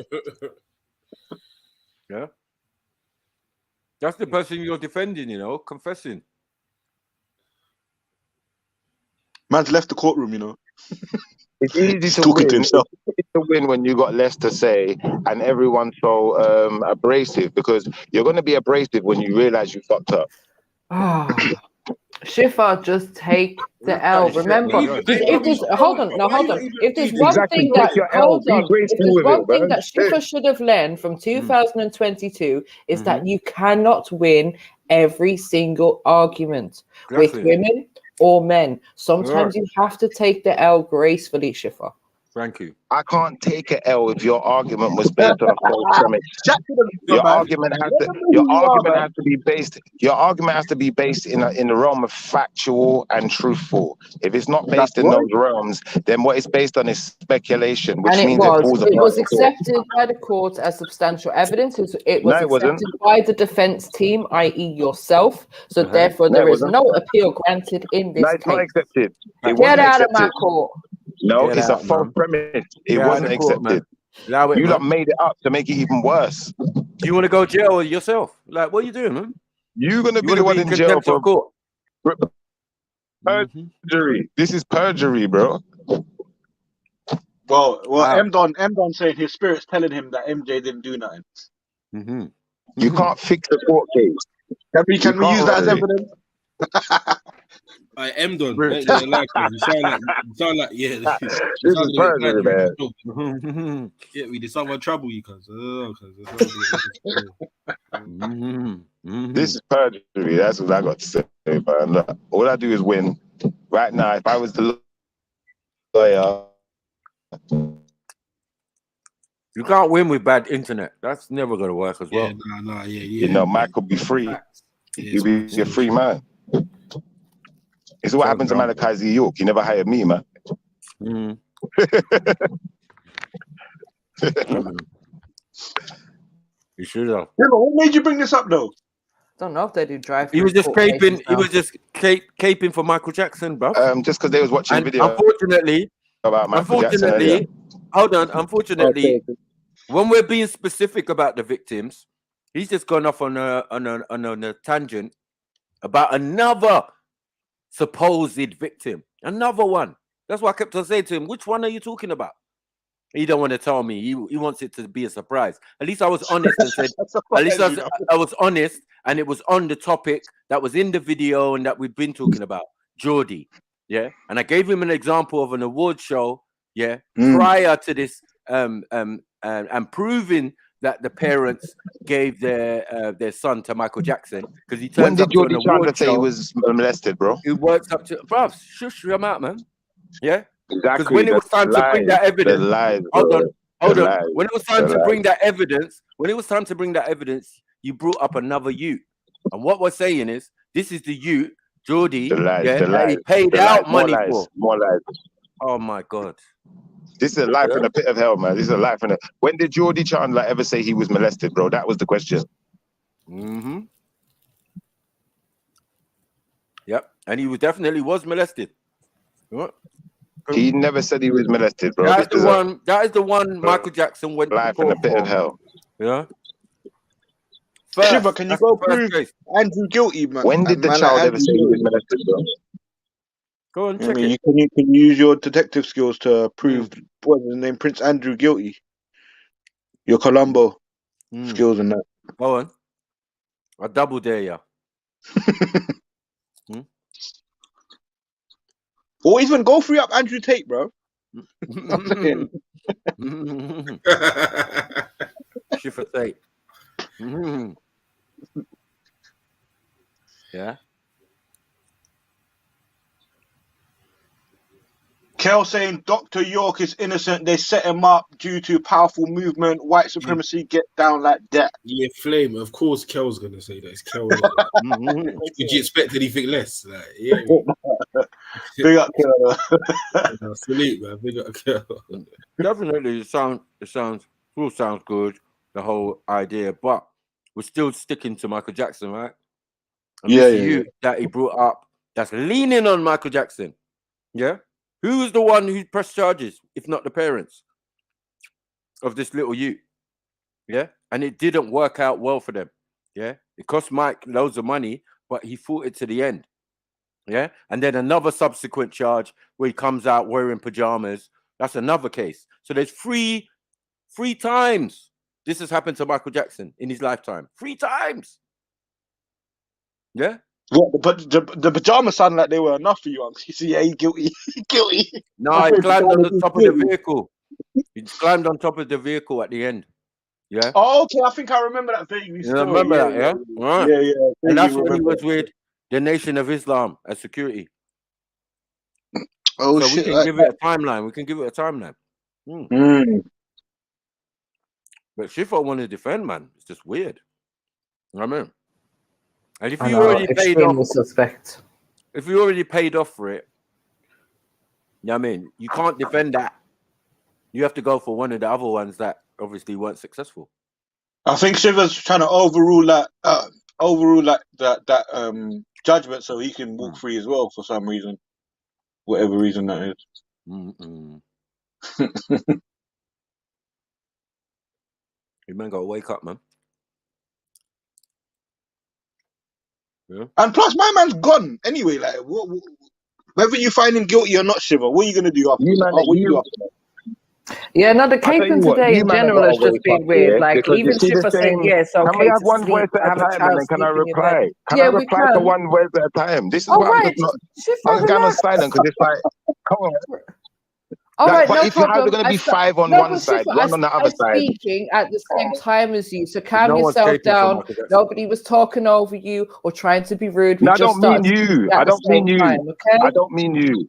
L: Yeah. That's the person you're defending, confessing.
D: Man's left the courtroom,
P: It's easy to win. It's easy to win when you got less to say and everyone's so abrasive, because you're going to be abrasive when you realize you fucked up.
T: Shifa, just take the L. Remember, if there's hold on. If there's one thing that that Shifa should have learned from 2022 is that you cannot win every single argument with women or men. Sometimes you have to take the L gracefully, Shifa.
L: Thank you.
P: I can't take an L if your argument was based on a false premise. Your argument has to be based. Your argument has to be based in the realm of factual and truthful. If it's not based in those realms, then what it's based on is speculation, which
T: And
P: means it falls apart.
T: it was accepted by the court as substantial evidence. It was accepted by the defense team, i.e. yourself. So therefore, there is no appeal granted in this case.
P: Not accepted.
T: Get out of my court.
P: No, it's a false premise. It wasn't accepted. You lot made it up to make it even worse.
L: Do you want to go jail yourself? Like, what are you doing, man?
P: You're gonna be the one in jail for perjury. This is perjury, bro.
D: Well, M-Don saying his spirit's telling him that MJ didn't do nothing.
P: You can't fix the court case.
D: Can we use that as evidence?
C: I am done. You sound like
P: this is perjury, man.
C: Yeah, we did someone trouble you, cuz.
P: This is perjury. That's what I got to say, man. Look, all I do is win. Right now, if I was the lawyer,
L: you can't win with bad internet. That's never gonna work as well.
P: You know, Mike could be free. You'll be a free man. It's what happened to Malachi Z. York. He never hired me, man.
D: You
L: should have.
D: Yeah, but what made you bring this up, though?
T: Don't know if they do drive.
L: He was just caping. He was just caping for Michael Jackson, bro.
P: Just because they was watching video.
L: Unfortunately,
P: about Michael Jackson.
L: Hold on. Unfortunately, when we're being specific about the victims, he's just gone off on a tangent about another supposed victim, another one. That's why I kept on saying to him, which one are you talking about? He don't want to tell me. He wants it to be a surprise. At least I was honest and said, at least I was honest, and it was on the topic that was in the video and that we've been talking about, Geordie. Yeah. And I gave him an example of an award show, prior to this, and proving that the parents gave their son to Michael Jackson because he turned up to an award show.
P: Say he was molested, bro?
L: He works up to, bro, shush him out, man. Yeah,
P: exactly.
L: Because when it was time to bring that evidence, hold on. When it was time to bring that evidence, you brought up another youth, and what we're saying is this is the youth, Geordie, that he paid out money for.
P: More lies.
L: Oh my God.
P: This is a life in a pit of hell, man. This is a life in a... When did Geordie Chandler ever say he was molested, bro? That was the question.
L: Yep. And he definitely was molested. What?
P: He never said he was molested, bro.
L: That is the one Michael Jackson went
P: life in a pit of hell.
L: Yeah.
D: Shiva, can you go prove Andrew guilty, man?
P: When did the child ever say he was molested, bro?
L: Go on,
D: check it. You can use your detective skills to prove what's his name, Prince Andrew guilty. Your Columbo skills and that.
L: Go on. I double dare ya.
D: Or even go free up Andrew Tate, bro.
L: Shifa Tate. Yeah.
D: Kel saying Dr. York is innocent. They set him up due to powerful movement, white supremacy, get down like that.
C: Yeah, flame. Of course, Kel's gonna say that. It's Kel. Did you expect anything less? Like, yeah.
D: Big up, Kel.
C: Salute, man. Big up, Kel.
L: Definitely, it sounds good. The whole idea, but we're still sticking to Michael Jackson, right? And that he brought up that's leaning on Michael Jackson. Yeah. Who's the one who pressed charges, if not the parents of this little youth? Yeah. And it didn't work out well for them. Yeah. It cost Mike loads of money, but he fought it to the end. Yeah. And then another subsequent charge where he comes out wearing pajamas. That's another case. So there's three times this has happened to Michael Jackson in his lifetime. 3 times. Yeah.
D: Yeah, but the pajamas sounded like they were enough for you, Uncle. You see, yeah, he guilty. Guilty.
L: No, he climbed on the top of the vehicle. He climbed on top of the vehicle at the end. Yeah.
D: Oh, okay. I think I remember that vaguely.
L: You remember that, yeah? Right.
D: Yeah.
L: And that's when he was with the Nation of Islam as security.
D: Oh,
L: so
D: shit.
L: We can give it a timeline. But Shifa want to defend, man. It's just weird. You know what I mean? And if
T: I
L: you
T: know,
L: already paid
T: extremely
L: off,
T: suspect.
L: if you already paid off for it, you know what I mean? You can't defend that. You have to go for one of the other ones that obviously weren't successful.
D: I think Shiva's trying to overrule that judgment so he can walk free as well for some reason, whatever reason that is.
L: You man gotta wake up, man. Yeah.
D: And plus, my man's gone anyway. Like, whether you find him guilty or not, Shiva, what are you gonna do after? What do you do after that?
T: Yeah, no, the caping today in general has just been weird. Like, even Shifa saying, yes,
P: Can
T: okay
P: we have
T: to
P: one voice
T: sleep,
P: at a
T: have a
P: time, and
T: child
P: then can I
T: sleep in your bed.
P: reply? Can I
T: Yeah, we
P: reply to
T: can.
P: one voice at a time? This is
T: All
P: why I'm
T: right,
P: just not.
T: Shifa,
P: I'm gonna
T: relax.
P: silent because it's like, come on.
T: All
P: Like,
T: right,
P: but
T: no
P: if you have
T: problem.
P: going to be 5 on
T: No,
P: one
T: but
P: side,
T: Shifa,
P: 1 on the other
T: I'm
P: side.
T: speaking at the same time as you, so calm
P: no one's
T: yourself
P: caping for
T: down.
P: Michael Jackson.
T: Nobody was talking over you or trying to be rude. We
P: No, I
T: just
P: don't mean
T: started
P: you.
T: speaking
P: I
T: at the
P: don't mean
T: same
P: you.
T: time, okay?
P: I don't mean you.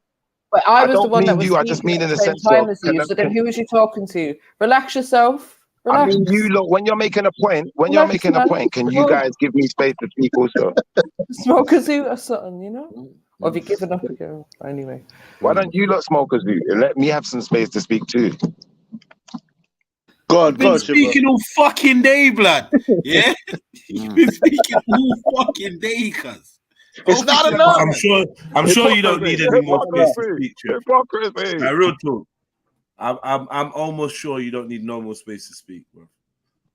T: But I
P: I
T: was the
P: don't
T: one that
P: mean
T: was
P: you. I just
T: speaking
P: mean
T: at
P: in
T: the
P: the
T: same
P: sense
T: time
P: of
T: as you. So then who was you talking to? Relax yourself.
P: I
T: Relax.
P: mean, you lot, when you're making a point,
T: Relax, man.
P: can you guys give me space to speak also?
T: Smoke a zoo or something, you know? Or have you given up again? Anyway.
P: Why don't you lot smoke a zoo and let me have some space to speak too?
C: You've been speaking all fucking day, blood. Yeah? You've been speaking all fucking day, cuz.
D: It's not enough.
K: I'm sure you don't need any more space to speak, Trev.
P: Hypocrisy.
K: Like, real talk. I'm almost sure you don't need no more space to speak, bro.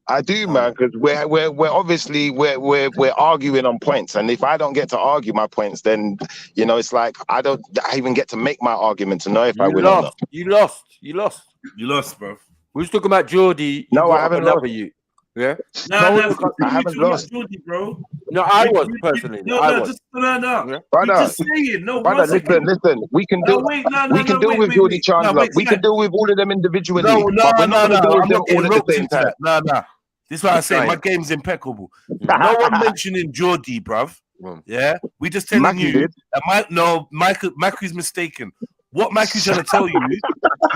P: I do, man, because we're obviously we're arguing on points, and if I don't get to argue my points, then you know it's like I even get to make my argument to know if I win or not.
L: You lost. You
K: lost, bro.
L: We was talking about Geordie.
P: No, I
L: brought up
P: haven't
L: another
P: lost.
L: you. Yeah.
K: Nah,
P: I haven't lost.
K: Geordie, bro.
L: No, I was personally.
K: No.
L: Yeah.
K: We're just saying. No,
P: brother, listen. We can do. We can deal with Geordie Chandler. We can deal with all of them individually.
K: No.
P: But we're not going to deal with
K: I'm
P: them
K: not getting
P: all at the
K: roped
P: same
K: into
P: time.
K: that. Nah. This is why I say my game's impeccable. No one mentioning Geordie, bruv. Yeah, we just telling
P: Mackie
K: you
P: did.
K: that Mackie's mistaken. What Mackie's trying to tell you?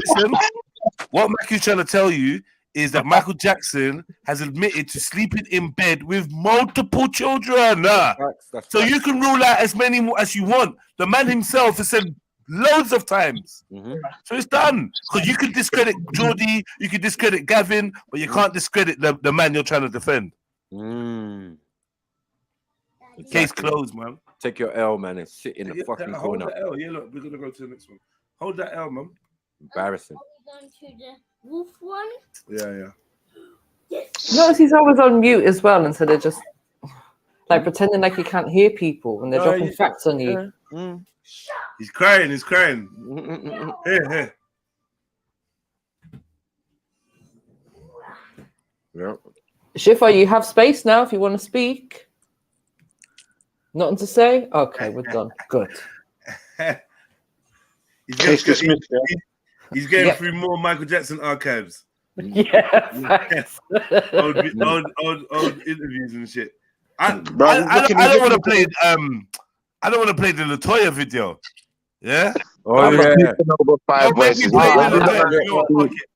K: Listen, what Mackie's trying to tell you is that Michael Jackson has admitted to sleeping in bed with multiple children. So you can rule out as many as you want. The man himself has said loads of times. So it's done. Because you can discredit Geordie, you can discredit Gavin, but you can't discredit the man you're trying to defend.
L: Exactly.
K: Case closed, man.
L: Take your L, man, and sit in the fucking
K: Hold
L: corner.
K: that L. Yeah, look, we're gonna go to the next one. Hold that L, man.
L: Embarrassing.
E: Going to the wolf one.
K: Yeah.
T: Notice he's always on mute as well, instead of just like pretending like you can't hear people when they're dropping facts on you.
K: He's crying. Here.
L: Yeah.
T: Shifa, you have space now if you want to speak. Nothing to say? Okay, we're done. Good.
K: He's getting through more Michael Jackson archives.
T: Yeah.
K: Old interviews and shit. I don't want to play. I don't want to play the LaToya video. Yeah.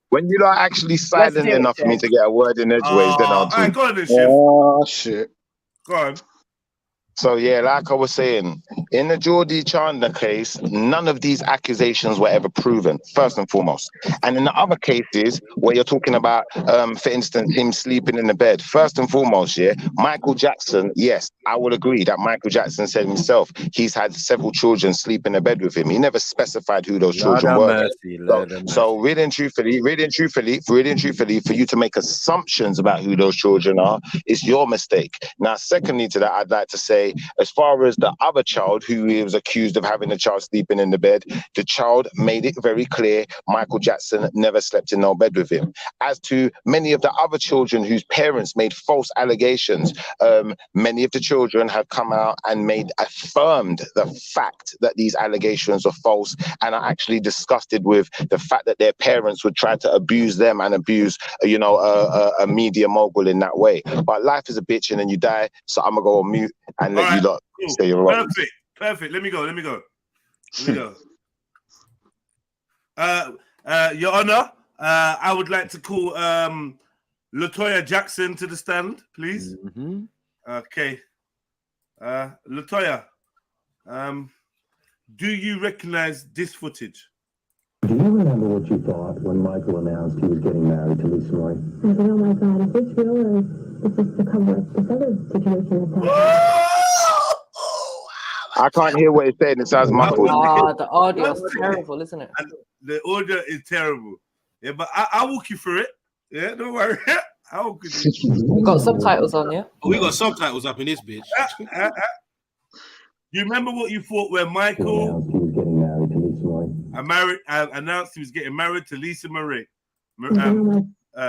P: When you're not actually silent enough for me to get a word in edgeways, then I'll do.
K: Go on then,
P: shit.
K: Go on.
P: So yeah, like I was saying, in the Geordie Chandler case, none of these accusations were ever proven, first and foremost. And in the other cases where you're talking about, for instance, him sleeping in the bed, first and foremost, yeah, Michael Jackson, yes, I would agree that Michael Jackson said himself he's had several children sleep in the bed with him. He never specified who those children were. So really and truthfully, for you to make assumptions about who those children are, it's your mistake. Now, secondly to that, I'd like to say, as far as the other child who was accused of having a child sleeping in the bed, the child made it very clear Michael Jackson never slept in no bed with him. As to many of the other children whose parents made false allegations, many of the children have come out and affirmed the fact that these allegations are false, and are actually disgusted with the fact that their parents would try to abuse them and abuse, a media mogul in that way. But life is a bitch, and then you die. So I'm gonna go on mute and let you lot say your right.
K: Perfect. Let me go. Your Honor,
N: I would like to call Latoya Jackson to the stand, please. Okay. Latoya, do you recognize this footage?
F: Do you remember what you thought when Michael announced he was getting married to Lisa Marie?
Q: I said, oh my God, is this real or is this to cover up this other situation that's happening?
P: I can't hear what it's saying. It sounds muffled.
T: Ah, the audio is terrible, isn't it?
N: The audio is terrible. Yeah, but I'll walk you through it. Yeah, don't worry. I'll walk you through it.
T: We've got subtitles on, yeah?
C: We got subtitles up in this bitch.
N: You remember what you thought when Michael announced he was getting married to Lisa Marie?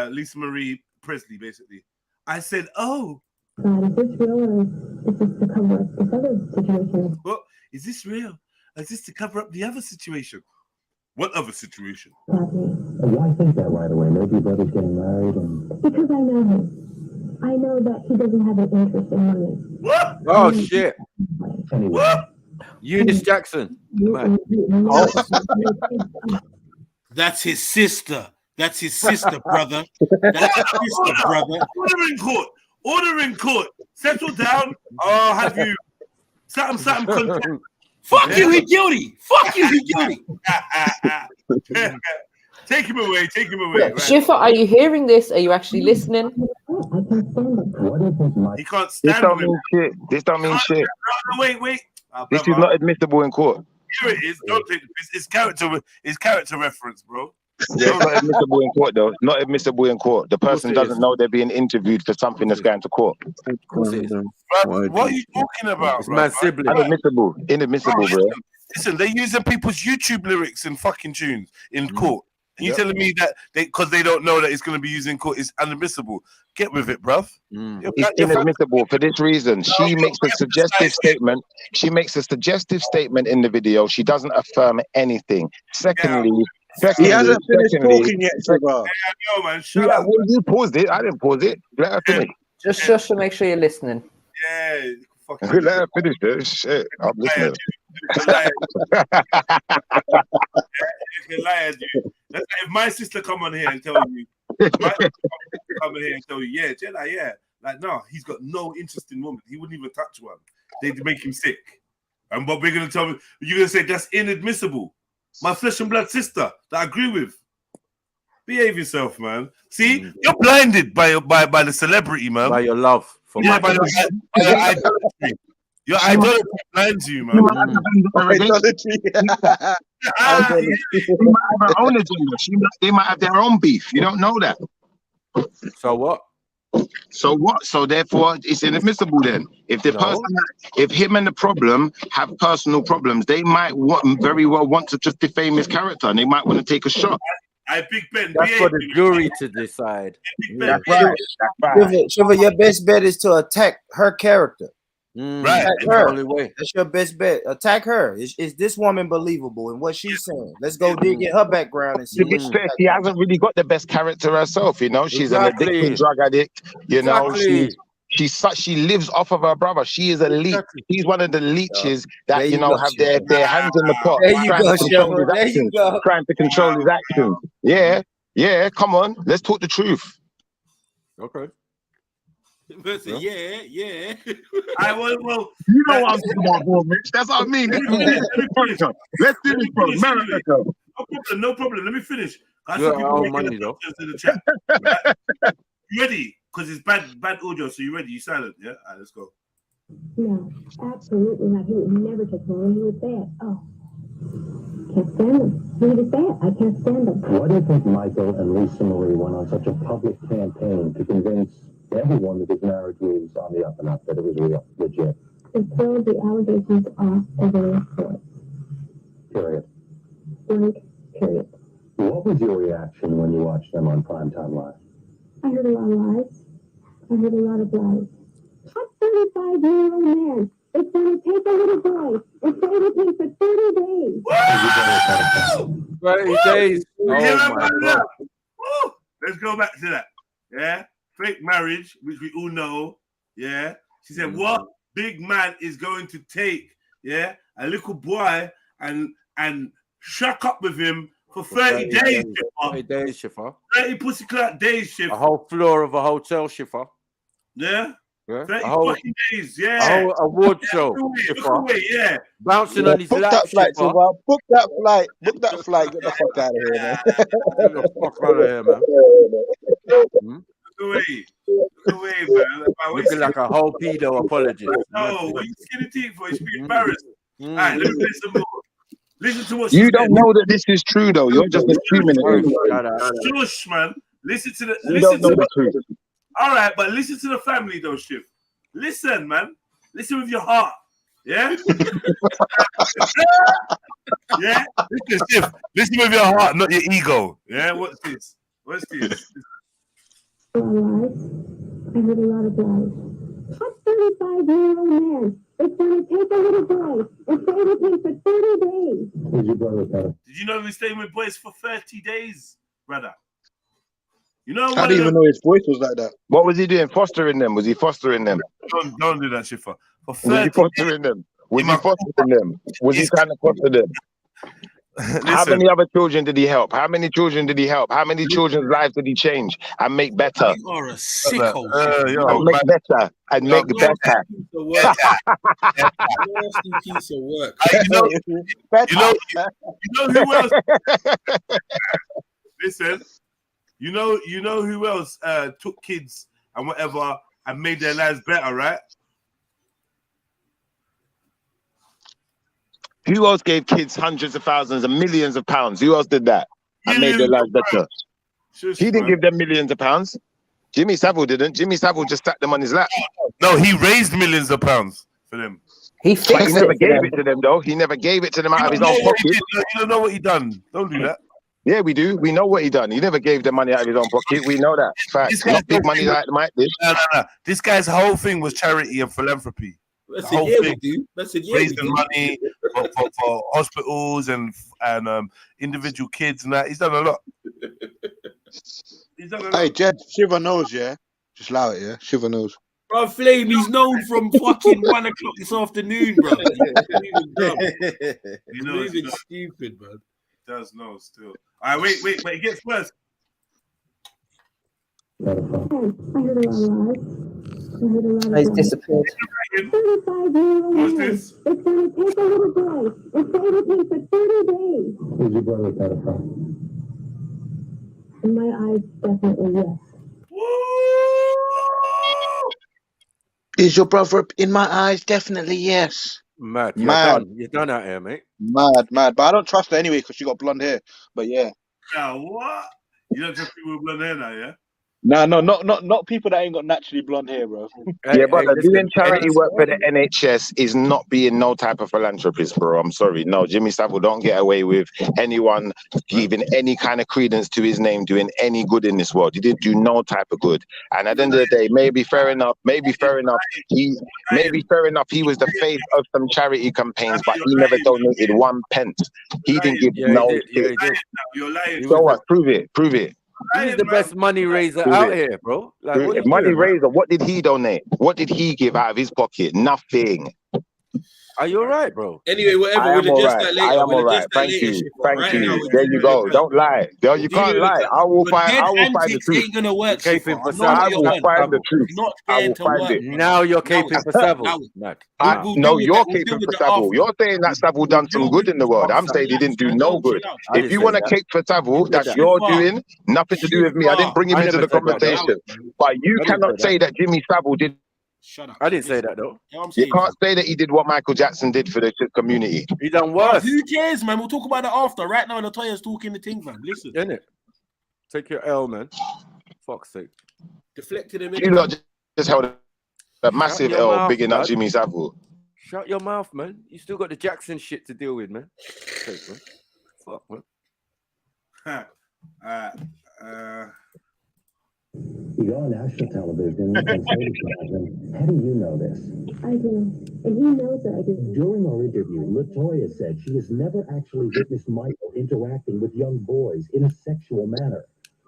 N: Lisa Marie Presley, basically. I said, oh.
Q: God, is this real or is this to cover up this other situation?
N: What? Is this real? Is this to cover up the other situation? What other situation?
F: Why think that right away? Maybe your brother's getting married and...
Q: Because I know him. I know that he doesn't have an interest in money.
N: What?
L: Oh, shit.
N: What?
L: Eunice Jackson.
C: That's his sister. That's his sister, brother. That's his sister, brother.
N: Order in court. Order in court. Settle down. I'll have you. Something content.
C: Fuck you, he guilty. Fuck you, he guilty.
N: Take him away. Take him away. Right.
T: Shifa, are you hearing this? Are you actually listening?
N: He can't stand
P: This don't mean shit. This don't mean shit.
N: No, wait.
P: This is not admissible in court.
N: Here it is. Don't take it's character reference, bro.
P: Yeah, it's not admissible in court, though. Not admissible in court. The person doesn't know they're being interviewed for something that's going to court.
N: What are you talking about,
P: It's
N: bro?
P: my sibling. Inadmissible. Inadmissible, bro.
N: Listen, they're using people's YouTube lyrics in fucking tunes in court. And you telling me that because they don't know that it's going to be used in court, it's inadmissible. Get with it, bruv.
P: It's inadmissible for this reason. She makes a suggestive statement. She makes a suggestive statement in the video. She doesn't affirm anything. Secondly,
D: he hasn't finished talking yet, Trevor.
N: Yeah, man.
P: Well, you paused it. I didn't pause it. Let her finish.
T: Just shush and make sure you're listening.
N: Yeah.
P: Let her finish this. Shit, I'm listening.
N: That's like if my sister come on here and tell you, yeah, Jedi, yeah. Like, no, he's got no interest in women. He wouldn't even touch one. They'd make him sick. And what we're going to tell me, you're going to say that's inadmissible. My flesh and blood sister that I agree with. Behave yourself, man. See, you're blinded by the celebrity, man.
L: By your love for
N: by your idolatry. Your idolatry blinds you, man.
P: They might have their own beef. You don't know that.
L: So what?
P: So therefore, it's inadmissible then. If the person, if him and the problem have personal problems, they might very well want to just defame his character, and they might want to take a shot.
N: Big Ben.
L: That's for the jury to decide.
P: That's right.
O: Shiva, your best bet is to attack her character.
N: Right.
O: Attack her. That's your best bet. Attack her. Is this woman believable in what she's saying? Let's go dig in her background and see.
P: She hasn't really got the best character herself, you know. She's an addicted drug addict, you know. She lives off of her brother. She is a leech. She's one of the leeches that you know have their hands in the pot, trying to control his actions. Yeah. Come on, let's talk the truth.
L: Okay.
C: Yeah.
N: Well,
P: you know what I'm talking about, bro, Mitch. That's what I mean. Let's do this, bro.
N: No problem. Let me finish. I
L: Yeah,
N: saw people
L: our
N: making
L: money,
N: the in the chat. You ready? Because it's bad audio. So you ready? You silent? Yeah. All right, let's go.
Q: No, absolutely not. He would never take one. He was bad. Oh, can't stand him. He was bad. I can't stand him.
F: Why do you think Michael and Lisa Marie went on such a public campaign to convince everyone that his marriage was on the up and up, that it was real, legit?
Q: To throw the allegations off of the court.
F: Period.
Q: Blank. Period.
F: What was your reaction when you watched them on Primetime Live?
Q: I heard a lot of lies. I heard a lot of lies. A 35-year-old man. It's going to take a little boy. It's going to take for 30 days.
L: 30 days. Oh my God.
N: Woo! Let's go back to that. Yeah. Fake marriage, which we all know. Yeah. She said, what big man is going to take, a little boy and shuck up with him
K: For 30 days,
L: 30 days, Shiffer.
K: 30 pussy clout days, Shiffer.
L: A whole floor of a hotel, Shiffer.
K: Yeah?
L: Yeah.
K: 30
L: A whole
K: fucking days, yeah.
L: A whole award show,
K: Look
L: Shiffer.
K: away, yeah.
L: Bouncing
D: Yeah,
L: on his
D: book
L: lap,
D: that flight,
L: Shiffer.
D: Silva. Book that flight. Book that flight. Get the fuck out of here, man.
L: Get the fuck out of here, man.
K: Look away. Look away, man.
L: Looking like a whole pedo apologist.
K: No, what you skinny teeth for? You should be embarrassed. All right, let me listen more. Listen to what she
P: You
K: said.
P: don't know that this is true, though. You're just assuming it is.
K: Shush, man. Listen to the.
P: You
K: Listen
P: don't know
K: to
P: the truth.
K: All right, but listen to the family, though, Shiv. Listen, man. Listen with your heart. Yeah? Yeah?
N: Listen, Shiv, listen with your heart, not your ego.
K: Yeah, what's this? What's this?
Q: I heard a lot of lies. Hot 35-year-old man. It's going to take a little boy and stay with him for 30 days.
K: Did you know we stayed with boys for 30 days, brother? You know,
D: I didn't even know his voice was like that.
P: What was he doing? Fostering them? Was he fostering them?
N: Don't do that, Shiffer.
P: Was he fostering them? Was he fostering them? Was he trying to foster them? How many other children did he help? How many children did he help? How many children's lives did he change and make better?
C: You are a sicko.
P: And make better. And make better.
C: Nasty piece of work.
K: You know who else? Listen, you know who else took kids and whatever and made their lives better, right?
P: Who else gave kids hundreds of thousands and millions of pounds? Who else did that and made their lives better? He didn't give them millions of pounds. Jimmy Savile didn't. Jimmy Savile just sat them on his lap.
N: No, he raised millions of pounds for them.
P: He never gave it to them, though. He never gave it to them out of his own pocket.
N: You don't know what he done. Don't do that.
P: Yeah, we do. We know what he done. He never gave the money out of his own pocket. We know that. Fact. Not big money like Mike did.
N: No. This guy's whole thing was charity and philanthropy.
C: I said, yeah, we do. I said, yeah,
N: raising money for hospitals and individual kids and that. He's done a lot.
D: Hey, Jed, Shiva knows, yeah? Just allow it, yeah? Shiva knows.
C: Bro, Flame, he's known from fucking 1 o'clock this afternoon, bro. He's moving stupid, man.
K: He does know still. All right, wait. He gets first.
Q: I heard a lot of lies.
T: He's disappeared.
Q: 35-year-old
K: What's
Q: man.
K: this?
Q: It's going to take a little boy and stay with him for 30 days.
F: Who's your brother pedophile?
Q: In my eyes, definitely yes.
D: Is your brother in my eyes? Definitely yes.
L: Mad. You're done out here, mate.
D: Mad. But I don't trust her anyway because she got blonde hair. But yeah.
K: Now what? You don't trust people with blonde hair now, yeah?
D: No, not people that ain't got naturally blonde hair, bro.
P: Yeah, brother, doing charity work for the NHS is not being no type of philanthropist, bro. I'm sorry. No, Jimmy Savile don't get away with anyone giving any kind of credence to his name doing any good in this world. He didn't do no type of good. And at the end of the day, maybe fair enough. He was the face of some charity campaigns, but he never donated 1 pence. He didn't give no shit.
K: You're lying.
P: So what? Prove it.
L: He's the best money raiser out here, bro. Like,
P: money raiser. What did he donate? What did he give out of his pocket? Nothing.
L: Are you all right, bro?
C: Anyway, whatever.
P: I am all right. Thank you. There you go. Don't lie. You can't lie. I will find the truth.
C: Ain't gonna work.
P: I will find the truth. I will find it.
L: Now you're caping for Savile.
P: No, you're caping for Savile. You're saying that Savile done some good in the world. I'm saying he didn't do no good. If you want to cape for Savile, that's your doing. Nothing to do with me. I didn't bring him into the conversation. But you cannot say that Jimmy Savile did.
C: Shut up.
L: I didn't say that though.
P: You can't say that he did what Michael Jackson did for the community.
L: He done worse.
C: Who cares, man? We'll talk about it after. Right now, Latoya's talking the thing, man. Listen.
L: Isn't it? Take your L, man. Fuck's sake.
C: Deflected him.
P: You lot just held a massive L bigging up Jimmy Savile.
L: Shut your mouth, man. You still got the Jackson shit to deal with, man. Take, man. Fuck, man.
F: You're on national television and television. How do you know this?
Q: I do. And he knows that I do.
F: During our interview, Latoya said she has never actually witnessed Michael interacting with young boys in a sexual manner.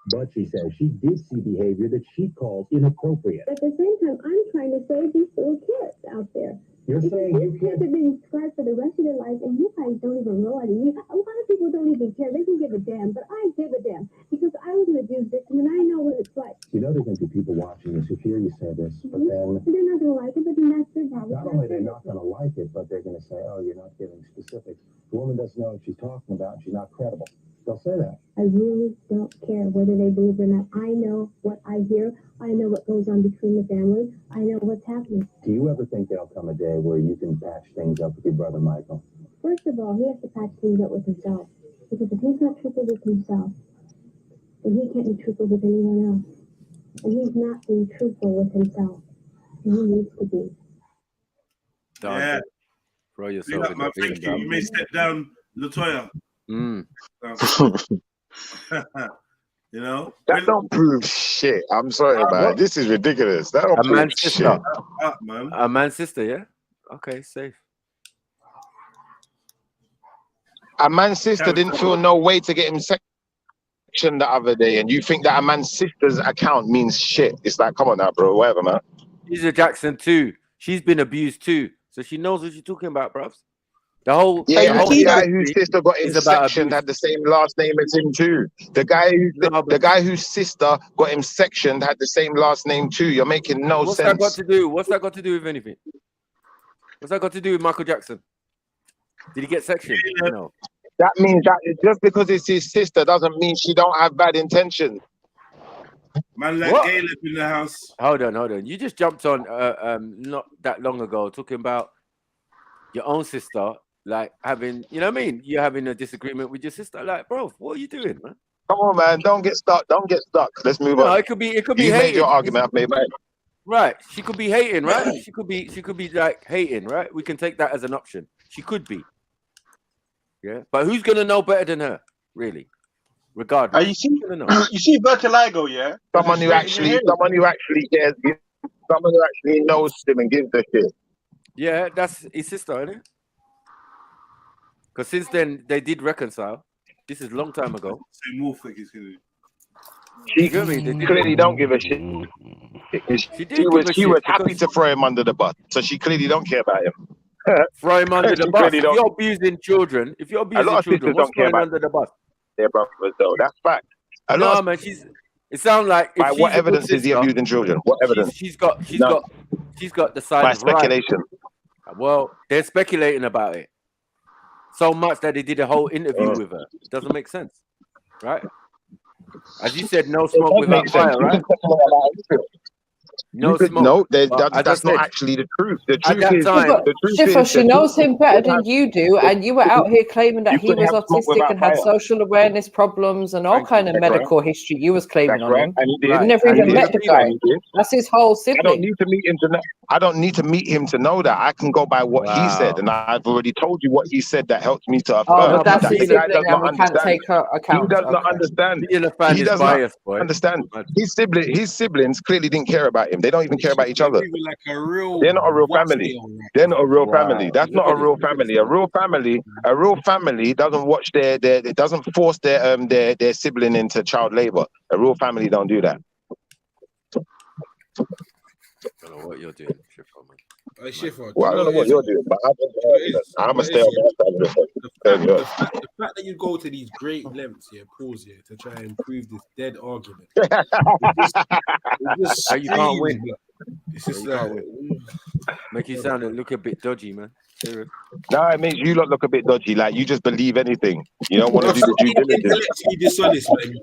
F: But she says she did see behavior that she calls inappropriate.
Q: At the same time, I'm trying to save these little kids out there.
F: You're saying you
Q: kids are being scarred for the rest of their life, and you guys don't even realize it. A lot of people don't even care. They can give a damn, but I give a damn because I was an abused victim, and I know what it's like.
F: You know there's going to be people watching this who hear you say this, but then
Q: They're not going to like it, but then that's their problem.
F: not only they're not going to like it, but they're going to say, "Oh, you're not giving specifics. The woman doesn't know what she's talking about. She's not credible." They'll say that.
Q: I really don't care whether they believe or not. I know what I hear. I know what goes on between the family. I know what's happening.
F: Do you ever think there'll come a day where you can patch things up with your brother Michael?
Q: First of all, he has to patch things up with himself. Because if he's not truthful with himself, then he can't be truthful with anyone else. And he's not being truthful with himself. And he needs to be.
K: Yeah.
L: Throw yourself in the bin,
K: thank you. You may step down, Latoya. You know?
P: That don't prove shit. I'm sorry, man. This is ridiculous. That don't
L: A
P: prove
L: man's
P: shit.
L: sister.
K: Man.
L: A man's sister, yeah? Okay, safe.
P: A man's sister didn't feel no way to get him section the other day, and you think that a man's sister's account means shit. It's like, come on now, bro. Whatever, man.
L: She's a Jackson too. She's been abused too. So she knows what you're talking about, bruv. The whole
P: the guy whose
L: industry
P: sister got him
L: is about
P: sectioned
L: abuse.
P: had the same last name as him too. The guy whose sister got him sectioned had the same last name too. You're making no
L: What's
P: sense.
L: that got to do? What's that got to do with anything? What's that got to do with Michael Jackson? Did he get sectioned? No.
P: That means that just because it's his sister doesn't mean she don't have bad intentions.
K: Man like
L: What?
K: Caleb in the house.
L: Hold on. You just jumped on not that long ago talking about your own sister, like having, you know what I mean? You're having a disagreement with your sister. Like, bro, what are you doing, man?
P: Come on, man. Don't get stuck. Don't get stuck. Let's move
L: No,
P: on.
L: it could be
P: You
L: hating.
P: made your argument. I've made mine.
L: Right. She could be hating, right? She could be like hating, right? We can take that as an option. She could be. Yeah. But who's gonna know better than her, really? Regardless.
D: You see Vertiligo, yeah?
P: Someone who actually cares, someone who actually knows him and gives a shit.
L: Yeah, that's his sister, isn't it? Because since then they did reconcile. This is a long time ago.
P: She clearly don't give a shit. She was happy to throw him under the bus, so she clearly don't care about him.
L: Throw him under the
P: She
L: bus.
P: clearly
L: If
P: don't.
L: you're abusing children,
P: A lot of sisters
L: what's
P: don't care
L: throwing
P: about
L: under the bus?
P: their brothers, though. That's fact. A lot
L: No,
P: of,
L: man, it sounds like if
P: by
L: she's
P: what
L: a good
P: evidence is he
L: sister,
P: abusing children? What evidence?
L: she's got the side
P: By
L: of right.
P: speculation.
L: Well, they're speculating about it so much that they did a whole interview with her. It doesn't make sense, right? As you said, no smoke without fire, right? No smoke.
P: That's not actually the truth. The truth is,
T: Schiffer, she knows him better than you do, and you were out here claiming that he was autistic and had social awareness problems and all kind of medical history. You was claiming on him. You never even met the guy. That's his whole sibling.
P: I don't need to meet him to know. I don't need to meet him to know that. I can go by what he said, and I've already told you what he said that helps me to affirm.
T: Oh, but that's his
P: the guy
T: sibling, and we can't take her account.
P: He does not understand. He does not understand. His siblings clearly didn't care about him. They don't even care about each other. They're not a real family. They're not a real family. That's not a real family. A real family doesn't watch it doesn't force their sibling into child labor. A real family don't do that.
L: I don't know what you're doing, Schiffer.
P: Well, I don't know what you're doing, but I'm gonna stay on my side of
C: the fact that you go to these great lengths here, pause here, to try and prove this dead argument.
L: You can't win.
C: It's just
L: Make you sound look a bit dodgy, man. Serious.
P: No, it makes you look a bit dodgy. Like you just believe anything. You don't want to do the due diligence.
C: Intellectually dishonest, man.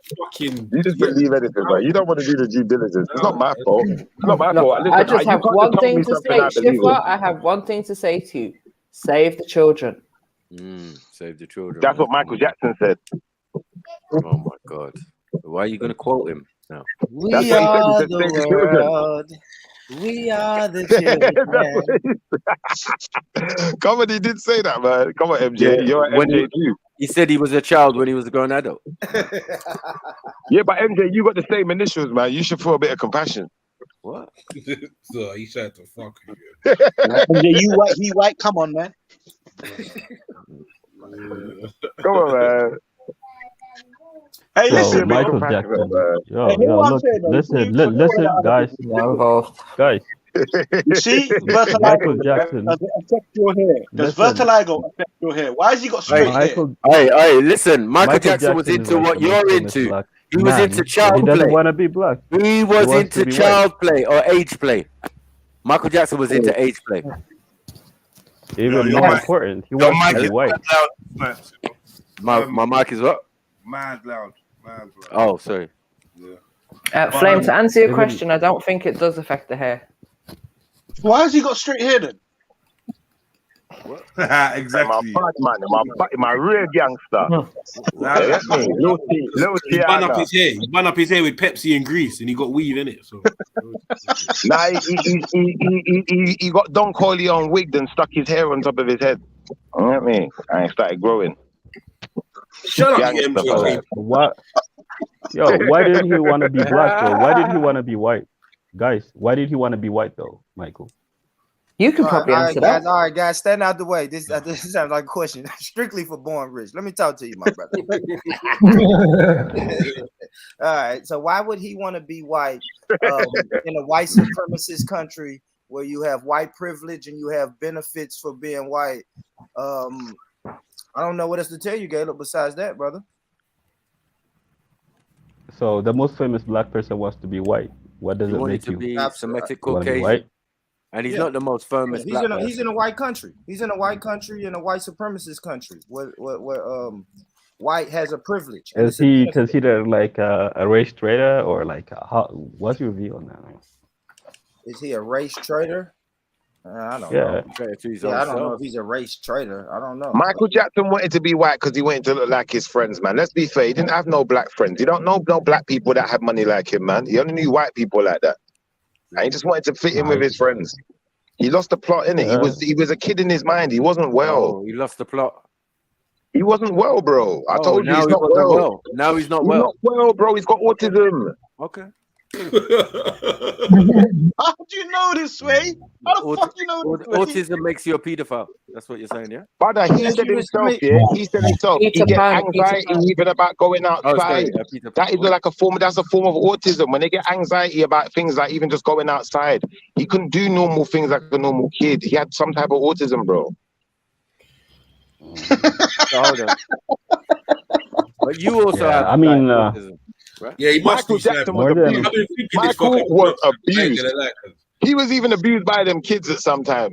P: You just believe anything, right? You don't want to do the due diligence. It's not my fault. It's not my fault. Listen,
T: I just have one thing to say,
P: Schiffer.
T: I have one thing to say to you. Save the children.
L: Save the children.
P: That's what Michael Jackson said.
L: Oh my God. Why are you going to quote him now?
O: We are the world. We are the children.
P: Comedy did say that, man. Come on, MJ.
L: Yeah,
P: You're
L: when
P: MJ too.
L: He said he was a child when he was a grown adult.
P: Yeah, but MJ, you got the same initials, man. You should feel a bit of compassion.
L: What?
C: So he tried to fuck you.
D: MJ, you white, he white. Come on, man.
P: Come on, man.
D: Hey, listen,
B: Michael Jackson. Yo, look, listen, guys.
D: You see,
B: Michael
D: vertigo.
B: Jackson.
D: Does it affect your hair? Does
B: Listen,
D: vertigo affect your hair? Why has he got straight hair?
L: Hey, listen. Michael
B: Michael
L: Jackson was
B: Jackson is
L: into
B: like
L: what
B: the most
L: you're
B: famous
L: into.
B: black
L: He was into
B: man, but
L: child
B: he doesn't
L: play.
B: want to be black.
L: He was
B: wants to
L: into
B: be
L: child play or age play. Michael Jackson was into age play.
B: Even
K: your
B: more
K: mic-
B: important, he
K: Your
B: wants
K: mic
B: to be
K: is
B: white.
K: mad loud. Snaps, you know?
L: My mic is what?
K: Mad loud. Mad loud.
L: Oh, sorry.
K: Yeah.
T: Flame, to answer your
B: Even-
T: question, I don't think it does affect the hair.
D: Why has he got straight hair then?
K: Exactly.
P: My real gangster.
C: He bun up his hair. He bun up his hair with Pepsi and grease, and he got weave in it. So
P: Nah, he got Don Corleone wigged and stuck his hair on top of his head. You know what I mean? And it started growing.
C: shut up,
P: Gangster,
C: MJ.
P: brother.
B: What? Yo, why didn't he want to be black though? Why did he want to be white? Guys, why did he want to be white though, Michael?
T: You can
O: All
T: probably
O: right,
T: answer
O: guys.
T: that.
O: All right, guys, stand out the way. This sounds like a question strictly for Born Rich. Let me talk to you, my brother. All right. So why would he want to be white in a white supremacist country where you have white privilege and you have benefits for being white? I don't know what else to tell you, Caleb, besides that, brother.
B: So the most famous black person wants to be white. What does
L: He
B: it
L: wanted
B: make
L: to
B: you?
L: be Semitic
B: You wanna be
L: Caucasian.
B: white?
L: And he's
O: Yeah.
L: not the most famous
O: He's
L: black
O: in a
L: person.
O: white country. He's in a white country, in a white supremacist country where white has a privilege. And
B: Is he considered like a race traitor or like what's your view on that?
O: Is he a race traitor? I don't
B: Yeah.
O: know. Yeah, I don't know if he's a race traitor. I don't know.
P: Michael Jackson wanted to be white because he wanted to look like his friends, man. Let's be fair. He didn't have no black friends. You don't know no black people that had money like him, man. He only knew white people like that. And he just wanted to fit in with his friends. He lost the plot, innit? He was a kid in his mind. He wasn't well.
L: Oh, he lost the plot.
P: He wasn't well, bro. I told you
L: now
P: he's
L: he
P: not
L: wasn't
P: well.
L: well. Now he's not
P: He's
L: well.
P: not well, bro. He's got autism.
L: Okay.
D: How do you know this way? How the fuck you know this way?
L: Autism makes you a pedophile. That's what you're saying, yeah?
P: Brother, he said himself, he said himself, he gets anxiety even about going outside. That is like a form, that's a form of autism. When they get anxiety about things like even just going outside, he couldn't do normal things like a normal kid. He had some type of autism, bro.
L: So hold on. But you also have
B: I mean,
L: autism, right?
C: Yeah, he must
P: Michael
C: be
P: Jackson
C: I've
P: was
C: been
P: abused.
C: thinking this
P: Michael
C: fucking
P: was
C: I ain't
P: abused.
C: gonna lie, 'cause
P: He was even abused by them kids at some time.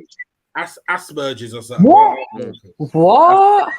C: Asperger's or something.
T: What?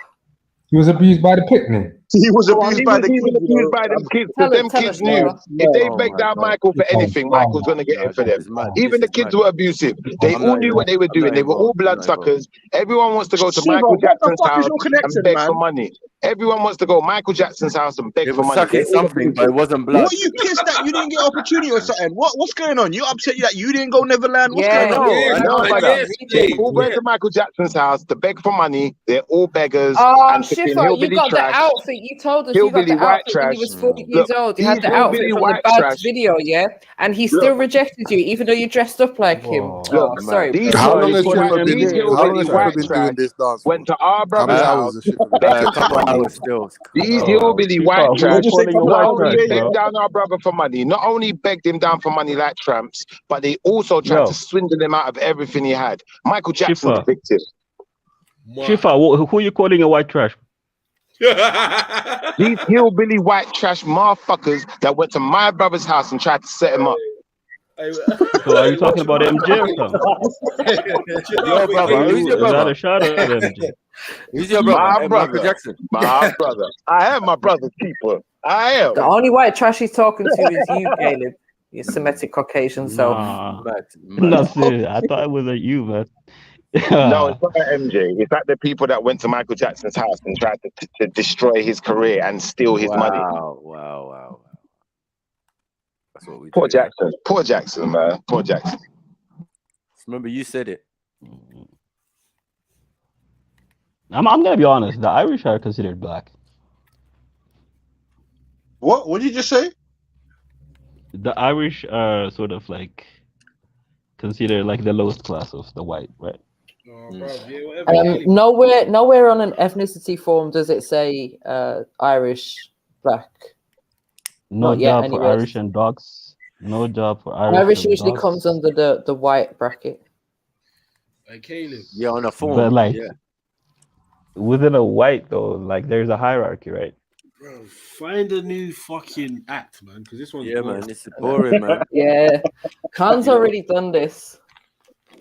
G: He was abused by the picnic.
D: He was
P: Bro,
D: abused
P: he
D: by
P: was
D: the
P: even
D: kids.
P: abused by them kids.
T: Tell
P: Because them
T: us,
P: kids knew if they begged out Michael for anything, Michael's gonna get it for them. Even the kids were abusive. They all knew what they were doing. They were all bloodsuckers. Everyone wants to go to
D: Shiva,
P: Michael
D: what the
P: Jackson's
D: fuck is
P: house
D: your
P: and
D: connection,
P: beg
D: man?
P: for money. Everyone wants to go Michael Jackson's house and beg
L: It
P: for
L: was
P: money.
L: sucking
P: They're all
L: something, but it
P: abusive.
L: wasn't blood.
D: What are you pissed that you didn't get opportunity or something? What's going on? You upset that you didn't go Neverland? What's going on?
P: I know, brother. They all went to Michael Jackson's house to beg for money. They're all beggars. and
T: Shifa,
P: flipping
T: you
P: hillbilly
T: got the
P: trash.
T: outfit. You told us you got
P: Hillbilly
T: the
P: white
T: outfit when
P: trash.
T: you was 40
P: Look,
T: years old. You had
P: these
T: the outfit
P: hillbilly
T: from the
P: white
T: Bags
P: trash.
T: video, yeah? And he still rejected you, even though you dressed up like him.
P: Look,
T: Sorry.
P: these
R: How long has
P: hillbilly
R: Shifa been? How long has Shifa been doing this dance?
P: went to our
R: How
P: brother's
R: many
P: house.
R: hours has Shifa been?
P: begging
L: A couple
P: for money.
L: hours still.
P: These hillbilly white trash
B: you calling a
P: not
B: white
P: only
B: trash,
P: begged
B: bro?
P: down our brother for money, not only begged him down for money like tramps, but they also tried to swindle him out of everything he had. Michael Jackson's
B: Shifa.
P: victim.
B: Shifa, who you calling a white trash?
P: These hillbilly white trash motherfuckers that went to my brother's house and tried to set him up.
B: So are you talking about MJ or something?
L: Your brother. Who's your
B: Is that
L: brother?
B: a shot at MJ?
L: Who's your brother?
P: My
L: Michael
P: brother.
L: Jackson.
P: My brother. I am my brother's keeper. I am.
T: The only white trash he's talking to is you, Caleb. You Semitic Caucasian self.
B: Nah, nothing. I thought it was at you, man.
P: No, it's not at MJ. It's at the people that went to Michael Jackson's house and tried to destroy his career and steal his money.
L: Wow. That's what we
P: Poor
L: do.
P: Jackson. Poor Jackson, man. Poor Jackson.
L: Remember, you said it.
B: I'm gonna be honest. The Irish are considered black.
D: What? What did you just say?
B: The Irish are sort of like considered like the lowest class of the white, right?
T: Nowhere on an ethnicity form does it say Irish black.
B: No
T: Not yet,
B: job for
T: anyways.
B: Irish and dogs. No job for Irish.
T: Irish
B: till
T: usually
B: dogs.
T: comes under the white bracket.
C: Hey, Caleb.
L: Yeah, on a form.
B: But like
L: yeah.
B: within a white though, like there's a hierarchy, right?
C: Bro, find a new fucking act, man, because this one's
L: Yeah,
C: boring.
L: man, it's boring, man.
T: Yeah, Khan's already done this.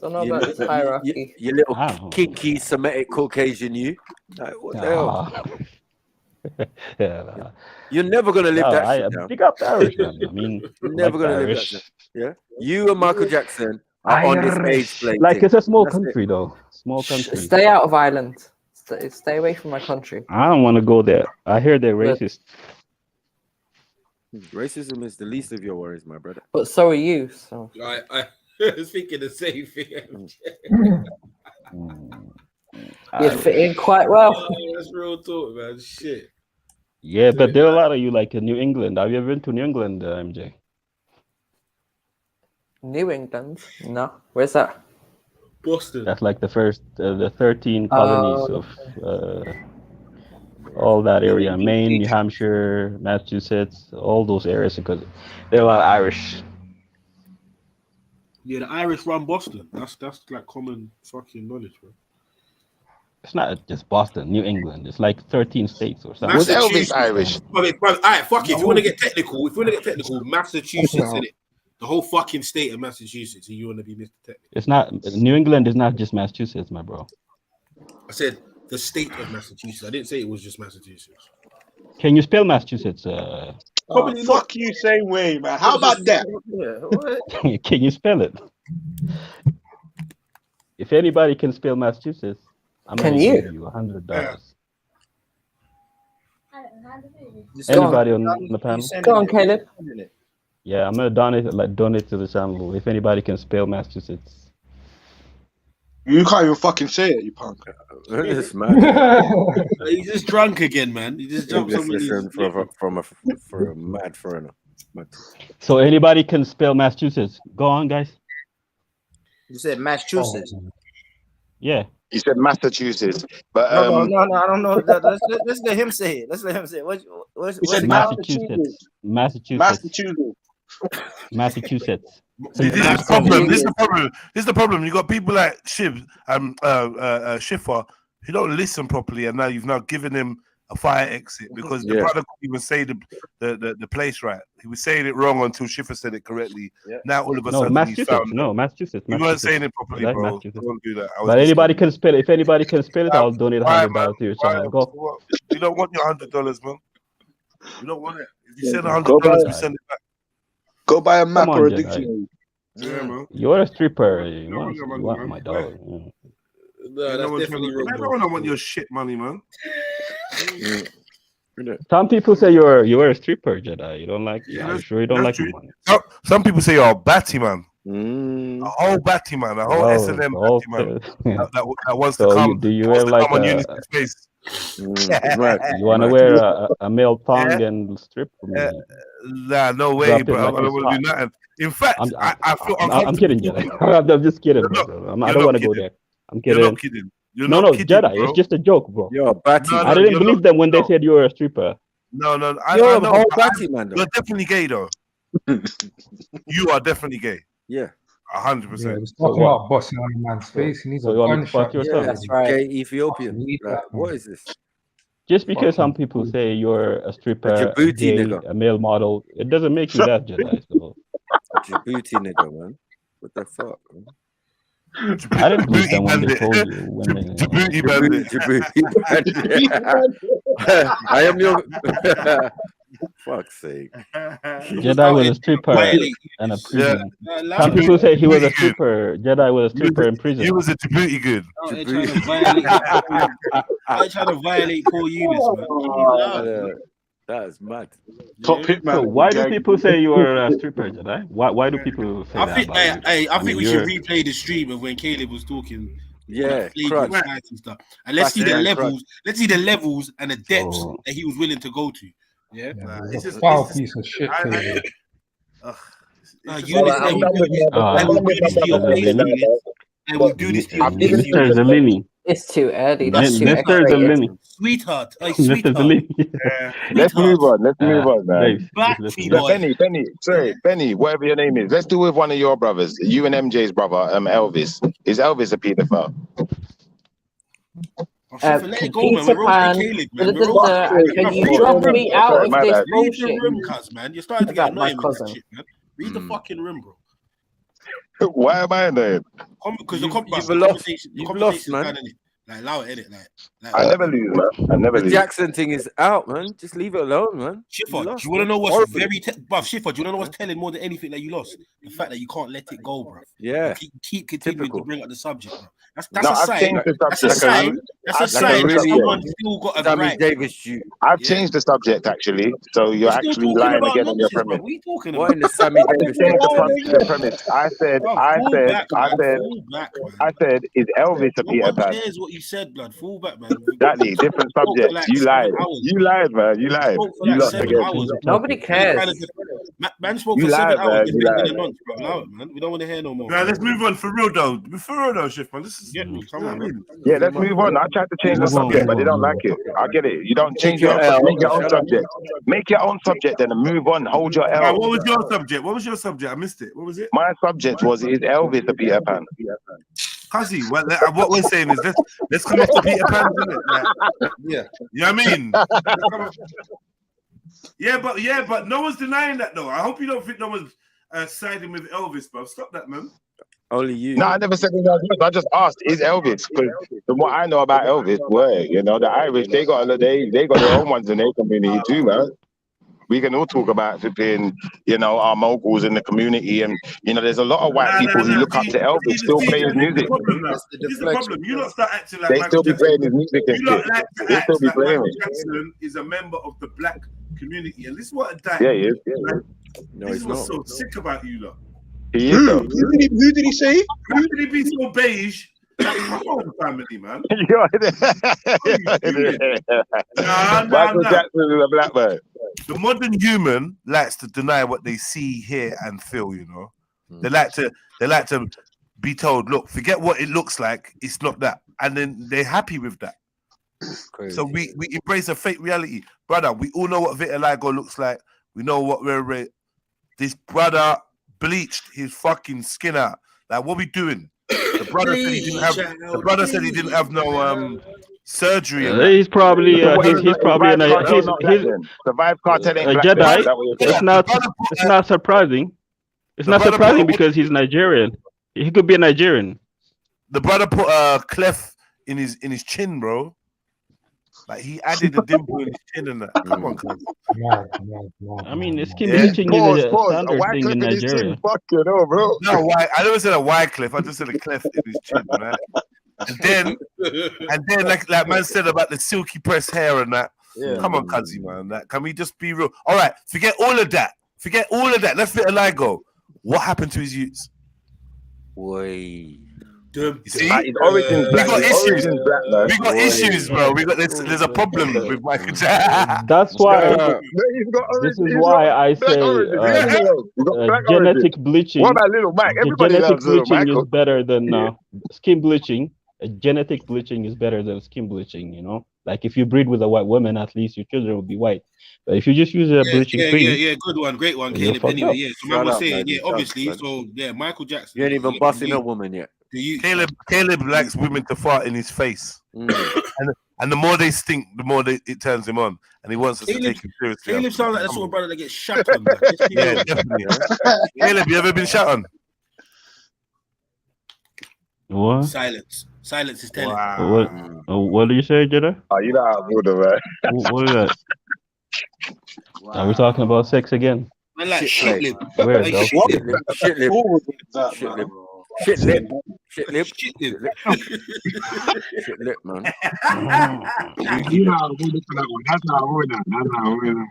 T: Don't know
L: You
T: about
L: li-
T: this hierarchy.
L: you little kinky Semitic Caucasian, you. Like, what the hell?
B: Yeah.
L: You're never gonna live
B: No,
L: that
B: I
L: shit down.
B: pick up the Irish, man. I mean,
L: You're
B: I
L: never
B: like the
L: gonna live that
B: Irish.
L: shit. Yeah, you and Michael Jackson are on this stage playing.
B: Like it's a small
L: That's it.
B: country though. Small country.
T: Stay out of Ireland. Stay away from my country.
B: I don't want to go there. I hear they're
T: But-
B: racist.
L: Racism is the least of your worries, my brother.
T: But so are you. So
C: I was thinking the same thing.
T: you fit in quite well.
C: That's real talk, man. Shit.
B: Yeah, but there are a lot of you like in New England. Have you ever been to New England, MJ?
T: New England? No. Where's that?
C: Boston.
B: That's like the 13 colonies of all that area. Maine, New Hampshire, Massachusetts, all those areas, because there are a lot of Irish.
C: Yeah, the Irish run Boston. That's like common fucking knowledge, bro.
B: It's not just Boston, New England. It's like 13 states or something.
P: Was Elvis Irish?
C: All right, fuck it. If you want to get technical, Massachusetts in it. The whole fucking state of Massachusetts, and you want to be Mr. Technical.
B: It's not. New England is not just Massachusetts, my bro.
C: I said the state of Massachusetts. I didn't say it was just Massachusetts.
B: Can you spell Massachusetts?
C: Probably
D: fuck you, same way, man. How about that?
B: Can you spell it? If anybody can spell Massachusetts, I'm
T: Can
B: gonna
T: you?
B: give you $100.
T: Just go
B: Anybody
T: on.
B: on the panel?
T: Go on, Caleb.
B: Yeah, I'm gonna donate to the channel if anybody can spell Massachusetts.
D: You can't even fucking say it, you punk.
L: It's mad.
C: He's just drunk again, man. He just jumped somebody's.
L: For a mad foreigner.
B: So anybody can spell Massachusetts. Go on, guys.
O: You said Massachusetts.
B: Yeah.
P: He said Massachusetts, but
O: No, I don't know. Let's let him say it. Let's let him say it. What's it
B: Massachusetts. Massachusetts. So
N: This is the problem. This is the problem. You got people like Shib, Schiffer, who don't listen properly, and now you've given him a fire exit because the brother couldn't even say the place right. He was saying it wrong until Schiffer said it correctly.
O: Yeah.
N: Now all of a
B: No,
N: sudden he's
B: Massachusetts.
N: found
B: No, Massachusetts.
N: You weren't saying it properly,
B: Right,
N: bro.
B: Massachusetts.
N: Don't do that.
B: But anybody can spell it. If anybody can spell it, I'll donate $100 to your channel. Go.
N: We don't want your $100, man. We don't want it. If you send
D: Go
N: $100,
D: buy-
N: we send it back.
D: Go buy a map
B: Come on,
D: or a
B: Jedi.
D: dictionary.
N: Yeah, man.
B: You're a stripper. You want my dollar.
C: No,
N: No
C: that's
N: one's
C: definitely
N: gonna-
C: wrong.
N: Everyone don't want your shit money, man.
B: Some people say you're a stripper, Jedi. You don't like.
N: Yeah,
B: I'm sure you don't like
N: true.
B: my money.
N: Some people say you're a batty man. A whole batty man, a whole
B: Oh,
N: S&M
B: oh,
N: batty man that wants
B: So
N: to come.
B: do you
N: wants
B: wear
N: to
B: like
N: come on
B: a?
N: Eunice's face.
B: You want to wear a male thong and strip for me?
N: Nah, no way,
B: Drop it
N: but
B: like
N: I don't
B: it's
N: want to do
B: hot.
N: nothing. In fact, I feel
B: I'm
N: uncomfortable.
B: kidding, Jedi. I'm just kidding, bro. I
N: You're
B: don't
N: not
B: want to go
N: kidding.
B: there. I'm
N: You're
B: kidding.
N: not kidding. You're
B: No,
N: not
B: no,
N: kidding,
B: Jedi.
N: bro.
B: It's just a joke, bro.
L: You're a batty.
N: No,
B: I didn't
N: you're
B: believe
N: not-
B: them when they
N: no.
B: said you were a stripper.
N: No,
L: You're
N: I
L: a
N: know.
L: whole
N: but
L: batty man, though.
N: You're definitely gay, though. You are definitely gay.
L: Yeah.
N: 100%.
G: He's talking about busting on a man's face. He needs
B: So
G: a
B: you want me to fuck
G: gunshot.
B: your tongue?
T: That's right.
L: Gay Ethiopian.
G: Need
L: Like,
G: that,
L: what
G: man.
L: is this?
B: Just because some people say you're a stripper, a
L: Djibouti
B: gay,
L: nigga.
B: a male model, it doesn't make you that, Jedi. So
L: Djibouti nigga, man. What the fuck? Man?
B: I didn't believe them when they told you. When they,
N: Djibouti bandit.
L: Djibouti bandit. I am your. Fuck's sake.
B: Jedi was a stripper and a prison. Some people say he was a stripper. Jedi was a stripper in prison.
N: He was a Djibouti good.
C: They're trying to violate poor Eunice, man.
L: That is mad.
D: Top hitman.
B: So why do people say you are a stripper, Jedi? Why do people say that?
C: think,
B: about you?
C: I think we should
B: you're-
C: replay the stream of when Caleb was talking.
L: Yeah,
C: flagrant
L: crunch.
C: slides and stuff. And let's see the
L: Crunch.
C: levels. Let's see the levels and the depths
B: Oh.
C: that he was willing to go to. Yeah.
G: He's a foul piece of shit. Caleb.
C: Eunice, I will do this to your face, Eunice. I will do this to your face,
B: Mr.
C: Eunice.
B: Zellini.
T: It's too early. That's too
B: Leicester is a
T: X-rated.
B: Lenny.
C: Sweetheart, hey,
B: Leicester's a
C: sweetheart.
B: Lenny.
P: Let's move on. Let's move on, man.
B: Babes,
C: Back,
B: let's
C: T
B: listen.
C: boy.
P: Benny, whatever your name is. Let's do with one of your brothers, you and MJ's brother, Elvis. Is Elvis a paedophile?
C: Let it go, man.
T: Peter
C: We're roasting
T: Pan.
C: Caleb, man. We're roasting
T: And can you drop me out of this
C: Read the
T: bullshit?
C: room, cuz, man. You're starting to get
T: About my
C: annoying with this
T: cousin.
C: shit, man. Read the fucking room, bro.
P: Why am I annoyed?
C: Because the
L: You've
C: conversation's
L: lost, man.
C: done, innit? Like, allow it, innit? Like,
P: I never lose, man. I never
L: The
P: lose.
L: Jackson thing is out, man. Just leave it alone, man.
C: Schiffer,
L: You
C: do
L: lost,
C: you want to
L: man.
C: know what's
L: Horribly.
C: very Schiffer, do you want to know what's telling more than anything that you lost? The fact that you can't let it go, bro.
L: Yeah.
C: You keep continuing to bring up the subject, bro. That's
P: No,
C: a
P: I've
C: sign.
P: changed the
C: That's a
P: subject.
C: sign. That's a sign that someone's still got a
L: Sammy
C: gripe.
L: Davis shoot.
P: I've changed the subject, actually. So you're
C: We're still
P: actually
C: talking
P: lying
C: about
P: again on your
C: nonsense, bro.
P: premise.
C: What are you talking
L: What
C: about?
L: in the Sammy
P: I
L: Davis
P: changed
L: shoot?
P: the premise. I said, is Elvis a
C: No
P: Peter
C: one
P: Pan?
C: cares what you said, blood. Fall back, man.
P: Exactly, different
C: spoke for
P: subject.
C: like
P: You
C: 7
P: lied.
C: hours,
P: You
C: bro.
P: lied, man. You lied.
C: Spoke for
P: You
C: like
P: lost
C: 7
P: again.
C: hours.
T: Nobody cares.
C: Man spoke
P: You
C: for 7
P: lied,
C: hours
P: man. You
C: defending
P: lied.
C: the nonce, bro. Allow it, man. We don't want to hear no more.
N: Now let's move on for real though. For real though, Shift man. This is
C: Get me. Come
N: you know
C: on,
N: what I
C: man.
N: mean?
P: Yeah, let's move on. I tried to change the
B: Move on,
P: subject, but
B: move
P: they don't
B: on,
P: like it. I get it. You don't change
L: your
P: your
L: L.
P: make your own
L: Shut up.
P: subject. Make your own subject, then move on. Hold your
N: Right,
P: L.
N: what was your subject? What was your subject? I missed it. What was it?
P: My subject was, is Elvis a Peter Pan?
N: Cuzzy, what we're saying is let's come off the Peter Pan, innit? Like, yeah, you know what I mean? Yeah, but no one's denying that though. I hope you don't think no one's siding with Elvis, bro. Stop that, man.
L: Only you.
P: No, I never said that. I just asked, is Elvis? Because from what I know about Elvis, the Irish, they got their own ones in their community too, man. We can all talk about flipping, our moguls in the community, and there's a lot of white people who look up to Elvis, still play his music.
N: This is the problem. You lot start acting like
P: They
N: Michael
P: still be
N: Jackson.
P: playing his music and
N: You lot
P: shit.
N: like to
P: They
N: act
P: still be
N: like
P: playing
N: Michael
P: it.
N: Jackson is a member of the black community, and this is what I
P: Yeah, he is.
N: This is what's so sick about you lot.
P: He is, though.
D: Who did he say?
N: How can he be so beige? Come on, family, man.
P: Michael Jackson is a black man.
N: The modern human likes to deny what they see, hear, and feel. They like to be told, look, forget what it looks like. It's not that, and then they're happy with that.
L: Crazy.
N: So we embrace a fake reality, brother. We all know what vitiligo looks like. We know what this brother bleached his fucking skin out. Like, what we doing? The brother said he didn't have. The brother said he didn't have no surgery.
B: He's probably he's probably
P: Survive Cartel ain't
B: a
P: black.
B: Jedi. It's not surprising. It's not surprising because he's Nigerian. He could be a Nigerian.
N: The brother put a clef in his chin, bro. Like he added a dimple in his chin and that. Come on, cuz.
B: I mean, skin bleaching is a standard thing in Nigeria.
P: Fuck you know, bro.
N: No, I never said a wide clef. I just said a cleft in his chin, man. And then, like man said about the silky pressed hair and that.
L: Yeah.
N: Come on, cuzzy, man. That can we just be real? All right, forget all of that. Let's let Aligo. What happened to his youths?
L: Boy.
N: You see,
P: his origins black.
N: We got issues.
P: Black, man.
N: We got issues, bro. There's a problem with Michael Jackson.
B: That's why. This is why I say genetic bleaching.
P: What about Little Mike? Everybody
B: Genetic
P: loves Little
B: bleaching
P: Michael.
B: is better than skin bleaching. Genetic bleaching is better than skin bleaching. Like if you breed with a white woman, at least your children will be white. But if you just use a bleaching cream,
C: good one, great one,
B: you're
C: Caleb.
B: fucked
C: Anyway,
B: up.
C: yeah, so man was saying, obviously, so Michael Jackson.
L: You ain't even busting a woman yet.
N: Caleb likes women to fart in his face, and the more they stink, the more it turns him on, and he wants us to take him seriously.
C: Caleb sounds like that sort of brother that gets shot on.
N: Yeah, definitely. Caleb, you ever been shot on?
B: What?
C: Silence is telling.
B: What do you say, Jedi?
P: Oh, you know how I'm good, man.
B: What is that? Are we talking about sex again?
C: Man, like shit lip.
B: Where,
C: Like
B: though?
C: shit lip.
L: Shit lip. Shit lip. Shit lip. Shit lip.
C: Shit lip.
L: Shit lip, man.
H: You know how we look for that one. That's how we know.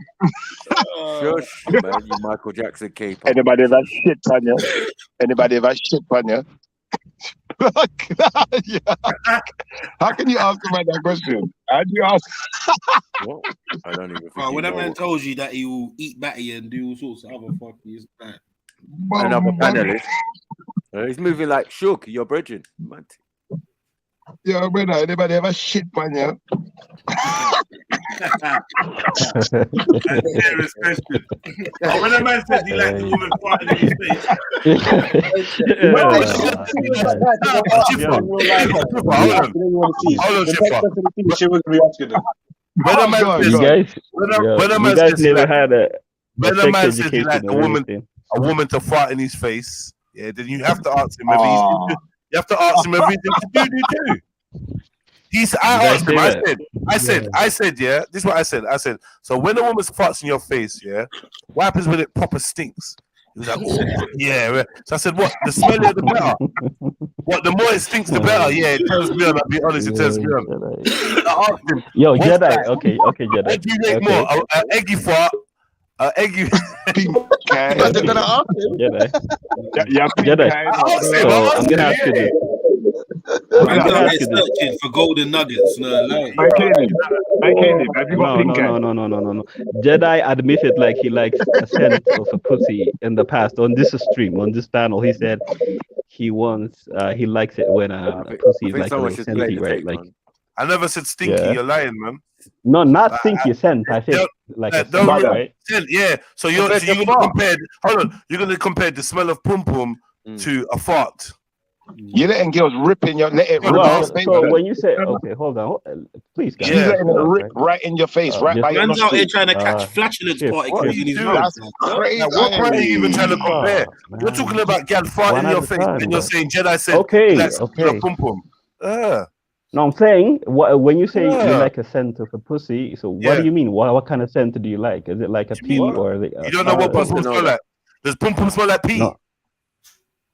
L: Shush, man. You Michael Jackson cape.
P: Anybody ever shit on you? Anybody ever shit on you? How can you ask about that question? How do you ask?
L: What? I don't even think
C: When
L: you
C: that
L: know
C: man
L: what-
C: tells you that he will eat batty and do all sorts of other fucking like,
L: Another panelist. He's moving like Shook, your brethren. Man.
P: Yo, brother, anybody ever shit on you?
K: That's a serious question. Oh, when a man said he liked the woman farting in his face.
N: When a man says he like a woman to fart in his face, yeah, then you have to ask him whether you have to ask him everything to do. I said, yeah, this is what I said. I said, so when a woman farts in your face, yeah, what happens when it proper stinks? He was like, oh, yeah. So I said, what? The smellier the better. What? The more it stinks, the better. Yeah, it turns me on. I'll be honest, it turns me on. I asked him,
B: Yo, Jedi.
N: That?
B: Okay, Jedi.
N: What do you make more? An eggy fart? Eggy.
B: Jedi. So I'm gonna ask you this.
C: I'm searching for golden nuggets. No.
B: Jedi admitted like he likes a scent of a pussy in the past on this stream, on this panel. He said he likes it when a pussy is like a little scenty, right? Like
N: I never said stinky. Yeah. You're lying, man.
B: No, not stinky scent. I said like a scent, right?
N: Yeah. So you're gonna compare. Hold on. You're gonna compare the smell of pum pum to a fart.
P: You're letting girls rip in your
B: So when you say okay, hold on, please, guys.
P: You're letting them rip right in your face, right by your
C: man's out here trying to catch flatulence particles in his mouth.
P: Crazy.
N: What part are you even trying to compare? You're talking about gal farting in your face, and you're saying Jedi said
B: okay.
N: Pum pum.
B: No, I'm saying when you say you like a scent of a pussy, so what do you mean? What kind of scent do you like? Is it like a pee or
N: you don't know what pum pum smell like? Does pum pum smell like pee?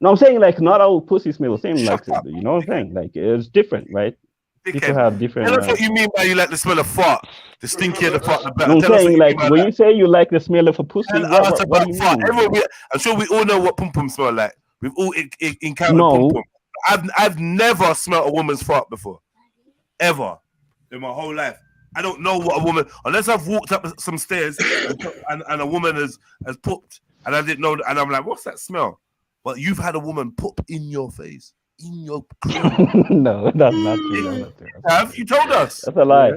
B: No, I'm saying like not all pussy smell the same. Like you know what I'm saying? Like it's different, right? People have different.
N: That's what you mean by you like the smell of fart. The stinkier the fart, the better.
B: No, I'm saying like when you say you like the smell of a pussy, what do you mean?
N: I'm sure we all know what pum pum smell like. We've all encountered pum pum. I've never smelled a woman's fart before, ever in my whole life. I don't know what a woman, unless I've walked up some stairs and a woman has pooped and I didn't know, and I'm like, what's that smell? But you've had a woman poop in your face, in your crib.
B: No, that's not true.
N: Have you told us?
B: That's a lie.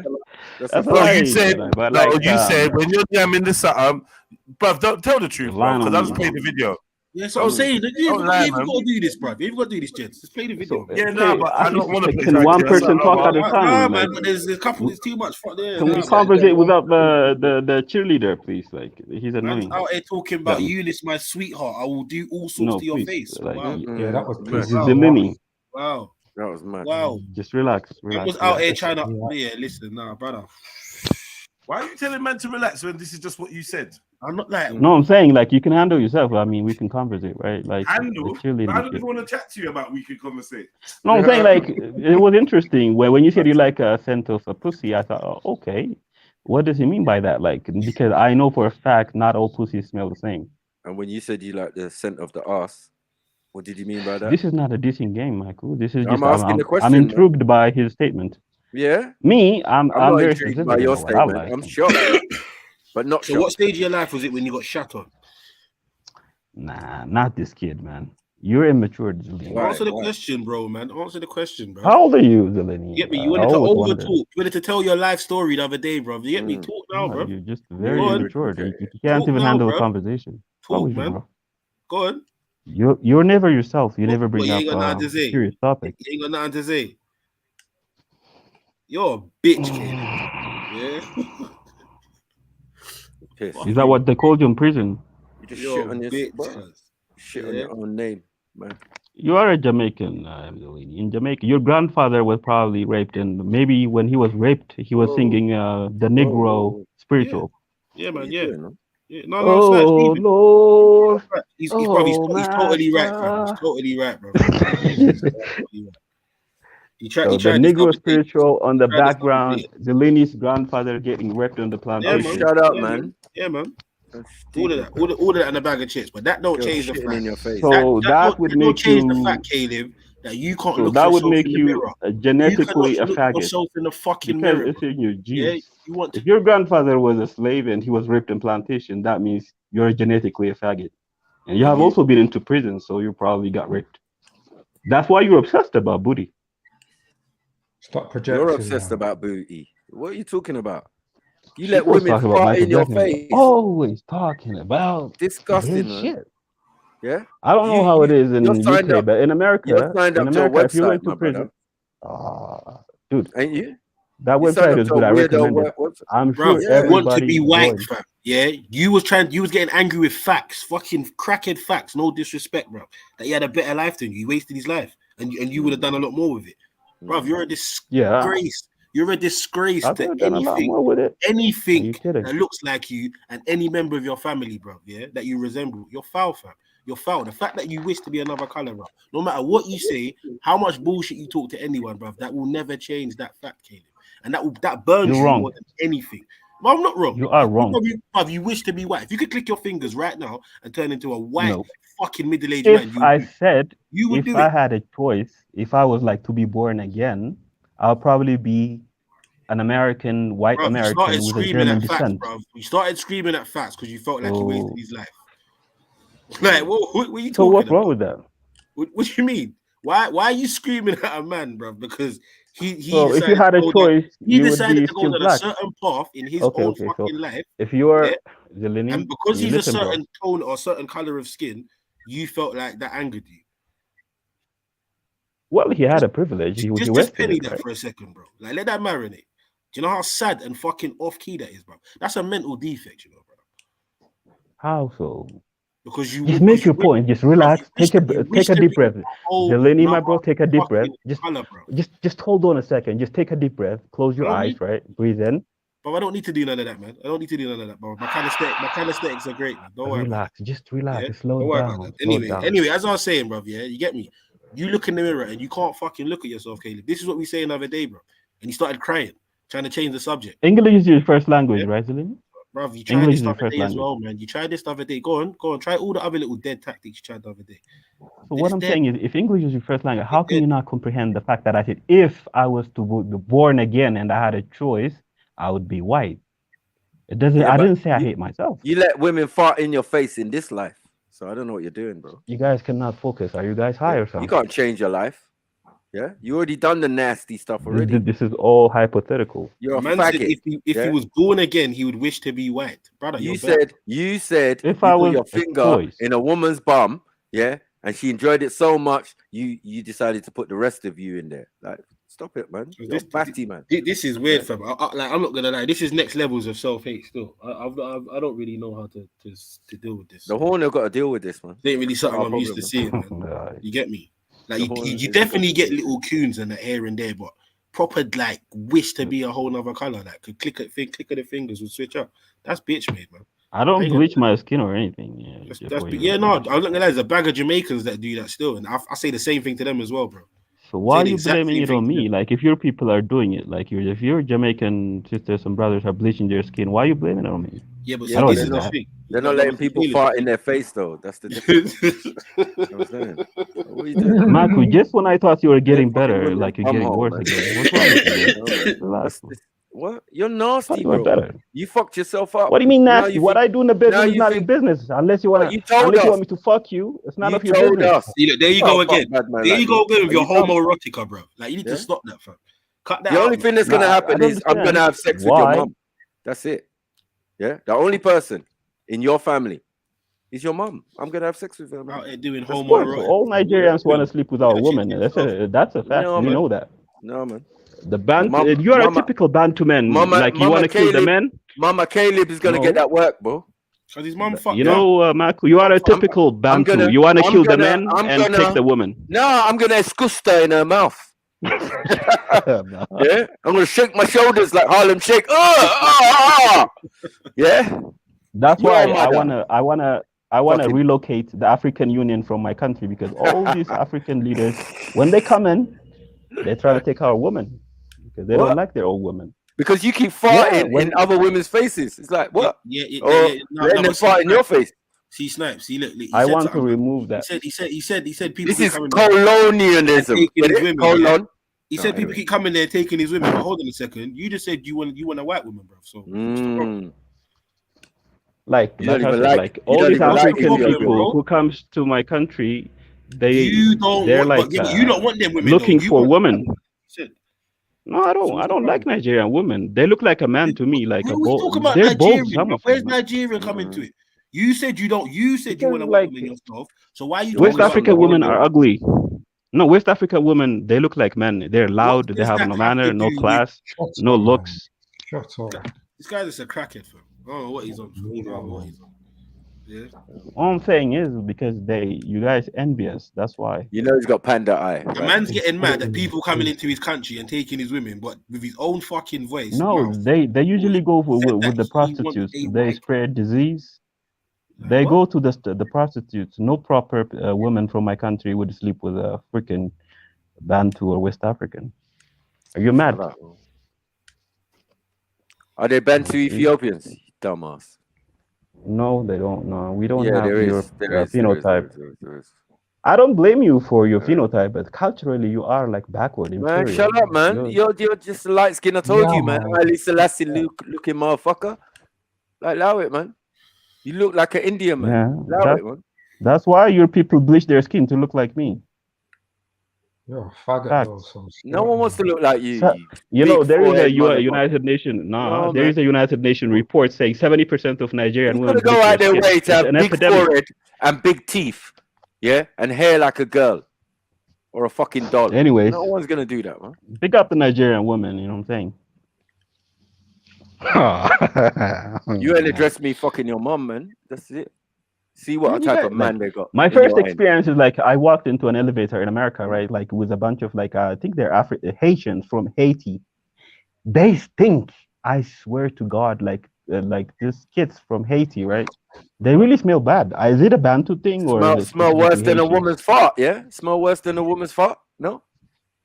N: That's a lie. You said, you said when you're jamming this bruv, don't tell the truth, bro, because I just played the video.
C: Yeah, so I'm saying, you've got to do this, bro. You've got to do this, gents. Just play the video.
N: Yeah, no, but I don't want to.
B: Can one person talk at a time?
C: Nah, man, but there's a couple. There's too much.
B: Can we conversate without the cheerleader, please? Like he's annoying.
C: Out here talking about Eunice, my sweetheart. I will do all sorts to your face.
B: Like,
C: wow.
G: Yeah, that was
B: this is the Lenny.
C: Wow,
L: that was mad.
C: Wow,
B: just relax.
C: I was out here trying to. Yeah, listen, brother.
N: Why are you telling man to relax when this is just what you said?
C: I'm not like.
B: No, I'm saying like you can handle yourself. I mean, we can conversate, right? Like
N: handle. I don't even want to chat to you about we can conversate.
B: No, I'm saying like it was interesting when you said you like a scent of a pussy. I thought, oh, okay, what does he mean by that? Like, because I know for a fact not all pussies smell the same.
L: And when you said you like the scent of the ass, what did you mean by that?
B: This is not a dissing game, Michael. This is
L: I'm asking the question.
B: I'm intrigued by his statement.
L: Yeah.
B: Me, I'm very
L: intrigued by your statement. Like. I'm shocked, but not.
C: So, what stage of your life was it when you got shot on?
B: Nah, not this kid, man. You're immature, Zeleny.
C: Answer the question, bro, man. Answer the question, bro.
B: How old are you, Zeleny?
C: You get me? You wanted to over talk. You wanted to tell your life story the other day, bro. You get me? Talk now, bro.
B: You're just very immature. You can't even handle a conversation.
C: Talk, man. Go on.
B: You're never yourself. You never bring up a serious topic.
C: You ain't got nothing to say. You're a bitch, kid. Yeah.
B: Is that what they called you in prison?
L: You just shit on your on your own name, man.
B: You are a Jamaican, in Jamaica. Your grandfather was probably raped, and maybe when he was raped, he was singing the Negro spiritual.
C: Yeah, man. Yeah. Yeah. No,
B: oh,
C: it's
B: Lord.
C: He's totally right, bro. He's totally right, bro.
B: The Negro spiritual on the background, Zeleny's grandfather getting raped on the plantation.
C: Yeah,
L: shut up, man.
C: Yeah, man. All of that in a bag of chips, but that don't change the fact.
L: In your face.
B: So that would make
C: change the fact, Caleb, that you can't look
B: that would
C: yourself
B: make
C: in the
B: you
C: mirror.
B: Genetically a
C: look
B: faggot.
C: yourself in the fucking
B: because
C: mirror.
B: It's in your genes.
C: Yeah,
B: if your grandfather was a slave and he was raped in plantation, that means you're genetically a faggot. And you have also been into prison, so you probably got raped. That's why you're obsessed about booty.
G: Stop
L: You're
G: projecting.
L: obsessed
G: Man.
L: about booty. What are you talking about? You let
B: People's
L: women
B: talking about
L: fart
B: Michael
L: in your
B: Jackson.
L: face.
B: Always talking about
L: Disgusting,
B: his
L: man.
B: shit.
L: Yeah.
B: I don't know how it is in
L: You're signed
B: UK,
L: up.
B: but in
L: You're
B: America,
L: signed up to a
B: if you're going
L: website,
B: to
L: my
B: prison,
L: brother.
B: dude,
L: Ain't you?
B: that
L: You signed
B: website
L: up
B: is
L: to a
B: good. I
L: weirdo
B: recommend it.
L: website.
B: I'm
C: Bruv,
B: sure
C: you want to be
B: everybody
C: white,
B: joins.
C: fam. Yeah, you was getting angry with facts, fucking crackhead facts. No disrespect, bro. That he had a better life than you. He wasted his life, and you would have done a lot more with it, bruv. You're a disgrace.
B: Yeah.
C: You're a disgrace
B: I
C: to
B: could have done a lot more with it. Are
C: anything
B: you kidding?
C: that looks like you and any member of your family, bro. Yeah, that you resemble. You're foul, fam. You're foul. The fact that you wish to be another color, bro. No matter what you say, how much bullshit you talk to anyone, bro, that will never change that fact, Caleb. And that burns
B: You're
C: you
B: wrong.
C: more than anything. Well, I'm not wrong.
B: You are wrong.
C: You wish to be white. If you could click your fingers right now and turn into a white
B: No.
C: fucking middle-aged man,
B: If I said,
C: you would
B: if
C: do
B: I
C: it.
B: had a choice, if I was like to be born again, I'll probably be an American, white
C: Bruv, you
B: American
C: started
B: with a
C: screaming
B: German
C: at facts,
B: descent.
C: bro. You started screaming at facts because you felt like he wasted
B: So,
C: his life. Like, what are you
B: so
C: talking
B: what's wrong
C: about?
B: with that?
C: What do you mean? Why are you screaming at a man, bro? Because he
B: So if you
C: decided
B: had
C: to
B: a
C: go
B: choice,
C: he
B: you would
C: decided
B: be
C: to go
B: still
C: down a
B: black.
C: certain path in his
B: Okay,
C: own
B: okay. So
C: fucking life.
B: if you're
C: Yeah?
B: Zeleny,
C: And because
B: you
C: he's a
B: listen, bro.
C: certain tone or a certain color of skin, you felt like that angered you.
B: Well, he had a privilege. He
C: Just
B: wasted
C: penny
B: it,
C: that
B: right?
C: for a second, bro. Like, let that marinate. Do you know how sad and fucking off key that is, bro? That's a mental defect, you know, bro.
B: How so?
C: Because you
B: Just make your point. Just relax. Take a deep breath. Zeleny, my bro, take a deep breath. Just hold on a second. Just take a deep breath. Close your eyes, right? Breathe in.
C: But I don't need to do none of that, man. I don't need to do none of that, bro. My calisthenics are great, man. Don't worry about
B: Relax. Just relax.
C: Yeah?
B: Slow
C: Don't
B: it
C: worry
B: down.
C: about that.
B: Slow it down.
C: Anyway, as I was saying, bro, yeah, you get me. You look in the mirror and you can't fucking look at yourself, Caleb. This is what we say another day, bro. And you started crying, trying to change the subject.
B: English is your first language, right, Zeleny?
C: Bro, you tried
B: English
C: this
B: is
C: the
B: your
C: other
B: first
C: day as
B: language.
C: well, man. You tried this the other day. Go on. Try all the other little dead tactics you tried the other day.
B: So what I'm saying is, if English is your first language, how can you not comprehend the fact that I said, if I was to be born again and I had a choice, I would be white. It doesn't.
L: Yeah,
B: I
L: but
B: didn't say I hate myself.
L: You let women fart in your face in this life. So I don't know what you're doing, bro.
B: You guys cannot focus. Are you guys high or something?
L: You can't change your life. Yeah, you already done the nasty stuff already.
B: This is all hypothetical.
L: You're a
C: Man
L: faggot.
C: said if he was born again, he would wish to be white, brother.
L: You said
B: if
L: you
B: I
L: put
B: was
L: your
B: a
L: finger
B: choice.
L: in a woman's bum, yeah, and she enjoyed it so much, you decided to put the rest of you in there. Like, stop it, man. You're batty, man.
C: This is weird, fam. I'm not gonna lie. This is next levels of self-hate. Still, I don't really know how to deal with this.
L: The Horner got to deal with this, man.
C: It ain't really something
L: Our
C: I'm used to
L: problem,
C: seeing, man. You get me? Like
L: The Horner
C: you
L: is
C: definitely get little coons and that here and there, but proper like wish to be a whole nother color. Like could click of the fingers would switch up. That's bitch made, man.
B: I don't bleach my skin or anything. Yeah,
C: No. I'm not gonna lie. There's a bag of Jamaicans that do that still, and I say the same thing to them as well, bro.
B: So why are you blaming it on me? Like if your people are doing it, like if your Jamaican sisters and brothers are bleaching their skin, why are you blaming it on me?
C: Yeah, but
B: I don't
C: this
B: do
C: is the
B: that.
C: thing.
L: They're not letting people fart in their face, though. That's the difference. I'm saying. What are you doing?
B: Marco, just when I thought you were getting better, like you're getting worse again. What's wrong with you? Relax.
L: What? You're nasty,
B: you were
L: bro.
B: better.
L: You fucked yourself up.
B: What do you mean
L: Now
B: nasty? What I do in the business is not your business. Unless you want
L: you
B: to,
L: told
B: unless you
L: us.
B: want me to fuck you, it's none
L: You
B: of your
L: told
B: business.
L: us.
C: There you go again. There you go again with your
L: Are you dumb?
C: homoerotica, bro. Like you need to stop that, fam. Cut that
L: The
C: out.
L: only thing that's gonna happen is I'm gonna have sex with your mom. That's it. Yeah. The only person in your family is your mom. I'm gonna have sex with her. Man.
C: Out here doing
B: Of course,
C: homoerotica.
B: all Nigerians want to sleep with our women. That's a fact.
L: No,
B: We
L: man.
B: know that.
L: No, man.
B: The Bantu, you are a typical Bantu man. Like you want to kill the men.
L: Mama Caleb is gonna get that work, bro.
C: Cause his mom fucked.
B: You know, Marco, you are a typical Bantu. You want to kill the men and take the woman.
L: No, I'm gonna escusta her in her mouth. Yeah, I'm gonna shake my shoulders like Harlem Shake. Yeah,
B: that's why I wanna relocate the African Union from my country, because all these African leaders, when they come in, they're trying to take our women because they don't like their old women.
L: Because you keep farting in other women's faces. It's like what? Letting them fart in your face.
C: See, Snipes. See, look.
B: I want to remove that.
C: He said people.
L: This is colonialism. Colon.
C: He said people keep coming there taking his women. But hold on a second. You just said you want a white woman, bro. So
B: like all these African people who comes to my country, they're like
C: you don't want them women
B: looking for women. No, I don't. I don't like Nigerian women. They look like a man to me, like a
C: We
B: bull.
C: talk about
B: They're both
C: Nigerian.
B: some of
C: Where's
B: them. Man.
C: Nigerian coming to it? You said you don't. You said you want to
B: Like,
C: woman yourself. So why are you
B: West
C: talking about
B: African women
C: Nigerian?
B: are ugly. No, West African women, they look like men. They're loud. They
C: does
B: have
C: that
B: no
C: have
B: manner,
C: to
B: no
C: do
B: class, no looks.
G: Shut up.
C: This guy's just a crackhead, fam. I don't know what he's on. I don't know what he's on. Yeah.
B: All I'm saying is because you guys envious. That's why.
L: You know he's got panda eye.
C: The
L: Right?
C: man's getting mad at people coming into his country and taking his women, but with his own fucking voice.
B: No, they usually go with the
C: he wants
B: prostitutes.
C: a
B: They
C: wife.
B: spread disease. They go to the prostitutes. No proper woman from my country would sleep with a freaking Bantu or West African. Are you mad?
L: Are they Bantu Ethiopians? Dumbass.
B: No, they don't. No, we don't
L: Yeah,
B: have
L: there
B: your
L: is. There is.
B: phenotype.
L: There is.
B: I don't blame you for your phenotype, but culturally you are like backward.
L: Man,
B: inferior.
L: shut up, man. You're just a light skin. I told you, man. Haile Selassie looking motherfucker. Like, allow it, man. You look like an Indian man.
B: Yeah,
L: Allow it, man.
B: that's why your people bleach their skin to look like me.
G: You're a faggot,
B: Facts.
G: though, so
L: No one wants to look like you.
B: You know,
L: big
B: there is a
L: forehead motherfucker.
B: United Nation.
L: No,
B: There
L: man.
B: is a United Nation report saying 70% of Nigerian
L: You're
B: women
L: gonna go
B: bleach
L: out their
B: skin.
L: way to
B: It's
L: have
B: an
L: big
B: epidemic.
L: forehead and big teeth, yeah, and hair like a girl or a fucking doll.
B: Anyways,
L: no one's gonna do that, man.
B: Pick up the Nigerian woman. You know what I'm saying?
L: You ain't address me fucking your mom, man. That's it. See what type of man they got.
B: My
L: in
B: first
L: your end.
B: experience is like I walked into an elevator in America, right? Like with a bunch of like I think they're Haitians from Haiti. They stink. I swear to God, like these kids from Haiti, right? They really smell bad. Is it a Bantu thing or is it
L: Smell worse
B: specifically
L: than a
B: Haitian?
L: woman's fart, yeah? Smell worse than a woman's fart? No?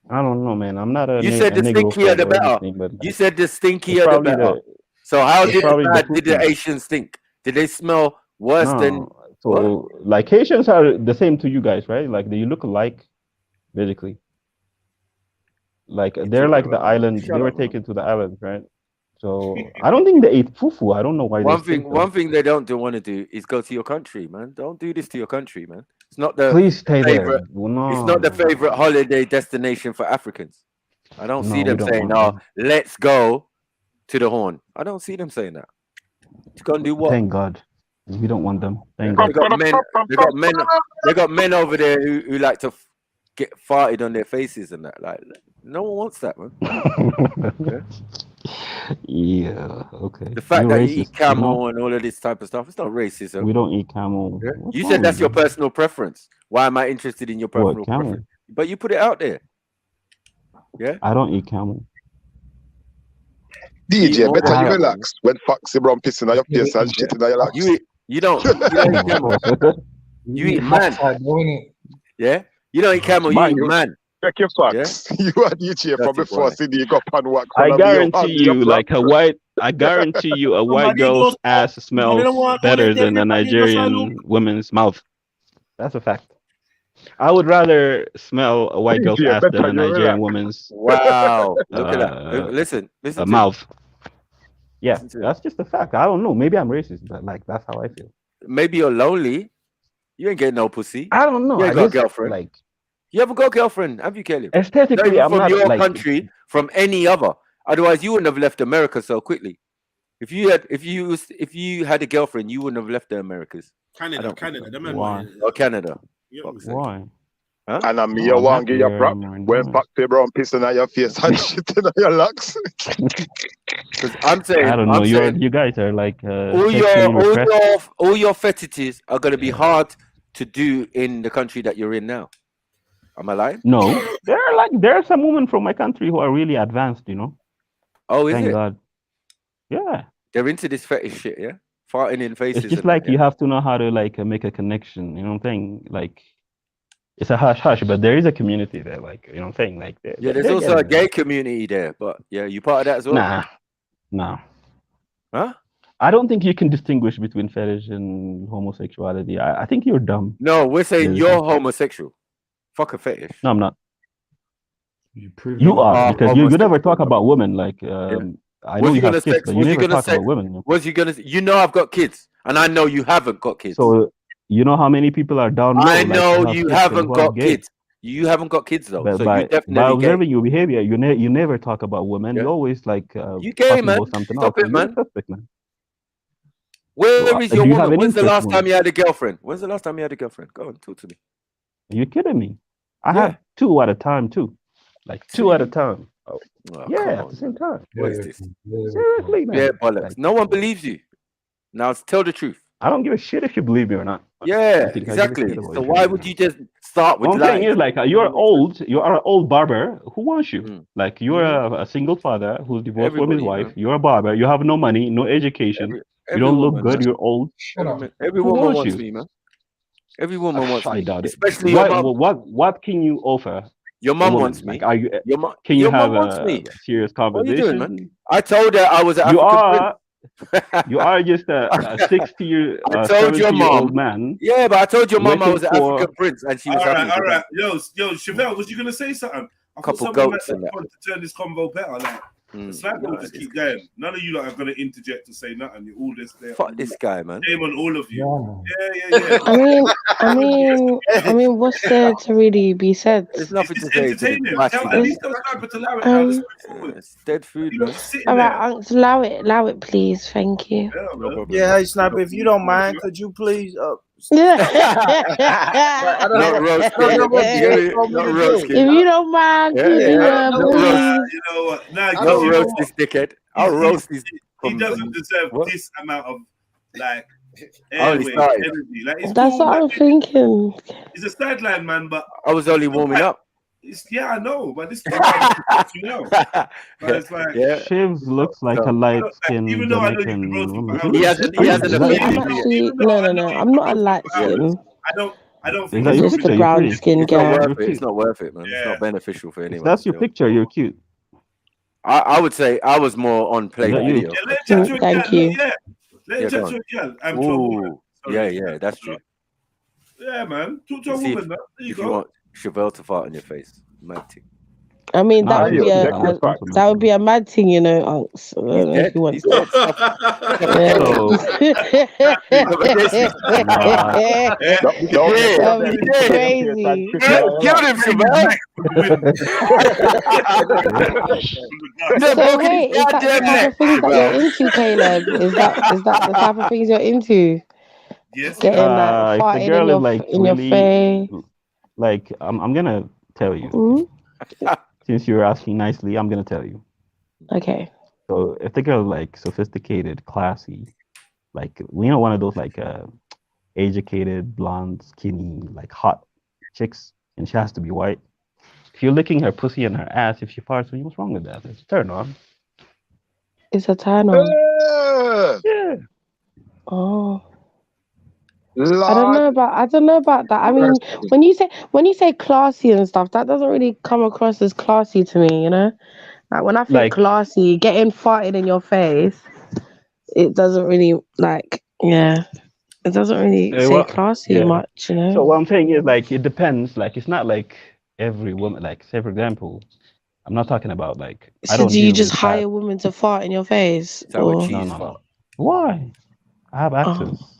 B: I don't know, man. I'm not a
L: You said the
B: Negro
L: stinkier
B: fan
L: the
B: or
L: better.
B: anything, but
L: You said the
B: it's
L: stinkier the
B: probably
L: better. So how
B: it's
L: did
B: probably
L: the
B: the
L: bad did the
B: cooking.
L: Asians stink? Did they smell worse than
B: No. So like Haitians are the same to you guys, right? Like they look alike, basically. Like they're like the island.
L: Shut
B: They were
L: up, man.
B: taken to the island, right? So I don't think they ate fufu. I don't know why they
L: One
B: stink.
L: thing they don't want to do is go to your country, man. Don't do this to your country, man. It's not the
B: Please stay there.
L: favorite.
B: No,
L: It's not the
B: no,
L: favorite holiday destination for Africans. I don't see
B: No, we
L: them
B: don't
L: saying,
B: want
L: "Oh, let's go to the Horn." I don't see them saying that. To go and do what?
B: Thank God. We don't want them. Thank
L: They
B: God.
L: got men. They got men over there who like to get farted on their faces and that. Like, no one wants that, man.
B: Yeah. Okay.
L: The fact
B: You're
L: that you
B: racist,
L: eat camel
B: know?
L: and all of this type of stuff, it's not racism.
B: We don't eat camel.
L: Yeah?
B: What's
L: You
B: wrong
L: said that's
B: with
L: your
B: you?
L: personal preference. Why am I interested in your personal
B: What, camel?
L: preference? But you put it out there. Yeah.
B: I don't eat camel.
P: DJ,
L: more
P: better you
L: camel.
P: relax when Foxy Brown pissing on your face and shit in your laps.
L: You don't eat camel. You eat man. Yeah. You don't eat camel. You eat man.
P: Check your facts. You are DJ from before CD go up and wax.
B: I guarantee you, like a white, I guarantee you, a white girl's ass smells better than a Nigerian woman's mouth. That's a fact. I would rather smell a white girl's
P: Yeah,
B: ass
P: better
B: than a
P: you
B: Nigerian
P: relax.
B: woman's
L: Wow. Look at that. Listen to
B: mouth. Yeah, that's just a fact. I don't know. Maybe I'm racist, but like that's how I feel.
L: Maybe you're lonely. You ain't getting no pussy.
B: I don't know.
L: You ain't
B: I
L: got a
B: just,
L: girlfriend.
B: like
L: you haven't got a girlfriend, have you, Caleb?
B: Aesthetically,
L: not even
B: I'm
L: from
B: not
L: your
B: like
L: country, from any other. Otherwise, you wouldn't have left America so quickly. If you had a girlfriend, you wouldn't have left the Americas.
C: Canada. The man
B: Why?
L: Or Canada.
B: Why?
L: Huh?
P: And I'm
B: No,
P: here
B: I'm
P: one give you
B: happy
P: prop
B: where I'm
P: when
B: now.
P: Foxy Brown pissing on your face and shit in your locks.
L: Because I'm saying,
B: I don't know. You guys are like sexually repressed.
L: all your fetishes are going to be hard to do in the country that you're in now. Am I lying?
B: No, there are some women from my country who are really advanced. You know.
L: Oh, is
B: Thank
L: it?
B: God. Yeah.
L: They're into this fetish shit, yeah? Farting in faces.
B: It's just
L: and
B: like
L: that,
B: you have to know how to like make a connection. You know what I'm saying? Like it's a hush hush, but there is a community there. Like you know what I'm saying? Like
L: yeah, there's also a gay community there, but yeah, you part of that as well.
B: Nah.
L: Huh?
B: I don't think you can distinguish between fetish and homosexuality. I think you're dumb.
L: No, we're saying
B: Basically.
L: you're homosexual. Fuck a fetish.
B: No, I'm not. You are because you never talk about women. Like I know you have kids, but you never talk about women.
L: What's you gonna say? You know I've got kids, and I know you haven't got kids.
B: So you know how many people are down low.
L: I
B: like,
L: know
B: who have
L: you
B: kids and
L: haven't
B: who are
L: got
B: gay.
L: kids. You haven't got kids though,
B: But
L: so you
B: by
L: definitely gay.
B: observing your behavior, you never talk about women.
L: Yeah.
B: You always like
L: You gay,
B: talking
L: man.
B: about something
L: Stop
B: else.
L: it,
B: You're
L: man.
B: suspect, man.
L: Where is your
B: Do you have
L: woman?
B: an
L: When's the
B: interest
L: last
B: woman?
L: time you had a girlfriend? When's the last time you had a girlfriend? Go on, talk to me.
B: Are you kidding me? I
L: Yeah.
B: have 2 at a time too. Like 2 at a time. Oh,
L: Oh,
B: yeah,
L: come
B: at
L: on,
B: the same time.
L: What is this?
B: Seriously, man.
L: Yeah, bollocks.
B: Like,
L: No one believes you. Now tell the truth.
B: I don't give a shit if you believe me or not.
L: Yeah,
B: You think I give a
L: exactly.
B: shit about
L: So
B: if
L: why
B: you
L: would you just start with
B: What I'm saying
L: lies?
B: is like you're old. You are an old barber. Who wants you? Like you're a single father who's divorced from his
L: Everybody,
B: wife.
L: man.
B: You're a barber. You have no money, no education. You
L: Every
B: don't look
L: woman,
B: good.
L: man.
B: You're old.
L: Every
B: Who
L: woman
B: wants
L: wants
B: you?
L: me, man. Every woman wants
B: I
L: me,
B: doubt it.
L: especially your mum.
B: What can you offer?
L: Your
B: a
L: mum
B: woman?
L: wants me.
B: Like, are you? Can you
L: Your
B: have
L: mum wants
B: a
L: me.
B: serious
L: What are you doing, man?
B: conversation?
L: I told her I was an
B: You
L: African prince.
B: are. You are just a 60
L: I told your
B: 70-year-old
L: mom.
B: man.
L: Yeah, but I told your mum I
B: waiting
L: was an
B: for
L: African prince, and she was
K: All
L: happy.
K: right, all right. Yo, Chevelle, was you gonna say something? I thought
L: Couple
K: someone
L: goats
K: might
L: and that.
K: want to turn this convo better. Like, the sniper will just keep going. None of you lot are gonna interject to say nothing. You all just there.
L: Fuck this guy, man.
K: Shame on all of you. Yeah.
E: I mean, what's there to really be said?
L: There's nothing to
K: It's
L: say to
K: entertaining.
L: the
K: Tell, at least tell sniper to allow it now. Let's move forward.
L: It's dead food,
K: You
L: man.
K: lot sitting
E: All
K: there.
E: right, Uncle, allow it, please. Thank you.
K: Yeah,
L: No problem.
O: Yeah, hey Sniper, if you don't mind, could you please
L: Not roasting. Not roasting.
E: If you don't mind,
L: Yeah,
E: could you
L: not roast.
E: please?
K: You know what? Nah,
L: Not
K: because you know
L: roast
K: what?
L: this dickhead. I'll roast this.
K: He doesn't deserve this amount of like
L: I only
K: airway
L: started.
K: energy. Like it's
E: That's
K: cool.
E: what I'm thinking.
K: He's a sideline man, but
L: I was only warming up.
K: yeah, I know, but this you know. But it's like
B: Shivs looks like a light-skinned
K: even though I know you
B: Jamaican
K: can roast
B: woman.
K: people,
L: He hasn't
B: Is that
E: I'm
B: you?
E: actually no. I'm not a light skin.
K: I don't
B: Is
K: think
B: that
E: I'm
B: your
E: just
B: picture?
E: a
B: You're
E: brown
B: pretty.
E: skin
L: It's not
E: girl.
L: worth it. It's not worth it, man. It's not beneficial for
B: If
L: anyone.
B: that's your
L: still.
B: picture, you're cute.
L: I would say I was more on play
B: Is that you?
L: video.
K: let him chat to a
E: Thank
K: girl.
E: you.
K: Let him
L: Yeah,
K: chat
L: go
K: to a girl. I'm
L: Ooh, yeah, that's true.
K: Yeah, man. Talk to a
L: See
K: woman, man. There you
L: if you
K: go.
L: want Chevelle to fart on your face, mad thing.
E: I mean,
B: Nah,
E: that would be a mad thing, you know, Unks. I don't know if you want
L: He's dead.
E: That'd be crazy.
L: Killed him, Chevelle.
E: So wait, is that the type of things that you're into, Caleb? Is that the type of things you're into?
K: Yes.
E: Getting like
B: If the
E: farted
B: girl
E: in
B: is
E: your
B: like
E: in your
B: really,
E: face.
B: like I'm gonna tell you.
E: Mm?
B: Since you're asking nicely, I'm gonna tell you.
E: Okay.
B: So if the girl is like sophisticated, classy, like we know one of those like educated, blonde, skinny, like hot chicks, and she has to be white. If you're licking her pussy and her ass, if she farts, what's wrong with that? It's a turn on.
E: It's a turn on.
B: Yeah.
E: Oh. I don't know about that. I mean, when you say classy and stuff, that doesn't really come across as classy to me, you know? Like when I think
B: Like-
E: classy, getting farted in your face, it doesn't really it doesn't really say classy much, you know?
B: So what I'm saying is like it depends. Like it's not like every woman. Like say for example, I'm not talking about like I
E: So
B: don't
E: do you
B: deal
E: just
B: with
E: hire
B: that.
E: women to fart in your face?
B: No. Why? I have access.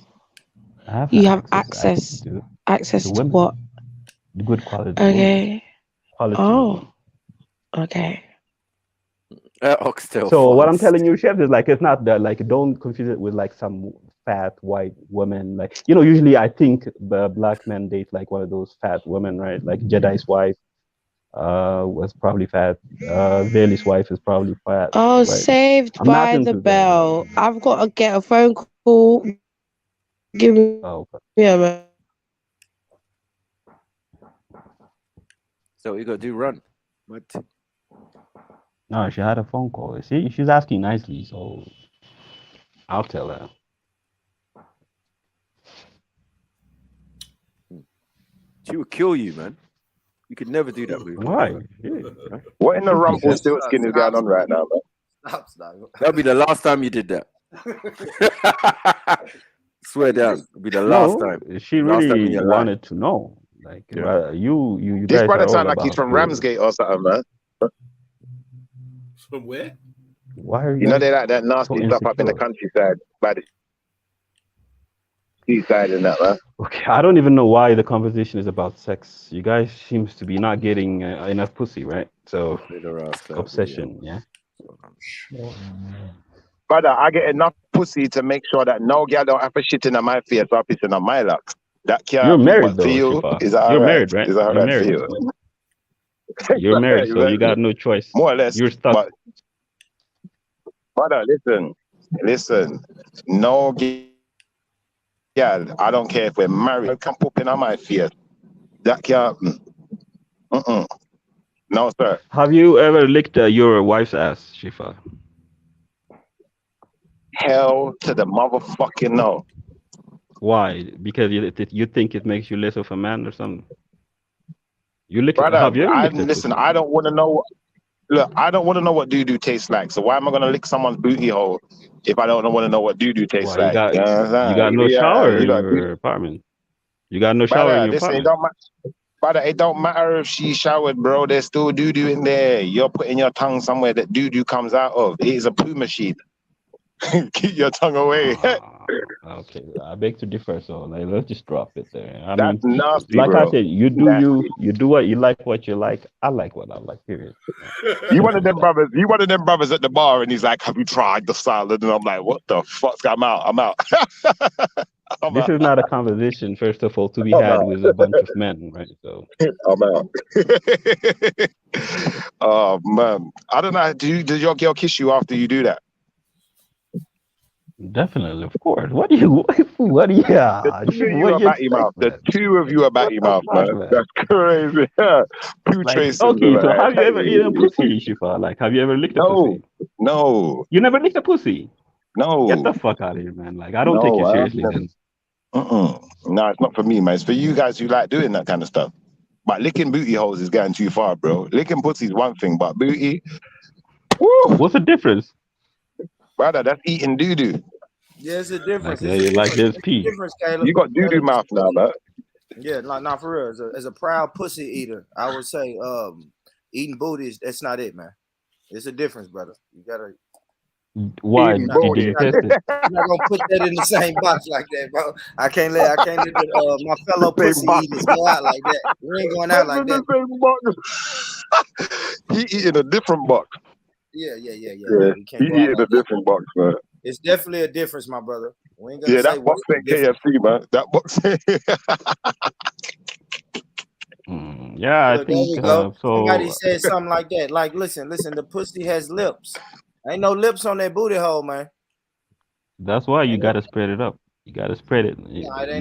B: I have
E: You have
B: access
E: access
B: to
E: to
B: women.
E: what?
B: The good quality women.
E: Okay.
B: Quality
E: Oh. Okay.
L: Oxtail
B: So what
L: farts.
B: I'm telling you, chef, is like it's not that like don't confuse it with like some fat white woman. Like usually I think the black men date like one of those fat women, right? Like Jedi's wife was probably fat. Veli's wife is probably fat.
E: Oh,
B: Right?
E: Saved
B: I'm not
E: by the
B: into that.
E: Bell. I've got to get a phone call. Give me
B: Oh,
E: a minute.
L: So we gotta do run. What?
B: No, she had a phone call. She's asking nicely, so I'll tell her.
L: She would kill you, man. You could never do that with me.
B: Why?
P: What in the rumble still skin is going on right now, man?
L: That'll be the last time you did that. Swear down, it'll be the last time.
B: She
L: Last time in
B: really
L: your life.
B: wanted to know. Like, you
P: This
B: guys
P: brother
B: are all
P: sound like he's
B: about
P: from
B: the-
P: Ramsgate or something, man.
K: From where?
B: Why are
P: You know
B: guys
P: they like that nasty
B: so
P: stuff up in the
B: insecure?
P: countryside. But pussy side in that, man.
B: Okay, I don't even know why the conversation is about sex. You guys seems to be not getting enough pussy, right? So obsession, yeah.
P: Brother, I get enough pussy to make sure that no girl don't have a shit in my face or pissing on my locks. That can't
B: You're
P: happen,
B: married
P: but
B: though,
P: for you,
B: Shifa.
P: is that
B: You're
P: all right?
B: married, right?
P: Is that all
B: You're
P: right for
B: married.
P: you?
B: You're married, so you got no choice.
P: More or less.
B: You're stuck.
P: But, brother, listen. No girl, I don't care if we're married, can pop in on my face. That can't happen. No, sir.
B: Have you ever licked your wife's ass, Shifa?
P: Hell to the motherfucking no.
B: Why? Because you think it makes you less of a man or something? You lick?
P: Brother,
B: Have you ever licked
P: listen, I don't want to know. Look, I don't want to know what doo-doo tastes like. So why am I going to lick someone's booty hole if I don't want to know what doo-doo tastes
B: Why,
P: like?
B: you got no shower in
P: got
B: your apartment? You got no shower in
P: brother,
B: your
P: listen,
B: apartment?
P: brother, it don't matter if she showered, bro. There's still doo-doo in there. You're putting your tongue somewhere that doo-doo comes out of. It is a poo machine. Keep your tongue away.
B: Okay, I beg to differ. So let's just drop it there. I
P: That's
B: mean,
P: nasty,
B: like
P: bro.
B: I said, you do what you like, what you like. I like what I like. Period.
P: You one of them brothers. You one of them brothers at the bar, and he's like, "Have you tried the salad?" And I'm like, "What the fuck? I'm out. I'm out."
B: This is not a conversation, first of all, to be had with a bunch of men, right? So
P: I'm out. Oh man, I don't know. Does your girl kiss you after you do that?
B: definitely, of course. What do you? Yeah.
P: The two of you are batty mouth. The two of you are batty mouth, man. That's crazy. Two traces.
B: Okay, so
P: man.
B: have you ever eaten pussy, Shifa? Like, have you ever licked a pussy?
P: No.
B: You never licked a pussy?
P: No.
B: Get the fuck out of here, man. Like, I don't take you seriously then.
P: No, it's not for me, man. It's for you guys who like doing that kind of stuff. But licking booty holes is going too far, bro. Licking pussy is one thing, but booty. Woo,
B: what's the difference?
P: Brother, that's eating doo-doo.
O: Yeah, it's a difference.
B: Like there's pee.
O: Difference, Caleb.
P: You got doo-doo mouth now, man.
O: Yeah, not for real. As a proud pussy eater, I would say eating booty, that's not it, man. It's a difference, brother. You gotta.
B: Why? Did you test it?
O: I'm not gonna put that in the same box like that, bro. I can't let my fellow pussy eaters go out like that. We ain't going out like that.
P: He eating a different box.
O: Yeah.
P: He eating a different box, man.
O: It's definitely a difference, my brother. We ain't gonna say
P: that box ain't KFC, man. That box.
B: Yeah, I think so.
O: Somebody said something like that. Like, listen, the pussy has lips. Ain't no lips on that booty hole, man.
B: That's why you gotta spread it up. You gotta spread it.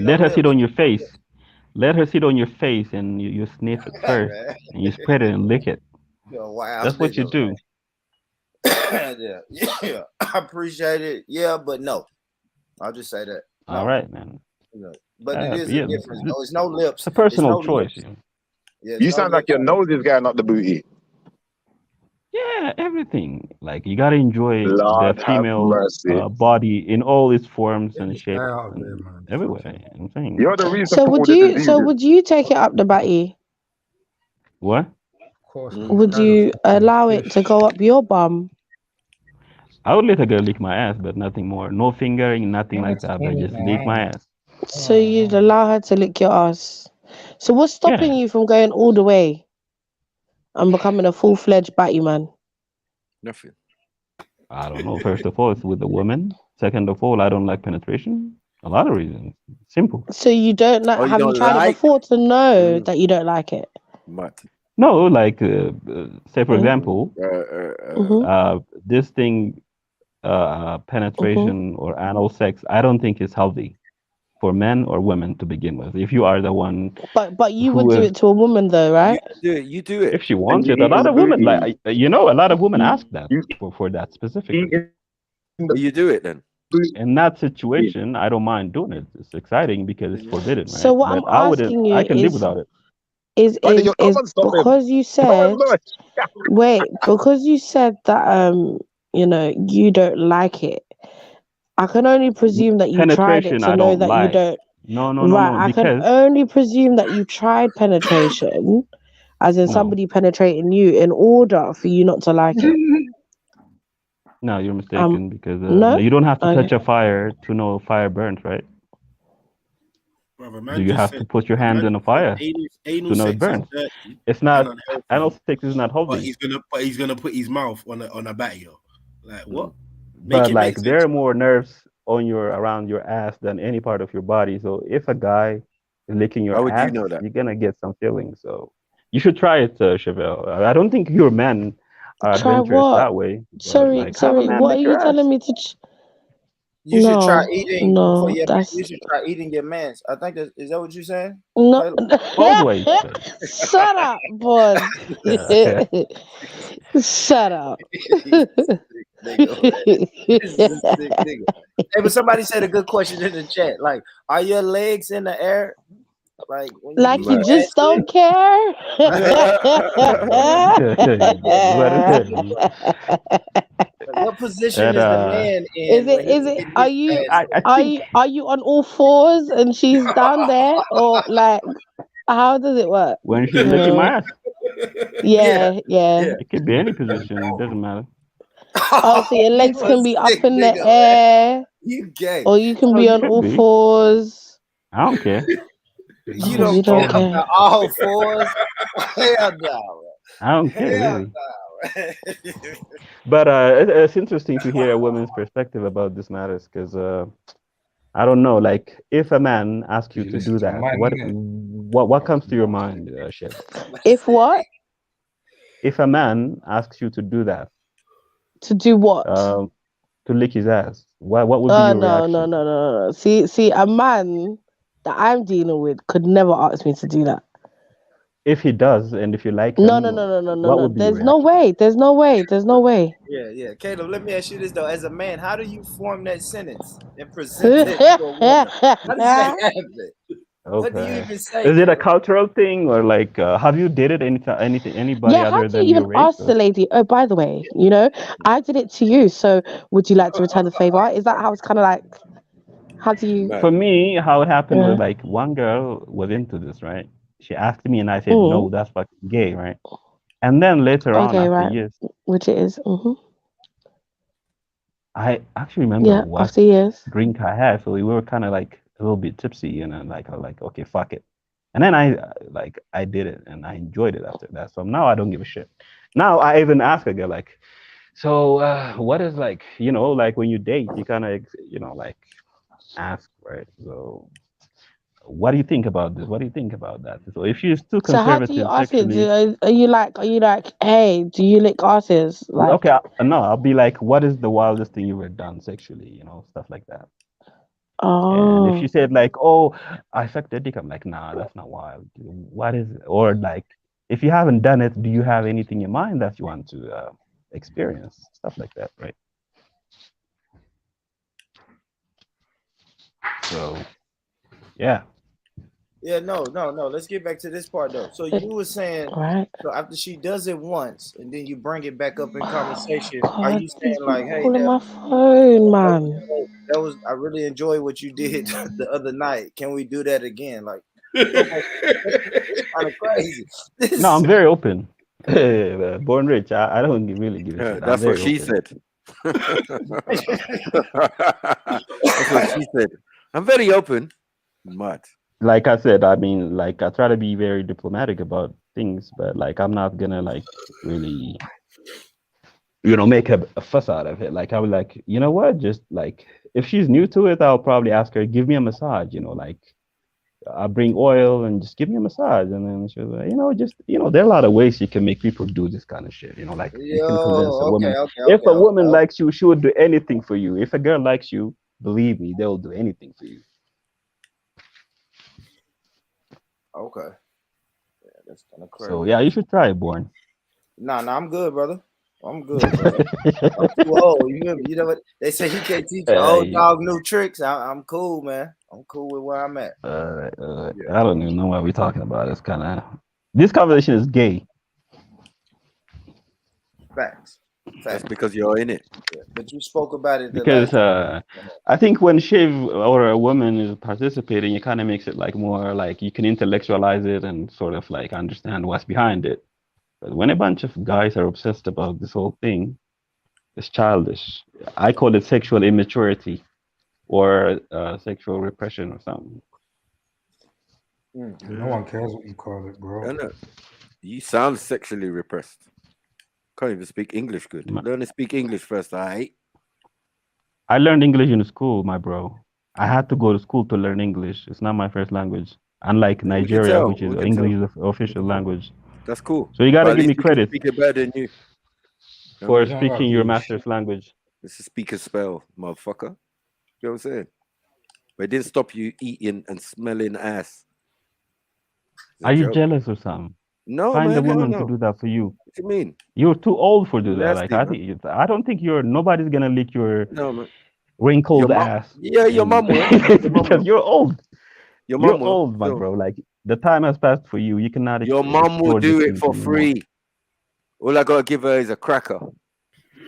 O: Let
B: her sit on your face. Let her sit on your face, and you sniff it first, and you spread it and lick it.
O: Wow,
B: that's what you do.
O: Yeah, I appreciate it. Yeah, but no, I'll just say that. No.
B: All right, man.
O: But it is a difference. No, it's no lips.
B: It's a personal choice.
O: Yeah,
P: you sound like your nose is going up the booty.
B: Yeah, everything. Like you gotta enjoy
P: Lord
B: the female body in all its forms and shapes, everywhere. I'm saying.
P: You're the reason.
E: So would you take it up the batty?
B: What?
E: Would you allow it to go up your bum?
B: I would let a girl lick my ass, but nothing more. No fingering, nothing like that. But just lick my ass.
E: So you'd allow her to lick your ass. So what's stopping you from going all the way and becoming a full-fledged batty man?
L: Nothing.
B: I don't know. First of all, it's with the woman. Second of all, I don't like penetration. A lot of reasons. Simple.
E: So you don't like? Have you tried it before to know that you don't like it?
B: No, like say for example, this thing, penetration or anal sex, I don't think is healthy for men or women to begin with. If you are the one,
E: but you would do it to a woman though, right?
L: You do it
B: if she wants it. A lot of women, like a lot of women ask that for that specifically.
L: You do it then.
B: In that situation, I don't mind doing it. It's exciting because it's forbidden, right?
E: So what
B: but
E: I'm asking you
B: I can live without it.
E: Is because you said because you said that you don't like it. I can only presume that you tried it to know that you don't.
B: No.
E: I can only presume that you tried penetration, as in somebody penetrating you, in order for you not to like it.
B: No, you're mistaken because you don't have to touch a fire to know fire burns, right?
C: Brother,
B: Do you have to put your hand in a fire
C: anal
B: to know it
C: sex is
B: burns?
C: dirty
B: It's
C: and
B: not.
C: unhealthy,
B: Anal sex is not
C: but
B: healthy.
C: he's gonna put his mouth on a patio. Like what? Make
B: But
C: it make
B: like there
C: sense.
B: are more nerves on your around your ass than any part of your body. So if a guy is licking
L: How
B: your
L: would you
B: ass,
L: know that?
B: you're gonna get some feelings. So you should try it, Chevelle. I don't think your men are
E: Try
B: adventurous
E: what?
B: that way. But
E: Sorry,
B: like have a man
E: what are
B: lick
E: you
B: your ass.
E: telling me to?
O: You should try
E: No,
O: eating for
E: no,
O: your.
E: that's
O: You should try eating your man's. I think that is that what you're saying?
E: no.
O: Caleb?
B: Both ways.
E: Shut up, bud.
B: Okay.
E: Shut up.
O: Nigga. This is a sick nigga. Hey, but somebody said a good question in the chat. Like, are your legs in the air? Like when you
E: Like
O: get
E: you
O: your
E: just
O: ass
E: don't
O: licked?
E: care.
O: What position
B: And
O: is the man
E: Is
O: in
E: it?
O: when he
E: Is it?
O: get his ass licked?
E: Are you on all fours and she's down there, or like how does it work?
B: when she's
E: You
B: licking my
E: know?
B: ass,
E: Yeah.
B: it could be any position. It doesn't matter.
E: Oh, so your legs
O: You a
E: can be up
O: sick
E: in the
O: nigga, man.
E: air,
O: You gay.
E: or you can
B: Oh,
E: be
B: it
E: on
B: could
E: all
B: be.
E: fours.
B: I don't care.
O: You
E: Oh,
O: don't
E: you don't
O: care
E: care.
O: about all fours? Hell no.
B: I don't care
O: Hell
B: really.
O: no.
B: But it's interesting to hear a woman's perspective about this matters because I don't know. Like, if a man asks you to do that, what comes to your mind, Chef?
E: If what?
B: If a man asks you to do that,
E: To do what?
B: to lick his ass, what would be your reaction?
E: No. See, a man that I'm dealing with could never ask me to do that.
B: If he does, and if you like
E: No.
B: him, what would be your
E: There's no
B: reaction?
E: way. There's no way.
O: Yeah. Caleb, let me ask you this though. As a man, how do you form that sentence and present that to a woman? How does that happen? What do you
B: Okay.
O: even say?
B: Is it a
O: Caleb?
B: cultural thing, or like have you dated anybody
E: Yeah, how
B: other
E: do you
B: than
E: even
B: your race?
E: ask the lady? Oh, by the way, I did it to you, so would you like to return the favor? Is that how it's kind of like? How do you?
B: For me, how it happened was like one girl was into this, right? She asked me, and I said, no, that's fucking gay, right? And then later on,
E: Okay,
B: after
E: right.
B: years,
E: Which it is.
B: I actually remember
E: Yeah,
B: what
E: after years.
B: drink I had, so we were kind of like a little bit tipsy, and like I was like, okay, fuck it. And then I did it, and I enjoyed it after that. So now I don't give a shit. Now I even ask a girl like, so what is like, like when you date, you kind of, like ask, right? So what do you think about this? What do you think about that? So if she's too
E: So how do you
B: conservative
E: ask it?
B: sexually,
E: Are you like, hey, do you lick asses? Like,
B: okay, no, I'll be like, what is the wildest thing you ever done sexually? Stuff like that. And if she
E: oh,
B: said like, oh, I sucked a dick, I'm like, nah, that's not wild. What is it? Or like, if you haven't done it, do you have anything in mind that you want to experience? Stuff like that, right? So, yeah.
O: Yeah, no. Let's get back to this part though. So you were saying, so after she does it once, and then you bring it back up in conversation, are
E: God,
O: you
E: he's
O: saying
E: been
O: like, hey,
E: calling my phone, man.
O: that was I really enjoyed what you did the other night. Can we do that again? Like, it's kind of crazy.
B: No, I'm very open. Born rich, I don't really give a shit. I'm
L: That's
B: very
L: what she
B: open.
L: said. That's what she said. I'm very open. Mad.
B: Like I said, I mean, like I try to be very diplomatic about things, but like I'm not gonna like really, make a fuss out of it. Like I would like, you know what? Just like if she's new to it, I'll probably ask her, give me a massage. Like I'll bring oil and just give me a massage, and then she'll like, there are a lot of ways you can make people do this kind of shit. Like you can convince a woman. If a woman likes you, she would do anything for you. If a girl likes you, believe me, they'll do anything for you.
O: Okay. Yeah, that's kind of crazy.
B: So yeah, you should try it, Born.
O: Nah, I'm good, brother. I'm good, brother. I'm too old. You know what they say? He can't teach an old dog new tricks. I'm cool, man. I'm cool with where I'm at.
B: I don't even know what we're talking about. It's kind of this conversation is gay.
O: Facts.
L: That's because you're in it.
O: Yeah, but you spoke about it
B: because I think when Shiv or a woman is participating, it kind of makes it like more like you can intellectualize it and sort of like understand what's behind it. But when a bunch of guys are obsessed about this whole thing, it's childish. I call it sexual immaturity or sexual repression or something.
G: No one cares what you call it, bro.
L: I know. You sound sexually repressed. Can't even speak English good. Learn to speak English first, alright?
B: I learned English in school, my bro. I had to go to school to learn English. It's not my first language. Unlike Nigeria, which is English is the official language.
L: That's cool.
B: So you gotta give me credit
L: Speak it better than you.
B: for speaking your master's language.
L: It's a speaker spell, motherfucker. You know what I'm saying? But it didn't stop you eating and smelling ass.
B: Are you jealous or something?
L: No,
B: Find
L: man,
B: a woman
L: hell
B: to
L: no.
B: do that for you.
L: What do you mean?
B: You're too old for do that.
L: Nasty,
B: Like I don't think nobody's gonna lick your wrinkled
L: Your mom-
B: ass.
L: Yeah, your mom will.
B: Because you're old.
L: Your
B: You're
L: mom will.
B: old, my bro. Like the time has passed for you. You cannot.
L: Your mom will
B: explore
L: do
B: this
L: it for
B: anymore.
L: free. All I gotta give her is a cracker.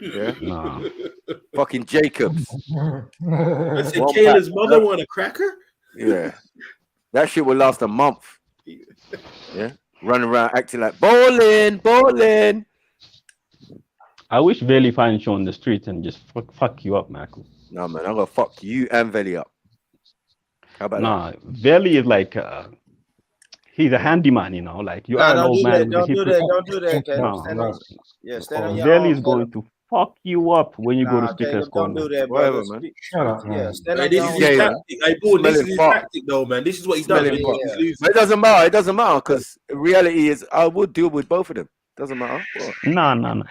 L: Yeah.
B: Nah.
L: Fucking Jacobs.
C: I said
L: One
C: Kayla's
L: pack.
C: mother want a cracker?
L: Yeah. That shit will last a month. Yeah. Running around acting like bowling.
B: I wish Veli finds you on the street and just fuck you up, Michael.
L: No, man, I'm gonna fuck you and Veli up. How about
B: Nah, Veli is like he's a handyman, you know. Like you are an old man.
O: Don't do that. Don't do that, Caleb. Stand on, stand on your
B: Veli
O: own,
B: is going
O: Caleb.
B: to fuck you up when you go to
O: Nah,
B: Speaker's
O: Caleb, don't
B: Corner.
O: do that,
L: Whatever,
O: brother.
L: man.
G: Shut up, man.
O: Yeah, stand
C: Hey,
O: on
C: this
O: your
C: is
O: own.
C: his
L: Yeah,
C: tactic. Hey, boy, this is
L: Smelling
C: his
L: fart.
C: tactic, though, man. This is what he's done.
L: Smelling
C: He's
L: fart.
C: losing.
L: But it doesn't matter. It doesn't matter because reality is I would deal with both of them. Doesn't matter. What?
B: No.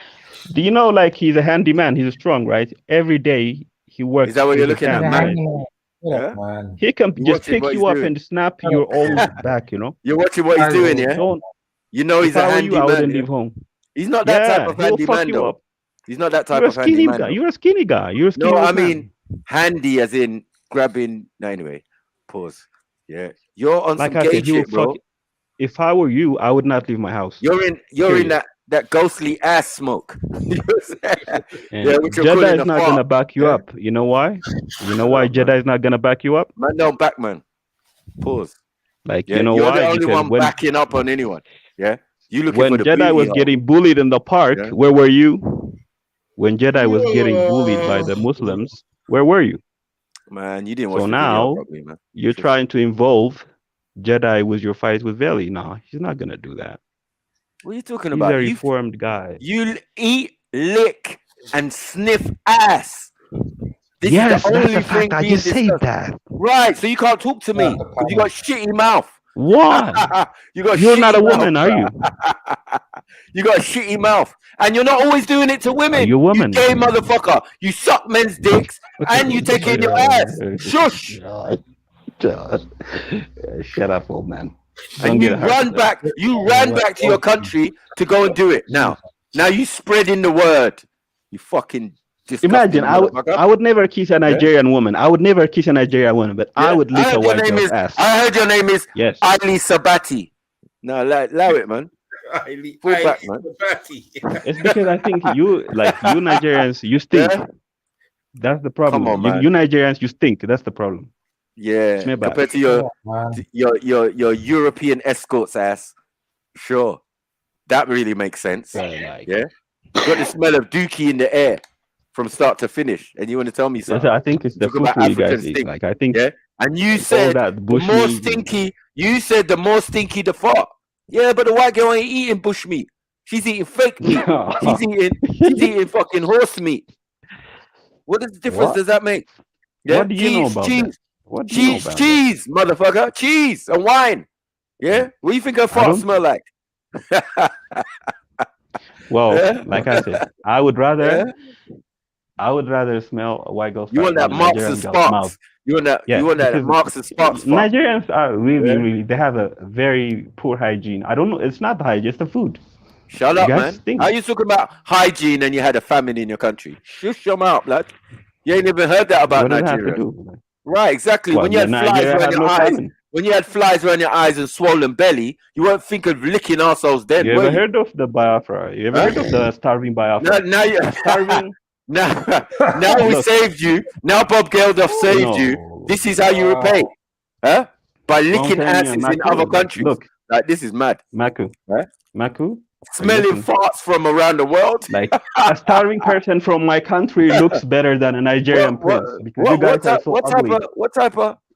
B: Do you know, like, he's a handyman? He's strong, right? Every day he works.
L: Is that what you're
B: with his
L: looking at,
B: hands,
L: man?
B: right?
L: Yeah?
G: Man.
B: He can
L: You
B: just
L: watching
B: pick
L: what
B: you
L: he's
B: up
L: doing?
B: and snap your old back, you know?
L: You're watching what he's doing, yeah?
B: Don't.
L: You know he's
B: If
L: a
B: I were
L: handy
B: you, I wouldn't
L: man.
B: leave home.
L: He's not that type of
B: He will
L: handy
B: fuck
L: man,
B: you
L: though.
B: up.
L: He's not that type
B: You're a
L: of handy
B: skinny
L: man,
B: guy.
L: though.
B: You're a skinny guy. You're a skinny
L: No,
B: old
L: I
B: man.
L: mean handy as in grabbing. No, anyway, pause. Yeah, you're on
B: Like
L: some
B: I
L: gay
B: said, he will
L: shit, bro.
B: fuck. If I were you, I would not leave my house.
L: You're in
B: Period.
L: that ghostly ass smoke. You know what I'm saying?
B: And
L: Yeah, which you're
B: Jedi
L: calling
B: is
L: a
B: not
L: fart.
B: gonna back you up. You know why? You know why Jedi is not gonna back you up?
L: Man, don't back, man. Pause.
B: Like,
L: Yeah,
B: you know
L: you're
B: why?
L: the only
B: Because
L: one
B: when
L: backing up on anyone. Yeah, you looking
B: when
L: for the
B: Jedi
L: booty
B: was
L: hole.
B: getting bullied in the park,
L: Yeah.
B: where were you? When Jedi was getting bullied by the Muslims, where were you?
L: Man, you didn't watch
B: So
L: the video
B: now
L: properly, man.
B: you're trying to involve Jedi with your fight with Veli. No, he's not gonna do that.
L: What are you talking
B: He's
L: about?
B: a reformed guy.
L: You eat, lick, and sniff ass. This
B: Yes,
L: is the
B: that's
L: only
B: a fact.
L: thing
B: I
L: being
B: just said
L: discussed.
B: that.
L: Right, so you can't talk to me because you got shitty mouth.
B: Why?
L: You got
B: You're
L: shitty
B: not a
L: mouth,
B: woman, are you?
L: You got a shitty mouth, and you're not always doing it to women.
B: You a woman?
L: gay motherfucker. You suck men's dicks and you take in your ass. Shush.
B: Shut up, old man.
L: And you run back. You ran back to your country to go and do it. Now you spreading the word. You fucking disgusting
B: Imagine,
L: motherfucker.
B: I would never kiss a Nigerian woman. I would never kiss a Nigerian woman, but I would lick a white girl's ass.
L: I heard your name is
B: Yes.
L: Ali Sabati. No, allow it, man. Full back, man.
B: It's because I think you Nigerians, you stink.
L: Yeah?
B: That's the problem.
L: Come on, man.
B: You Nigerians, you stink. That's the problem.
L: Yeah,
B: Smell bad.
L: compared to your European escorts ass, sure, that really makes sense. Yeah, you got the smell of dookie in the air from start to finish, and you want to tell me something?
B: I think it's the
L: Talk about
B: food you guys
L: African
B: eat.
L: stink.
B: Like I think,
L: yeah, and you
B: all
L: said
B: that
L: the
B: bush
L: more
B: meat.
L: stinky. You said the more stinky the fart. Yeah, but the white girl ain't eating bush meat. She's eating fake meat. She's eating fucking horse meat. What difference
B: What?
L: does that make? Yeah,
B: What do you know about
L: cheese,
B: that? What do you know
L: cheese,
B: about
L: cheese, motherfucker, cheese and wine. Yeah, what do you think her fart
B: don't-
L: smell like?
B: Well,
L: Yeah?
B: like I said, I would rather smell a white girl's
L: You
B: fart
L: want that
B: than a
L: Marks
B: Nigerian
L: and
B: girl's
L: Sparks?
B: mouth.
L: You want that?
B: Yeah,
L: you want that
B: because
L: Marks and Sparks? Fart?
B: Nigerians are really,
L: Yeah?
B: really. They have a very poor hygiene. I don't know. It's not the hygiene. It's the food.
L: Shut
B: You
L: up,
B: guys
L: man.
B: stink.
L: How you talking about hygiene and you had a famine in your country? Shush your mouth, blood. You ain't even heard that about
B: What does it have to
L: Nigeria.
B: do?
L: Right, exactly.
B: Well,
L: when you had flies
B: Nigeria
L: around
B: had
L: your
B: no
L: eyes,
B: famine.
L: when you had flies around your eyes and swollen belly, you won't think of licking ourselves then,
B: You
L: were
B: ever
L: you?
B: heard of the Biafra? You ever
L: Huh?
B: heard of the starving Biafra?
L: Now you
B: Starving.
L: now we
B: Look.
L: saved you. Now Bob Geldof saved you. This is how you repay, huh? By licking
B: Don't tell me,
L: asses in
B: Maku,
L: other countries.
B: Look,
L: Like this is mad.
B: Maku,
L: Huh?
B: Maku.
L: Smelling
B: listen.
L: farts from around the world.
B: Like a starving person from my country looks better than a Nigerian prince because you guys are so ugly.
L: What type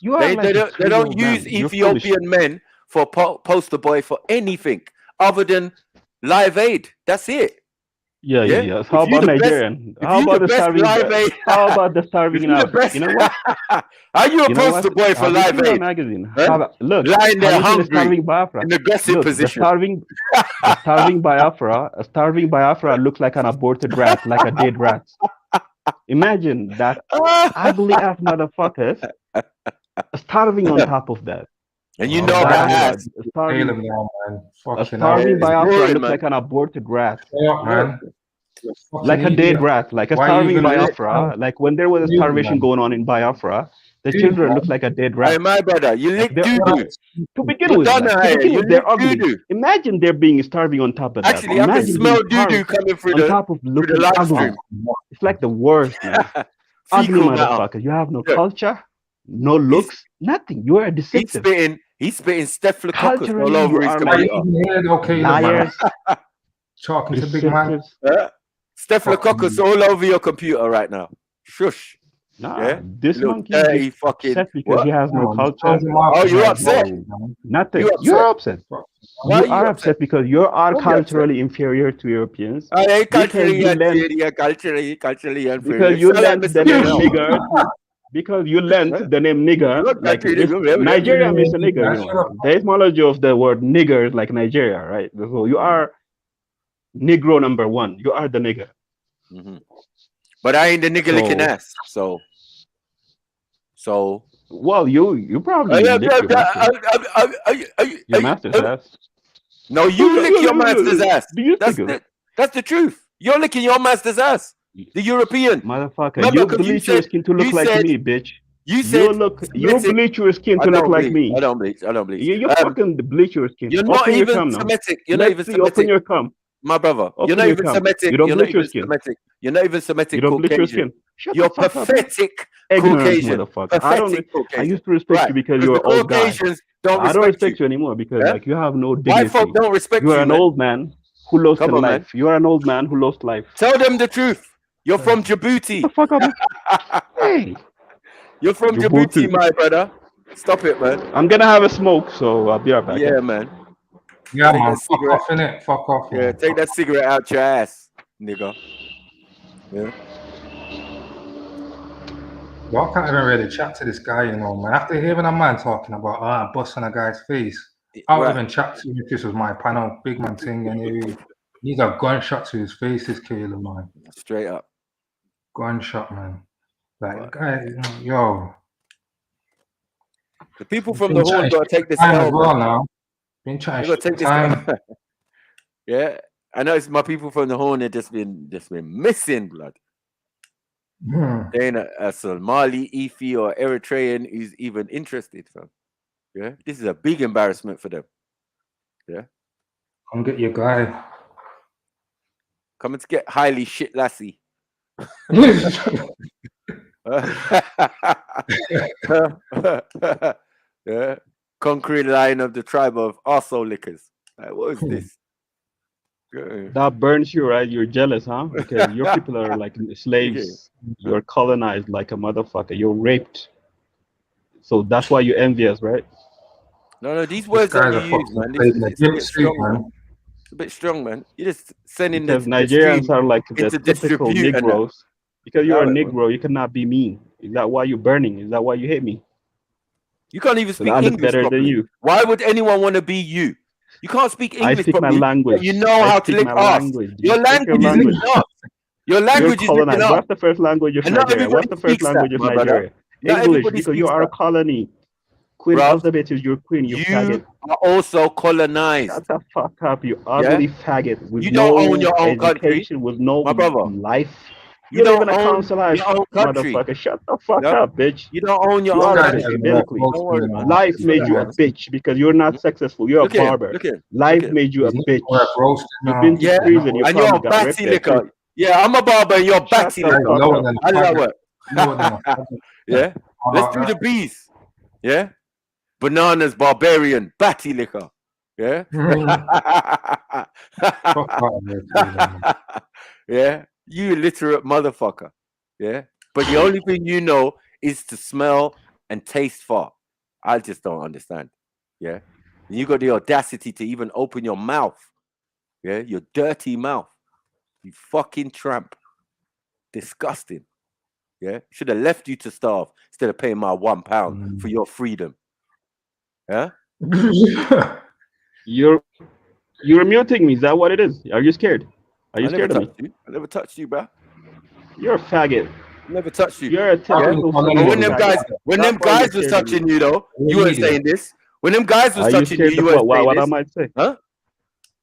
B: You
L: They
B: are like a
L: they don't
B: 3-year-old man.
L: use
B: You're foolish.
L: Ethiopian men for poster boy for anything other than Live Aid. That's it.
B: Yeah. How about Nigerian? How about the starving? How about the starving in Africa? You know what?
L: Are you a poster boy for Live Aid?
B: Magazine.
L: Huh?
B: Look,
L: lying there hungry
B: starving Biafra.
L: in the aggressive position.
B: The starving Biafra. A starving Biafra looks like an aborted rat, like a dead rat. Imagine that ugly ass motherfuckers starving on top of that.
L: And you know that
B: starving Biafra looks like an aborted rat.
G: Man.
B: Like a dead rat, like a starving Biafra. Like when there was a starvation going on in Biafra, the children look like a dead rat.
L: Hey, my brother, you lick doo-doo.
B: To begin with, they're ugly. Imagine they're being starving on top of that.
L: Actually, I can smell doo-doo coming through
B: on top of looking
L: live
B: ugly.
L: stream.
B: It's like the worst, man. Ugly motherfucker. You have no culture, no looks, nothing. You are deceptive.
L: He's spitting staphylococcus all over his computer.
G: Okay,
B: liars.
G: Talking to big man.
L: Staphylococcus all over your computer right now. Shush.
B: Nah, this monkey is upset because he has no culture.
L: Oh, you're upset?
B: Nothing. You're upset. You are upset because you are culturally inferior to Europeans.
L: Culturally inferior.
B: Because you learned the name nigger. Because you learned the name nigger. Like Nigeria means a nigger. You know. The etymology of the word nigger is like Nigeria, right? So you are Negro number one. You are the nigger.
L: But I ain't the nigga licking ass. So
B: well, you probably lick your master's ass.
L: No, you lick your master's ass. That's the truth. You're licking your master's ass. The European
B: motherfucker. You bleach your skin to look like me, bitch.
L: You said
B: you bleach your skin to look like me.
L: I don't bleach.
B: You fucking bleach your skin.
L: You're not even Semitic. You're not even Semitic.
B: Open your cum.
L: My brother, you're not even Semitic.
B: You don't bleach your skin.
L: You're not even Semitic.
B: You don't bleach your skin.
L: You're pathetic Caucasian.
B: I used to respect you because you're an old guy. I don't respect you anymore because like you have no dignity.
L: Why folk don't respect you?
B: You are an old man who lost life. You are an old man who lost life.
L: Tell them the truth. You're from Djibouti.
B: Hey,
L: you're from Djibouti, my brother. Stop it, man.
B: I'm gonna have a smoke, so I'll be right back.
L: Yeah, man.
G: Yeah, man. Fuck off, innit? Fuck off.
L: Yeah, take that cigarette out your ass, nigga. Yeah.
G: Well, I can't even really chat to this guy, you know, man. After hearing a man talking about busting a guy's face, I would even chat to him if this was my panel, big man thing, and he needs a gunshot to his face, this Caleb, man.
L: Straight up.
G: Gunshot, man. Like, guy, yo.
L: The people from the Horn got to take this L,
G: well now. Been trying to take this time.
L: Yeah, I know it's my people from the Horn. They've just been missing blood. There ain't a Somali, Efi, or Eritrean who's even interested, fam. Yeah, this is a big embarrassment for them. Yeah,
G: come get your guy.
L: Come and get highly shit lassie. Yeah, concrete line of the tribe of arsehole lickers. Like, what is this?
B: That burns you, right? You're jealous, huh? Because your people are like slaves. You're colonized like a motherfucker. You're raped. So that's why you're envious, right?
L: No, these words that you use, man. It's a bit strong, man. It's a bit strong, man. You're just sending
B: because Nigerians are like the typical Negroes. Because you're a Negro, you cannot be mean. Is that why you're burning? Is that why you hate me?
L: You can't even speak English
B: better
L: properly.
B: than you.
L: Why would anyone want to be you? You can't speak English
B: I speak
L: properly.
B: my language.
L: You know how to lick ass. Your language is licking ass. Your language is licking ass.
B: What's the first language of Nigeria? What's the first language of Nigeria? English, because you are a colony. Queen Elizabeth is your queen. You faggot.
L: Are also colonized.
B: Shut the fuck up, you ugly faggot. With
L: you don't own your own country.
B: With no life.
L: You don't
B: live in a council
L: your own country.
B: Motherfucker. Shut the fuck up, bitch.
L: You don't own your own country.
B: Life made you a bitch because you're not successful. You're a barber. Life made you a bitch. You've been to prison. You
L: and you're a batty liquor. Yeah, I'm a barber and you're a batty liquor. How does that work? Yeah. Let's do the bees. Yeah. Bananas, barbarian, batty liquor. Yeah. Yeah. You illiterate motherfucker. Yeah. But the only thing you know is to smell and taste fart. I just don't understand. Yeah. And you got the audacity to even open your mouth. Yeah. Your dirty mouth. You fucking tramp. Disgusting. Yeah, should have left you to starve instead of paying my £1 for your freedom. Yeah.
B: You're muting me. Is that what it is? Are you scared? Are you scared of me?
L: I never touched you, bro.
B: You're a faggot.
L: Never touched you.
B: You're a typical
L: when them guys was touching you though, you weren't saying this. When them guys was touching you, you weren't saying
B: what
L: this.
B: I might say?
L: Huh?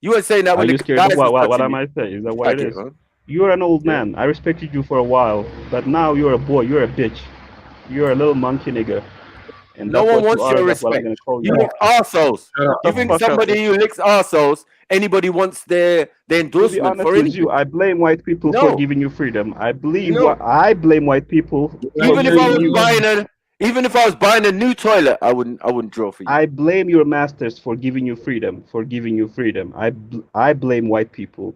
L: You weren't saying that when the guys was touching
B: what I
L: you.
B: might say? Is that what it is? You're an old man. I respected you for a while, but now you're a boy. You're a bitch. You're a little monkey nigga. And
L: no one wants your respect. You lick arseholes. You think somebody who licks arseholes, anybody wants their endorsement for anything?
B: I blame white people for giving you freedom. I blame white people.
L: Even if I was buying a new toilet, I wouldn't draw for you.
B: I blame your masters for giving you freedom. I blame white people.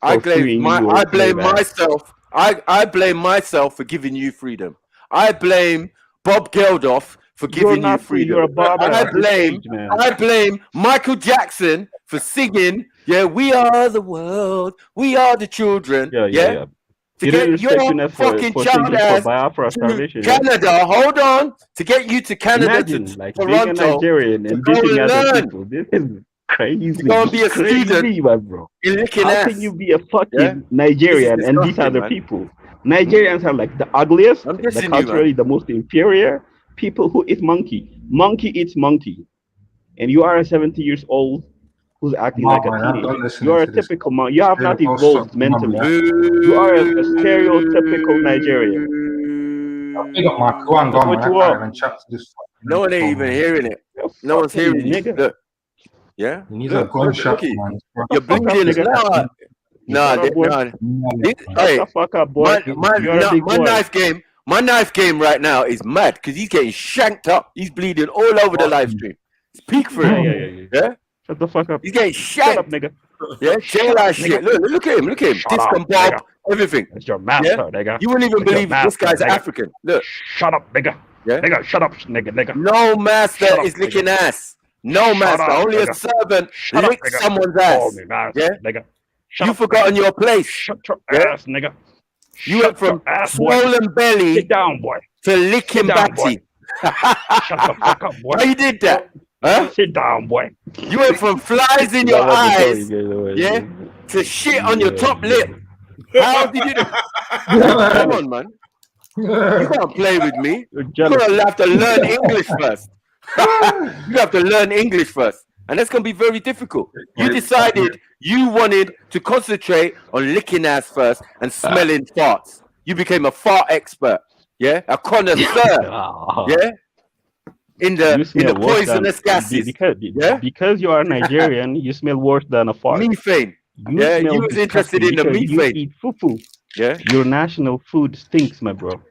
L: I blame myself. I blame myself for giving you freedom. I blame Bob Geldof for giving you freedom.
B: You're a barber.
L: I blame Michael Jackson for singing, yeah, we are the world, we are the children. Yeah. To get your fucking child ass to Canada, hold on, to get you to Canada, to Toronto,
B: being a Nigerian and beating other people. This is crazy.
L: You're gonna be a student,
B: bro.
L: How
B: can you be a fucking Nigerian and beat other people? Nigerians are like the ugliest, the culturally the most inferior people who eat monkey. Monkey eats monkey. And you are a 70 years old who's acting like a teenager. You are a typical monkey. You have not evolved mentally. You are a stereotypical Nigerian.
L: That's what you are. No one ain't even hearing it. No one's hearing it. Look. Yeah?
G: Look,
L: you're bleeding. No, hey, my knife game right now is mad because he's getting shanked up. He's bleeding all over the live stream. It's peak for him. Yeah.
B: Shut the fuck up.
L: He's getting shanked.
B: Shut up, nigga.
L: Yeah, jail ass shit. Look at him. Disc and Bob, everything.
B: That's your master, nigga.
L: You wouldn't even believe this guy's African. Look.
B: Shut up, nigga.
L: Yeah.
B: Nigga, shut up, nigga.
L: No master is licking ass. No master. Only a servant licks someone's ass. Yeah.
B: Nigga.
L: You've forgotten your place.
B: Shut your ass, nigga.
L: You went from swollen belly to licking batty.
B: Shut the fuck up, boy.
L: How you did that? Huh?
B: Sit down, boy.
L: You went from flies in your eyes, to shit on your top lip. How did you do that? Come on, man. You can't play with me. You're gonna have to learn English first. You have to learn English first. And that's going to be very difficult. You decided you wanted to concentrate on licking ass first and smelling farts. You became a fart expert. Yeah? A connoisseur. Yeah? In the poisonous gases.
B: Because you are Nigerian, you smell worse than a fart.
L: Methane. You was interested in the methane.
B: You eat fufu.
L: Yeah?
B: Your national food stinks, my bro.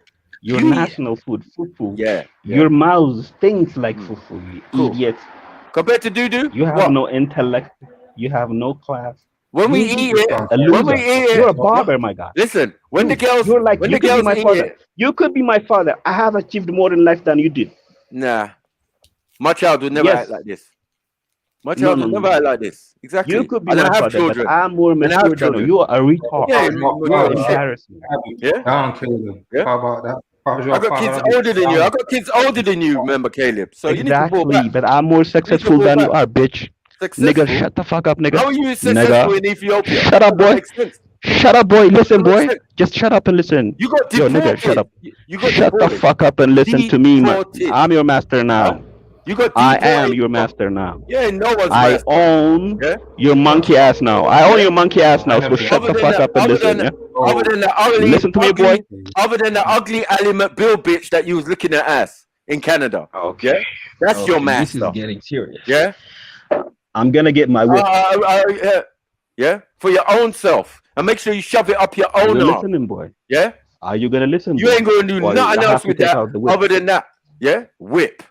B: Your national food, fufu.
L: Yeah.
B: Your mouth stinks like fufu, you idiot.
L: Compared to doo-doo?
B: You have no intellect. You have no class.
L: When we eat it,
B: you're a barber, my guy.
L: Listen, when the girls,
B: you're like,
L: when
B: you
L: the girls
B: my father. You could be my father. I have achieved more in life than you did.
L: Nah, my child would never act like this. My child would never act like this. Exactly.
B: You could be my father, but I'm more mature than you. You are a retard.
L: Yeah,
B: embarrassing.
L: Yeah.
G: How about that?
L: I got kids older than you. I got kids older than you. Remember, Caleb? So you need to pull back.
B: But I'm more successful than you are, bitch. Nigga, shut the fuck up, nigga.
L: How are you successful in Ethiopia?
B: Shut up, boy. Shut up, boy. Listen, boy. Just shut up and listen.
L: You got
B: Yo, nigga, shut up. Shut the fuck up and listen to me, man. I'm your master now. I am your master now.
L: Yeah, no one's
B: I own your monkey ass now. I own your monkey ass now. So shut the fuck up and listen.
L: Other than the ugly,
B: listen to me, boy.
L: Other than the ugly Ali McBill bitch that you was looking at ass in Canada.
B: Okay,
L: that's your master.
B: This is getting serious.
L: Yeah,
B: I'm gonna get my whip.
L: Yeah, for your own self, and make sure you shove it up your own arm.
B: Listening, boy.
L: Yeah.
B: Are you gonna listen?
L: You ain't gonna do nothing else with that other than that. Yeah, whip.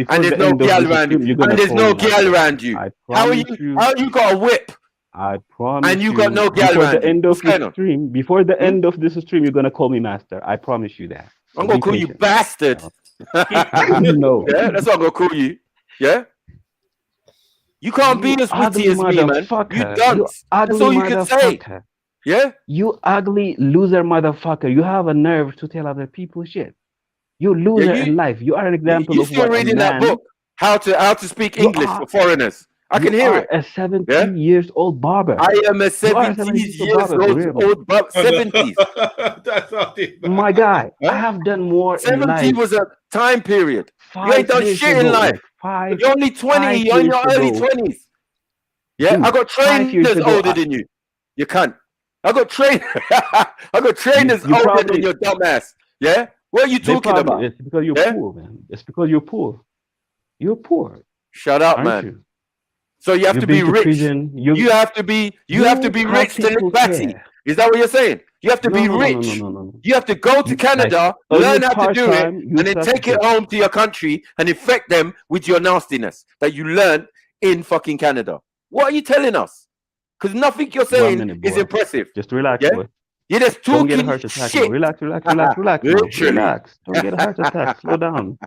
L: And there's no girl around you. And there's no girl around you. How you got a whip?
B: I promise.
L: And you got no girl around you.
B: Before the end of this stream, you're gonna call me master. I promise you that.
L: I'm gonna call you bastard.
B: No.
L: Yeah, that's what I'm gonna call you. Yeah. You can't be as witty as me, man. You dunce. That's all you can say. Yeah?
B: You ugly loser motherfucker. You have a nerve to tell other people shit. You loser in life. You are an example
L: You
B: of
L: still
B: what a
L: reading that
B: man.
L: book? How to speak
B: You
L: English
B: are.
L: for foreigners. I can
B: You
L: hear
B: are
L: it.
B: a 70
L: Yeah?
B: years old barber.
L: I am a
B: You are
L: 70
B: a 70
L: years
B: barber for real, man.
L: old 70s.
J: That's not it.
B: My guy, I
L: Huh?
B: have done more in
L: 70
B: life
L: was a time period. You ain't
B: 5
L: done
B: years
L: shit in
B: ago.
L: life.
B: Like
L: You're only 20.
B: 5
L: You're in
B: years
L: your early
B: ago.
L: 20s. Yeah,
B: Dude,
L: I got
B: 5 years
L: trainers
B: ago,
L: older than you. You can't. I got trainers
B: you
L: older
B: probably,
L: than your dumbass. Yeah? What are you
B: they
L: talking
B: probably,
L: about?
B: it's because you're
L: Yeah?
B: poor, man. It's because you're poor. You're poor.
L: Shut up,
B: Aren't
L: man.
B: you?
L: So you have
B: You've
L: to be
B: been to
L: rich.
B: prison.
L: You have to be
B: how
L: rich to live
B: people
L: batty.
B: care.
L: Is that what you're saying? You have to
B: No,
L: be
B: no, no, no, no,
L: rich.
B: no, no, no.
L: You have to go to
B: Like,
L: Canada,
B: on
L: learn
B: your
L: how to do it,
B: part-time, you
L: and then
B: suck
L: take it
B: dick.
L: home to your country and infect them with your nastiness that you learned in fucking Canada. What are you telling us? Because nothing you're
B: 1
L: saying
B: minute,
L: is
B: boy.
L: impressive.
B: Just relax,
L: Yeah?
B: boy.
L: You're just
B: Don't get a
L: talking
B: heart attack now.
L: shit.
B: Relax, relax, relax, relax now.
L: Literally.
B: Relax. Don't get a heart attack. Slow down.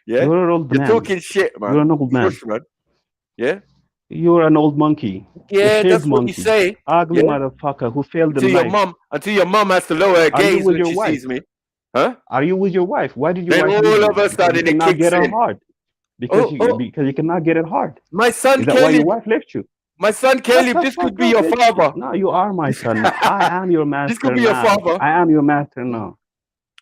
L: Yeah?
B: You're an old
L: You're
B: man.
L: talking shit, man.
B: You're an old man.
L: Shush, man. Yeah?
B: You're an old monkey.
L: Yeah,
B: A shaved
L: that's what you
B: monkey.
L: say.
B: Ugly
L: Yeah?
B: motherfucker who failed in
L: Until
B: life.
L: your mum has to lower her
B: Are you
L: gaze
B: with
L: when
B: your
L: she
B: wife?
L: sees me. Huh?
B: Are you with your wife? Why did your
L: Then
B: wife leave
L: all
B: you?
L: of a
B: Because
L: sudden
B: you
L: it
B: cannot
L: kicks
B: get her
L: in.
B: hard. Because you cannot get it hard.
L: My son
B: Is that why your
L: Caleb.
B: wife left you?
L: My son
B: Shut
L: Caleb,
B: the
L: this
B: fuck
L: could be
B: up,
L: your
B: bitch.
L: father.
B: No, you are my son now. I am your master
L: This could be your
B: now.
L: father.
B: I am your master now.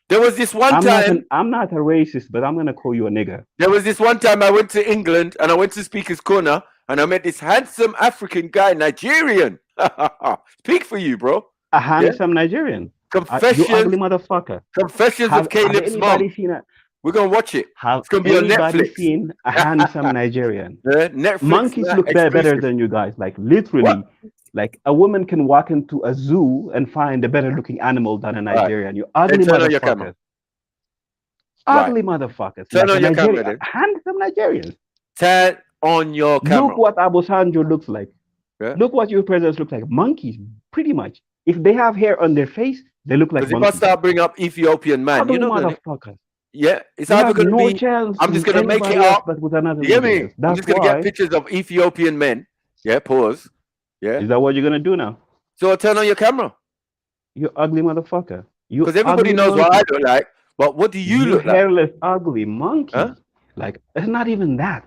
L: There was this one
B: I'm
L: time.
B: not a racist, but I'm gonna call you a nigger.
L: There was this one time I went to England and I went to Speaker's Corner and I met this handsome African guy, Nigerian. Speak for you, bro.
B: A handsome Nigerian. You
L: Confessions.
B: ugly motherfucker.
L: Confessions of Caleb's mom. We're gonna watch it. It's gonna be on Netflix.
B: Seen a handsome Nigerian?
L: Yeah, Netflix.
B: Monkeys look better than you guys. Like literally, like a woman can walk into a zoo and find a better looking animal than a Nigerian. You ugly
L: turn on your camera.
B: motherfuckers. Ugly motherfuckers.
L: Turn
B: like
L: on your camera, then.
B: Handsome Nigerians.
L: Turn on your camera.
B: Look what Abu Sanjo looks like.
L: Yeah.
B: Look what your presidents look like. Monkeys, pretty much. If they have hair on their face, they look like
L: Because if
B: monkeys.
L: I start bringing up Ethiopian man,
B: Ugly
L: you know,
B: motherfuckers.
L: yeah, it's
B: You
L: either
B: have
L: gonna
B: no
L: be.
B: chance
L: I'm just
B: with
L: gonna make it
B: anybody else
L: up.
B: but with another
L: You hear me?
B: Nigerians.
L: I'm
B: That's
L: just gonna
B: why.
L: get pictures of Ethiopian men. Yeah, pause. Yeah.
B: Is that what you're gonna do now?
L: So turn on your camera.
B: You ugly motherfucker. You
L: Because everybody
B: ugly
L: knows
B: monkey.
L: what I look like. But what do you look like?
B: Hairless, ugly monkey.
L: Huh?
B: Like it's not even that.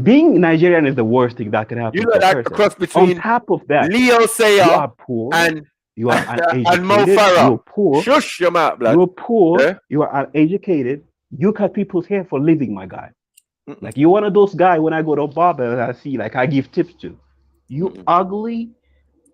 B: Being Nigerian is the worst thing that could happen.
L: You
B: to
L: look
B: a
L: like a
B: person.
L: cross between
B: On top of that,
L: Leo Sayer
B: you are poor.
L: and
B: You are
L: and Mo
B: uneducated.
L: Farah.
B: You're poor.
L: Shush your mouth, blood.
B: You're poor.
L: Yeah?
B: You are uneducated. You cut people's hair for a living, my guy. Like you're one of those guys when I go to a barber and I see like I give tips to. You ugly,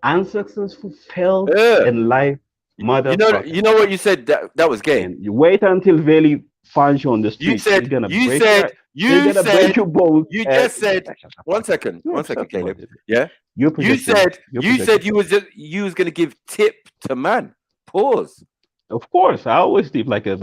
B: unsuccessful, failed in life, motherfucker.
L: You know what you said that was gay.
B: And you wait until Veli finds you on the street.
L: You said
B: he's gonna
L: you
B: break
L: said
B: your,
L: you
B: he's gonna
L: said
B: break your bones.
L: you just said one second, Caleb. Yeah. You said you was gonna give tip to man. Pause.
B: Of course, I always tip like a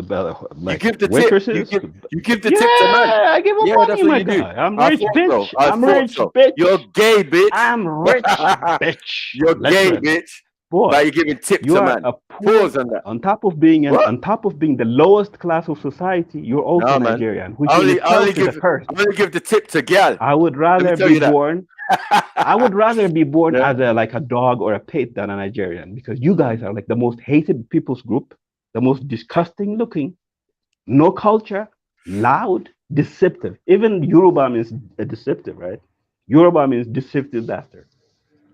B: like
L: you give the
B: waitresses.
L: tip. You give the tip to man.
B: I give them money, my guy. I'm rich, bitch. I'm rich, bitch.
L: You're gay, bitch.
B: I'm rich, bitch.
L: You're gay, bitch.
B: Boy,
L: but you're giving tip
B: you
L: to
B: are
L: man.
B: A poor,
L: Pause on that.
B: On top of being the lowest class of society, you're also Nigerian, which
L: I
B: is
L: only
B: a curse.
L: I'm gonna give the tip to gal.
B: I would rather be born. I would rather be born as a dog or a pet than a Nigerian, because you guys are like the most hated people's group, the most disgusting looking, no culture, loud, deceptive. Even Yoruba means deceptive, right? Yoruba means deceptive bastard.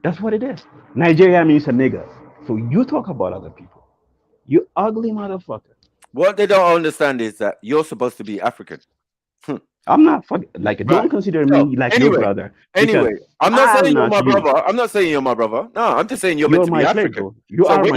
B: That's what it is. Nigeria means a nigger. So you talk about other people. You ugly motherfucker.
L: What they don't understand is that you're supposed to be African.
B: I'm not fucking don't consider me like your brother.
L: Anyway, I'm not saying you're my brother. I'm not saying you're my brother. No, I'm just saying you're meant to be African.
B: You are my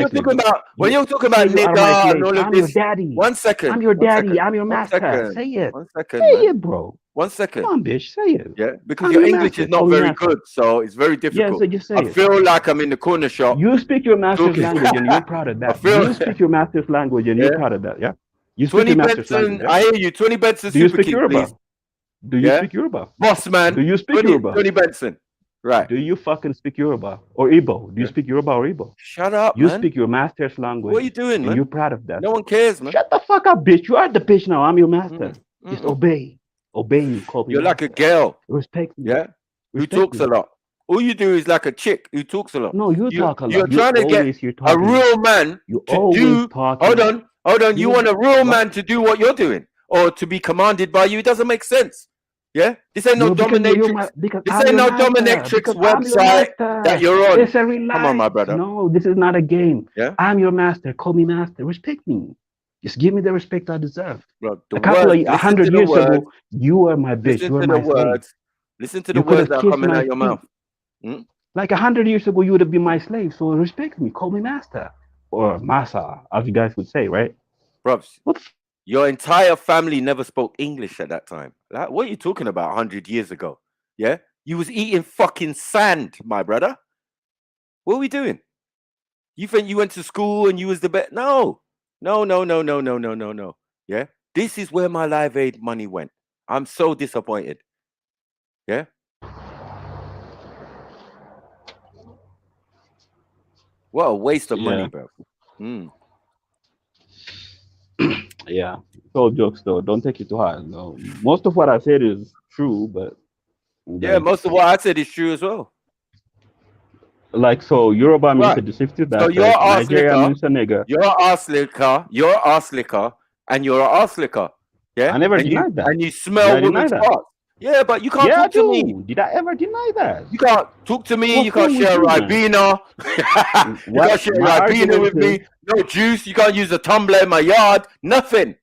L: when you're talking about nigga and all of this,
B: I'm your daddy.
L: 1 second.
B: I'm your daddy. I'm your master. Say it.
L: 1 second.
B: Say it, bro.
L: 1 second.
B: Come on, bitch. Say it.
L: Yeah, because your English is not very good, so it's very difficult.
B: Yeah, so just say
L: I feel like I'm in the corner shop.
B: You speak your master's language and you're proud of that. You speak your master's language and you're proud of that. Yeah. You speak
L: 20
B: your master's language.
L: I hear you. 20 Benson.
B: Do you speak Yoruba? Do you speak Yoruba?
L: Boss man.
B: Do you speak Yoruba?
L: 20 Benson. Right.
B: Do you fucking speak Yoruba or Igbo? Do you speak Yoruba or Igbo?
L: Shut up,
B: You
L: man.
B: speak your master's language.
L: What are you doing, man?
B: And you're proud of that.
L: No one cares, man.
B: Shut the fuck up, bitch. You are the bitch now. I'm your master. Just obey. Obey me. Call me
L: You're like a girl.
B: Respect me.
L: Yeah. Who talks a lot. All you do is like a chick who talks a lot.
B: No, you talk a lot.
L: You're trying to get
B: you're
L: a
B: talking.
L: real man
B: You
L: to
B: always
L: do.
B: talking.
L: Hold on. You want a real
B: what?
L: man to do what you're doing, or to be commanded by you? It doesn't make sense. Yeah, this ain't no dominatrix. This ain't no dominatrix website that you're on.
B: It's a real
L: Come on, my brother.
B: No, this is not a game.
L: Yeah,
B: I'm your master. Call me master. Respect me. Just give me the respect I deserve.
L: Bro,
B: A couple of 100 years ago, you were my bitch. You were my slave.
L: Listen to the words that are coming out of your mouth.
B: Like 100 years ago, you would have been my slave. So respect me. Call me master. Or masa, as you guys would say, right?
L: Bro, your entire family never spoke English at that time. Like, what are you talking about 100 years ago? Yeah? You was eating fucking sand, my brother. What are we doing? You think you went to school and you was the best? No. No. Yeah? This is where my Live Aid money went. I'm so disappointed. Yeah? What a waste of money, bro.
B: Yeah. It's all jokes, though. Don't take it too hard. No. Most of what I said is true, but...
L: Yeah, most of what I said is true as well.
B: Like, so Yoruba means a deceptive bastard.
L: So you're ass
B: Nigeria
L: liquor.
B: means a nigger.
L: You're ass liquor. You're ass liquor. And you're an ass liquor. Yeah?
B: I never denied that.
L: And you smell women's parts. Yeah, but you can't talk to me.
B: Did I ever deny that?
L: You can't talk to me. You can't share a Ribena. You can't share a Ribena with me. No juice. You can't use a tumbler in my yard. Nothing.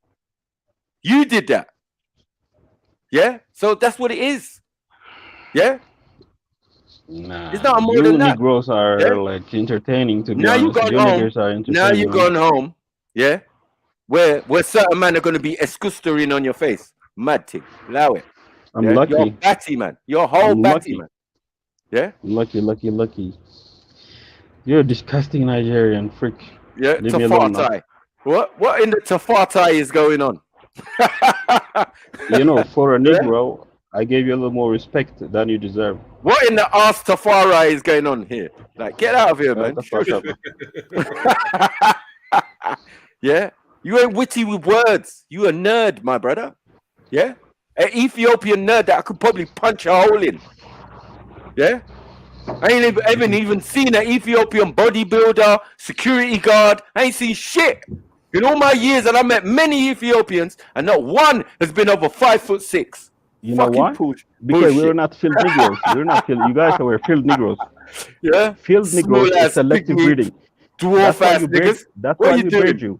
L: You did that. Yeah? So that's what it is. Yeah?
B: Nah,
L: it's not more than that.
B: Negroes are like entertaining to be
L: now
B: honest.
L: You gone
B: you
L: home.
B: Niggers are entertaining.
L: Now you gone home. Yeah? Where certain men are going to be escustering on your face. Mad thing. Allow it.
B: I'm lucky.
L: You're batty, man. You're whole batty, man. Yeah?
B: Lucky. You're a disgusting Nigerian freak.
L: Yeah, Tafati. What in the Tafati is going on?
B: You know, for a Negro, I gave you a little more respect than you deserve.
L: What in the ass Tafari is going on here? Like, get out of here, man. Yeah? You ain't witty with words. You a nerd, my brother. Yeah? An Ethiopian nerd that I could probably punch a hole in. Yeah? I ain't even seen an Ethiopian bodybuilder, security guard. I ain't seen shit. In all my years, and I met many Ethiopians, and not one has been over 5'6".
B: You know why? Because we're not field Negroes. We're not field. You guys are field Negroes.
L: Yeah?
B: Field Negroes is selective breeding.
L: Dwarf ass niggas.
B: That's
L: what
B: why
L: you
B: we
L: doing?
B: bred you.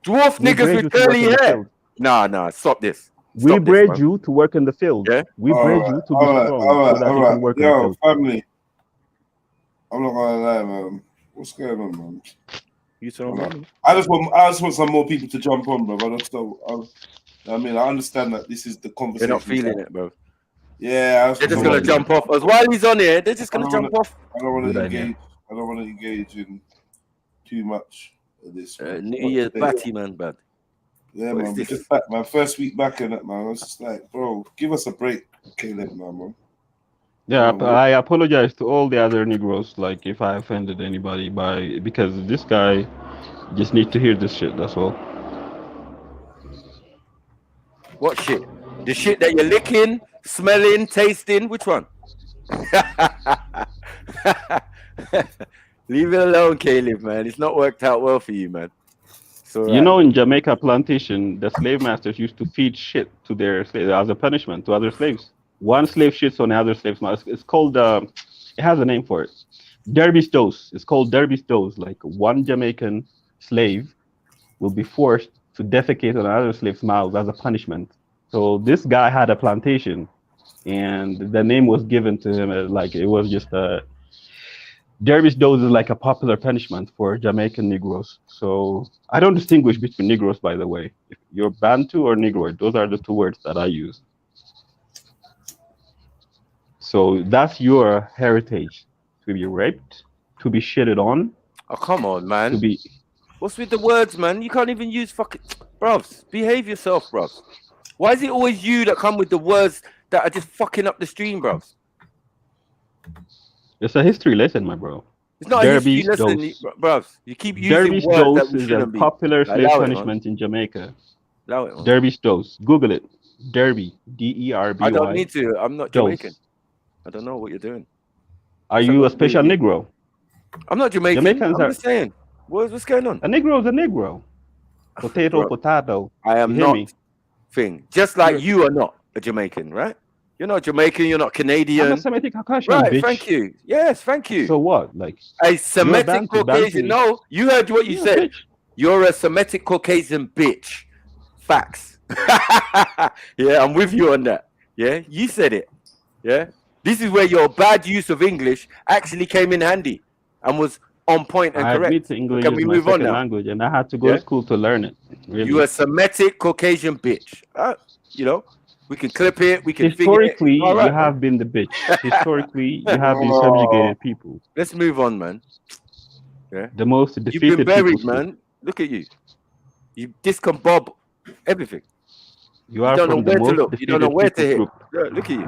L: Dwarf niggas with curly hair. Nah, stop this.
B: We bred you to work in the field.
L: Yeah?
B: We bred you to be strong so that you can work in the field.
K: Family. I'm not gonna lie, man. What's going on, man?
L: You so
K: I just want some more people to jump on, bro. I mean, I understand that this is the conversation.
L: They're not feeling it, bro.
K: Yeah,
L: they're just gonna jump off. As while he's on here, they're just gonna jump off.
K: I don't want to engage. I don't want to engage in too much of this.
L: New Year's batty, man, bad.
K: Yeah, man. Just back, my first week back in it, man. I was just like, bro, give us a break, Caleb, man.
B: Yeah, I apologize to all the other Negroes, like if I offended anybody because this guy just needs to hear this shit. That's all.
L: What shit? The shit that you're licking, smelling, tasting. Which one? Leave it alone, Caleb, man. It's not worked out well for you, man. So
B: you know, in Jamaica plantation, the slave masters used to feed shit to their slaves as a punishment to other slaves. One slave shits on the other slave's mouth. It's called, it has a name for it. Derby's dose. It's called Derby's dose. Like one Jamaican slave will be forced to defecate on another slave's mouth as a punishment. So this guy had a plantation, and the name was given to him like it was just a Derby's dose is like a popular punishment for Jamaican Negroes. So I don't distinguish between Negroes, by the way. If you're Bantu or Negro, those are the two words that I use. So that's your heritage, to be raped, to be shitted on.
L: Oh, come on, man.
B: To be...
L: What's with the words, man? You can't even use fucking... Bruvs, behave yourself, bruvs. Why is it always you that come with the words that are just fucking up the stream, bruvs?
B: It's a history lesson, my bro.
L: It's not
B: Derby's
L: a history lesson, bruvs. You keep using
B: Derby's
L: words
B: dose
L: that we
B: is a
L: shouldn't be.
B: popular slave
L: Allow it,
B: punishment in Jamaica.
L: Allow it, man.
B: Derby's dose. Google it. Derby. D-E-R-B-Y.
L: I don't need to. I'm not
B: dose.
L: Jamaican. I don't know what you're doing.
B: Are you a special Negro?
L: I'm not Jamaican.
B: Jamaicans
L: I'm
B: are.
L: just saying. What's going on?
B: A Negro is a Negro. Potato,
L: Bro,
B: potato.
L: I am
B: You hear
L: not
B: me?
L: thing. Just like you are not a Jamaican, right? You're not Jamaican. You're not Canadian.
B: I'm a Semitic Caucasian,
L: Right.
B: bitch.
L: Thank you. Yes. Thank you.
B: So what? Like
L: a Semitic Caucasian? No, you heard what you said. You're a Semitic Caucasian bitch. Facts. Yeah, I'm with you on that. Yeah, you said it. Yeah, this is where your bad use of English actually came in handy and was on point and
B: I
L: correct.
B: admit English
L: Can
B: is
L: we
B: my
L: move on
B: second
L: now?
B: language, and I had to go to school to learn it. Really.
L: You a Semitic Caucasian bitch. You know, we can clip it. We can
B: Historically,
L: figure it. All right,
B: you have been the bitch. Historically, you have been subjugated people.
L: Let's move on, man. Yeah,
B: the most
L: You've
B: defeated
L: been buried,
B: people.
L: man. Look at you. You discombobble everything.
B: You are
L: don't know
B: from the
L: where to
B: most
L: look. You don't know
B: defeated
L: where to
B: people
L: hit.
B: group.
L: Look at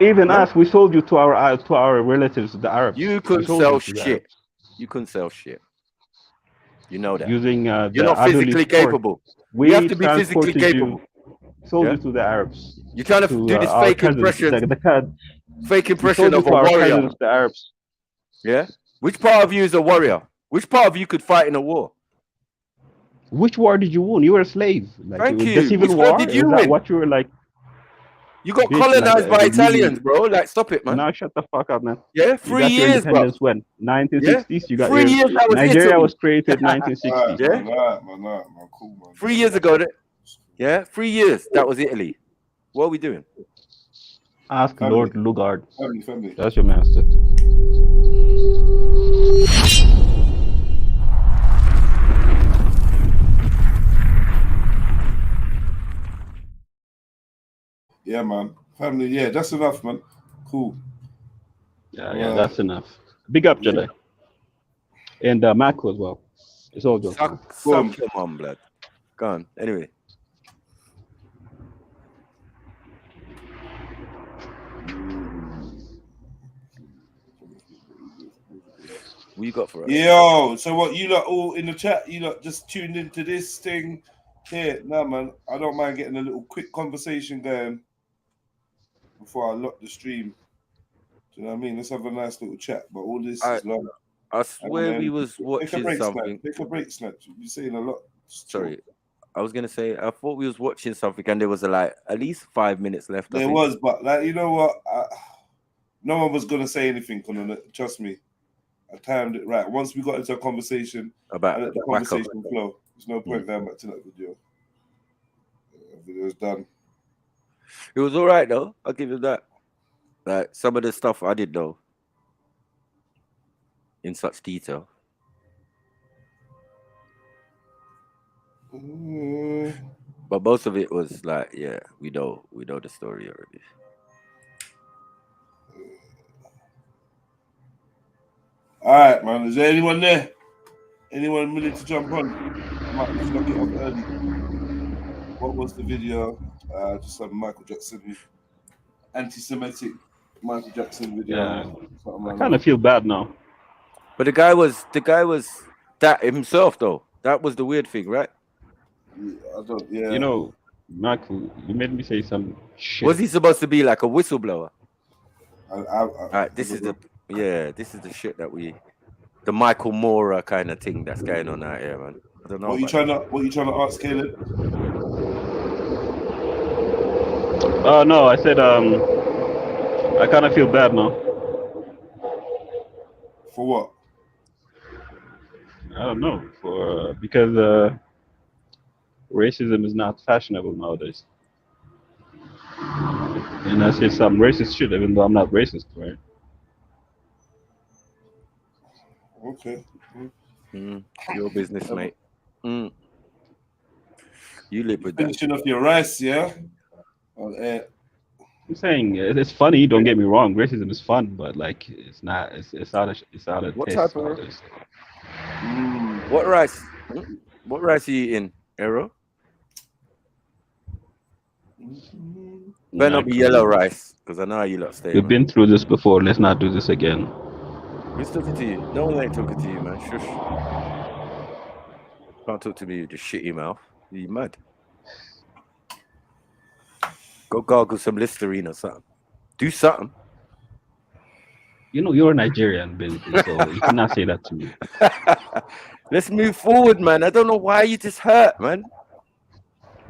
L: you.
B: Even
L: Huh?
B: us, we sold you to our relatives, the Arabs.
L: You
B: We
L: couldn't
B: sold
L: sell
B: you to the
L: shit.
B: Arabs.
L: You couldn't sell shit. You know that.
B: Using
L: You're
B: the
L: not physically
B: Aduli sport.
L: capable.
B: We
L: You have to be physically
B: transported
L: capable.
B: Sold
L: Yeah?
B: you to the Arabs.
L: You're trying to do this
B: our
L: fake
B: cousins,
L: impression. Fake
B: we
L: impression
B: sold you
L: of
B: to
L: a
B: our
L: warrior.
B: cousins, the Arabs.
L: Yeah. Which part of you is a warrior? Which part of you could fight in a war?
B: Which war did you win? You were a slave. Like
L: Thank
B: the
L: you.
B: civil
L: Which war
B: war.
L: did you
B: Is that
L: win?
B: what you were like?
L: You got
B: Bitch,
L: colonized by
B: really-
L: Italians, bro. Like, stop it, man.
B: Now shut the fuck up, man.
L: Yeah,
B: You
L: 3
B: got your
L: years, bro.
B: independence when? 1960s. You got
L: 3
B: your
L: years. That was
B: Nigeria
L: Italy.
B: was created 1960s.
L: Yeah.
H: Man, cool, man.
L: 3 years ago. Yeah, 3 years. That was Italy. What are we doing?
B: Ask Lord Lugard.
H: Family.
B: That's your master.
H: Yeah, man. Family, yeah, that's enough, man. Cool.
B: Yeah, that's enough. Big up, Jedi. And Mako as well. It's all jokes.
L: Suck your mom, blood. Go on. Anyway. What you got for us?
K: Yo, so what, you lot all in the chat, you lot just tuned into this thing here? No, man, I don't mind getting a little quick conversation going before I lock the stream. Do you know what I mean? Let's have a nice little chat, but all this is long.
L: I swear we was watching something.
K: Take a break, Snap. You're saying a lot.
L: Sorry. I was gonna say I thought we was watching something and there was like at least 5 minutes left.
K: There was, but like, you know what? No one was gonna say anything on it. Trust me. I timed it right. Once we got into a conversation
L: about
K: I let the conversation flow. There's no point going back to that video. The video's done.
L: It was all right though. I'll give you that. Like some of the stuff I did know in such detail. But most of it was like, yeah, we know the story already.
K: All right, man. Is there anyone there? Anyone willing to jump on? I might just knock it off early. What was the video? Just some Michael Jackson, anti-Semitic Michael Jackson video.
B: Yeah. I kind of feel bad now.
L: But the guy was that himself though. That was the weird thing, right?
K: I don't. Yeah.
B: You know, Michael, you made me say some shit.
L: Was he supposed to be like a whistleblower? This is the shit that the Michael Moore kind of thing that's going on out here, man. I don't know.
K: What you trying to ask, Caleb?
B: Oh no, I said I kind of feel bad now.
K: For what?
B: I don't know. Because racism is not fashionable nowadays. And I say some racist shit, even though I'm not racist, right?
K: Okay.
L: Your business, mate. You live with that.
K: Finishing off your rice, yeah?
B: I'm saying it's funny. Don't get me wrong. Racism is fun, but like it's not. It's out of
L: What
B: taste
L: type of
B: nowadays.
L: What rice? What rice are you eating, Arrow? Better not be yellow rice, because I know how you lot stay.
B: We've been through this before. Let's not do this again.
L: Who's talking to you? No one ain't talking to you, man. Shush. Can't talk to me with your shitty mouth. You mad? Go gargle some Listerine or something. Do something.
B: You know, you're Nigerian, basically, so you cannot say that to me.
L: Let's move forward, man. I don't know why you just hurt, man.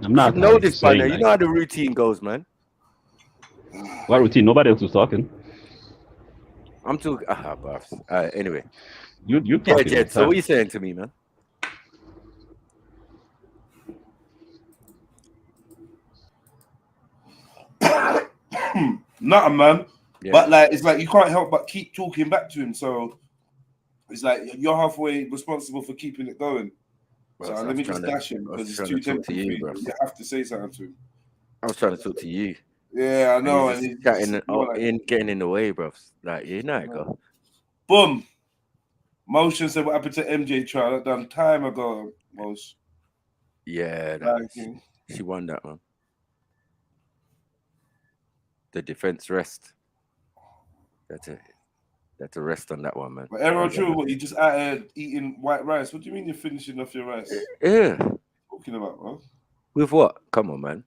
B: I'm not.
L: You know this by
B: saying
L: now.
B: like,
L: You know how the routine goes, man.
B: What routine? Nobody else was talking.
L: I'm talking. Buffs. Anyway,
B: you're
L: yeah,
B: talking.
L: Jed. So what are you saying to me, man?
K: Nothing, man.
L: Yeah.
K: But like, it's like you can't help but keep talking back to him. So it's like you're halfway responsible for keeping it going.
L: Bro,
K: so let me just dash him because it's too tempting for you. You have to say something to him.
L: I was trying to talk to you.
K: Yeah, I know.
L: And he's chatting, getting in the way, bro. Like, you know, go.
K: Boom. Motion said, "What happened to MJ trial? That done time ago, Mosh."
L: Yeah, she won that one. The defense rest. That's a rest on that one, man.
K: But Errol True, what you just out here eating white rice? What do you mean you're finishing off your rice?
L: Yeah.
K: Talking about, bro?
L: With what? Come on, man.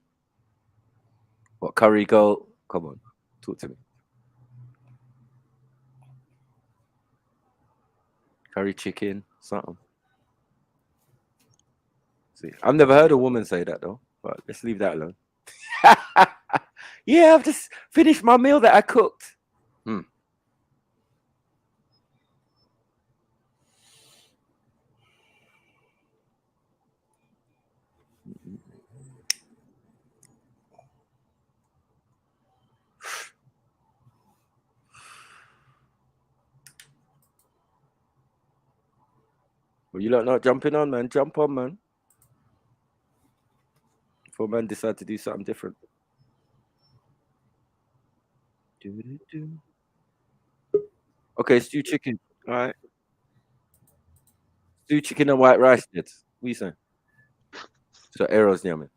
L: What curry goat? Come on, talk to me. Curry chicken, something. See, I've never heard a woman say that though. But let's leave that alone. Yeah, I've just finished my meal that I cooked. Well, you lot not jumping on, man. Jump on, man. Before man decide to do something different. Okay, stew chicken. All right. Stew chicken and white rice, Ned. What you saying? So arrows near me.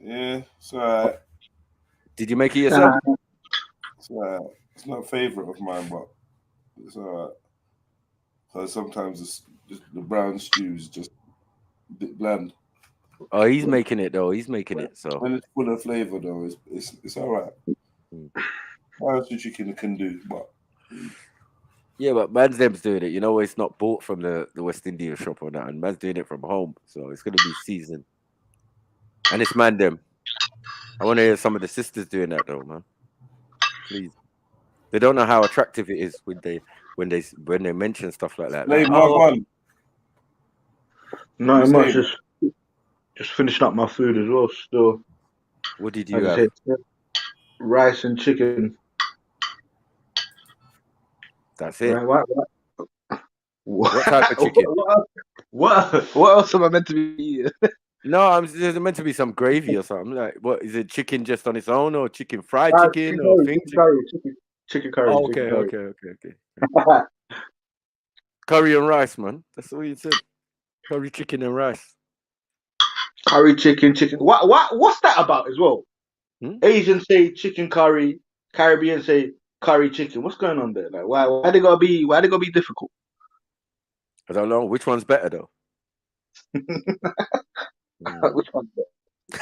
K: Yeah, it's alright.
L: Did you make it yourself?
K: It's alright. It's not a favorite of mine, but it's alright. Because sometimes the brown stew is just a bit bland.
L: Oh, he's making it though. He's making it. So
K: when it's full of flavor though, it's alright. What else chicken can do, but
L: yeah, but man's them's doing it. You know, it's not bought from the West India shop or that, and man's doing it from home, so it's gonna be seasoned. And it's man them. I want to hear some of the sisters doing that though, man. Please. They don't know how attractive it is when they mention stuff like that. Like,
D: Not much. Just finishing up my food as well. Still.
L: What did you have?
D: Rice and chicken.
L: That's it.
D: Right,
L: what type of chicken?
D: What else am I meant to be eating?
L: No, there's meant to be some gravy or something. Like, what is it? Chicken just on its own, or chicken fried chicken, or
D: chicken curry?
L: Oh, okay. Curry and rice, man. That's what you said. Curry chicken and rice.
D: Curry chicken. What's that about as well? Asians say chicken curry, Caribbean say curry chicken. What's going on there? Like, why they gotta be difficult?
L: I don't know. Which one's better though?
D: Which one's better?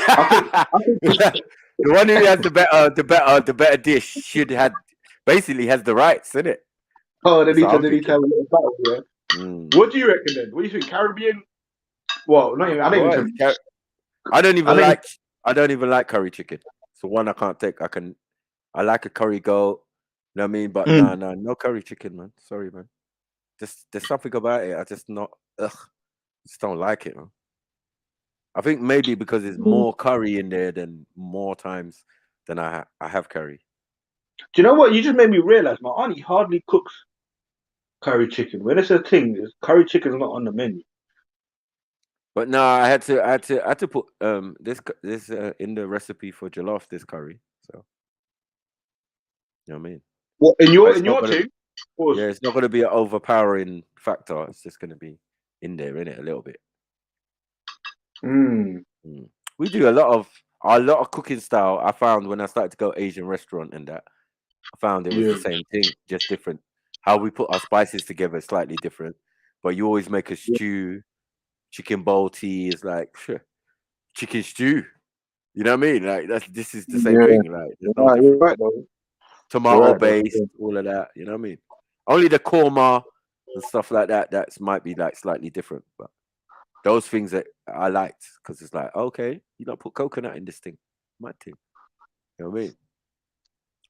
D: I think
L: the one who has the better dish should have basically has the rights, isn't it?
D: Oh, they need to have a little battle, yeah. What do you reckon then? What do you think? Caribbean? Well, not even.
L: I don't even like curry chicken. So one I can't take. I like a curry goat. You know what I mean? But no curry chicken, man. Sorry, man. There's something about it. I just don't like it, man. I think maybe because there's more curry in there than more times than I have curry.
D: Do you know what? You just made me realize my auntie hardly cooks curry chicken. When it's a thing, curry chicken's not on the menu.
L: But no, I had to put this in the recipe for jollof, this curry. So you know what I mean?
D: What in your team?
L: Yeah, it's not going to be an overpowering factor. It's just going to be in there, innit, a little bit. We do a lot of cooking style. I found when I started to go Asian restaurant and that, I found it was the same thing, just different. How we put our spices together is slightly different. But you always make a stew. Chicken bowl tea is like chicken stew. You know what I mean? Like this is the same thing. Like there's no
D: You're
L: difference.
D: right though.
L: Tomato
D: You're right, though.
L: based, all of that. You know what I mean? Only the korma and stuff like that. That might be like slightly different, but those things that I liked because it's like, okay, you don't put coconut in this thing, my thing. You know what I mean?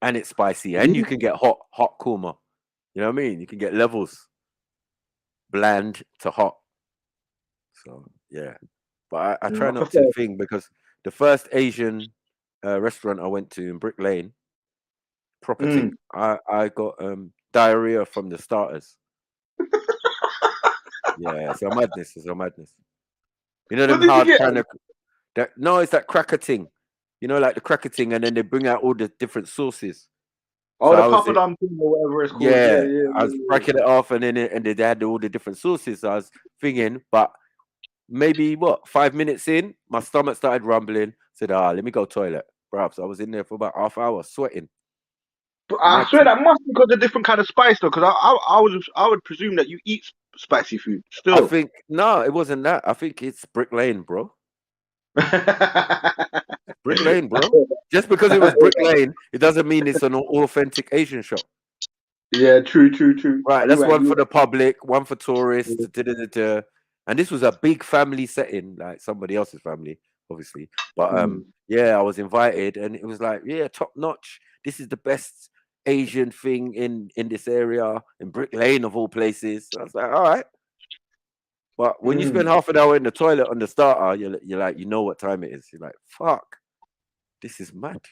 L: And it's spicy, and you can get hot korma. You know what I mean? You can get levels, bland to hot. So yeah, but I try not to think because the first Asian restaurant I went to in Brick Lane, proper thing. I got diarrhea from the starters. Yeah, it's a madness. It's a madness. You know them hard kind of. No, it's that cracker thing. You know, like the cracker thing, and then they bring out all the different sauces.
D: Oh, so the papadum thing or whatever it's called.
L: Yeah, I was breaking it off, and then they had all the different sauces. So I was thinking, but maybe 5 minutes in, my stomach started rumbling. Said, let me go toilet. Perhaps I was in there for about half hour sweating.
D: But I swear that must be because of different kind of spice though, because I would presume that you eat spicy food still.
L: I think no, it wasn't that. I think it's Brick Lane, bro. Brick Lane, bro. Just because it was Brick Lane, it doesn't mean it's an authentic Asian shop.
D: Yeah, true.
L: Right, that's one for the public, one for tourists. And this was a big family setting, like somebody else's family, obviously. But yeah, I was invited, and it was like, yeah, top notch. This is the best Asian thing in this area, in Brick Lane of all places. So I was like, all right. But when you spend half an hour in the toilet on the starter, you're like, you know what time it is. You're like, fuck, this is mad.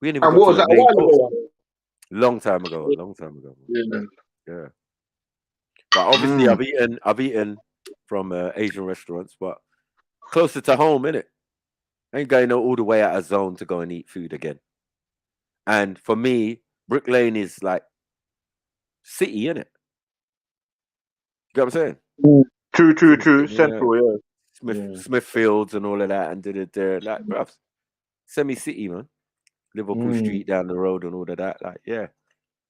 L: We ain't even got to the main course. Long time ago. Yeah. But obviously, I've eaten from Asian restaurants, but closer to home, innit? I ain't going all the way out of zone to go and eat food again. And for me, Brick Lane is like city, innit? You get what I'm saying?
D: True. Central, yeah.
L: Smithfields and all of that, and like, bruv, semi-city, man. Liverpool Street down the road and all of that, like, yeah.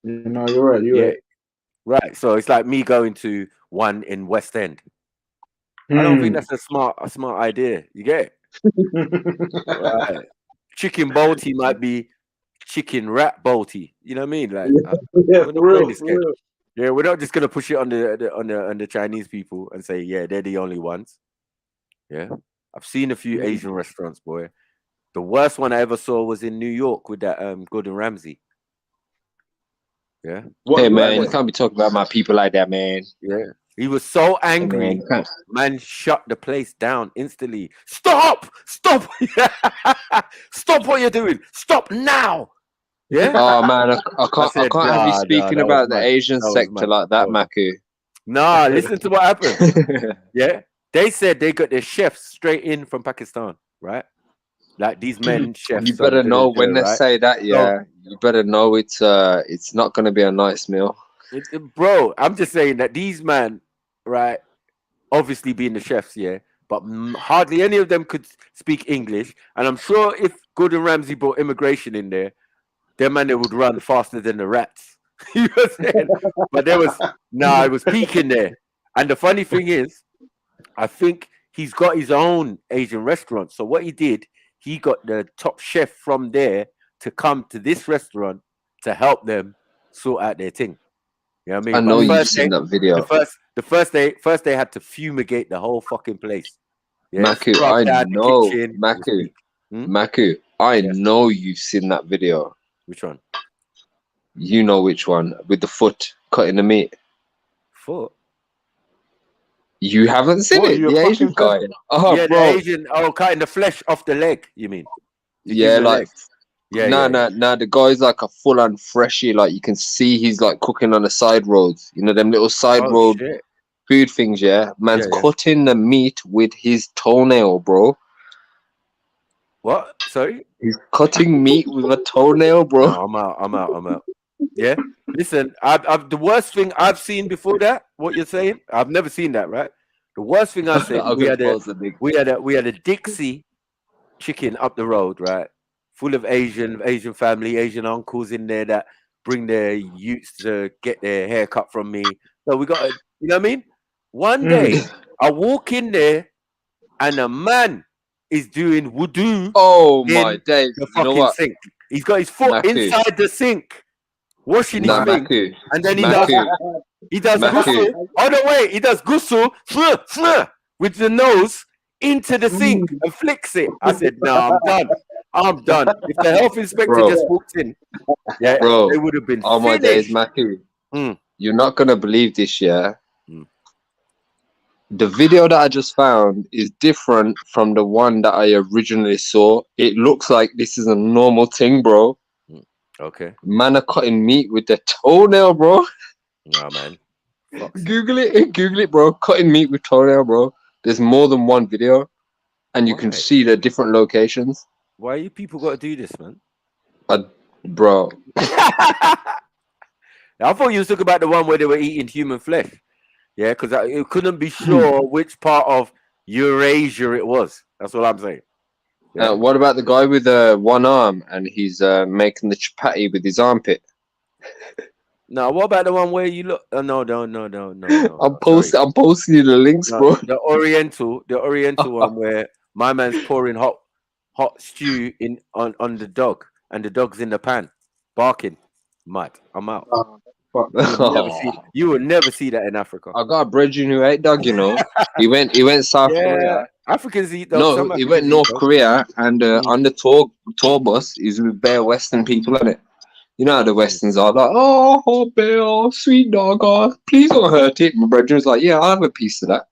D: No, you're right.
L: Right. So it's like me going to one in West End. I don't think that's a smart idea. You get it? Right. Chicken bolty might be chicken rat bolty. You know what I mean? Like, we're not playing this game. Yeah, we're not just gonna push it on the Chinese people and say, yeah, they're the only ones. Yeah, I've seen a few Asian restaurants, boy. The worst one I ever saw was in New York with that Gordon Ramsay. Yeah.
I: Hey man, you can't be talking about my people like that, man.
L: Yeah. He was so angry. Man shut the place down instantly. Stop! Stop what you're doing. Stop now. Yeah.
I: Oh man, I can't have you speaking about the Asian sector like that, Maku.
L: Nah, listen to what happened. Yeah. They said they got their chefs straight in from Pakistan, right? Like these men chefs.
I: You better know when they say that, yeah. You better know it's not gonna be a nice meal.
L: Bro, I'm just saying that these men, right, obviously being the chefs, yeah, but hardly any of them could speak English. And I'm sure if Gordon Ramsay brought immigration in there, their man, they would run faster than the rats. You know what I'm saying? But it was peaking there. And the funny thing is, I think he's got his own Asian restaurant. So what he did, he got the top chef from there to come to this restaurant to help them sort out their thing. You know what I mean?
I: I know you've seen that video.
L: The first day had to fumigate the whole fucking place. Yeah,
I: Maku, I know. Maku, I know you've seen that video.
L: Which one?
I: You know which one, with the foot cutting the meat.
L: Foot?
I: You haven't seen it? The Asian guy. Oh,
L: yeah,
I: bro.
L: the Asian. Oh, cutting the flesh off the leg. You mean?
I: Yeah, like.
L: Yeah,
I: nah. The guy's like a full-on freshie. Like you can see he's like cooking on the side roads. You know them little side road food things. Yeah, man's cutting the meat with his toenail, bro.
L: What? Sorry?
I: He's cutting meat with a toenail, bro.
L: No, I'm out. Yeah. Listen, I've the worst thing I've seen before that. What you're saying? I've never seen that. Right. The worst thing I said. we had a Dixie chicken up the road. Right. Full of Asian family, Asian uncles in there that bring their youths to get their hair cut from me. So we got, you know what I mean? One day I walk in there and a man is doing wudu.
I: Oh
L: in
I: my days!
L: the
I: You know
L: fucking
I: what?
L: sink. He's got his foot
I: Maku.
L: inside the sink, washing his face,
I: Maku.
L: and then he
I: Maku.
L: does
I: Maku.
L: ghusl. Oh no, wait, he does ghusl with the nose into the sink and flicks it. I said, no, I'm done. I'm done. If the health inspector
I: Bro.
L: just walked in, yeah,
I: Bro,
L: they would have been
I: oh my days,
L: finished.
I: Maku. You're not gonna believe this, yeah. The video that I just found is different from the one that I originally saw. It looks like this is a normal thing, bro.
L: Okay.
I: Man are cutting meat with their toenail, bro.
L: Nah, man.
I: Google it, bro. Cutting meat with toenail, bro. There's more than one video, and you can
L: Why?
I: see the different locations.
L: Why you people got to do this, man?
I: Bro.
L: I thought you was talking about the one where they were eating human flesh. Yeah, because it couldn't be sure which part of Eurasia it was. That's what I'm saying. Yeah.
I: What about the guy with one arm and he's making the chapati with his armpit?
L: No, what about the one where you look? No.
I: I'm posting you the links, bro.
L: The Oriental one where my man's pouring hot stew on the dog, and the dog's in the pan, barking. Mad. I'm out. You will never see that in Africa.
I: I got a brethren who ate dog, you know. He went South Korea.
L: Africans eat dog.
I: No, he went North Korea, and on the tour bus, he's with bare Western people on it. You know how the Westerns are, like, oh, bear, oh, sweet dog, oh, please don't hurt it. My brethren's like, yeah, I'll have a piece of that.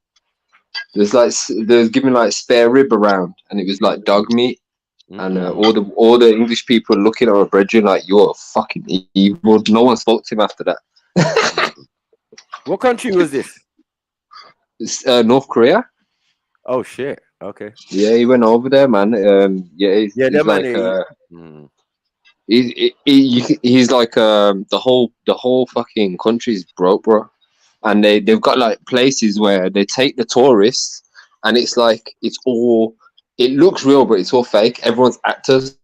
I: There's giving like spare rib around, and it was like dog meat. And all the English people looking at my brethren like, you're fucking evil. No one spoke to him after that.
L: What country was this?
I: It's North Korea.
L: Oh shit. Okay.
I: Yeah, he went over there, man. He's like he's like the whole fucking country's broke, bro. And they've got like places where they take the tourists, and it's like it looks real, but it's all fake. Everyone's actors.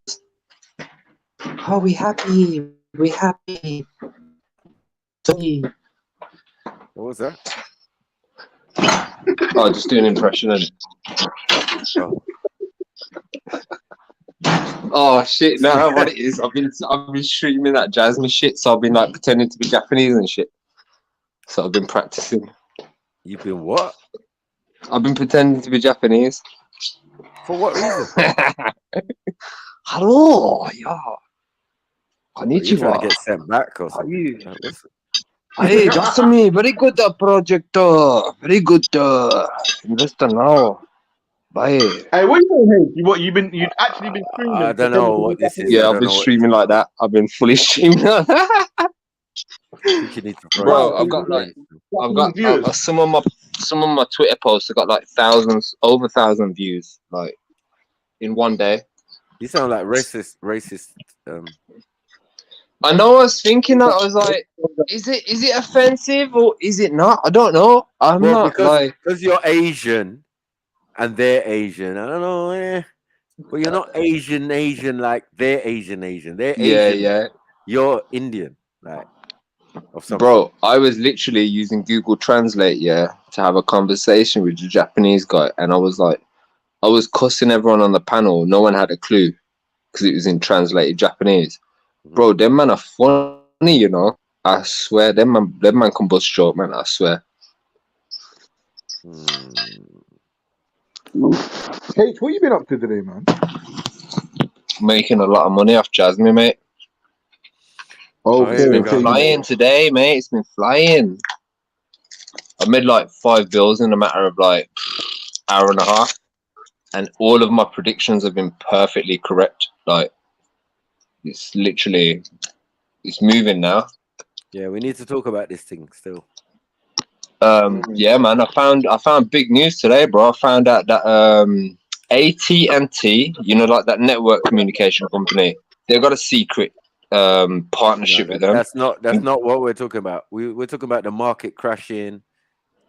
I: Oh, we happy.
L: What was that?
I: Oh, just do an impression of it. Oh shit! No, what it is? I've been streaming that Jasmine shit, so I've been like pretending to be Japanese and shit. So I've been practicing.
L: You've been what?
I: I've been pretending to be Japanese.
L: For what reason?
I: Hello, yeah.
L: Konnichiwa. You trying to get sent back or something?
I: Hey, just me. Very good project. Very good investor now. Bye.
D: Hey, what are you doing? You've actually been streaming?
L: I don't know what this is.
I: Yeah, I've been streaming like that. I've been fully streaming like that. Bro, I've got some of my Twitter posts have got like over 1,000 views, like in one day.
L: You sound like racist.
I: I know. I was thinking that. I was like, is it offensive or is it not? I don't know. I'm not
L: because you're Asian and they're Asian. I don't know. But you're not Asian like they're Asian. They're Asian.
I: Yeah.
L: You're Indian, like.
I: Bro, I was literally using Google Translate, to have a conversation with the Japanese guy, and I was cussing everyone on the panel. No one had a clue because it was in translated Japanese. Bro, them man are funny, you know. I swear, them man can bust joke, man. I swear.
D: Kate, what you been up to today, man?
I: Making a lot of money off Jasmine, mate. It's been flying today, mate. It's been flying. I made like 5 bills in a matter of like hour and a half, and all of my predictions have been perfectly correct. Like, it's moving now.
L: Yeah, we need to talk about this thing still.
I: Yeah, man. I found big news today, bro. I found out that AT&T, you know, like that network communication company, they've got a secret partnership with them.
L: That's not what we're talking about. We're talking about the market crashing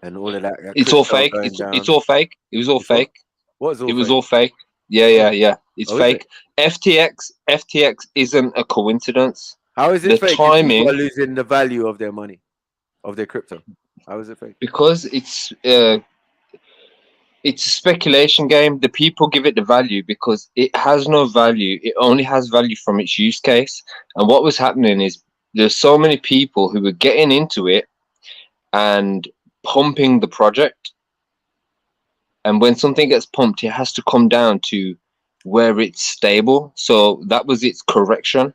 L: and all of that.
I: It's all fake. It's all fake. It was all fake.
L: What is all?
I: It was all fake. Yeah. It's fake. FTX isn't a coincidence.
L: How is it
I: the
L: fake?
I: Timing,
L: people are losing the value of their money, of their crypto. How is it fake?
I: Because it's It's a speculation game. The people give it the value because it has no value. It only has value from its use case. And what was happening is there's so many people who were getting into it and pumping the project. And when something gets pumped, it has to come down to where it's stable. So that was its correction.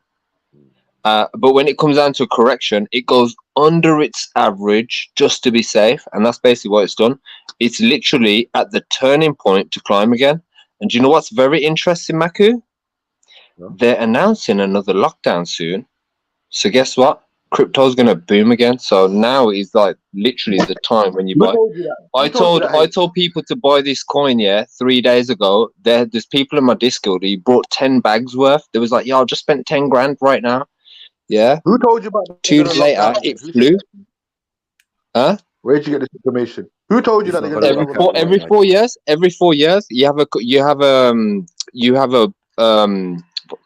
I: But when it comes down to a correction, it goes under its average just to be safe. And that's basically what it's done. It's literally at the turning point to climb again. And do you know what's very interesting, Maku? They're announcing another lockdown soon. So guess what? Crypto's going to boom again. So now is like literally the time when you buy. I told people to buy this coin, 3 days ago. There's people in my Discord who brought 10 bags worth. They was like, yo, I just spent 10 grand right now. Yeah.
D: Who told you about the
I: 2 days later, it flew. Huh?
D: Where'd you get this information? Who told you that they're gonna
I: every 4 years? Every 4 years, you have a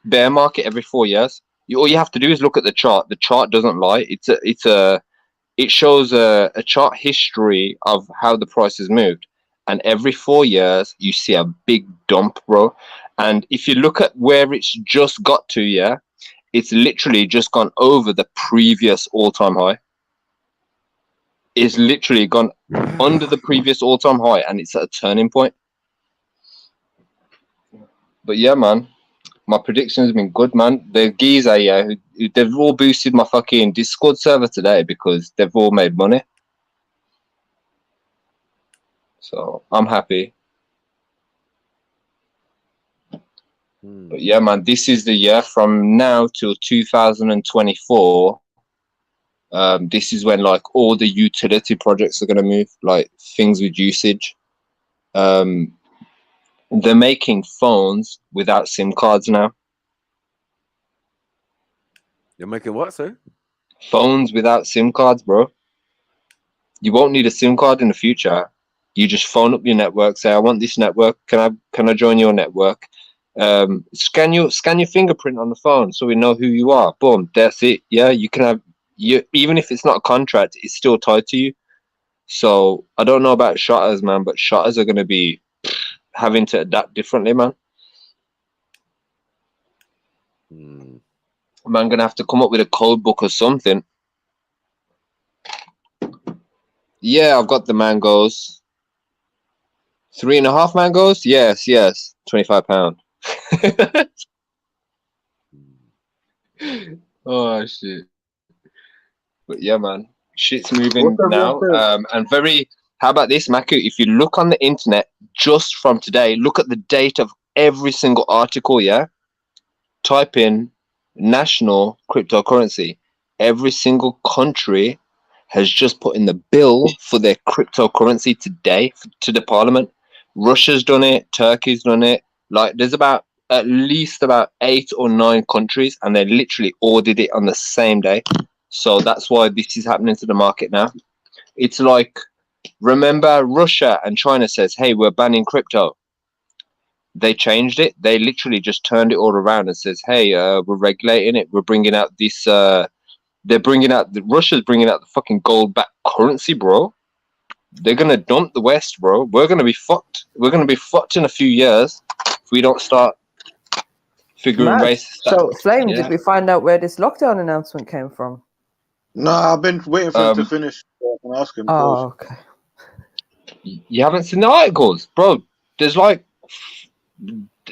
I: bear market every 4 years. All you have to do is look at the chart. The chart doesn't lie. It shows a chart history of how the price has moved, and every 4 years you see a big dump, bro. And if you look at where it's just got to, it's literally just gone over the previous all-time high. It's literally gone under the previous all-time high, and it's at a turning point. But yeah, man, my prediction has been good, man. The geezer, they've all boosted my fucking Discord server today because they've all made money. So I'm happy. But yeah, man, this is the year from now till 2024. This is when like all the utility projects are gonna move, like things with usage. They're making phones without SIM cards now.
L: You're making what, sir?
I: Phones without SIM cards, bro. You won't need a SIM card in the future. You just phone up your network, say, I want this network. Can I join your network? Scan your fingerprint on the phone so we know who you are. Boom, that's it. Yeah, you can have even if it's not a contract, it's still tied to you. So I don't know about shutters, man, but shutters are gonna be having to adapt differently, man. Man, gonna have to come up with a code book or something. Yeah, I've got the mangoes. 3.5 mangoes? Yes. £25. Oh shit. But yeah, man, shit's moving now. And how about this, Maku? If you look on the internet just from today, look at the date of every single article, type in national cryptocurrency. Every single country has just put in the bill for their cryptocurrency today to the parliament. Russia's done it, Turkey's done it. Like there's at least about 8 or 9 countries, and they literally ordered it on the same day. So that's why this is happening to the market now. It's like, remember Russia and China says, hey, we're banning crypto. They changed it. They literally just turned it all around and says, hey, we're regulating it. We're bringing out this, Russia's bringing out the fucking gold-backed currency, bro. They're going to dump the West, bro. We're going to be fucked. We're going to be fucked in a few years if we don't start figuring racist stuff.
T: So, Flame, did we find out where this lockdown announcement came from?
D: No, I've been waiting for him to finish. And ask him.
T: Oh, okay.
I: You haven't seen the articles, bro. There's like,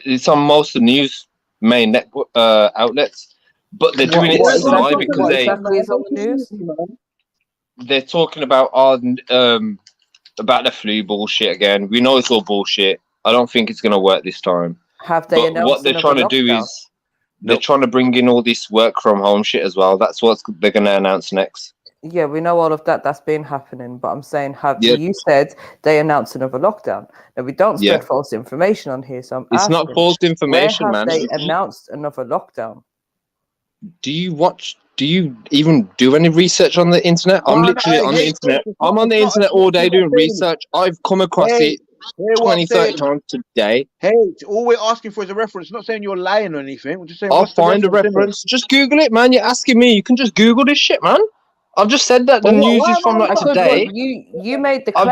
I: it's on most of the news main network outlets, but they're doing it live because they're talking about the flu bullshit again. We know it's all bullshit. I don't think it's gonna work this time.
T: Have they announced
I: what they're trying to do is they're trying to bring in all this work from home shit as well. That's what they're gonna announce next.
T: Yeah, we know all of that. That's been happening. But I'm saying, you said they announced another lockdown. Now, we don't spread false information on here. So I'm asking,
I: not false information,
T: where have
I: man.
T: they announced another lockdown?
I: Do you even do any research on the internet? I'm literally on the internet. I'm on the internet all day doing research. I've come across it 20, 30 times today.
D: Hey, all we're asking for is a reference. Not saying you're lying or anything. We're just saying
I: I'll find a reference. Just Google it, man. You're asking me. You can just Google this shit, man. I've just said that the news is from like today.
T: You made the claim.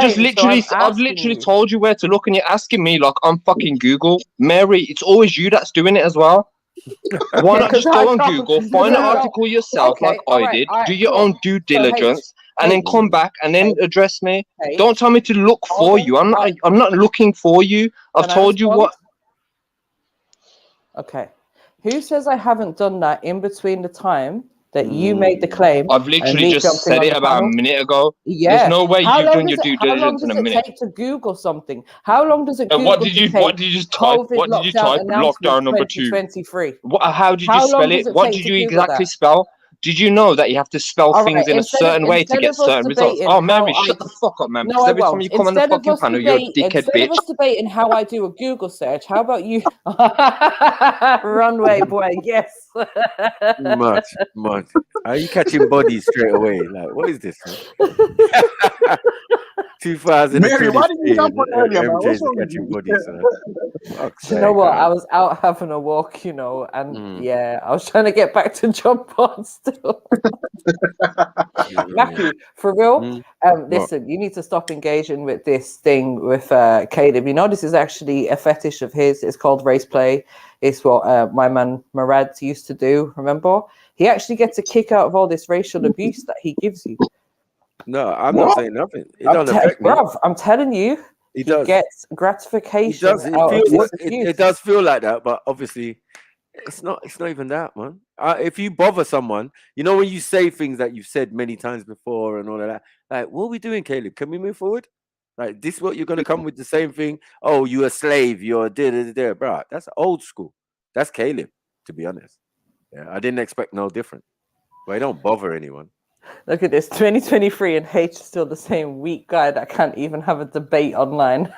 I: I've literally told you where to look, and you're asking me like I'm fucking Google. Mary, it's always you that's doing it as well. Why not just go on Google, find an article yourself like I did, do your own due diligence, and then come back and then address me. Don't tell me to look for you. I'm not looking for you. I've told you what.
T: Okay. Who says I haven't done that in between the time that you made the claim?
I: I've literally just said it about a minute ago.
T: Yeah.
I: There's no way you've done your due diligence in a minute.
T: How long does it take to Google something? How long does it Google
I: what did you just type? What did you type? Lockdown number 2. How did you spell it? What did you exactly spell? Did you know that you have to spell things in a certain way to get certain results? Oh, Mary, shut the fuck up, man. Because every time you come on the fucking panel, you're a dickhead bitch.
T: Instead of us debating how I do a Google search, how about you? Runway boy, yes.
L: Much. Are you catching bodies straight away? Like, what is this? 2000.
D: Mary, why didn't you jump on earlier, man? What's
L: MJ's
D: wrong with
L: catching
D: you?
L: bodies.
T: You know what? I was out having a walk, you know, and yeah, I was trying to get back to jump on still. Matthew, for real, listen, you need to stop engaging with this thing with Caleb. You know, this is actually a fetish of his. It's called race play. It's what my man Murad used to do. Remember? He actually gets a kick out of all this racial abuse that he gives you.
L: No, I'm not saying nothing. It doesn't affect me.
T: Bruv, I'm telling you, he gets gratification.
L: It does feel like that, but obviously, it's not even that, man. If you bother someone, you know, when you say things that you've said many times before and all of that, like, what are we doing, Caleb? Can we move forward? Like, this what you're gonna come with the same thing? Oh, you're a slave. You're da. Bro, that's old school. That's Caleb, to be honest. Yeah, I didn't expect no different. But I don't bother anyone.
T: Look at this, 2023, and H is still the same weak guy that can't even have a debate online.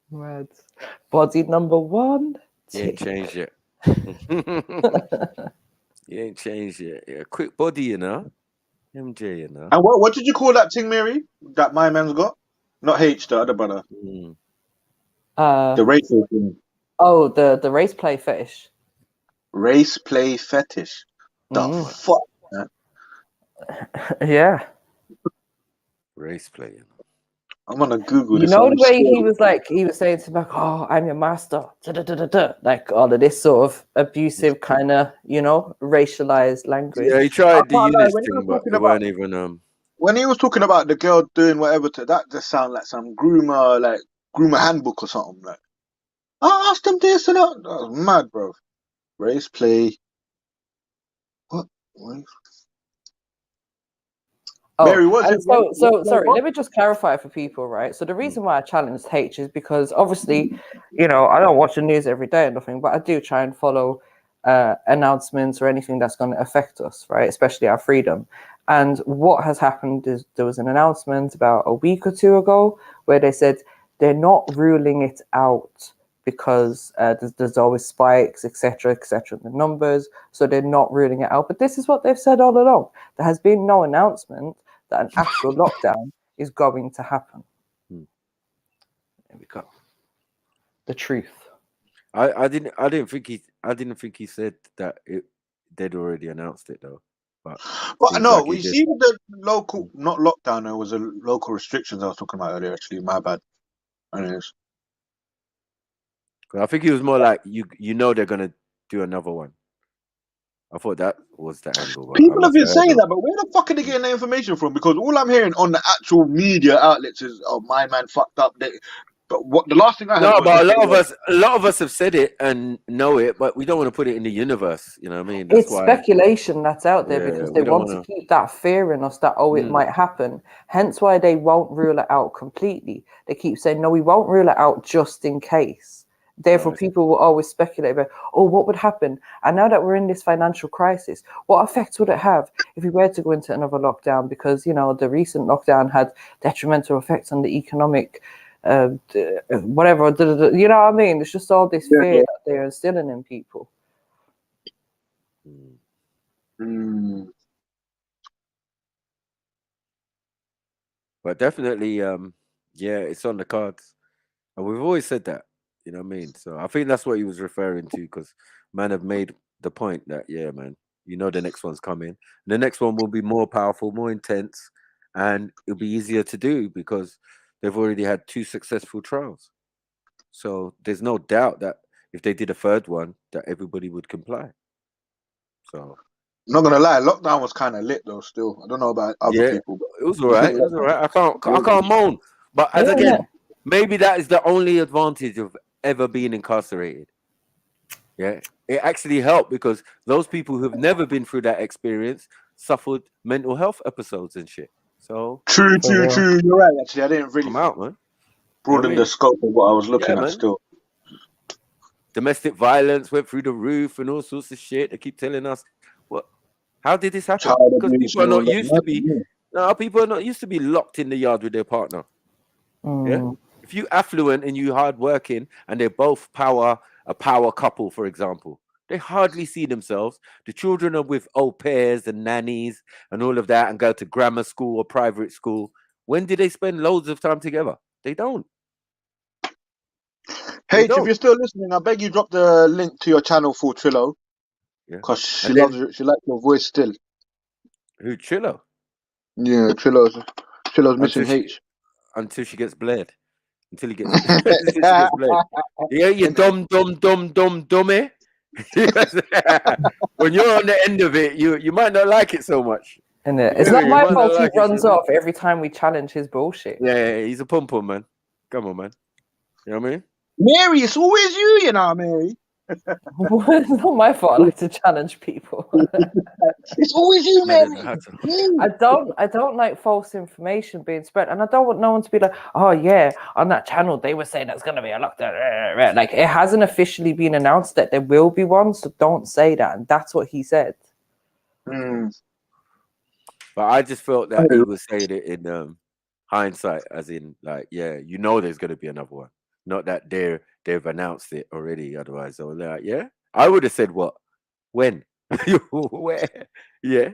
T: Mad. Body number 1.
L: You ain't changed yet. You ain't changed yet. Yeah, quick body, you know. MJ, you know.
D: And what did you call that thing, Mary? That my man's got? Not H, the other brother. The racial thing.
T: Oh, the race play fetish.
D: Race play fetish. The fuck, man?
T: Yeah.
L: Race play, you know.
D: I'm gonna Google
T: You
D: this.
T: know the way he was saying to me, like, oh, I'm your master. Like all of this sort of abusive kind of, you know, racialized language.
L: Yeah, he tried the Eunice thing, but it weren't even
D: when he was talking about the girl doing whatever to that, just sound like some groomer handbook or something. Like, I asked him this and that. That was mad, bro. Race play. What? Mary,
T: sorry, let me just clarify for people, right? So the reason why I challenged H is because obviously, you know, I don't watch the news every day or nothing, but I do try and follow announcements or anything that's going to affect us, right? Especially our freedom. And what has happened is there was an announcement about a week or 2 ago where they said they're not ruling it out because there's always spikes, etc., in the numbers. So they're not ruling it out. But this is what they've said all along. There has been no announcement that an actual lockdown is going to happen. There we go. The truth.
L: I didn't think he said that they'd already announced it though. But
D: no, we see the local, not lockdown. It was a local restrictions I was talking about earlier. Actually, my bad. Anyways.
L: I think he was more like you know they're gonna do another one. I thought that was the angle.
D: People have been saying that, but where the fuck are they getting the information from? Because all I'm hearing on the actual media outlets is, "Oh, my man fucked up." But what the last thing I heard?
L: No, but a lot of us have said it and know it, but we don't want to put it in the universe. You know what I mean?
T: It's speculation that's out there because they want to keep that fear in us that it might happen. Hence why they won't rule it out completely. They keep saying, "No, we won't rule it out just in case." Therefore, people will always speculate about, what would happen? And now that we're in this financial crisis, what effects would it have if we were to go into another lockdown? Because, you know, the recent lockdown had detrimental effects on the economic, whatever. You know what I mean? It's just all this fear that they're instilling in people.
L: But definitely, it's on the cards. And we've always said that. You know what I mean? So I think that's what he was referring to, because man have made the point that, yeah, man, You know the next one's coming. The next one will be more powerful, more intense, and it'll be easier to do because they've already had 2 successful trials. So there's no doubt that if they did a third one, that everybody would comply. So
D: not gonna lie, lockdown was kind of lit though. Still, I don't know about other people. But
L: it was all right. It was all right. I can't moan. But as again, maybe that is the only advantage of ever being incarcerated. Yeah, it actually helped because those people who've never been through that experience suffered mental health episodes and shit. So
D: true. You're right. Actually, I didn't really
L: come out, man.
D: broaden the scope of what I was looking at.
L: Man.
D: Still,
L: domestic violence went through the roof and all sorts of shit. They keep telling us what. How did this happen? Because people are not used to be. No, people are not used to be locked in the yard with their partner. Yeah. If you affluent and you hardworking and they're both a power couple, for example, they hardly see themselves. The children are with au pairs and nannies and all of that and go to grammar school or private school. When do they spend loads of time together? They don't.
D: Hey, if you're still listening, I beg you drop the link to your channel for Trillo.
L: Yeah.
D: Because she likes your voice still.
L: Who, Trillo?
D: Yeah, Trillo's missing H.
L: Until she gets bled. Until he gets, until she gets bled. Yeah, you dummy. When you're on the end of it, you might not like it so much.
T: And it's not my fault he runs off every time we challenge his bullshit.
L: Yeah, he's a pom-pom, man. Come on, man. You know what I mean?
D: Mary, it's always you know, Mary.
T: It's not my fault. I like to challenge people.
D: It's always you, Mary.
T: I don't like false information being spread, and I don't want no one to be like, oh yeah, on that channel they were saying there's gonna be a lockdown. Like it hasn't officially been announced that there will be one, so don't say that. And that's what he said.
L: But I just felt that he was saying it in hindsight, as in like, yeah, you know, there's gonna be another one. Not that they've announced it already. Otherwise, they're like, yeah. I would have said what, when, where, yeah.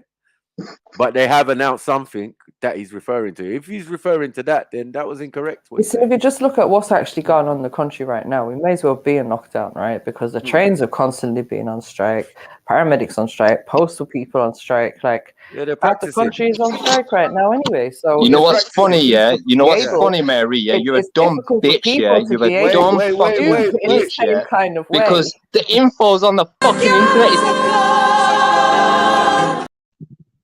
L: But they have announced something that he's referring to. If he's referring to that, then that was incorrect.
T: So if you just look at what's actually going on in the country right now, we may as well be in lockdown, right? Because the trains have constantly been on strike, paramedics on strike, postal people on strike. Like, half the country is on strike right now anyway. So
S: you know what's funny, yeah? You know what's funny, Mary? Yeah, you're a dumb bitch, yeah. You're a dumb fucking bitch, yeah.
T: Kind of
S: because the info's on the fucking internet.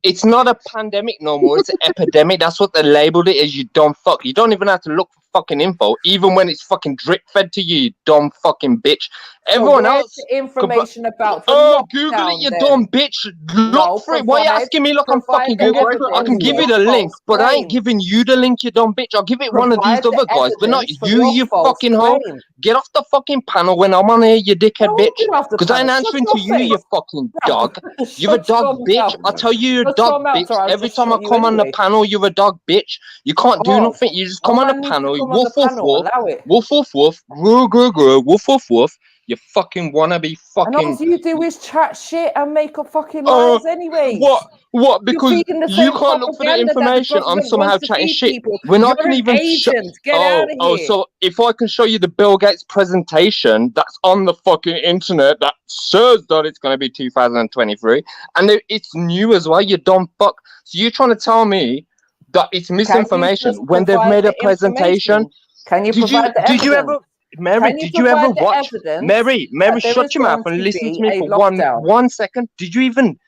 S: It's not a pandemic no more. It's an epidemic. That's what they labeled it as. You dumb fuck. You don't even have to look for fucking info, even when it's fucking drip fed to you. You dumb fucking bitch. Everyone else.
T: The information about the
S: lockdown, Google it, you dumb bitch. Look for it. Why are you asking me? Look, I'm fucking Google it. I can give you the link, but I ain't giving you the link, you dumb bitch. I'll give it one of these other guys, but not you, you fucking hoe. Get off the fucking panel when I'm on here, you dickhead bitch. Because I ain't answering to you, you fucking dog. You're a dog bitch. I tell you, you're a dog bitch. Every time I come on the panel, you're a dog bitch. You can't do nothing. You just come on the panel, woof, woof, woof, woof, woof, woof, groo, groo, groo, woof, woof, woof. You fucking wannabe fucking.
T: And all you do is chat shit and make up fucking lies anyway.
S: What? Because you can't look for the information. I'm somehow chatting shit. When I can even
T: Get out of here.
S: So if I can show you the Bill Gates presentation that's on the fucking internet that says that it's going to be 2023, and it's new as well. You dumb fuck. So you're trying to tell me that it's misinformation when they've made a presentation?
T: Can you provide the evidence?
S: Did you ever? Mary, did you ever watch? Mary, shut your mouth and listen to me for 1 second. Did you even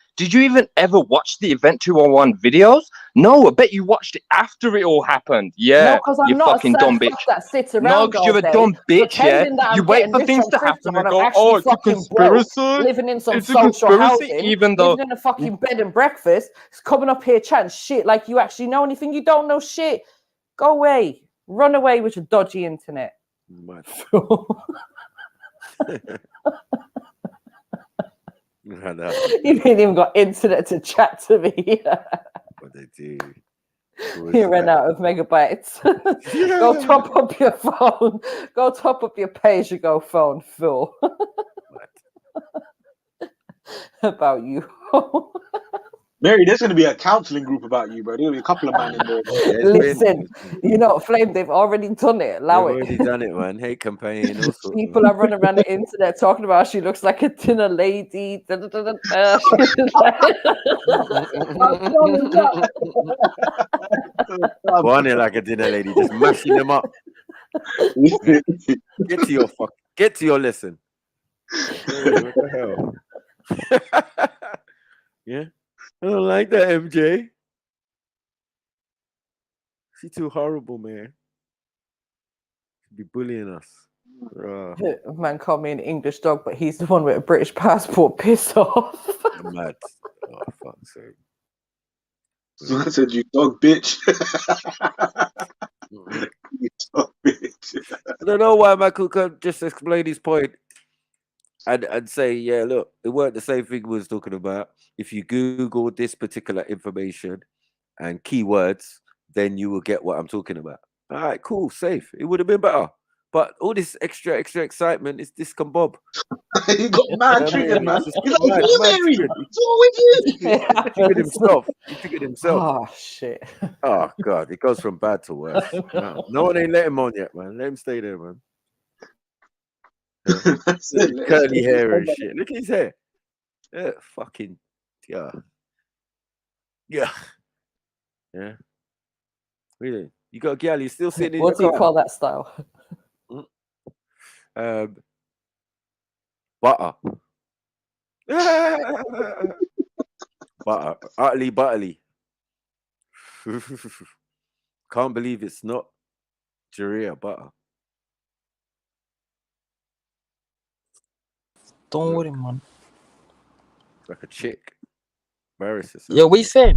S: ever watch the Event 201 videos? No, I bet you watched it after it all happened. Yeah,
T: no, because I'm not
S: fucking
T: a
S: dumb bitch.
T: That sits around
S: no, because you're a dumb bitch. Yeah, you wait for things to happen and go, oh, it's a conspiracy.
T: Living in some
S: it's
T: social housing,
S: even though
T: living in a fucking bed and breakfast, it's coming up here chatting shit like you actually know anything. You don't know shit. Go away. Run away with your dodgy internet.
L: I know.
T: You ain't even got internet to chat to me.
L: What they do.
T: You ran out of megabytes. Go top up your phone. Go top up your pay-as-you-go phone, Phil. About you.
D: Mary, there's going to be a counselling group about you, bro. There's going to be a couple of man in there.
T: Listen, you know, Flame, they've already done it. Allow
L: They've
T: it.
L: already done it, man. Hate campaign, all sorts.
T: People are running around the internet talking about she looks like a dinner lady.
L: Running like a dinner lady, just mashing them up. Get to your lesson. What the hell? Yeah, I don't like that, MJ. She's too horrible, man. She'd be bullying us.
T: Man called me an English dog, but he's the one with a British passport. Piss off.
L: I'm mad. Oh, fuck's sake.
D: I said, you dog bitch. You dog bitch.
L: I don't know why Michael could just explain his point and say, yeah, look, it weren't the same thing we was talking about. If you Google this particular information and keywords, then you will get what I'm talking about. All right, cool, safe. It would have been better. But all this extra excitement is discombob.
D: He got mad triggered, man. He's like,
L: mad
D: Mary,
L: triggered.
D: what's wrong with you?
L: He triggered himself.
T: Oh, shit.
L: Oh, God. It goes from bad to worse. No one ain't let him on yet, man. Let him stay there, man. Curly hair and shit. Look at his hair. Yeah, fucking, yeah. Yeah. Yeah. Really? You got a gal, you're still sitting in
T: What do
L: your
T: you
L: car?
T: call that style?
L: Butter. Butter. Utterly. Can't believe it's not Jaria butter.
M: Don't worry, man.
L: It's like a chick. Embarrass yourself.
M: Yo, what you saying?